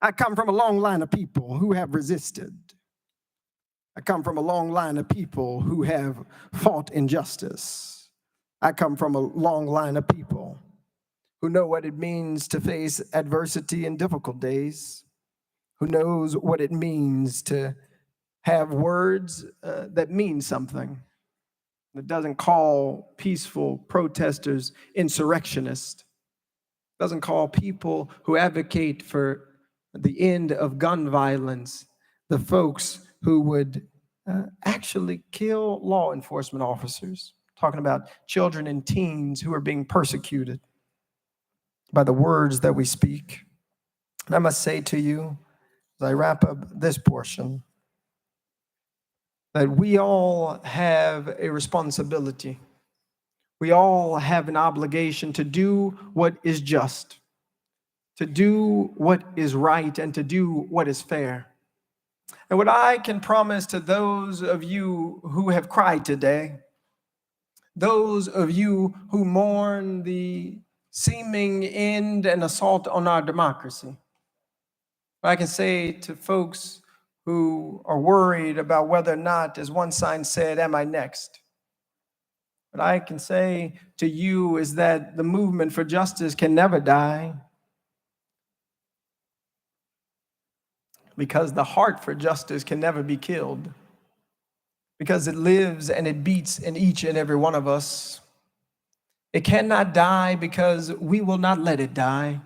I come from a long line of people who have resisted. I come from a long line of people who have fought injustice. I come from a long line of people who know what it means to face adversity in difficult days, who knows what it means to have words that mean something, that doesn't call peaceful protesters insurrectionists, doesn't call people who advocate for the end of gun violence the folks who would actually kill law enforcement officers, talking about children and teens who are being persecuted by the words that we speak. And I must say to you, as I wrap up this portion, that we all have a responsibility. We all have an obligation to do what is just, to do what is right, and to do what is fair. And what I can promise to those of you who have cried today, those of you who mourn the seeming end and assault on our democracy, I can say to folks who are worried about whether or not, as one sign said, am I next? What I can say to you is that the movement for justice can never die, because the heart for justice can never be killed, because it lives and it beats in each and every one of us. It cannot die because we will not let it die.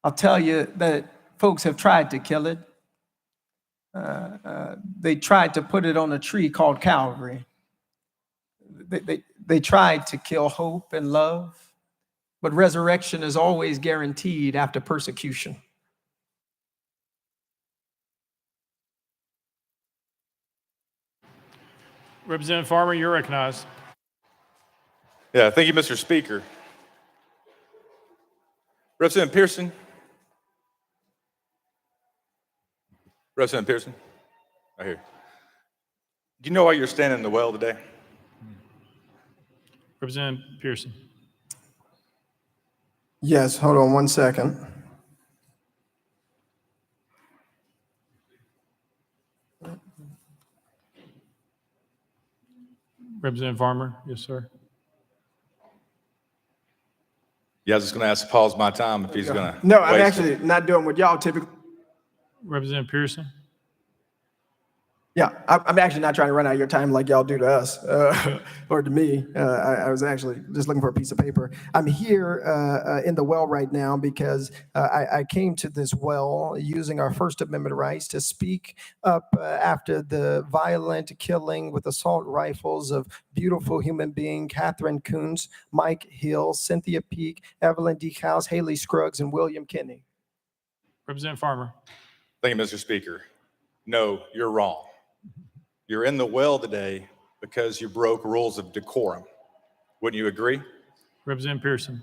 I'll tell you that folks have tried to kill it. They tried to put it on a tree called Calvary. They tried to kill hope and love, but resurrection is always guaranteed after persecution. Representative Farmer, you're recognized. Yeah, thank you, Mr. Speaker. Representative Pearson. Representative Pearson, right here. Do you know why you're standing in the well today? Representative Pearson. Yes, hold on one second. Representative Farmer, yes, sir. Yeah, I was just going to ask to pause my time if he's going to. No, I'm actually not doing what y'all typically. Representative Pearson. Yeah, I'm actually not trying to run out of your time like y'all do to us or to me. I was actually just looking for a piece of paper. I'm here in the well right now because I came to this well using our First Amendment rights to speak up after the violent killing with assault rifles of beautiful human being Catherine Coons, Mike Hill, Cynthia Peak, Evelyn Decaus, Haley Scruggs, and William Kinney. Representative Farmer. Thank you, Mr. Speaker. No, you're wrong. You're in the well today because you broke rules of decorum. Wouldn't you agree? Representative Pearson.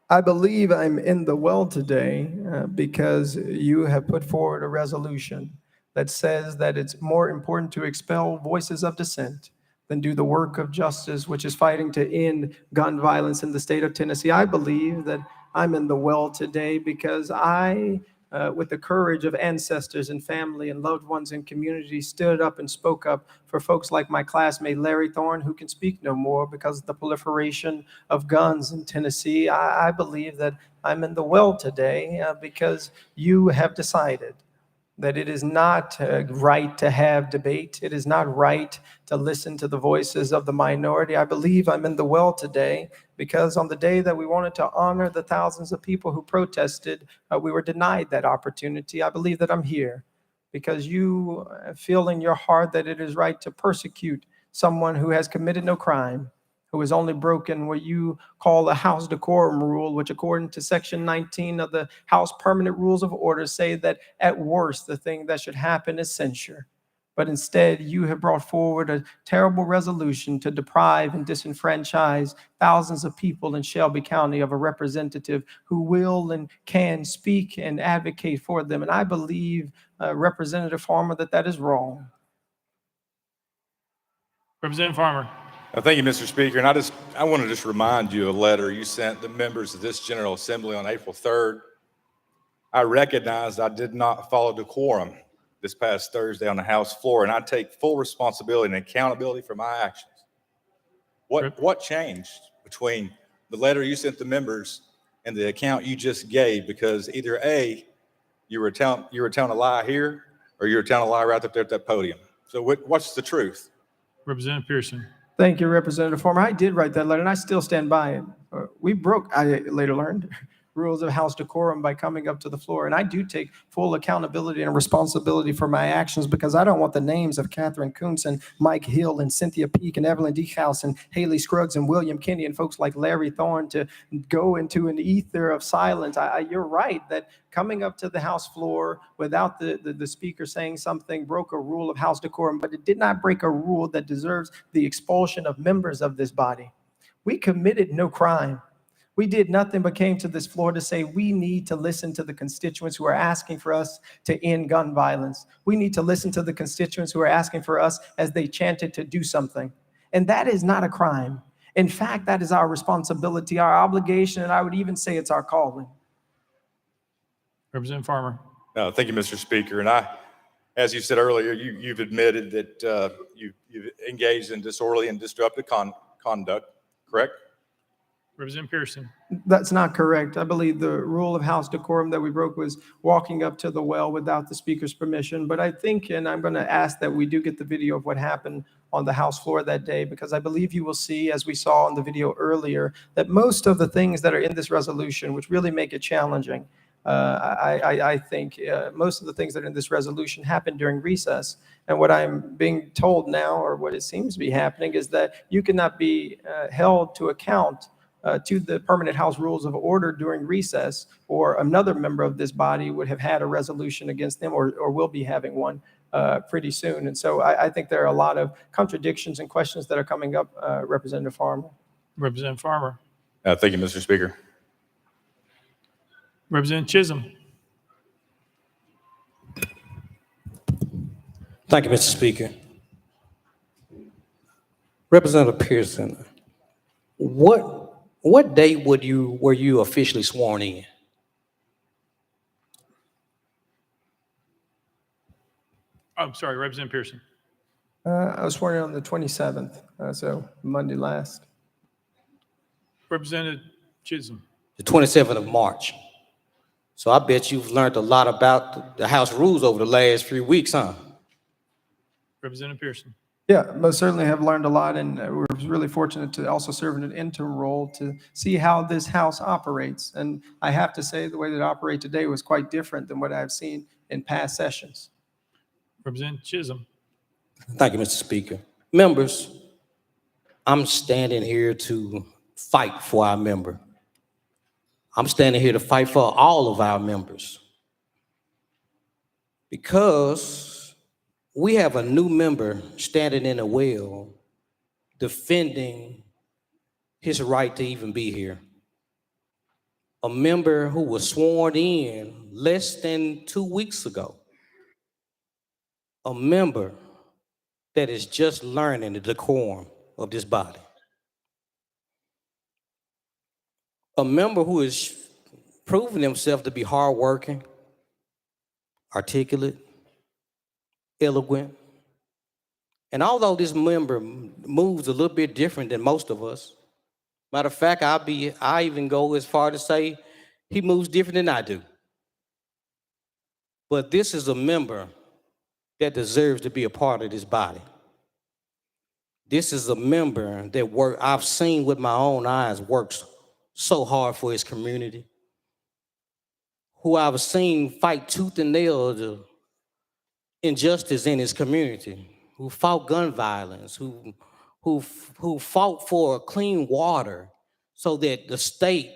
I believe I'm in the well today because you have put forward a resolution that says that it's more important to expel voices of dissent than do the work of justice, which is fighting to end gun violence in the state of Tennessee. I believe that I'm in the well today because I, with the courage of ancestors and family and loved ones and community, stood up and spoke up for folks like my classmate Larry Thorne, who can speak no more because of the proliferation of guns in Tennessee. I believe that I'm in the well today because you have decided that it is not right to have debate. It is not right to listen to the voices of the minority. I believe I'm in the well today because on the day that we wanted to honor the thousands of people who protested, we were denied that opportunity. I believe that I'm here because you feel in your heart that it is right to persecute someone who has committed no crime, who has only broken what you call the House decorum rule, which according to Section 19 of the House Permanent Rules of Order say that at worst the thing that should happen is censure. But instead, you have brought forward a terrible resolution to deprive and disenfranchise thousands of people in Shelby County of a representative who will and can speak and advocate for them. And I believe, Representative Farmer, that that is wrong. Representative Farmer. Thank you, Mr. Speaker. And I want to just remind you of a letter you sent the members of this General Assembly on April 3rd. I recognized I did not follow decorum this past Thursday on the House floor, and I take full responsibility and accountability for my actions. What changed between the letter you sent the members and the account you just gave, because either A, you were telling a lie here, or you were telling a lie right up there at that podium. So what's the truth? Representative Pearson. Thank you, Representative Farmer. I did write that letter, and I still stand by it. We broke, I later learned, rules of House decorum by coming up to the floor. And I do take full accountability and responsibility for my actions, because I don't want the names of Catherine Kuntz and Mike Hill and Cynthia Peak and Evelyn Deekhouse and Haley Scruggs and William Kinney and folks like Larry Thorne to go into an ether of silence. You're right that coming up to the House floor without the speaker saying something broke a rule of House decorum, but it did not break a rule that deserves the expulsion of members of this body. We committed no crime. We did nothing but came to this floor to say we need to listen to the constituents who are asking for us to end gun violence. We need to listen to the constituents who are asking for us as they chanted to do something. And that is not a crime. In fact, that is our responsibility, our obligation, and I would even say it's our calling. Representative Farmer. No, thank you, Mr. Speaker. And as you said earlier, you've admitted that you've engaged in disorderly and disruptive conduct, correct? Representative Pearson. That's not correct. I believe the rule of House decorum that we broke was walking up to the well without the speaker's permission. But I think, and I'm going to ask that we do get the video of what happened on the House floor that day, because I believe you will see, as we saw in the video earlier, that most of the things that are in this resolution, which really make it challenging, I think most of the things that are in this resolution happened during recess. And what I'm being told now, or what it seems to be happening, is that you cannot be held to account to the permanent House rules of order during recess, or another member of this body would have had a resolution against them, or will be having one pretty soon. And so I think there are a lot of contradictions and questions that are coming up, Representative Farmer. Representative Farmer. Thank you, Mr. Speaker. Representative Chisholm. Thank you, Mr. Speaker. Representative Pearson, what day were you officially sworn in? I'm sorry, Representative Pearson. I was sworn in on the 27th, so Monday last. Representative Chisholm. The 27th of March. So I bet you've learned a lot about the House rules over the last few weeks, huh? Representative Pearson. Yeah, most certainly have learned a lot, and we're really fortunate to also serve in an interim role to see how this House operates. And I have to say, the way that it operates today was quite different than what I've seen in past sessions. Representative Chisholm. Thank you, Mr. Speaker. Members, I'm standing here to fight for our member. I'm standing here to fight for all of our members, because we have a new member standing in a well defending his right to even be here. A member who was sworn in less than 2 weeks ago. A member that is just learning the decorum of this body. A member who is proving himself to be hardworking, articulate, eloquent. And although this member moves a little bit different than most of us, matter of fact, I even go as far to say he moves different than I do. But this is a member that deserves to be a part of this body. This is a member that I've seen with my own eyes works so hard for his community, who I've seen fight tooth and nail the injustice in his community, who fought gun violence, who fought for clean water so that the state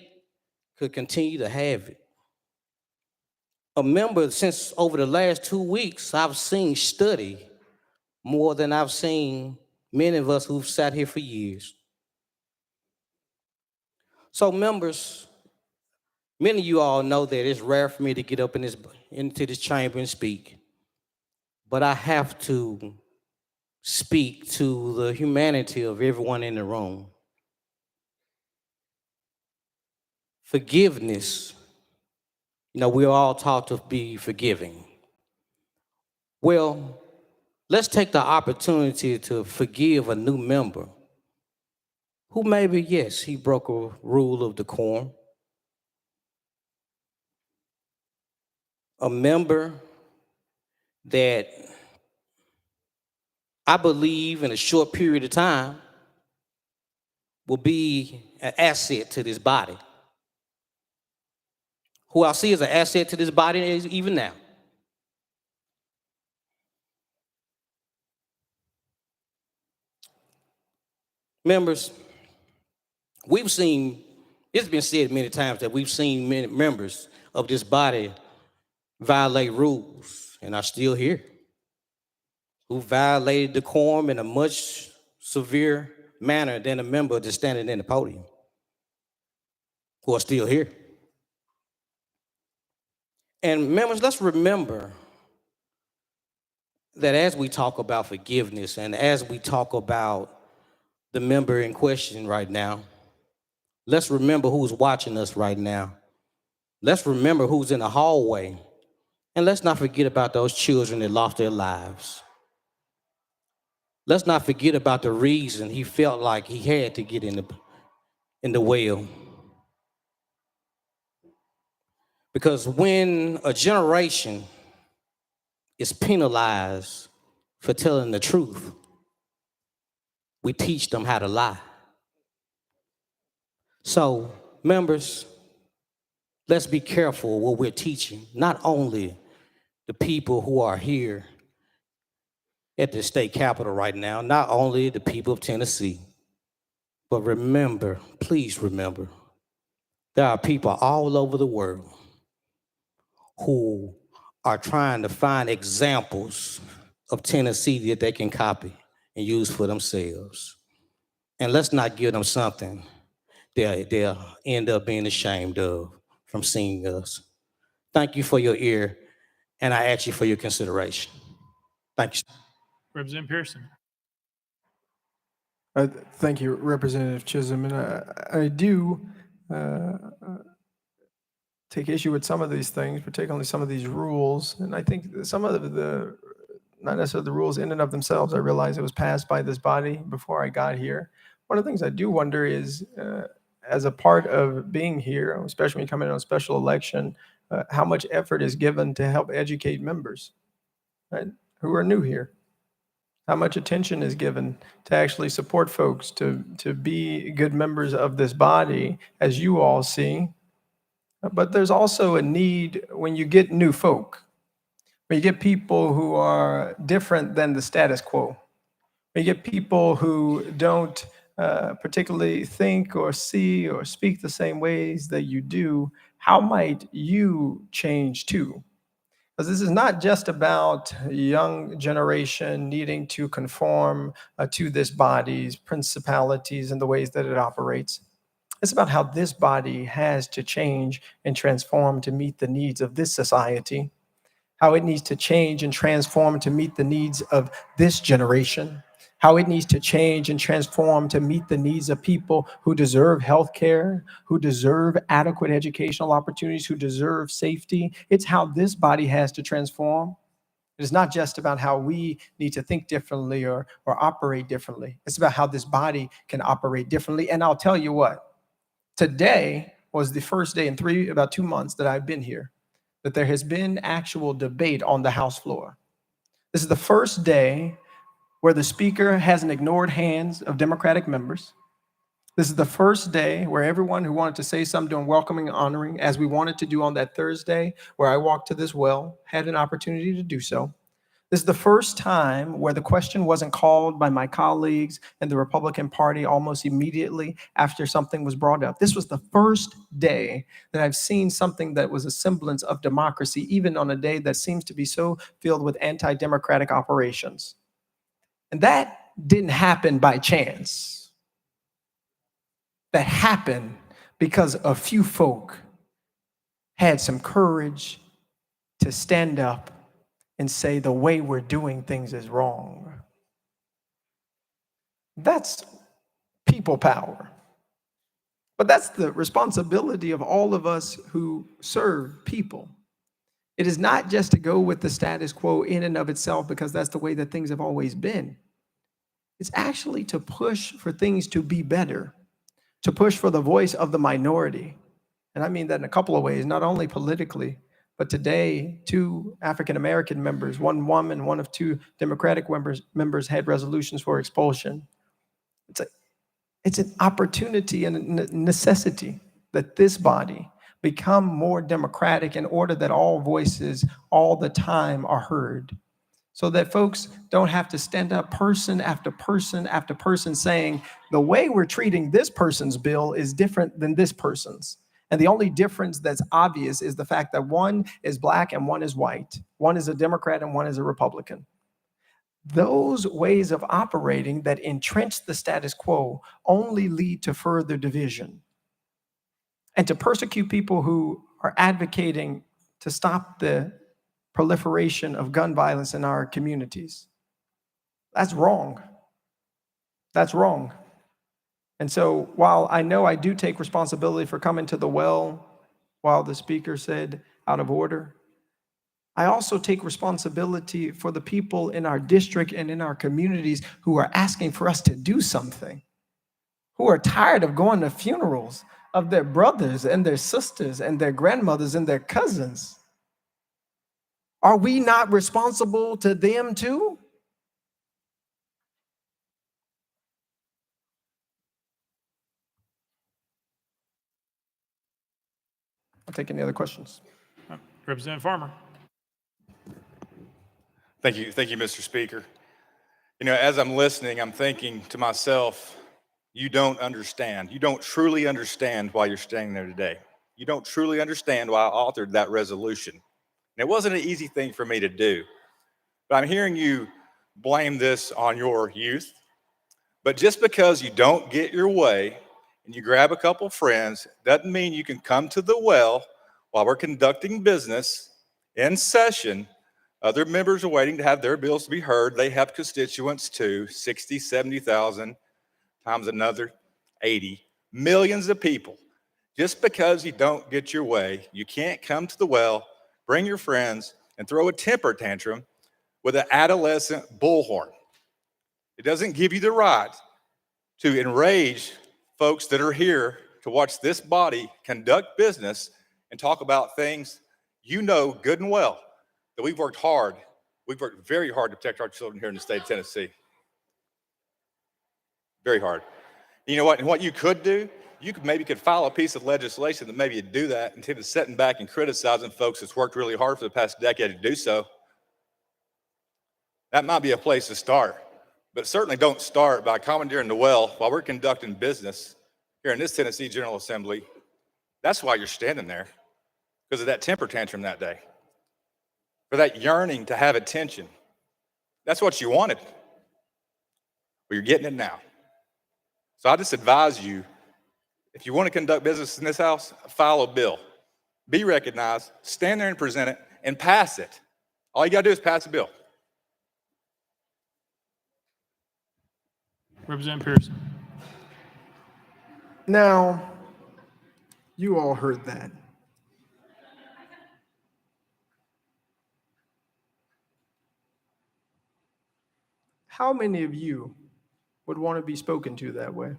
could continue to have it. A member since over the last 2 weeks, I've seen study more than I've seen many of us who've sat here for years. So members, many of you all know that it's rare for me to get up into this chamber and speak, but I have to speak to the humanity of everyone in the room. Forgiveness, we're all taught to be forgiving. Well, let's take the opportunity to forgive a new member who maybe, yes, he broke a rule of decorum. A member that I believe in a short period of time will be an asset to this body. Who I see as an asset to this body is even now. Members, we've seen, it's been said many times that we've seen many members of this body violate rules and are still here, who violated decorum in a much severe manner than a member that's standing in the podium, who are still here. And members, let's remember that as we talk about forgiveness and as we talk about the member in question right now, let's remember who's watching us right now. Let's remember who's in the hallway. And let's not forget about those children that lost their lives. Let's not forget about the reason he felt like he had to get in the well. Because when a generation is penalized for telling the truth, we teach them how to lie. So, members, let's be careful what we're teaching, not only the people who are here at the state capitol right now, not only the people of Tennessee, but remember, please remember, there are people all over the world who are trying to find examples of Tennessee that they can copy and use for themselves. And let's not give them something they'll end up being ashamed of from seeing us. Thank you for your ear, and I ask you for your consideration. Thank you. Representative Pearson. Thank you, Representative Chisholm. And I do take issue with some of these things, particularly some of these rules. And I think some of the, not necessarily the rules in and of themselves, I realize it was passed by this body before I got here. One of the things I do wonder is, as a part of being here, especially when you come in on a special election, how much effort is given to help educate members, right, who are new here? How much attention is given to actually support folks to be good members of this body, as you all see? But there's also a need when you get new folk, when you get people who are different than the status quo, when you get people who don't particularly think or see or speak the same ways that you do, how might you change too? Because this is not just about a young generation needing to conform to this body's principalities and the ways that it operates. It's about how this body has to change and transform to meet the needs of this society, how it needs to change and transform to meet the needs of this generation, how it needs to change and transform to meet the needs of people who deserve health care, who deserve adequate educational opportunities, who deserve safety. It's how this body has to transform. It is not just about how we need to think differently or operate differently. It's about how this body can operate differently. And I'll tell you what, today was the first day in about 2 months that I've been here that there has been actual debate on the House floor. This is the first day where the speaker hasn't ignored hands of Democratic members. This is the first day where everyone who wanted to say something doing welcoming and honoring, as we wanted to do on that Thursday, where I walked to this well, had an opportunity to do so. This is the first time where the question wasn't called by my colleagues in the Republican Party almost immediately after something was brought up. This was the first day that I've seen something that was a semblance of democracy, even on a day that seems to be so filled with anti-democratic operations. And that didn't happen by chance. That happened because a few folk had some courage to stand up and say the way we're doing things is wrong. That's people power. But that's the responsibility of all of us who serve people. It is not just to go with the status quo in and of itself because that's the way that things have always been. It's actually to push for things to be better. to push for the voice of the minority. And I mean that in a couple of ways, not only politically, but today, 2 African-American members, 1 woman, 1 of 2 Democratic members had resolutions for expulsion. It's an opportunity and a necessity that this body become more democratic in order that all voices all the time are heard. So that folks don't have to stand up person after person after person saying, the way we're treating this person's bill is different than this person's. And the only difference that's obvious is the fact that 1 is black and 1 is white. 1 is a Democrat and 1 is a Republican. Those ways of operating that entrench the status quo only lead to further division and to persecute people who are advocating to stop the proliferation of gun violence in our communities. That's wrong. That's wrong. And so while I know I do take responsibility for coming to the well while the speaker said out of order, I also take responsibility for the people in our district and in our communities who are asking for us to do something, who are tired of going to funerals of their brothers and their sisters and their grandmothers and their cousins. Are we not responsible to them too? I'll take any other questions. Representative Farmer. Thank you, Mr. Speaker. You know, as I'm listening, I'm thinking to myself, you don't understand. You don't truly understand why you're standing there today. You don't truly understand why I authored that resolution. And it wasn't an easy thing for me to do. But I'm hearing you blame this on your youth. But just because you don't get your way and you grab a couple friends, doesn't mean you can come to the well while we're conducting business in session. Other members are waiting to have their bills to be heard. They have constituents too, 60, 70,000 times another 80, millions of people. Just because you don't get your way, you can't come to the well, bring your friends, and throw a temper tantrum with an adolescent bullhorn. It doesn't give you the right to enrage folks that are here to watch this body conduct business and talk about things you know good and well that we've worked very hard to protect our children here in the state of Tennessee. Very hard. You know what? And what you could do, you could file a piece of legislation that maybe you'd do that instead of sitting back and criticizing folks that's worked really hard for the past decade to do so. That might be a place to start, but certainly don't start by commandeering the well while we're conducting business here in this Tennessee General Assembly. That's why you're standing there, because of that temper tantrum that day, for that yearning to have attention. That's what you wanted. Well, you're getting it now. So I just advise you, if you want to conduct business in this house, file a bill. Be recognized, stand there and present it, and pass it. All you got to do is pass a bill. Representative Pearson. Now, you all heard that. How many of you would want to be spoken to that way?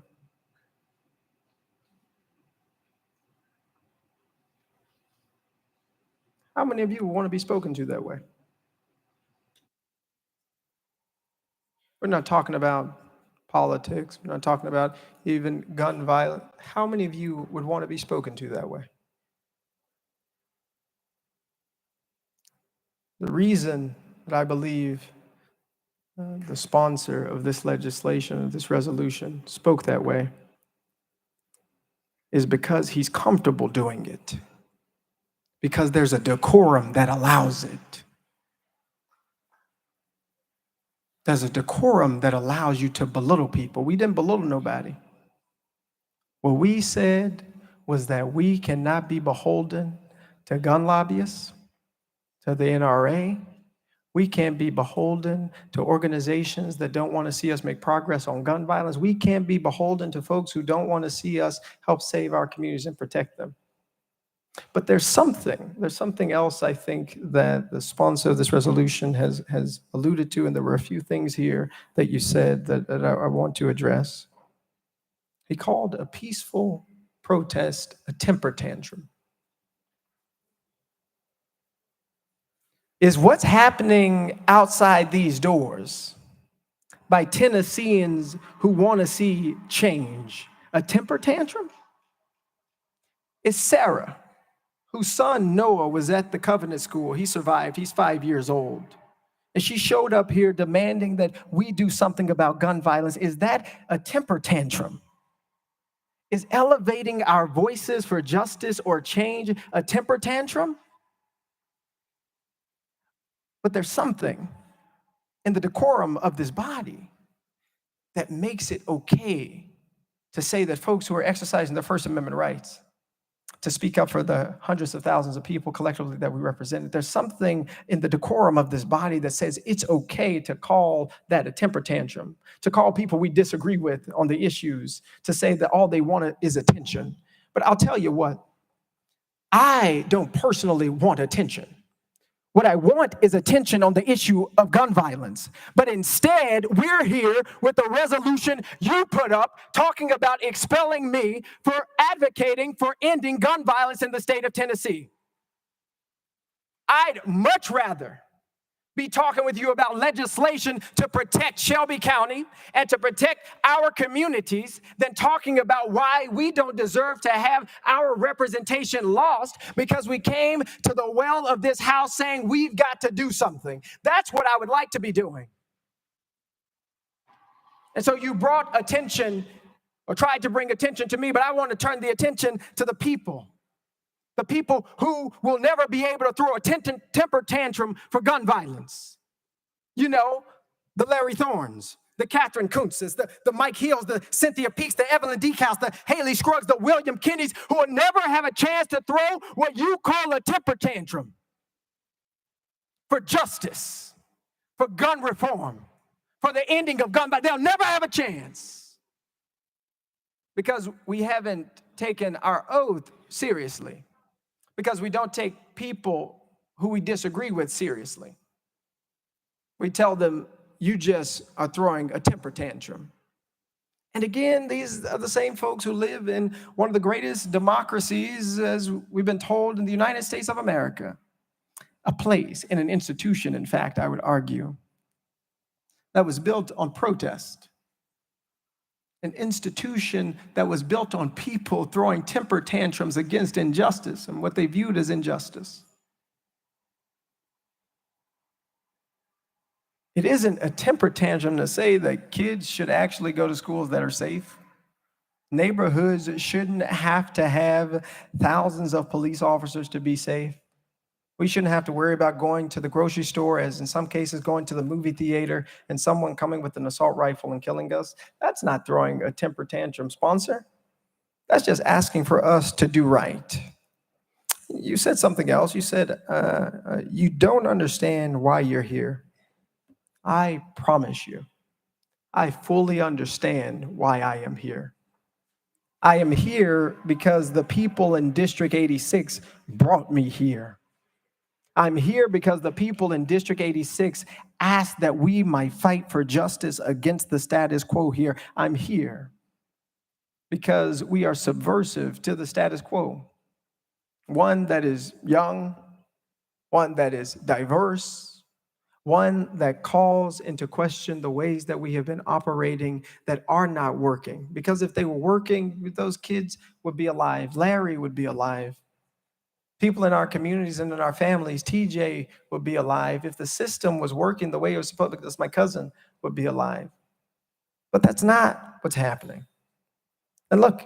How many of you would want to be spoken to that way? We're not talking about politics. We're not talking about even gun violence. How many of you would want to be spoken to that way? The reason that I believe the sponsor of this legislation, of this resolution, spoke that way is because he's comfortable doing it. Because there's a decorum that allows it. There's a decorum that allows you to belittle people. We didn't belittle nobody. What we said was that we cannot be beholden to gun lobbyists, to the NRA. We can't be beholden to organizations that don't want to see us make progress on gun violence. We can't be beholden to folks who don't want to see us help save our communities and protect them. But there's something else I think that the sponsor of this resolution has alluded to, and there were a few things here that you said that I want to address. He called a peaceful protest a temper tantrum. Is what's happening outside these doors by Tennesseans who want to see change a temper tantrum? It's Sarah, whose son Noah was at the Covenant School. He survived. He's 5 years old. And she showed up here demanding that we do something about gun violence. Is that a temper tantrum? Is elevating our voices for justice or change a temper tantrum? But there's something in the decorum of this body that makes it okay to say that folks who are exercising their First Amendment rights to speak up for the hundreds of thousands of people collectively that we represent. There's something in the decorum of this body that says it's okay to call that a temper tantrum, to call people we disagree with on the issues, to say that all they want is attention. But I'll tell you what, I don't personally want attention. What I want is attention on the issue of gun violence. But instead, we're here with a resolution you put up talking about expelling me for advocating for ending gun violence in the state of Tennessee. I'd much rather be talking with you about legislation to protect Shelby County and to protect our communities than talking about why we don't deserve to have our representation lost because we came to the well of this house saying we've got to do something. That's what I would like to be doing. And so you brought attention or tried to bring attention to me, but I want to turn the attention to the people. The people who will never be able to throw a temper tantrum for gun violence. You know, the Larry Thorns, the Catherine Kuntzes, the Mike Hills, the Cynthia Peaks, the Evelyn Decaus, the Haley Scruggs, the William Kennedys, who will never have a chance to throw what you call a temper tantrum for justice, for gun reform, for the ending of gun violence. They'll never have a chance because we haven't taken our oath seriously. Because we don't take people who we disagree with seriously. We tell them, you just are throwing a temper tantrum. And again, these are the same folks who live in one of the greatest democracies, as we've been told, in the United States of America. A place, in an institution, in fact, I would argue, that was built on protest. An institution that was built on people throwing temper tantrums against injustice and what they viewed as injustice. It isn't a temper tantrum to say that kids should actually go to schools that are safe. Neighborhoods shouldn't have to have thousands of police officers to be safe. We shouldn't have to worry about going to the grocery store, as in some cases going to the movie theater and someone coming with an assault rifle and killing us. That's not throwing a temper tantrum, sponsor. That's just asking for us to do right. You said something else. You said, you don't understand why you're here. I promise you, I fully understand why I am here. I am here because the people in District 86 brought me here. I'm here because the people in District 86 asked that we might fight for justice against the status quo here. I'm here because we are subversive to the status quo. One that is young, one that is diverse, one that calls into question the ways that we have been operating that are not working. Because if they were working, those kids would be alive. Larry would be alive. People in our communities and in our families, TJ would be alive. If the system was working the way it was supposed to, my cousin would be alive. But that's not what's happening. And look,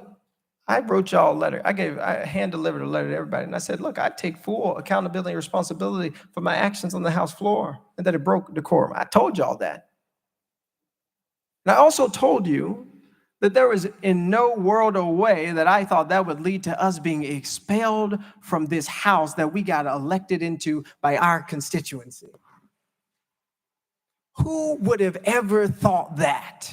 I wrote y'all a letter. I hand-delivered a letter to everybody. And I said, look, I take full accountability and responsibility for my actions on the House floor and that it broke decorum. I told y'all that. And I also told you that there was in no world or way that I thought that would lead to us being expelled from this house that we got elected into by our constituency. Who would have ever thought that?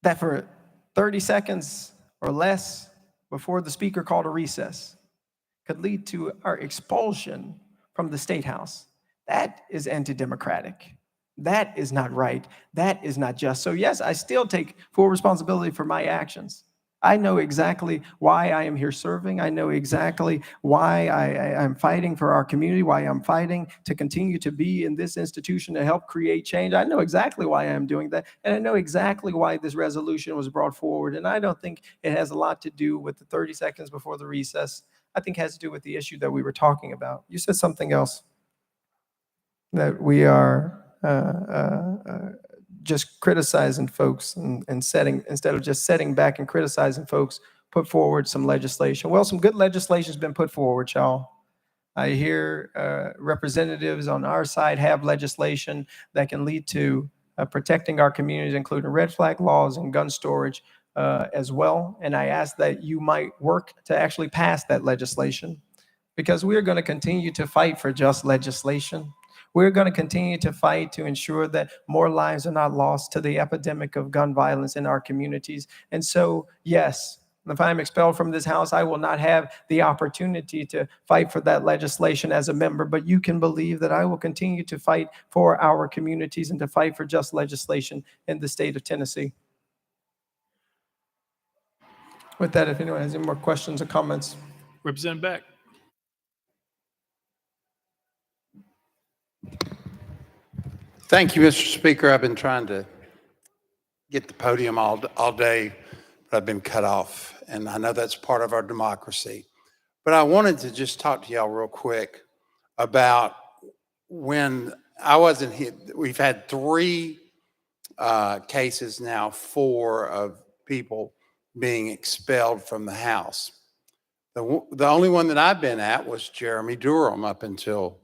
That for 30 seconds or less before the speaker called a recess could lead to our expulsion from the State House. That is anti-democratic. That is not right. That is not just. So yes, I still take full responsibility for my actions. I know exactly why I am here serving. I know exactly why I'm fighting for our community, why I'm fighting to continue to be in this institution to help create change. I know exactly why I'm doing that. And I know exactly why this resolution was brought forward. And I don't think it has a lot to do with the 30 seconds before the recess. I think it has to do with the issue that we were talking about. You said something else, that we are just criticizing folks and setting, instead of just setting back and criticizing folks, put forward some legislation. Well, some good legislation has been put forward, y'all. I hear representatives on our side have legislation that can lead to protecting our communities, including red flag laws and gun storage as well. And I ask that you might work to actually pass that legislation, because we are going to continue to fight for just legislation. We're going to continue to fight to ensure that more lives are not lost to the epidemic of gun violence in our communities. And so, yes, if I'm expelled from this house, I will not have the opportunity to fight for that legislation as a member, but you can believe that I will continue to fight for our communities and to fight for just legislation in the state of Tennessee. With that, if anyone has any more questions or comments. Representative Beck. Thank you, Mr. Speaker. I've been trying to get the podium all day, but I've been cut off, and I know that's part of our democracy. But I wanted to just talk to y'all real quick about when I wasn't here. We've had 3 cases now, 4 of people being expelled from the House. The only one that I've been at was Jeremy Durham up until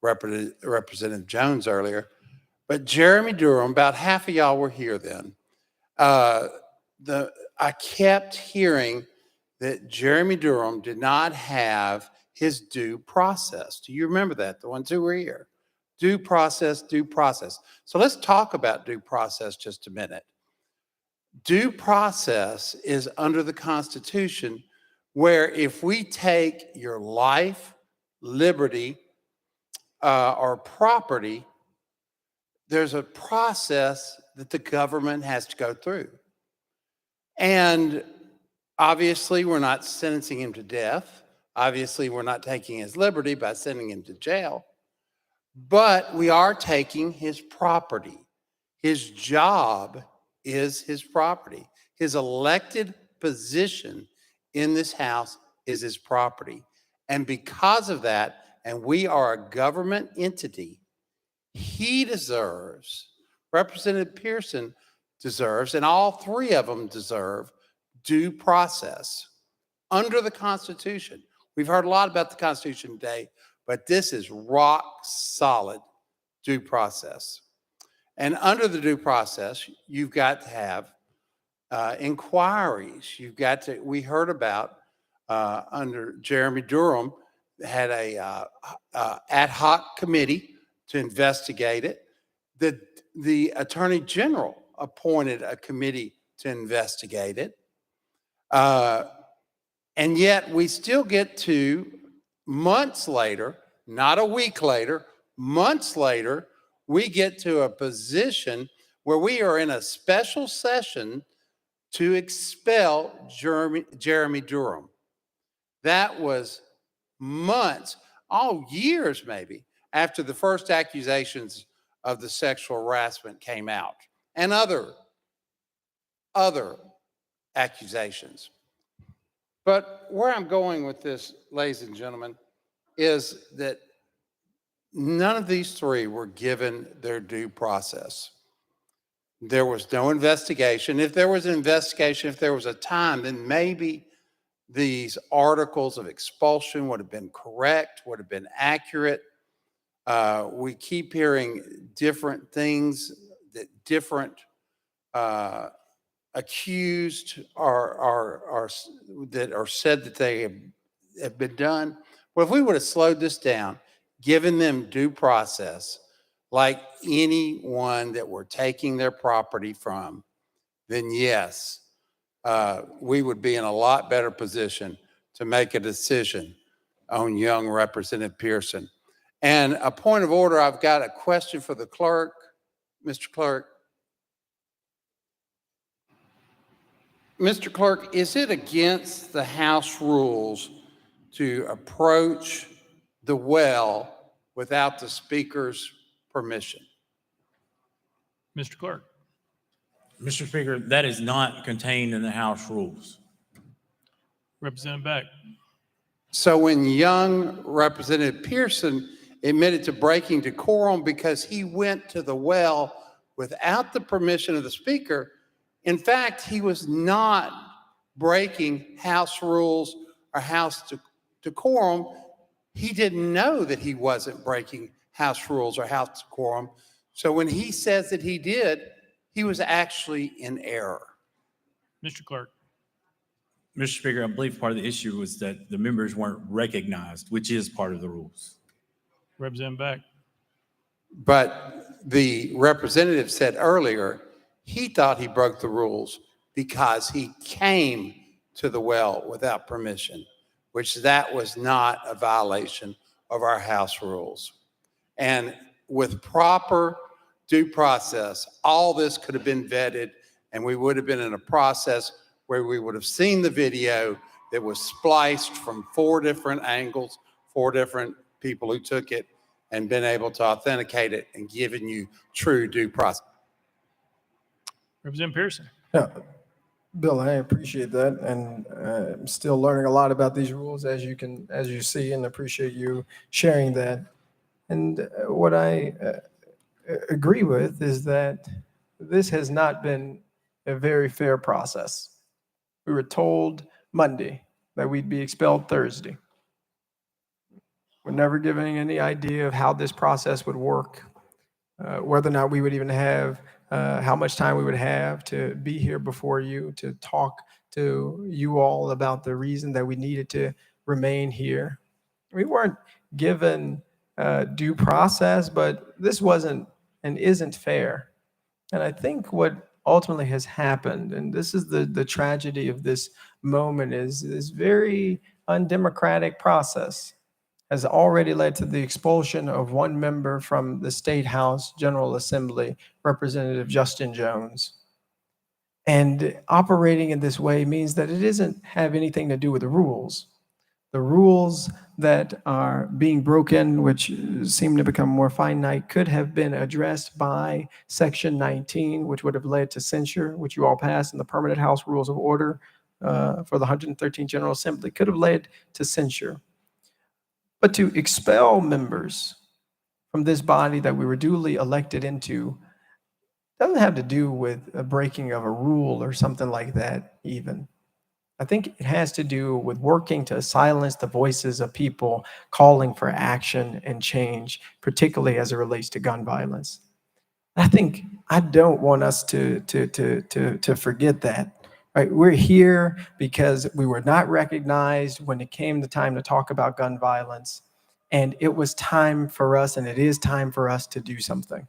Representative Jones earlier. But Jeremy Durham, about half of y'all were here then. I kept hearing that Jeremy Durham did not have his due process. Do you remember that? The ones who were here. Due process, due process. So let's talk about due process just a minute. Due process is under the Constitution, where if we take your life, liberty, or property, there's a process that the government has to go through. And obviously, we're not sentencing him to death. Obviously, we're not taking his liberty by sending him to jail. But we are taking his property. His job is his property. His elected position in this House is his property. And because of that, and we are a government entity, he deserves, Representative Pearson deserves, and all 3 of them deserve due process under the Constitution. We've heard a lot about the Constitution today, but this is rock solid due process. And under the due process, you've got to have inquiries. You've got to, we heard about under Jeremy Durham, had a ad hoc committee to investigate it. The Attorney General appointed a committee to investigate it. And yet we still get to months later, not a week later, months later, we get to a position where we are in a special session to expel Jeremy Durham. That was months, years maybe, after the first accusations of the sexual harassment came out and other accusations. But where I'm going with this, ladies and gentlemen, is that none of these 3 were given their due process. There was no investigation. If there was an investigation, if there was a time, then maybe these articles of expulsion would have been correct, would have been accurate. We keep hearing different things that different accused that are said that they have been done. Well, if we would have slowed this down, given them due process, like anyone that we're taking their property from, then yes, we would be in a lot better position to make a decision on young Representative Pearson. And a point of order, I've got a question for the clerk. Mr. Clerk. Mr. Clerk, is it against the House rules to approach the well without the speaker's permission? Mr. Clerk. Mr. Speaker, that is not contained in the House rules. Representative Beck. So when young Representative Pearson admitted to breaking decorum because he went to the well without the permission of the speaker, in fact, he was not breaking House rules or House decorum. He didn't know that he wasn't breaking House rules or House decorum. So when he says that he did, he was actually in error. Mr. Clerk. Mr. Speaker, I believe part of the issue was that the members weren't recognized, which is part of the rules. Representative Beck. But the representative said earlier, he thought he broke the rules because he came to the well without permission, which that was not a violation of our House rules. And with proper due process, all this could have been vetted, and we would have been in a process where we would have seen the video that was spliced from 4 different angles, 4 different people who took it, and been able to authenticate it and given you true due process. Representative Pearson. Yeah, Bill, I appreciate that, and I'm still learning a lot about these rules, as you see, and appreciate you sharing that. And what I agree with is that this has not been a very fair process. We were told Monday that we'd be expelled Thursday. We're never given any idea of how this process would work, whether or not we would even have, how much time we would have to be here before you, to talk to you all about the reason that we needed to remain here. We weren't given due process, but this wasn't and isn't fair. And I think what ultimately has happened, and this is the tragedy of this moment, is this very undemocratic process has already led to the expulsion of one member from the State House General Assembly, Representative Justin Jones. And operating in this way means that it doesn't have anything to do with the rules. The rules that are being broken, which seem to become more finite, could have been addressed by Section 19, which would have led to censure, which you all passed in the Permanent House Rules of Order for the 113th General Assembly, could have led to censure. But to expel members from this body that we were duly elected into doesn't have to do with a breaking of a rule or something like that even. I think it has to do with working to silence the voices of people calling for action and change, particularly as it relates to gun violence. I don't want us to forget that. Right? We're here because we were not recognized when it came the time to talk about gun violence. And it was time for us, and it is time for us to do something.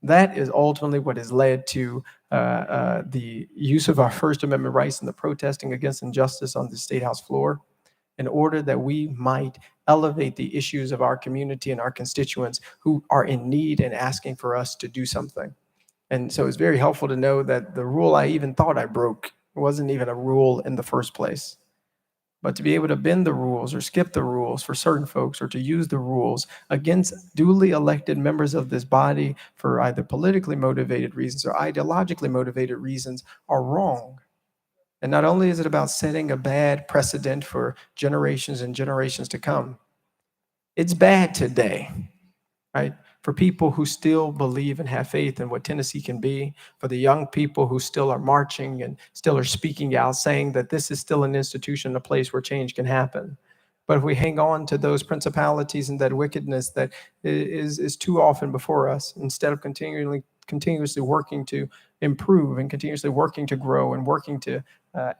That is ultimately what has led to the use of our First Amendment rights and the protesting against injustice on the State House floor, in order that we might elevate the issues of our community and our constituents who are in need and asking for us to do something. And so it's very helpful to know that the rule I even thought I broke wasn't even a rule in the first place. But to be able to bend the rules or skip the rules for certain folks, or to use the rules against duly elected members of this body for either politically motivated reasons or ideologically motivated reasons, are wrong. And not only is it about setting a bad precedent for generations and generations to come, it's bad today, right? For people who still believe and have faith in what Tennessee can be, for the young people who still are marching and still are speaking out, saying that this is still an institution, a place where change can happen. But if we hang on to those principalities and that wickedness that is too often before us, instead of continuously working to improve and continuously working to grow and working to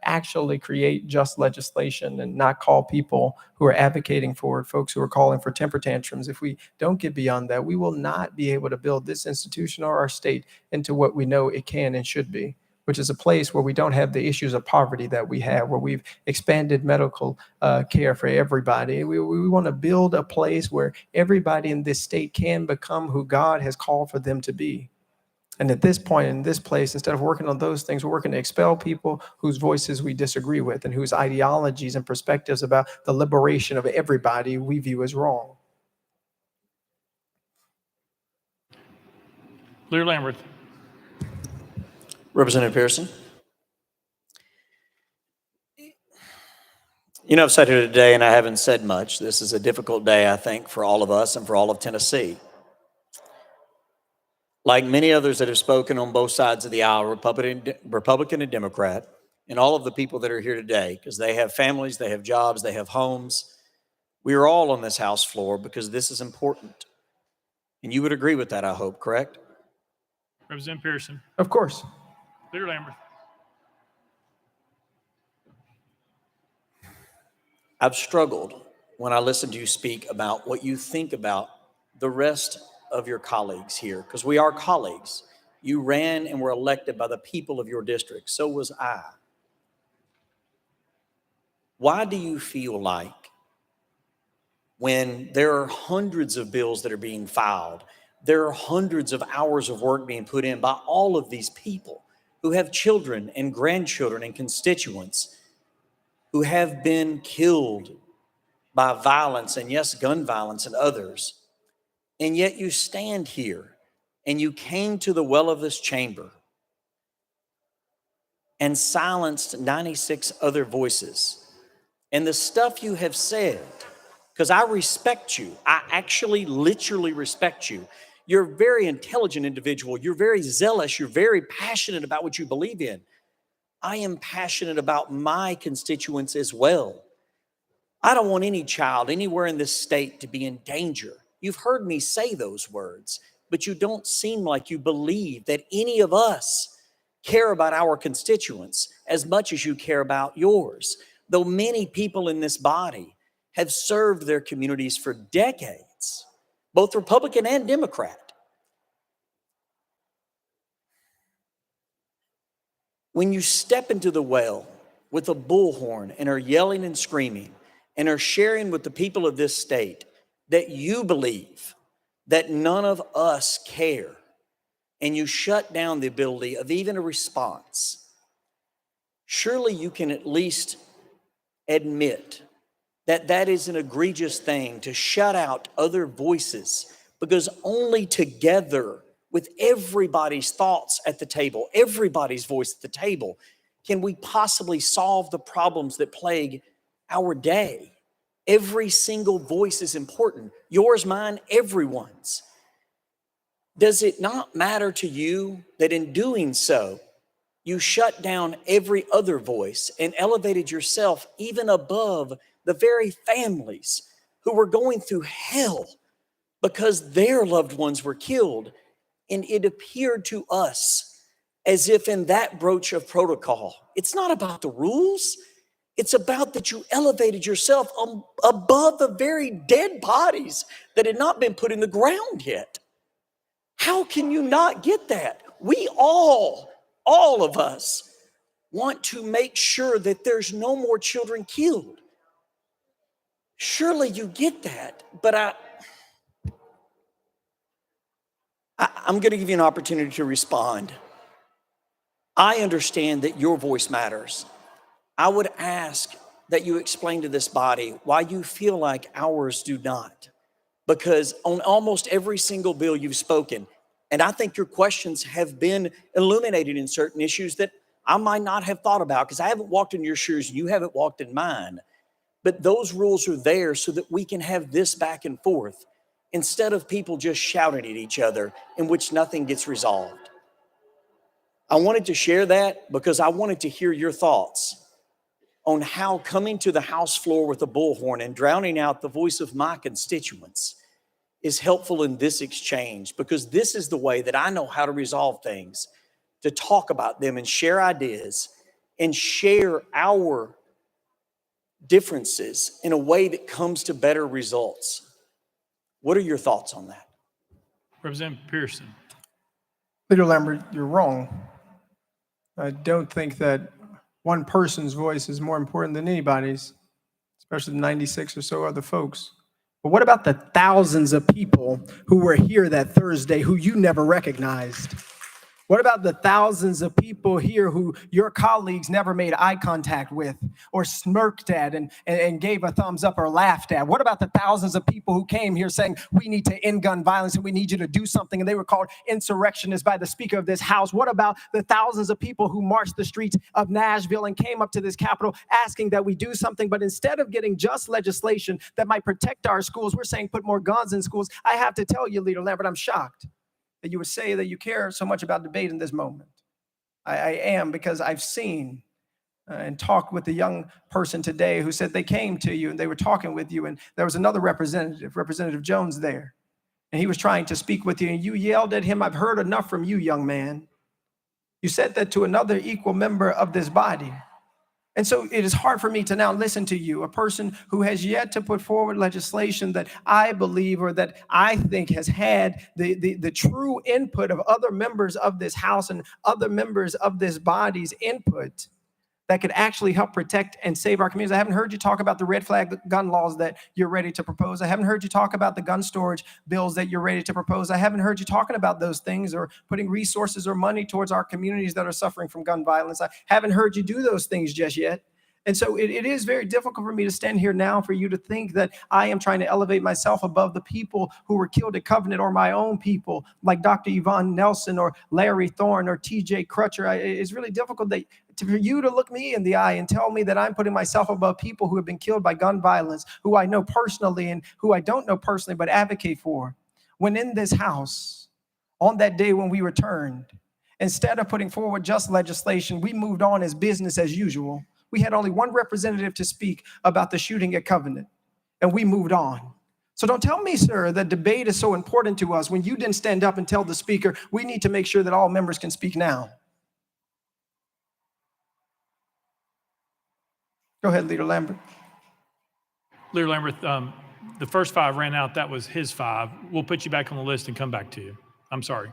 actually create just legislation and not call people who are advocating for it, folks who are calling for temper tantrums, if we don't get beyond that, we will not be able to build this institution or our state into what we know it can and should be, which is a place where we don't have the issues of poverty that we have, where we've expanded medical care for everybody. We want to build a place where everybody in this state can become who God has called for them to be. And at this point, in this place, instead of working on those things, we're working to expel people whose voices we disagree with and whose ideologies and perspectives about the liberation of everybody we view as wrong. Lear Lamberth. Representative Pearson. You know, I've sat here today and I haven't said much. This is a difficult day, I think, for all of us and for all of Tennessee. Like many others that have spoken on both sides of the aisle, Republican and Democrat, and all of the people that are here today, because they have families, they have jobs, they have homes. We are all on this House floor because this is important. And you would agree with that, I hope, correct? Representative Pearson. Of course. Lear Lamberth. I've struggled when I listen to you speak about what you think about the rest of your colleagues here, because we are colleagues. You ran and were elected by the people of your district. So was I. Why do you feel like when there are hundreds of bills that are being filed, there are hundreds of hours of work being put in by all of these people who have children and grandchildren and constituents who have been killed by violence and, yes, gun violence and others, and yet you stand here and you came to the well of this chamber and silenced 96 other voices. And the stuff you have said, because I respect you, I actually literally respect you. You're a very intelligent individual. You're very zealous. You're very passionate about what you believe in. I am passionate about my constituents as well. I don't want any child anywhere in this state to be in danger. You've heard me say those words, but you don't seem like you believe that any of us care about our constituents as much as you care about yours. Though many people in this body have served their communities for decades, both Republican and Democrat. When you step into the well with a bullhorn and are yelling and screaming and are sharing with the people of this state that you believe that none of us care, and you shut down the ability of even a response, surely you can at least admit that that is an egregious thing to shut out other voices, because only together with everybody's thoughts at the table, everybody's voice at the table, can we possibly solve the problems that plague our day. Every single voice is important. Yours, mine, everyone's. Does it not matter to you that in doing so, you shut down every other voice and elevated yourself even above the very families who were going through hell because their loved ones were killed? And it appeared to us as if in that broach of protocol, it's not about the rules. It's about that you elevated yourself above the very dead bodies that had not been put in the ground yet. How can you not get that? We all of us want to make sure that there's no more children killed. Surely you get that, but I'm going to give you an opportunity to respond. I understand that your voice matters. I would ask that you explain to this body why you feel like ours do not. Because on almost every single bill you've spoken, and I think your questions have been illuminated in certain issues that I might not have thought about because I haven't walked in your shoes and you haven't walked in mine. But those rules are there so that we can have this back and forth instead of people just shouting at each other in which nothing gets resolved. I wanted to share that because I wanted to hear your thoughts on how coming to the House floor with a bullhorn and drowning out the voice of my constituents is helpful in this exchange, because this is the way that I know how to resolve things, to talk about them and share ideas and share our differences in a way that comes to better results. What are your thoughts on that? Representative Pearson. Leader Lambert, you're wrong. I don't think that one person's voice is more important than anybody's, especially the 96 or so other folks. But what about the thousands of people who were here that Thursday who you never recognized? What about the thousands of people here who your colleagues never made eye contact with or smirked at and gave a thumbs up or laughed at? What about the thousands of people who came here saying, we need to end gun violence and we need you to do something, and they were called insurrectionists by the Speaker of this House? What about the thousands of people who marched the streets of Nashville and came up to this Capitol asking that we do something, but instead of getting just legislation that might protect our schools, we're saying put more guns in schools? I have to tell you, Leader Lambert, I'm shocked that you would say that you care so much about debate in this moment. I am, because I've seen and talked with a young person today who said they came to you and they were talking with you, and there was another representative, Representative Jones, there, and he was trying to speak with you, and you yelled at him, "I've heard enough from you, young man." You said that to another equal member of this body. And so it is hard for me to now listen to you, a person who has yet to put forward legislation that I believe, or that I think has had the true input of other members of this House and other members of this body's input that could actually help protect and save our communities. I haven't heard you talk about the red flag gun laws that you're ready to propose. I haven't heard you talk about the gun storage bills that you're ready to propose. I haven't heard you talking about those things or putting resources or money towards our communities that are suffering from gun violence. I haven't heard you do those things just yet. And so it is very difficult for me to stand here now for you to think that I am trying to elevate myself above the people who were killed at Covenant, or my own people like Dr. Yvonne Nelson or Larry Thorne or TJ Crutcher. It's really difficult for you to look me in the eye and tell me that I'm putting myself above people who have been killed by gun violence, who I know personally and who I don't know personally but advocate for. When in this House, on that day when we returned, instead of putting forward just legislation, we moved on as business as usual. We had only one representative to speak about the shooting at Covenant, and we moved on. So don't tell me, sir, that debate is so important to us when you didn't stand up and tell the Speaker, we need to make sure that all members can speak now. Go ahead, Leader Lambert. Leader Lambert, the first 5 ran out. That was his 5. We'll put you back on the list and come back to you. I'm sorry.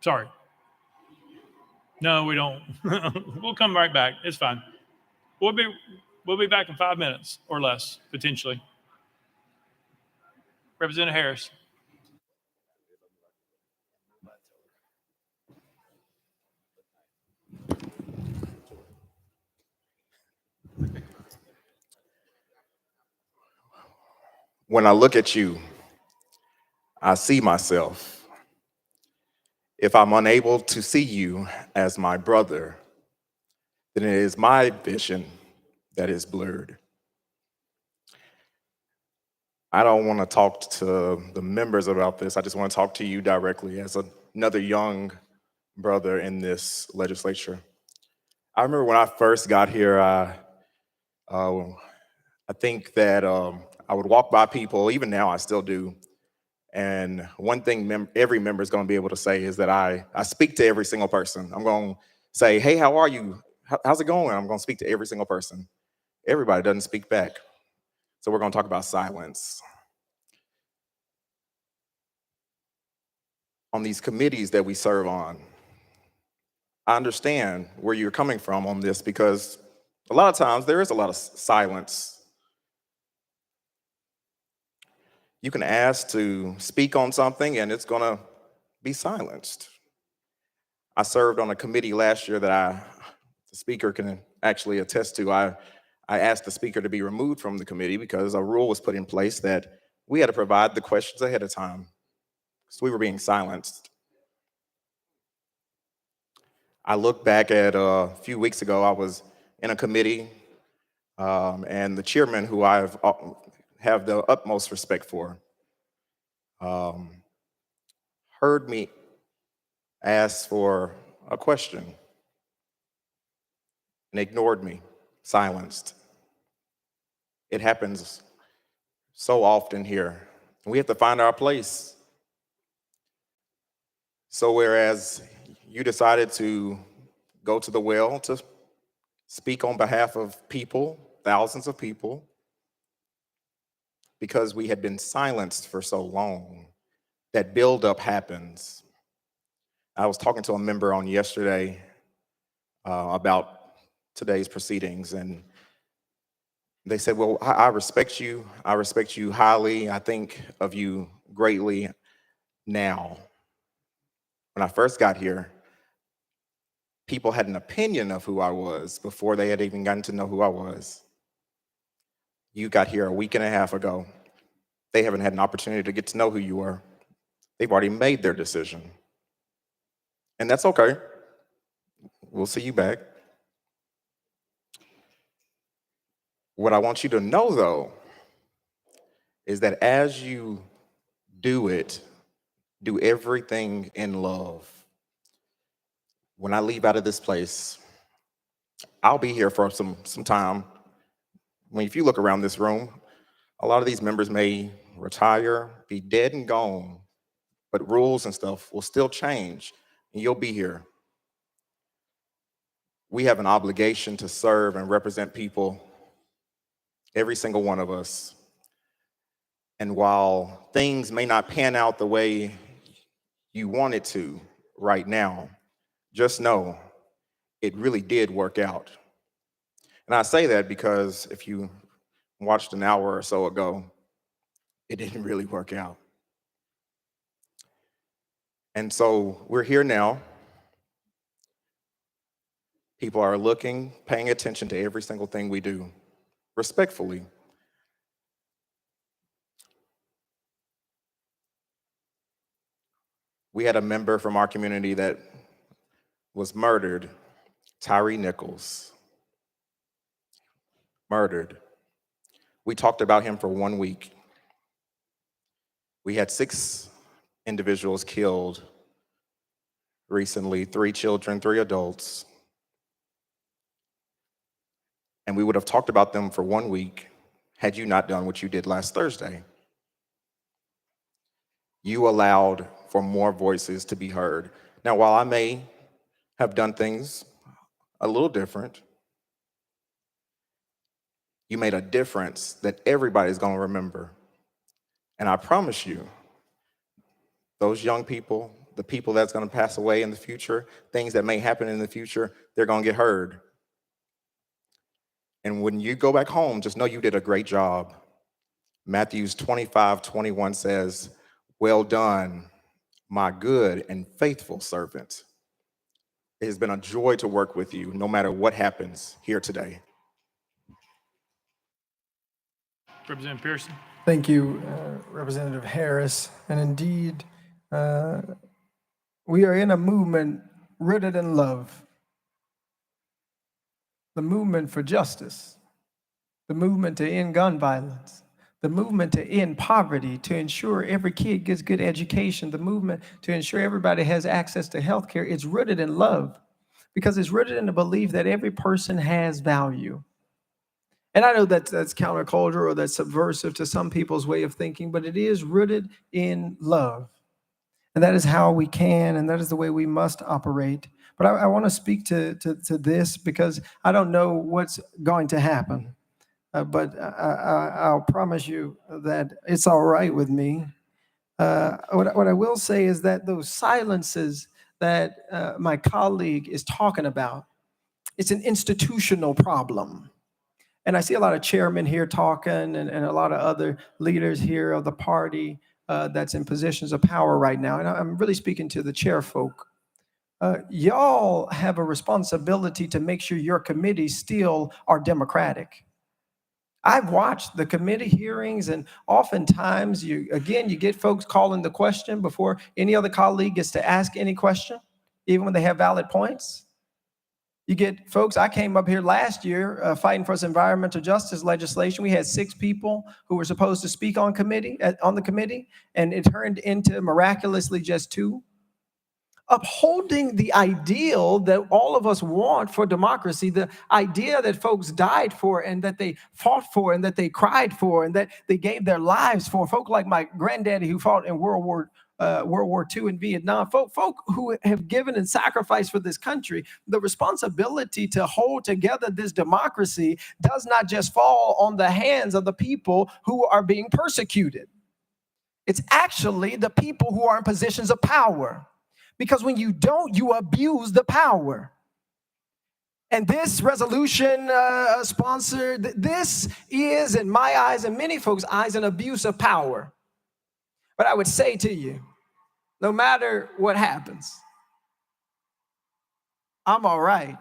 Sorry. No, we don't. We'll come right back. It's fine. We'll be back in 5 minutes or less, potentially. Representative Harris. When I look at you, I see myself. If I'm unable to see you as my brother, then it is my vision that is blurred. I don't want to talk to the members about this. I just want to talk to you directly as another young brother in this legislature. I remember when I first got here, I think that I would walk by people, even now I still do, and one thing every member is going to be able to say is that I speak to every single person. I'm going to say, hey, how are you? How's it going? I'm going to speak to every single person. Everybody doesn't speak back. So we're going to talk about silence. On these committees that we serve on, I understand where you're coming from on this, because a lot of times there is a lot of silence. You can ask to speak on something and it's going to be silenced. I served on a committee last year that the speaker can actually attest to. I asked the speaker to be removed from the committee because a rule was put in place that we had to provide the questions ahead of time. So we were being silenced. I look back at a few weeks ago, I was in a committee and the chairman, who I have the utmost respect for, heard me ask for a question and ignored me, silenced. It happens so often here. We have to find our place. So whereas you decided to go to the well to speak on behalf of people, thousands of people, because we had been silenced for so long, that buildup happens. I was talking to a member on yesterday about today's proceedings, and they said, well, I respect you. I respect you highly. I think of you greatly now. When I first got here, people had an opinion of who I was before they had even gotten to know who I was. You got here a week and a half ago. They haven't had an opportunity to get to know who you are. They've already made their decision. And that's okay. We'll see you back. What I want you to know, though, is that as you do it, do everything in love. When I leave out of this place, I'll be here for some time. I mean, if you look around this room, a lot of these members may retire, be dead and gone, but rules and stuff will still change, and you'll be here. We have an obligation to serve and represent people, every single one of us. And while things may not pan out the way you want it to right now, just know it really did work out. And I say that because if you watched an hour or so ago, it didn't really work out. And so we're here now. People are looking, paying attention to every single thing we do, respectfully. We had a member from our community that was murdered, Tyree Nichols. Murdered. We talked about him for 1 week. We had 6 individuals killed recently, 3 children, 3 adults. And we would have talked about them for 1 week had you not done what you did last Thursday. You allowed for more voices to be heard. Now, while I may have done things a little different, you made a difference that everybody's going to remember. And I promise you, those young people, the people that's going to pass away in the future, things that may happen in the future, they're going to get heard. And when you go back home, just know you did a great job. Matthew 25:21 says, "Well done, my good and faithful servant." It has been a joy to work with you, no matter what happens here today. Representative Pearson. Thank you, Representative Harris. And indeed, we are in a movement rooted in love. The movement for justice, the movement to end gun violence, the movement to end poverty, to ensure every kid gets good education, the movement to ensure everybody has access to health care. It's rooted in love because it's rooted in the belief that every person has value. And I know that's countercultural or that's subversive to some people's way of thinking, but it is rooted in love. And that is how we can, and that is the way we must operate. But I want to speak to this because I don't know what's going to happen. But I'll promise you that it's all right with me. What I will say is that those silences that my colleague is talking about, it's an institutional problem. And I see a lot of chairmen here talking and a lot of other leaders here of the party that's in positions of power right now. And I'm really speaking to the chair folk. Y'all have a responsibility to make sure your committees still are democratic. I've watched the committee hearings, and oftentimes you get folks calling the question before any other colleague gets to ask any question, even when they have valid points. You get folks, I came up here last year fighting for this environmental justice legislation. We had 6 people who were supposed to speak on the committee, and it turned into miraculously just 2. Upholding the ideal that all of us want for democracy, the idea that folks died for and that they fought for and that they cried for and that they gave their lives for. Folk like my granddaddy who fought in World War II in Vietnam, folk who have given and sacrificed for this country. The responsibility to hold together this democracy does not just fall on the hands of the people who are being persecuted. It's actually the people who are in positions of power. Because when you don't, you abuse the power. And this resolution sponsored, this is, in my eyes and many folks' eyes, an abuse of power. But I would say to you, no matter what happens, I'm all right.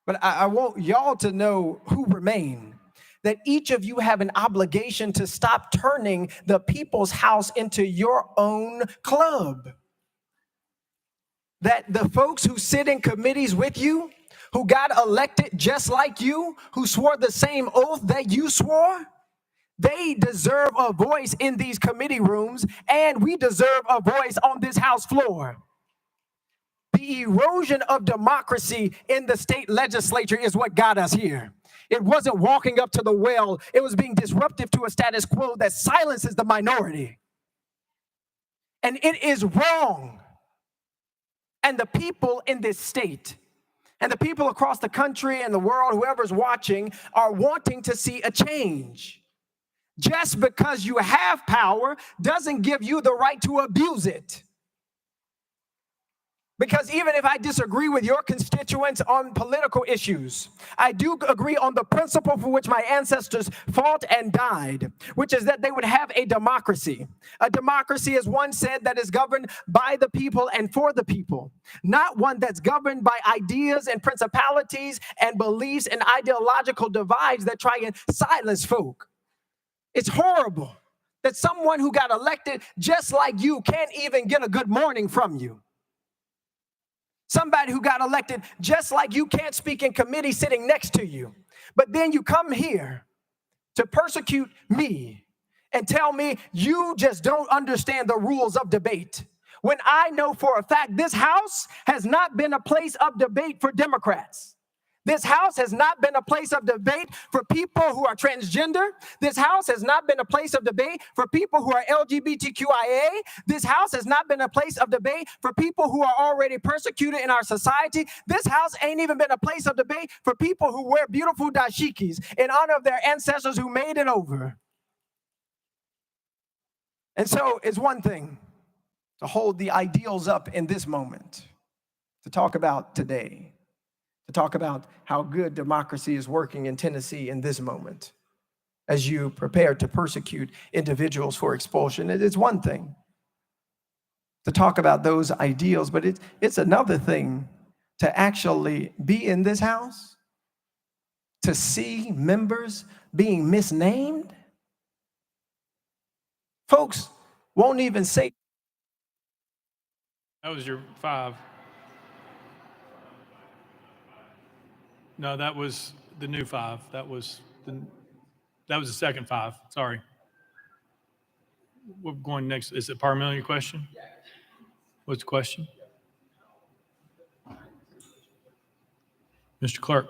But I want y'all to know who remain, that each of you have an obligation to stop turning the people's house into your own club. That the folks who sit in committees with you, who got elected just like you, who swore the same oath that you swore, they deserve a voice in these committee rooms, and we deserve a voice on this House floor. The erosion of democracy in the state legislature is what got us here. It wasn't walking up to the well. It was being disruptive to a status quo that silences the minority. And it is wrong. And the people in this state and the people across the country and the world, whoever's watching, are wanting to see a change. Just because you have power doesn't give you the right to abuse it. Because even if I disagree with your constituents on political issues, I do agree on the principle for which my ancestors fought and died, which is that they would have a democracy. A democracy, as one said, that is governed by the people and for the people, not one that's governed by ideas and principalities and beliefs and ideological divides that try and silence folk. It's horrible that someone who got elected just like you can't even get a good morning from you. Somebody who got elected just like you can't speak in committee sitting next to you. But then you come here to persecute me and tell me you just don't understand the rules of debate. When I know for a fact this House has not been a place of debate for Democrats. This House has not been a place of debate for people who are transgender. This House has not been a place of debate for people who are LGBTQIA. This House has not been a place of debate for people who are already persecuted in our society. This House ain't even been a place of debate for people who wear beautiful dashikis in honor of their ancestors who made it over. And so it's one thing to hold the ideals up in this moment, to talk about today, to talk about how good democracy is working in Tennessee in this moment as you prepare to persecute individuals for expulsion. It is one thing to talk about those ideals, but it's another thing to actually be in this house, to see members being misnamed. Folks won't even say. That was your 5. No, that was the new 5. That was the second 5. Sorry. We're going next. Is it parliamentary question? What's the question? Mr. Clerk.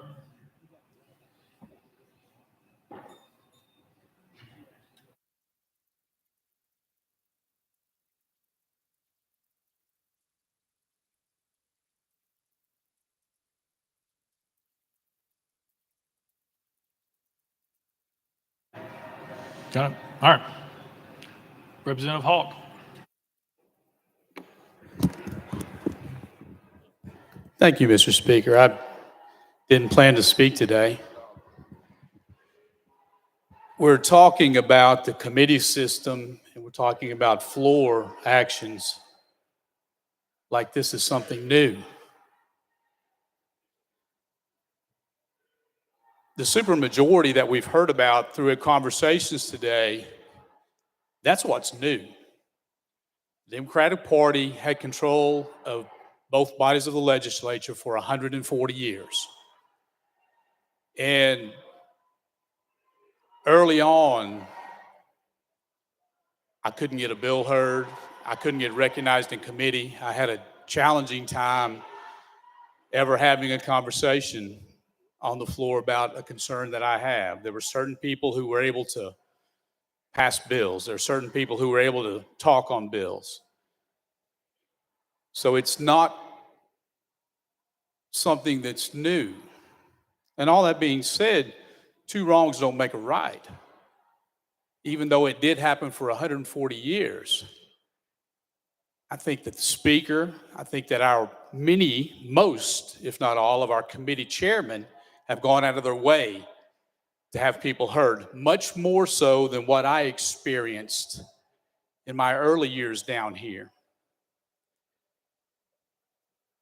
Got it. All right. Representative Hawk. Thank you, Mr. Speaker. I didn't plan to speak today. We're talking about the committee system, and we're talking about floor actions like this is something new. The supermajority that we've heard about through conversations today, that's what's new. The Democratic Party had control of both bodies of the legislature for 140 years. And early on, I couldn't get a bill heard. I couldn't get recognized in committee. I had a challenging time ever having a conversation on the floor about a concern that I have. There were certain people who were able to pass bills. There are certain people who were able to talk on bills. So it's not something that's new. And all that being said, 2 wrongs don't make a right. Even though it did happen for 140 years, I think that the Speaker, I think that most, if not all, of our committee chairmen have gone out of their way to have people heard, much more so than what I experienced in my early years down here.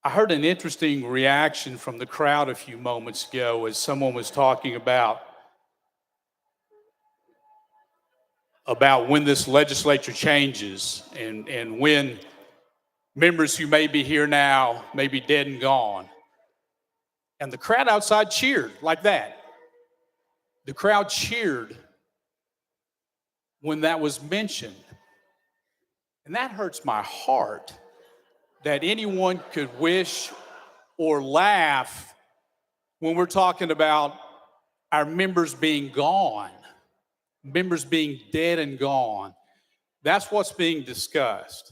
I heard an interesting reaction from the crowd a few moments ago as someone was talking about when this legislature changes and when members who may be here now may be dead and gone. And the crowd outside cheered like that. The crowd cheered when that was mentioned. And that hurts my heart that anyone could wish or laugh when we're talking about our members being gone, members being dead and gone. That's what's being discussed.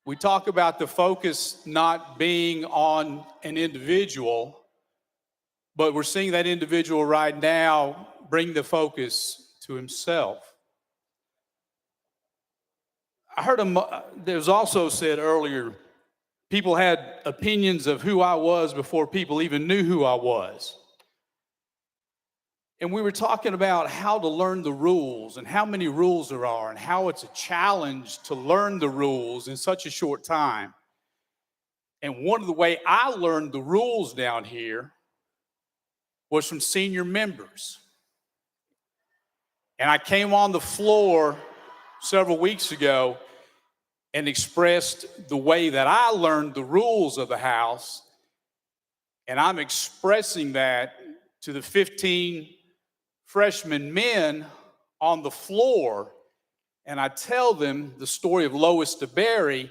We talk about the focus not being on an individual, but we're seeing that individual right now bring the focus to himself. I heard there was also said earlier, people had opinions of who I was before people even knew who I was. And we were talking about how to learn the rules and how many rules there are and how it's a challenge to learn the rules in such a short time. And one of the way I learned the rules down here was from senior members. And I came on the floor several weeks ago and expressed the way that I learned the rules of the House. And I'm expressing that to the 15 freshman men on the floor. And I tell them the story of Lois DeBerry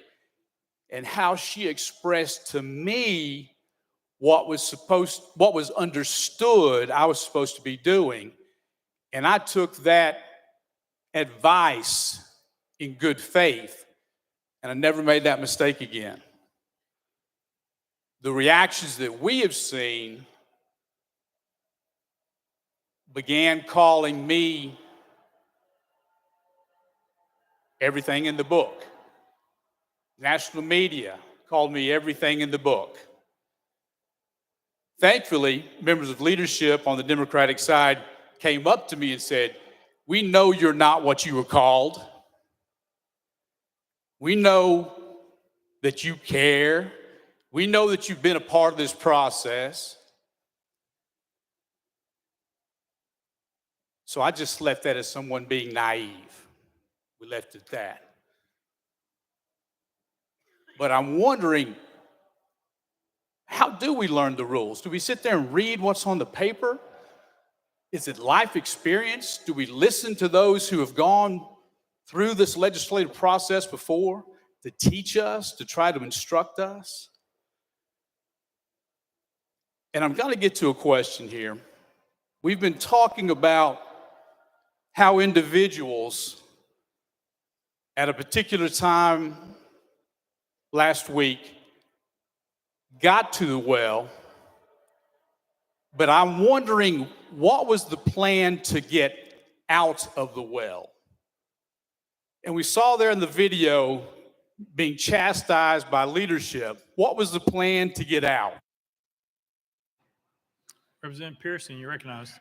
and how she expressed to me what was understood I was supposed to be doing. And I took that advice in good faith, and I never made that mistake again. The reactions that we have seen began calling me everything in the book. National media called me everything in the book. Thankfully, members of leadership on the Democratic side came up to me and said, "We know you're not what you were called. We know that you care. We know that you've been a part of this process." So I just left that as someone being naive. We left it at that. But I'm wondering, how do we learn the rules? Do we sit there and read what's on the paper? Is it life experience? Do we listen to those who have gone through this legislative process before to teach us, to try to instruct us? And I'm going to get to a question here. We've been talking about how individuals at a particular time last week got to the well, but I'm wondering, what was the plan to get out of the well? And we saw there in the video being chastised by leadership. What was the plan to get out? Representative Pearson, you're recognized.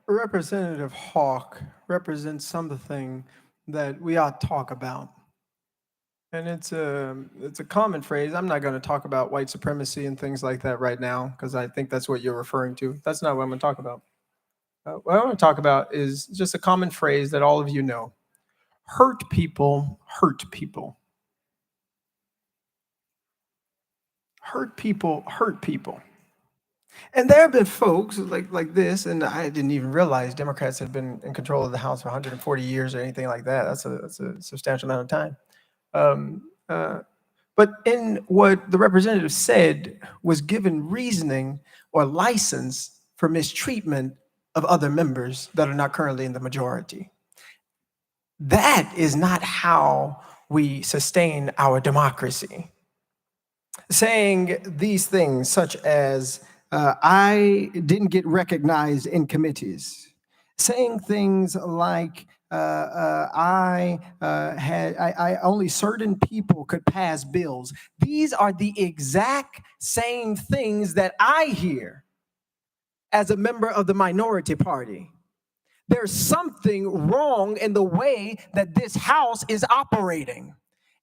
Representative Hawk represents something that we ought to talk about. And it's a common phrase. I'm not going to talk about white supremacy and things like that right now, because I think that's what you're referring to. That's not what I'm going to talk about. What I want to talk about is just a common phrase that all of you know. Hurt people hurt people. Hurt people hurt people. And there have been folks like this, and I didn't even realize Democrats had been in control of the House for 140 years or anything like that. That's a substantial amount of time. But in what the representative said was given reasoning or license for mistreatment of other members that are not currently in the majority. That is not how we sustain our democracy. Saying these things such as, I didn't get recognized in committees. Saying things like, only certain people could pass bills. These are the exact same things that I hear as a member of the minority party. There's something wrong in the way that this House is operating.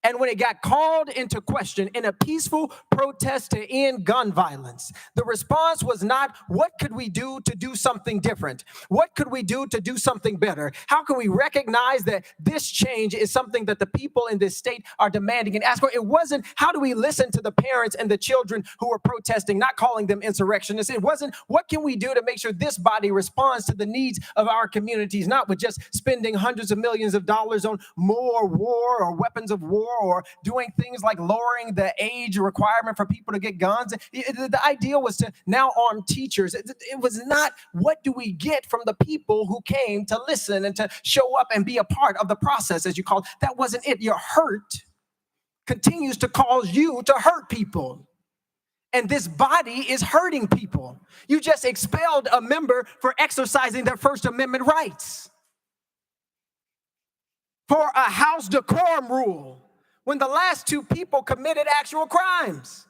And when it got called into question in a peaceful protest to end gun violence, the response was not, what could we do to do something different? What could we do to do something better? How can we recognize that this change is something that the people in this state are demanding and ask for? It wasn't, how do we listen to the parents and the children who are protesting, not calling them insurrectionists? It wasn't, what can we do to make sure this body responds to the needs of our communities, not with just spending hundreds of millions of dollars on more war or weapons of war, or doing things like lowering the age requirement for people to get guns. The idea was to now arm teachers. It was not, what do we get from the people who came to listen and to show up and be a part of the process, as you call it. That wasn't it. Your hurt continues to cause you to hurt people. And this body is hurting people. You just expelled a member for exercising their First Amendment rights, for a house decorum rule, when the last two people committed actual crimes.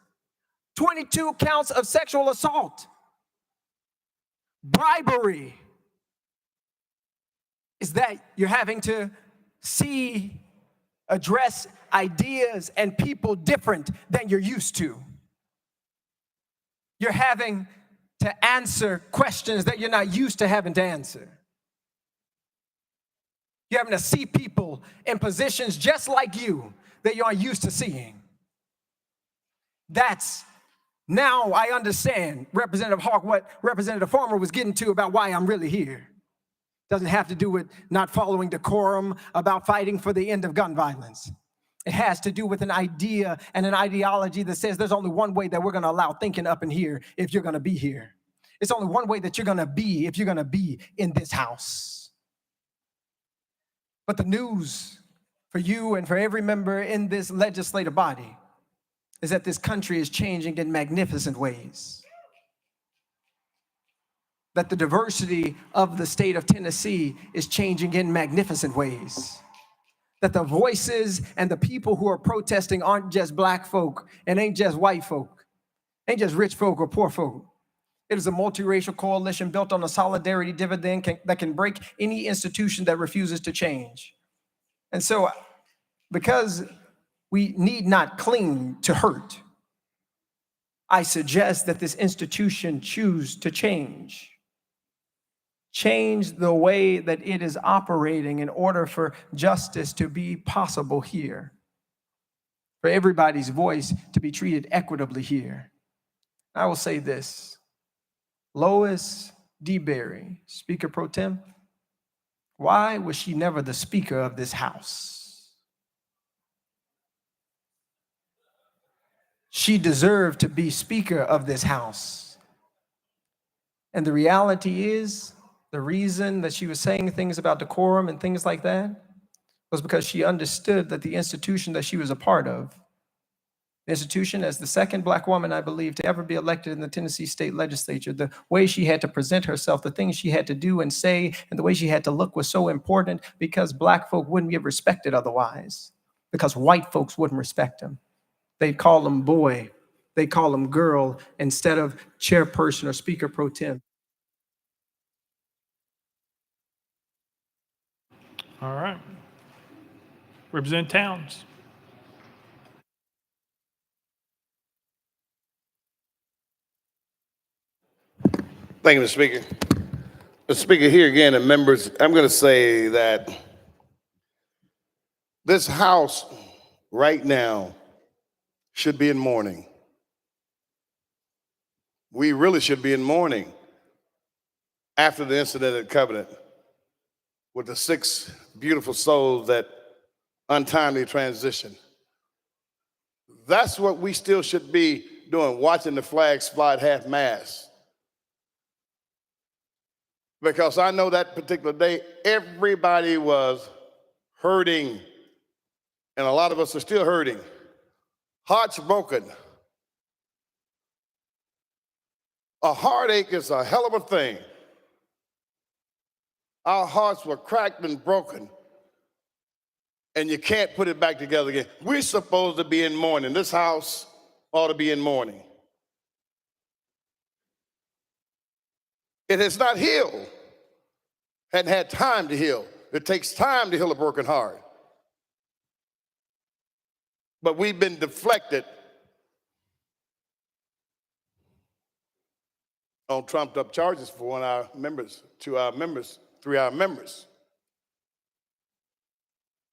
22 counts of sexual assault, bribery. Is that you're having to address ideas and people different than you're used to. You're having to answer questions that you're not used to having to answer. You're having to see people in positions just like you that you aren't used to seeing. That's, now I understand, Representative Hawk, what Representative Farmer was getting to about why I'm really here. Doesn't have to do with not following decorum, about fighting for the end of gun violence. It has to do with an idea and an ideology that says there's only one way that we're going to allow thinking up in here if you're going to be here. It's only one way that you're going to be if you're going to be in this house. But the news for you and for every member in this legislative body is that this country is changing in magnificent ways. That the diversity of the state of Tennessee is changing in magnificent ways. That the voices and the people who are protesting aren't just black folk and ain't just white folk, ain't just rich folk or poor folk. It is a multiracial coalition built on a solidarity dividend that can break any institution that refuses to change. And so, because we need not cling to hurt, I suggest that this institution choose to change. Change the way that it is operating in order for justice to be possible here, for everybody's voice to be treated equitably here. I will say this, Lois DeBerry, Speaker Pro Tem, why was she never the Speaker of this House? She deserved to be Speaker of this House. And the reality is, the reason that she was saying things about decorum and things like that was because she understood that the institution that she was a part of, the institution as the second black woman, I believe, to ever be elected in the Tennessee State Legislature, the way she had to present herself, the things she had to do and say, and the way she had to look was so important because black folk wouldn't get respected otherwise, because white folks wouldn't respect them. They'd call them boy, they'd call them girl instead of chairperson or Speaker Pro Tem. All right. Representative Towns. Thank you, Mr. Speaker. Mr. Speaker, here again, and members, I'm going to say that this House right now should be in mourning. We really should be in mourning after the incident at Covenant with the 6 beautiful souls that untimely transitioned. That's what we still should be doing, watching the flags fly at half-mast. Because I know that particular day, everybody was hurting, and a lot of us are still hurting. Hearts broken. A heartache is a hell of a thing. Our hearts were cracked and broken, and you can't put it back together again. We're supposed to be in mourning. This house ought to be in mourning. It has not healed, hadn't had time to heal. It takes time to heal a broken heart. But we've been deflected on trumped up charges for one of our members, 2 our members, 3 our members,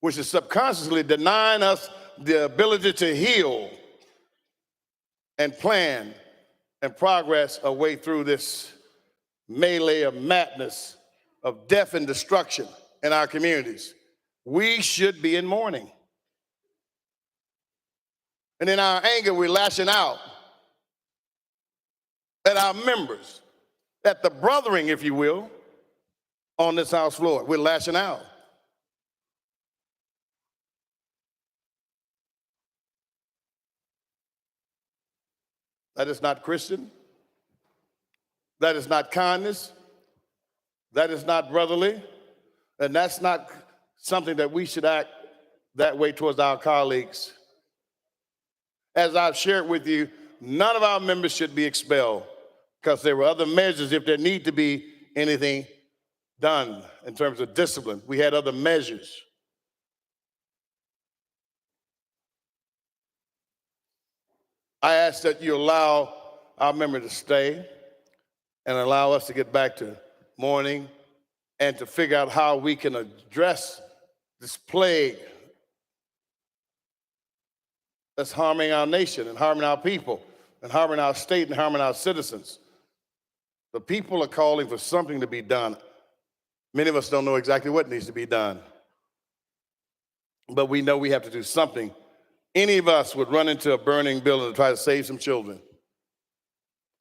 which is subconsciously denying us the ability to heal and plan and progress our way through this melee of madness, of death and destruction in our communities. We should be in mourning. And in our anger, we're lashing out at our members, at the brothering, if you will, on this House floor. We're lashing out. That is not Christian. That is not kindness. That is not brotherly. And that's not something that we should act that way towards our colleagues. As I've shared with you, none of our members should be expelled because there were other measures if there need to be anything done in terms of discipline. We had other measures. I ask that you allow our member to stay and allow us to get back to mourning and to figure out how we can address this plague that's harming our nation and harming our people and harming our state and harming our citizens. The people are calling for something to be done. Many of us don't know exactly what needs to be done, but we know we have to do something. Any of us would run into a burning building to try to save some children.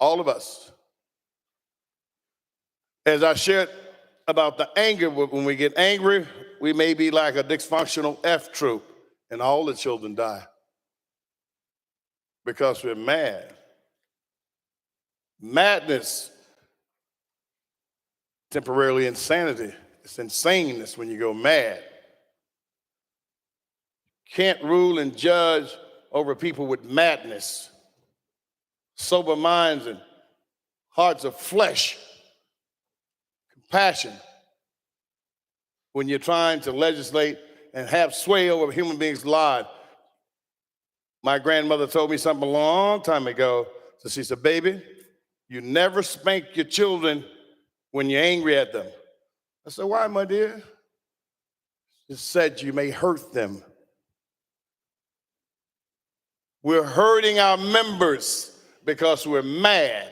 All of us. As I shared about the anger, when we get angry, we may be like a dysfunctional F troop and all the children die because we're mad. Madness, temporarily insanity. It's insaneness when you go mad. Can't rule and judge over people with madness, sober minds and hearts of flesh, compassion. When you're trying to legislate and have sway over human beings' lives. My grandmother told me something a long time ago. So she said, baby, you never spank your children when you're angry at them. I said, why, my dear? She said you may hurt them. We're hurting our members because we're mad.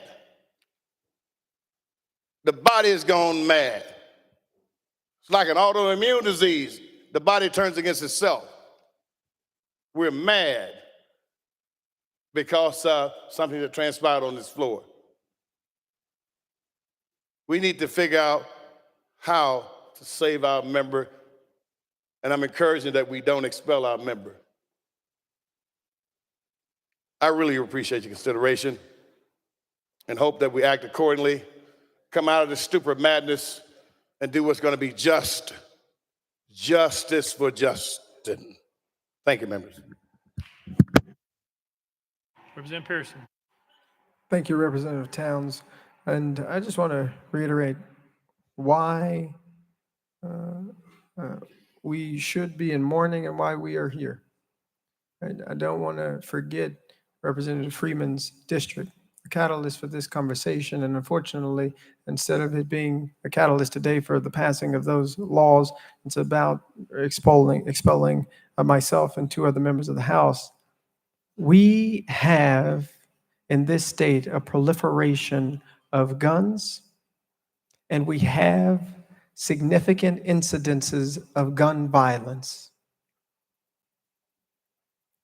The body has gone mad. It's like an autoimmune disease. The body turns against itself. We're mad because of something that transpired on this floor. We need to figure out how to save our member, and I'm encouraging that we don't expel our member. I really appreciate your consideration and hope that we act accordingly, come out of this stupor madness, and do what's going to be just. Justice for Justin. Thank you, members. Representative Pearson. Thank you, Representative Towns. And I just want to reiterate why we should be in mourning and why we are here. I don't want to forget Representative Freeman's district, a catalyst for this conversation. And unfortunately, instead of it being a catalyst today for the passing of those laws, it's about expelling myself and 2 other members of the House. We have in this state a proliferation of guns, and we have significant incidences of gun violence.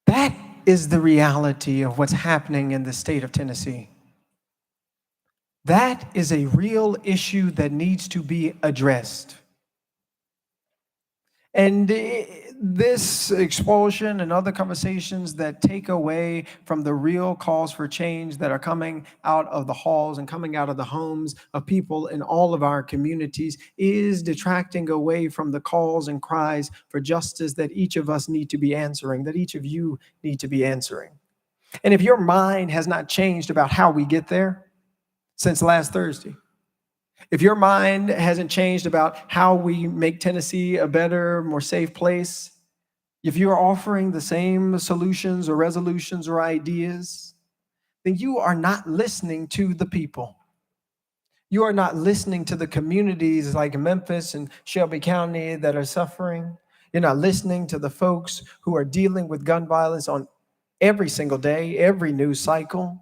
That is the reality of what's happening in the state of Tennessee. That is a real issue that needs to be addressed. And this expulsion and other conversations that take away from the real calls for change that are coming out of the halls and coming out of the homes of people in all of our communities is detracting away from the calls and cries for justice that each of us need to be answering, that each of you need to be answering. And if your mind has not changed about how we get there since last Thursday, if your mind hasn't changed about how we make Tennessee a better, more safe place, if you're offering the same solutions or resolutions or ideas, then you are not listening to the people. You are not listening to the communities like Memphis and Shelby County that are suffering. You're not listening to the folks who are dealing with gun violence on every single day, every news cycle.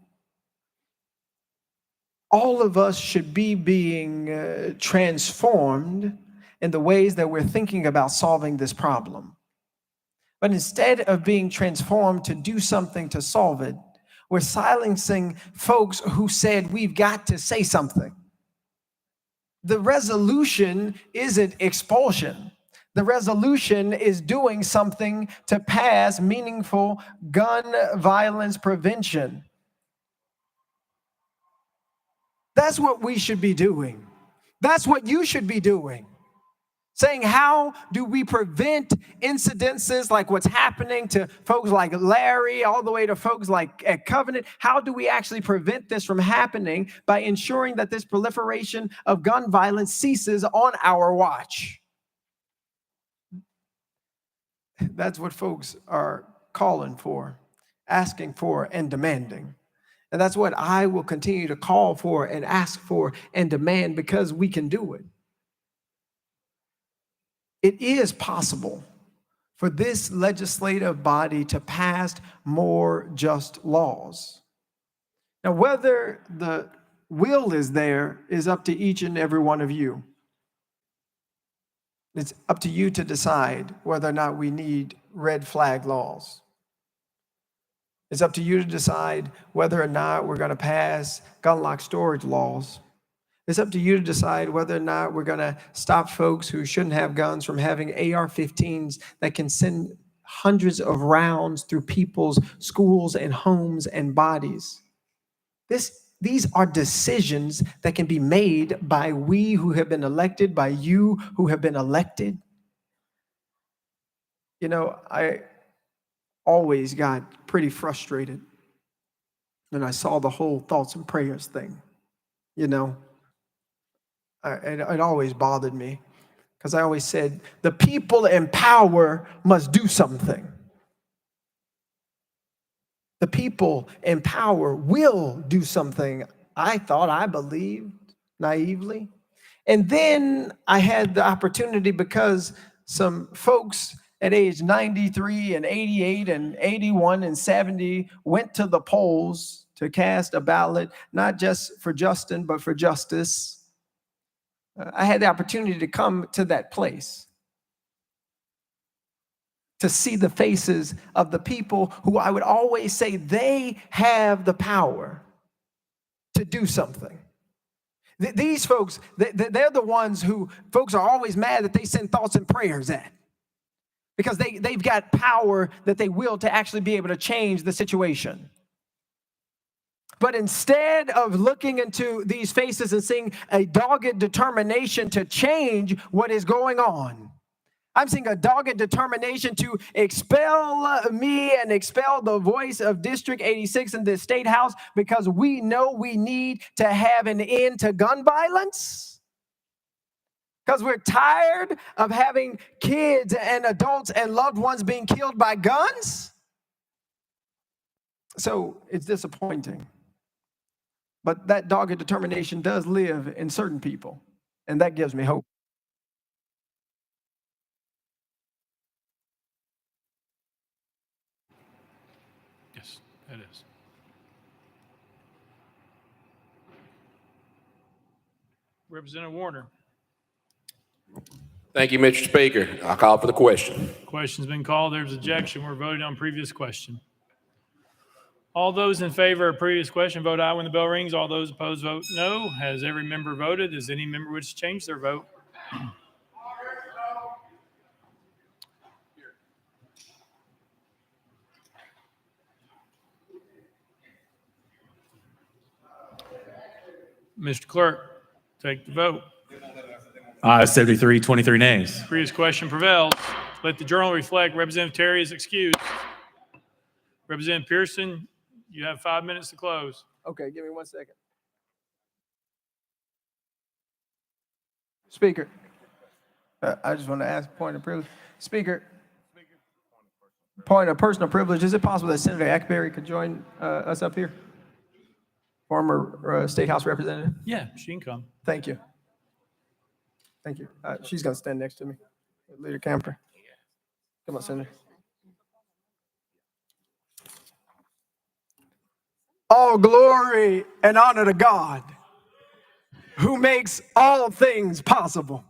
All of us should be being transformed in the ways that we're thinking about solving this problem. But instead of being transformed to do something to solve it, we're silencing folks who said we've got to say something. The resolution isn't expulsion. The resolution is doing something to pass meaningful gun violence prevention. That's what we should be doing. That's what you should be doing. Saying, how do we prevent incidences like what's happening to folks like Larry, all the way to folks like at Covenant? How do we actually prevent this from happening by ensuring that this proliferation of gun violence ceases on our watch? That's what folks are calling for, asking for, and demanding. And that's what I will continue to call for and ask for and demand, because we can do it. It is possible for this legislative body to pass more just laws. Now, whether the will is there is up to each and every one of you. It's up to you to decide whether or not we need red flag laws. It's up to you to decide whether or not we're going to pass gun lock storage laws. It's up to you to decide whether or not we're going to stop folks who shouldn't have guns from having AR-15s that can send hundreds of rounds through people's schools and homes and bodies. These are decisions that can be made by we who have been elected, by you who have been elected. You know, I always got pretty frustrated when I saw the whole thoughts and prayers thing. You know, it always bothered me, because I always said, the people in power must do something. The people in power will do something, I thought, I believed naively. And then I had the opportunity, because some folks at age 93 and 88 and 81 and 70 went to the polls to cast a ballot, not just for Justin, but for justice. I had the opportunity to come to that place, to see the faces of the people who I would always say they have the power to do something. These folks, they're the ones who folks are always mad that they send thoughts and prayers at, because they've got power that they will to actually be able to change the situation. But instead of looking into these faces and seeing a dogged determination to change what is going on, I'm seeing a dogged determination to expel me and expel the voice of District 86 in this state house, because we know we need to have an end to gun violence. Because we're tired of having kids and adults and loved ones being killed by guns. So it's disappointing. But that dogged determination does live in certain people, and that gives me hope. Yes, it is. Representative Warner. Thank you, Mr. Speaker. I'll call for the question. Question's been called. There's objection. We're voting on previous question. All those in favor of previous question, vote aye when the bell rings. All those opposed, vote no. Has every member voted? Does any member wish to change their vote? Mr. Clerk, take the vote. Ayes 73, 23 nays. Previous question prevails. Let the journal reflect Representative Terry is excused. Representative Pearson, you have 5 minutes to close. Okay, give me 1 second. Speaker, I just want to ask a point of privilege. Speaker, Point of personal privilege, is it possible that Senator Ackberry could join us up here? Former State House Representative. Yeah, she can come. Thank you. Thank you. She's going to stand next to me. Leader Camper. Come on, Senator. All glory and honor to God, who makes all things possible,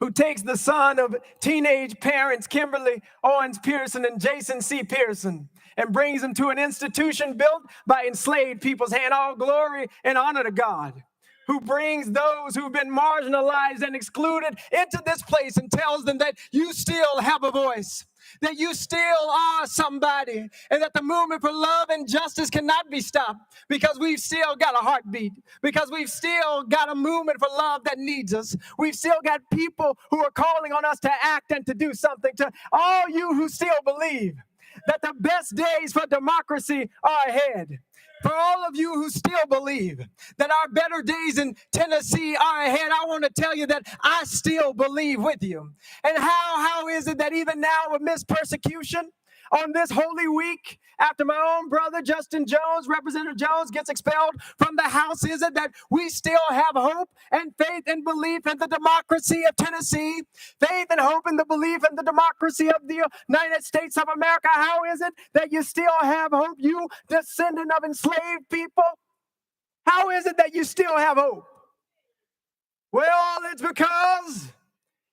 who takes the son of teenage parents, Kimberly Owens Pearson and Jason C. Pearson, and brings them to an institution built by enslaved people's hand. All glory and honor to God, who brings those who've been marginalized and excluded into this place and tells them that you still have a voice, that you still are somebody, and that the movement for love and justice cannot be stopped because we've still got a heartbeat, because we've still got a movement for love that needs us. We've still got people who are calling on us to act and to do something. To all you who still believe that the best days for democracy are ahead. For all of you who still believe that our better days in Tennessee are ahead, I want to tell you that I still believe with you. And how is it that even now amidst persecution, on this Holy Week, after my own brother, Justin Jones, Representative Jones, gets expelled from the House, is it that we still have hope and faith and belief in the democracy of Tennessee, faith and hope in the belief in the democracy of the United States of America? How is it that you still have hope, you descendant of enslaved people? How is it that you still have hope? Well, it's because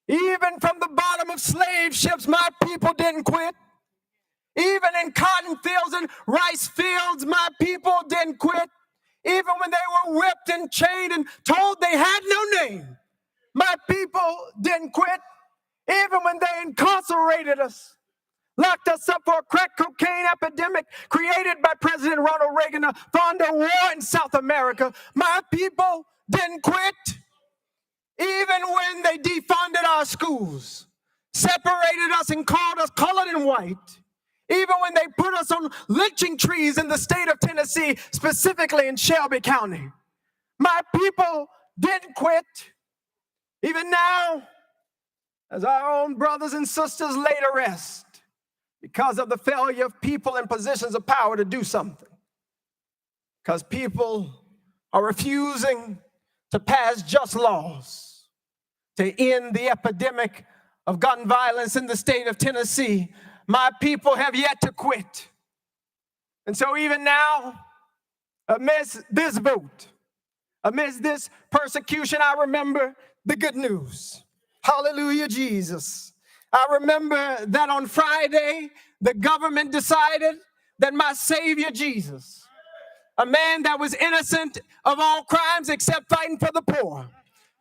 even from the bottom of slave ships, my people didn't quit. Even in cotton fields and rice fields, my people didn't quit. Even when they were whipped and chained and told they had no name, my people didn't quit. Even when they incarcerated us, locked us up for a crack cocaine epidemic created by President Ronald Reagan to fund a war in South America, my people didn't quit. Even when they defunded our schools, separated us and called us colored and white, even when they put us on lynching trees in the state of Tennessee, specifically in Shelby County, my people didn't quit. Even now, as our own brothers and sisters lay to rest because of the failure of people in positions of power to do something, because people are refusing to pass just laws to end the epidemic of gun violence in the state of Tennessee, my people have yet to quit. And so even now, amidst this vote, amidst this persecution, I remember the good news. Hallelujah, Jesus. I remember that on Friday, the government decided that my Savior Jesus, a man that was innocent of all crimes except fighting for the poor,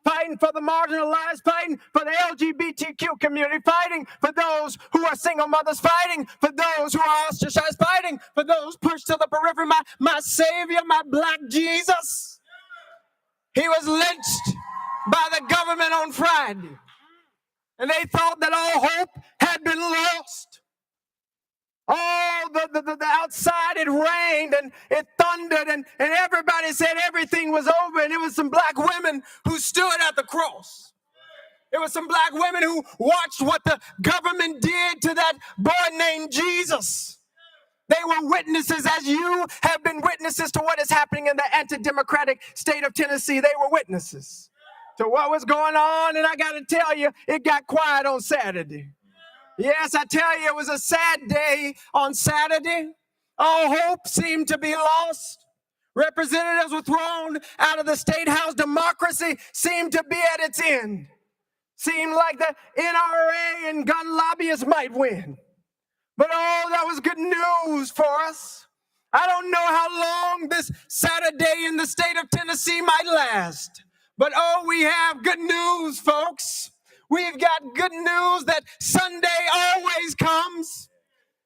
fighting for the marginalized, fighting for the LGBTQ community, fighting for those who are single mothers, fighting for those who are ostracized, fighting for those pushed to the periphery. My Savior, my black Jesus, he was lynched by the government on Friday. And they thought that all hope had been lost. All the outside, it rained and it thundered and everybody said everything was over, and it was some black women who stood at the cross. It was some black women who watched what the government did to that boy named Jesus. They were witnesses, as you have been witnesses to what is happening in the anti-democratic state of Tennessee. They were witnesses to what was going on, and I got to tell you, it got quiet on Saturday. Yes, I tell you, it was a sad day on Saturday. All hope seemed to be lost. Representatives were thrown out of the State House. Democracy seemed to be at its end. Seemed like the NRA and gun lobbyists might win. But oh, that was good news for us. I don't know how long this Saturday in the state of Tennessee might last. But oh, we have good news, folks. We've got good news that Sunday always comes.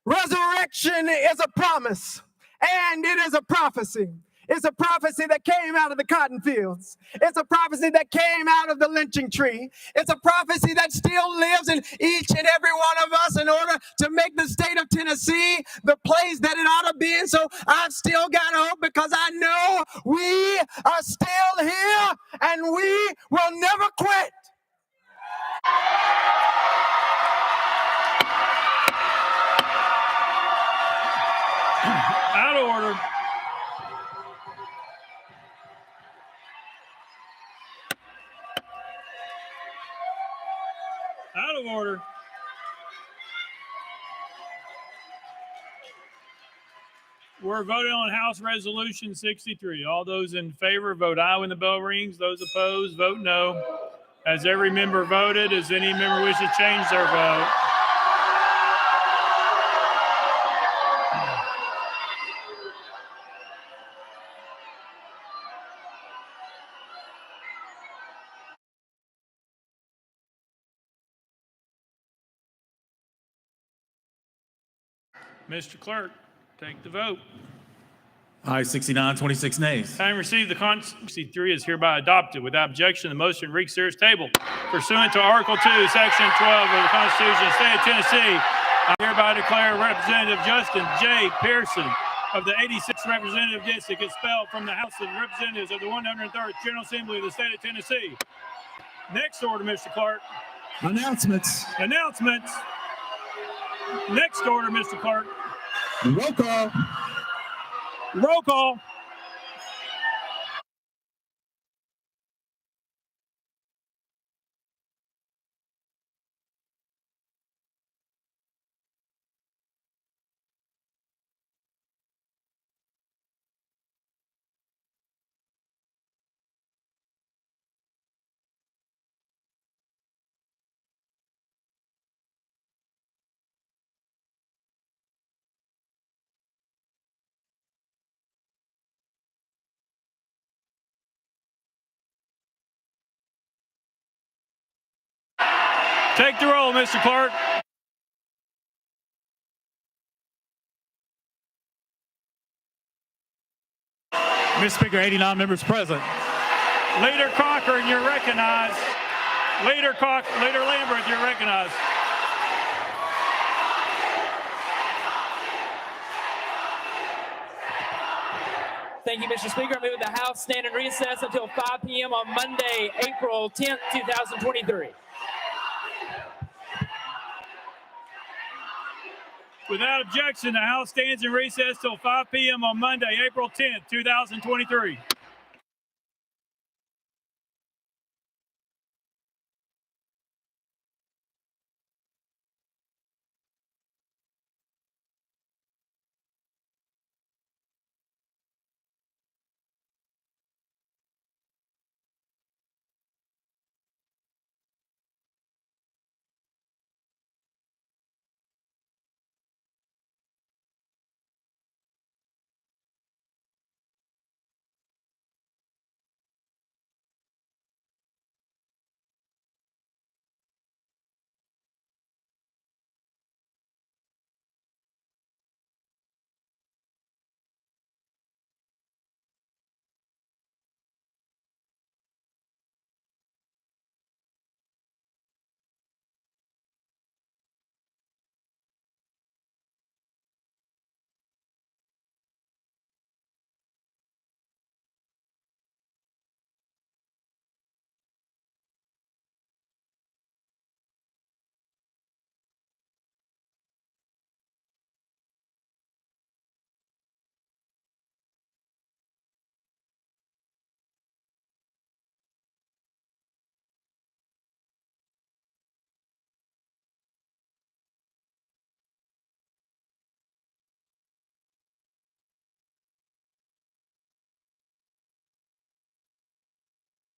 Resurrection is a promise, and it is a prophecy. It's a prophecy that came out of the cotton fields. It's a prophecy that came out of the lynching tree. It's a prophecy that still lives in each and every one of us in order to make the state of Tennessee the place that it ought to be. And so I've still got hope because I know we are still here and we will never quit. Out of order. We're voting on House Resolution 63. All those in favor, vote aye when the bell rings. Those opposed, vote no. Has every member voted? Does any member wish to change their vote? Mr. Clerk, take the vote. Aye, 69, 26 nays. Having received the Constitution 63 is hereby adopted. Without objection, the motion to reconsider is tabled. Pursuant to Article 2, Section 12 of the Constitution of the State of Tennessee, I hereby declare Representative Justin J. Pearson of the 86th Representative District expelled from the House of Representatives of the 103rd General Assembly of the State of Tennessee. Next order, Mr. Clerk. Announcements. Announcements. Next order, Mr. Clerk. Roll call. Roll call. Take the roll, Mr. Clerk. Mr. Speaker, 89 members present. Leader Cochran, you're recognized. Leader Lambert, you're recognized. Thank you, Mr. Speaker. I move the House stand in recess until 5 p.m. on Monday, April 10th, 2023. Without objection, the House stands in recess till 5 p.m. on Monday, April 10th, 2023.